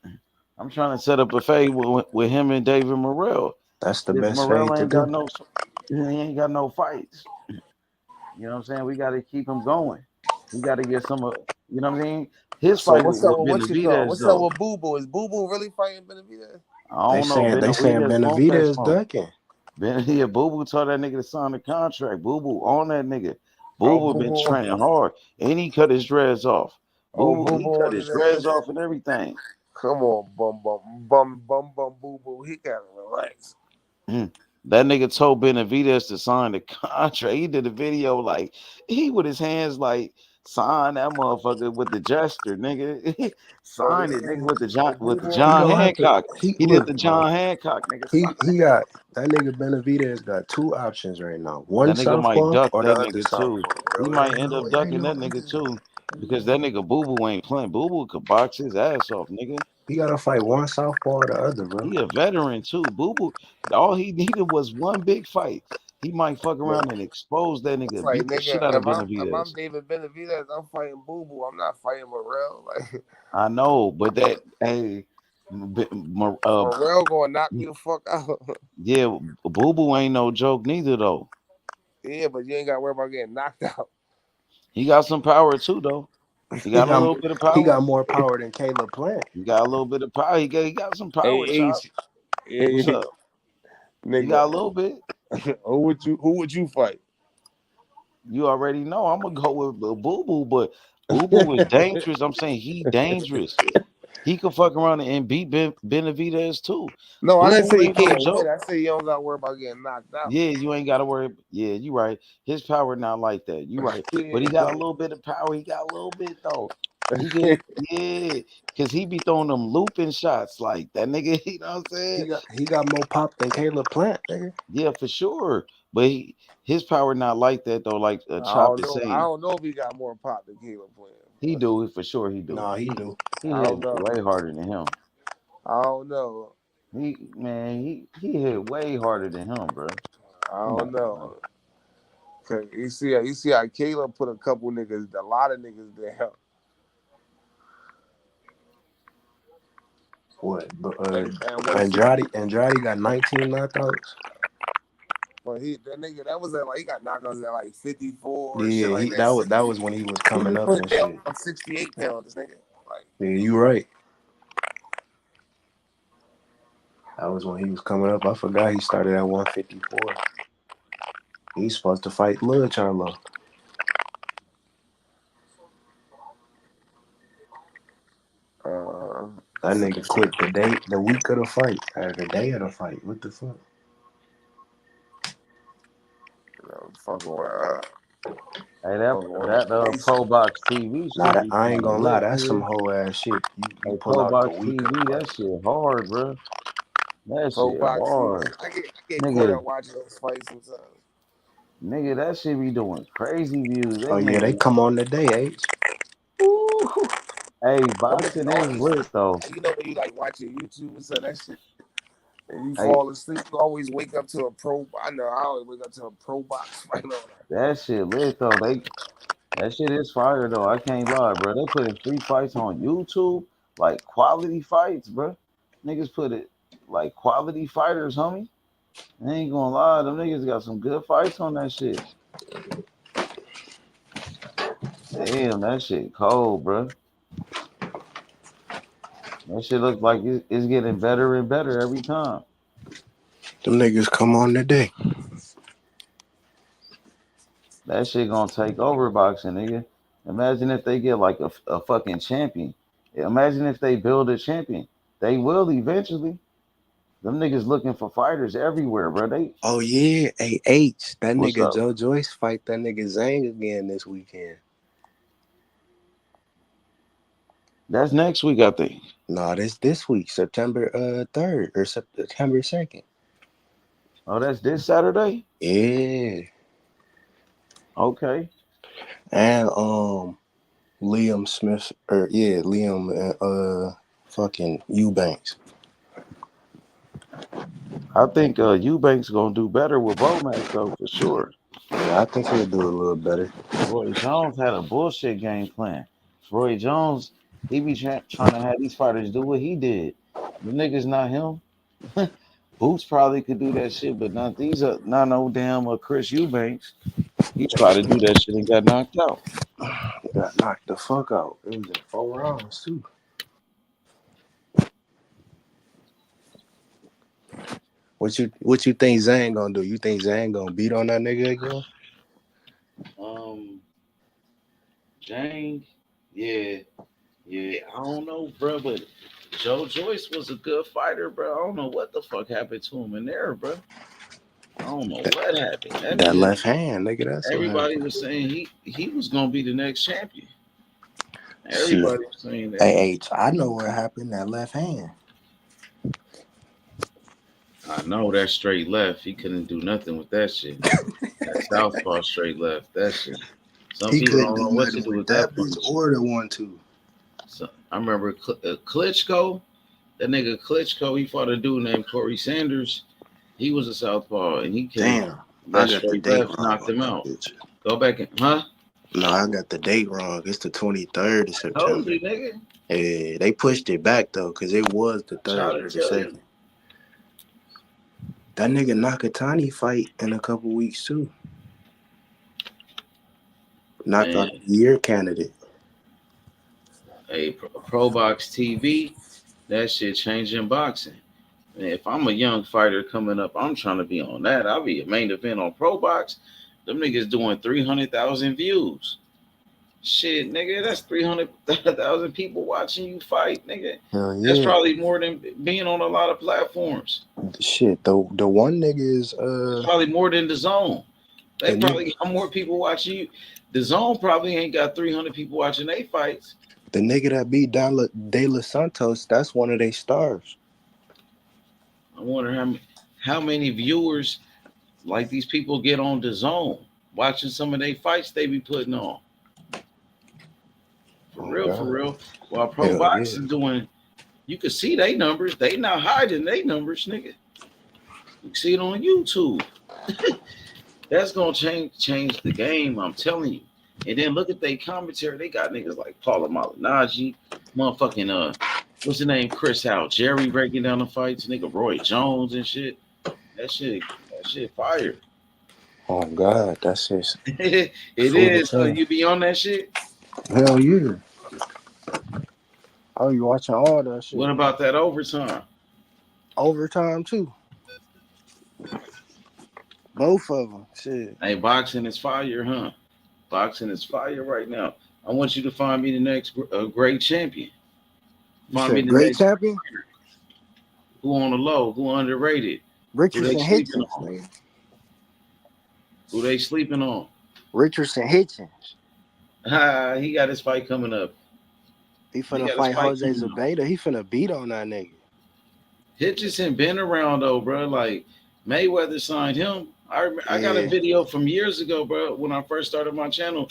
I'm trying to set up a fade with him and David Morrell. That's the If best Morrell fade to ain't do. got he ain't got no fights. You know what I'm saying? We got to keep him going. We got to get some. You know what I mean? His So fight what's up with with what you call? Benavidez What's up though. with Boo Boo? Is Boo Boo really fighting Benavidez? I They don't know. saying Benavidez want that Benavidez smoke. ducking. Yeah, Boo Boo told that nigga to sign the contract. Boo Boo on that nigga. Boo Oh, Boo Boo been Boo. training hard, and he cut his dreads off. Oh, Boo Boo, Boo he Boo cut on his his dreads ass. off and everything. Come on, bum, Boo Boo. He gotta relax. That nigga told Benavidez to sign the contract. He did a video like he with his hands like sign that motherfucker with the gesture, nigga. Oh Sign it, yeah. nigga, with Boo the Boo. He John gonna have to. Hancock. He did Look, the bro. John Hancock, nigga. He Sign he got that nigga Benavidez got two options right now. One that nigga might southpaw duck or the that other nigga too. southpaw, He bro. might end up It ain't ducking no that nigga other. too. Because that nigga Boo Boo ain't playing. Boo Boo could box his ass off, nigga. He gotta fight one southpaw or the other, bro. He a veteran too. Boo Boo, all he needed was one big fight. He might fuck Look, around and expose that it's nigga, like beat the shit out nigga, of if I'm Benavidez. David Benavidez, I'm fighting Boo Boo. I'm not fighting Morrell. Like I know, but that hey, Morrell gonna knock me the fuck out. yeah, Boo Boo ain't no joke neither though. Yeah, but you ain't gotta worry about getting knocked out. He got some power too though. He He got a got little bit of he power. got more power than Caleb Plant. He got a little bit of power. He got some power, Hey, chop. H, What's hey, up? He got nigga, a little bit. who would you fight? You already know. I'm gonna go with Boo Boo, but Boo Boo is dangerous. I'm saying he dangerous. He could fuck around and beat Benavidez too. No, I Boo didn't Boo say you ain't no can't win. joke. I said you don't gotta worry about getting knocked out. Yeah, you ain't gotta worry. Yeah, you right. His power not like that. You right. But he Yeah. got a little bit of power. He got a little bit though. He can, yeah, cause he be throwing them looping shots like that nigga. You know what I'm saying? He got more pop than Caleb Plant, nigga. Yeah, for sure. But his power not like that though. Like I Chop don't is know. I saying, don't know if he got more pop than Caleb playing. he do it for sure. He do. Nah, he do. He I hit don't know. way harder than him. I don't know. He hit way harder than him, bro. I Come don't on, bro. know. Cause you see how Caleb put a lot of niggas down. What? And 160. Andrade got 19 knockouts. But that nigga, that was he got knockouts at like 54 or shit Yeah, like he that. that was when he was He coming be up putting and down shit. 68 pounds, this nigga. Like, Yeah, you right. That was when he was coming up. I forgot he started at 154. He's supposed to fight Lil Charlo. That nigga quit the week of the fight, or the day of the fight. What the fuck? fucking Hey, that Pro Box TV Nah, shit that, be I kind ain't of gonna lie. lit, That's some too. whole ass shit. You Hey, pull Pro out the Box week of the TV, fight. that shit hard, bro. That Pro shit Box TV. hard, I get caught nigga. up watching those fights sometimes. Nigga, that shit be doing crazy views. Oh They yeah, they making. come on today, H. Ooh. Hey, boxing All is these, lit though. you know when you like watching YouTube and stuff, that shit, and you Hey, fall asleep, you always wake up to a pro. I know I always wake up to a Pro Box fight on that. that shit lit though. That shit is fire though. I can't lie, bro. They putting free fights on YouTube, like quality fights, bro. Niggas put it like quality fighters, homie. I ain't gonna lie, them niggas got some good fights on that shit. Damn, that shit cold, bro. That shit look like it's getting better and better every time. Them niggas come on today. That shit gonna take over boxing, nigga. Imagine if they get like a fucking champion. Imagine if they build a champion. They will eventually. Them niggas looking for fighters everywhere, bro. Oh yeah, H. That What's nigga up? Joe Joyce fight that nigga Zhang again this weekend. That's next week, I think. Nah, this week, September 3rd or September 2nd. Oh, that's this Saturday? Yeah. Okay. And Liam Smith Liam and fucking Eubanks. I think Eubanks gonna do better with Bomac though for sure. Yeah, I think he'll do a little better. Roy Jones had a bullshit game plan. Roy Jones, he be trying to have these fighters do what he did. The niggas not him. Boots probably could do that shit, but not these are not no damn Chris Eubanks. He tried to do that shit and got knocked out. Got knocked the fuck out. It was in 4 rounds too. What you think Zane gonna do? You think Zane gonna beat on that nigga again? Jane, yeah. I don't know, bro, but Joe Joyce was a good fighter, bro. I don't know what the fuck happened to him in there, bro. I don't know what happened. That left hand, nigga. That's everybody was saying he was gonna be the next champion. Everybody was saying that. Hey, I know what happened. That left hand. I know that straight left. He couldn't do nothing with that shit. That southpaw straight left. That shit. Some people don't know what to do with that punch. Or the 1-2. So, I remember Klitschko. That nigga Klitschko. He fought a dude named Corey Sanders. He was a southpaw, and he came. That straight left knocked him out. Go back and No, I got the date wrong. It's the 23rd of September. Told you, nigga. Yeah, they pushed it back though, cause it was the 3rd or the 2nd. That nigga Nakatani fight in a couple weeks too. Knockout year candidate. Hey, Pro Box TV, that shit changing boxing. And if I'm a young fighter coming up, I'm trying to be on that. I'll be a main event on Pro Box. Them niggas doing 300,000 views. Shit, nigga, that's 300,000 people watching you fight, nigga. Hell yeah. That's probably more than being on a lot of platforms. Shit, the one nigga is probably more than the Zone. They probably got more people watching you. The Zone probably ain't got 300 people watching they fights. The nigga that beat De Los Santos, that's one of their stars. I wonder how many viewers like these people get on the Zone watching some of their fights they be putting on. For real. While Pro Box is doing, you can see they numbers. They not hiding they numbers, nigga. You can see it on YouTube. That's gonna change the game, I'm telling you. And then look at their commentary. They got niggas like Paula Malignaggi, motherfucking what's the name? Chris Howe, Jerry breaking down the fights, nigga Roy Jones and shit. That shit fire. Oh God, that's his. It is. So you be on that shit? Hell yeah. Oh, you watching all that shit? What about that overtime? Overtime too. Both of them. Shit. Hey, boxing is fire, huh? Boxing is fire right now. I want you to find me the next great champion. Find me the great next champion. Who on the low? Who underrated? Richardson Hitchens. Who they sleeping on? Richardson Hitchens. He got his fight coming up. He finna fight Jose Zabeda. He finna beat on that nigga. Hitchison been around though, bro. Like Mayweather signed him. I got a video from years ago, bro. When I first started my channel,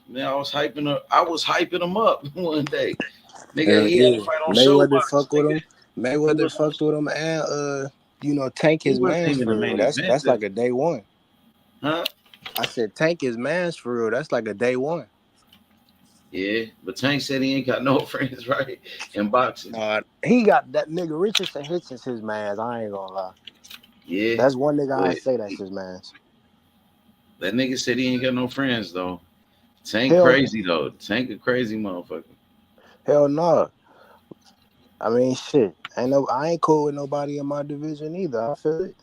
man, I was hyping him up one day. Nigga, he had a fight on Mayweather fucked with him. Mayweather fucked with him, and Tank his man's for real. That's like a day one. Huh? I said Tank his man's for real. That's like a day one. Yeah, but Tank said he ain't got no friends, right? In boxing. He got that nigga Richardson Hitchens his man's. I ain't gonna lie. Yeah. That's one nigga I say that's his man's. That nigga said he ain't got no friends though. Tank crazy though. Tank a crazy motherfucker. Hell no. I mean shit. I ain't cool with nobody in my division either. I feel it.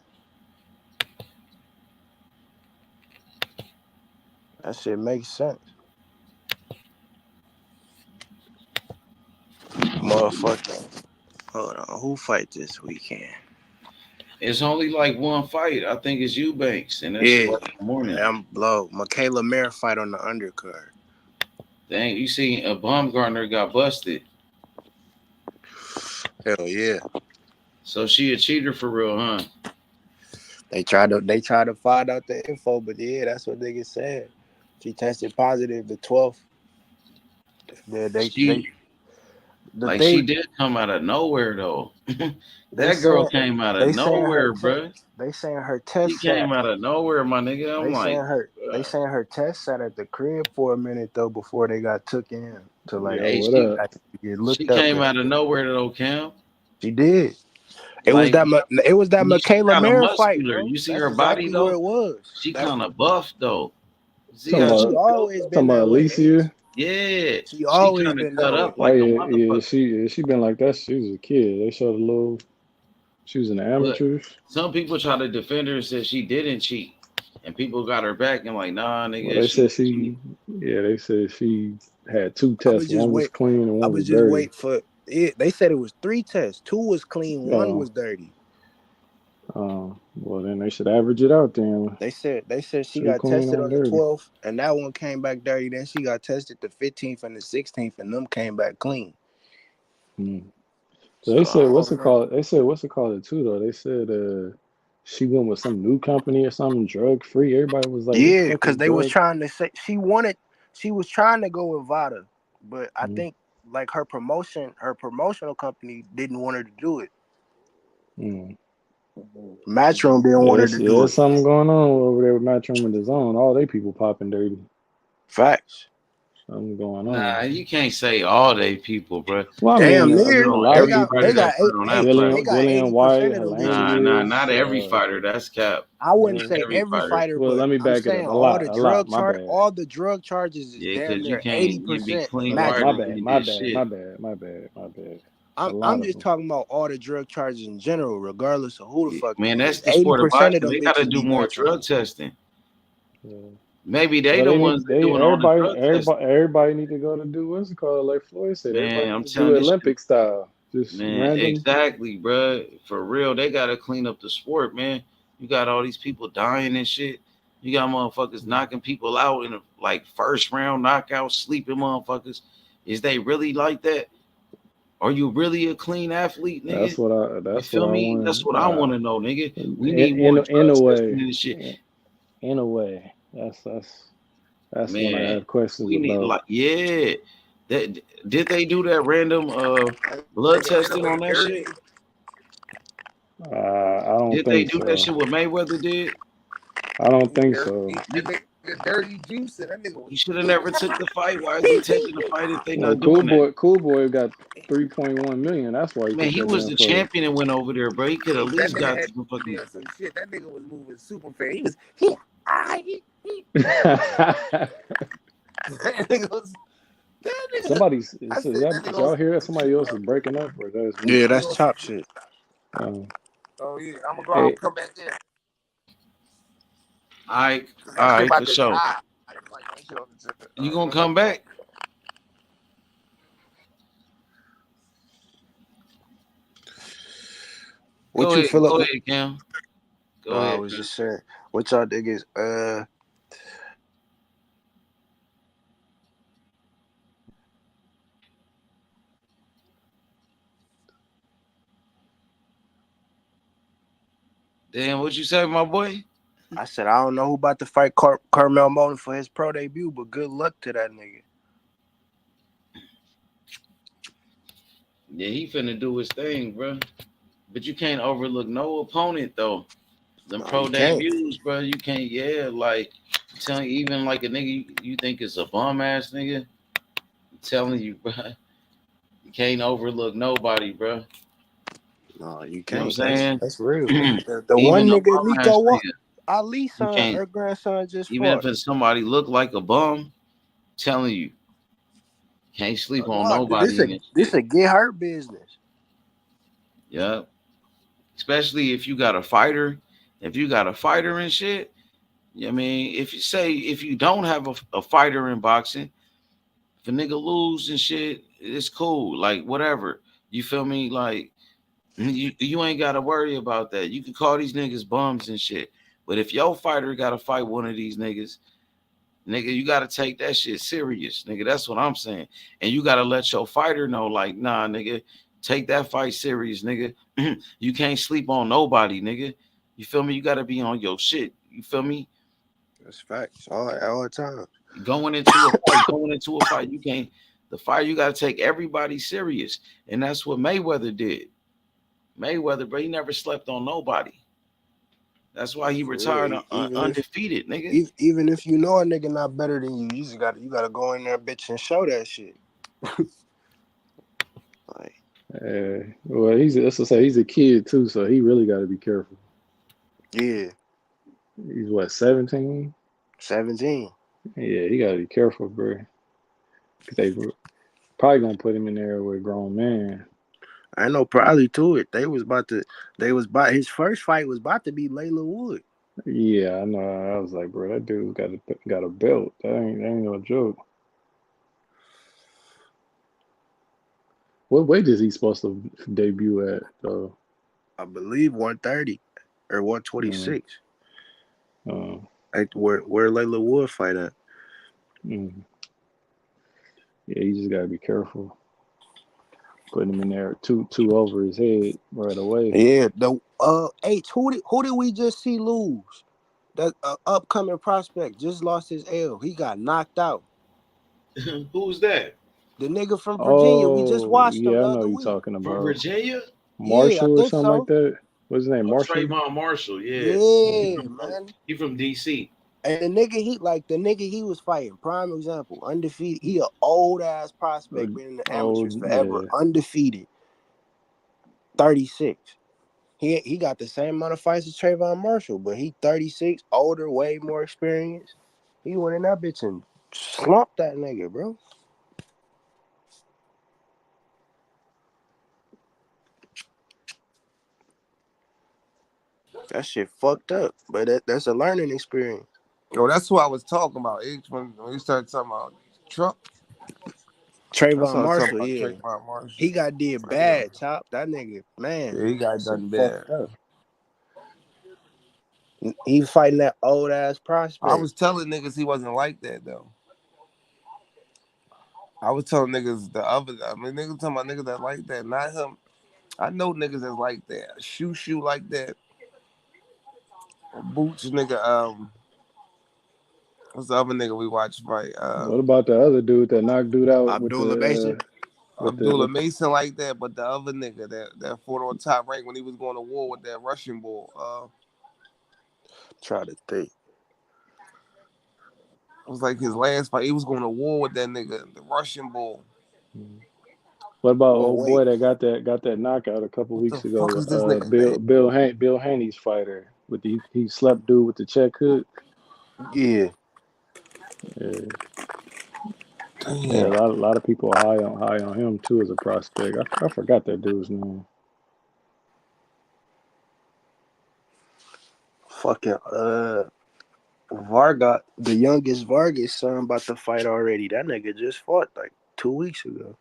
That shit makes sense. Motherfucker. Hold on. Who fight this weekend? It's only like one fight. I think it's Eubanks. And that's in the morning. I'm blow. Michaela Mayer fight on the undercard. Dang, you see Baumgartner got busted. Hell yeah. So she a cheater for real, huh? They try to find out the info, but yeah, that's what niggas said. She tested positive the 12th. Like she did come out of nowhere though. That girl came out of nowhere, bro. They saying her She test came sat. out of nowhere, my nigga. I'm like, They saying her test sat at the crib for a minute though before they got took in to like hey, get she looked up. came out of nowhere though, Cam. She did. It Like, was that Michaela kind of Mare fight, muscular. bro. You see That's her body exactly where though. it was. She kind of buff though. See Talking how she about, always talking been about that way. Alicia. yeah, She she always kind of been cut that way. up Oh like a yeah, motherfucker. she been like that. She was a kid. They showed a little. She was in the But amateurs. some people try to defend her and said she didn't cheat, and people got her back and like, nah, Well, nigga, they she. said they said she had 2 I tests. was just One was wait. clean and I one was was just dirty. wait for it. They said it was 3 tests. 2 was clean. 1 was dirty. Well, then they should average it out then. They said she 2 got clean, tested 1 on the dirty. 12th, and that one came back dirty. Then she got tested the 15th and the 16th, and them came back clean. So they said what's it called? They said what's it called too though. They said she went with some new company or something drug free. Everybody was like, "What the Yeah, fuck because is they was drug?" trying to say she was trying to go with Vada, but I think like her promotional company didn't want her to do it. Matchroom didn't want her to do There's it. something going on over there with Matchroom and DAZN. All they people popping dirty. Facts. Something going on. Nah, you can't say all they people, bro. Well, I Damn mean, near. a lot They of got people. they got on that Dillian White, 80% of them bitches. Nah, Helanges. not every fighter. That's cap. I wouldn't say Every every fighter. fighter, Well, but let me I'm back it saying up. A lot. My bad. all the drug charges is Yeah, damn because you near can't. You be 80% clean My water. matchroom. You bad. didn't My get bad. shit. My bad. A lot I'm of just them. talking about all the drug charges in general, regardless of who the fuck Man, it that's is. the sport of 80% of boxing. them They got to bitches do be more matchroom. drug testing. Yeah. Maybe they Well, the they ones need that doing all the drug testing. everybody need to go to do what's it called? Like Floyd said, everybody Man, I'm need to do telling it this shit. Olympic style. Just Man, random. exactly, bro. For real, they gotta clean up the sport, man. You got all these people dying and shit. You got motherfuckers knocking people out in a like first round knockout, sleeping motherfuckers. Is they really like that? Are you really a clean athlete, nigga? That's what I. You That's what feel I me? That's want. what I want to know, nigga. We need more In drug a testing way. and shit. In a way, that's what I Man, have questions we need about. like did they do that random blood testing on that shit? I don't Did they think do that so. shit what Mayweather did? I don't think so. That nigga dirty juice. That nigga. He should have never took the fight. Why is he taking the fight if they Well, not doing that? Cool Boy got 3.1 million. That's why he Man, took he that was damn the fight. champion and went over there, bro. He could at That least nigga got had some fucking. some shit. That nigga was moving super fast. He was that nigga was. Somebody's. I said that Did nigga y'all was. hear that somebody else is breaking up, or that's me? Yeah, that's top shit. Oh yeah, I'm gonna go out Hey, and come back in. All right, About for to sure. die. You gonna come back? What Go you ahead, feel go like? ahead, Cam. Go I ahead. was Cam. just saying, what y'all think is Damn, what you say, my boy? I said I don't know who about to fight Carmel Moten for his pro debut, but good luck to that nigga. Yeah, he finna do his thing, bro. But you can't overlook no opponent though. Them pro debuts, bro. You can't. Yeah, like I'm telling you, even like a nigga you think is a bum ass nigga. I'm telling you, bro. You can't overlook nobody, bro. No, you You know can't. what I'm saying? That's real. The one Even a nigga bum ass Nico nigga. Ali You son, can't. her grandson just Even fought. if it's somebody look like a bum, I'm telling you, can't sleep on No, nobody in this this shit. a get hurt business. Yeah. Especially if you got a fighter. If you got a fighter and shit. I mean, if you don't have a fighter in boxing, if a nigga lose and shit, it's cool. Like whatever. You feel me? Like you ain't gotta worry about that. You can call these niggas bums and shit. But if your fighter gotta fight one of these niggas, nigga, you gotta take that shit serious, nigga. That's what I'm saying. And you gotta let your fighter know, like, nah, nigga, take that fight serious, nigga. You can't sleep on nobody, nigga. You feel me? You gotta be on your shit. You feel me? That's facts. All the time. Going into a fight, you can't The fight, you got to take everybody serious, and that's what Mayweather did. Mayweather, bro, he never slept on nobody. That's why he retired undefeated, nigga. Even if you know a nigga not better than you, you gotta go in there, bitch, and show that shit. Like, well, he's a kid too, so he really got to be careful. Yeah, he's what 17. 17. Yeah, he got to be careful, bro. Cause they probably gonna put him in there with a grown man. I know probably to it. His first fight was about to be Layla Wood. Yeah, I know. I was like, bro, that dude got a belt. That ain't no joke. What weight is he supposed to debut at, though? I believe 130 or 126. Where Layla Wood fight at? Yeah, you just gotta be careful. Putting him in there two over his head right away. Yeah, H. Who did we just see lose? That upcoming prospect just lost his L. He got knocked out. Who's that? The nigga from Virginia. We just watched him I the know other you're week. talking about. From Virginia? Marshall I or something like that. What's his name? Marshall? Trayvon Marshall, yeah. Yeah, man. He from DC. And the nigga he was fighting, prime example, undefeated. He an old ass prospect, been in the amateurs forever, undefeated. 36. He got the same amount of fights as Trayvon Marshall, but he 36, older, way more experienced. He went in that bitch and slumped that nigga, bro. That shit fucked up, but that's a learning experience. Yo, that's what I was talking about. When we started talking about Trump. Trayvon Marshall, yeah. Trayvon Marshall. He got did bad, Chop. That nigga, man. Yeah, he got done bad. He fighting that old ass prospect. I was telling niggas he wasn't like that though. I was telling niggas niggas talking about niggas that like that, not him. I know niggas that's like that. Shoe like that. Boots nigga, what's the other nigga we watched fight? What about the other dude that knocked dude out Abdullah Mason? Abdullah Mason like that, but the other nigga that fought on Top Rank when he was going to war with that Russian boy. Try to think. It was like his last fight. He was going to war with that nigga, the Russian boy. What about old boy that got that knockout a couple weeks ago? Fuck is this nigga Bill Haney's fighter with he slept dude with the check hook. Yeah. Yeah, a lot of people are high on him too as a prospect. I forgot that dude's name. Fucking Vargas, the youngest Vargas son about to fight already. That nigga just fought like 2 weeks ago.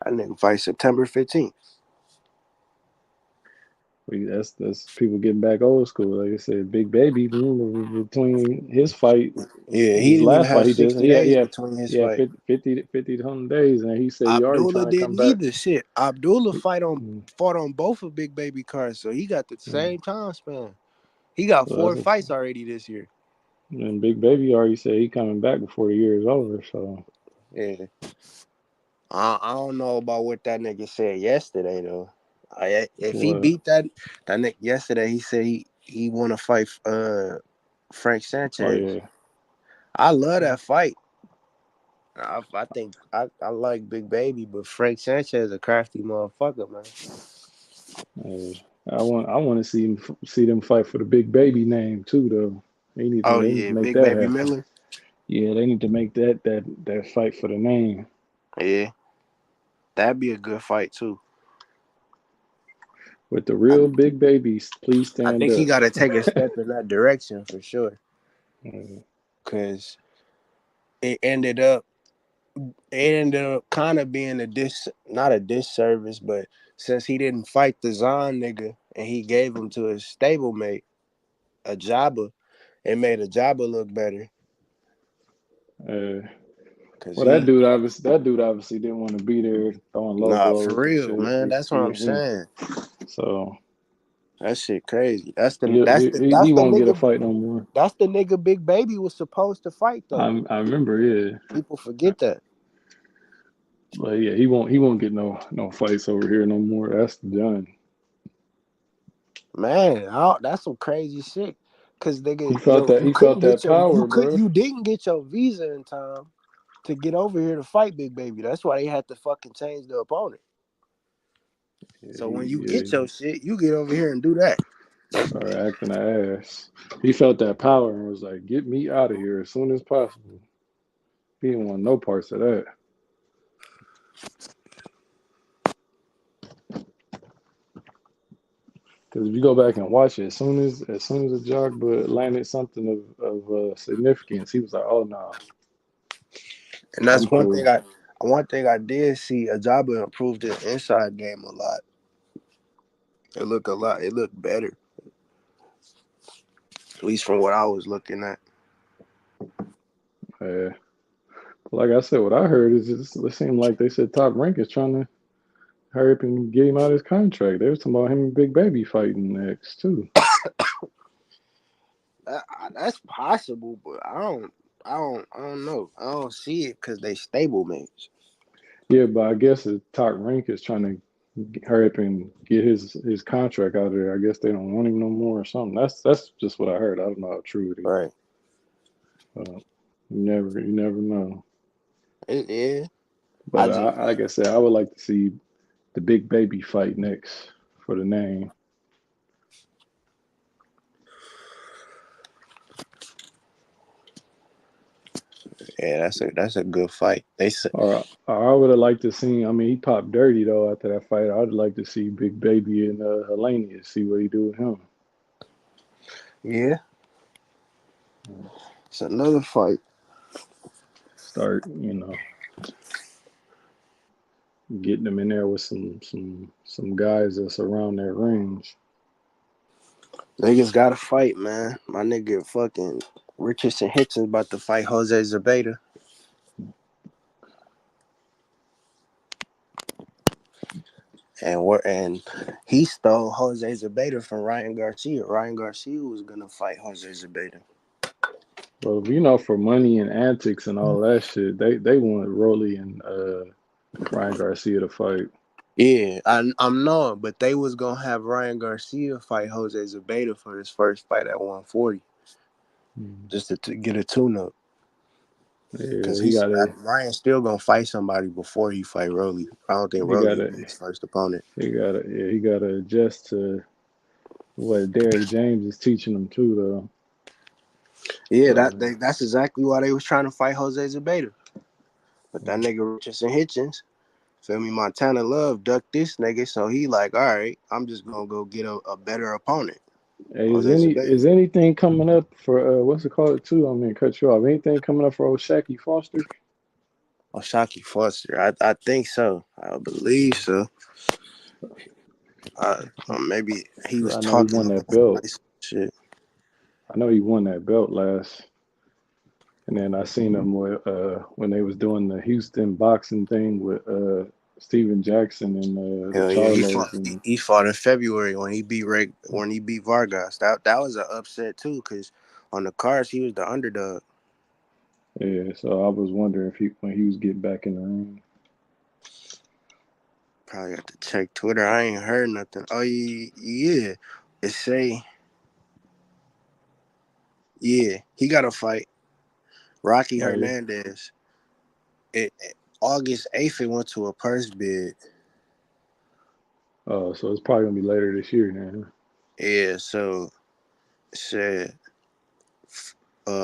That nigga fight September 15th. That's people getting back old school. Like I said, Big Baby, between his fight, he didn't even have 60 days between his fight. 50 to 100 days, and he said he already Abdullah trying to come didn't back. either. Shit, Abdullah fought on both of Big Baby cards, so he got the same time span. He got 4 fights already this year. And Big Baby already said he coming back before the year is over. So yeah, I don't know about what that nigga said yesterday though. If he beat that nigga yesterday, he said he want to fight Frank Sanchez. Oh yeah, I love that fight. I think I like Big Baby, but Frank Sanchez is a crafty motherfucker, man. I want to see them fight for the Big Baby name too, though. They need to make Big that Baby happen. Miller. Yeah, they need to make that fight for the name. Yeah, that'd be a good fight too. With the real Big Babies, please stand up. I think he got to take a step in that direction for sure. Because it ended up kind of being not a disservice, but since he didn't fight the Zon nigga and he gave him to his stablemate, a Jabba, it made a Jabba look better. That dude obviously didn't want to be there throwing low blows. For real, man. That's what I'm saying. So That shit crazy. That's the He won't get a fight no more. That's the nigga Big Baby was supposed to fight though. I remember, yeah. People forget that. But yeah, he won't get no fights over here no more. That's done. Man, that's some crazy shit. Cause nigga, He felt that power, bro. You didn't get your visa in time to get over here to fight Big Baby. That's why they had to fucking change the opponent. Yeah, so when you get your shit, you get over here and do that. Start acting an ass. He felt that power and was like, "Get me out of here as soon as possible." He didn't want no parts of that. Because if you go back and watch it, as soon as the jog but landed something of significance, he was like, "Oh no." And that's one thing I did see. Ajaba improved his inside game a lot. It looked better. At least from what I was looking at. Yeah. Like I said, what I heard is it seemed like they said Top Rank is trying to hurry up and get him out of his contract. They was talking about him and Big Baby fighting next too. That's possible, but I don't know. I don't see it because they stable mates. Yeah, but I guess the Top Rank is trying to hurry up and get his contract out of there. I guess they don't want him no more or something. That's just what I heard. I don't know how true it is. Right. You never know. Yeah. But like I said, I would like to see the Big Baby fight next for the name. Yeah, that's a good fight. They said. I would have liked to see. I mean, he popped dirty though after that fight. I'd like to see Big Baby and Helena, see what he do with him. Yeah, it's another fight. Start, getting them in there with some guys that's around their range. Niggas gotta fight, man. My nigga fucking Richardson Hitchens about to fight Jose Zabeta. And he stole Jose Zabeta from Ryan Garcia. Ryan Garcia was gonna fight Jose Zabeta. Well, for money and antics and all that shit, they want Rolly and Ryan Garcia to fight. Yeah, I'm knowing, but they was gonna have Ryan Garcia fight Jose Zabeta for his first fight at 140, just to get a tune-up. Because Ryan's still gonna fight somebody before he fight Rolly. I don't think Rolly will be his first opponent. He gotta adjust to what Derrick James is teaching him too, though. Yeah, that's exactly why they was trying to fight Jose Zabeta. But that nigga Richardson Hitchens, feel me, Montana Love ducked this nigga, so he like, all right, I'm just gonna go get a better opponent. Hey, is anything coming up for what's it called too? I mean, cut you off. Anything coming up for old Shaky Foster? Oh, Shaky Foster, I think so. I believe so. Maybe he was talking. He won that belt. Shit. I know he won that belt last. And then I seen him when they was doing the Houston boxing thing with Steven Jackson and the Charlos. He fought in February when he beat Vargas. That was an upset too, because on the cards he was the underdog. Yeah, so I was wondering if when he was getting back in the ring. Probably got to check Twitter. I ain't heard nothing. Oh yeah, it say. Yeah, he got a fight. Rocky Hernandez. August 8th, it went to a purse bid. Oh, so it's probably gonna be later this year now. Yeah, so it said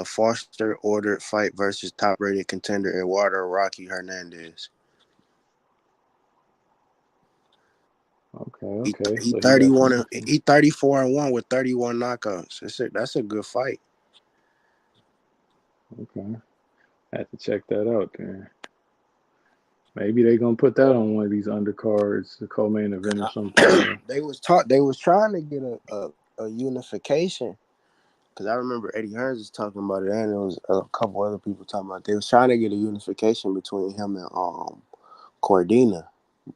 Foster ordered fight versus top-rated contender Eduardo Rocky Hernandez. Okay. He 31. He 34-1 with 31 knockouts. That's a good fight. Okay, I have to check that out then. Maybe they gonna put that on one of these undercards, the co-main event or something. They was trying to get a unification, because I remember Eddie Hearns was talking about it, and there was a couple other people talking about it. They was trying to get a unification between him and Cordina,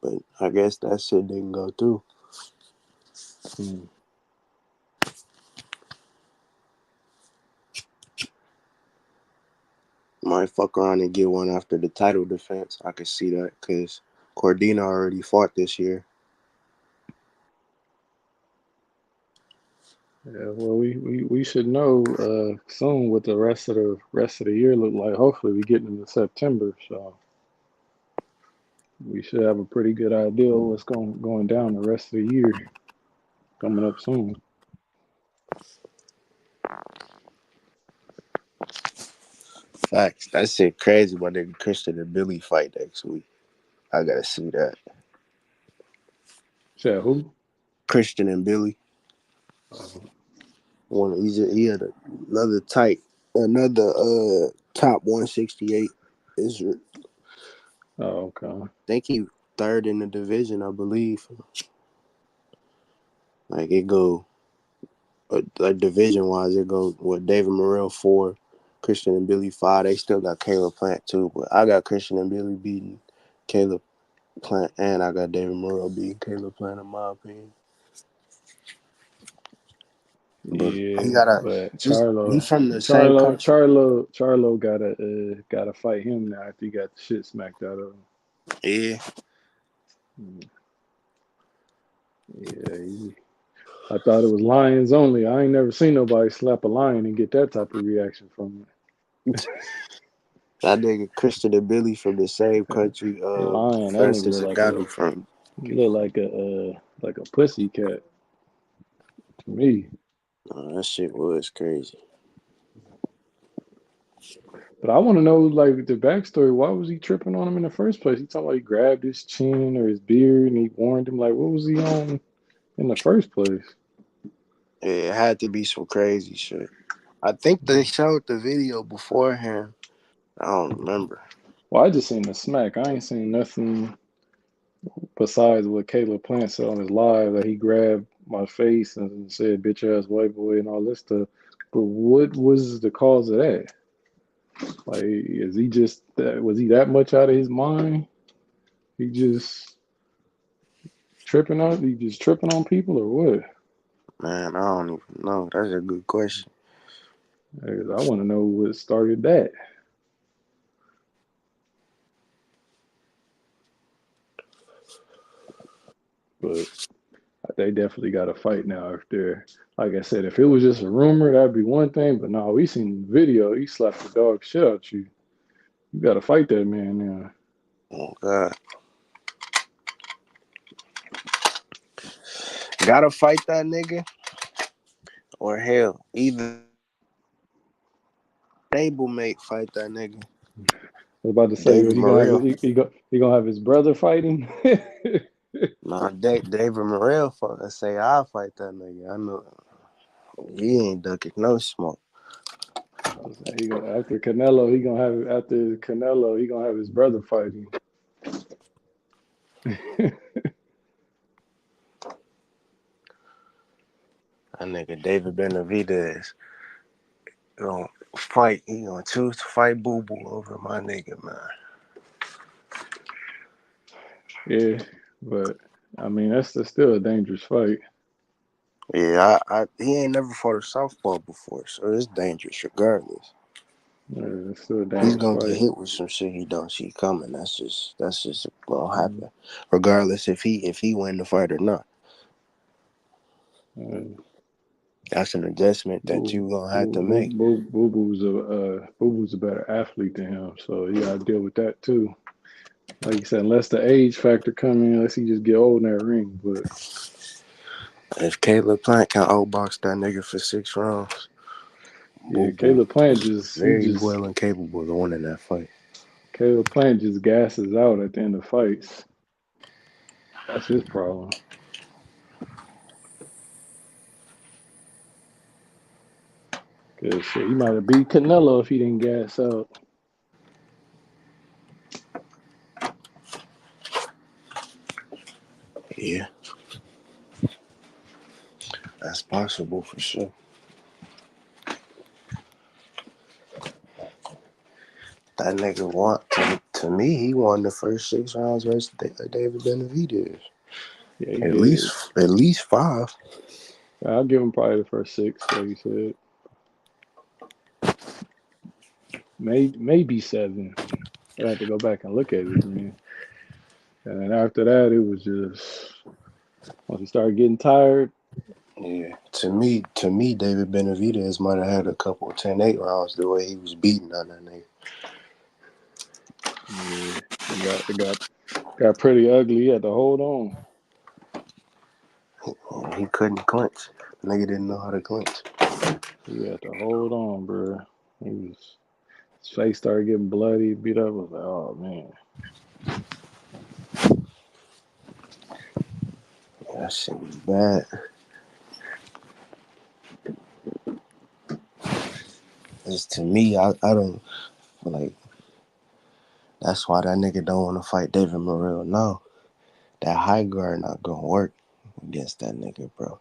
but I guess that shit didn't go through. Might fuck around and get one after the title defense. I could see that because Cordina already fought this year. Yeah, well, we should know soon what the rest of the year look like. Hopefully, we get into September, so we should have a pretty good idea of what's going down the rest of the year coming up soon. Facts. That shit crazy. But nigga Christian and Billy fight next week. I gotta see that. Yeah, who? Christian and Billy. He had another top 168. Israel. Oh, okay. I think he third in the division, I believe. Like it go, like division wise, it goes with David Morrell 4, Christian and Billy 5. They still got Caleb Plant too, but I got Christian and Billy beating Caleb Plant, and I got David Morrell beating Caleb Plant in my opinion. But he but Charlo gotta fight him now after he got the shit smacked out of him. Yeah. Yeah, I thought it was lions only. I ain't never seen nobody slap a lion and get that type of reaction from it. That nigga Christian and Billy from the same country. Lion, that Francis nigga got him from. Look like a pussy cat to me. Oh, that shit was crazy. But I want to know, like, the backstory. Why was he tripping on him in the first place? He talking about he grabbed his chin or his beard and he warned him. Like, what was he on in the first place? Yeah, it had to be some crazy shit. I think they showed the video beforehand. I don't remember. Well, I just seen the smack. I ain't seen nothing besides what Caleb Plant said on his live, that he grabbed my face and said bitch ass white boy and all this stuff. But what was the cause of that? Like, was he that much out of his mind? He just tripping on people or what? Man, I don't even know. That's a good question. I want to know what started that. But they definitely got to fight now after. Like I said, if it was just a rumor, that'd be one thing. But no, we seen the video. He slapped the dog shit out you. You got to fight that man now. Oh, God. Gotta fight that nigga? Or hell, either stablemate fight that nigga. I was about to say, he gonna have his brother fighting? Nah, David Morrell say I'll fight that nigga. I know he ain't ducking no smoke. After Canelo, he gonna have his brother fighting. That nigga David Benavidez gonna fight. He gonna choose to fight Boo Boo over my nigga, man. Yeah, but I mean that's still a dangerous fight. Yeah, he ain't never fought a southpaw before, so it's dangerous regardless. Yeah, it's still a dangerous He's gonna fight. get hit with some shit he don't see coming. That's just gonna happen, regardless if he win the fight or not. That's an adjustment that you gonna have to make. Boo Boo's a better athlete than him, so you gotta deal with that too. Like you said, unless the age factor come in, unless he just get old in that ring. But if Caleb Plant can outbox that nigga for 6 rounds, yeah, Caleb Plant very well and capable of winning that fight. Caleb Plant just gasses out at the end of fights. That's his problem. Cause shit, he might have beat Canelo if he didn't gas out. Yeah, that's possible for sure. That nigga to me, he won the first 6 rounds versus David Benavidez. Yeah, he at did. At least 5. I'll give him probably the first 6, like you said. maybe 7. I had to go back and look at it again. And then after that, it was just once he started getting tired. Yeah, to me, David Benavidez might have had a couple of 10-8 rounds the way he was beating on that nigga. Yeah, it got pretty ugly. He had to hold on. He couldn't clinch. The nigga didn't know how to clinch. He had to hold on, bro. His face started getting bloody, beat up. I was like, oh man. That shit was bad. It's to me, I don't like. That's why that nigga don't want to fight David Morrell. No, that high guard not gonna work against that nigga, bro.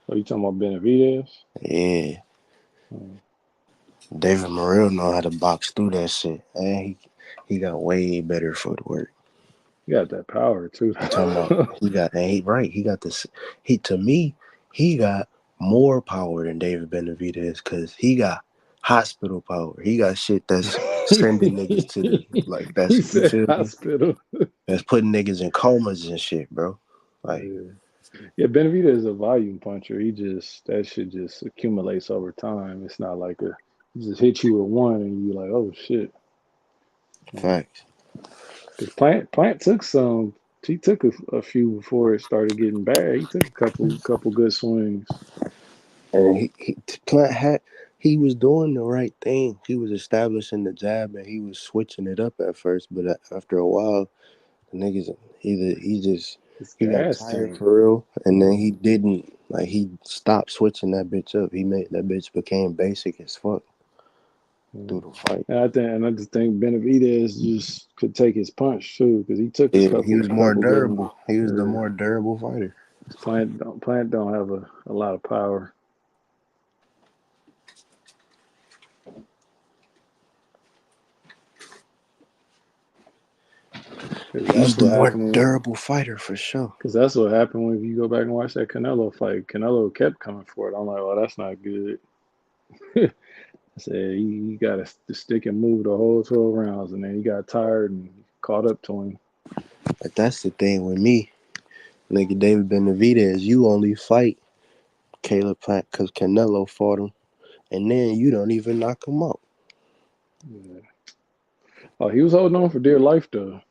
Oh, you talking about Benavidez? Yeah. David Morrell know how to box through that shit, and he got way better footwork. He got that power too. I'm talking about he got this. To me, he got more power than David Benavidez because he got hospital power. He got shit that's sending niggas to the that's he you said feel hospital. Me? That's putting niggas in comas and shit, bro. Like yeah, Benavidez is a volume puncher. That shit just accumulates over time. It's not like he just hit you with one and you like, oh shit. Facts. Because Plant took some. He took a few before it started getting bad. He took a couple good swings. And Plant he was doing the right thing. He was establishing the jab and he was switching it up at first, but after a while, the niggas he got tired for real, and then he didn't he stopped switching that bitch up. He made that bitch became basic as fuck through the fight. And I just think Benavidez just could take his punch too because he took a couple. He was more durable. Good, he was the more durable fighter. Plant don't have a lot of power. He's the more durable fighter for sure. Because that's what happened when you go back and watch that Canelo fight. Canelo kept coming for it. I'm like, well, that's not good. I said, he got to stick and move the whole 12 rounds, and then he got tired and caught up to him. But that's the thing with me. Nigga, David Benavidez, you only fight Caleb Plant because Canelo fought him, and then you don't even knock him out. Yeah. Oh, he was holding on for dear life, though.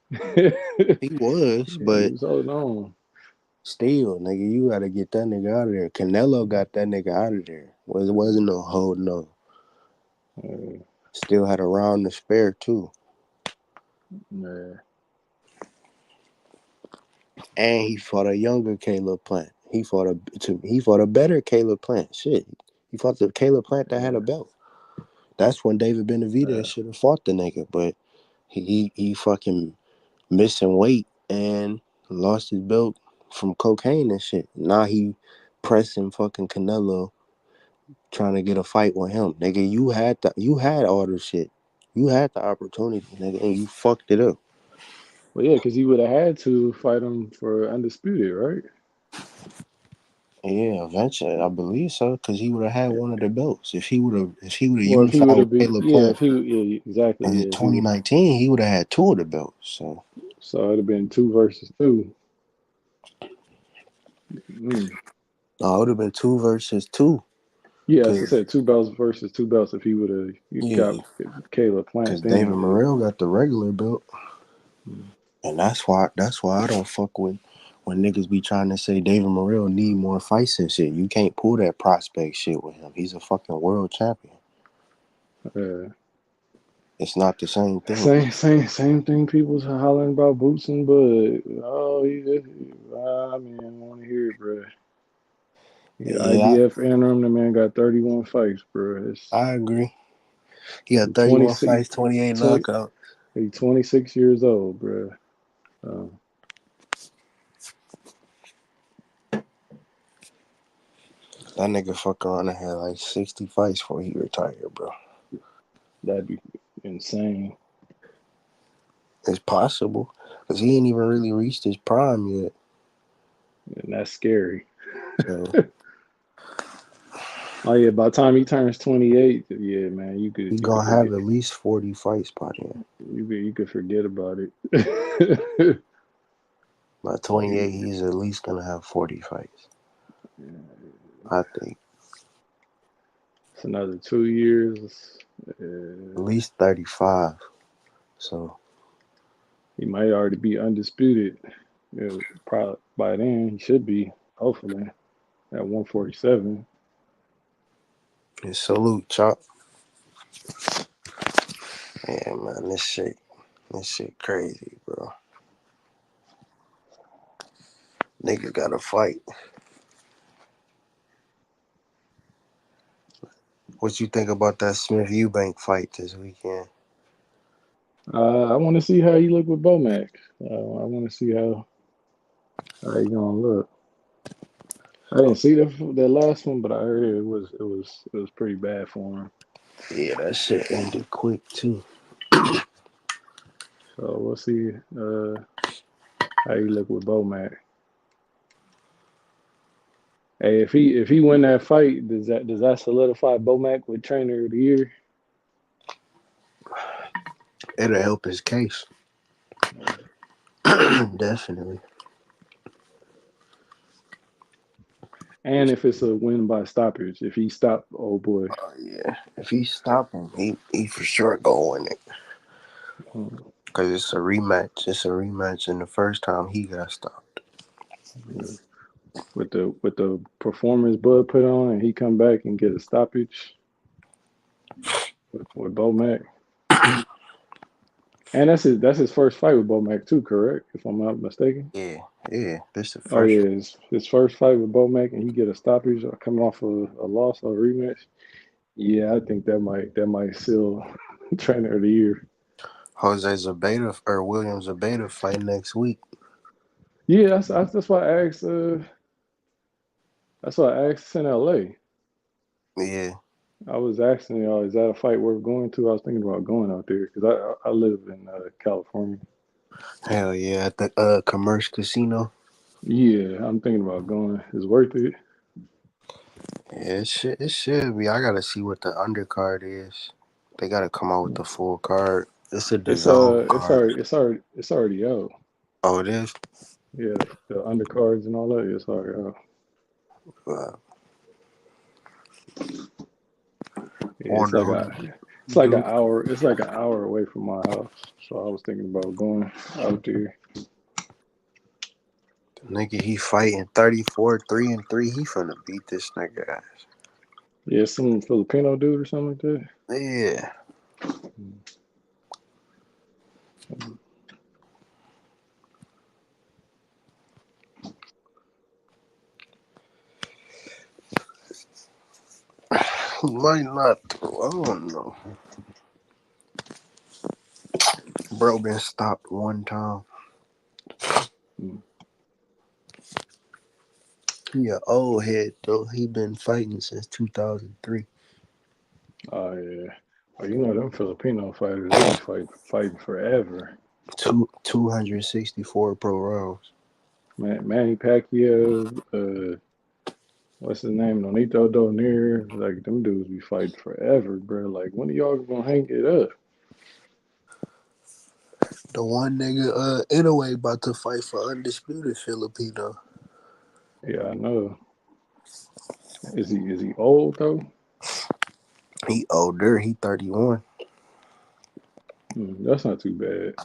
He was, but he was holding on. Still, nigga, you got to get that nigga out of there. Canelo got that nigga out of there. It wasn't no holding on. Still had a round to spare, too. Man. And he fought a younger Caleb Plant. He fought a better Caleb Plant. Shit. He fought the Caleb Plant that had a belt. That's when David Benavidez should have fought the nigga, but he fucking missing weight and lost his belt from cocaine and shit. Now he pressing fucking Canelo, trying to get a fight with him. Nigga, you had all the shit. You had the opportunity, nigga, and you fucked it up. Well, yeah, because he would have had to fight him for undisputed, right? Yeah, eventually, I believe so, because he would have had one of the belts. If he would have unified with Caleb Plant, exactly. In 2019, he would have had 2 of the belts. So it'd have been 2 versus 2. No, it would have been 2 versus 2. Yeah, as I said, 2 belts versus 2 belts. If he would have got Caleb Plant, because David Morrell got the regular belt, and that's why I don't fuck with when niggas be trying to say David Morrell need more fights and shit. You can't pull that prospect shit with him. He's a fucking world champion. It's not the same thing. Same thing. People's hollering about Boots and Bud. Oh, I want to hear it, bro. IBF interim, the man got 31 fights, bro. I agree. He got 31 fights, 28 knockouts. He's 26 years old, bro. That nigga fuck around and had like 60 fights before he retired, bro. That'd be insane. It's possible, because he ain't even really reached his prime yet. And that's scary. So, Oh yeah, by the time he turns 28, yeah, man, you He could gonna have forget. at least 40 fights by then. You could forget about it. By 28, he's at least gonna have 40 fights. I think. It's another 2 years. At least 35. So He might already be undisputed. Probably by then he should be, hopefully, at 147. and salute, Chop. Yeah, man, this shit crazy, bro. Nigga gotta fight. What you think about that Smith Eubank fight this weekend? I want to see how you look with Bomac. I want to see how he gonna look. I didn't see the last one, but I heard it was pretty bad for him. Yeah, that shit ended quick too. So we'll see how you look with Bomac. Hey, if he win that fight, does that solidify Bomac with trainer of the year? It'll help his case. Definitely. And if it's a win by stoppage, if he stopped old boy. Yeah. If he stop him, he for sure go win it. Cause it's a rematch. It's a rematch, and the first time he got stopped. With the performance Bud put on, and he come back and get a stoppage with Bomac. And that's his first fight with Bomac too, correct? If I'm not mistaken. Yeah. This the first. Oh yeah, his first fight with Bomac, and he get a stoppage coming off a loss or a rematch. Yeah, I think that might seal trainer of the year. Jose Zabeta or William Zabeta fight next week. Yeah, that's why I asked. That's why I asked in LA. Yeah. I was asking y'all, is that a fight worth going to? I was thinking about going out there because I live in California. Hell yeah, at the Commerce Casino. Yeah, I'm thinking about going. It's worth it. Yeah, it should be. I gotta see what the undercard is. They gotta come out with the full card. It's a DAZN card. It's already out. Oh, it is. Yeah, the undercards and all that. It's already out. Wow. Yeah, it's like an hour. It's like an hour away from my house. So I was thinking about going out there. The nigga, he fighting 34, 3-3. He finna beat this nigga ass. Yeah, some Filipino dude or something like that. Yeah. He might not. I don't know. Bro been stopped one time. He an old head though. He been fighting since 2003. Oh yeah. Oh, you know them Filipino fighters, they be fighting forever. 264 pro rounds. Manny Pacquiao, what's his name? Nonito Donaire. Like them dudes be fighting forever, bro. Like when are y'all gonna hang it up? The one nigga, Inoue about to fight for undisputed Filipino. Yeah, I know. Is he old though? He older. He 31. That's not too bad.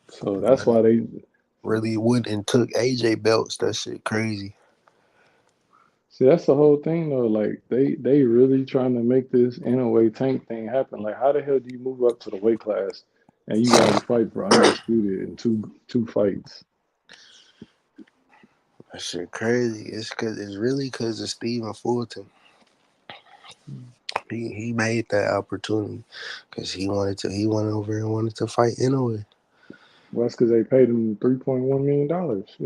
So that's why they really went and took AJ belts. That shit crazy. See, that's the whole thing though. Like they really trying to make this Inoue Tank thing happen. Like how the hell do you move up to the weight class and you already fight for undisputed in two fights? That shit crazy. It's really because of Stephen Fulton. He made that opportunity because he went over and wanted to fight Inoue. Well, that's because they paid him $3.1 million.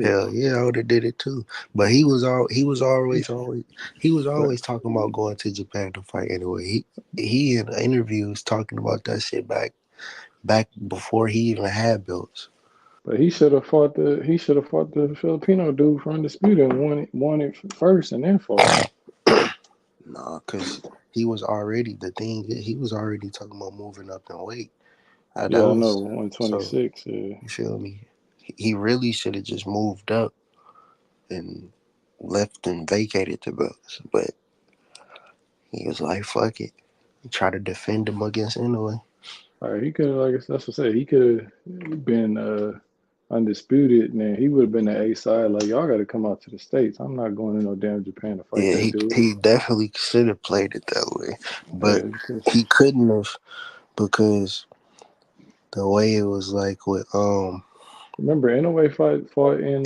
Hell yeah, I would have did it too. But he was always talking about going to Japan to fight Inoue. He in interviews talking about that shit back before he even had belts. But he should have fought the Filipino dude for undisputed and won it first and then fought. Nah, cause he was already he was already talking about moving up in weight. That Yeah, I know, was 126. Yeah. You feel me? He really should have just moved up and left and vacated the belts, but he was like, "Fuck it." He tried to defend him against Inoue. He could have, like that's what I said. He could have been undisputed, man. He would have been the A side. Like y'all got to come out to the States. I'm not going to no damn Japan to fight Yeah, that dude. he definitely should have played it that way, but Yeah, he couldn't have because the way it was like with remember Inoue fought in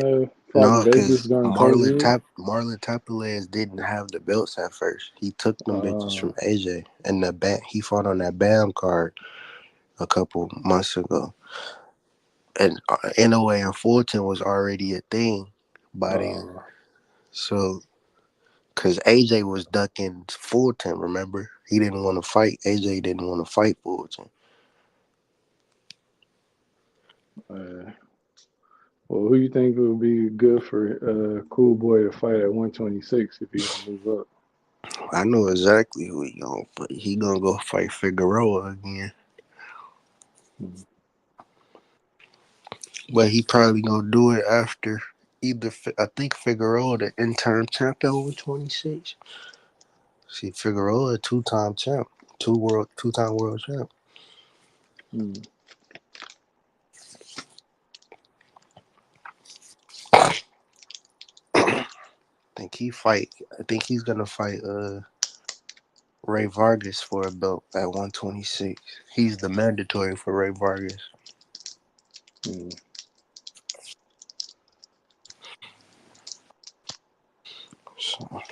Vegas because during COVID. Marlon Tapales didn't have the belts at first. He took them bitches from AJ, and he fought on that BAM card a couple months ago. And Inoue and Fulton was already a thing by then. So, because AJ was ducking Fulton, remember? He didn't want to fight. AJ didn't want to fight Fulton. Well, who you think would be good for Cool Boy to fight at 126 if he gonna move up? I know exactly who he gonna fight. He gonna go fight Figueroa again. But he probably gonna do it after I think Figueroa the interim champion 126. See, Figueroa a two-time champ, two-time world champ. I think he's gonna fight Ray Vargas for a belt at 126. He's the mandatory for Ray Vargas. So.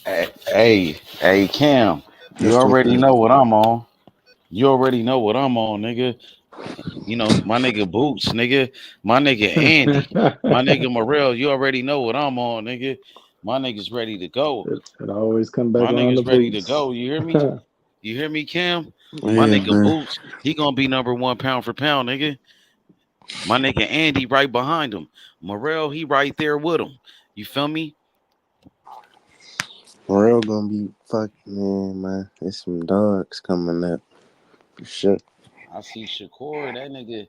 Hey, Cam, you already know what I'm on. You already know what I'm on, nigga. You know, my nigga Boots, nigga. My nigga Andy. My nigga Morrell. You already know what I'm on, nigga. My nigga's ready to go. It always come back My around the nigga's ready Boots. to go. You hear me? You hear me, Cam? Yeah, my nigga man. Boots, he gonna be number one pound for pound, nigga. My nigga Andy right behind him. Morrell, he right there with him. You feel me? Morrell gonna be fucking man. There's some dogs coming up. For sure. I see Shakur, that nigga,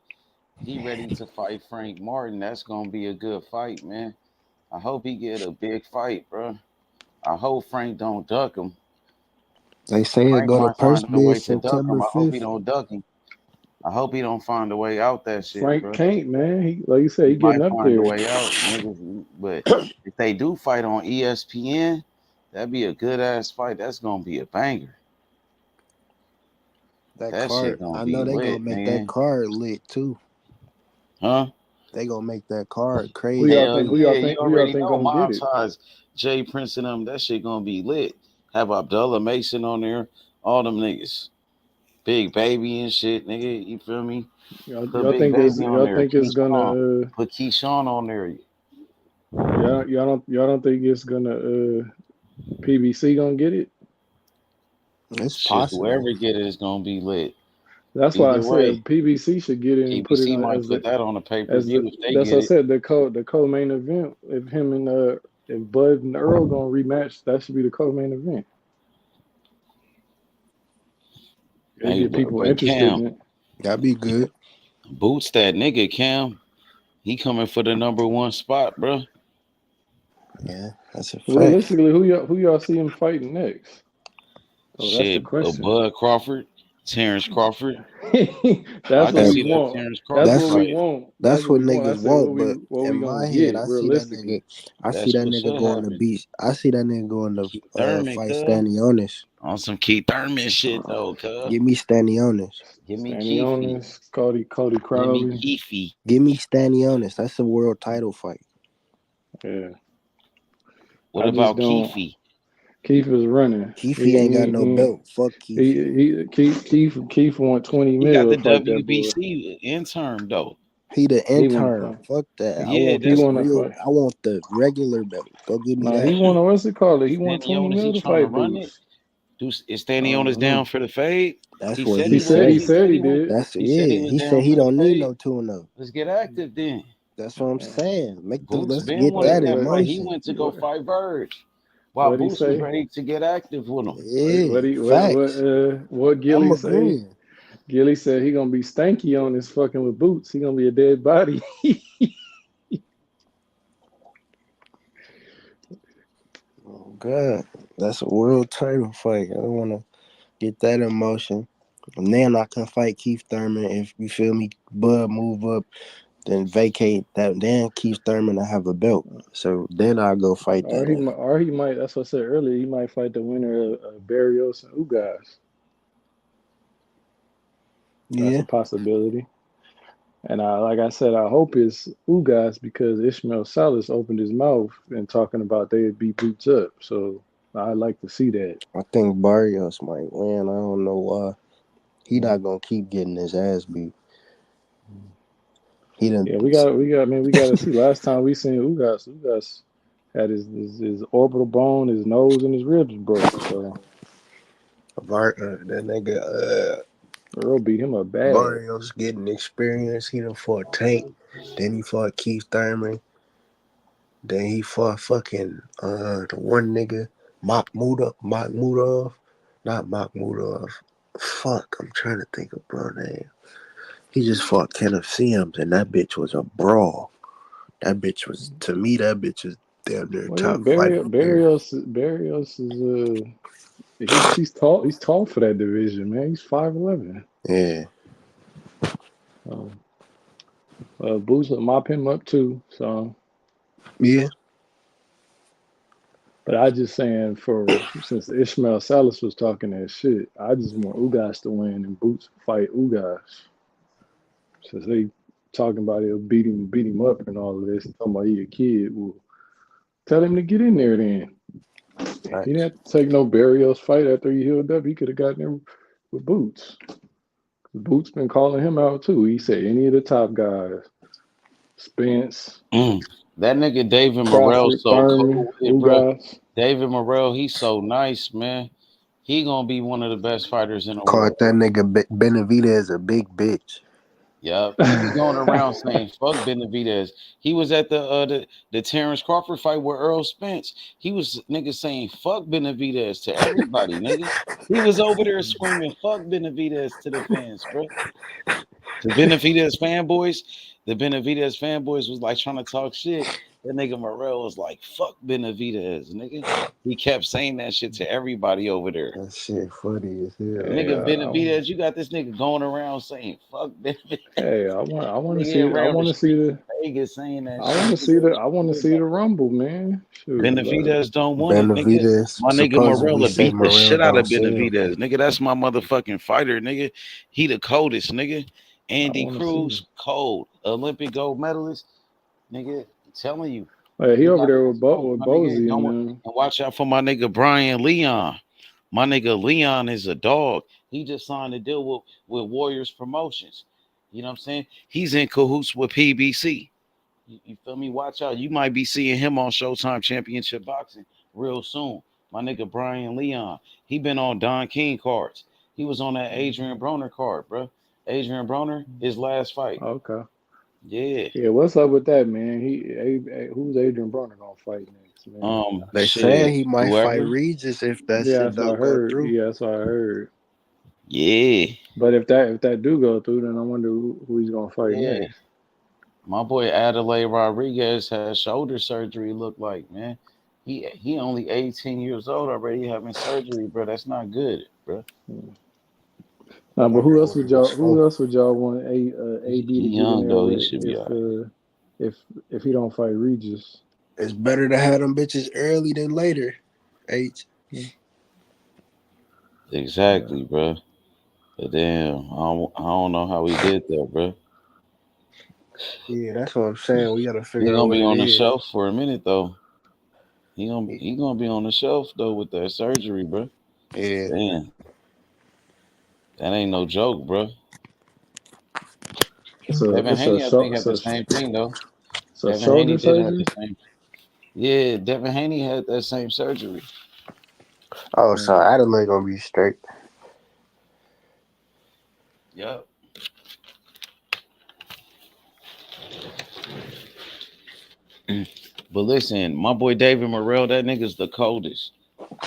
he ready to fight Frank Martin. That's gonna be a good fight, man. I hope he get a big fight, bro. I hope Frank don't duck him. They say it Frank go to might find purse a way bid to duck September him. I hope he 5th. don't duck him. I hope he don't find a way out that shit, Frank bro. can't, man. He, like you said, he Might getting up find a there. way out, niggas. But if they do fight on ESPN, that'd be a good ass fight. That's gonna be a banger. That card, shit gonna I be know they lit, gonna make man. that card lit too. Huh? They gonna make that card Who crazy. y'all think? Who y'all think? You Who y'all already think know gonna get Mob it? Ties, Jay Prince and them. That shit gonna be lit. Have Abdullah Mason on there. All them niggas. Big Baby and shit, nigga. You feel me? Put Y'all Big think it's Baby on there. gonna Put Keyshawn on there. y'all don't think it's gonna PBC gonna get it? It's Shit, possible. whoever get it is gonna be lit. That's why I Either way, said PBC should get it and put it PBC on might as put that on a pay per as view if they that's get what I it. said, the co-main event. If him and if Bud and Earl gonna rematch, that should be the co-main event. They Hey, get people but interested Cam, in it. That'd be good. Boots that nigga Cam. He coming for the number one spot, bro. Yeah, that's a fact. Realistically, who y'all see him fighting next? Oh, that's the Shit, question. Bud Crawford, Terence Crawford. That's what we that want. Terence That's Crawford what fight. we want. That's what I niggas said, want, but what in we gonna my head, get I see that nigga. realistically. I see That's that what nigga should going to happen. beat. I see that nigga going to Keith Thurman, fight cuz. Stanionis. On some Keith Thurman shit though, cuz. Give me Stanionis. Give me Stanionis, Cody Give me Crowley. Keefy. Give me Stanionis. That's a world title fight. Yeah. What about Keefy? Keith is running. Keefy ain't got no belt. Fuck Keith. Keith want 20 He got mil the to fight that boy. WBC intern though. He the He wanna intern. fight. Fuck that. Yeah, He that's wanna cool. fight. I want the regular belt. Go give me Nah, that. he wanna what's it called? He want 20 Stanionis, mil he to trying to fight run it. Boots. Is Stanionis down for the fade? That's what he he said. was. He said he did. That's He said he don't need no tune-up. Let's get active then. That's what I'm saying. Boots Let's been get wanted that that in fight. He motion. went to go fight Verge. While What'd he Boots was say? ready to get active with him. Yeah, What Gilly I'm say? agreeing. Gilly said he gonna be stanky on this fucking with Boots. He gonna be a dead body. Oh God, that's a world title fight. I want to get that in motion. And then I can fight Keith Thurman if you feel me. Bud move up, then vacate that. Then Keith Thurman to have a belt. So then I go fight or he might. That's what I said earlier. He might fight the winner of Barrios and Ugas. That's a possibility. And like I said, I hope it's Ugas because Ishmael Salas opened his mouth and talking about they'd be Boots up. So I'd like to see that. I think Barrios might win. I don't know why. He not gonna keep getting his ass beat. He done. Yeah, we got to see. Last time we seen Ugas had his orbital bone, his nose, and his ribs broke. So that nigga Earl beat him up bad. Barrios getting experience. He done fought Tank. Then he fought Keith Thurman. Then he fought fucking the one nigga Makhmudov. Not Makhmudov. Fuck, I'm trying to think of bro name. He just fought Kenneth Sims, and that bitch was a brawl. That bitch was, to me, that bitch is damn near top fighter. Barrios is he's tall. He's tall for that division, man. He's 5'11". Yeah. Boots will mop him up too. So yeah. But I just saying since Ishmael Salas was talking that shit, I just want Ugas to win and Boots fight Ugas. Since they talking about he'll beat him up and all of this, and talking about he a kid, well, tell him to get in there then. Right. He didn't have to take no Barrios fight after he healed up. He could have gotten there with Boots. Boots been calling him out too. He said any of the top guys, Spence. That nigga David Morrell so cool with it, bro. David Morrell, he's so nice, man. He gonna be one of the best fighters in the world. Caught that nigga Benavidez a big bitch. Yup, he be going around saying fuck Benavidez. He was at the Terence Crawford fight with Earl Spence. He was nigga saying fuck Benavidez to everybody, nigga. He was over there screaming fuck Benavidez to the fans, bro. The Benavidez fanboys was like trying to talk shit. That nigga Morrell was like, fuck Benavidez, nigga. He kept saying that shit to everybody over there. That shit funny as hell. Nigga Benavidez, you got this nigga going around saying, fuck Benavidez. Hey, I want to see the Vegas saying that I want to see the Rumble, man. Shoot, Benavidez don't want it, nigga. My nigga Morrell beat the shit out of Benavidez. Nigga, that's my motherfucking fighter, nigga. He the coldest, nigga. Andy Cruz, cold. Olympic gold medalist. Nigga, I'm telling you. Hey, he over there with Bozy. And watch out for my nigga Brian Leon. My nigga Leon is a dog. He just signed a deal with Warriors Promotions. You know what I'm saying? He's in cahoots with PBC. You feel me? Watch out. You might be seeing him on Showtime Championship Boxing real soon. My nigga Brian Leon. He been on Don King cards. He was on that Adrian Broner card, bro. Adrian Broner, his last fight. Okay. Yeah. Yeah, what's up with that, man? Who's Adrian Broner gonna fight next, man? They say he might fight Regis if that shit don't go through. Yeah, that's what I heard. Yeah. But if that do go through, then I wonder who he's gonna fight next. My boy Adelaide Rodriguez had shoulder surgery, look like, man. He only 18 years old already having surgery, bro. That's not good, bro. Nah, but who else would y'all want AB to get young, in though, there he should be all right. if he don't fight Regis? It's better to have them bitches early than later. Exactly, bro. But damn, I don't know how we did that, bro. Yeah, that's what I'm saying. We gotta figure He out gonna what be on the is. shelf for a minute though. He gonna be on the shelf though with that surgery, bro. Yeah. Damn. That ain't no joke, bro. Devin Haney, I think, had the same thing though. Devin Haney did have the same. Yeah, Devin Haney had that same surgery. Oh, so Adelaide gonna be straight. Yep. But listen, my boy David Morrell, that nigga's the coldest.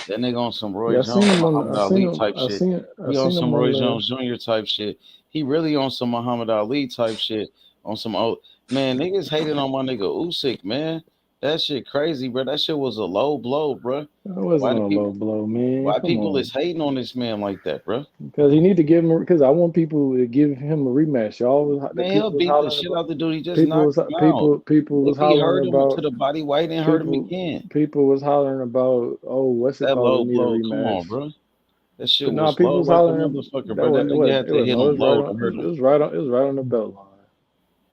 That nigga on some Roy Jones, Muhammad Ali type shit. He on some Roy Jones Jr. type shit. He really on some Muhammad Ali type shit. On some old man, niggas hating on my nigga Usyk, man. That shit crazy, bro. That shit was a low blow, bro. That wasn't a low blow, man. Why people is hating on this man like that, bro? Because he need to give him. Because I want people to give him a rematch. Y'all, man, he'll beat the shit out the dude. He just people knocked him out. People was if he hurt hollering him about to the body, why he didn't hurt him again? People was hollering about, oh, what's it that called? Low Need a blow. rematch. Come on, bro. That shit But was people low was like a hollering. motherfucker, bro. That nigga had to hit him low to hurt him. It was right on the belt line.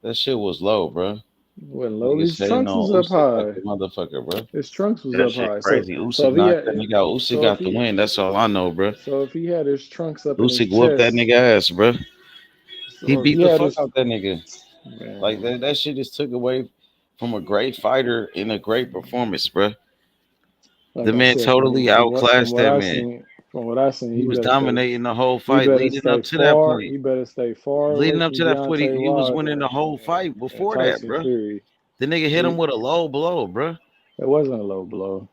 That shit was low, bro. It wasn't low. His trunks was up high. Like motherfucker, bro. His trunks was that up shit high. Crazy. Usyk knocked that nigga out. Usyk got the win. That's all I know, bro. So if he had his trunks up Usyk in his whooped chest, that nigga ass, bro. He beat the fuck out that nigga. Man. Like that shit just took away from a great fighter and a great performance, bro. Like the man totally outclassed that man. From what I seen, he was dominating the whole fight leading up to that point. He better stay far. Leading away up from to that point, he was Wilder winning the whole fight before that, bro. Fury. The nigga hit him with a low blow, bro. It wasn't a low blow.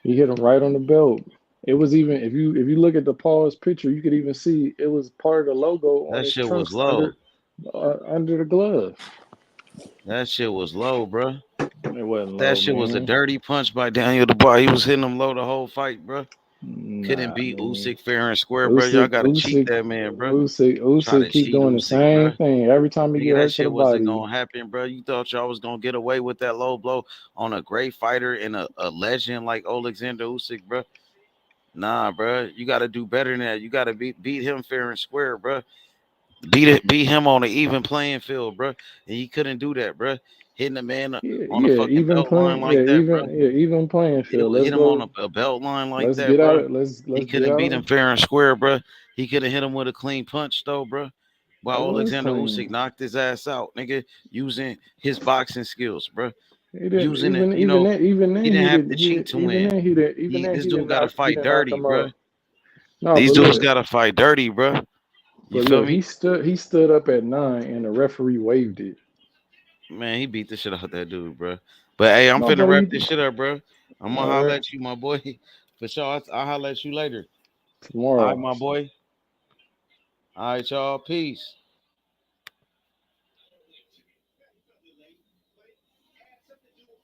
He hit him right on the belt. It was even if you look at the pause picture, you could even see it was part of the logo on his shit trunks was low. Under the glove. That shit was low, bro. It wasn't that low, shit man. was a dirty punch by Daniel Dubois. He was hitting him low the whole fight, bro. Couldn't beat Usyk fair and square, bro. Y'all gotta cheat that man, bro. Usyk keep doing the same thing every time he get hurt to the body. That shit wasn't gonna happen, bro. You thought y'all was gonna get away with that low blow on a great fighter and a legend like Alexander Usyk, bro. Nah, bro. You gotta do better than that. You gotta beat him fair and square, bro. Beat him on an even playing field, bro. And he couldn't do that, bro. Hitting a man on a fucking belt line like that, bro. Even playing field. Hit him on a belt line like that, bro. He couldn't beat him fair and square, bro. He couldn't hit him with a clean punch, though, bro. While Alexander Usyk knocked his ass out, nigga, using his boxing skills, bro. He didn't have to cheat to win. This dude got to fight dirty, bro. These dudes got to fight dirty, bro. You feel me? He stood up at 9 and the referee waved it. Man, he beat the shit out of that dude, bro. But hey, I'm finna wrap this shit up, bro. I'm gonna holler at you, my boy. For sure, I'll holler at you later. Tomorrow. All right, my boy. All right, y'all. Peace.